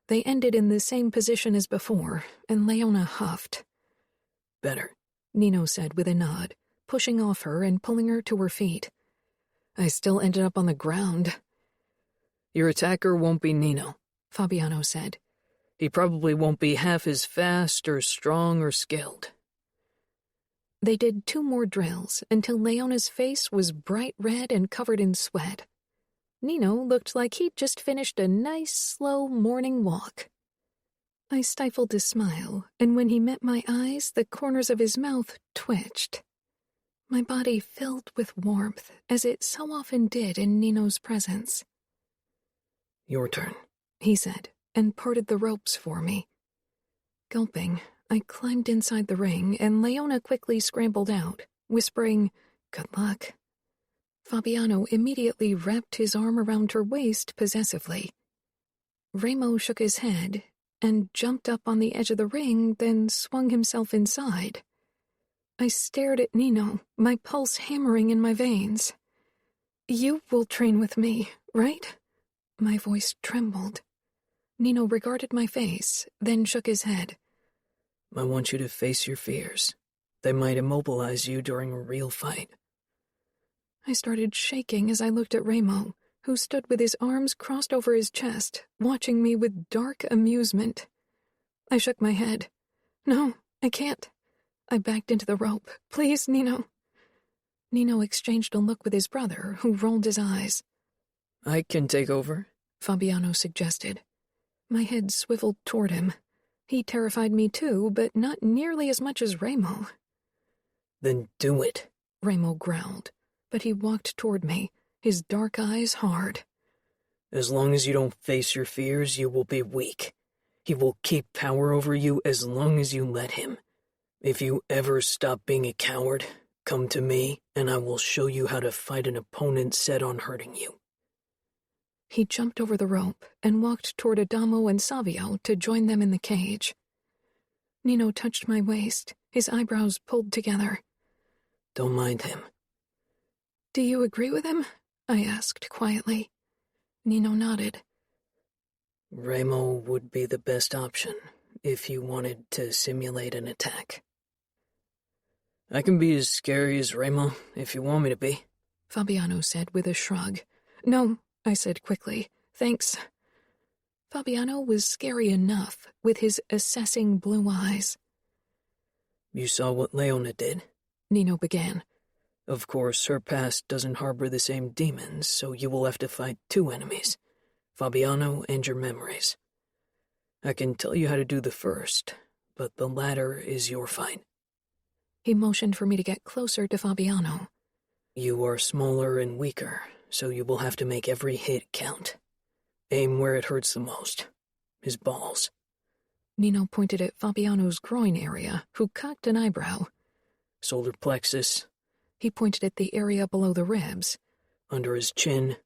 They ended in the same position as before, and Leona huffed. "Better," Nino said with a nod, pushing off her and pulling her to her feet. I still ended up on the ground. "Your attacker won't be Nino," Fabiano said. "He probably won't be half as fast or strong or skilled." They did 2 more drills until Leona's face was bright red and covered in sweat. Nino looked like he'd just finished a nice, slow morning walk. I stifled a smile, and when he met my eyes, the corners of his mouth twitched. My body filled with warmth, as it so often did in Nino's presence. "Your turn," he said, and parted the ropes for me. Gulping, I climbed inside the ring, and Leona quickly scrambled out, whispering, "Good luck." Fabiano immediately wrapped his arm around her waist possessively. Remo shook his head and jumped up on the edge of the ring, then swung himself inside. I stared at Nino, my pulse hammering in my veins. "You will train with me, right?" My voice trembled. Nino regarded my face, then shook his head. "I want you to face your fears. They might immobilize you during a real fight." I started shaking as I looked at Remo, who stood with his arms crossed over his chest, watching me with dark amusement. I shook my head. "No, I can't." I backed into the rope. "Please, Nino." Nino exchanged a look with his brother, who rolled his eyes. "I can take over," Fabiano suggested. My head swiveled toward him. He terrified me too, but not nearly as much as Remo. "Then do it," Remo growled, but he walked toward me, his dark eyes hard. "As long as you don't face your fears, you will be weak. He will keep power over you as long as you let him. If you ever stop being a coward, come to me, and I will show you how to fight an opponent set on hurting you." He jumped over the rope and walked toward Adamo and Savio to join them in the cage. Nino touched my waist, his eyebrows pulled together. "Don't mind him." "Do you agree with him?" I asked quietly. Nino nodded. "Remo would be the best option if you wanted to simulate an attack. I can be as scary as Remo if you want me to be," Fabiano said with a shrug. "No," I said quickly. "Thanks." Fabiano was scary enough with his assessing blue eyes. "You saw what Leona did," Nino began. "Of course, her past doesn't harbor the same demons, so you will have to fight two enemies, Fabiano and your memories. I can tell you how to do the first, but the latter is your fight." He motioned for me to get closer to Fabiano. "You are smaller and weaker, so you will have to make every hit count. Aim where it hurts the most, his balls." Nino pointed at Fabiano's groin area, who cocked an eyebrow. "Solar plexus." He pointed at the area below the ribs. "Under his chin,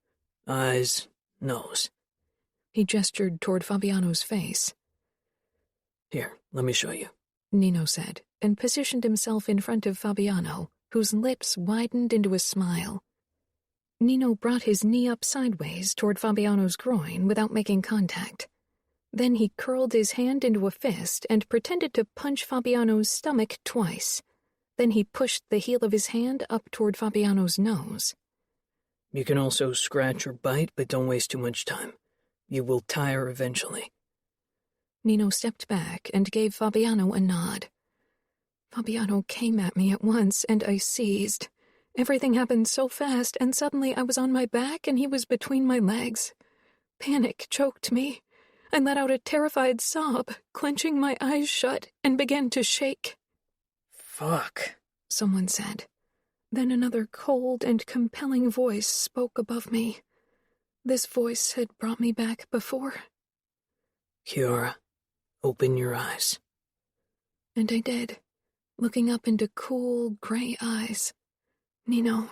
eyes, nose." He gestured toward Fabiano's face. "Here, let me show you," Nino said, and positioned himself in front of Fabiano, whose lips widened into a smile. Nino brought his knee up sideways toward Fabiano's groin without making contact. Then he curled his hand into a fist and pretended to punch Fabiano's stomach twice. Then he pushed the heel of his hand up toward Fabiano's nose. "You can also scratch or bite, but don't waste too much time. You will tire eventually." Nino stepped back and gave Fabiano a nod. Fabiano came at me at once, and I seized. Everything happened so fast, and suddenly I was on my back and he was between my legs. Panic choked me. I let out a terrified sob, clenching my eyes shut, and began to shake. "Fuck," someone said. Then another cold and compelling voice spoke above me. This voice had brought me back before. "Kiara, open your eyes." And I did, looking up into cool, gray eyes. "Nino."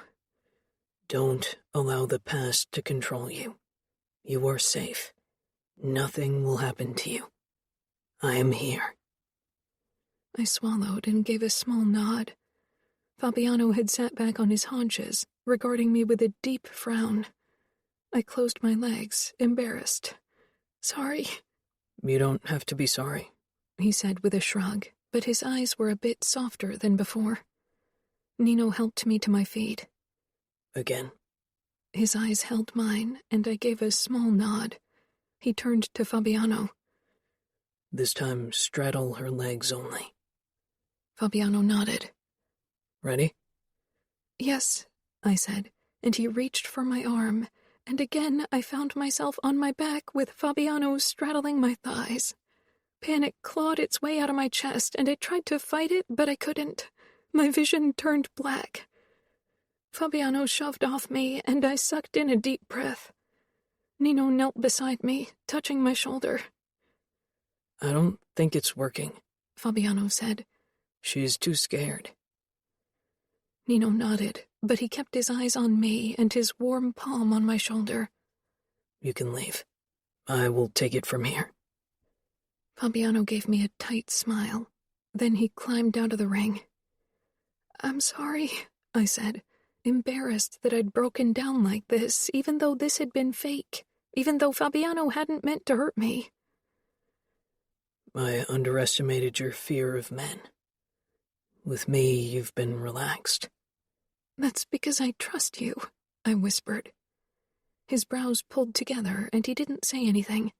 "Don't allow the past to control you. You are safe. Nothing will happen to you. I am here." I swallowed and gave a small nod. Fabiano had sat back on his haunches, regarding me with a deep frown. I closed my legs, embarrassed. "Sorry." "You don't have to be sorry," he said with a shrug, but his eyes were a bit softer than before. Nino helped me to my feet. "Again." His eyes held mine, and I gave a small nod. He turned to Fabiano. "This time, straddle her legs only." Fabiano nodded. "Ready?" "Yes," I said, and he reached for my arm, and again I found myself on my back with Fabiano straddling my thighs. Panic clawed its way out of my chest, and I tried to fight it, but I couldn't. My vision turned black. Fabiano shoved off me, and I sucked in a deep breath. Nino knelt beside me, touching my shoulder. "I don't think it's working," Fabiano said. She's too scared. Nino nodded, but he kept his eyes on me and his warm palm on my shoulder. You can leave. I will take it from here. Fabiano gave me a tight smile. Then he climbed out of the ring. I'm sorry, I said, embarrassed that I'd broken down like this, even though this had been fake, even though Fabiano hadn't meant to hurt me. I underestimated your fear of men. With me, you've been relaxed. That's because I trust you, I whispered. His brows pulled together, and he didn't say anything.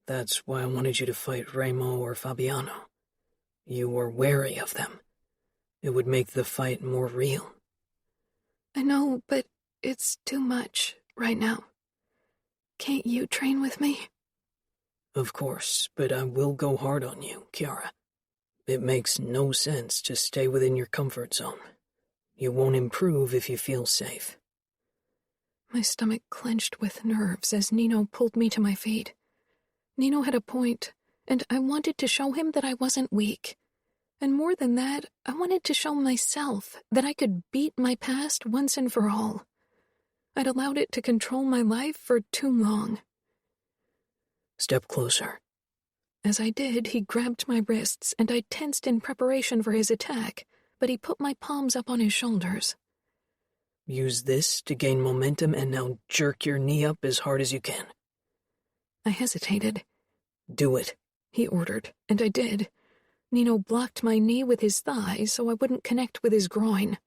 That's why I wanted you to fight Remo or Fabiano. You were wary of them. It would make the fight more real. I know, but it's too much right now. Can't you train with me? Of course, but I will go hard on you, Kiara. It makes no sense to stay within your comfort zone. You won't improve if you feel safe. My stomach clenched with nerves as Nino pulled me to my feet. Nino had a point, and I wanted to show him that I wasn't weak. And more than that, I wanted to show myself that I could beat my past once and for all. I'd allowed it to control my life for too long. Step closer. As I did, he grabbed my wrists, and I tensed in preparation for his attack, but he put my palms up on his shoulders. Use this to gain momentum and now jerk your knee up as hard as you can. I hesitated. Do it, he ordered, and I did. Nino blocked my knee with his thigh so I wouldn't connect with his groin.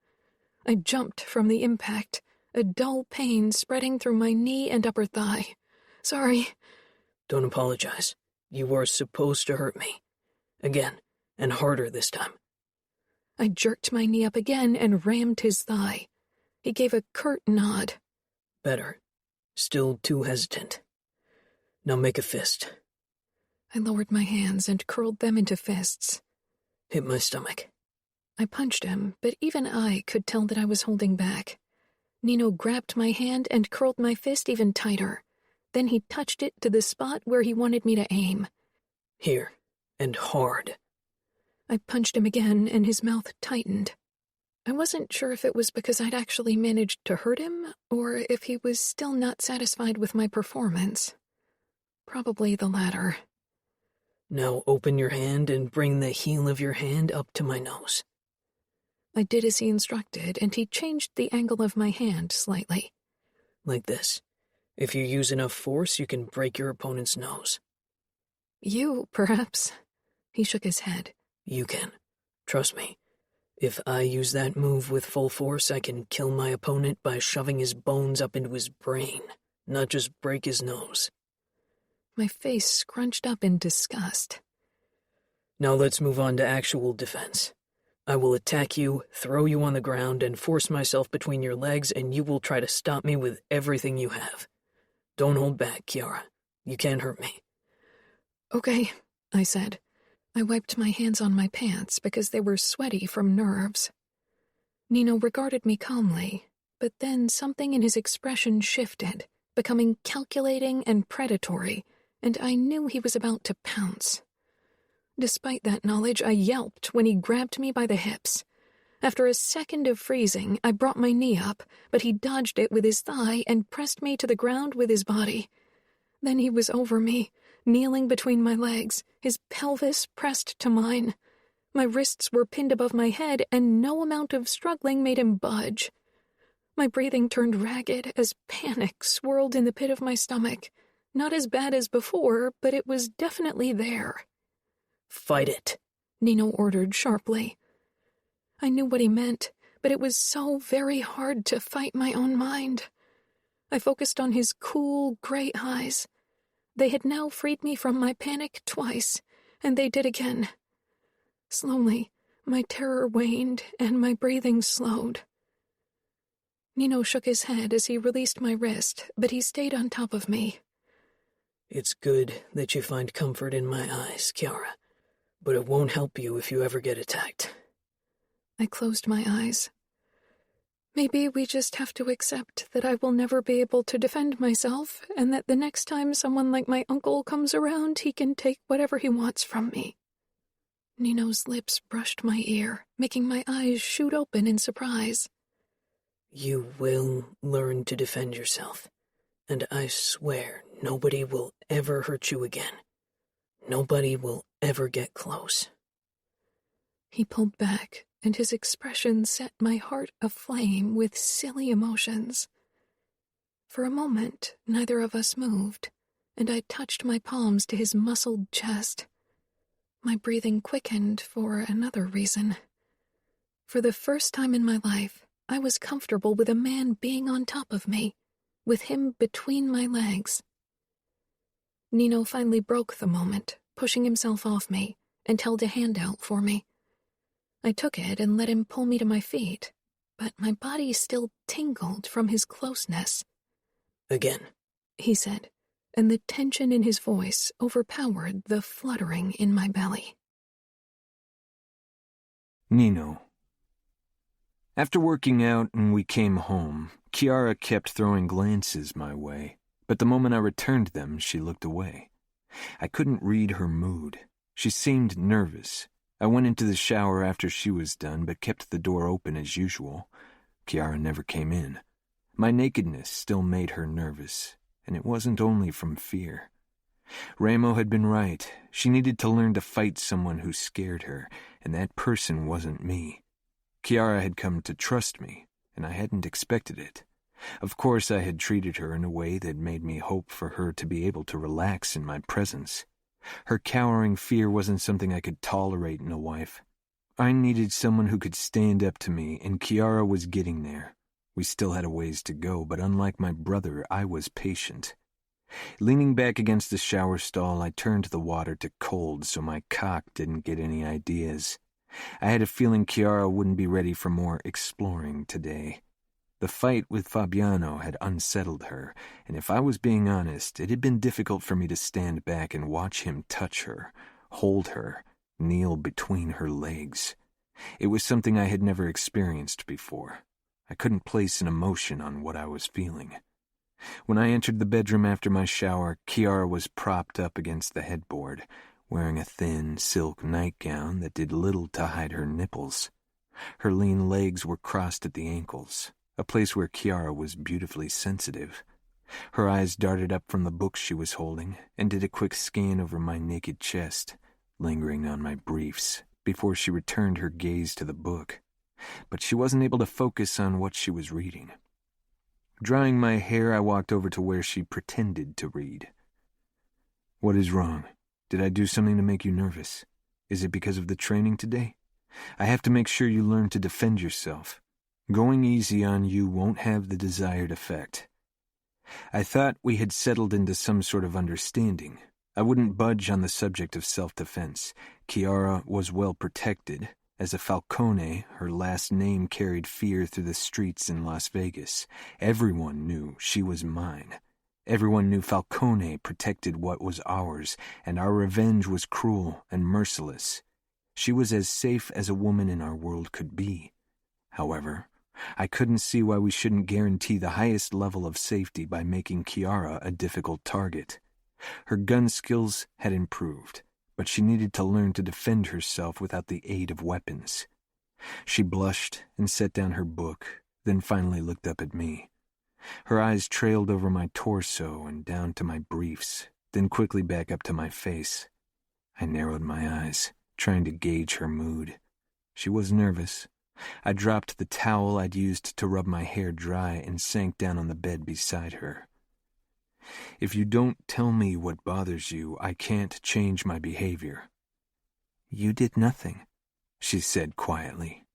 I jumped from the impact, a dull pain spreading through my knee and upper thigh. Sorry. Don't apologize. You were supposed to hurt me. Again, and harder this time. I jerked my knee up again and rammed his thigh. He gave a curt nod. Better. Still too hesitant. Now make a fist. I lowered my hands and curled them into fists. Hit my stomach. I punched him, but even I could tell that I was holding back. Nino grabbed my hand and curled my fist even tighter. Then he touched it to the spot where he wanted me to aim. Here, and hard. I punched him again, and his mouth tightened. I wasn't sure if it was because I'd actually managed to hurt him, or if he was still not satisfied with my performance. Probably the latter. Now open your hand and bring the heel of your hand up to my nose. I did as he instructed, and he changed the angle of my hand slightly. Like this. If you use enough force, you can break your opponent's nose. You, perhaps. He shook his head. You can. Trust me. If I use that move with full force, I can kill my opponent by shoving his bones up into his brain, not just break his nose. My face scrunched up in disgust. Now let's move on to actual defense. I will attack you, throw you on the ground, and force myself between your legs, and you will try to stop me with everything you have. Don't hold back, Kiara. You can't hurt me. Okay, I said. I wiped my hands on my pants because they were sweaty from nerves. Nino regarded me calmly, but then something in his expression shifted, becoming calculating and predatory, and I knew he was about to pounce. Despite that knowledge, I yelped when he grabbed me by the hips. After a second of freezing, I brought my knee up, but he dodged it with his thigh and pressed me to the ground with his body. Then he was over me, kneeling between my legs, his pelvis pressed to mine. My wrists were pinned above my head, and no amount of struggling made him budge. My breathing turned ragged as panic swirled in the pit of my stomach. Not as bad as before, but it was definitely there. Fight it, Nino ordered sharply. I knew what he meant, but it was so very hard to fight my own mind. I focused on his cool, gray eyes. They had now freed me from my panic twice, and they did again. Slowly, my terror waned and my breathing slowed. Nino shook his head as he released my wrist, but he stayed on top of me. It's good that you find comfort in my eyes, Kiara, but it won't help you if you ever get attacked. I closed my eyes. Maybe we just have to accept that I will never be able to defend myself, and that the next time someone like my uncle comes around, he can take whatever he wants from me. Nino's lips brushed my ear, making my eyes shoot open in surprise. You will learn to defend yourself, and I swear nobody will ever hurt you again. Nobody will ever get close. He pulled back, and his expression set my heart aflame with silly emotions. For a moment, neither of us moved, and I touched my palms to his muscled chest. My breathing quickened for another reason. For the first time in my life, I was comfortable with a man being on top of me, with him between my legs. Nino finally broke the moment, pushing himself off me, and held a hand out for me. I took it and let him pull me to my feet, but my body still tingled from his closeness. Again, he said, and the tension in his voice overpowered the fluttering in my belly. Nino. After working out and we came home, Kiara kept throwing glances my way, but the moment I returned them, she looked away. I couldn't read her mood. She seemed nervous. I went into the shower after she was done, but kept the door open as usual. Kiara never came in. My nakedness still made her nervous, and it wasn't only from fear. Ramo had been right. She needed to learn to fight someone who scared her, and that person wasn't me. Kiara had come to trust me, and I hadn't expected it. Of course, I had treated her in a way that made me hope for her to be able to relax in my presence. Her cowering fear wasn't something I could tolerate in a wife. I needed someone who could stand up to me, and Kiara was getting there. We still had a ways to go, but unlike my brother, I was patient. Leaning back against the shower stall, I turned the water to cold so my cock didn't get any ideas. I had a feeling Kiara wouldn't be ready for more exploring today. The fight with Fabiano had unsettled her, and if I was being honest, it had been difficult for me to stand back and watch him touch her, hold her, kneel between her legs. It was something I had never experienced before. I couldn't place an emotion on what I was feeling. When I entered the bedroom after my shower, Kiara was propped up against the headboard, wearing a thin silk nightgown that did little to hide her nipples. Her lean legs were crossed at the ankles, a place where Kiara was beautifully sensitive. Her eyes darted up from the book she was holding and did a quick scan over my naked chest, lingering on my briefs before she returned her gaze to the book. But she wasn't able to focus on what she was reading. Drying my hair, I walked over to where she pretended to read. "What is wrong? Did I do something to make you nervous? Is it because of the training today? I have to make sure you learn to defend yourself. Going easy on you won't have the desired effect." I thought we had settled into some sort of understanding. I wouldn't budge on the subject of self-defense. Kiara was well protected. As a Falcone, her last name carried fear through the streets in Las Vegas. Everyone knew she was mine. Everyone knew Falcone protected what was ours, and our revenge was cruel and merciless. She was as safe as a woman in our world could be. However, I couldn't see why we shouldn't guarantee the highest level of safety by making Kiara a difficult target. Her gun skills had improved, but she needed to learn to defend herself without the aid of weapons. She blushed and set down her book, then finally looked up at me. Her eyes trailed over my torso and down to my briefs, then quickly back up to my face. I narrowed my eyes, trying to gauge her mood. She was nervous. I dropped the towel I'd used to rub my hair dry and sank down on the bed beside her. "If you don't tell me what bothers you, I can't change my behavior." "You did nothing," she said quietly.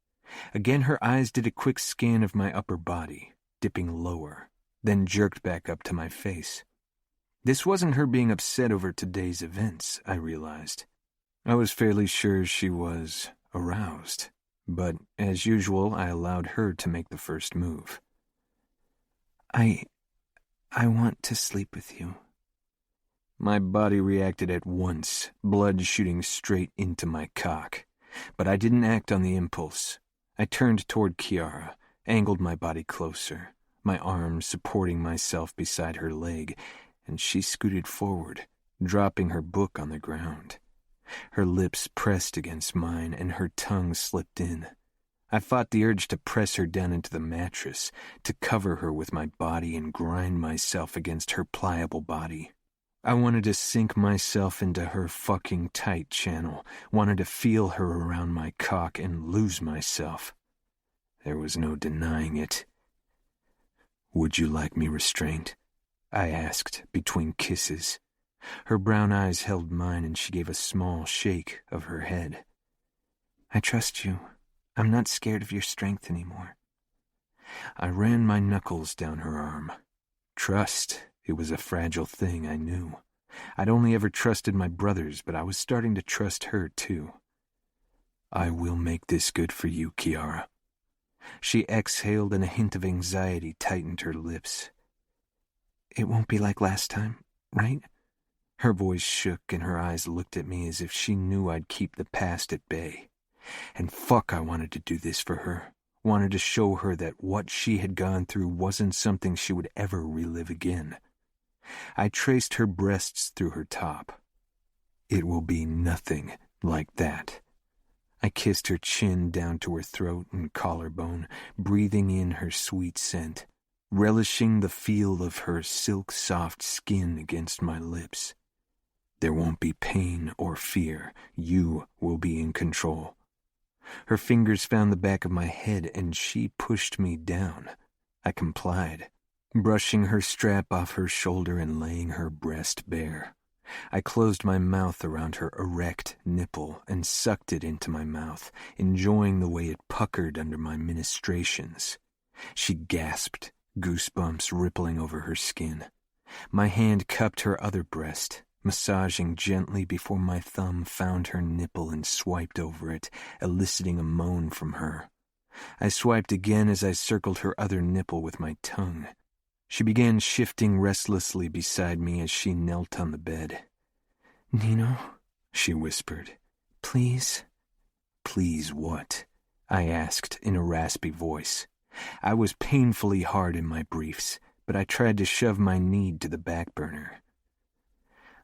Again her eyes did a quick scan of my upper body, dipping lower, then jerked back up to my face. This wasn't her being upset over today's events, I realized. I was fairly sure she was aroused, but as usual, I allowed her to make the first move. I want to sleep with you." My body reacted at once, blood shooting straight into my cock. But I didn't act on the impulse. I turned toward Kiara, angled my body closer, my arm supporting myself beside her leg, and she scooted forward, dropping her book on the ground. Her lips pressed against mine, and her tongue slipped in. I fought the urge to press her down into the mattress, to cover her with my body and grind myself against her pliable body. I wanted to sink myself into her fucking tight channel, wanted to feel her around my cock and lose myself. There was no denying it. "Would you like me restrained?" I asked between kisses. Her brown eyes held mine and she gave a small shake of her head. "I trust you. I'm not scared of your strength anymore." I ran my knuckles down her arm. Trust, it was a fragile thing, I knew. I'd only ever trusted my brothers, but I was starting to trust her too. "I will make this good for you, Kiara." She exhaled and a hint of anxiety tightened her lips. "It won't be like last time, right?" Her voice shook and her eyes looked at me as if she knew I'd keep the past at bay. And fuck, I wanted to do this for her. Wanted to show her that what she had gone through wasn't something she would ever relive again. I traced her breasts through her top. "It will be nothing like that." I kissed her chin down to her throat and collarbone, breathing in her sweet scent, relishing the feel of her silk-soft skin against my lips. "There won't be pain or fear. You will be in control." Her fingers found the back of my head and she pushed me down. I complied, brushing her strap off her shoulder and laying her breast bare. I closed my mouth around her erect nipple and sucked it into my mouth, enjoying the way it puckered under my ministrations. She gasped, goosebumps rippling over her skin. My hand cupped her other breast, massaging gently before my thumb found her nipple and swiped over it, eliciting a moan from her. I swiped again as I circled her other nipple with my tongue. She began shifting restlessly beside me as she knelt on the bed. "Nino," she whispered. "Please." "Please what?" I asked in a raspy voice. I was painfully hard in my briefs, but I tried to shove my need to the back burner.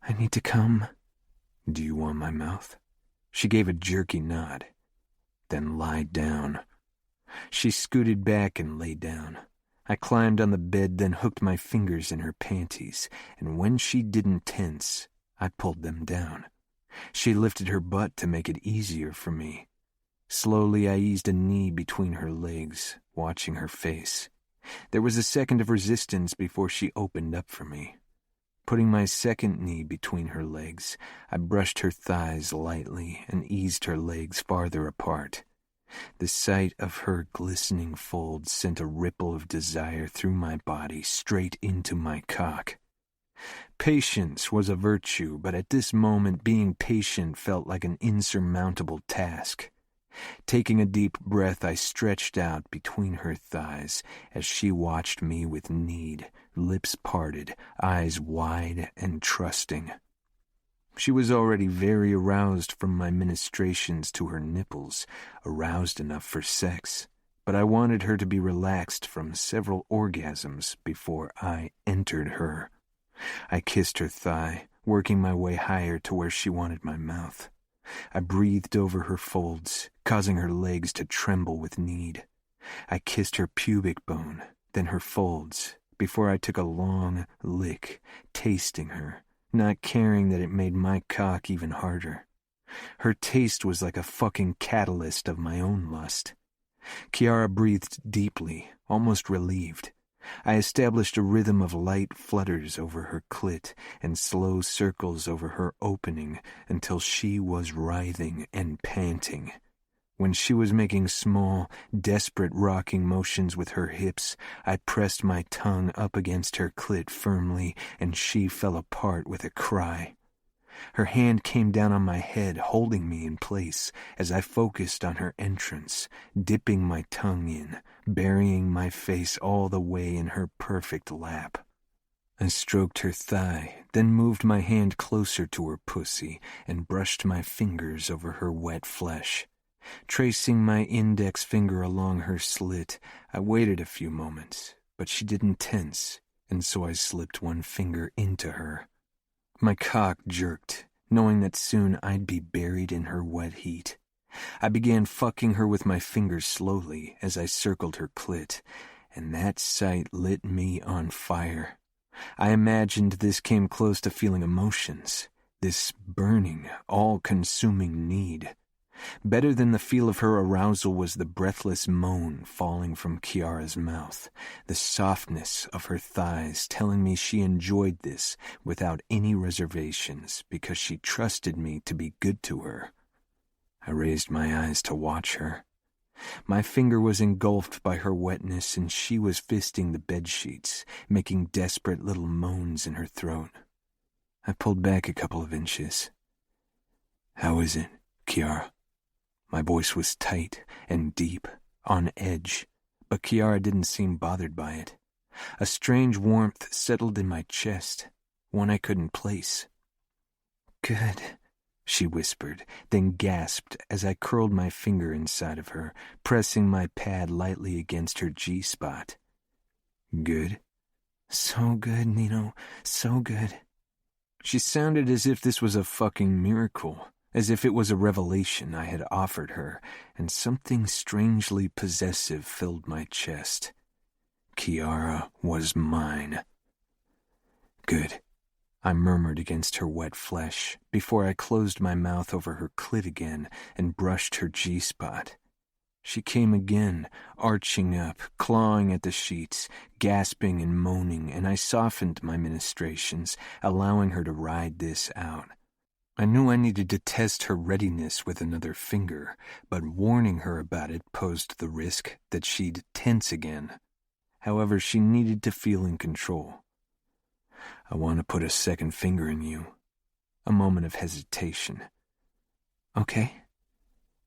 "I need to come." "Do you want my mouth?" She gave a jerky nod. "Then lie down." She scooted back and lay down. I climbed on the bed, then hooked my fingers in her panties, and when she didn't tense, I pulled them down. She lifted her butt to make it easier for me. Slowly I eased a knee between her legs, watching her face. There was a second of resistance before she opened up for me. Putting my second knee between her legs, I brushed her thighs lightly and eased her legs farther apart. The sight of her glistening folds sent a ripple of desire through my body straight into my cock. Patience was a virtue, but at this moment being patient felt like an insurmountable task. Taking a deep breath, I stretched out between her thighs as she watched me with need, lips parted, eyes wide and trusting. She was already very aroused from my ministrations to her nipples, aroused enough for sex, but I wanted her to be relaxed from several orgasms before I entered her. I kissed her thigh, working my way higher to where she wanted my mouth. I breathed over her folds, causing her legs to tremble with need. I kissed her pubic bone, then her folds, before I took a long lick, tasting her, not caring that it made my cock even harder. Her taste was like a fucking catalyst of my own lust. Kiara breathed deeply, almost relieved. I established a rhythm of light flutters over her clit and slow circles over her opening until she was writhing and panting. When she was making small, desperate rocking motions with her hips, I pressed my tongue up against her clit firmly, and she fell apart with a cry. Her hand came down on my head, holding me in place as I focused on her entrance, dipping my tongue in, burying my face all the way in her perfect lap. I stroked her thigh, then moved my hand closer to her pussy and brushed my fingers over her wet flesh. Tracing my index finger along her slit, I waited a few moments, but she didn't tense, and so I slipped one finger into her. My cock jerked, knowing that soon I'd be buried in her wet heat. I began fucking her with my fingers slowly as I circled her clit, and that sight lit me on fire. I imagined this came close to feeling emotions, this burning, all-consuming need. Better than the feel of her arousal was the breathless moan falling from Kiara's mouth, the softness of her thighs telling me she enjoyed this without any reservations because she trusted me to be good to her. I raised my eyes to watch her. My finger was engulfed by her wetness and she was fisting the bedsheets, making desperate little moans in her throat. I pulled back a couple of inches. "How is it, Kiara?" My voice was tight and deep, on edge, but Kiara didn't seem bothered by it. A strange warmth settled in my chest, one I couldn't place. "Good," she whispered, then gasped as I curled my finger inside of her, pressing my pad lightly against her G-spot. "Good?" "So good, Nino, so good." She sounded as if this was a fucking miracle, as if it was a revelation I had offered her, and something strangely possessive filled my chest. Kiara was mine. "Good," I murmured against her wet flesh before I closed my mouth over her clit again and brushed her G-spot. She came again, arching up, clawing at the sheets, gasping and moaning, and I softened my ministrations, allowing her to ride this out. I knew I needed to test her readiness with another finger, but warning her about it posed the risk that she'd tense again. However, she needed to feel in control. "I want to put a second finger in you." A moment of hesitation. "Okay."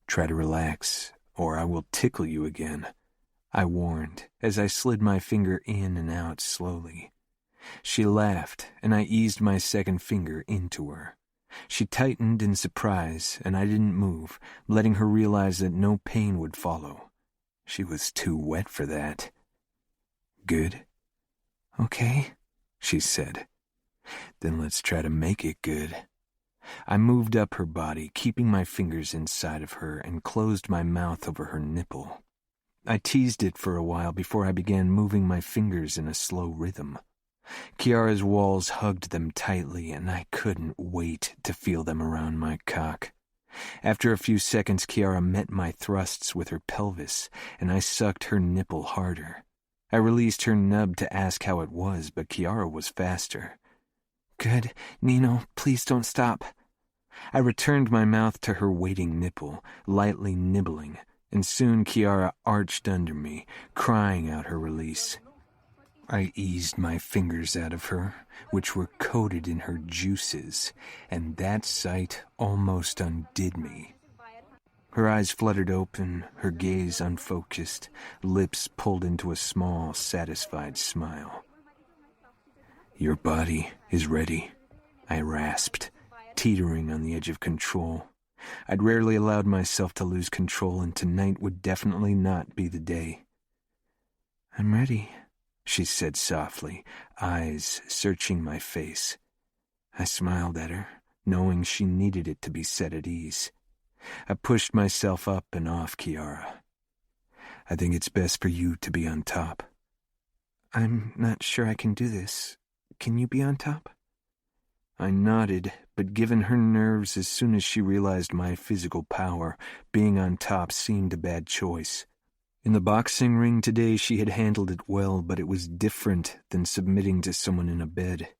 "Try to relax, or I will tickle you again," I warned as I slid my finger in and out slowly. She laughed, and I eased my second finger into her. She tightened in surprise, and I didn't move, letting her realize that no pain would follow. She was too wet for that. "Good?" "Okay," she said. "Then let's try to make it good." I moved up her body, keeping my fingers inside of her, and closed my mouth over her nipple. I teased it for a while before I began moving my fingers in a slow rhythm. Kiara's walls hugged them tightly, and I couldn't wait to feel them around my cock. After a few seconds, Kiara met my thrusts with her pelvis, and I sucked her nipple harder. I released her nub to ask how it was, but Kiara was faster. "Good, Nino, please don't stop." I returned my mouth to her waiting nipple, lightly nibbling, and soon Kiara arched under me, crying out her release. I eased my fingers out of her, which were coated in her juices, and that sight almost undid me. Her eyes fluttered open, her gaze unfocused, lips pulled into a small, satisfied smile. "Your body is ready," I rasped, teetering on the edge of control. I'd rarely allowed myself to lose control, and tonight would definitely not be the day. "I'm ready," she said softly, eyes searching my face. I smiled at her, knowing she needed it to be set at ease. I pushed myself up and off Kiara. "I think it's best for you to be on top." "I'm not sure I can do this. Can you be on top?" I nodded, but given her nerves as soon as she realized my physical power, being on top seemed a bad choice. In the boxing ring today, she had handled it well, but it was different than submitting to someone in a bed.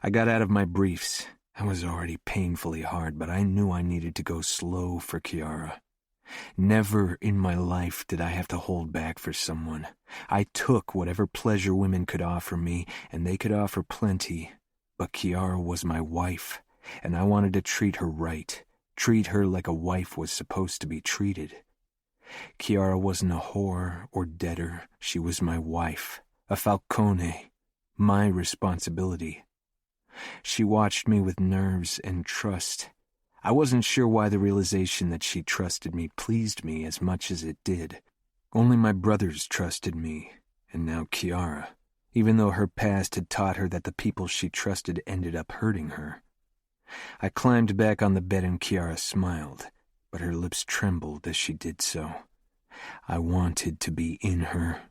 I got out of my briefs. I was already painfully hard, but I knew I needed to go slow for Kiara. Never in my life did I have to hold back for someone. I took whatever pleasure women could offer me, and they could offer plenty. But Kiara was my wife, and I wanted to treat her right, treat her like a wife was supposed to be treated. Kiara wasn't a whore or debtor. She was my wife, a Falcone, my responsibility. She watched me with nerves and trust. I wasn't sure why the realization that she trusted me pleased me as much as it did. Only my brothers trusted me, and now Kiara, even though her past had taught her that the people she trusted ended up hurting her. I climbed back on the bed and Kiara smiled, but her lips trembled as she did so. I wanted to be in her.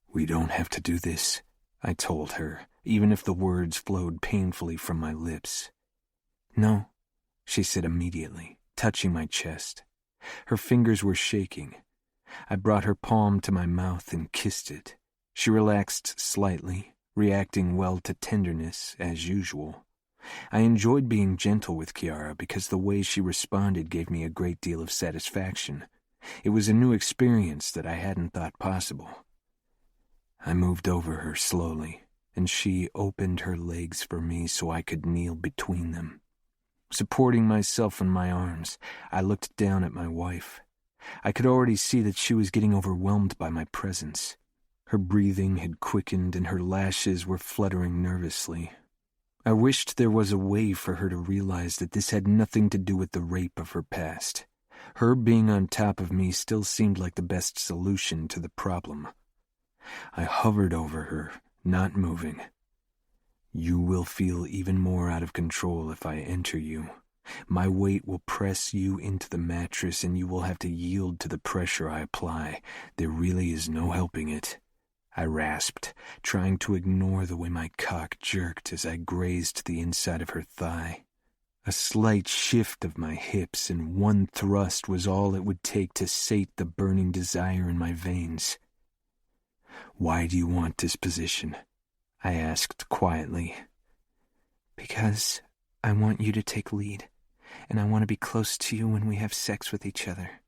"We don't have to do this," I told her, even if the words flowed painfully from my lips. "No," she said immediately, touching my chest. Her fingers were shaking. I brought her palm to my mouth and kissed it. She relaxed slightly, reacting well to tenderness, as usual. I enjoyed being gentle with Kiara because the way she responded gave me a great deal of satisfaction. It was a new experience that I hadn't thought possible. I moved over her slowly, and she opened her legs for me so I could kneel between them. Supporting myself in my arms, I looked down at my wife. I could already see that she was getting overwhelmed by my presence. Her breathing had quickened and her lashes were fluttering nervously. I wished there was a way for her to realize that this had nothing to do with the rape of her past. Her being on top of me still seemed like the best solution to the problem. I hovered over her, not moving. "You will feel even more out of control if I enter you. My weight will press you into the mattress and you will have to yield to the pressure I apply. There really is no helping it," I rasped, trying to ignore the way my cock jerked as I grazed the inside of her thigh. A slight shift of my hips and one thrust was all it would take to sate the burning desire in my veins. "Why do you want this position?" I asked quietly. "Because I want you to take lead, and I want to be close to you when we have sex with each other."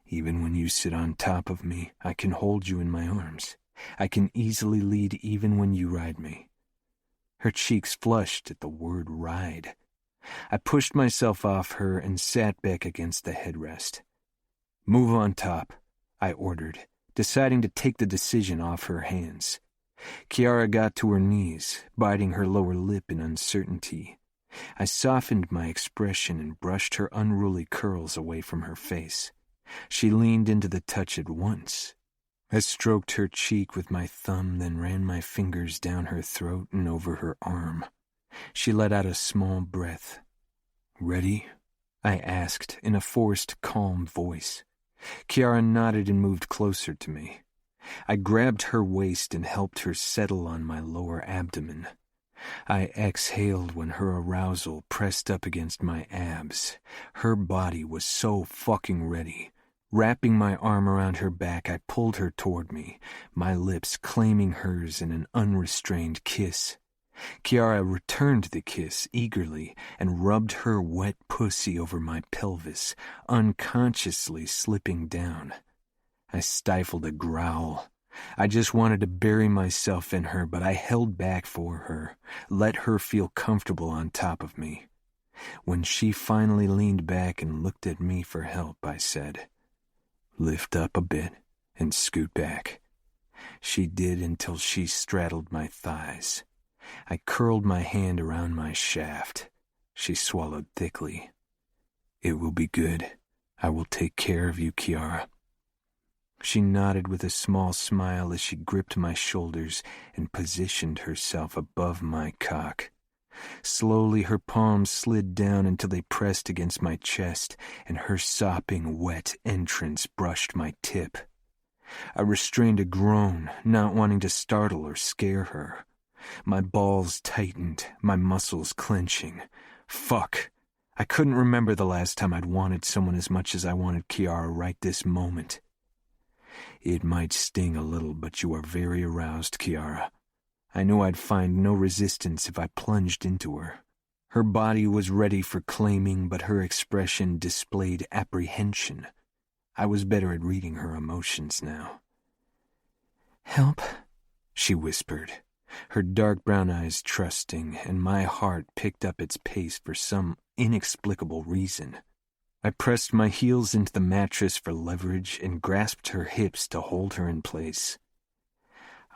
"Even when you sit on top of me, I can hold you in my arms. I can easily lead even when you ride me." Her cheeks flushed at the word ride. I pushed myself off her and sat back against the headrest. "Move on top," I ordered, deciding to take the decision off her hands. Kiara got to her knees, biting her lower lip in uncertainty. I softened my expression and brushed her unruly curls away from her face. She leaned into the touch at once. I stroked her cheek with my thumb, then ran my fingers down her throat and over her arm. She let out a small breath. "Ready?" I asked in a forced, calm voice. Kiara nodded and moved closer to me. I grabbed her waist and helped her settle on my lower abdomen. I exhaled when her arousal pressed up against my abs. Her body was so fucking ready. Wrapping my arm around her back, I pulled her toward me, my lips claiming hers in an unrestrained kiss. Kiara returned the kiss eagerly and rubbed her wet pussy over my pelvis, unconsciously slipping down. I stifled a growl. I just wanted to bury myself in her, but I held back for her, let her feel comfortable on top of me. When she finally leaned back and looked at me for help, I said, "Lift up a bit and scoot back." She did until she straddled my thighs. I curled my hand around my shaft. She swallowed thickly. "It will be good. I will take care of you, Kiara." She nodded with a small smile as she gripped my shoulders and positioned herself above my cock. Slowly her palms slid down until they pressed against my chest, and her sopping, wet entrance brushed my tip. I restrained a groan, not wanting to startle or scare her. My balls tightened, my muscles clenching. Fuck. I couldn't remember the last time I'd wanted someone as much as I wanted Kiara right this moment. "It might sting a little, but you are very aroused, Kiara." I knew I'd find no resistance if I plunged into her. Her body was ready for claiming, but her expression displayed apprehension. I was better at reading her emotions now. "Help," she whispered, her dark brown eyes trusting, and my heart picked up its pace for some inexplicable reason. I pressed my heels into the mattress for leverage and grasped her hips to hold her in place.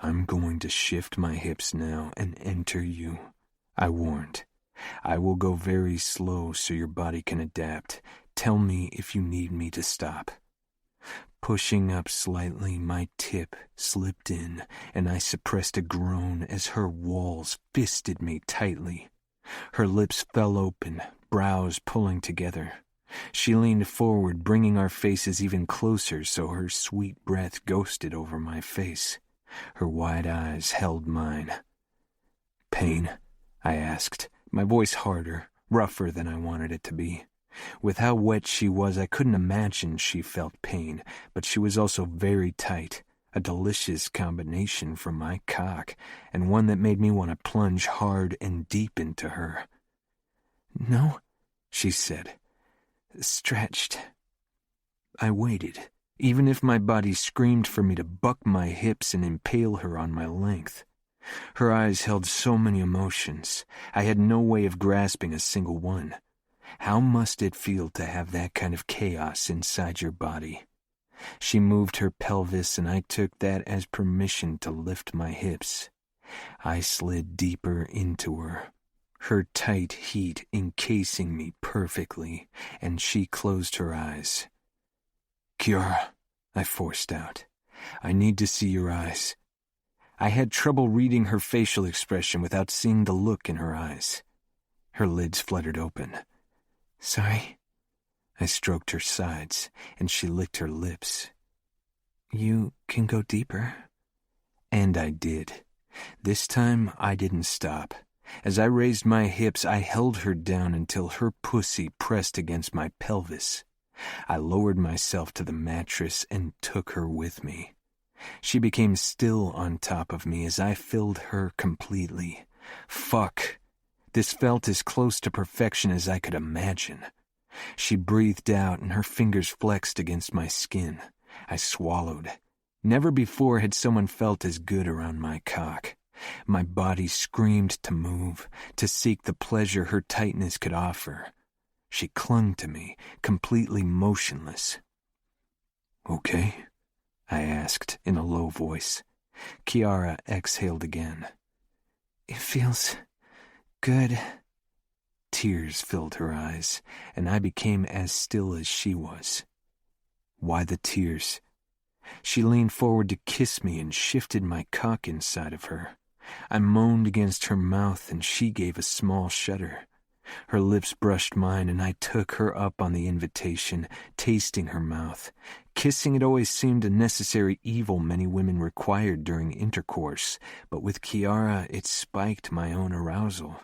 "I'm going to shift my hips now and enter you," I warned. "I will go very slow so your body can adapt. Tell me if you need me to stop." Pushing up slightly, my tip slipped in, and I suppressed a groan as her walls fisted me tightly. Her lips fell open, brows pulling together. She leaned forward, bringing our faces even closer so her sweet breath ghosted over my face. Her wide eyes held mine. "Pain?" I asked, my voice harder, rougher than I wanted it to be. With how wet she was, I couldn't imagine she felt pain, but she was also very tight, a delicious combination for my cock, and one that made me want to plunge hard and deep into her. "No," she said. "Stretched." I waited, even if my body screamed for me to buck my hips and impale her on my length. Her eyes held so many emotions. I had no way of grasping a single one. How must it feel to have that kind of chaos inside your body? She moved her pelvis, and I took that as permission to lift my hips. I slid deeper into her, her tight heat encasing me perfectly, and she closed her eyes. "Kiara," I forced out, "I need to see your eyes." I had trouble reading her facial expression without seeing the look in her eyes. Her lids fluttered open. "Sorry." I stroked her sides, and she licked her lips. "You can go deeper." And I did. This time, I didn't stop. As I raised my hips, I held her down until her pussy pressed against my pelvis. I lowered myself to the mattress and took her with me. She became still on top of me as I filled her completely. Fuck. This felt as close to perfection as I could imagine. She breathed out and her fingers flexed against my skin. I swallowed. Never before had someone felt as good around my cock. My body screamed to move, to seek the pleasure her tightness could offer. She clung to me, completely motionless. "Okay?" I asked in a low voice. Kiara exhaled again. "It feels good." Tears filled her eyes, and I became as still as she was. "Why the tears?" She leaned forward to kiss me and shifted my cock inside of her. I moaned against her mouth, and she gave a small shudder. Her lips brushed mine, and I took her up on the invitation, tasting her mouth. Kissing had always seemed a necessary evil many women required during intercourse, but with Kiara it spiked my own arousal.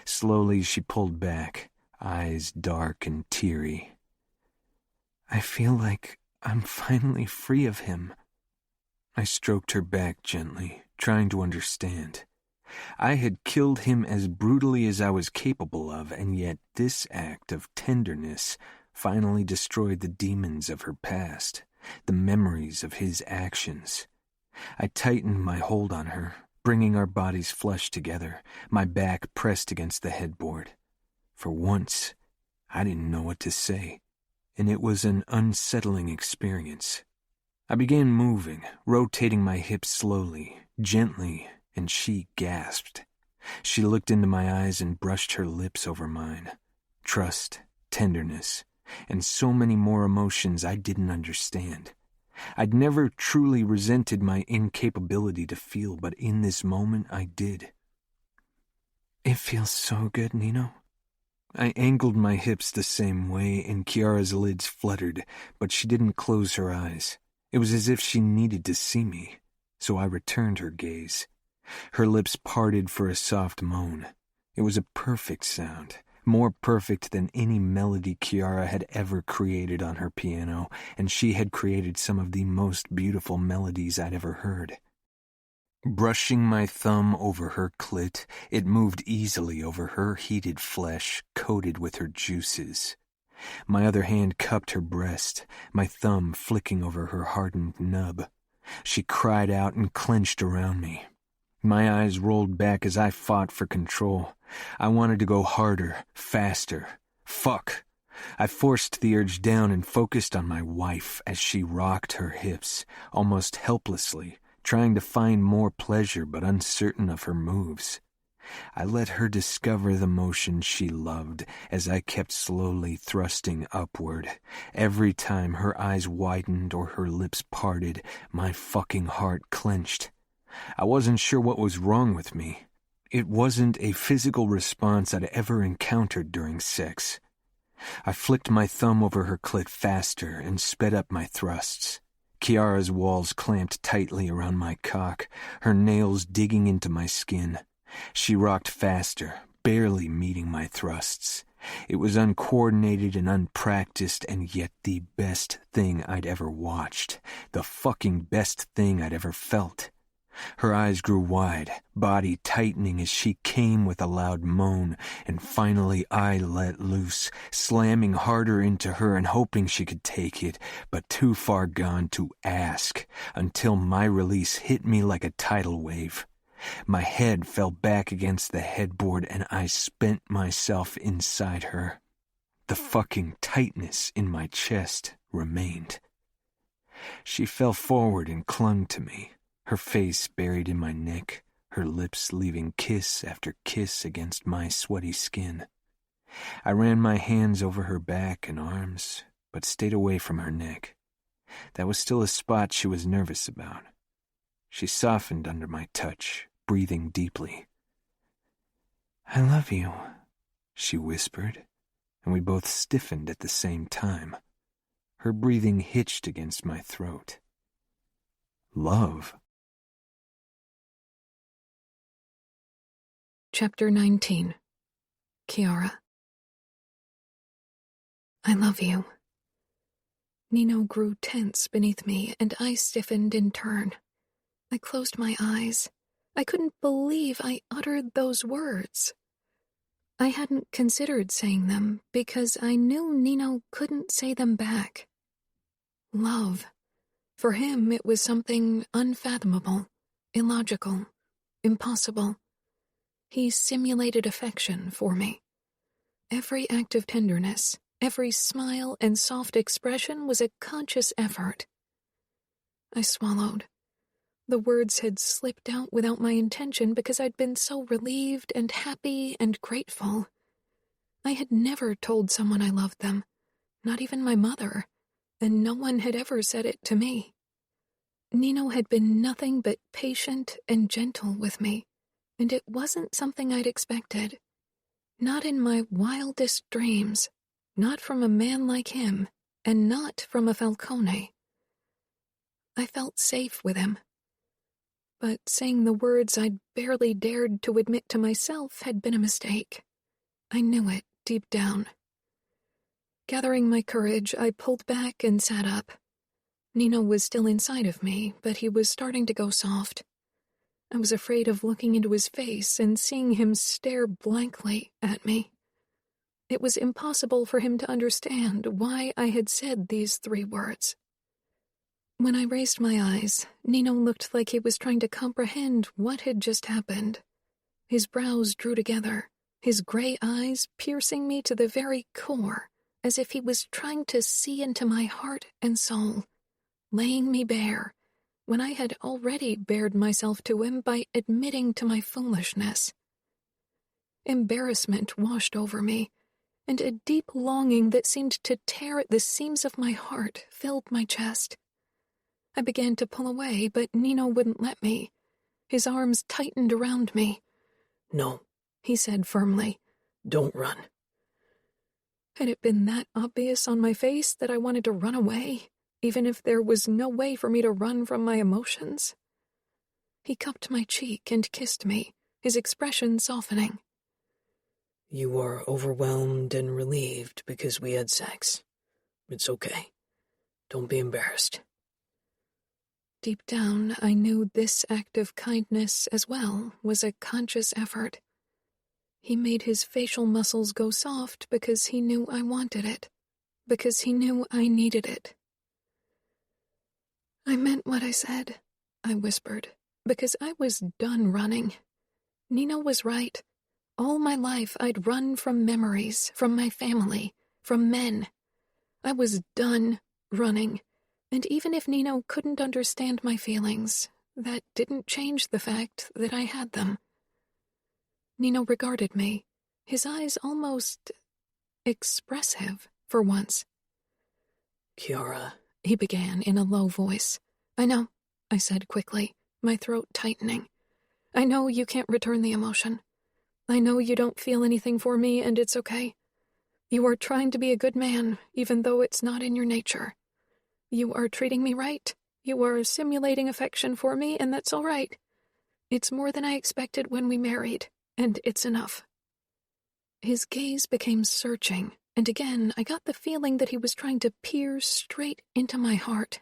Slowly she pulled back, eyes dark and teary. "I feel like I'm finally free of him." I stroked her back gently, trying to understand. I had killed him as brutally as I was capable of, and yet this act of tenderness finally destroyed the demons of her past, the memories of his actions. I tightened my hold on her, bringing our bodies flush together, my back pressed against the headboard. For once, I didn't know what to say, and it was an unsettling experience. I began moving, rotating my hips slowly, gently, and she gasped. She looked into my eyes and brushed her lips over mine. Trust, tenderness, and so many more emotions I didn't understand. I'd never truly resented my incapability to feel, but in this moment I did. "It feels so good, Nino." I angled my hips the same way, and Kiara's lids fluttered, but she didn't close her eyes. It was as if she needed to see me, so I returned her gaze. Her lips parted for a soft moan. It was a perfect sound, more perfect than any melody Kiara had ever created on her piano, and she had created some of the most beautiful melodies I'd ever heard. Brushing my thumb over her clit, it moved easily over her heated flesh, coated with her juices. My other hand cupped her breast, my thumb flicking over her hardened nub. She cried out and clenched around me. My eyes rolled back as I fought for control. I wanted to go harder, faster. Fuck! I forced the urge down and focused on my wife as she rocked her hips, almost helplessly, trying to find more pleasure but uncertain of her moves. I let her discover the motion she loved as I kept slowly thrusting upward. Every time her eyes widened or her lips parted, my fucking heart clenched. I wasn't sure what was wrong with me. It wasn't a physical response I'd ever encountered during sex. I flicked my thumb over her clit faster and sped up my thrusts. Kiara's walls clamped tightly around my cock, her nails digging into my skin. She rocked faster, barely meeting my thrusts. It was uncoordinated and unpracticed, and yet the best thing I'd ever watched. The fucking best thing I'd ever felt. Her eyes grew wide, body tightening as she came with a loud moan, and finally I let loose, slamming harder into her and hoping she could take it, but too far gone to ask, until my release hit me like a tidal wave. My head fell back against the headboard and I spent myself inside her. The fucking tightness in my chest remained. She fell forward and clung to me, her face buried in my neck, her lips leaving kiss after kiss against my sweaty skin. I ran my hands over her back and arms, but stayed away from her neck. That was still a spot she was nervous about. She softened under my touch, breathing deeply. "I love you," she whispered, and we both stiffened at the same time. Her breathing hitched against my throat. Love? Chapter 19. Kiara. I love you. Nino grew tense beneath me, and I stiffened in turn. I closed my eyes. I couldn't believe I uttered those words. I hadn't considered saying them because I knew Nino couldn't say them back. Love. For him, it was something unfathomable, illogical, impossible. He simulated affection for me. Every act of tenderness, every smile and soft expression was a conscious effort. I swallowed. The words had slipped out without my intention because I'd been so relieved and happy and grateful. I had never told someone I loved them, not even my mother, and no one had ever said it to me. Nino had been nothing but patient and gentle with me, and it wasn't something I'd expected. Not in my wildest dreams, not from a man like him, and not from a Falcone. I felt safe with him. But saying the words I'd barely dared to admit to myself had been a mistake. I knew it deep down. Gathering my courage, I pulled back and sat up. Nino was still inside of me, but he was starting to go soft. I was afraid of looking into his face and seeing him stare blankly at me. It was impossible for him to understand why I had said these 3 words. When I raised my eyes, Nino looked like he was trying to comprehend what had just happened. His brows drew together, his gray eyes piercing me to the very core, as if he was trying to see into my heart and soul, laying me bare, when I had already bared myself to him by admitting to my foolishness. Embarrassment washed over me, and a deep longing that seemed to tear at the seams of my heart filled my chest. I began to pull away, but Nino wouldn't let me. His arms tightened around me. "No," he said firmly. "Don't run." Had it been that obvious on my face that I wanted to run away, even if there was no way for me to run from my emotions? He cupped my cheek and kissed me, his expression softening. "You are overwhelmed and relieved because we had sex. It's okay. Don't be embarrassed." Deep down, I knew this act of kindness as well was a conscious effort. He made his facial muscles go soft because he knew I wanted it, because he knew I needed it. "I meant what I said," I whispered, because I was done running. Nino was right. All my life I'd run from memories, from my family, from men. I was done running. And even if Nino couldn't understand my feelings, that didn't change the fact that I had them. Nino regarded me, his eyes almost expressive for once. "Kiara," he began in a low voice. "I know," I said quickly, my throat tightening. "I know you can't return the emotion. I know you don't feel anything for me, and it's okay. You are trying to be a good man, even though it's not in your nature. You are treating me right. You are simulating affection for me, and that's all right. It's more than I expected when we married, and it's enough." His gaze became searching, and again I got the feeling that he was trying to peer straight into my heart.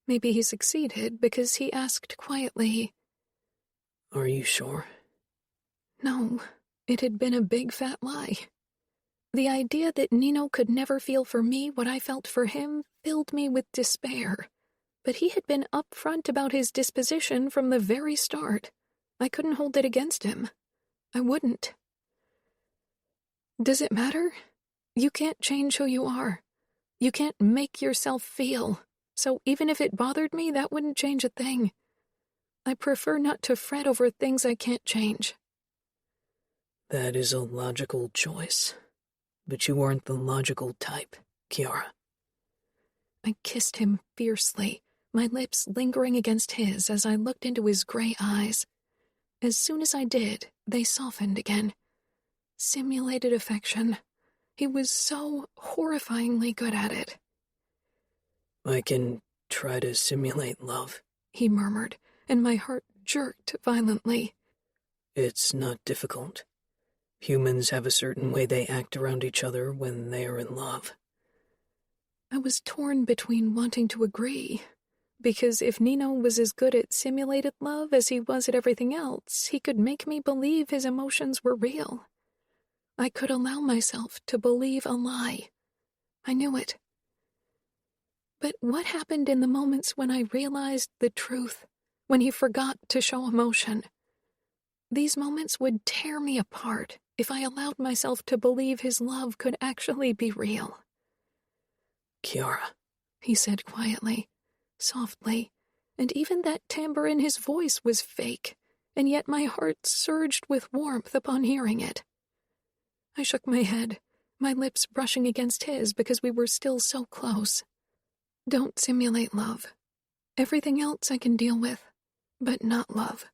Maybe he succeeded because he asked quietly, "Are you sure?" No, it had been a big fat lie. The idea that Nino could never feel for me what I felt for him filled me with despair. But he had been upfront about his disposition from the very start. I couldn't hold it against him. I wouldn't. Does it matter? You can't change who you are. You can't make yourself feel. So even if it bothered me, that wouldn't change a thing. I prefer not to fret over things I can't change. That is a logical choice. But you aren't the logical type, Kiara. I kissed him fiercely, my lips lingering against his as I looked into his gray eyes. As soon as I did, they softened again. Simulated affection. He was so horrifyingly good at it. "I can try to simulate love," he murmured, and my heart jerked violently. "It's not difficult. Humans have a certain way they act around each other when they are in love." I was torn between wanting to agree, because if Nino was as good at simulated love as he was at everything else, he could make me believe his emotions were real. I could allow myself to believe a lie. I knew it. But what happened in the moments when I realized the truth, when he forgot to show emotion? These moments would tear me apart if I allowed myself to believe his love could actually be real. "Kiara," he said quietly, softly, and even that timbre in his voice was fake, and yet my heart surged with warmth upon hearing it. I shook my head, my lips brushing against his because we were still so close. "Don't simulate love. Everything else I can deal with, but not love.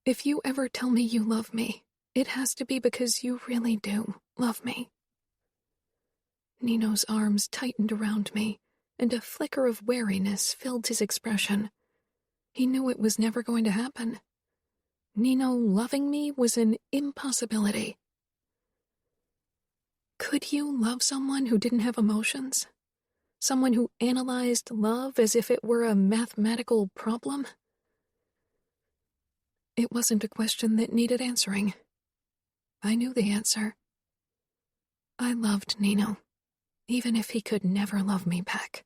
If you ever tell me you love me, it has to be because you really do love me." Nino's arms tightened around me, and a flicker of wariness filled his expression. He knew it was never going to happen. Nino loving me was an impossibility. Could you love someone who didn't have emotions? Someone who analyzed love as if it were a mathematical problem? It wasn't a question that needed answering. I knew the answer. I loved Nino, even if he could never love me back.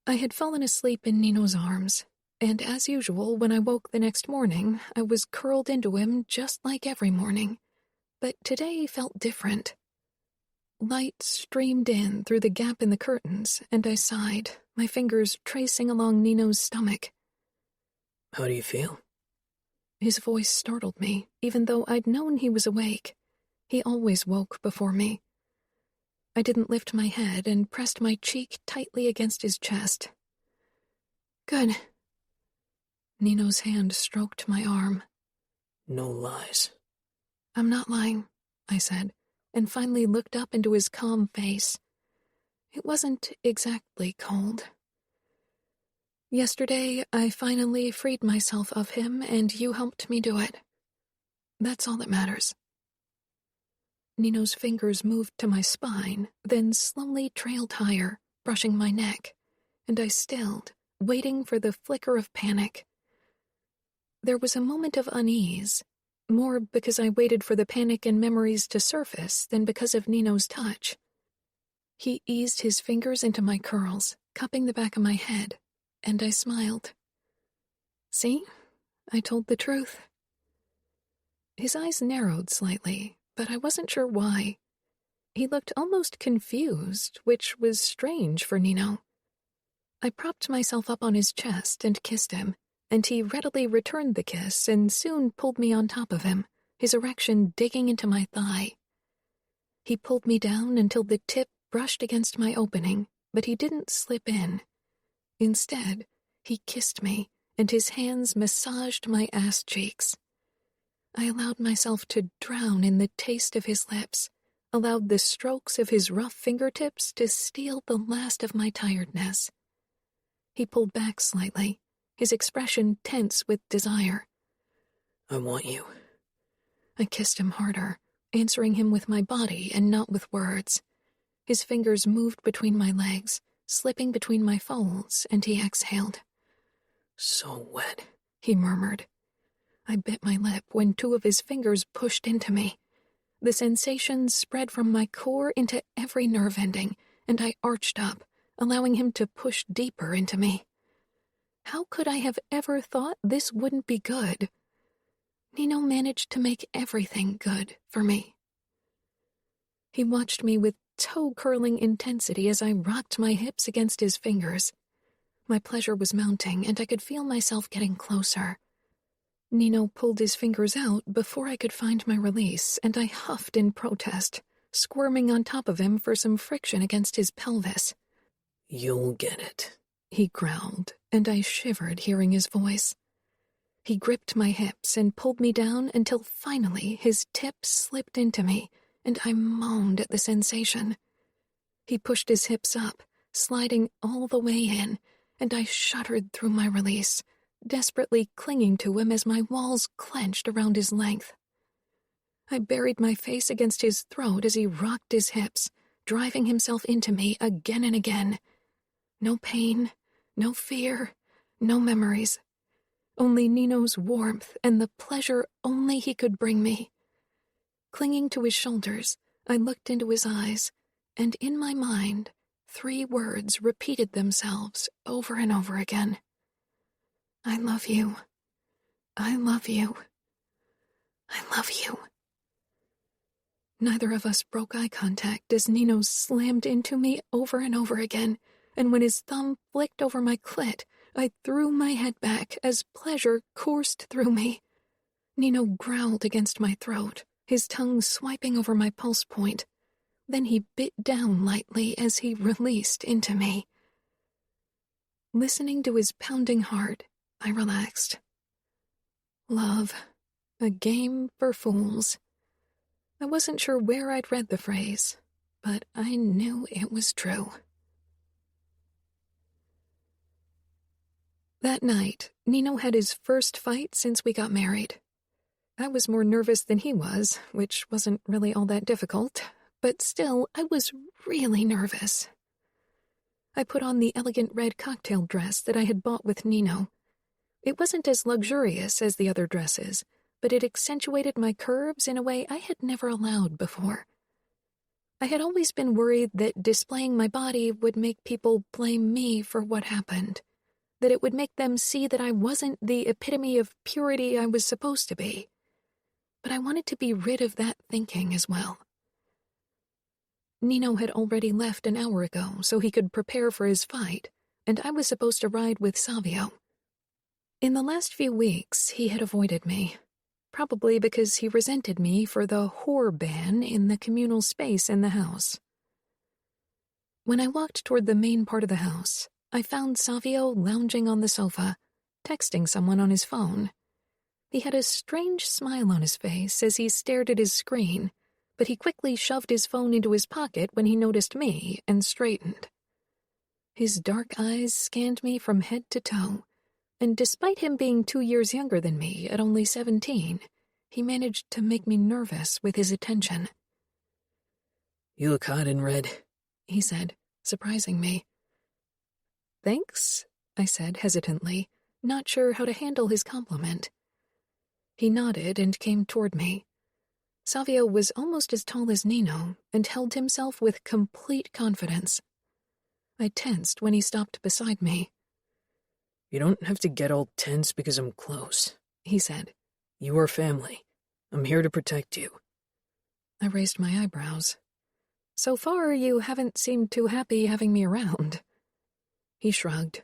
I had fallen asleep in Nino's arms, and as usual, when I woke the next morning, I was curled into him just like every morning. But today felt different. Light streamed in through the gap in the curtains, and I sighed, my fingers tracing along Nino's stomach. "How do you feel?" His voice startled me, even though I'd known he was awake. He always woke before me. I didn't lift my head and pressed my cheek tightly against his chest. "Good." Nino's hand stroked my arm. "No lies." "I'm not lying," I said, and finally looked up into his calm face. It wasn't exactly cold. "Yesterday, I finally freed myself of him, and you helped me do it. That's all that matters." Nino's fingers moved to my spine, then slowly trailed higher, brushing my neck, and I stilled, waiting for the flicker of panic. There was a moment of unease, more because I waited for the panic and memories to surface than because of Nino's touch. He eased his fingers into my curls, cupping the back of my head, and I smiled. "See? I told the truth." His eyes narrowed slightly, but I wasn't sure why. He looked almost confused, which was strange for Nino. I propped myself up on his chest and kissed him, and he readily returned the kiss and soon pulled me on top of him, his erection digging into my thigh. He pulled me down until the tip brushed against my opening, but he didn't slip in. Instead, he kissed me, and his hands massaged my ass cheeks. I allowed myself to drown in the taste of his lips, allowed the strokes of his rough fingertips to steal the last of my tiredness. He pulled back slightly, his expression tense with desire. I want you. I kissed him harder, answering him with my body and not with words. His fingers moved between my legs, slipping between my folds, and he exhaled. So wet, he murmured. I bit my lip when two of his fingers pushed into me. The sensation spread from my core into every nerve ending, and I arched up, allowing him to push deeper into me. How could I have ever thought this wouldn't be good? Nino managed to make everything good for me. He watched me with toe-curling intensity as I rocked my hips against his fingers. My pleasure was mounting, and I could feel myself getting closer. Nino pulled his fingers out before I could find my release, and I huffed in protest, squirming on top of him for some friction against his pelvis. You'll get it, he growled, and I shivered hearing his voice. He gripped my hips and pulled me down until finally his tips slipped into me, and I moaned at the sensation. He pushed his hips up, sliding all the way in, and I shuddered through my release, desperately clinging to him as my walls clenched around his length. I buried my face against his throat as he rocked his hips, driving himself into me again and again. No pain, no fear, no memories. Only Nino's warmth and the pleasure only he could bring me. Clinging to his shoulders, I looked into his eyes, and in my mind, 3 words repeated themselves over and over again. I love you. I love you. I love you. Neither of us broke eye contact as Nino slammed into me over and over again, and when his thumb flicked over my clit, I threw my head back as pleasure coursed through me. Nino growled against my throat, his tongue swiping over my pulse point. Then he bit down lightly as he released into me. Listening to his pounding heart, I relaxed. Love, a game for fools. I wasn't sure where I'd read the phrase, but I knew it was true. That night, Nino had his first fight since we got married. I was more nervous than he was, which wasn't really all that difficult, but still, I was really nervous. I put on the elegant red cocktail dress that I had bought with Nino. It wasn't as luxurious as the other dresses, but it accentuated my curves in a way I had never allowed before. I had always been worried that displaying my body would make people blame me for what happened, that it would make them see that I wasn't the epitome of purity I was supposed to be. But I wanted to be rid of that thinking as well. Nino had already left an hour ago so he could prepare for his fight, and I was supposed to ride with Savio. In the last few weeks, he had avoided me, probably because he resented me for the whore ban in the communal space in the house. When I walked toward the main part of the house, I found Savio lounging on the sofa, texting someone on his phone. He had a strange smile on his face as he stared at his screen, but he quickly shoved his phone into his pocket when he noticed me and straightened. His dark eyes scanned me from head to toe, and despite him being 2 years younger than me at only 17, he managed to make me nervous with his attention. You look hot in red, he said, surprising me. Thanks, I said hesitantly, not sure how to handle his compliment. He nodded and came toward me. Savio was almost as tall as Nino and held himself with complete confidence. I tensed when he stopped beside me. You don't have to get all tense because I'm close, he said. You are family. I'm here to protect you. I raised my eyebrows. So far, you haven't seemed too happy having me around. He shrugged.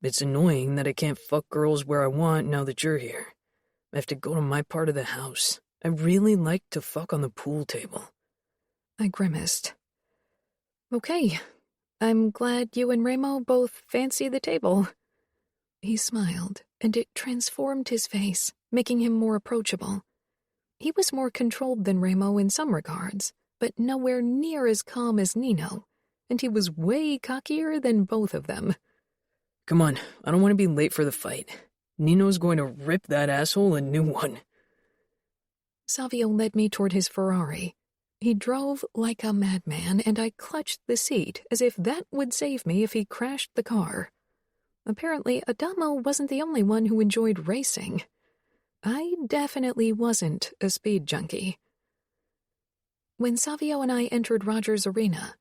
It's annoying that I can't fuck girls where I want now that you're here. I have to go to my part of the house. I really like to fuck on the pool table. I grimaced. Okay, I'm glad you and Remo both fancy the table. He smiled, and it transformed his face, making him more approachable. He was more controlled than Remo in some regards, but nowhere near as calm as Nino, and he was way cockier than both of them. Come on, I don't want to be late for the fight. Nino's going to rip that asshole a new one. Savio led me toward his Ferrari. He drove like a madman, and I clutched the seat as if that would save me if he crashed the car. Apparently, Adamo wasn't the only one who enjoyed racing. I definitely wasn't a speed junkie. When Savio and I entered Roger's arena,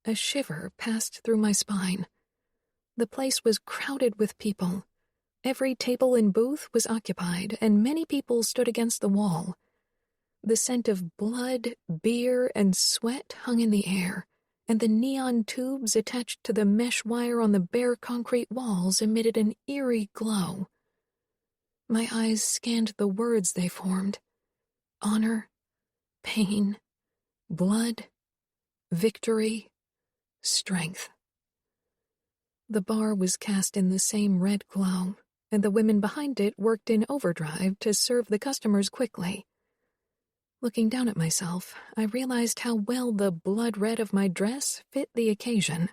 a shiver passed through my spine. The place was crowded with people. Every table and booth was occupied, and many people stood against the wall. The scent of blood, beer, and sweat hung in the air, and the neon tubes attached to the mesh wire on the bare concrete walls emitted an eerie glow. My eyes scanned the words they formed. Honor, pain, blood, victory, strength. The bar was cast in the same red glow, and the women behind it worked in overdrive to serve the customers quickly. Looking down at myself, I realized how well the blood red of my dress fit the occasion.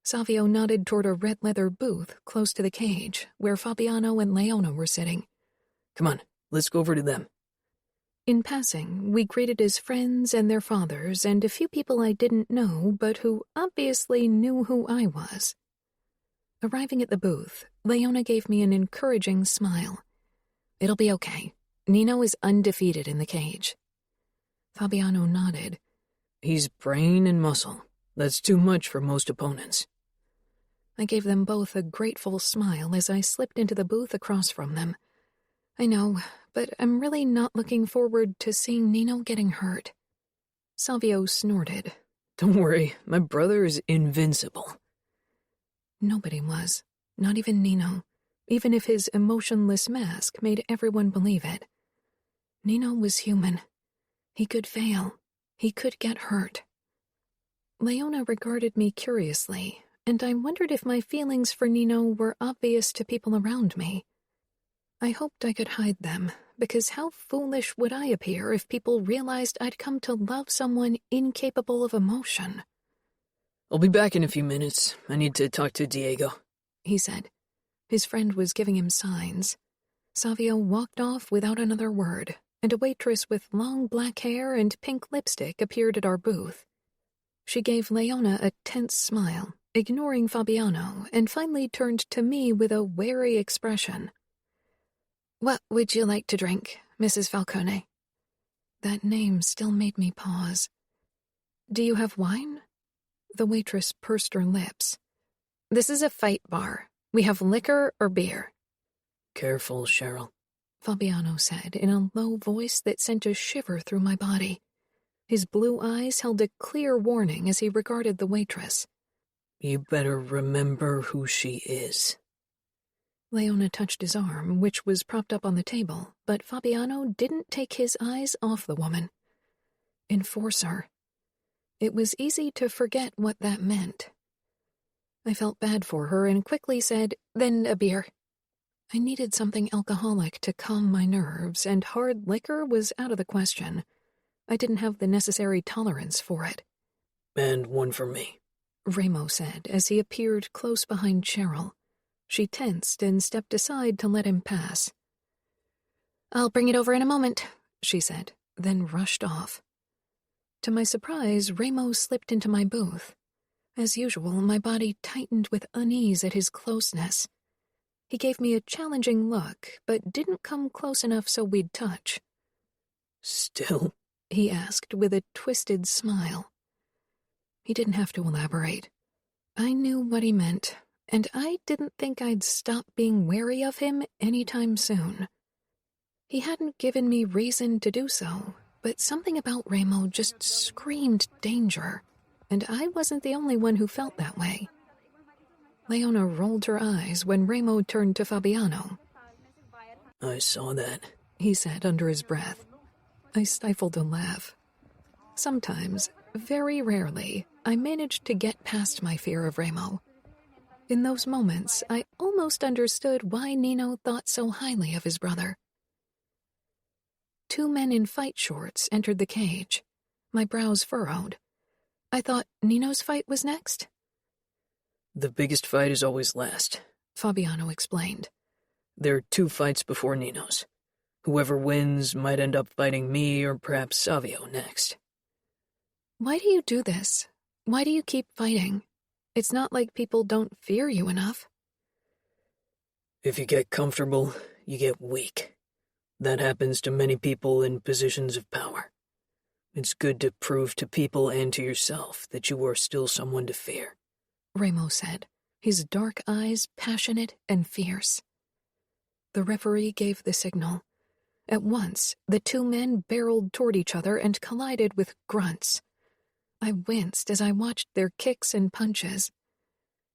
Savio nodded toward a red leather booth close to the cage, where Fabiano and Leona were sitting. Come on, let's go over to them. In passing, we greeted his friends and their fathers and a few people I didn't know but who obviously knew who I was. Arriving at the booth, Leona gave me an encouraging smile. It'll be okay. Nino is undefeated in the cage. Fabiano nodded. He's brain and muscle. That's too much for most opponents. I gave them both a grateful smile as I slipped into the booth across from them. I know, but I'm really not looking forward to seeing Nino getting hurt. Savio snorted. Don't worry, my brother is invincible. Nobody was, not even Nino, even if his emotionless mask made everyone believe it. Nino was human. He could fail. He could get hurt. Leona regarded me curiously, and I wondered if my feelings for Nino were obvious to people around me. I hoped I could hide them, because how foolish would I appear if people realized I'd come to love someone incapable of emotion? I'll be back in a few minutes. I need to talk to Diego, he said. His friend was giving him signs. Savio walked off without another word, and a waitress with long black hair and pink lipstick appeared at our booth. She gave Leona a tense smile, ignoring Fabiano, and finally turned to me with a wary expression. What would you like to drink, Mrs. Falcone? That name still made me pause. Do you have wine? The waitress pursed her lips. This is a fight bar. We have liquor or beer. Careful, Cheryl, Fabiano said in a low voice that sent a shiver through my body. His blue eyes held a clear warning as he regarded the waitress. You better remember who she is. Leona touched his arm, which was propped up on the table, but Fabiano didn't take his eyes off the woman. Enforcer. It was easy to forget what that meant. I felt bad for her and quickly said, Then a beer. I needed something alcoholic to calm my nerves, and hard liquor was out of the question. I didn't have the necessary tolerance for it. And one for me, Remo said as he appeared close behind Cheryl. She tensed and stepped aside to let him pass. I'll bring it over in a moment, she said, then rushed off. To my surprise, Remo slipped into my booth. As usual, my body tightened with unease at his closeness. He gave me a challenging look, but didn't come close enough so we'd touch. Still? He asked with a twisted smile. He didn't have to elaborate. I knew what he meant, and I didn't think I'd stop being wary of him anytime soon. He hadn't given me reason to do so, but something about Remo just screamed danger, and I wasn't the only one who felt that way. Leona rolled her eyes when Remo turned to Fabiano. I saw that, he said under his breath. I stifled a laugh. Sometimes, very rarely, I managed to get past my fear of Remo. In those moments, I almost understood why Nino thought so highly of his brother. 2 men in fight shorts entered the cage. My brows furrowed. I thought Nino's fight was next. The biggest fight is always last, Fabiano explained. There are 2 fights before Nino's. Whoever wins might end up fighting me or perhaps Savio next. Why do you do this? Why do you keep fighting? It's not like people don't fear you enough. If you get comfortable, you get weak. That happens to many people in positions of power. It's good to prove to people and to yourself that you are still someone to fear, Remo said, his dark eyes passionate and fierce. The referee gave the signal. At once, the 2 men barreled toward each other and collided with grunts. I winced as I watched their kicks and punches.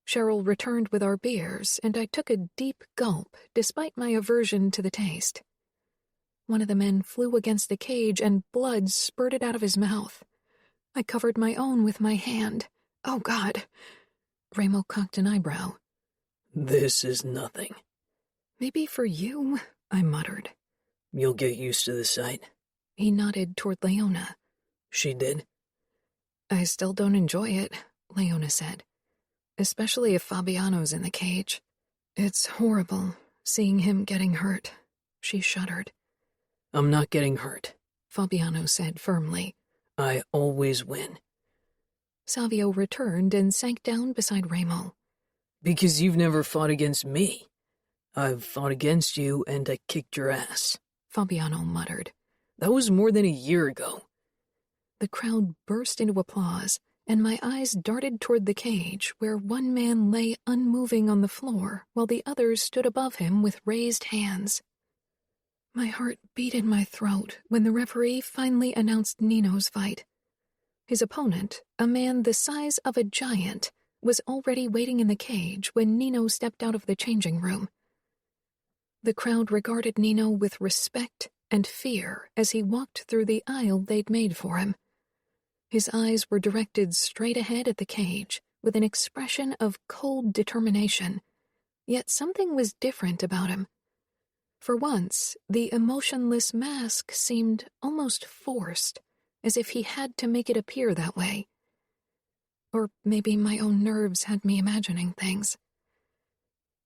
Cheryl returned with our beers, and I took a deep gulp despite my aversion to the taste. One of the men flew against the cage and blood spurted out of his mouth. I covered my own with my hand. Oh, God. Remo cocked an eyebrow. This is nothing. Maybe for you, I muttered. You'll get used to the sight. He nodded toward Leona. She did? I still don't enjoy it, Leona said. Especially if Fabiano's in the cage. It's horrible, seeing him getting hurt. She shuddered. I'm not getting hurt, Fabiano said firmly. I always win. Savio returned and sank down beside Remo. Because you've never fought against me. I've fought against you and I kicked your ass, Fabiano muttered. That was more than a year ago. The crowd burst into applause, and my eyes darted toward the cage where one man lay unmoving on the floor while the others stood above him with raised hands. My heart beat in my throat when the referee finally announced Nino's fight. His opponent, a man the size of a giant, was already waiting in the cage when Nino stepped out of the changing room. The crowd regarded Nino with respect and fear as he walked through the aisle they'd made for him. His eyes were directed straight ahead at the cage with an expression of cold determination, yet something was different about him. For once, the emotionless mask seemed almost forced, as if he had to make it appear that way. Or maybe my own nerves had me imagining things.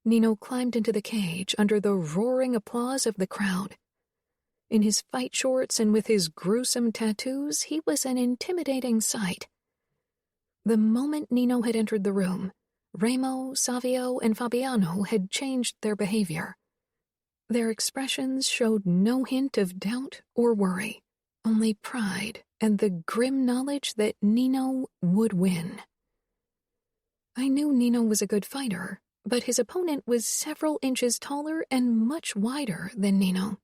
Nino climbed into the cage under the roaring applause of the crowd. In his fight shorts and with his gruesome tattoos, he was an intimidating sight. The moment Nino had entered the room, Remo, Savio, and Fabiano had changed their behavior. Their expressions showed no hint of doubt or worry, only pride and the grim knowledge that Nino would win. I knew Nino was a good fighter, but his opponent was several inches taller and much wider than Nino.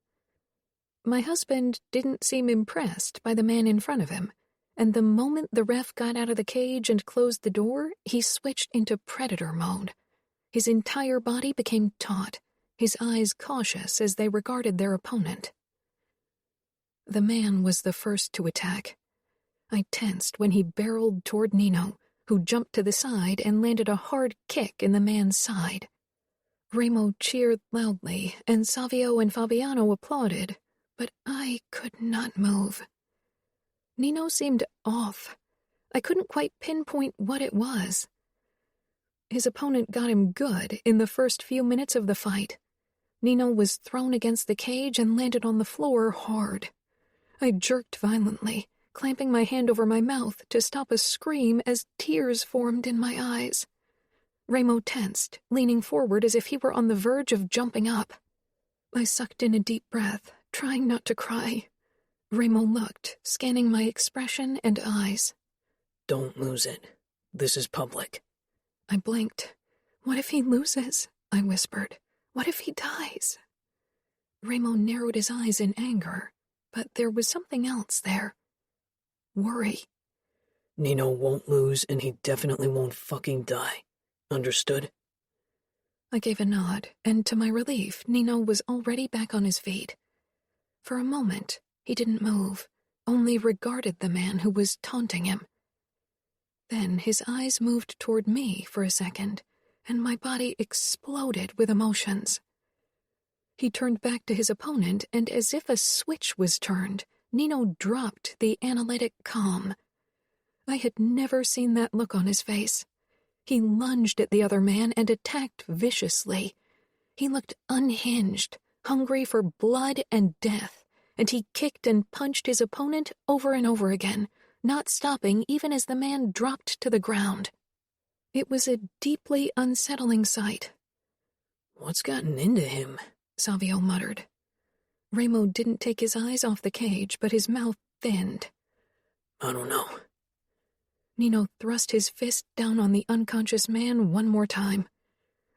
My husband didn't seem impressed by the man in front of him, and the moment the ref got out of the cage and closed the door, he switched into predator mode. His entire body became taut, his eyes cautious as they regarded their opponent. The man was the first to attack. I tensed when he barreled toward Nino, who jumped to the side and landed a hard kick in the man's side. Remo cheered loudly, and Savio and Fabiano applauded, but I could not move. Nino seemed off. I couldn't quite pinpoint what it was. His opponent got him good in the first few minutes of the fight. Nino was thrown against the cage and landed on the floor hard. I jerked violently, clamping my hand over my mouth to stop a scream as tears formed in my eyes. Remo tensed, leaning forward as if he were on the verge of jumping up. I sucked in a deep breath, trying not to cry. Remo looked, scanning my expression and eyes. Don't lose it. This is public. I blinked. What if he loses? I whispered. What if he dies? Remo narrowed his eyes in anger, but there was something else there. Worry. Nino won't lose, and he definitely won't fucking die. Understood? I gave a nod, and to my relief, Nino was already back on his feet. For a moment, he didn't move, only regarded the man who was taunting him. Then his eyes moved toward me for a second, and my body exploded with emotions. He turned back to his opponent, and as if a switch was turned, Nino dropped the analytic calm. I had never seen that look on his face. He lunged at the other man and attacked viciously. He looked unhinged, hungry for blood and death, and he kicked and punched his opponent over and over again, not stopping even as the man dropped to the ground. It was a deeply unsettling sight. "What's gotten into him?" Savio muttered. Remo didn't take his eyes off the cage, but his mouth thinned. "I don't know." Nino thrust his fist down on the unconscious man one more time.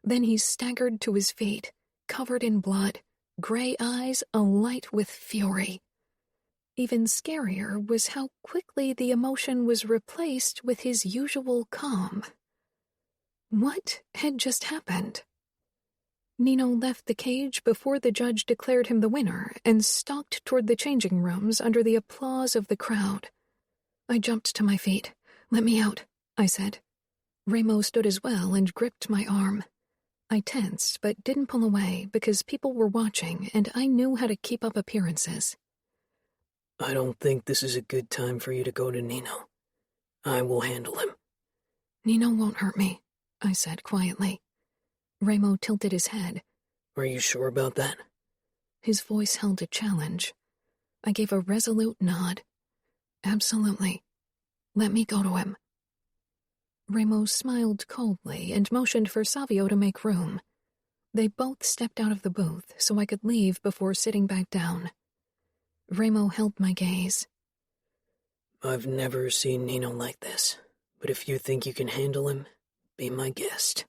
Then he staggered to his feet, covered in blood, gray eyes alight with fury. Even scarier was how quickly the emotion was replaced with his usual calm. What had just happened? Nino left the cage before the judge declared him the winner and stalked toward the changing rooms under the applause of the crowd. I jumped to my feet. "Let me out," I said. Remo stood as well and gripped my arm. I tensed but didn't pull away because people were watching and I knew how to keep up appearances. "I don't think this is a good time for you to go to Nino. I will handle him." "Nino won't hurt me," I said quietly. Remo tilted his head. "Are you sure about that?" His voice held a challenge. I gave a resolute nod. "Absolutely. Let me go to him." Remo smiled coldly and motioned for Savio to make room. They both stepped out of the booth so I could leave before sitting back down. Remo held my gaze. "I've never seen Nino like this, but if you think you can handle him, be my guest."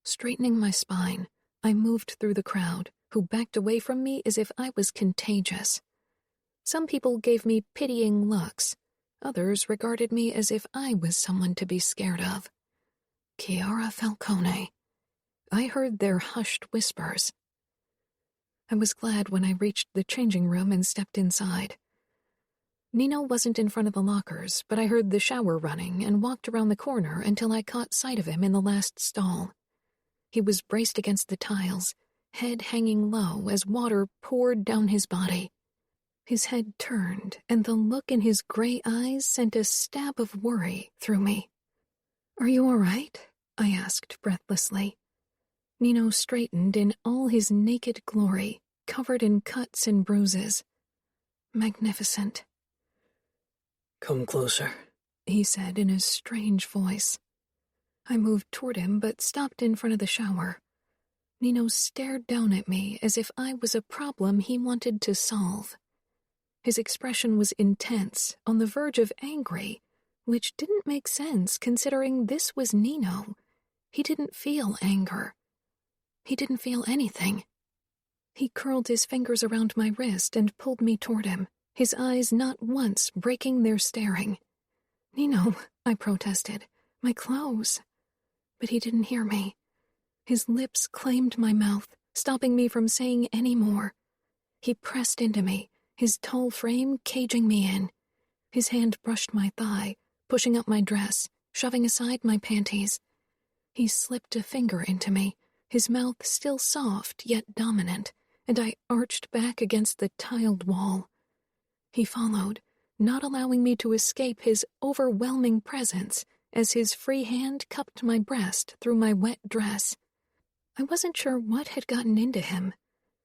Straightening my spine, I moved through the crowd, who backed away from me as if I was contagious. Some people gave me pitying looks. Others regarded me as if I was someone to be scared of. Kiara Falcone. I heard their hushed whispers. I was glad when I reached the changing room and stepped inside. Nino wasn't in front of the lockers, but I heard the shower running and walked around the corner until I caught sight of him in the last stall. He was braced against the tiles, head hanging low as water poured down his body. His head turned, and the look in his gray eyes sent a stab of worry through me. "Are you all right?" I asked breathlessly. Nino straightened in all his naked glory, covered in cuts and bruises. Magnificent. "Come closer," he said in a strange voice. I moved toward him but stopped in front of the shower. Nino stared down at me as if I was a problem he wanted to solve. His expression was intense, on the verge of angry, which didn't make sense considering this was Nino. He didn't feel anger. He didn't feel anything. He curled his fingers around my wrist and pulled me toward him, his eyes not once breaking their staring. "Nino," I protested, "my clothes." But he didn't hear me. His lips claimed my mouth, stopping me from saying any more. He pressed into me, his tall frame caging me in. His hand brushed my thigh, pushing up my dress, shoving aside my panties. He slipped a finger into me, his mouth still soft yet dominant, and I arched back against the tiled wall. He followed, not allowing me to escape his overwhelming presence as his free hand cupped my breast through my wet dress. I wasn't sure what had gotten into him.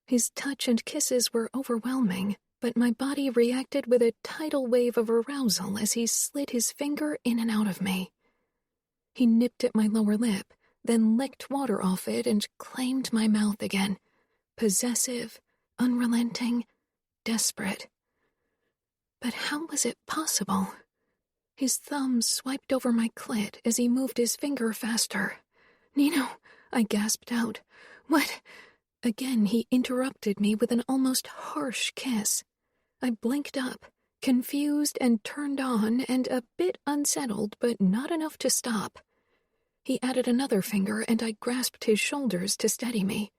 His touch and kisses were overwhelming, but my body reacted with a tidal wave of arousal as he slid his finger in and out of me. He nipped at my lower lip, then licked water off it and claimed my mouth again, possessive, unrelenting, desperate. But how was it possible? His thumb swiped over my clit as he moved his finger faster. "Nino," I gasped out. "What?" Again he interrupted me with an almost harsh kiss. I blinked up, confused and turned on and a bit unsettled, but not enough to stop. He added another finger and I grasped his shoulders to steady me.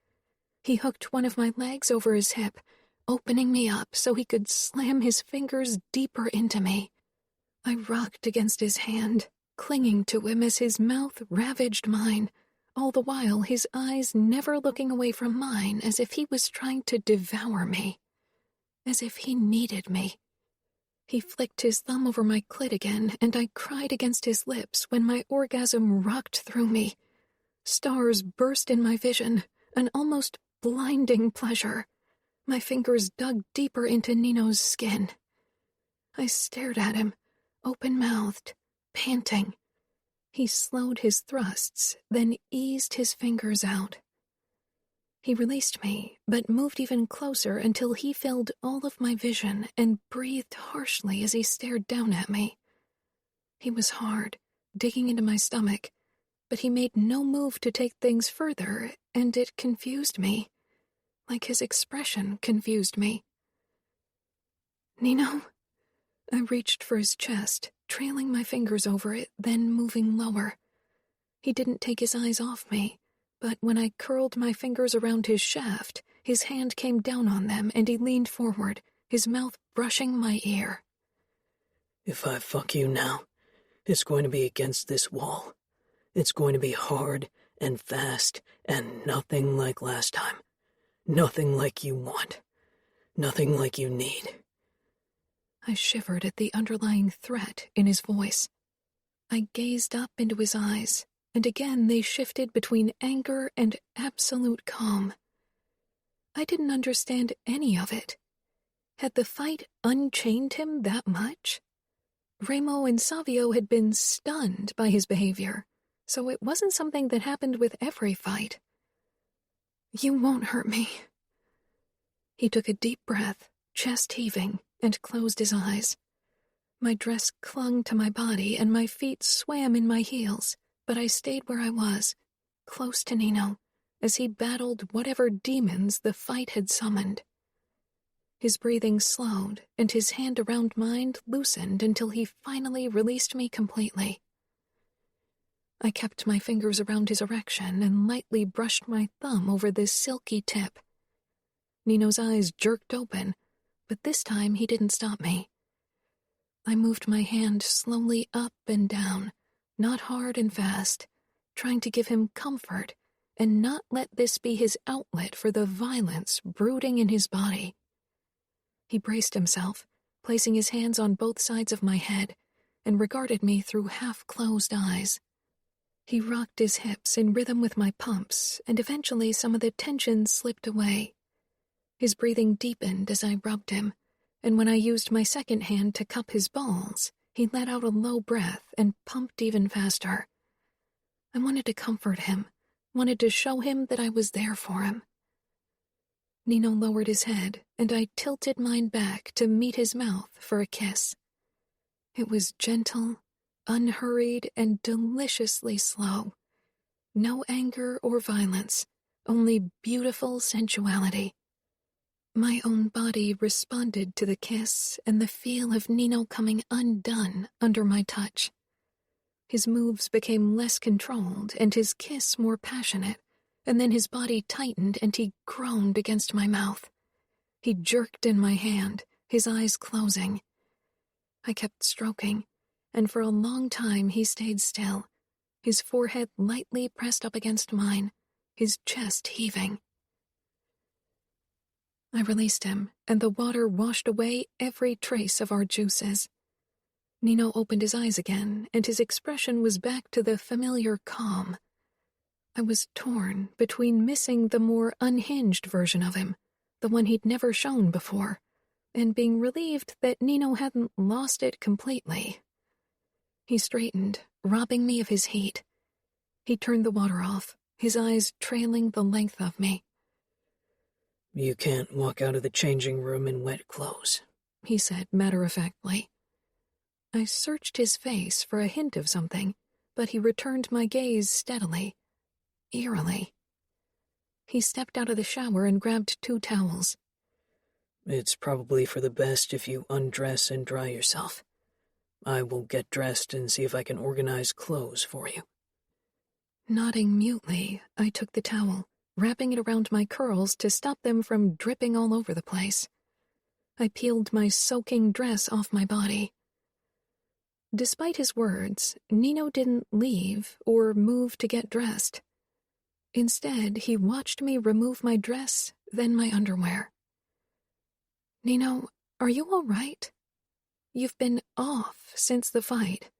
He hooked one of my legs over his hip, opening me up so he could slam his fingers deeper into me. I rocked against his hand, clinging to him as his mouth ravaged mine, all the while his eyes never looking away from mine, as if he was trying to devour me, as if he needed me. He flicked his thumb over my clit again, and I cried against his lips when my orgasm rocked through me. Stars burst in my vision, an almost blinding pleasure. My fingers dug deeper into Nino's skin. I stared at him, open-mouthed, panting. He slowed his thrusts, then eased his fingers out. He released me, but moved even closer until he filled all of my vision and breathed harshly as he stared down at me. He was hard, digging into my stomach, but he made no move to take things further, and it confused me, like his expression confused me. "Nino?" I reached for his chest, trailing my fingers over it, then moving lower. He didn't take his eyes off me, but when I curled my fingers around his shaft, his hand came down on them and he leaned forward, his mouth brushing my ear. "If I fuck you now, it's going to be against this wall. It's going to be hard and fast and nothing like last time. Nothing like you want. Nothing like you need." I shivered at the underlying threat in his voice. I gazed up into his eyes, and again they shifted between anger and absolute calm. I didn't understand any of it. Had the fight unchained him that much? Remo and Savio had been stunned by his behavior, so it wasn't something that happened with every fight. "You won't hurt me." He took a deep breath, chest heaving, and closed his eyes. My dress clung to my body and my feet swam in my heels, but I stayed where I was, close to Nino, as he battled whatever demons the fight had summoned. His breathing slowed, and his hand around mine loosened until he finally released me completely. I kept my fingers around his erection and lightly brushed my thumb over the silky tip. Nino's eyes jerked open, but this time he didn't stop me. I moved my hand slowly up and down, not hard and fast, trying to give him comfort and not let this be his outlet for the violence brooding in his body. He braced himself, placing his hands on both sides of my head, and regarded me through half-closed eyes. He rocked his hips in rhythm with my pumps, and eventually some of the tension slipped away. His breathing deepened as I rubbed him, and when I used my second hand to cup his balls, he let out a low breath and pumped even faster. I wanted to comfort him, wanted to show him that I was there for him. Nino lowered his head, and I tilted mine back to meet his mouth for a kiss. It was gentle, unhurried, and deliciously slow. No anger or violence, only beautiful sensuality. My own body responded to the kiss and the feel of Nino coming undone under my touch. His moves became less controlled and his kiss more passionate, and then his body tightened and he groaned against my mouth. He jerked in my hand, his eyes closing. I kept stroking, and for a long time he stayed still, his forehead lightly pressed up against mine, his chest heaving. I released him, and the water washed away every trace of our juices. Nino opened his eyes again, and his expression was back to the familiar calm. I was torn between missing the more unhinged version of him, the one he'd never shown before, and being relieved that Nino hadn't lost it completely. He straightened, robbing me of his heat. He turned the water off, his eyes trailing the length of me. "You can't walk out of the changing room in wet clothes," he said matter-of-factly. I searched his face for a hint of something, but he returned my gaze steadily, eerily. He stepped out of the shower and grabbed 2 towels. "It's probably for the best if you undress and dry yourself. I will get dressed and see if I can organize clothes for you." Nodding mutely, I took the towel, wrapping it around my curls to stop them from dripping all over the place. I peeled my soaking dress off my body. Despite his words, Nino didn't leave or move to get dressed. Instead, he watched me remove my dress, then my underwear. "Nino, are you all right? You've been off since the fight."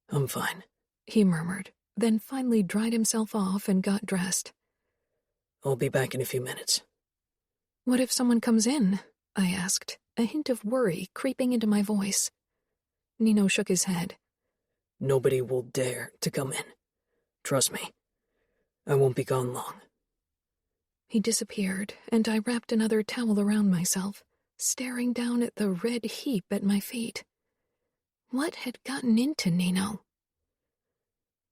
"I'm fine," he murmured, then finally dried himself off and got dressed. "I'll be back in a few minutes." "What if someone comes in?" I asked, a hint of worry creeping into my voice. Nino shook his head. "Nobody will dare to come in. Trust me. I won't be gone long." He disappeared, and I wrapped another towel around myself, staring down at the red heap at my feet. What had gotten into Nino?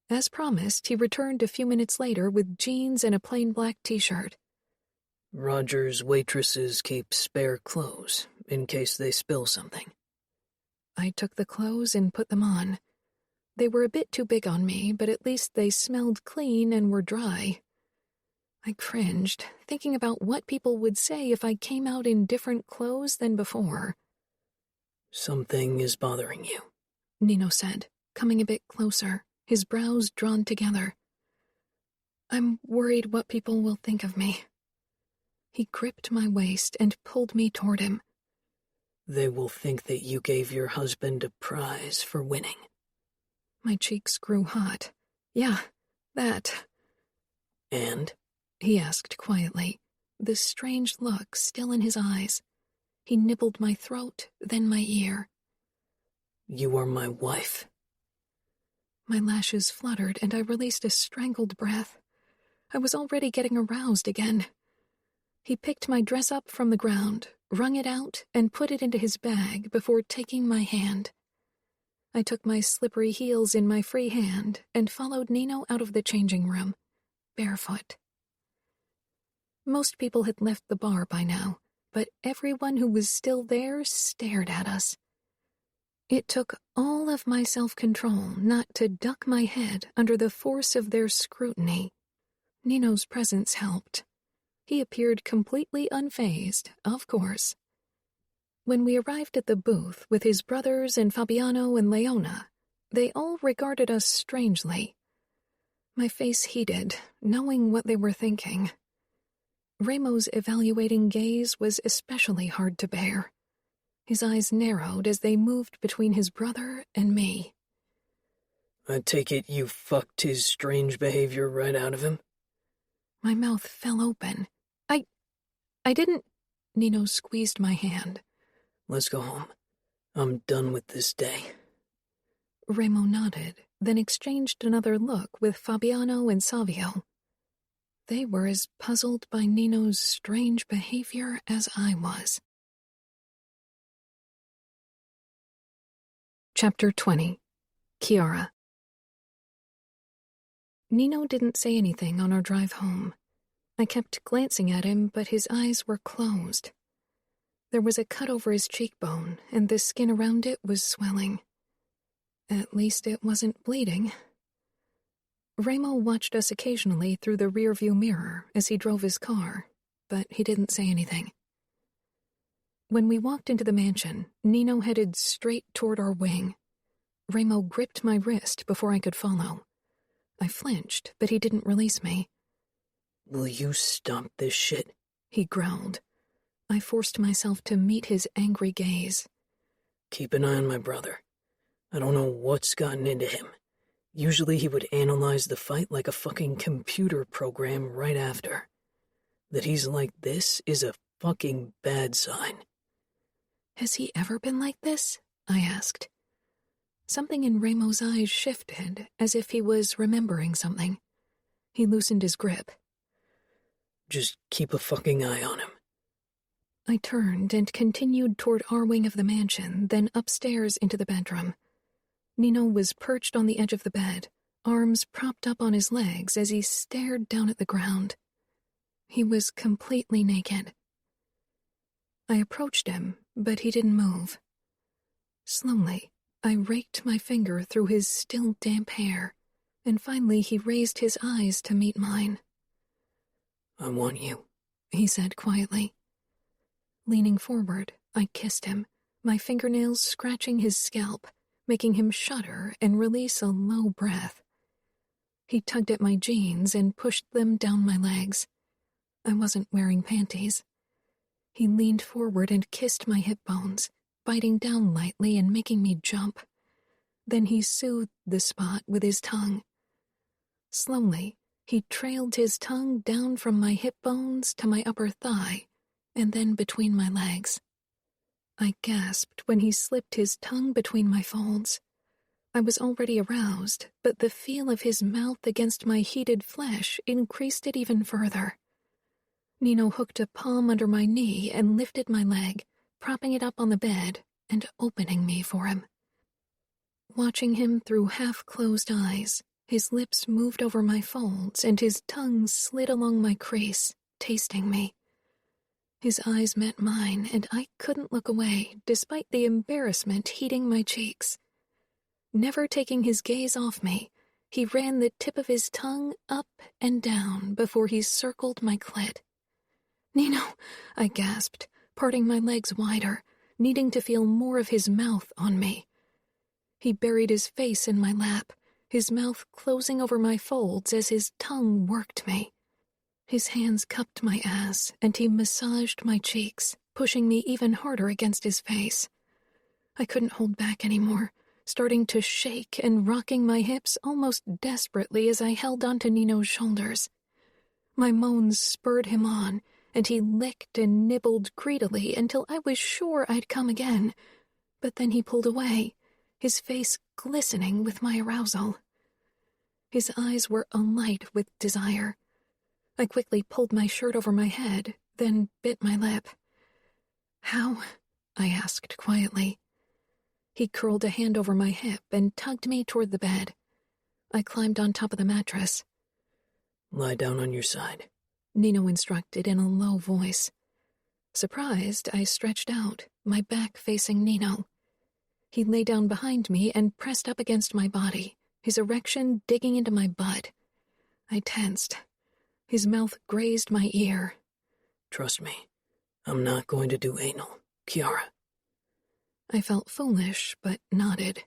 As promised, he returned a few minutes later with jeans and a plain black t-shirt. "Roger's waitresses keep spare clothes in case they spill something." I took the clothes and put them on. They were a bit too big on me, but at least they smelled clean and were dry. I cringed, thinking about what people would say if I came out in different clothes than before. "Something is bothering you," Nino said, coming a bit closer, his brows drawn together. "I'm worried what people will think of me." He gripped my waist and pulled me toward him. "They will think that you gave your husband a prize for winning." My cheeks grew hot. "Yeah, that." "And?" he asked quietly, the strange look still in his eyes. He nibbled my throat, then my ear. "You are my wife." My lashes fluttered, and I released a strangled breath. I was already getting aroused again. He picked my dress up from the ground, wrung it out, and put it into his bag before taking my hand. I took my slippery heels in my free hand and followed Nino out of the changing room, barefoot. Most people had left the bar by now, but everyone who was still there stared at us. It took all of my self-control not to duck my head under the force of their scrutiny. Nino's presence helped. He appeared completely unfazed, of course. When we arrived at the booth with his brothers and Fabiano and Leona, they all regarded us strangely. My face heated, knowing what they were thinking. Ramo's evaluating gaze was especially hard to bear. His eyes narrowed as they moved between his brother and me. "I take it you fucked his strange behavior right out of him?" My mouth fell open. I didn't. Nino squeezed my hand. "Let's go home. I'm done with this day." Ramo nodded, then exchanged another look with Fabiano and Savio. They were as puzzled by Nino's strange behavior as I was. Chapter 20. Kiara. Nino didn't say anything on our drive home. I kept glancing at him, but his eyes were closed. There was a cut over his cheekbone, and the skin around it was swelling. At least it wasn't bleeding. Ramo watched us occasionally through the rearview mirror as he drove his car, but he didn't say anything. When we walked into the mansion, Nino headed straight toward our wing. Ramo gripped my wrist before I could follow. I flinched, but he didn't release me. "Will you stop this shit?" he growled. I forced myself to meet his angry gaze. "Keep an eye on my brother. I don't know what's gotten into him. Usually he would analyze the fight like a fucking computer program right after. That he's like this is a fucking bad sign." "Has he ever been like this?" I asked. Something in Ramo's eyes shifted, as if he was remembering something. He loosened his grip. "Just keep a fucking eye on him." I turned and continued toward our wing of the mansion, then upstairs into the bedroom. Nino was perched on the edge of the bed, arms propped up on his legs as he stared down at the ground. He was completely naked. I approached him, but he didn't move. Slowly, I raked my finger through his still damp hair, and finally he raised his eyes to meet mine. "I want you," he said quietly. Leaning forward, I kissed him, my fingernails scratching his scalp, making him shudder and release a low breath. He tugged at my jeans and pushed them down my legs. I wasn't wearing panties. He leaned forward and kissed my hip bones, biting down lightly and making me jump. Then he soothed the spot with his tongue. Slowly, he trailed his tongue down from my hip bones to my upper thigh, and then between my legs. I gasped when he slipped his tongue between my folds. I was already aroused, but the feel of his mouth against my heated flesh increased it even further. Nino hooked a palm under my knee and lifted my leg, propping it up on the bed and opening me for him. Watching him through half-closed eyes, his lips moved over my folds and his tongue slid along my crease, tasting me. His eyes met mine, and I couldn't look away, despite the embarrassment heating my cheeks. Never taking his gaze off me, he ran the tip of his tongue up and down before he circled my clit. "Nino," I gasped, parting my legs wider, needing to feel more of his mouth on me. He buried his face in my lap, his mouth closing over my folds as his tongue worked me. His hands cupped my ass, and he massaged my cheeks, pushing me even harder against his face. I couldn't hold back anymore, starting to shake and rocking my hips almost desperately as I held onto Nino's shoulders. My moans spurred him on, and he licked and nibbled greedily until I was sure I'd come again. But then he pulled away, his face glistening with my arousal. His eyes were alight with desire. I quickly pulled my shirt over my head, then bit my lip. "How?" I asked quietly. He curled a hand over my hip and tugged me toward the bed. I climbed on top of the mattress. "Lie down on your side," Nino instructed in a low voice. Surprised, I stretched out, my back facing Nino. He lay down behind me and pressed up against my body, his erection digging into my butt. I tensed. His mouth grazed my ear. "Trust me, I'm not going to do anal, Kiara." I felt foolish, but nodded.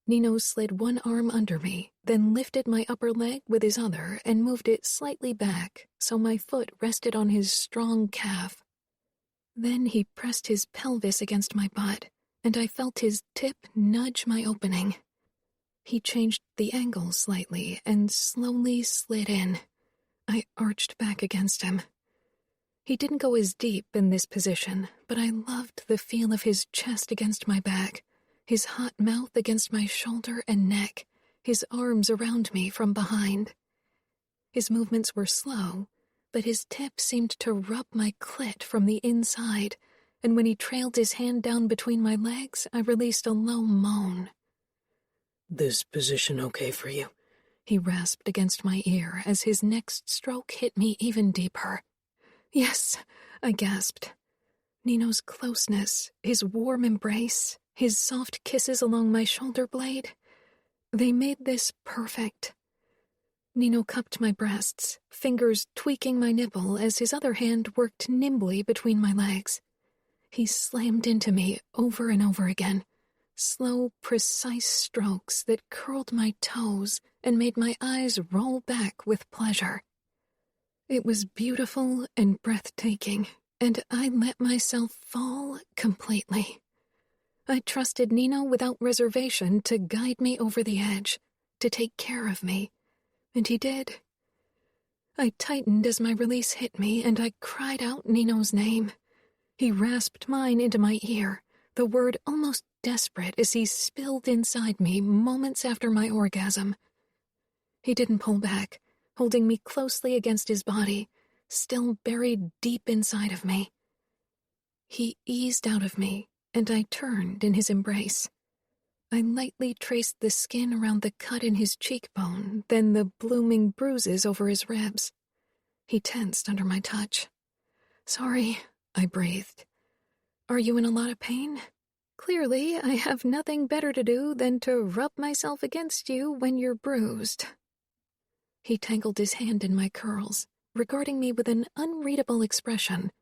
Nino slid one arm under me, then lifted my upper leg with his other and moved it slightly back so my foot rested on his strong calf. Then he pressed his pelvis against my butt, and I felt his tip nudge my opening. He changed the angle slightly and slowly slid in. I arched back against him. He didn't go as deep in this position, but I loved the feel of his chest against my back, his hot mouth against my shoulder and neck, his arms around me from behind. His movements were slow, but his tip seemed to rub my clit from the inside, and when he trailed his hand down between my legs, I released a low moan. "This position okay for you?" He rasped against my ear as his next stroke hit me even deeper. "Yes," I gasped. Nino's closeness, his warm embrace, his soft kisses along my shoulder blade, they made this perfect. Nino cupped my breasts, fingers tweaking my nipple as his other hand worked nimbly between my legs. He slammed into me over and over again, slow, precise strokes that curled my toes and made my eyes roll back with pleasure. It was beautiful and breathtaking, and I let myself fall completely. I trusted Nino without reservation to guide me over the edge, to take care of me, and he did. I tightened as my release hit me, and I cried out Nino's name. He rasped mine into my ear, the word almost desperate as he spilled inside me moments after my orgasm. He didn't pull back, holding me closely against his body, still buried deep inside of me. He eased out of me, and I turned in his embrace. I lightly traced the skin around the cut in his cheekbone, then the blooming bruises over his ribs. He tensed under my touch. "Sorry," I breathed. "Are you in a lot of pain? Clearly, I have nothing better to do than to rub myself against you when you're bruised." He tangled his hand in my curls, regarding me with an unreadable expression.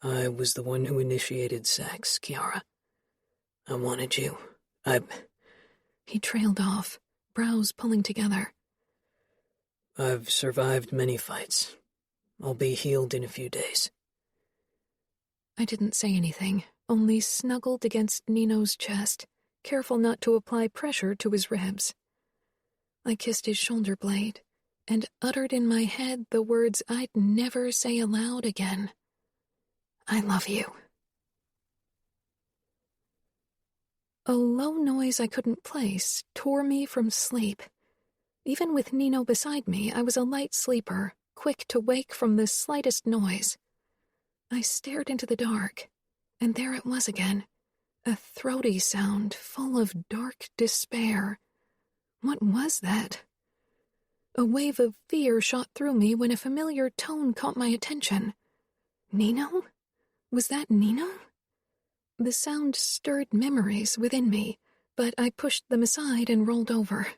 "I was the one who initiated sex, Kiara. I wanted you, He trailed off, brows pulling together. I've survived many fights. I'll be healed in a few days. I didn't say anything, only snuggled against Nino's chest, careful not to apply pressure to his ribs. I kissed his shoulder blade, and uttered in my head the words I'd never say aloud again. I love you. A low noise I couldn't place tore me from sleep. Even with Nino beside me, I was a light sleeper, quick to wake from the slightest noise. I stared into the dark, and there it was again, a throaty sound full of dark despair. What was that? A wave of fear shot through me when a familiar tone caught my attention. Nino? Was that Nino? The sound stirred memories within me, but I pushed them aside and rolled over.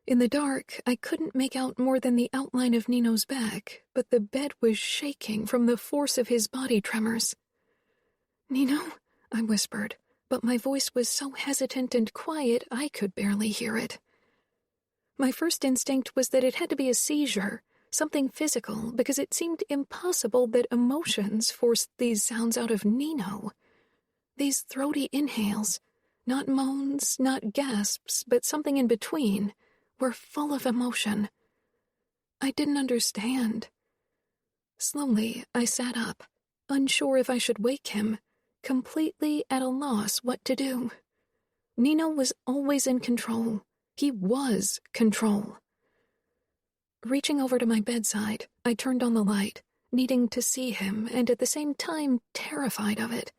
In the dark, I couldn't make out more than the outline of Nino's back, but the bed was shaking from the force of his body tremors. Nino? I whispered, but my voice was so hesitant and quiet I could barely hear it. My first instinct was that it had to be a seizure, something physical, because it seemed impossible that emotions forced these sounds out of Nino. These throaty inhales, not moans, not gasps, but something in between, were full of emotion. I didn't understand. Slowly, I sat up, unsure if I should wake him, completely at a loss what to do. Nino was always in control. He was control. Reaching over to my bedside, I turned on the light, needing to see him and at the same time terrified of it.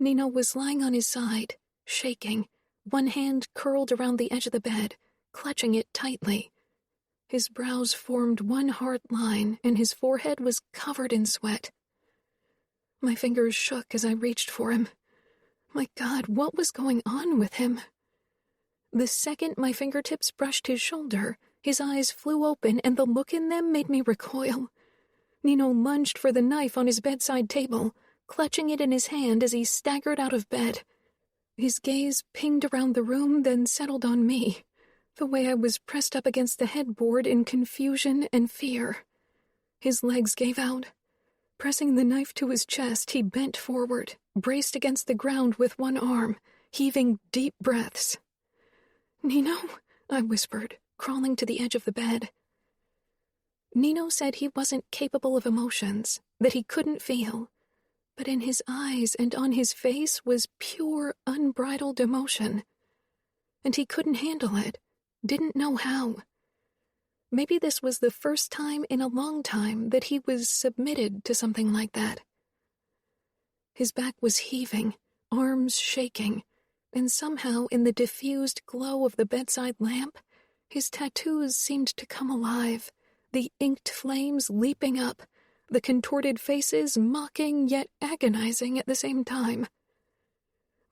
Nino was lying on his side, shaking, one hand curled around the edge of the bed, clutching it tightly. His brows formed one hard line, and his forehead was covered in sweat. My fingers shook as I reached for him. My God, what was going on with him? The second my fingertips brushed his shoulder, his eyes flew open, and the look in them made me recoil. Nino lunged for the knife on his bedside table, clutching it in his hand as he staggered out of bed. His gaze pinged around the room, then settled on me, the way I was pressed up against the headboard in confusion and fear. His legs gave out. Pressing the knife to his chest, he bent forward, braced against the ground with one arm, heaving deep breaths. "Nino?" I whispered, crawling to the edge of the bed. Nino said he wasn't capable of emotions, that he couldn't feel, but in his eyes and on his face was pure, unbridled emotion. And he couldn't handle it, didn't know how. Maybe this was the first time in a long time that he was submitted to something like that. His back was heaving, arms shaking, and somehow in the diffused glow of the bedside lamp, his tattoos seemed to come alive, the inked flames leaping up, the contorted faces mocking yet agonizing at the same time.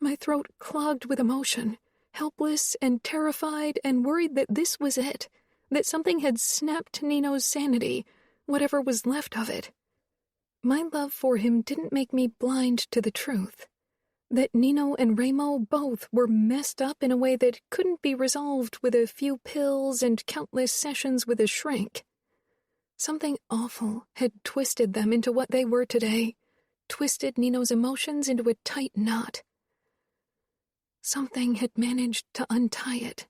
My throat clogged with emotion, helpless and terrified and worried that this was it, that something had snapped Nino's sanity, whatever was left of it. My love for him didn't make me blind to the truth, that Nino and Remo both were messed up in a way that couldn't be resolved with a few pills and countless sessions with a shrink. Something awful had twisted them into what they were today, twisted Nino's emotions into a tight knot. Something had managed to untie it.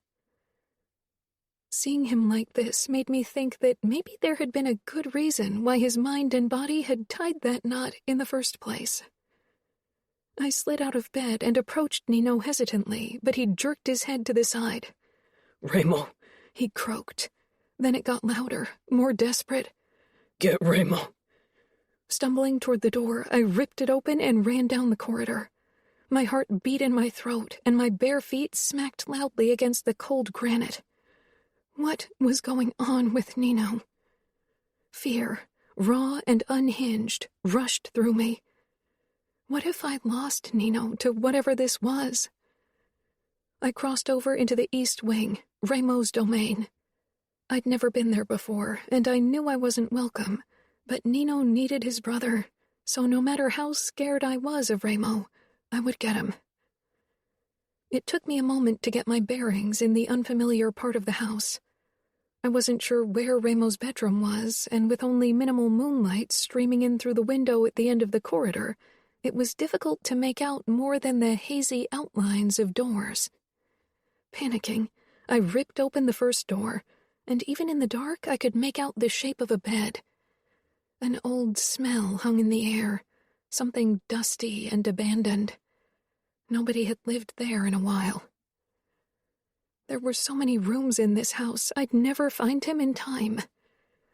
Seeing him like this made me think that maybe there had been a good reason why his mind and body had tied that knot in the first place. I slid out of bed and approached Nino hesitantly, but he jerked his head to the side. "Remo," he croaked. Then it got louder, more desperate. "Get Remo." Stumbling toward the door, I ripped it open and ran down the corridor. My heart beat in my throat, and my bare feet smacked loudly against the cold granite. What was going on with Nino? Fear, raw and unhinged, rushed through me. What if I lost Nino to whatever this was? I crossed over into the east wing, Remo's domain. I'd never been there before, and I knew I wasn't welcome, but Nino needed his brother, so no matter how scared I was of Remo, I would get him. It took me a moment to get my bearings in the unfamiliar part of the house. I wasn't sure where Ramo's bedroom was, and with only minimal moonlight streaming in through the window at the end of the corridor, it was difficult to make out more than the hazy outlines of doors. Panicking, I ripped open the first door, and even in the dark I could make out the shape of a bed. An old smell hung in the air, something dusty and abandoned. Nobody had lived there in a while. There were so many rooms in this house, I'd never find him in time.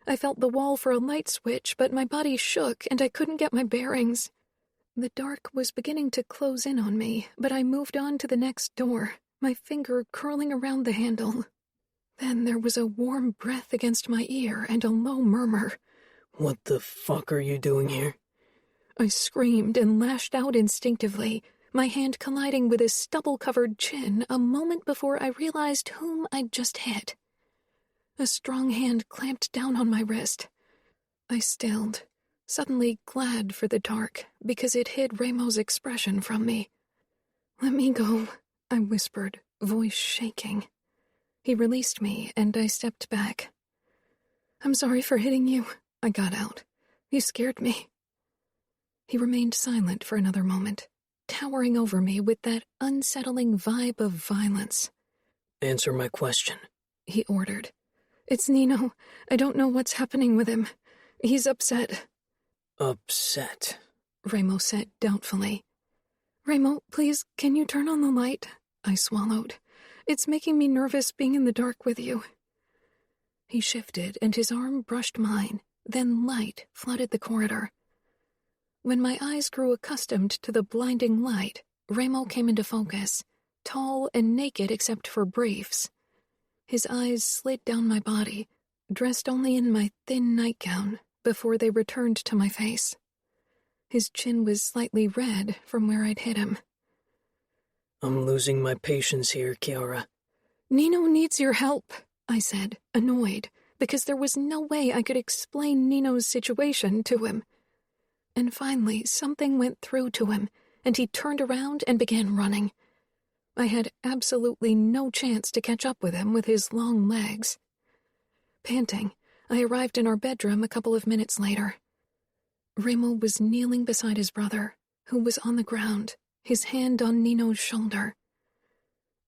I felt the wall for a light switch, but my body shook and I couldn't get my bearings. The dark was beginning to close in on me, but I moved on to the next door, my finger curling around the handle. Then there was a warm breath against my ear and a low murmur. "What the fuck are you doing here?" I screamed and lashed out instinctively, my hand colliding with his stubble-covered chin a moment before I realized whom I'd just hit. A strong hand clamped down on my wrist. I stilled, suddenly glad for the dark, because it hid Ramo's expression from me. "Let me go," I whispered, voice shaking. He released me, and I stepped back. "I'm sorry for hitting you," I got out. "You scared me." He remained silent for another moment, towering over me with that unsettling vibe of violence. "Answer my question," he ordered. "It's Nino. I don't know what's happening with him. He's upset." "Upset?" Ramo said doubtfully. "Ramo, please, can you turn on the light?" I swallowed. "It's making me nervous being in the dark with you." He shifted, and his arm brushed mine. Then light flooded the corridor. When my eyes grew accustomed to the blinding light, Ramo came into focus, tall and naked except for briefs. His eyes slid down my body, dressed only in my thin nightgown, before they returned to my face. His chin was slightly red from where I'd hit him. "I'm losing my patience here, Kiara." "Nino needs your help," I said, annoyed, because there was no way I could explain Nino's situation to him. And finally, something went through to him, and he turned around and began running. I had absolutely no chance to catch up with him with his long legs. Panting, I arrived in our bedroom a couple of minutes later. Ramo was kneeling beside his brother, who was on the ground, his hand on Nino's shoulder.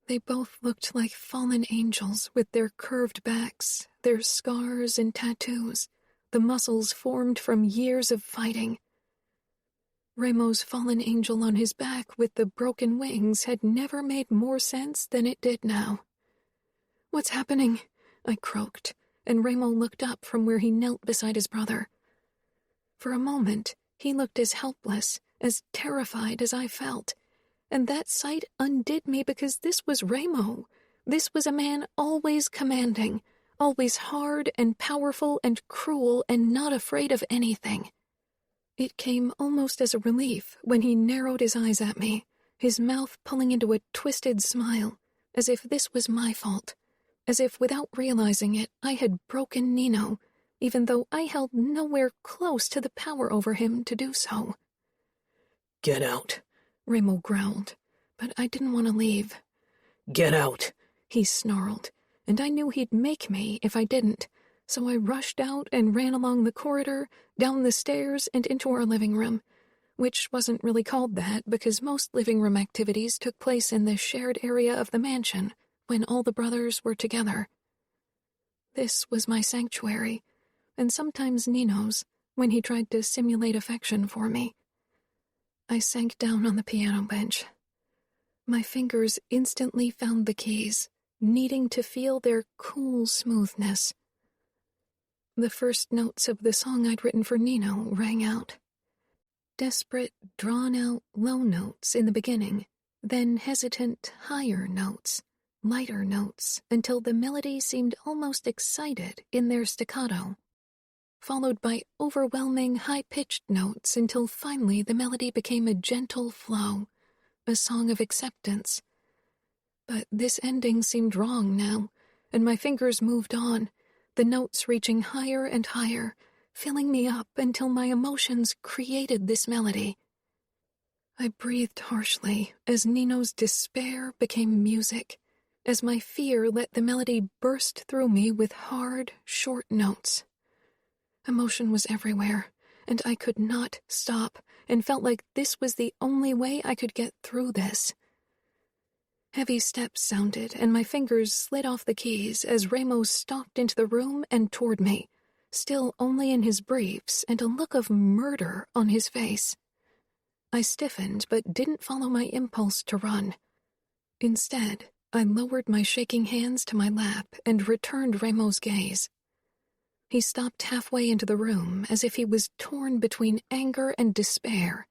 They both looked like fallen angels with their curved backs, their scars and tattoos, the muscles formed from years of fighting. Ramo's fallen angel on his back with the broken wings had never made more sense than it did now. "What's happening?" I croaked, and Ramo looked up from where he knelt beside his brother. For a moment, he looked as helpless, as terrified as I felt, and that sight undid me because this was Ramo. This was a man always commanding, always hard and powerful and cruel and not afraid of anything. It came almost as a relief when he narrowed his eyes at me, his mouth pulling into a twisted smile, as if this was my fault, as if without realizing it I had broken Nino, even though I held nowhere close to the power over him to do so. "Get out," Ramo growled, but I didn't want to leave. "Get out," he snarled, and I knew he'd make me if I didn't, so I rushed out and ran along the corridor, down the stairs, and into our living room, which wasn't really called that because most living room activities took place in the shared area of the mansion when all the brothers were together. This was my sanctuary, and sometimes Nino's, when he tried to simulate affection for me. I sank down on the piano bench. My fingers instantly found the keys, needing to feel their cool smoothness. The first notes of the song I'd written for Nino rang out. Desperate, drawn-out low notes in the beginning, then hesitant higher notes, lighter notes, until the melody seemed almost excited in their staccato, followed by overwhelming high-pitched notes until finally the melody became a gentle flow, a song of acceptance. But this ending seemed wrong now, and my fingers moved on, the notes reaching higher and higher, filling me up until my emotions created this melody. I breathed harshly as Nino's despair became music, as my fear let the melody burst through me with hard, short notes. Emotion was everywhere, and I could not stop, and felt like this was the only way I could get through this. Heavy steps sounded, and my fingers slid off the keys as Ramos stalked into the room and toward me, still only in his briefs and a look of murder on his face. I stiffened but didn't follow my impulse to run. Instead, I lowered my shaking hands to my lap and returned Ramos' gaze. He stopped halfway into the room as if he was torn between anger and despair,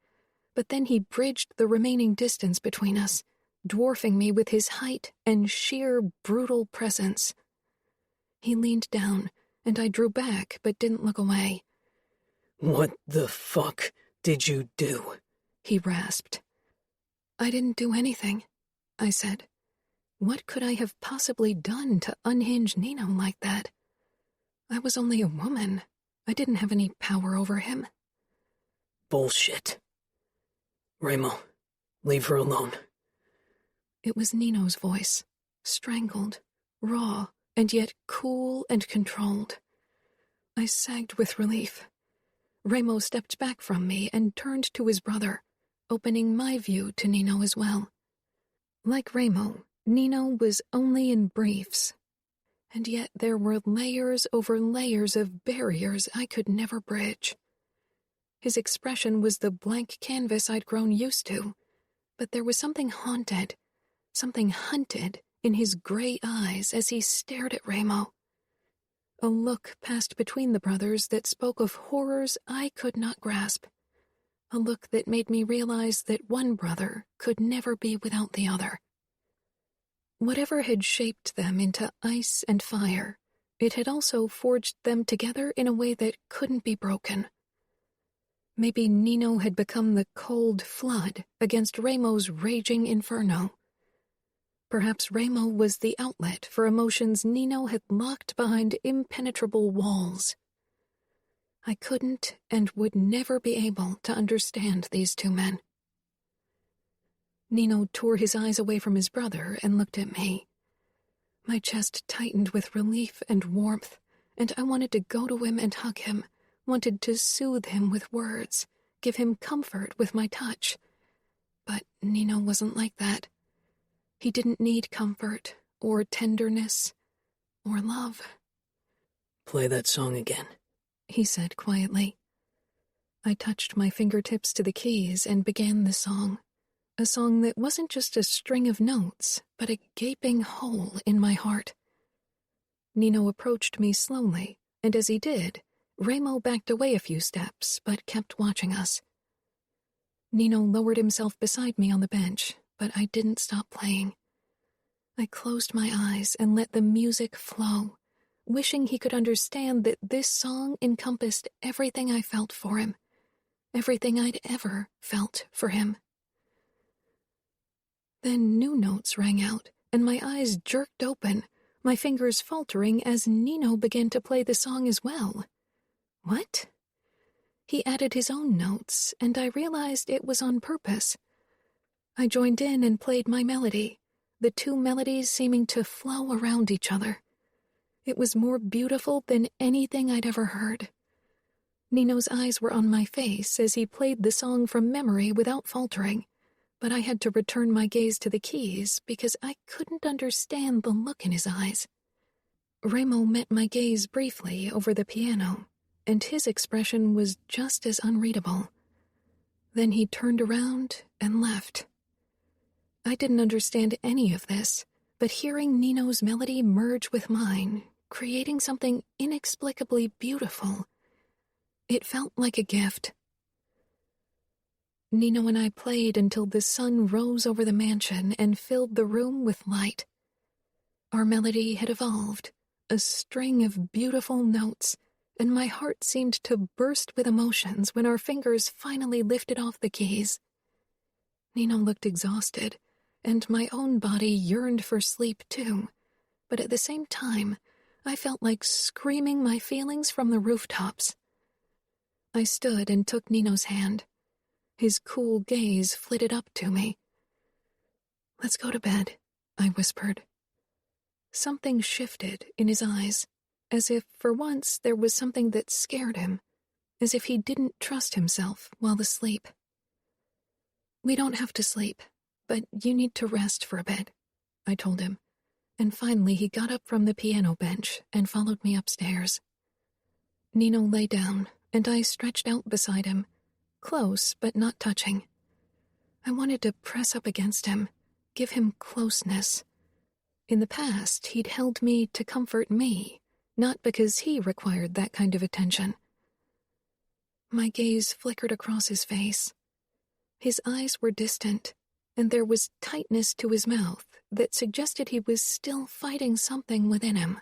but then he bridged the remaining distance between us, dwarfing me with his height and sheer brutal presence. He leaned down, and I drew back but didn't look away. "What the fuck did you do?" he rasped. "I didn't do anything," I said. What could I have possibly done to unhinge Nino like that? I was only a woman. I didn't have any power over him. "Bullshit. Ramo, leave her alone." It was Nino's voice, strangled, raw, and yet cool and controlled. I sagged with relief. Ramo stepped back from me and turned to his brother, opening my view to Nino as well. Like Ramo, Nino was only in briefs, and yet there were layers over layers of barriers I could never bridge. His expression was the blank canvas I'd grown used to, but there was something haunted, something hunted in his gray eyes as he stared at Ramo. A look passed between the brothers that spoke of horrors I could not grasp. A look that made me realize that one brother could never be without the other. Whatever had shaped them into ice and fire, it had also forged them together in a way that couldn't be broken. Maybe Nino had become the cold flood against Ramo's raging inferno. Perhaps Ramo was the outlet for emotions Nino had locked behind impenetrable walls. I couldn't and would never be able to understand these two men. Nino tore his eyes away from his brother and looked at me. My chest tightened with relief and warmth, and I wanted to go to him and hug him, wanted to soothe him with words, give him comfort with my touch. But Nino wasn't like that. He didn't need comfort, or tenderness, or love. "Play that song again," he said quietly. I touched my fingertips to the keys and began the song, a song that wasn't just a string of notes, but a gaping hole in my heart. Nino approached me slowly, and as he did, Ramo backed away a few steps, but kept watching us. Nino lowered himself beside me on the bench, but I didn't stop playing. I closed my eyes and let the music flow, wishing he could understand that this song encompassed everything I felt for him, everything I'd ever felt for him. Then new notes rang out, and my eyes jerked open, my fingers faltering as Nino began to play the song as well. What? He added his own notes, and I realized it was on purpose. I joined in and played my melody, the two melodies seeming to flow around each other. It was more beautiful than anything I'd ever heard. Nino's eyes were on my face as he played the song from memory without faltering, but I had to return my gaze to the keys because I couldn't understand the look in his eyes. Ramo met my gaze briefly over the piano, and his expression was just as unreadable. Then he turned around and left. I didn't understand any of this, but hearing Nino's melody merge with mine, creating something inexplicably beautiful, it felt like a gift. Nino and I played until the sun rose over the mansion and filled the room with light. Our melody had evolved, a string of beautiful notes, and my heart seemed to burst with emotions when our fingers finally lifted off the keys. Nino looked exhausted, and my own body yearned for sleep too, but at the same time, I felt like screaming my feelings from the rooftops. I stood and took Nino's hand. His cool gaze flitted up to me. "Let's go to bed," I whispered. Something shifted in his eyes, as if for once there was something that scared him, as if he didn't trust himself while asleep. "We don't have to sleep, but you need to rest for a bit," I told him, and finally he got up from the piano bench and followed me upstairs. Nino lay down, and I stretched out beside him, close but not touching. I wanted to press up against him, give him closeness. In the past, he'd held me to comfort me, not because he required that kind of attention. My gaze flickered across his face. His eyes were distant, and there was tightness to his mouth that suggested he was still fighting something within him.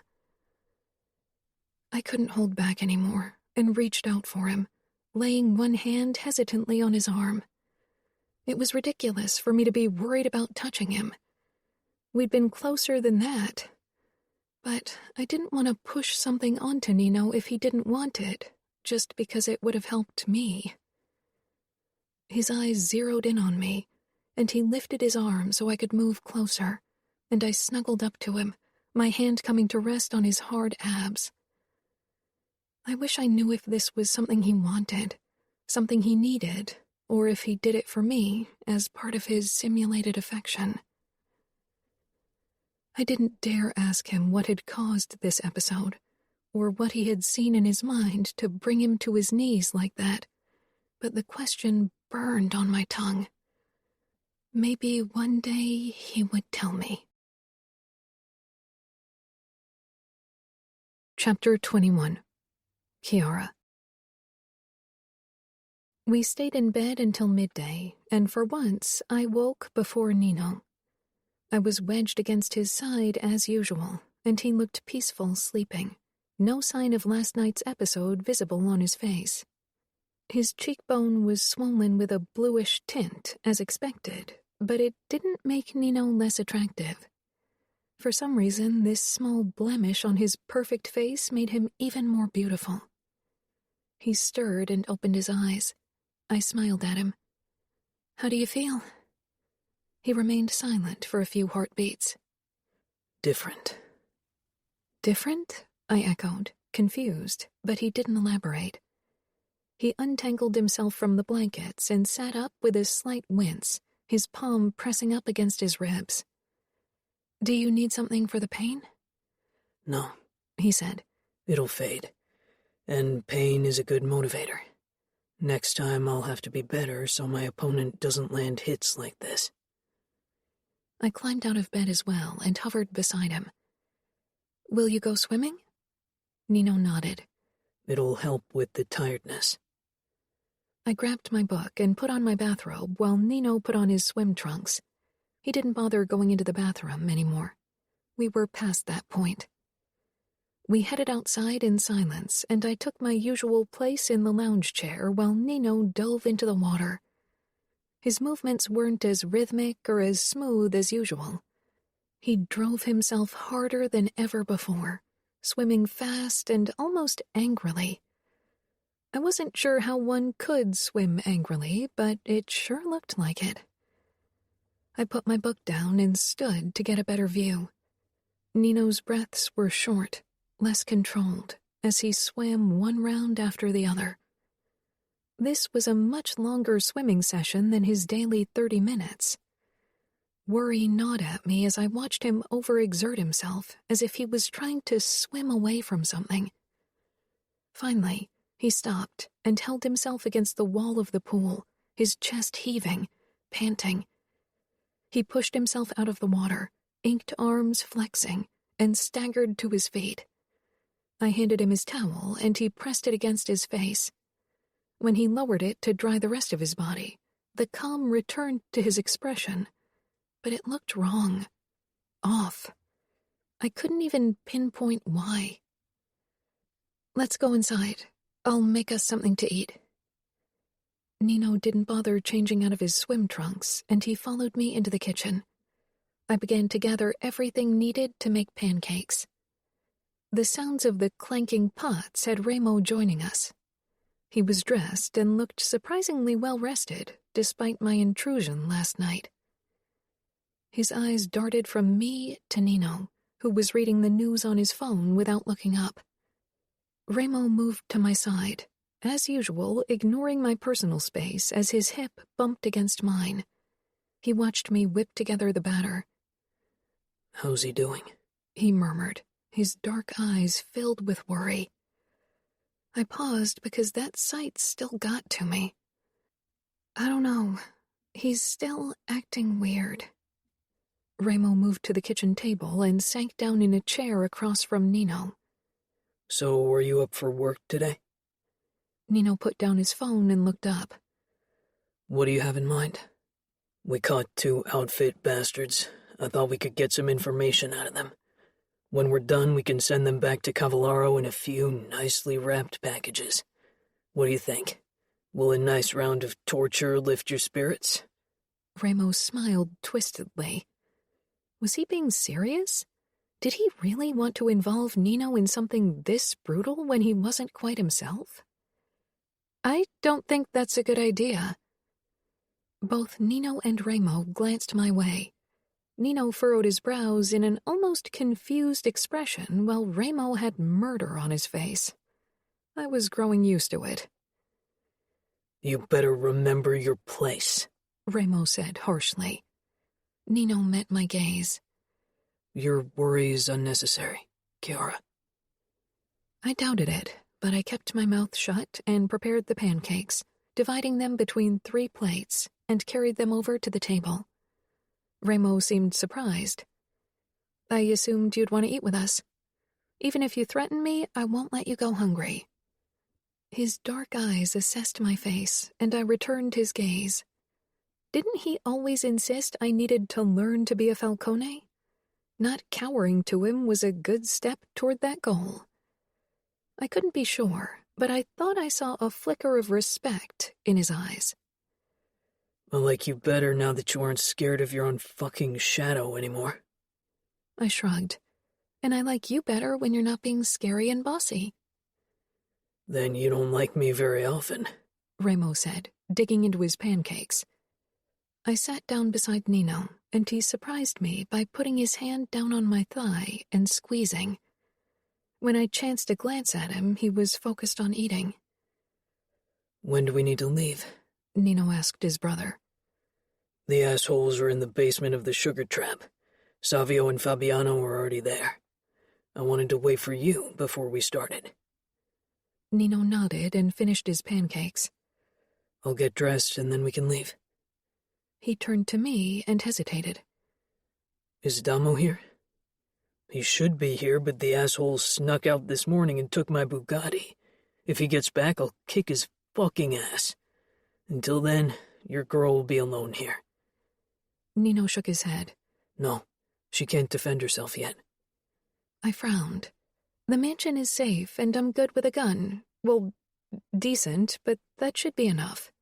I couldn't hold back anymore and reached out for him, laying one hand hesitantly on his arm. It was ridiculous for me to be worried about touching him. We'd been closer than that. But I didn't want to push something onto Nino if he didn't want it, just because it would have helped me. His eyes zeroed in on me, and he lifted his arm so I could move closer, and I snuggled up to him, my hand coming to rest on his hard abs. I wish I knew if this was something he wanted, something he needed, or if he did it for me as part of his simulated affection. I didn't dare ask him what had caused this episode, or what he had seen in his mind to bring him to his knees like that, but the question burned on my tongue. Maybe one day he would tell me. Chapter 21. Kiara. We stayed in bed until midday, and for once I woke before Nino. I was wedged against his side as usual, and he looked peaceful sleeping, no sign of last night's episode visible on his face. His cheekbone was swollen with a bluish tint, as expected, but it didn't make Nino less attractive. For some reason, this small blemish on his perfect face made him even more beautiful. He stirred and opened his eyes. I smiled at him. "How do you feel?" He remained silent for a few heartbeats. "Different." "Different?" I echoed, confused, but he didn't elaborate. He untangled himself from the blankets and sat up with a slight wince, his palm pressing up against his ribs. "Do you need something for the pain?" "No," he said. "It'll fade. And pain is a good motivator. Next time I'll have to be better so my opponent doesn't land hits like this." I climbed out of bed as well and hovered beside him. "Will you go swimming?" Nino nodded. "It'll help with the tiredness." I grabbed my book and put on my bathrobe while Nino put on his swim trunks. He didn't bother going into the bathroom anymore. We were past that point. We headed outside in silence, and I took my usual place in the lounge chair while Nino dove into the water. His movements weren't as rhythmic or as smooth as usual. He drove himself harder than ever before, swimming fast and almost angrily. I wasn't sure how one could swim angrily, but it sure looked like it. I put my book down and stood to get a better view. Nino's breaths were short, less controlled, as he swam one round after the other. This was a much longer swimming session than his daily 30 minutes. Worry gnawed at me as I watched him overexert himself, as if he was trying to swim away from something. Finally, he stopped and held himself against the wall of the pool, his chest heaving, panting. He pushed himself out of the water, inked arms flexing, and staggered to his feet. I handed him his towel, and he pressed it against his face. When he lowered it to dry the rest of his body, the calm returned to his expression, but it looked wrong, off. I couldn't even pinpoint why. "Let's go inside. I'll make us something to eat." Nino didn't bother changing out of his swim trunks, and he followed me into the kitchen. I began to gather everything needed to make pancakes. The sounds of the clanking pots had Ramo joining us. He was dressed and looked surprisingly well-rested, despite my intrusion last night. His eyes darted from me to Nino, who was reading the news on his phone without looking up. Remo moved to my side, as usual, ignoring my personal space as his hip bumped against mine. He watched me whip together the batter. "How's he doing?" he murmured, his dark eyes filled with worry. I paused because that sight still got to me. I don't know. He's still acting weird. Remo moved to the kitchen table and sank down in a chair across from Nino. "So, are you up for work today?" Nino put down his phone and looked up. "What do you have in mind?" "We caught 2 outfit bastards. I thought we could get some information out of them. When we're done, we can send them back to Cavallaro in a few nicely wrapped packages. What do you think? Will a nice round of torture lift your spirits?" Remo smiled twistedly. Was he being serious? Did he really want to involve Nino in something this brutal when he wasn't quite himself? I don't think that's a good idea. Both Nino and Remo glanced my way. Nino furrowed his brows in an almost confused expression while Remo had murder on his face. I was growing used to it. "You better remember your place," Remo said harshly. Nino met my gaze. "Your worry is unnecessary, Kiara." I doubted it, but I kept my mouth shut and prepared the pancakes, dividing them between 3 plates, and carried them over to the table. Remo seemed surprised. I assumed you'd want to eat with us. Even if you threaten me, I won't let you go hungry. His dark eyes assessed my face, and I returned his gaze. Didn't he always insist I needed to learn to be a Falcone? Not cowering to him was a good step toward that goal. I couldn't be sure, but I thought I saw a flicker of respect in his eyes. "I like you better now that you aren't scared of your own fucking shadow anymore." I shrugged. And I like you better when you're not being scary and bossy. "Then you don't like me very often," Remo said, digging into his pancakes. I sat down beside Nino, and he surprised me by putting his hand down on my thigh and squeezing. When I chanced to glance at him, he was focused on eating. "When do we need to leave?" Nino asked his brother. "The assholes are in the basement of the sugar trap. Savio and Fabiano are already there. I wanted to wait for you before we started." Nino nodded and finished his pancakes. "I'll get dressed and then we can leave." He turned to me and hesitated. "Is Damo here?" "He should be here, but the asshole snuck out this morning and took my Bugatti. If he gets back, I'll kick his fucking ass. Until then, your girl will be alone here." Nino shook his head. "No, she can't defend herself yet." I frowned. The mansion is safe, and I'm good with a gun. Well, decent, but that should be enough.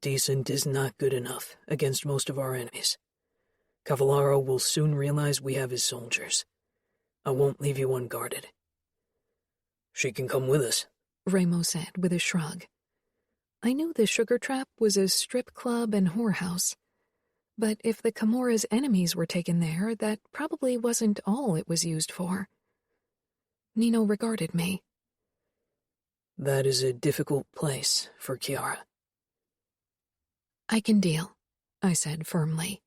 "Decent is not good enough against most of our enemies. Cavallaro will soon realize we have his soldiers. I won't leave you unguarded." "She can come with us," Remo said with a shrug. I knew the sugar trap was a strip club and whorehouse. But if the Camorra's enemies were taken there, that probably wasn't all it was used for. Nino regarded me. "That is a difficult place for Kiara." "I can deal," I said firmly.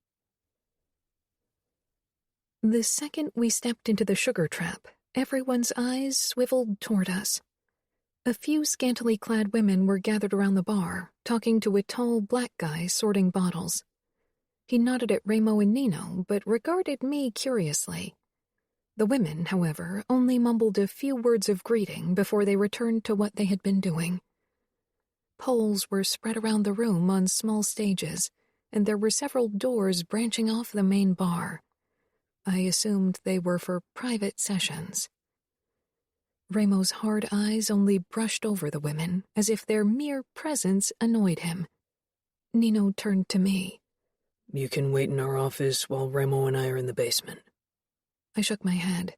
The second we stepped into the sugar trap, everyone's eyes swiveled toward us. A few scantily clad women were gathered around the bar, talking to a tall black guy sorting bottles. He nodded at Remo and Nino, but regarded me curiously. The women, however, only mumbled a few words of greeting before they returned to what they had been doing. Poles were spread around the room on small stages, and there were several doors branching off the main bar. I assumed they were for private sessions. Remo's hard eyes only brushed over the women, as if their mere presence annoyed him. Nino turned to me. "You can wait in our office while Remo and I are in the basement." I shook my head.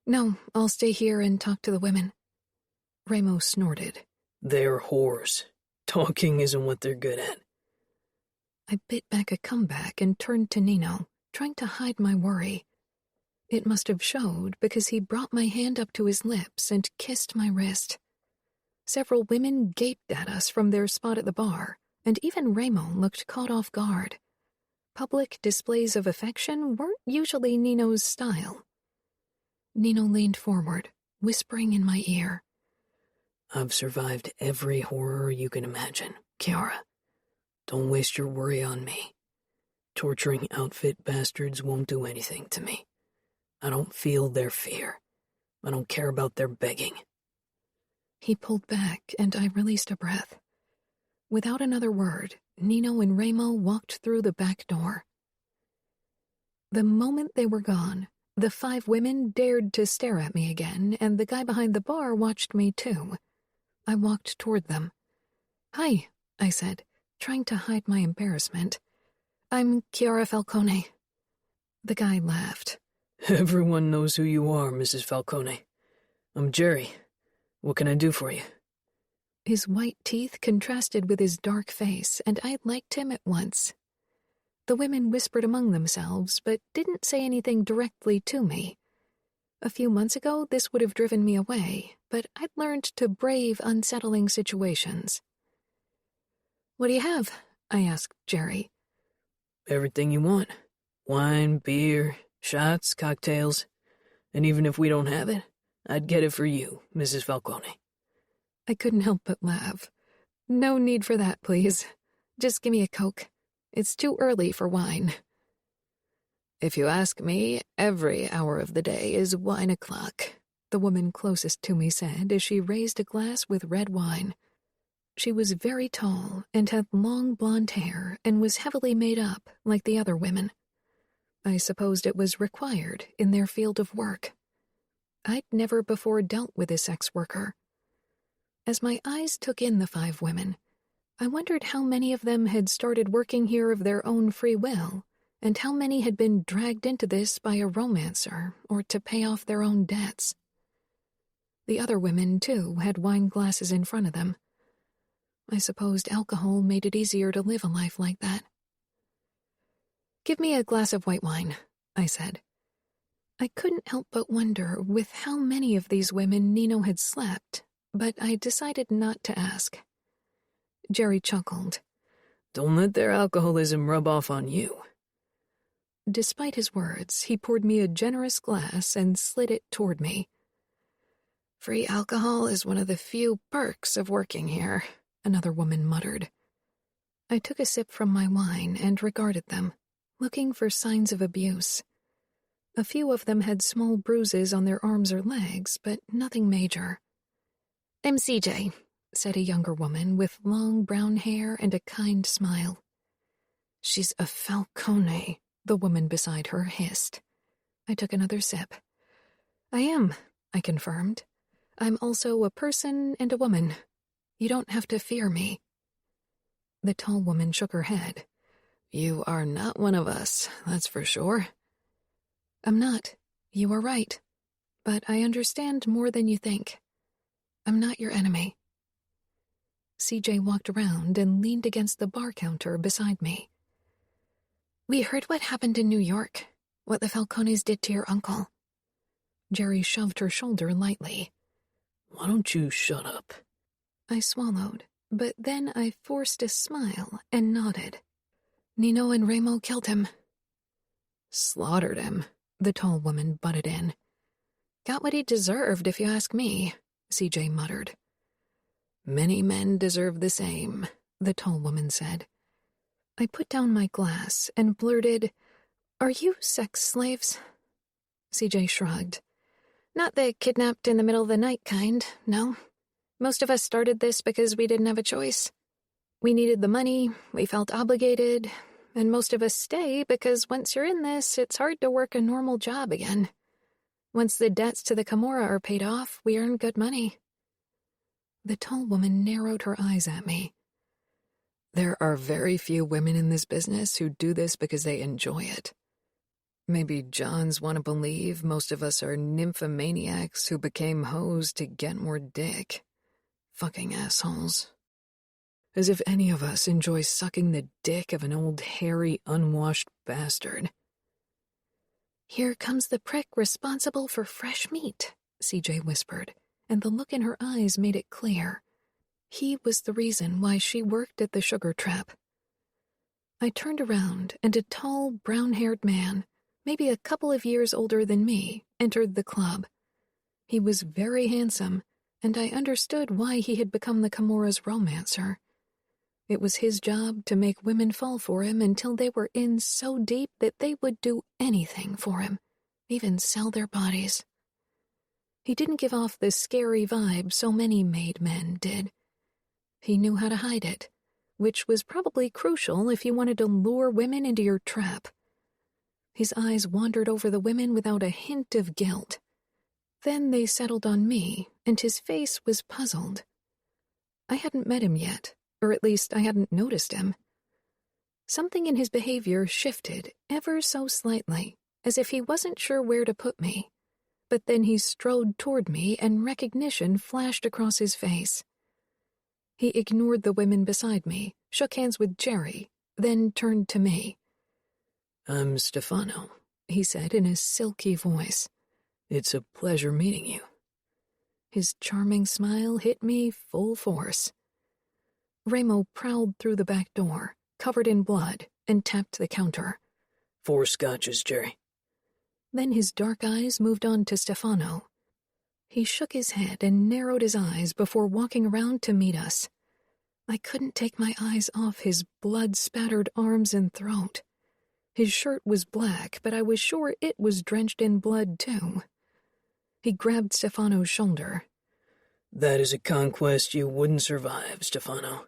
"No, I'll stay here and talk to the women." Remo snorted. They're whores. Talking isn't what they're good at. I bit back a comeback and turned to Nino, trying to hide my worry. It must have showed because he brought my hand up to his lips and kissed my wrist. Several women gaped at us from their spot at the bar, and even Ramo looked caught off guard. Public displays of affection weren't usually Nino's style. Nino leaned forward, whispering in my ear. I've survived every horror you can imagine, Kiara. Don't waste your worry on me. Torturing outfit bastards won't do anything to me. I don't feel their fear. I don't care about their begging. He pulled back, and I released a breath. Without another word, Nino and Ramo walked through the back door. The moment they were gone, the 5 women dared to stare at me again, and the guy behind the bar watched me too. I walked toward them. "Hi," I said, trying to hide my embarrassment. "I'm Kiara Falcone." The guy laughed. Everyone knows who you are, Mrs. Falcone. I'm Jerry. What can I do for you? His white teeth contrasted with his dark face, and I liked him at once. The women whispered among themselves, but didn't say anything directly to me. A few months ago, this would have driven me away, but I'd learned to brave unsettling situations. "What do you have?" I asked Jerry. Everything you want. Wine, beer, shots, cocktails. And even if we don't have it, I'd get it for you, Mrs. Falcone. I couldn't help but laugh. "No need for that, please. Just give me a Coke. It's too early for wine." "If you ask me, every hour of the day is wine o'clock," the woman closest to me said as she raised a glass with red wine. She was very tall and had long blonde hair and was heavily made up like the other women. I supposed it was required in their field of work. I'd never before dealt with a sex worker. As my eyes took in the 5 women, I wondered how many of them had started working here of their own free will, and how many had been dragged into this by a romancer or to pay off their own debts. The other women, too, had wine glasses in front of them. I supposed alcohol made it easier to live a life like that. "Give me a glass of white wine," I said. I couldn't help but wonder with how many of these women Nino had slept, but I decided not to ask. Jerry chuckled. "Don't let their alcoholism rub off on you." Despite his words, he poured me a generous glass and slid it toward me. "Free alcohol is one of the few perks of working here," another woman muttered. I took a sip from my wine and regarded them, looking for signs of abuse. A few of them had small bruises on their arms or legs, but nothing major. "I'm CJ," said a younger woman with long brown hair and a kind smile. "She's a Falcone," the woman beside her hissed. I took another sip. "I am," I confirmed. "I'm also a person and a woman. You don't have to fear me." The tall woman shook her head. "You are not one of us, that's for sure." "I'm not. You are right. But I understand more than you think. I'm not your enemy." CJ walked around and leaned against the bar counter beside me. "We heard what happened in New York, what the Falcones did to your uncle." Jerry shoved her shoulder lightly. "Why don't you shut up?" I swallowed, but then I forced a smile and nodded. "Nino and Ramo killed him." "Slaughtered him," the tall woman butted in. "Got what he deserved, if you ask me," CJ muttered. "Many men deserve the same," the tall woman said. I put down my glass and blurted, "Are you sex slaves?" CJ shrugged. "Not the kidnapped in the middle of the night kind, no. Most of us started this because we didn't have a choice. We needed the money, we felt obligated, and most of us stay because once you're in this, it's hard to work a normal job again. Once the debts to the Camorra are paid off, we earn good money." The tall woman narrowed her eyes at me. "There are very few women in this business who do this because they enjoy it. Maybe Johns want to believe most of us are nymphomaniacs who became hoes to get more dick. Fucking assholes. As if any of us enjoy sucking the dick of an old, hairy, unwashed bastard. Here comes the prick responsible for fresh meat, CJ whispered, and the look in her eyes made it clear. He was the reason why she worked at the sugar trap. I turned around, and a tall, brown-haired man, maybe a couple of years older than me, entered the club. He was very handsome, and I understood why he had become the Camorra's romancer. It was his job to make women fall for him until they were in so deep that they would do anything for him, even sell their bodies. He didn't give off the scary vibe so many made men did. He knew how to hide it, which was probably crucial if you wanted to lure women into your trap. His eyes wandered over the women without a hint of guilt. Then they settled on me, and his face was puzzled. I hadn't met him yet, or at least I hadn't noticed him. Something in his behavior shifted ever so slightly, as if he wasn't sure where to put me. But then he strode toward me, and recognition flashed across his face. He ignored the women beside me, shook hands with Jerry, then turned to me. "I'm Stefano," he said in a silky voice. "It's a pleasure meeting you." His charming smile hit me full force. Remo prowled through the back door, covered in blood, and tapped the counter. 4 scotches, Jerry." Then his dark eyes moved on to Stefano. He shook his head and narrowed his eyes before walking around to meet us. I couldn't take my eyes off his blood-spattered arms and throat. His shirt was black, but I was sure it was drenched in blood, too. He grabbed Stefano's shoulder. "That is a conquest you wouldn't survive, Stefano.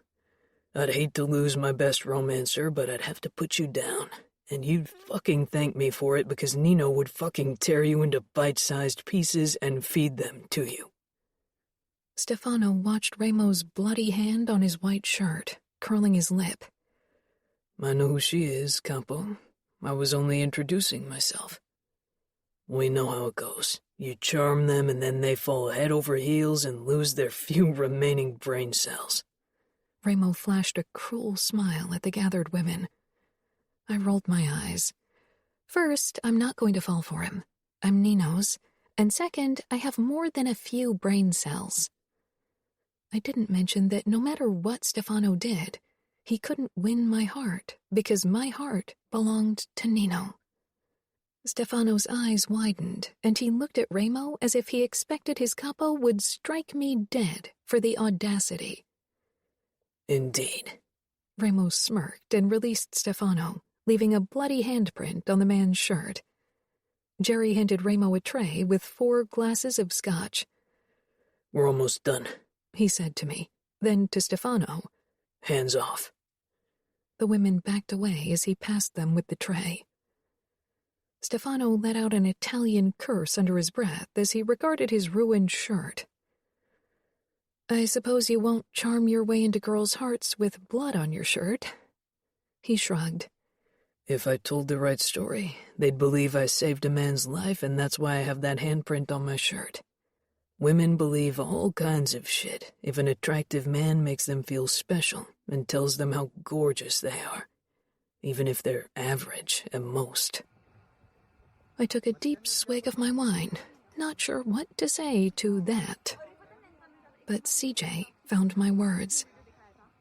I'd hate to lose my best romancer, but I'd have to put you down. And you'd fucking thank me for it because Nino would fucking tear you into bite-sized pieces and feed them to you." Stefano watched Remo's bloody hand on his white shirt, curling his lip. "I know who she is, Capo. I was only introducing myself. We know how it goes. You charm them and then they fall head over heels and lose their few remaining brain cells." Remo flashed a cruel smile at the gathered women. I rolled my eyes. First, I'm not going to fall for him. I'm Nino's. And second, I have more than a few brain cells. I didn't mention that no matter what Stefano did, he couldn't win my heart because my heart belonged to Nino. Stefano's eyes widened, and he looked at Remo as if he expected his capo would strike me dead for the audacity. "Indeed." Remo smirked and released Stefano, leaving a bloody handprint on the man's shirt. Jerry handed Remo a tray with 4 glasses of scotch. "We're almost done," he said to me, then to Stefano. "Hands off." The women backed away as he passed them with the tray. Stefano let out an Italian curse under his breath as he regarded his ruined shirt. "I suppose you won't charm your way into girls' hearts with blood on your shirt?" He shrugged. "If I told the right story, they'd believe I saved a man's life and that's why I have that handprint on my shirt. Women believe all kinds of shit if an attractive man makes them feel special and tells them how gorgeous they are, even if they're average at most." I took a deep swig of my wine, not sure what to say to that. But CJ found my words.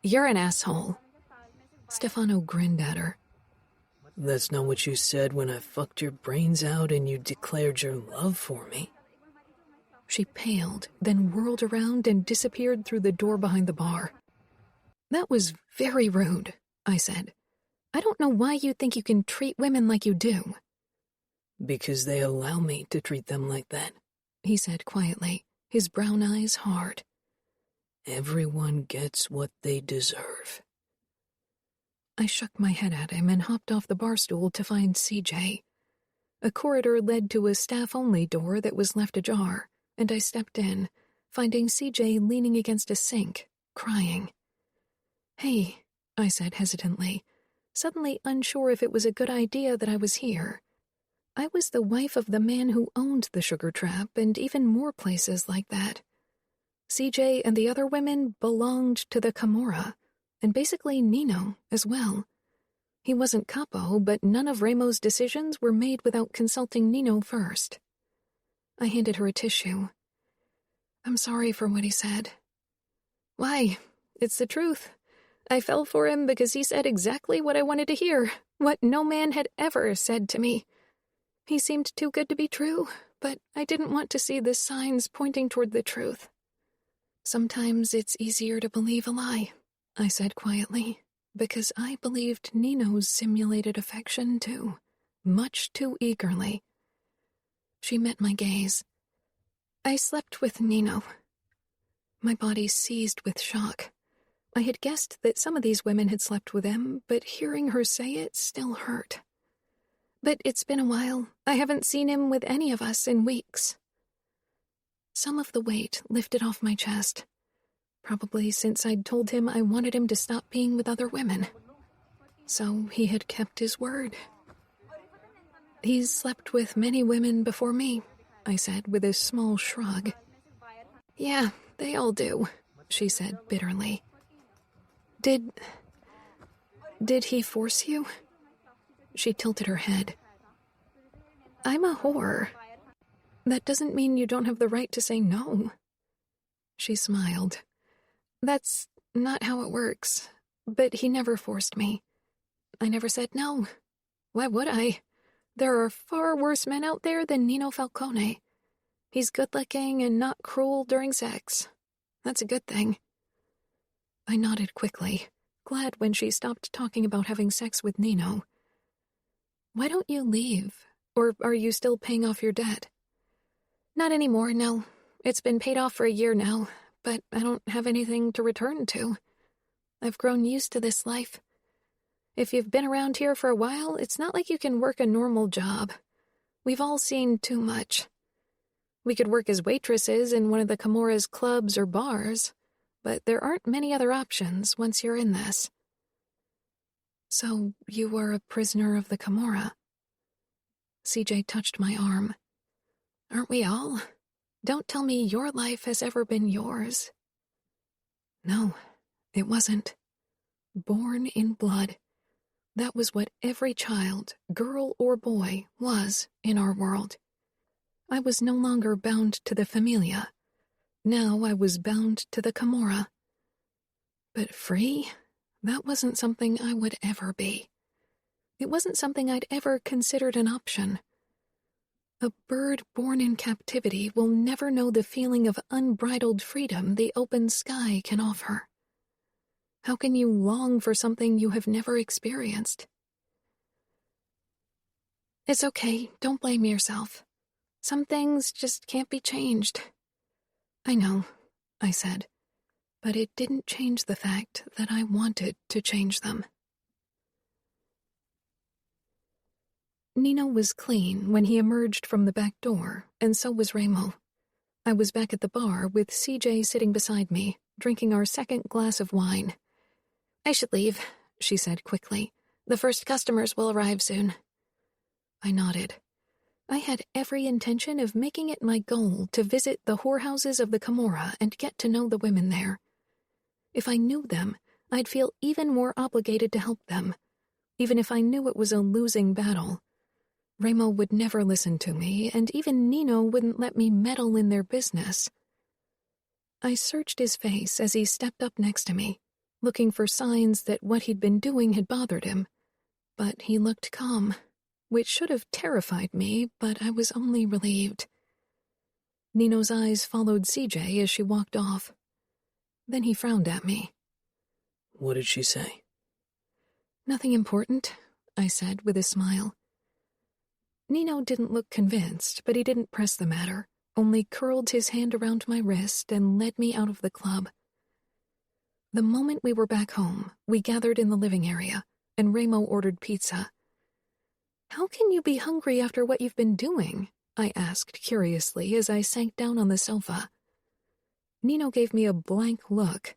"You're an asshole." Stefano grinned at her. "That's not what you said when I fucked your brains out and you declared your love for me." She paled, then whirled around and disappeared through the door behind the bar. "That was very rude," I said. "I don't know why you think you can treat women like you do." "Because they allow me to treat them like that," he said quietly, his brown eyes hard. "Everyone gets what they deserve." I shook my head at him and hopped off the bar stool to find CJ. A corridor led to a staff-only door that was left ajar, and I stepped in, finding CJ leaning against a sink, crying. "Hey," I said hesitantly, suddenly unsure if it was a good idea that I was here. I was the wife of the man who owned the sugar trap and even more places like that. CJ and the other women belonged to the Camorra, and basically Nino as well. He wasn't Capo, but none of Ramo's decisions were made without consulting Nino first. I handed her a tissue. I'm sorry for what he said. Why, it's the truth. I fell for him because he said exactly what I wanted to hear, what no man had ever said to me. He seemed too good to be true, but I didn't want to see the signs pointing toward the truth. Sometimes it's easier to believe a lie, I said quietly, because I believed Nino's simulated affection too, much too eagerly. She met my gaze. I slept with Nino. My body seized with shock. I had guessed that some of these women had slept with him, but hearing her say it still hurt. But it's been a while. I haven't seen him with any of us in weeks. Some of the weight lifted off my chest, probably since I'd told him I wanted him to stop being with other women. So he had kept his word. He's slept with many women before me, I said with a small shrug. Yeah, they all do, she said bitterly. Did he force you? She tilted her head. I'm a whore. That doesn't mean you don't have the right to say no. She smiled. That's not how it works, but he never forced me. I never said no. Why would I? There are far worse men out there than Nino Falcone. He's good-looking and not cruel during sex. That's a good thing. I nodded quickly, glad when she stopped talking about having sex with Nino. Why don't you leave? Or are you still paying off your debt? Not anymore, no. It's been paid off for a year now, but I don't have anything to return to. I've grown used to this life. If you've been around here for a while, it's not like you can work a normal job. We've all seen too much. We could work as waitresses in one of the Camorra's clubs or bars, but there aren't many other options once you're in this. So you were a prisoner of the Camorra. CJ touched my arm. Aren't we all? Don't tell me your life has ever been yours. No, it wasn't. Born in blood. That was what every child, girl or boy, was in our world. I was no longer bound to the Famiglia. Now I was bound to the Camorra. But free? That wasn't something I would ever be. It wasn't something I'd ever considered an option. A bird born in captivity will never know the feeling of unbridled freedom the open sky can offer. How can you long for something you have never experienced? It's okay, don't blame yourself. Some things just can't be changed. I know, I said, but it didn't change the fact that I wanted to change them. Nino was clean when he emerged from the back door, and so was Ramo. I was back at the bar with CJ sitting beside me, drinking our second glass of wine. I should leave, she said quickly. The first customers will arrive soon. I nodded. I had every intention of making it my goal to visit the whorehouses of the Camorra and get to know the women there. If I knew them, I'd feel even more obligated to help them, even if I knew it was a losing battle. Ramo would never listen to me, and even Nino wouldn't let me meddle in their business. I searched his face as he stepped up next to me, looking for signs that what he'd been doing had bothered him. But he looked calm, which should have terrified me, but I was only relieved. Nino's eyes followed CJ as she walked off. Then he frowned at me. What did she say? Nothing important, I said with a smile. Nino didn't look convinced, but he didn't press the matter, only curled his hand around my wrist and led me out of the club. The moment we were back home, we gathered in the living area, and Ramo ordered pizza. How can you be hungry after what you've been doing? I asked curiously as I sank down on the sofa. Nino gave me a blank look.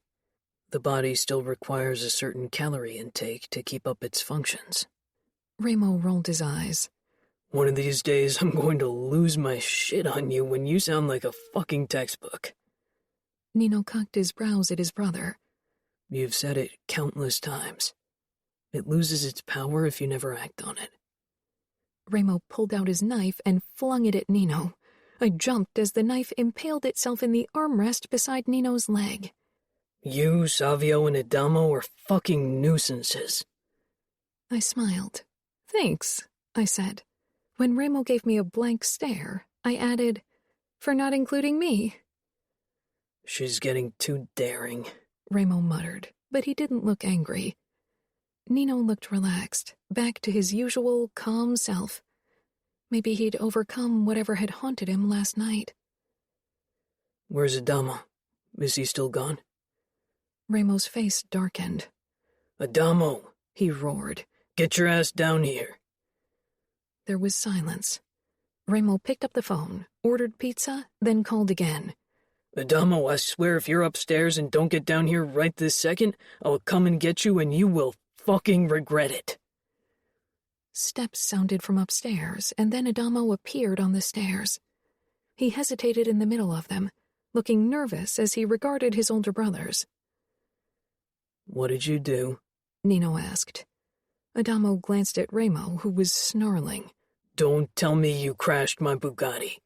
The body still requires a certain calorie intake to keep up its functions. Ramo rolled his eyes. One of these days I'm going to lose my shit on you when you sound like a fucking textbook. Nino cocked his brows at his brother. You've said it countless times. It loses its power if you never act on it. Remo pulled out his knife and flung it at Nino. I jumped as the knife impaled itself in the armrest beside Nino's leg. You, Savio, and Adamo are fucking nuisances. I smiled. Thanks, I said. When Remo gave me a blank stare, I added, for not including me. She's getting too daring, Remo muttered, but he didn't look angry. Nino looked relaxed, back to his usual calm self. Maybe he'd overcome whatever had haunted him last night. Where's Adamo? Is he still gone? Remo's face darkened. Adamo, he roared. Get your ass down here. There was silence. Remo picked up the phone, ordered pizza, then called again. Adamo, I swear if you're upstairs and don't get down here right this second, I'll come and get you and you will fucking regret it. Steps sounded from upstairs, and then Adamo appeared on the stairs. He hesitated in the middle of them, looking nervous as he regarded his older brothers. What did you do? Nino asked. Adamo glanced at Remo, who was snarling. Don't tell me you crashed my Bugatti.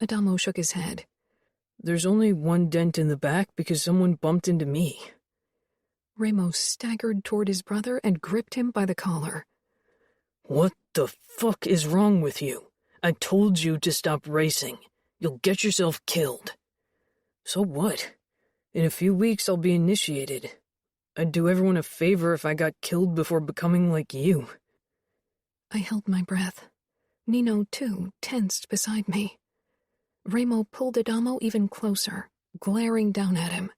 Adamo shook his head. There's only one dent in the back because someone bumped into me. Remo staggered toward his brother and gripped him by the collar. What the fuck is wrong with you? I told you to stop racing. You'll get yourself killed. So what? In a few weeks I'll be initiated. I'd do everyone a favor if I got killed before becoming like you. I held my breath. Nino, too, tensed beside me. Remo pulled Adamo even closer, glaring down at him.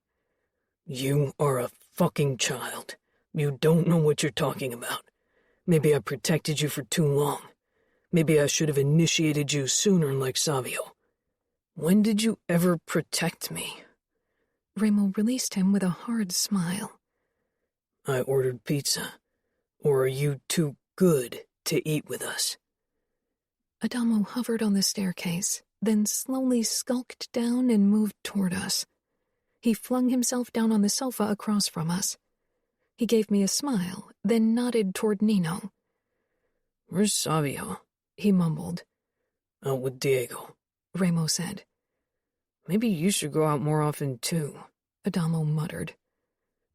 You are a fucking child. You don't know what you're talking about. Maybe I protected you for too long. Maybe I should have initiated you sooner like Savio. When did you ever protect me? Remo released him with a hard smile. I ordered pizza. Or are you too good to eat with us? Adamo hovered on the staircase, then slowly skulked down and moved toward us. He flung himself down on the sofa across from us. He gave me a smile, then nodded toward Nino. Where's Savio? He mumbled. Out with Diego, Remo said. Maybe you should go out more often, too, Adamo muttered.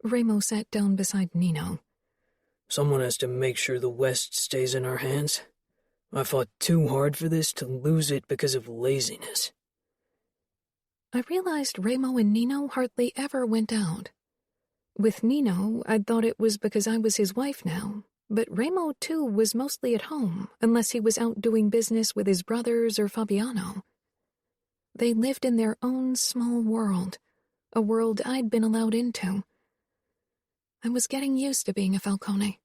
Remo sat down beside Nino. Someone has to make sure the West stays in our hands. I fought too hard for this to lose it because of laziness. I realized Remo and Nino hardly ever went out. With Nino, I'd thought it was because I was his wife now, but Remo, too, was mostly at home, unless he was out doing business with his brothers or Fabiano. They lived in their own small world, a world I'd been allowed into. I was getting used to being a Falcone.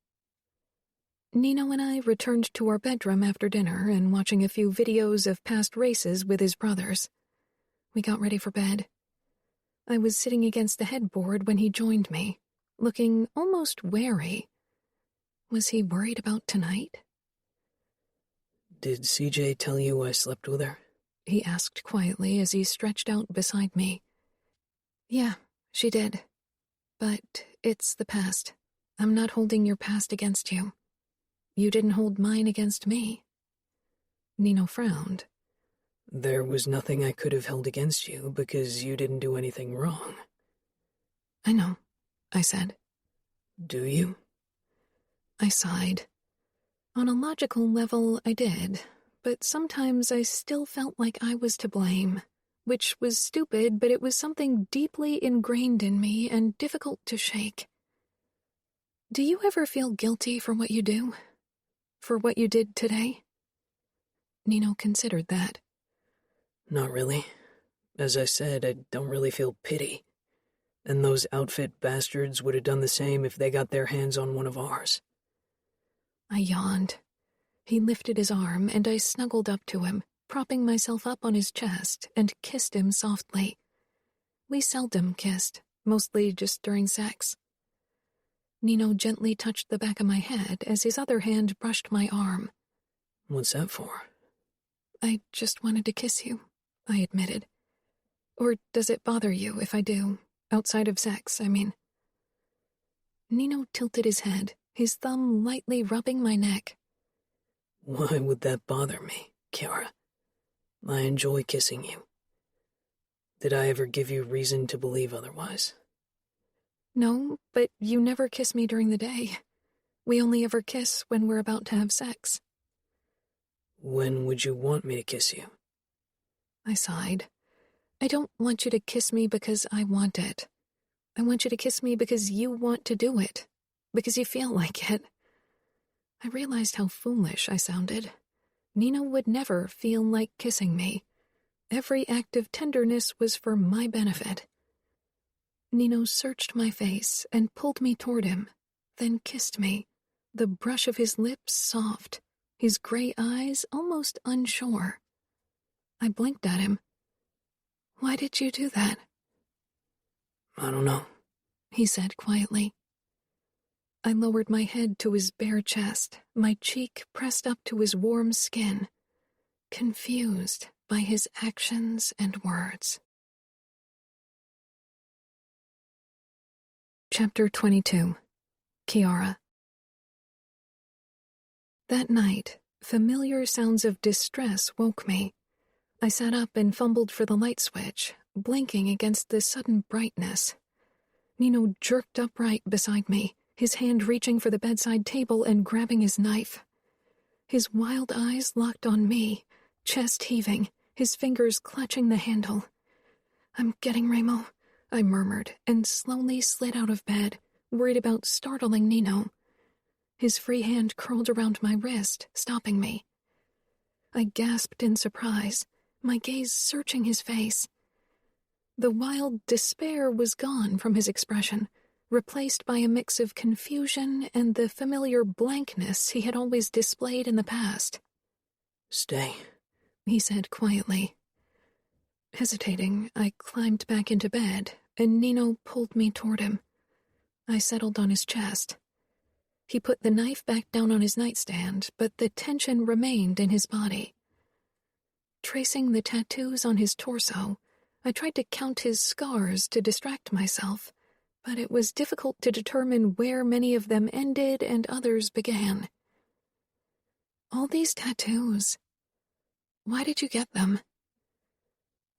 Nino and I returned to our bedroom after dinner and watching a few videos of past races with his brothers. We got ready for bed. I was sitting against the headboard when he joined me, looking almost wary. Was he worried about tonight? Did CJ tell you I slept with her? He asked quietly as he stretched out beside me. Yeah, she did. But it's the past. I'm not holding your past against you. You didn't hold mine against me. Nino frowned. There was nothing I could have held against you because you didn't do anything wrong. I know, I said. Do you? I sighed. On a logical level, I did, but sometimes I still felt like I was to blame, which was stupid, but it was something deeply ingrained in me and difficult to shake. Do you ever feel guilty for what you do? For what you did today? Nino considered that. Not really. As I said, I don't really feel pity. And those outfit bastards would have done the same if they got their hands on one of ours. I yawned. He lifted his arm, and I snuggled up to him, propping myself up on his chest, and kissed him softly. We seldom kissed, mostly just during sex. Nino gently touched the back of my head as his other hand brushed my arm. What's that for? I just wanted to kiss you, I admitted. Or does it bother you if I do? Outside of sex, I mean. Nino tilted his head, his thumb lightly rubbing my neck. Why would that bother me, Kiara? I enjoy kissing you. Did I ever give you reason to believe otherwise? No, but you never kiss me during the day. We only ever kiss when we're about to have sex. When would you want me to kiss you? I sighed. I don't want you to kiss me because I want it. I want you to kiss me because you want to do it, because you feel like it. I realized how foolish I sounded. Nino would never feel like kissing me. Every act of tenderness was for my benefit. Nino searched my face and pulled me toward him, then kissed me, the brush of his lips soft, his gray eyes almost unsure. I blinked at him. Why did you do that? I don't know, he said quietly. I lowered my head to his bare chest, my cheek pressed up to his warm skin, confused by his actions and words. Chapter 22. Kiara. That night, familiar sounds of distress woke me. I sat up and fumbled for the light switch, blinking against the sudden brightness. Nino jerked upright beside me, his hand reaching for the bedside table and grabbing his knife. His wild eyes locked on me, chest heaving, his fingers clutching the handle. "I'm getting Ramo," I murmured, and slowly slid out of bed, worried about startling Nino. His free hand curled around my wrist, stopping me. I gasped in surprise, my gaze searching his face. The wild despair was gone from his expression, replaced by a mix of confusion and the familiar blankness he had always displayed in the past. "Stay," he said quietly. Hesitating, I climbed back into bed, and Nino pulled me toward him. I settled on his chest. He put the knife back down on his nightstand, but the tension remained in his body. Tracing the tattoos on his torso, I tried to count his scars to distract myself, but it was difficult to determine where many of them ended and others began. All these tattoos. Why did you get them?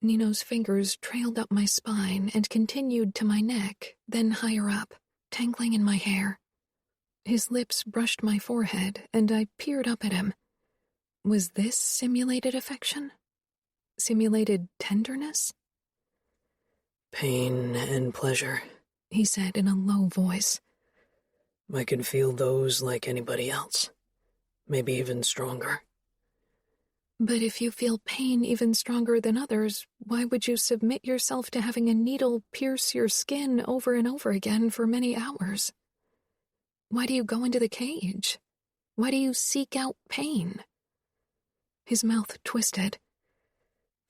Nino's fingers trailed up my spine and continued to my neck, then higher up, tangling in my hair. His lips brushed my forehead, and I peered up at him. Was this simulated affection? Simulated tenderness? "Pain and pleasure," he said in a low voice. "I can feel those like anybody else. Maybe even stronger." But if you feel pain even stronger than others, why would you submit yourself to having a needle pierce your skin over and over again for many hours? Why do you go into the cage? Why do you seek out pain? His mouth twisted.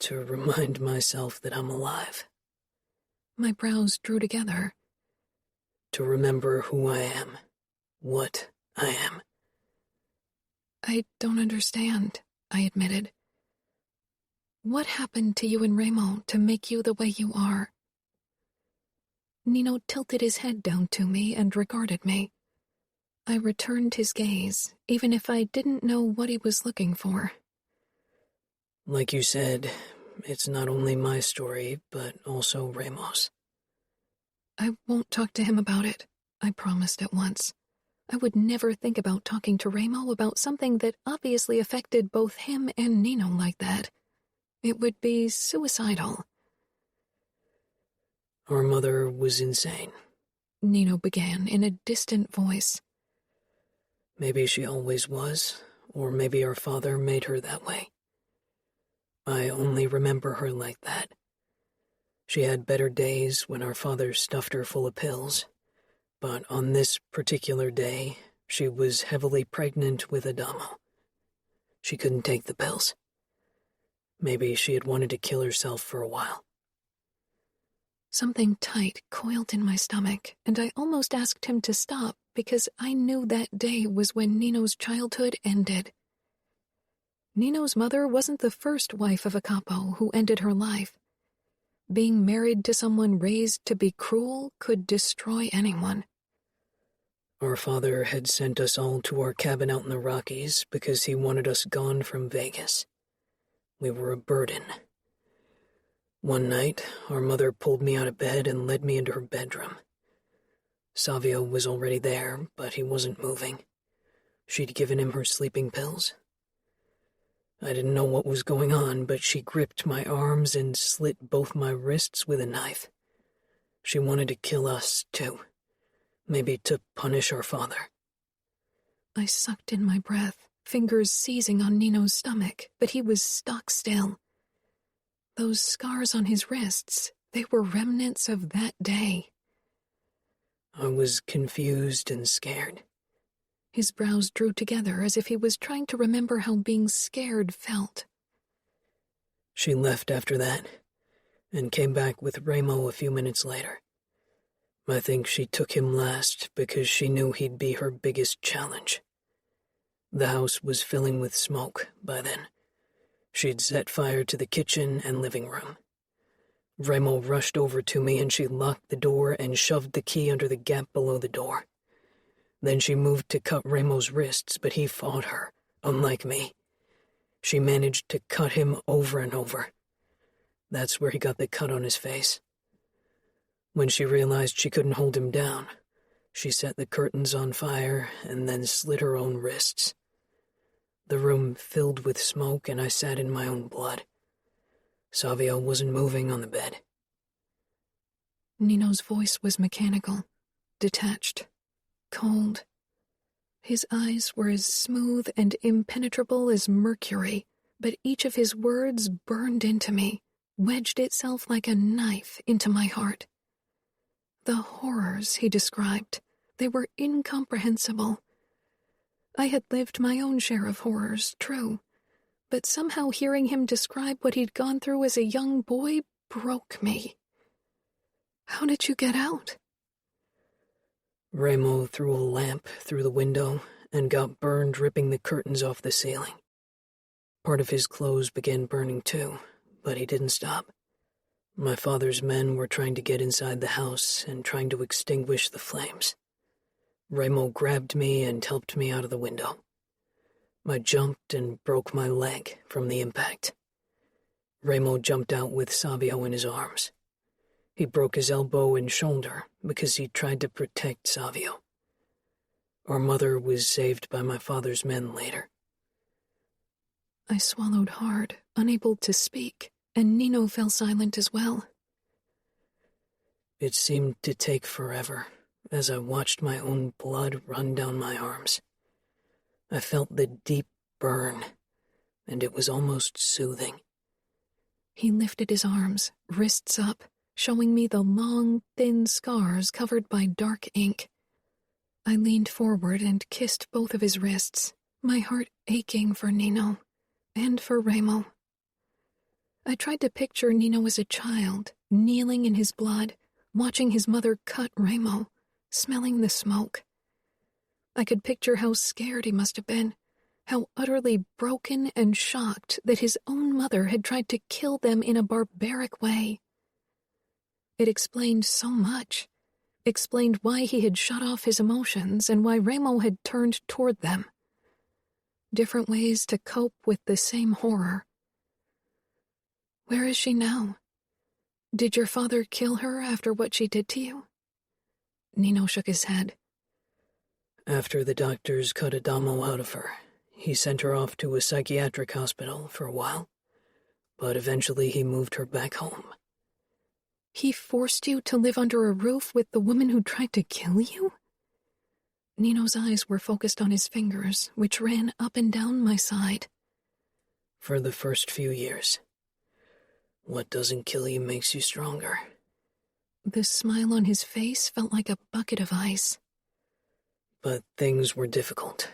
"To remind myself that I'm alive." My brows drew together. "To remember who I am, what I am." I don't understand, I admitted. What happened to you and Ramo to make you the way you are? Nino tilted his head down to me and regarded me. I returned his gaze, even if I didn't know what he was looking for. "Like you said, it's not only my story, but also Ramo's." I won't talk to him about it, I promised at once. I would never think about talking to Ramo about something that obviously affected both him and Nino like that. It would be suicidal. "Our mother was insane," Nino began in a distant voice. "Maybe she always was, or maybe our father made her that way. I only remember her like that. She had better days when our father stuffed her full of pills, but on this particular day, she was heavily pregnant with Adamo. She couldn't take the pills. Maybe she had wanted to kill herself for a while." Something tight coiled in my stomach, and I almost asked him to stop because I knew that day was when Nino's childhood ended. Nino's mother wasn't the first wife of a capo who ended her life. Being married to someone raised to be cruel could destroy anyone. Our father had sent us all to our cabin out in the Rockies because he wanted us gone from Vegas. We were a burden. One night, our mother pulled me out of bed and led me into her bedroom. Savio was already there, but he wasn't moving. She'd given him her sleeping pills. I didn't know what was going on, but she gripped my arms and slit both my wrists with a knife. She wanted to kill us, too. Maybe to punish our father. I sucked in my breath, fingers seizing on Nino's stomach, but he was stock still. Those scars on his wrists, they were remnants of that day. I was confused and scared. His brows drew together as if he was trying to remember how being scared felt. She left after that, and came back with Ramo a few minutes later. I think she took him last because she knew he'd be her biggest challenge. The house was filling with smoke by then. She'd set fire to the kitchen and living room. Ramo rushed over to me and she locked the door and shoved the key under the gap below the door. Then she moved to cut Ramo's wrists, but he fought her, unlike me. She managed to cut him over and over. That's where he got the cut on his face. When she realized she couldn't hold him down, she set the curtains on fire and then slit her own wrists. The room filled with smoke and I sat in my own blood. Savio wasn't moving on the bed. Nino's voice was mechanical, detached, cold. His eyes were as smooth and impenetrable as mercury, but each of his words burned into me, wedged itself like a knife into my heart. The horrors he described, they were incomprehensible. I had lived my own share of horrors, true, but somehow hearing him describe what he'd gone through as a young boy broke me. How did you get out? Ramo threw a lamp through the window and got burned ripping the curtains off the ceiling. Part of his clothes began burning too, but he didn't stop. My father's men were trying to get inside the house and trying to extinguish the flames. Ramo grabbed me and helped me out of the window. I jumped and broke my leg from the impact. Ramo jumped out with Savio in his arms. He broke his elbow and shoulder because he tried to protect Savio. Our mother was saved by my father's men later. I swallowed hard, unable to speak, and Nino fell silent as well. It seemed to take forever as I watched my own blood run down my arms. I felt the deep burn, and it was almost soothing. He lifted his arms, wrists up, showing me the long, thin scars covered by dark ink. I leaned forward and kissed both of his wrists, my heart aching for Nino and for Ramo. I tried to picture Nino as a child, kneeling in his blood, watching his mother cut Ramo, smelling the smoke. I could picture how scared he must have been, how utterly broken and shocked that his own mother had tried to kill them in a barbaric way. It explained so much. Explained why he had shut off his emotions and why Ramo had turned toward them. Different ways to cope with the same horror. Where is she now? Did your father kill her after what she did to you? Nino shook his head. After the doctors cut Adamo out of her, he sent her off to a psychiatric hospital for a while, but eventually he moved her back home. He forced you to live under a roof with the woman who tried to kill you? Nino's eyes were focused on his fingers, which ran up and down my side. For the first few years. What doesn't kill you makes you stronger. The smile on his face felt like a bucket of ice. But things were difficult.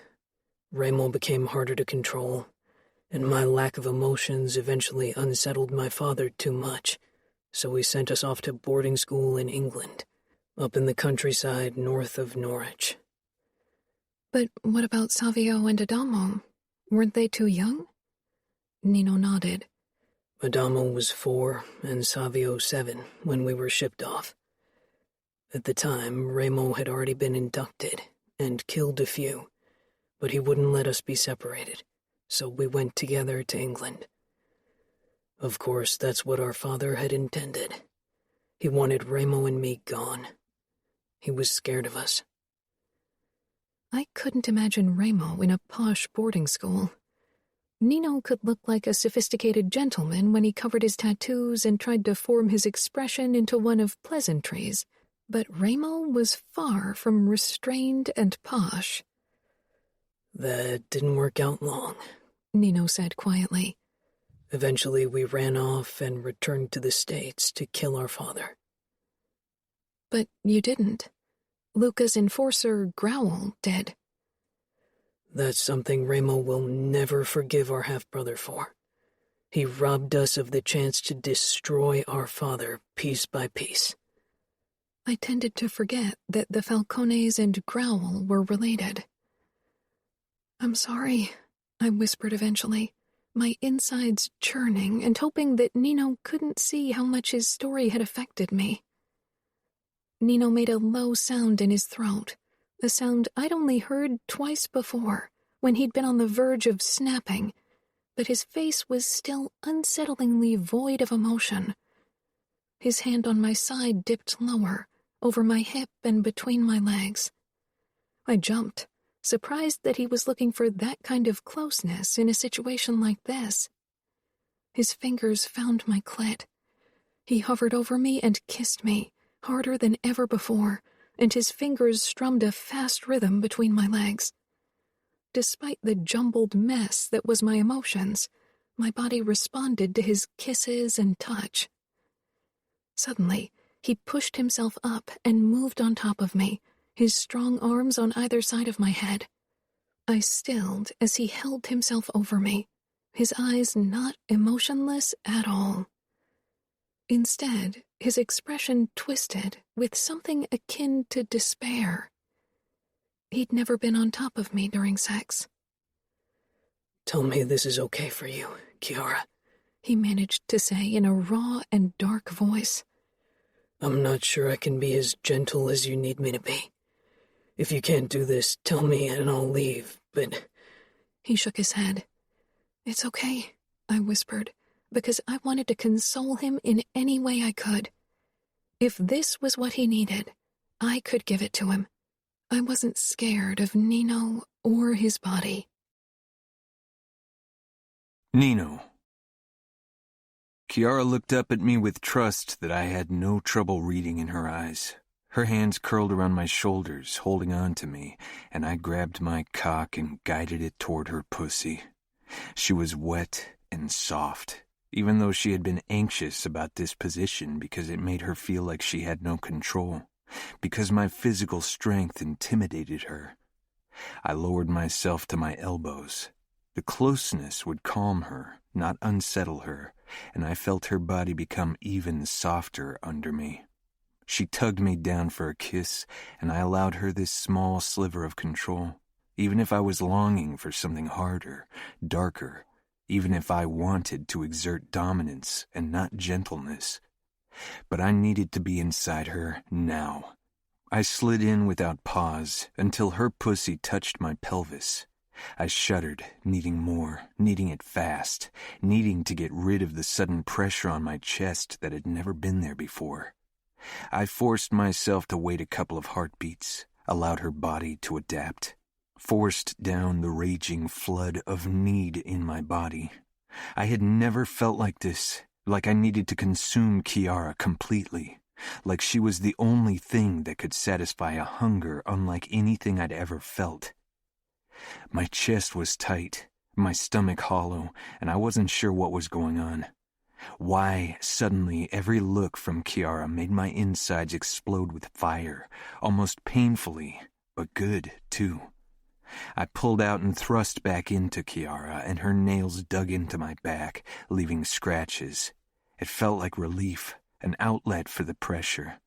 Ramo became harder to control, and my lack of emotions eventually unsettled my father too much, so he sent us off to boarding school in England, up in the countryside north of Norwich. But what about Savio and Adamo? Weren't they too young? Nino nodded. Adamo was 4 and Savio 7 when we were shipped off. At the time, Remo had already been inducted and killed a few, but he wouldn't let us be separated, so we went together to England. Of course, that's what our father had intended. He wanted Remo and me gone. He was scared of us. I couldn't imagine Remo in a posh boarding school. Nino could look like a sophisticated gentleman when he covered his tattoos and tried to form his expression into one of pleasantries, but Remo was far from restrained and posh. That didn't work out long, Nino said quietly. Eventually we ran off and returned to the States to kill our father. But you didn't. Luca's enforcer, Growl, did. That's something Remo will never forgive our half-brother for. He robbed us of the chance to destroy our father piece by piece. I tended to forget that the Falcones and Growl were related. I'm sorry, I whispered eventually, my insides churning and hoping that Nino couldn't see how much his story had affected me. Nino made a low sound in his throat, a sound I'd only heard twice before, when he'd been on the verge of snapping, but his face was still unsettlingly void of emotion. His hand on my side dipped lower, over my hip and between my legs. I jumped, surprised that he was looking for that kind of closeness in a situation like this. His fingers found my clit. He hovered over me and kissed me, harder than ever before, and his fingers strummed a fast rhythm between my legs. Despite the jumbled mess that was my emotions, my body responded to his kisses and touch. Suddenly, he pushed himself up and moved on top of me, his strong arms on either side of my head. I stilled as he held himself over me, his eyes not emotionless at all. Instead, his expression twisted with something akin to despair. He'd never been on top of me during sex. Tell me this is okay for you, Kiara, he managed to say in a raw and dark voice. I'm not sure I can be as gentle as you need me to be. If you can't do this, tell me and I'll leave, but... He shook his head. It's okay, I whispered, because I wanted to console him in any way I could. If this was what he needed, I could give it to him. I wasn't scared of Nino or his body. Nino. Kiara looked up at me with trust that I had no trouble reading in her eyes. Her hands curled around my shoulders, holding on to me, and I grabbed my cock and guided it toward her pussy. She was wet and soft, even though she had been anxious about this position because it made her feel like she had no control, because my physical strength intimidated her. I lowered myself to my elbows. The closeness would calm her, not unsettle her, and I felt her body become even softer under me. She tugged me down for a kiss, and I allowed her this small sliver of control, even if I was longing for something harder, darker, even if I wanted to exert dominance and not gentleness. But I needed to be inside her now. I slid in without pause until her pussy touched my pelvis. I shuddered, needing more, needing it fast, needing to get rid of the sudden pressure on my chest that had never been there before. I forced myself to wait a couple of heartbeats, allowed her body to adapt, forced down the raging flood of need in my body. I had never felt like this, like I needed to consume Kiara completely, like she was the only thing that could satisfy a hunger unlike anything I'd ever felt. My chest was tight, my stomach hollow, and I wasn't sure what was going on. Why, suddenly, every look from Kiara made my insides explode with fire, almost painfully, but good, too. I pulled out and thrust back into Kiara, and her nails dug into my back, leaving scratches. It felt like relief, an outlet for the pressure.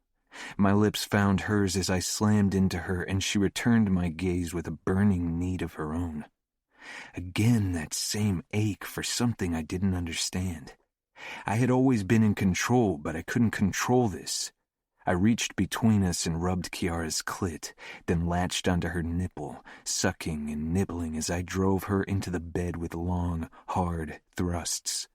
My lips found hers as I slammed into her, and she returned my gaze with a burning need of her own. Again, that same ache for something I didn't understand. I had always been in control, but I couldn't control this. I reached between us and rubbed Kiara's clit, then latched onto her nipple, sucking and nibbling as I drove her into the bed with long, hard thrusts.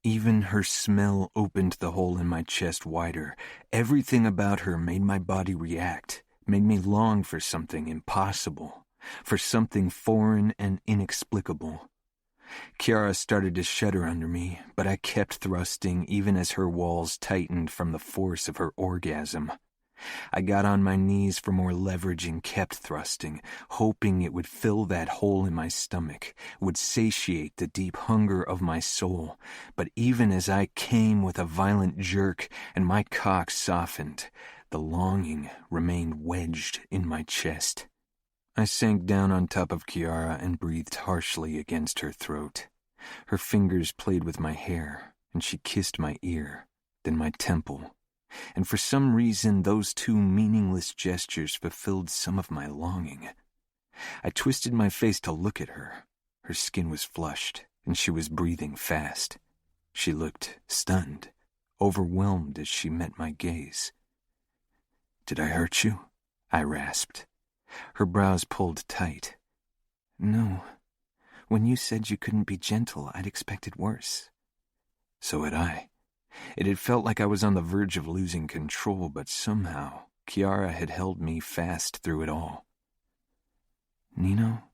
Even her smell opened the hole in my chest wider. Everything about her made my body react, made me long for something impossible, for something foreign and inexplicable. Kiara started to shudder under me, but I kept thrusting even as her walls tightened from the force of her orgasm. I got on my knees for more leverage and kept thrusting, hoping it would fill that hole in my stomach, would satiate the deep hunger of my soul. But even as I came with a violent jerk and my cock softened, the longing remained wedged in my chest. I sank down on top of Kiara and breathed harshly against her throat. Her fingers played with my hair, and she kissed my ear, then my temple. And for some reason, those two meaningless gestures fulfilled some of my longing. I twisted my face to look at her. Her skin was flushed, and she was breathing fast. She looked stunned, overwhelmed as she met my gaze. "Did I hurt you?" I rasped. Her brows pulled tight. "No. When you said you couldn't be gentle, I'd expected worse." So had I. It had felt like I was on the verge of losing control, but somehow Kiara had held me fast through it all. "Nino?"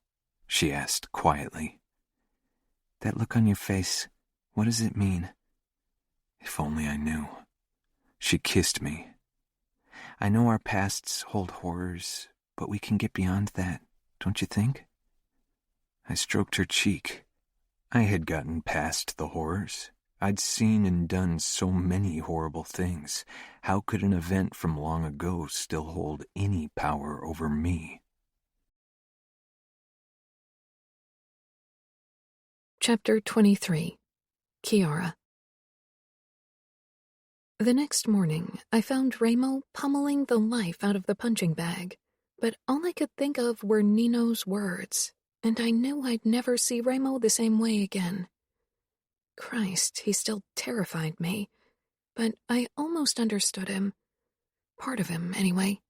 she asked quietly. "That look on your face, what does it mean?" If only I knew. She kissed me. "I know our pasts hold horrors, but we can get beyond that, don't you think?" I stroked her cheek. I had gotten past the horrors. I'd seen and done so many horrible things. How could an event from long ago still hold any power over me? Chapter 23. Kiara. The next morning, I found Ramo pummeling the life out of the punching bag, but all I could think of were Nino's words, and I knew I'd never see Ramo the same way again. Christ, he still terrified me, but I almost understood him. Part of him, anyway.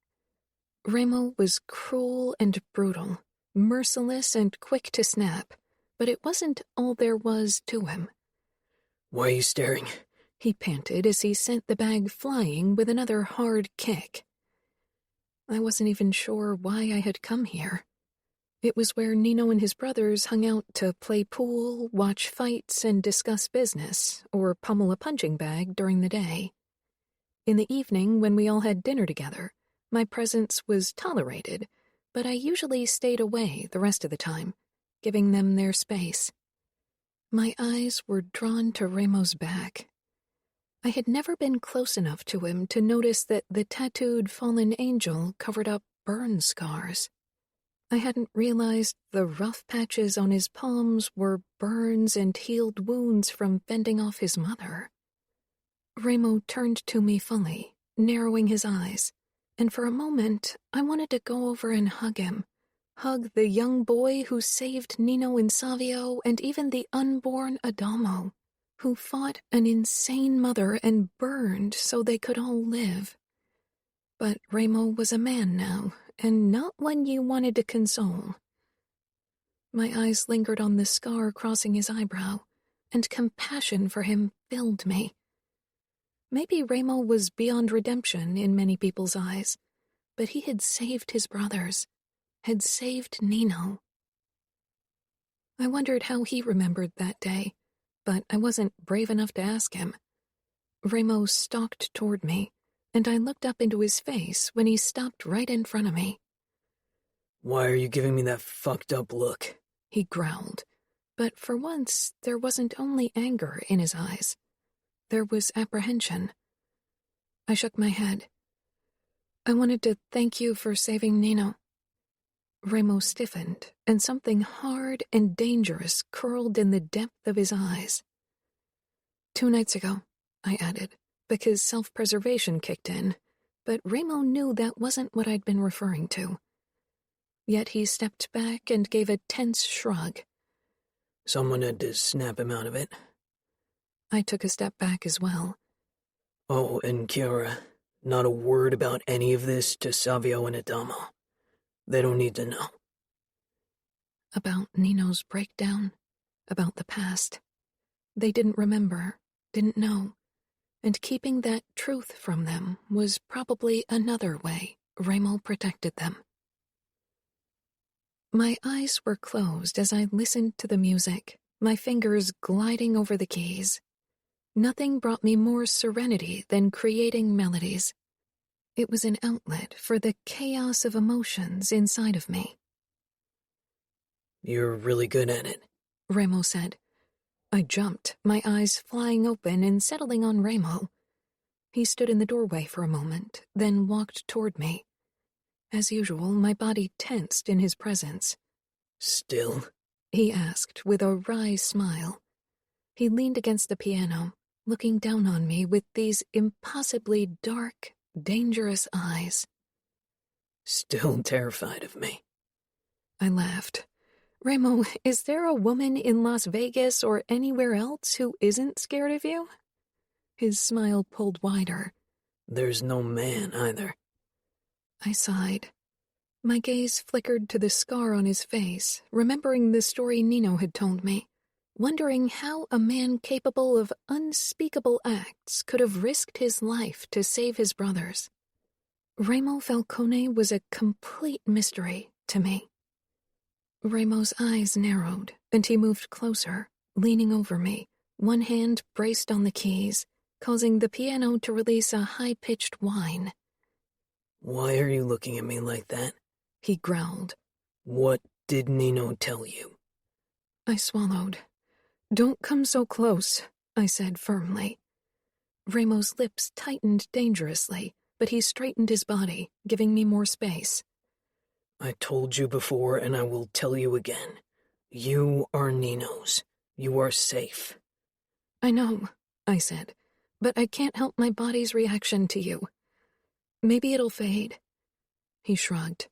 Ramo was cruel and brutal, merciless and quick to snap, but it wasn't all there was to him. "Why are you staring?" he panted as he sent the bag flying with another hard kick. I wasn't even sure why I had come here. It was where Nino and his brothers hung out to play pool, watch fights, and discuss business, or pummel a punching bag during the day. In the evening, when we all had dinner together, my presence was tolerated, but I usually stayed away the rest of the time, giving them their space. My eyes were drawn to Ramo's back. I had never been close enough to him to notice that the tattooed fallen angel covered up burn scars. I hadn't realized the rough patches on his palms were burns and healed wounds from fending off his mother. Ramo turned to me fully, narrowing his eyes, and for a moment I wanted to go over and hug him, hug the young boy who saved Nino and Savio and even the unborn Adamo, who fought an insane mother and burned so they could all live. But Ramo was a man now, and not one you wanted to console. My eyes lingered on the scar crossing his eyebrow, and compassion for him filled me. Maybe Ramo was beyond redemption in many people's eyes, but he had saved his brothers, had saved Nino. I wondered how he remembered that day, but I wasn't brave enough to ask him. Ramo stalked toward me, and I looked up into his face when he stopped right in front of me. "Why are you giving me that fucked up look?" he growled, but for once there wasn't only anger in his eyes. There was apprehension. I shook my head. "I wanted to thank you for saving Nino." Ramo stiffened, and something hard and dangerous curled in the depth of his eyes. 2 nights ago, I added, because self-preservation kicked in, but Ramo knew that wasn't what I'd been referring to. Yet he stepped back and gave a tense shrug. "Someone had to snap him out of it." I took a step back as well. Oh, and Kiara, not a word about any of this to Savio and Adamo. They don't need to know. About Nino's breakdown, about the past. They didn't remember, didn't know, and keeping that truth from them was probably another way Remo protected them. My eyes were closed as I listened to the music, my fingers gliding over the keys. Nothing brought me more serenity than creating melodies. It was an outlet for the chaos of emotions inside of me. You're really good at it, Remo said. I jumped, my eyes flying open and settling on Remo. He stood in the doorway for a moment, then walked toward me. As usual, my body tensed in his presence. Still? He asked with a wry smile. He leaned against the piano, looking down on me with these impossibly dark, dangerous eyes. Still terrified of me. I laughed. Remo, is there a woman in Las Vegas or anywhere else who isn't scared of you? His smile pulled wider. There's no man either. I sighed. My gaze flickered to the scar on his face, remembering the story Nino had told me, wondering how a man capable of unspeakable acts could have risked his life to save his brothers. Remo Falcone was a complete mystery to me. Remo's eyes narrowed, and he moved closer, leaning over me, one hand braced on the keys, causing the piano to release a high-pitched whine. Why are you looking at me like that? He growled. What did Nino tell you? I swallowed. Don't come so close, I said firmly. Remo's lips tightened dangerously, but he straightened his body, giving me more space. I told you before, and I will tell you again. You are Nino's. You are safe. I know, I said, but I can't help my body's reaction to you. Maybe it'll fade. He shrugged.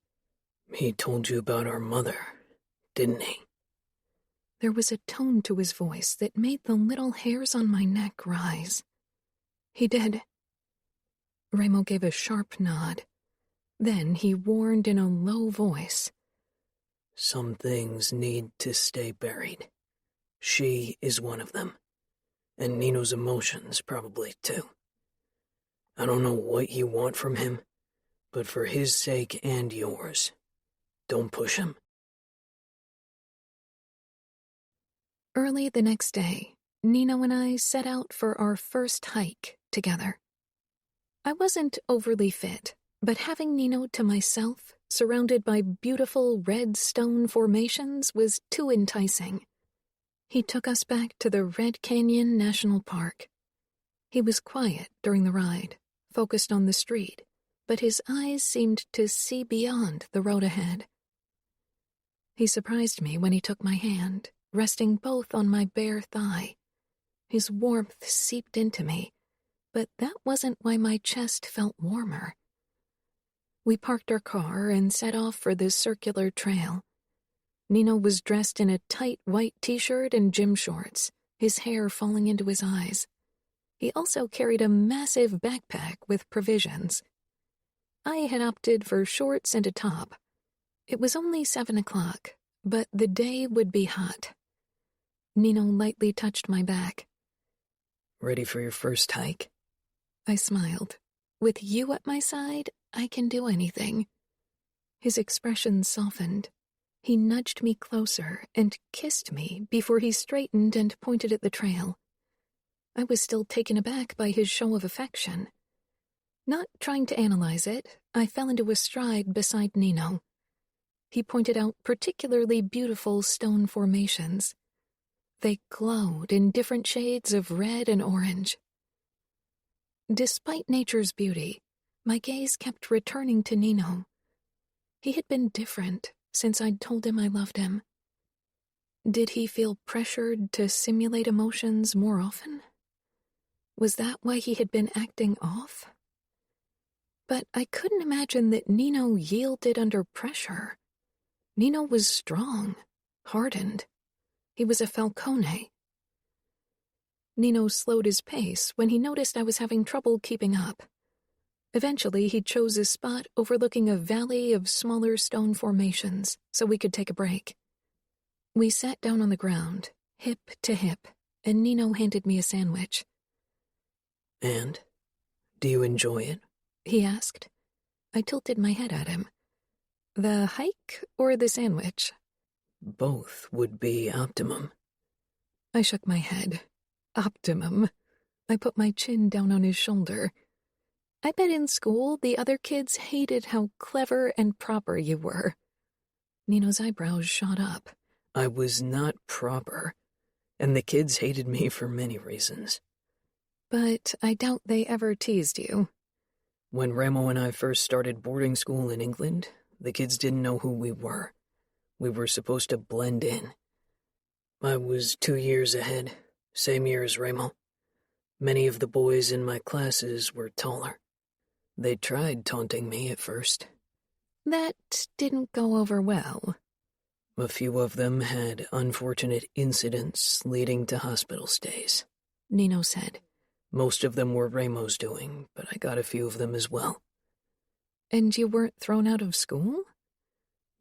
He told you about our mother, didn't he? There was a tone to his voice that made the little hairs on my neck rise. He did. Remo gave a sharp nod. Then he warned in a low voice. Some things need to stay buried. She is one of them. And Nino's emotions probably too. I don't know what you want from him, but for his sake and yours, don't push him. Early the next day, Nino and I set out for our first hike together. I wasn't overly fit, but having Nino to myself, surrounded by beautiful red stone formations, was too enticing. He took us back to the Red Canyon National Park. He was quiet during the ride, focused on the street, but his eyes seemed to see beyond the road ahead. He surprised me when he took my hand, resting both on my bare thigh. His warmth seeped into me, but that wasn't why my chest felt warmer. We parked our car and set off for the circular trail. Nino was dressed in a tight white t-shirt and gym shorts, his hair falling into his eyes. He also carried a massive backpack with provisions. I had opted for shorts and a top. It was only 7 o'clock, but the day would be hot. Nino lightly touched my back. Ready for your first hike? I smiled. With you at my side, I can do anything. His expression softened. He nudged me closer and kissed me before he straightened and pointed at the trail. I was still taken aback by his show of affection. Not trying to analyze it, I fell into a stride beside Nino. He pointed out particularly beautiful stone formations. They glowed in different shades of red and orange. Despite nature's beauty, my gaze kept returning to Nino. He had been different since I'd told him I loved him. Did he feel pressured to simulate emotions more often? Was that why he had been acting off? But I couldn't imagine that Nino yielded under pressure. Nino was strong, hardened. He was a Falcone. Nino slowed his pace when he noticed I was having trouble keeping up. Eventually, he chose a spot overlooking a valley of smaller stone formations so we could take a break. We sat down on the ground, hip to hip, and Nino handed me a sandwich. "And? Do you enjoy it?" he asked. I tilted my head at him. The hike or the sandwich? "Both would be optimum." I shook my head. Optimum. I put my chin down on his shoulder. I bet in school the other kids hated how clever and proper you were. Nino's eyebrows shot up. "I was not proper, and the kids hated me for many reasons." But I doubt they ever teased you. "When Ramo and I first started boarding school in England, the kids didn't know who we were. We were supposed to blend in. I was 2 years ahead, same year as Ramo. Many of the boys in my classes were taller. They tried taunting me at first. That didn't go over well. A few of them had unfortunate incidents leading to hospital stays," Nino said. "Most of them were Ramo's doing, but I got a few of them as well." And you weren't thrown out of school?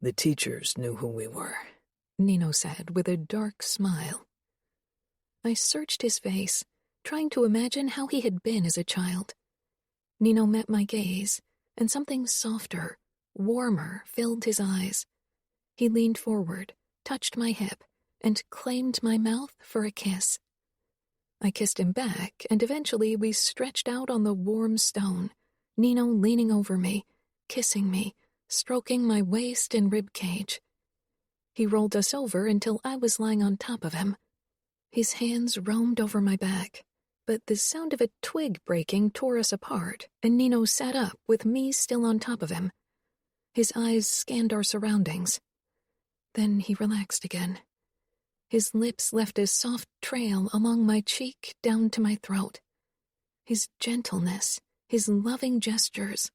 "The teachers knew who we were," Nino said with a dark smile. I searched his face, trying to imagine how he had been as a child. Nino met my gaze, and something softer, warmer filled his eyes. He leaned forward, touched my hip, and claimed my mouth for a kiss. I kissed him back, and eventually we stretched out on the warm stone, Nino leaning over me, kissing me, stroking my waist and rib cage. He rolled us over until I was lying on top of him. His hands roamed over my back, but the sound of a twig breaking tore us apart, and Nino sat up with me still on top of him. His eyes scanned our surroundings. Then he relaxed again. His lips left a soft trail along my cheek down to my throat. His gentleness, his loving gestures,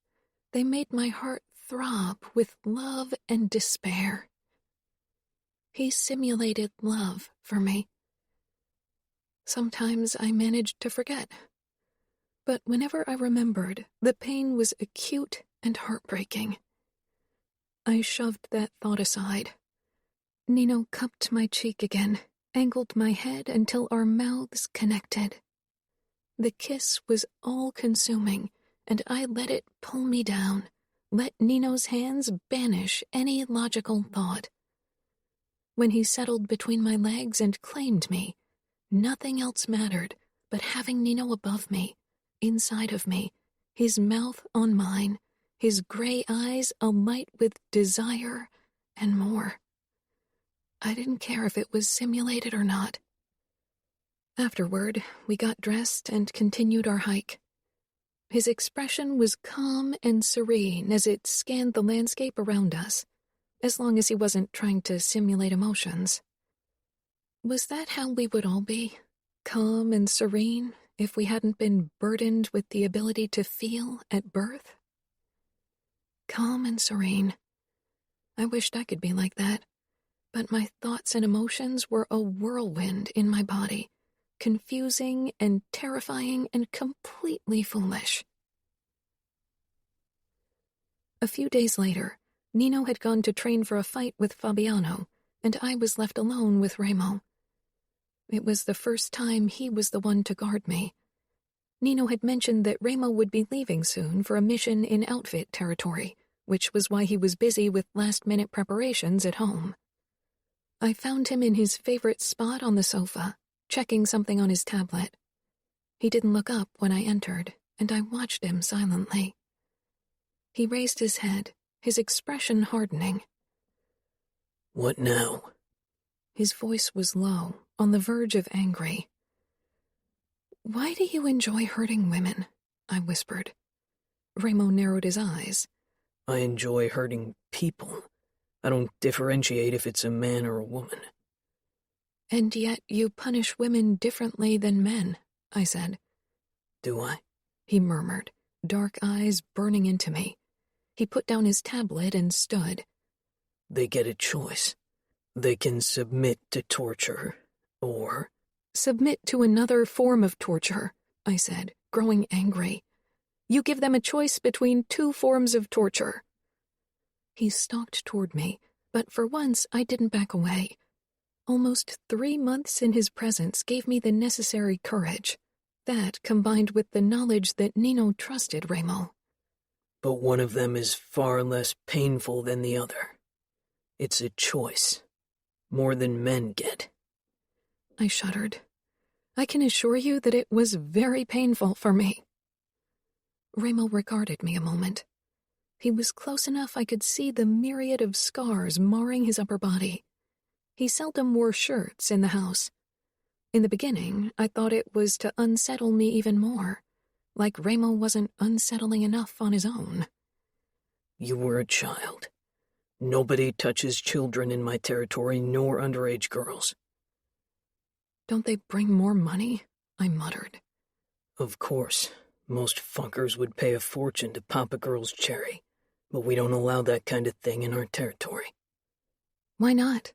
they made my heart throb with love and despair. He simulated love for me. Sometimes I managed to forget. But whenever I remembered, the pain was acute and heartbreaking. I shoved that thought aside. Nino cupped my cheek again, angled my head until our mouths connected. The kiss was all-consuming, and I let it pull me down, let Nino's hands banish any logical thought. When he settled between my legs and claimed me, nothing else mattered but having Nino above me, inside of me, his mouth on mine, his gray eyes alight with desire and more. I didn't care if it was simulated or not. Afterward, we got dressed and continued our hike. His expression was calm and serene as it scanned the landscape around us, as long as he wasn't trying to simulate emotions. Was that how we would all be? Calm and serene, if we hadn't been burdened with the ability to feel at birth? Calm and serene. I wished I could be like that, but my thoughts and emotions were a whirlwind in my body, confusing and terrifying and completely foolish. A few days later, Nino had gone to train for a fight with Fabiano, and I was left alone with Ramo. It was the first time he was the one to guard me. Nino had mentioned that Ramo would be leaving soon for a mission in outfit territory, which was why he was busy with last-minute preparations at home. I found him in his favorite spot on the sofa, checking something on his tablet. He didn't look up when I entered, and I watched him silently. He raised his head, his expression hardening. "What now?" His voice was low, on the verge of angry. "Why do you enjoy hurting women?" I whispered. Ramo narrowed his eyes. "I enjoy hurting people. I don't differentiate if it's a man or a woman." "And yet you punish women differently than men," I said. "Do I?" he murmured, dark eyes burning into me. He put down his tablet and stood. "They get a choice. They can submit to torture, or submit to another form of torture, I said, growing angry. You give them a choice between 2 forms of torture. He stalked toward me, but for once I didn't back away. Almost 3 months in his presence gave me the necessary courage. That combined with the knowledge that Nino trusted Remo. But one of them is far less painful than the other. It's a choice. More than men get. I shuddered. I can assure you that it was very painful for me. Remo regarded me a moment. He was close enough I could see the myriad of scars marring his upper body. He seldom wore shirts in the house. In the beginning, I thought it was to unsettle me even more, like Remo wasn't unsettling enough on his own. You were a child. Nobody touches children in my territory, nor underage girls. Don't they bring more money? I muttered. Of course. Most fuckers would pay a fortune to pop a girl's cherry, but we don't allow that kind of thing in our territory. Why not?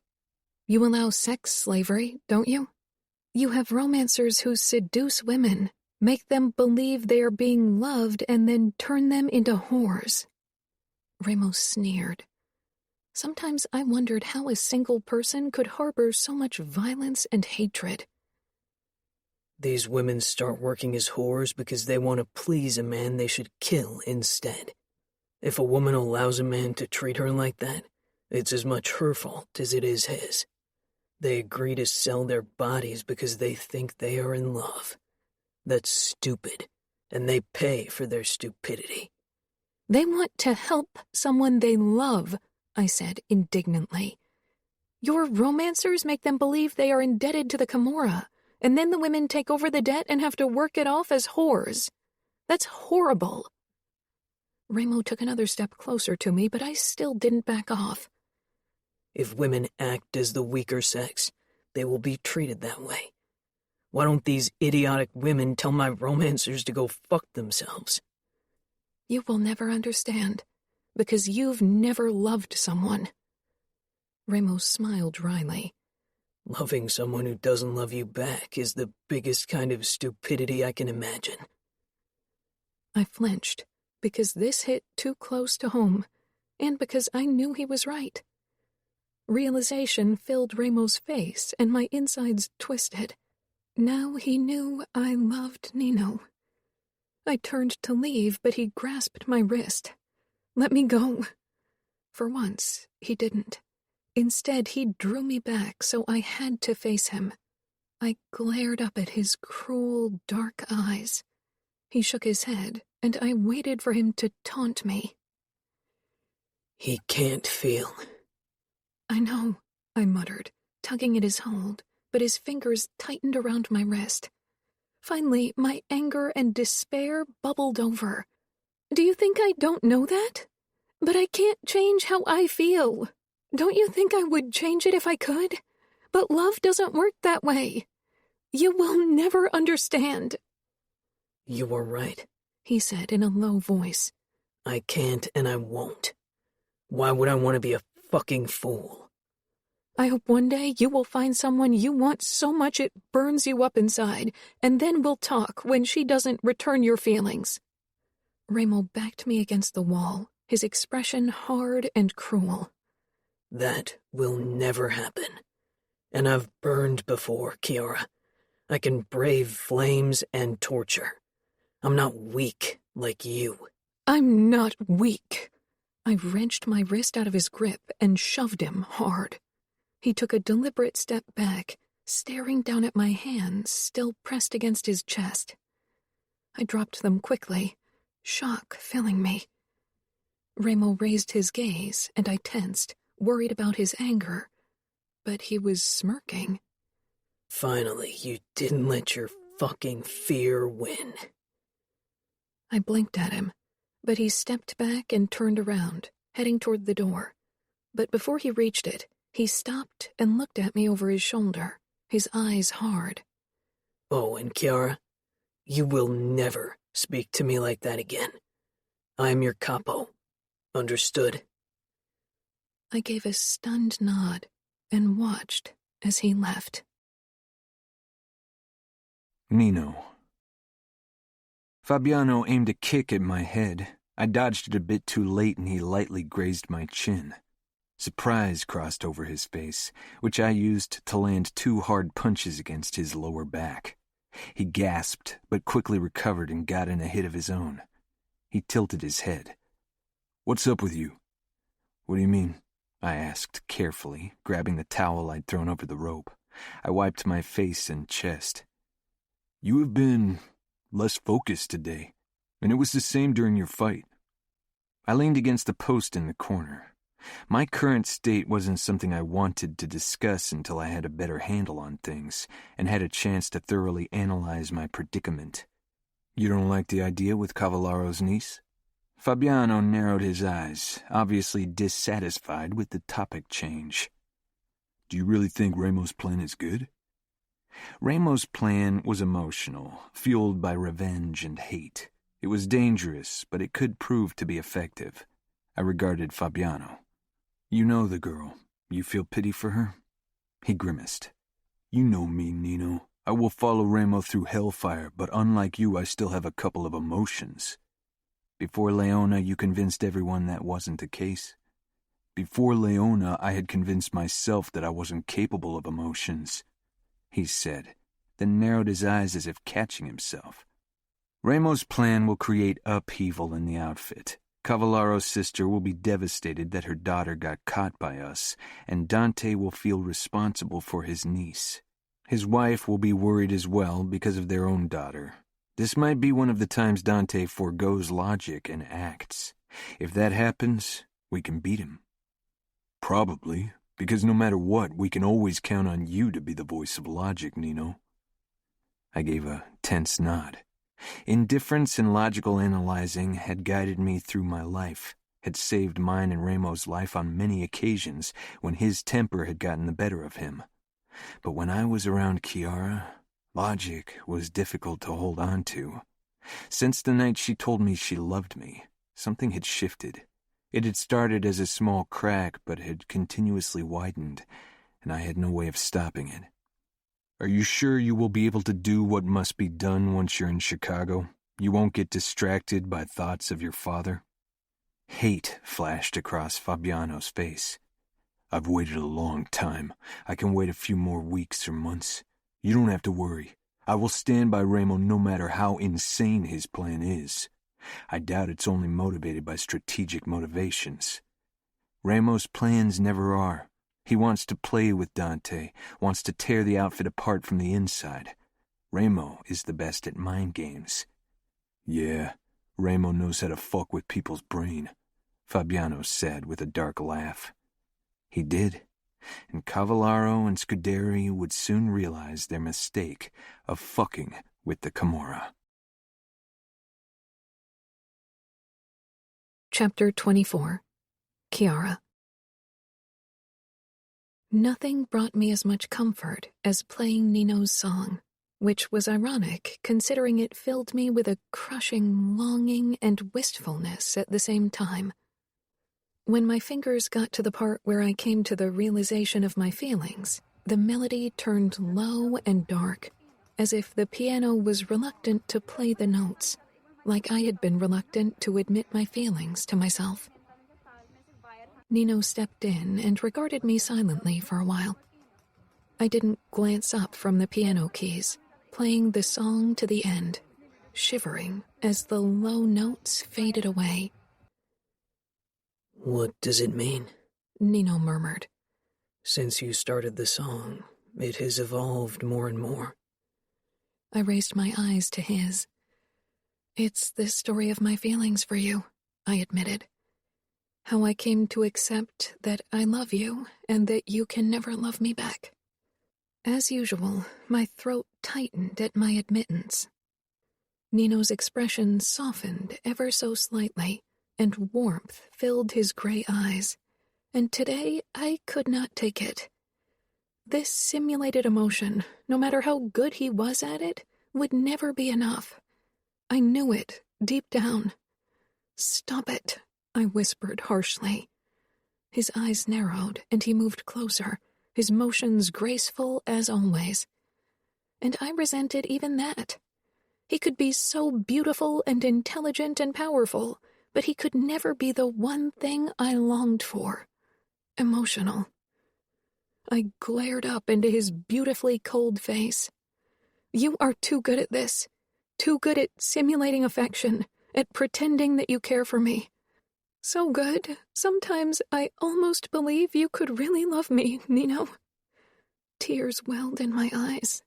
You allow sex slavery, don't you? You have romancers who seduce women, make them believe they are being loved, and then turn them into whores. Remo sneered. Sometimes I wondered how a single person could harbor so much violence and hatred. These women start working as whores because they want to please a man they should kill instead. If a woman allows a man to treat her like that, it's as much her fault as it is his. They agree to sell their bodies because they think they are in love. That's stupid, and they pay for their stupidity. They want to help someone they love, I said indignantly. Your romancers make them believe they are indebted to the Camorra, and then the women take over the debt and have to work it off as whores. That's horrible. Remo took another step closer to me, but I still didn't back off. If women act as the weaker sex, they will be treated that way. Why don't these idiotic women tell my romancers to go fuck themselves? You will never understand, because you've never loved someone. Remo smiled dryly. Loving someone who doesn't love you back is the biggest kind of stupidity I can imagine. I flinched, because this hit too close to home, and because I knew he was right. Realization filled Remo's face, and my insides twisted. Now he knew I loved Nino. I turned to leave, but he grasped my wrist. Let me go. For once, he didn't. Instead, he drew me back, so I had to face him. I glared up at his cruel, dark eyes. He shook his head, and I waited for him to taunt me. He can't feel. I know, I muttered, tugging at his hold, but his fingers tightened around my wrist. Finally, my anger and despair bubbled over. Do you think I don't know that? But I can't change how I feel. Don't you think I would change it if I could? But love doesn't work that way. You will never understand. You are right, he said in a low voice. I can't and I won't. Why would I want to be a fucking fool? I hope one day you will find someone you want so much it burns you up inside, and then we'll talk when she doesn't return your feelings. Remo backed me against the wall, his expression hard and cruel. That will never happen. And I've burned before, Kiara. I can brave flames and torture. I'm not weak like you. I'm not weak. I wrenched my wrist out of his grip and shoved him hard. He took a deliberate step back, staring down at my hands still pressed against his chest. I dropped them quickly, shock filling me. Remo raised his gaze, and I tensed, worried about his anger. But he was smirking. Finally, you didn't let your fucking fear win. I blinked at him, but he stepped back and turned around, heading toward the door. But before he reached it, he stopped and looked at me over his shoulder, his eyes hard. Oh, and Kiara, you will never speak to me like that again. I am your Capo. Understood? I gave a stunned nod and watched as he left. Nino. Fabiano aimed a kick at my head. I dodged it a bit too late and he lightly grazed my chin. Surprise crossed over his face, which I used to land 2 hard punches against his lower back. He gasped, but quickly recovered and got in a hit of his own. He tilted his head. "What's up with you?" "What do you mean?" I asked carefully, grabbing the towel I'd thrown over the rope. I wiped my face and chest. "You have been less focused today, and it was the same during your fight." I leaned against the post in the corner. My current state wasn't something I wanted to discuss until I had a better handle on things and had a chance to thoroughly analyze my predicament. "You don't like the idea with Cavallero's niece?" Fabiano narrowed his eyes, obviously dissatisfied with the topic change. "Do you really think Ramo's plan is good?" Ramo's plan was emotional, fueled by revenge and hate. It was dangerous, but it could prove to be effective. I regarded Fabiano. "You know the girl. You feel pity for her?" He grimaced. "You know me, Nino. I will follow Ramo through hellfire, but unlike you, I still have a couple of emotions." "Before Leona, you convinced everyone that wasn't the case?" "Before Leona, I had convinced myself that I wasn't capable of emotions," he said, then narrowed his eyes as if catching himself. "Ramo's plan will create upheaval in the outfit. Cavallero's sister will be devastated that her daughter got caught by us, and Dante will feel responsible for his niece. His wife will be worried as well because of their own daughter. This might be one of the times Dante forgoes logic and acts. If that happens, we can beat him." "Probably, because no matter what, we can always count on you to be the voice of logic, Nino." I gave a tense nod. Indifference and logical analyzing had guided me through my life, had saved mine and Ramo's life on many occasions when his temper had gotten the better of him. But when I was around Kiara, logic was difficult to hold on to. Since the night she told me she loved me, something had shifted. It had started as a small crack, but had continuously widened, and I had no way of stopping it. "Are you sure you will be able to do what must be done once you're in Chicago? You won't get distracted by thoughts of your father?" Hate flashed across Fabiano's face. "I've waited a long time. I can wait a few more weeks or months. You don't have to worry. I will stand by Ramo no matter how insane his plan is. I doubt it's only motivated by strategic motivations. Ramo's plans never are. He wants to play with Dante, wants to tear the outfit apart from the inside. Ramo is the best at mind games." "Yeah, Ramo knows how to fuck with people's brain," Fabiano said with a dark laugh. He did, and Cavallaro and Scuderi would soon realize their mistake of fucking with the Camorra. Chapter 24. Kiara. Nothing brought me as much comfort as playing Nino's song, which was ironic considering it filled me with a crushing longing and wistfulness at the same time. When my fingers got to the part where I came to the realization of my feelings, the melody turned low and dark, as if the piano was reluctant to play the notes, like I had been reluctant to admit my feelings to myself. Nino stepped in and regarded me silently for a while. I didn't glance up from the piano keys, playing the song to the end, shivering as the low notes faded away. "What does it mean?" Nino murmured. "Since you started the song, it has evolved more and more." I raised my eyes to his. "It's the story of my feelings for you," I admitted. "How I came to accept that I love you and that you can never love me back." As usual, my throat tightened at my admittance. Nino's expression softened ever so slightly, and warmth filled his gray eyes, and today I could not take it. This simulated emotion, no matter how good he was at it, would never be enough. I knew it, deep down. "Stop it," I whispered harshly. His eyes narrowed, and he moved closer, his motions graceful as always. and I resented even that. He could be so beautiful and intelligent and powerful, but he could never be the one thing I longed for. Emotional. I glared up into his beautifully cold face. You are too good at this. Too good at simulating affection, at pretending that you care for me. So good, sometimes I almost believe you could really love me, Nino. Tears welled in my eyes.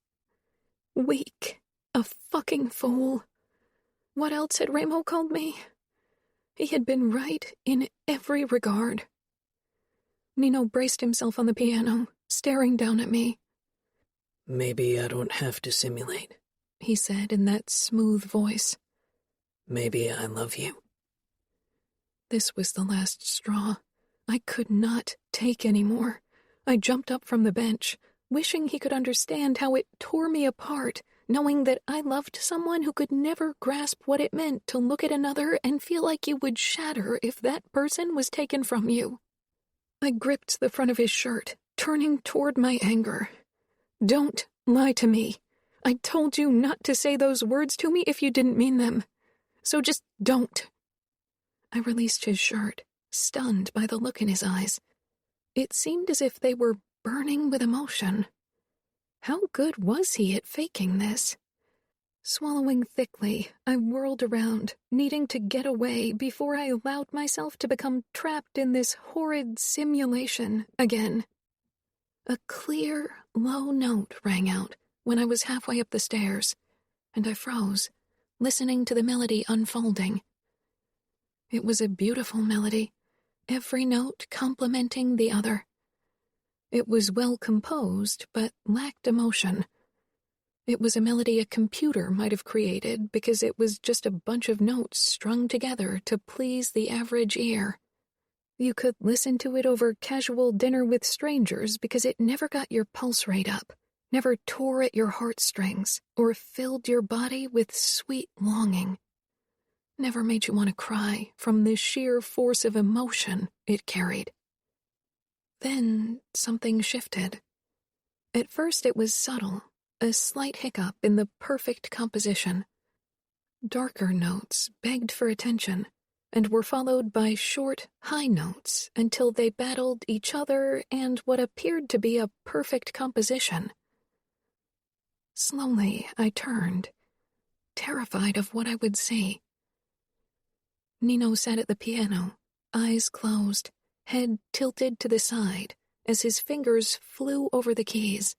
Weak. A fucking fool. What else had Ramo called me? He had been right in every regard. Nino braced himself on the piano, staring down at me. Maybe I don't have to simulate, he said in that smooth voice. Maybe I love you. This was the last straw. I could not take any more. I jumped up from the bench, wishing he could understand how it tore me apart, knowing that I loved someone who could never grasp what it meant to look at another and feel like you would shatter if that person was taken from you. I gripped the front of his shirt, turning toward my anger. Don't lie to me. I told you not to say those words to me if you didn't mean them. So just don't. I released his shirt, stunned by the look in his eyes. It seemed as if they were burning with emotion. How good was he at faking this? Swallowing thickly, I whirled around, needing to get away before I allowed myself to become trapped in this horrid simulation again. A clear, low note rang out when I was halfway up the stairs, and I froze, listening to the melody unfolding. It was a beautiful melody, every note complementing the other. It was well composed, but lacked emotion. It was a melody a computer might have created because it was just a bunch of notes strung together to please the average ear. You could listen to it over casual dinner with strangers because it never got your pulse rate up, never tore at your heartstrings, or filled your body with sweet longing. Never made you want to cry from the sheer force of emotion it carried. Then something shifted. At first it was subtle, a slight hiccup in the perfect composition. Darker notes begged for attention, and were followed by short, high notes until they battled each other and what appeared to be a perfect composition. Slowly I turned, terrified of what I would see. Nino sat at the piano, eyes closed, head tilted to the side, as his fingers flew over the keys.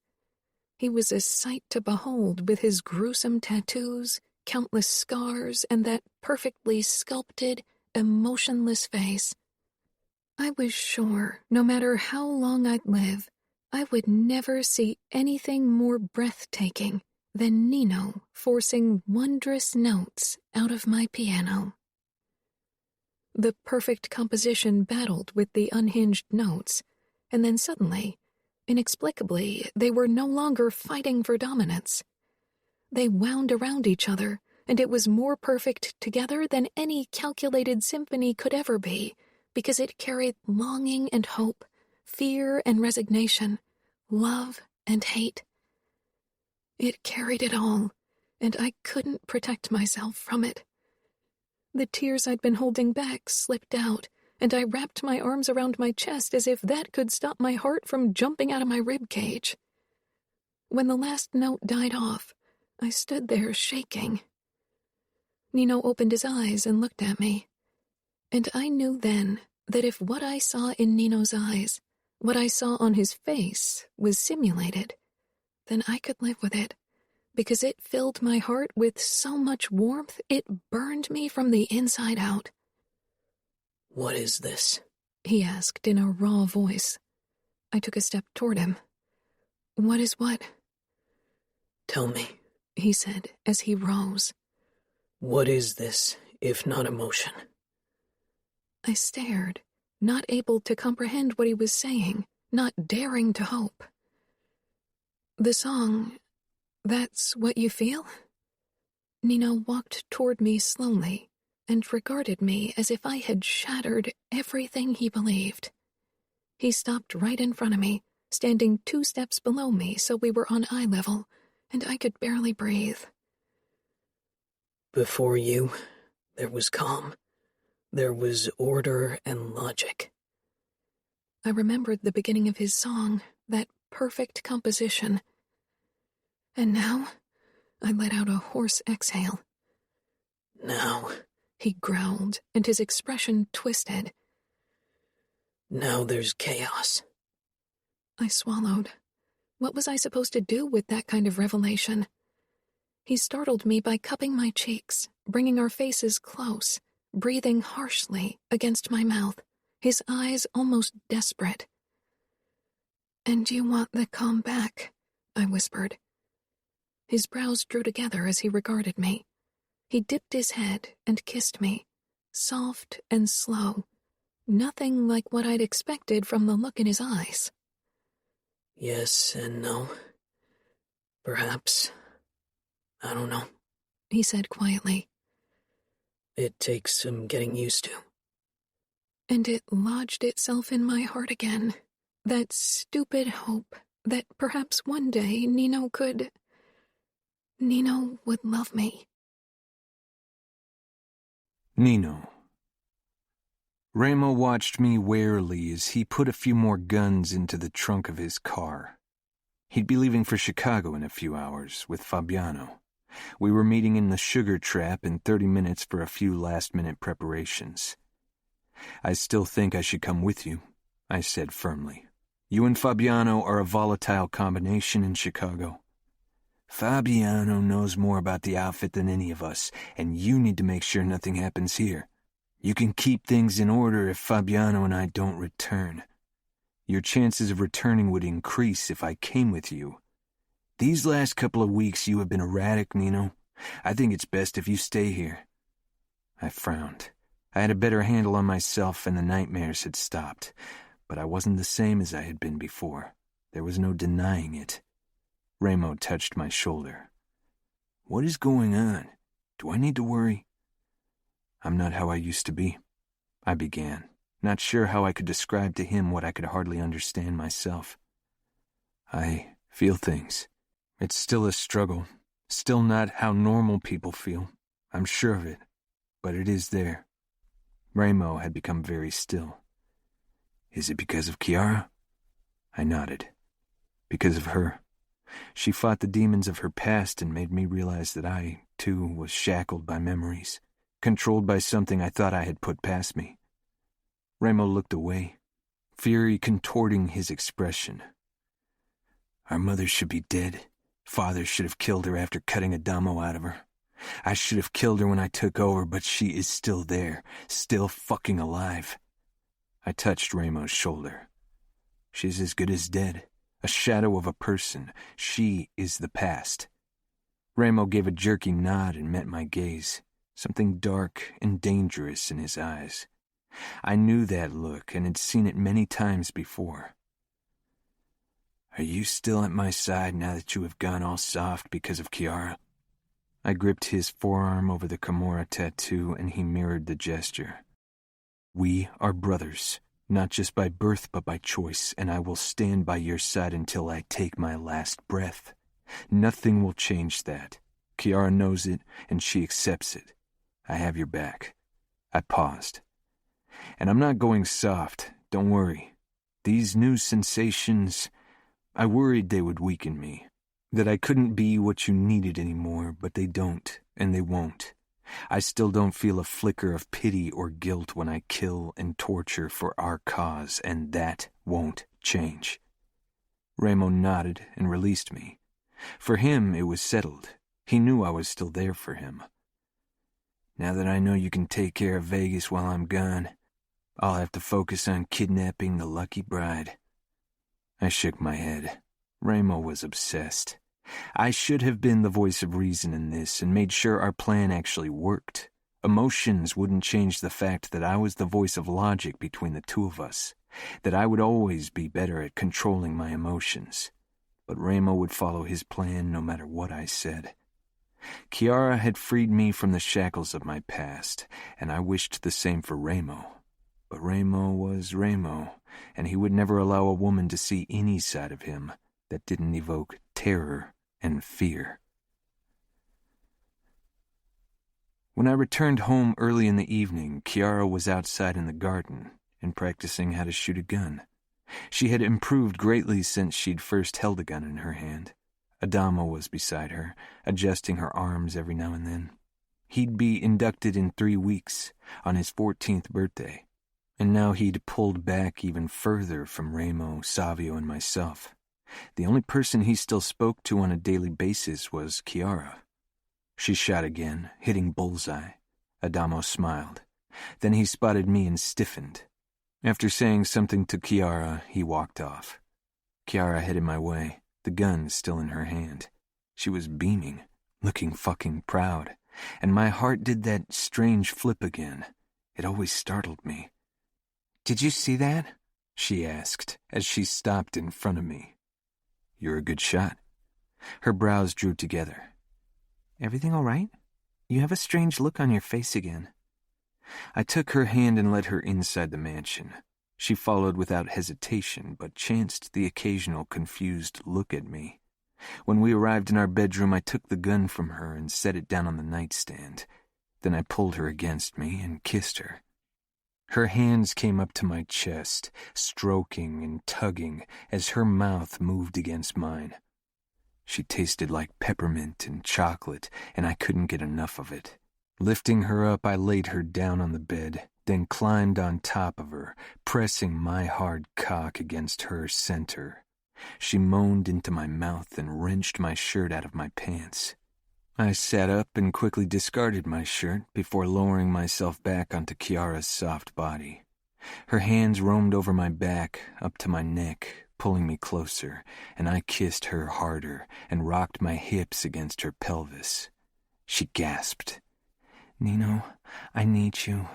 He was a sight to behold with his gruesome tattoos, countless scars, and that perfectly sculpted, emotionless face. I was sure, no matter how long I'd live, I would never see anything more breathtaking than Nino forcing wondrous notes out of my piano. The perfect composition battled with the unhinged notes, and then suddenly, inexplicably, they were no longer fighting for dominance. They wound around each other, and it was more perfect together than any calculated symphony could ever be, because it carried longing and hope, fear and resignation, love and hate. It carried it all, and I couldn't protect myself from it. The tears I'd been holding back slipped out, and I wrapped my arms around my chest as if that could stop my heart from jumping out of my rib cage. When the last note died off, I stood there shaking. Nino opened his eyes and looked at me, and I knew then that if what I saw in Nino's eyes, what I saw on his face, was simulated, then I could live with it, because it filled my heart with so much warmth it burned me from the inside out. "What is this?" he asked in a raw voice. I took a step toward him. "What is what?" "Tell me," he said as he rose. "What is this, if not emotion?" I stared, not able to comprehend what he was saying, not daring to hope. "The song, that's what you feel?" Nino walked toward me slowly and regarded me as if I had shattered everything he believed. He stopped right in front of me, standing 2 steps below me so we were on eye level, and I could barely breathe. Before you, there was calm. There was order and logic. I remembered the beginning of his song, that perfect composition. And now, I let out a hoarse exhale. Now, He growled, and his expression twisted. now there's chaos. I swallowed. What was I supposed to do with that kind of revelation? He startled me by cupping my cheeks, bringing our faces close, breathing harshly against my mouth, his eyes almost desperate. "And you want the calm back," I whispered. His brows drew together as he regarded me. He dipped his head and kissed me, soft and slow, nothing like what I'd expected from the look in his eyes. Yes and no. Perhaps. I don't know. He said quietly. It takes some getting used to. And it lodged itself in my heart again, that stupid hope that perhaps one day Nino would love me. Nino. Ramo watched me warily as he put a few more guns into the trunk of his car. He'd be leaving for Chicago in a few hours with Fabiano. We were meeting in the Sugar Trap in 30 minutes for a few last-minute preparations. "I still think I should come with you," I said firmly. "You and Fabiano are a volatile combination in Chicago. Fabiano knows more about the outfit than any of us, and you need to make sure nothing happens here. You can keep things in order if Fabiano and I don't return. Your chances of returning would increase if I came with you. These last couple of weeks you have been erratic, Nino. I think it's best if you stay here." I frowned. I had a better handle on myself and the nightmares had stopped, but I wasn't the same as I had been before. There was no denying it. Ramo touched my shoulder. "What is going on? Do I need to worry?" "I'm not how I used to be," I began, not sure how I could describe to him what I could hardly understand myself. "I feel things. It's still a struggle, still not how normal people feel. I'm sure of it, but it is there." Ramo had become very still. "Is it because of Kiara?" I nodded. "Because of her. She fought the demons of her past and made me realize that I, too, was shackled by memories, controlled by something I thought I had put past me." Ramo looked away, fury contorting his expression. "Our mother should be dead. Father should have killed her after cutting Adamo out of her. I should have killed her when I took over, but she is still there, still fucking alive." I touched Ramo's shoulder. "She's as good as dead, a shadow of a person. She is the past." Ramo gave a jerky nod and met my gaze, something dark and dangerous in his eyes. I knew that look and had seen it many times before. "Are you still at my side now that you have gone all soft because of Kiara?" I gripped his forearm over the Camorra tattoo and he mirrored the gesture. "We are brothers, not just by birth but by choice, and I will stand by your side until I take my last breath. Nothing will change that. Kiara knows it and she accepts it. I have your back." I paused. "And I'm not going soft, don't worry. These new sensations, I worried they would weaken me, that I couldn't be what you needed anymore, but they don't, and they won't. I still don't feel a flicker of pity or guilt when I kill and torture for our cause, and that won't change." Ramo nodded and released me. For him, it was settled. He knew I was still there for him. "Now that I know you can take care of Vegas while I'm gone, I'll have to focus on kidnapping the lucky bride." I shook my head. Ramo was obsessed. I should have been the voice of reason in this and made sure our plan actually worked. Emotions wouldn't change the fact that I was the voice of logic between the two of us, that I would always be better at controlling my emotions. But Ramo would follow his plan no matter what I said. Kiara had freed me from the shackles of my past, and I wished the same for Ramo. But Ramo was Ramo, and he would never allow a woman to see any side of him that didn't evoke terror and fear. When I returned home early in the evening, Kiara was outside in the garden and practicing how to shoot a gun. She had improved greatly since she'd first held a gun in her hand. Adamo was beside her, adjusting her arms every now and then. He'd be inducted in 3 weeks, on his 14th birthday, and now he'd pulled back even further from Remo, Savio, and myself. The only person he still spoke to on a daily basis was Kiara. She shot again, hitting bullseye. Adamo smiled. Then he spotted me and stiffened. After saying something to Kiara, he walked off. Kiara headed my way, the gun still in her hand. She was beaming, looking fucking proud, and my heart did that strange flip again. It always startled me. "Did you see that?" she asked as she stopped in front of me. "You're a good shot." Her brows drew together. "Everything all right? You have a strange look on your face again." I took her hand and led her inside the mansion. She followed without hesitation, but chanced the occasional confused look at me. When we arrived in our bedroom, I took the gun from her and set it down on the nightstand. Then I pulled her against me and kissed her. Her hands came up to my chest, stroking and tugging as her mouth moved against mine. She tasted like peppermint and chocolate, and I couldn't get enough of it. Lifting her up, I laid her down on the bed, then climbed on top of her, pressing my hard cock against her center. She moaned into my mouth and wrenched my shirt out of my pants. I sat up and quickly discarded my shirt before lowering myself back onto Kiara's soft body. Her hands roamed over my back, up to my neck, pulling me closer, and I kissed her harder and rocked my hips against her pelvis. She gasped. "Nino, I need you."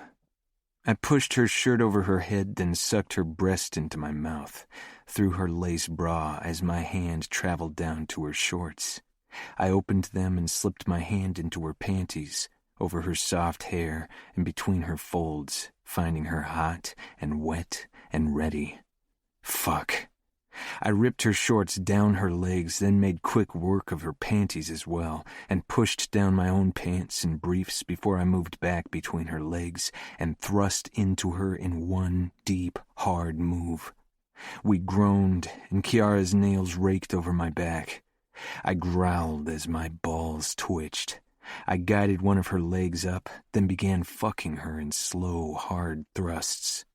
I pushed her shirt over her head, then sucked her breast into my mouth, through her lace bra as my hand traveled down to her shorts. I opened them and slipped my hand into her panties, over her soft hair and between her folds, finding her hot and wet and ready. Fuck. I ripped her shorts down her legs, then made quick work of her panties as well, and pushed down my own pants and briefs before I moved back between her legs and thrust into her in one deep, hard move. We groaned, and Kiara's nails raked over my back. I growled as my balls twitched. I guided one of her legs up, then began fucking her in slow, hard thrusts.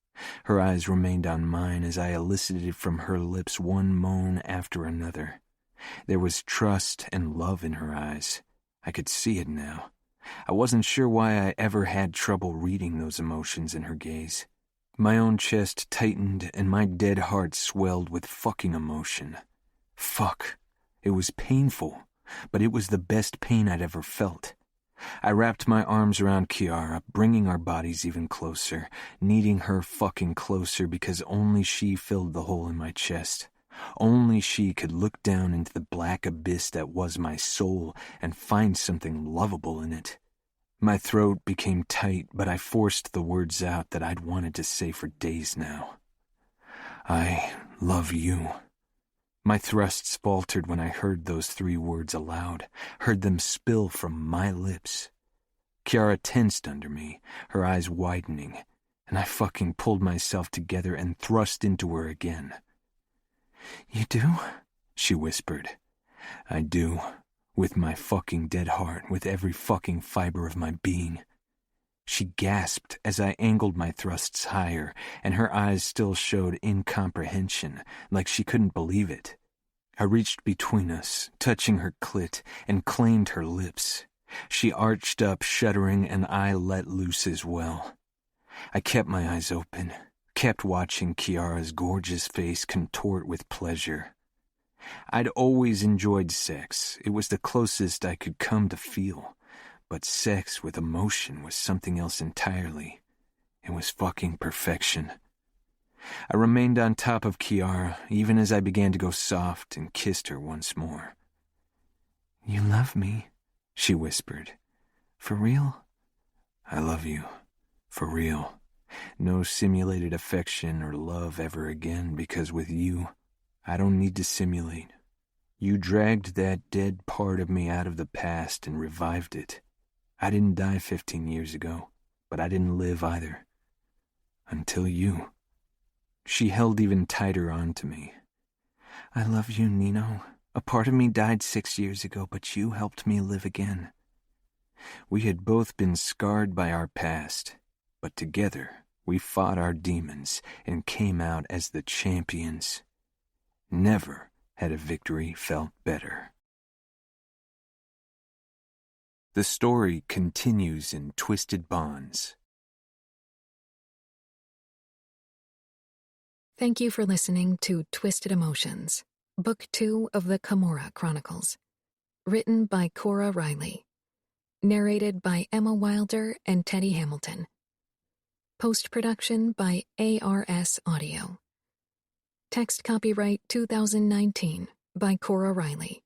Her eyes remained on mine as I elicited from her lips one moan after another. There was trust and love in her eyes. I could see it now. I wasn't sure why I ever had trouble reading those emotions in her gaze. My own chest tightened and my dead heart swelled with fucking emotion. Fuck. It was painful, but it was the best pain I'd ever felt. I wrapped my arms around Kiara, bringing our bodies even closer, needing her fucking closer because only she filled the hole in my chest. Only she could look down into the black abyss that was my soul and find something lovable in it. My throat became tight, but I forced the words out that I'd wanted to say for days now. I love you. My thrusts faltered when I heard those 3 words aloud, heard them spill from my lips. Kiara tensed under me, her eyes widening, and I fucking pulled myself together and thrust into her again. "You do?" she whispered. "I do, with my fucking dead heart, with every fucking fiber of my being." She gasped as I angled my thrusts higher, and her eyes still showed incomprehension, like she couldn't believe it. I reached between us, touching her clit, and claimed her lips. She arched up, shuddering, and I let loose as well. I kept my eyes open, kept watching Kiara's gorgeous face contort with pleasure. I'd always enjoyed sex. It was the closest I could come to feel. But sex with emotion was something else entirely. It was fucking perfection. I remained on top of Kiara, even as I began to go soft and kissed her once more. "You love me," she whispered. "For real?" "I love you. For real. No simulated affection or love ever again, because with you, I don't need to simulate. You dragged that dead part of me out of the past and revived it. I didn't die 15 years ago, but I didn't live either. Until you. She held even tighter onto me. I love you, Nino. A part of me died 6 years ago, but you helped me live again. We had both been scarred by our past, but together we fought our demons and came out as the champions. Never had a victory felt better. The story continues in Twisted Bonds. Thank you for listening to Twisted Emotions, Book 2 of the Camorra Chronicles. Written by Cora Reilly. Narrated by Emma Wilder and Teddy Hamilton. Post-production by ARS Audio. Text copyright 2019 by Cora Reilly.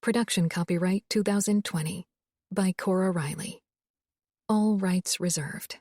Production copyright 2020 by Cora Reilly. All rights reserved.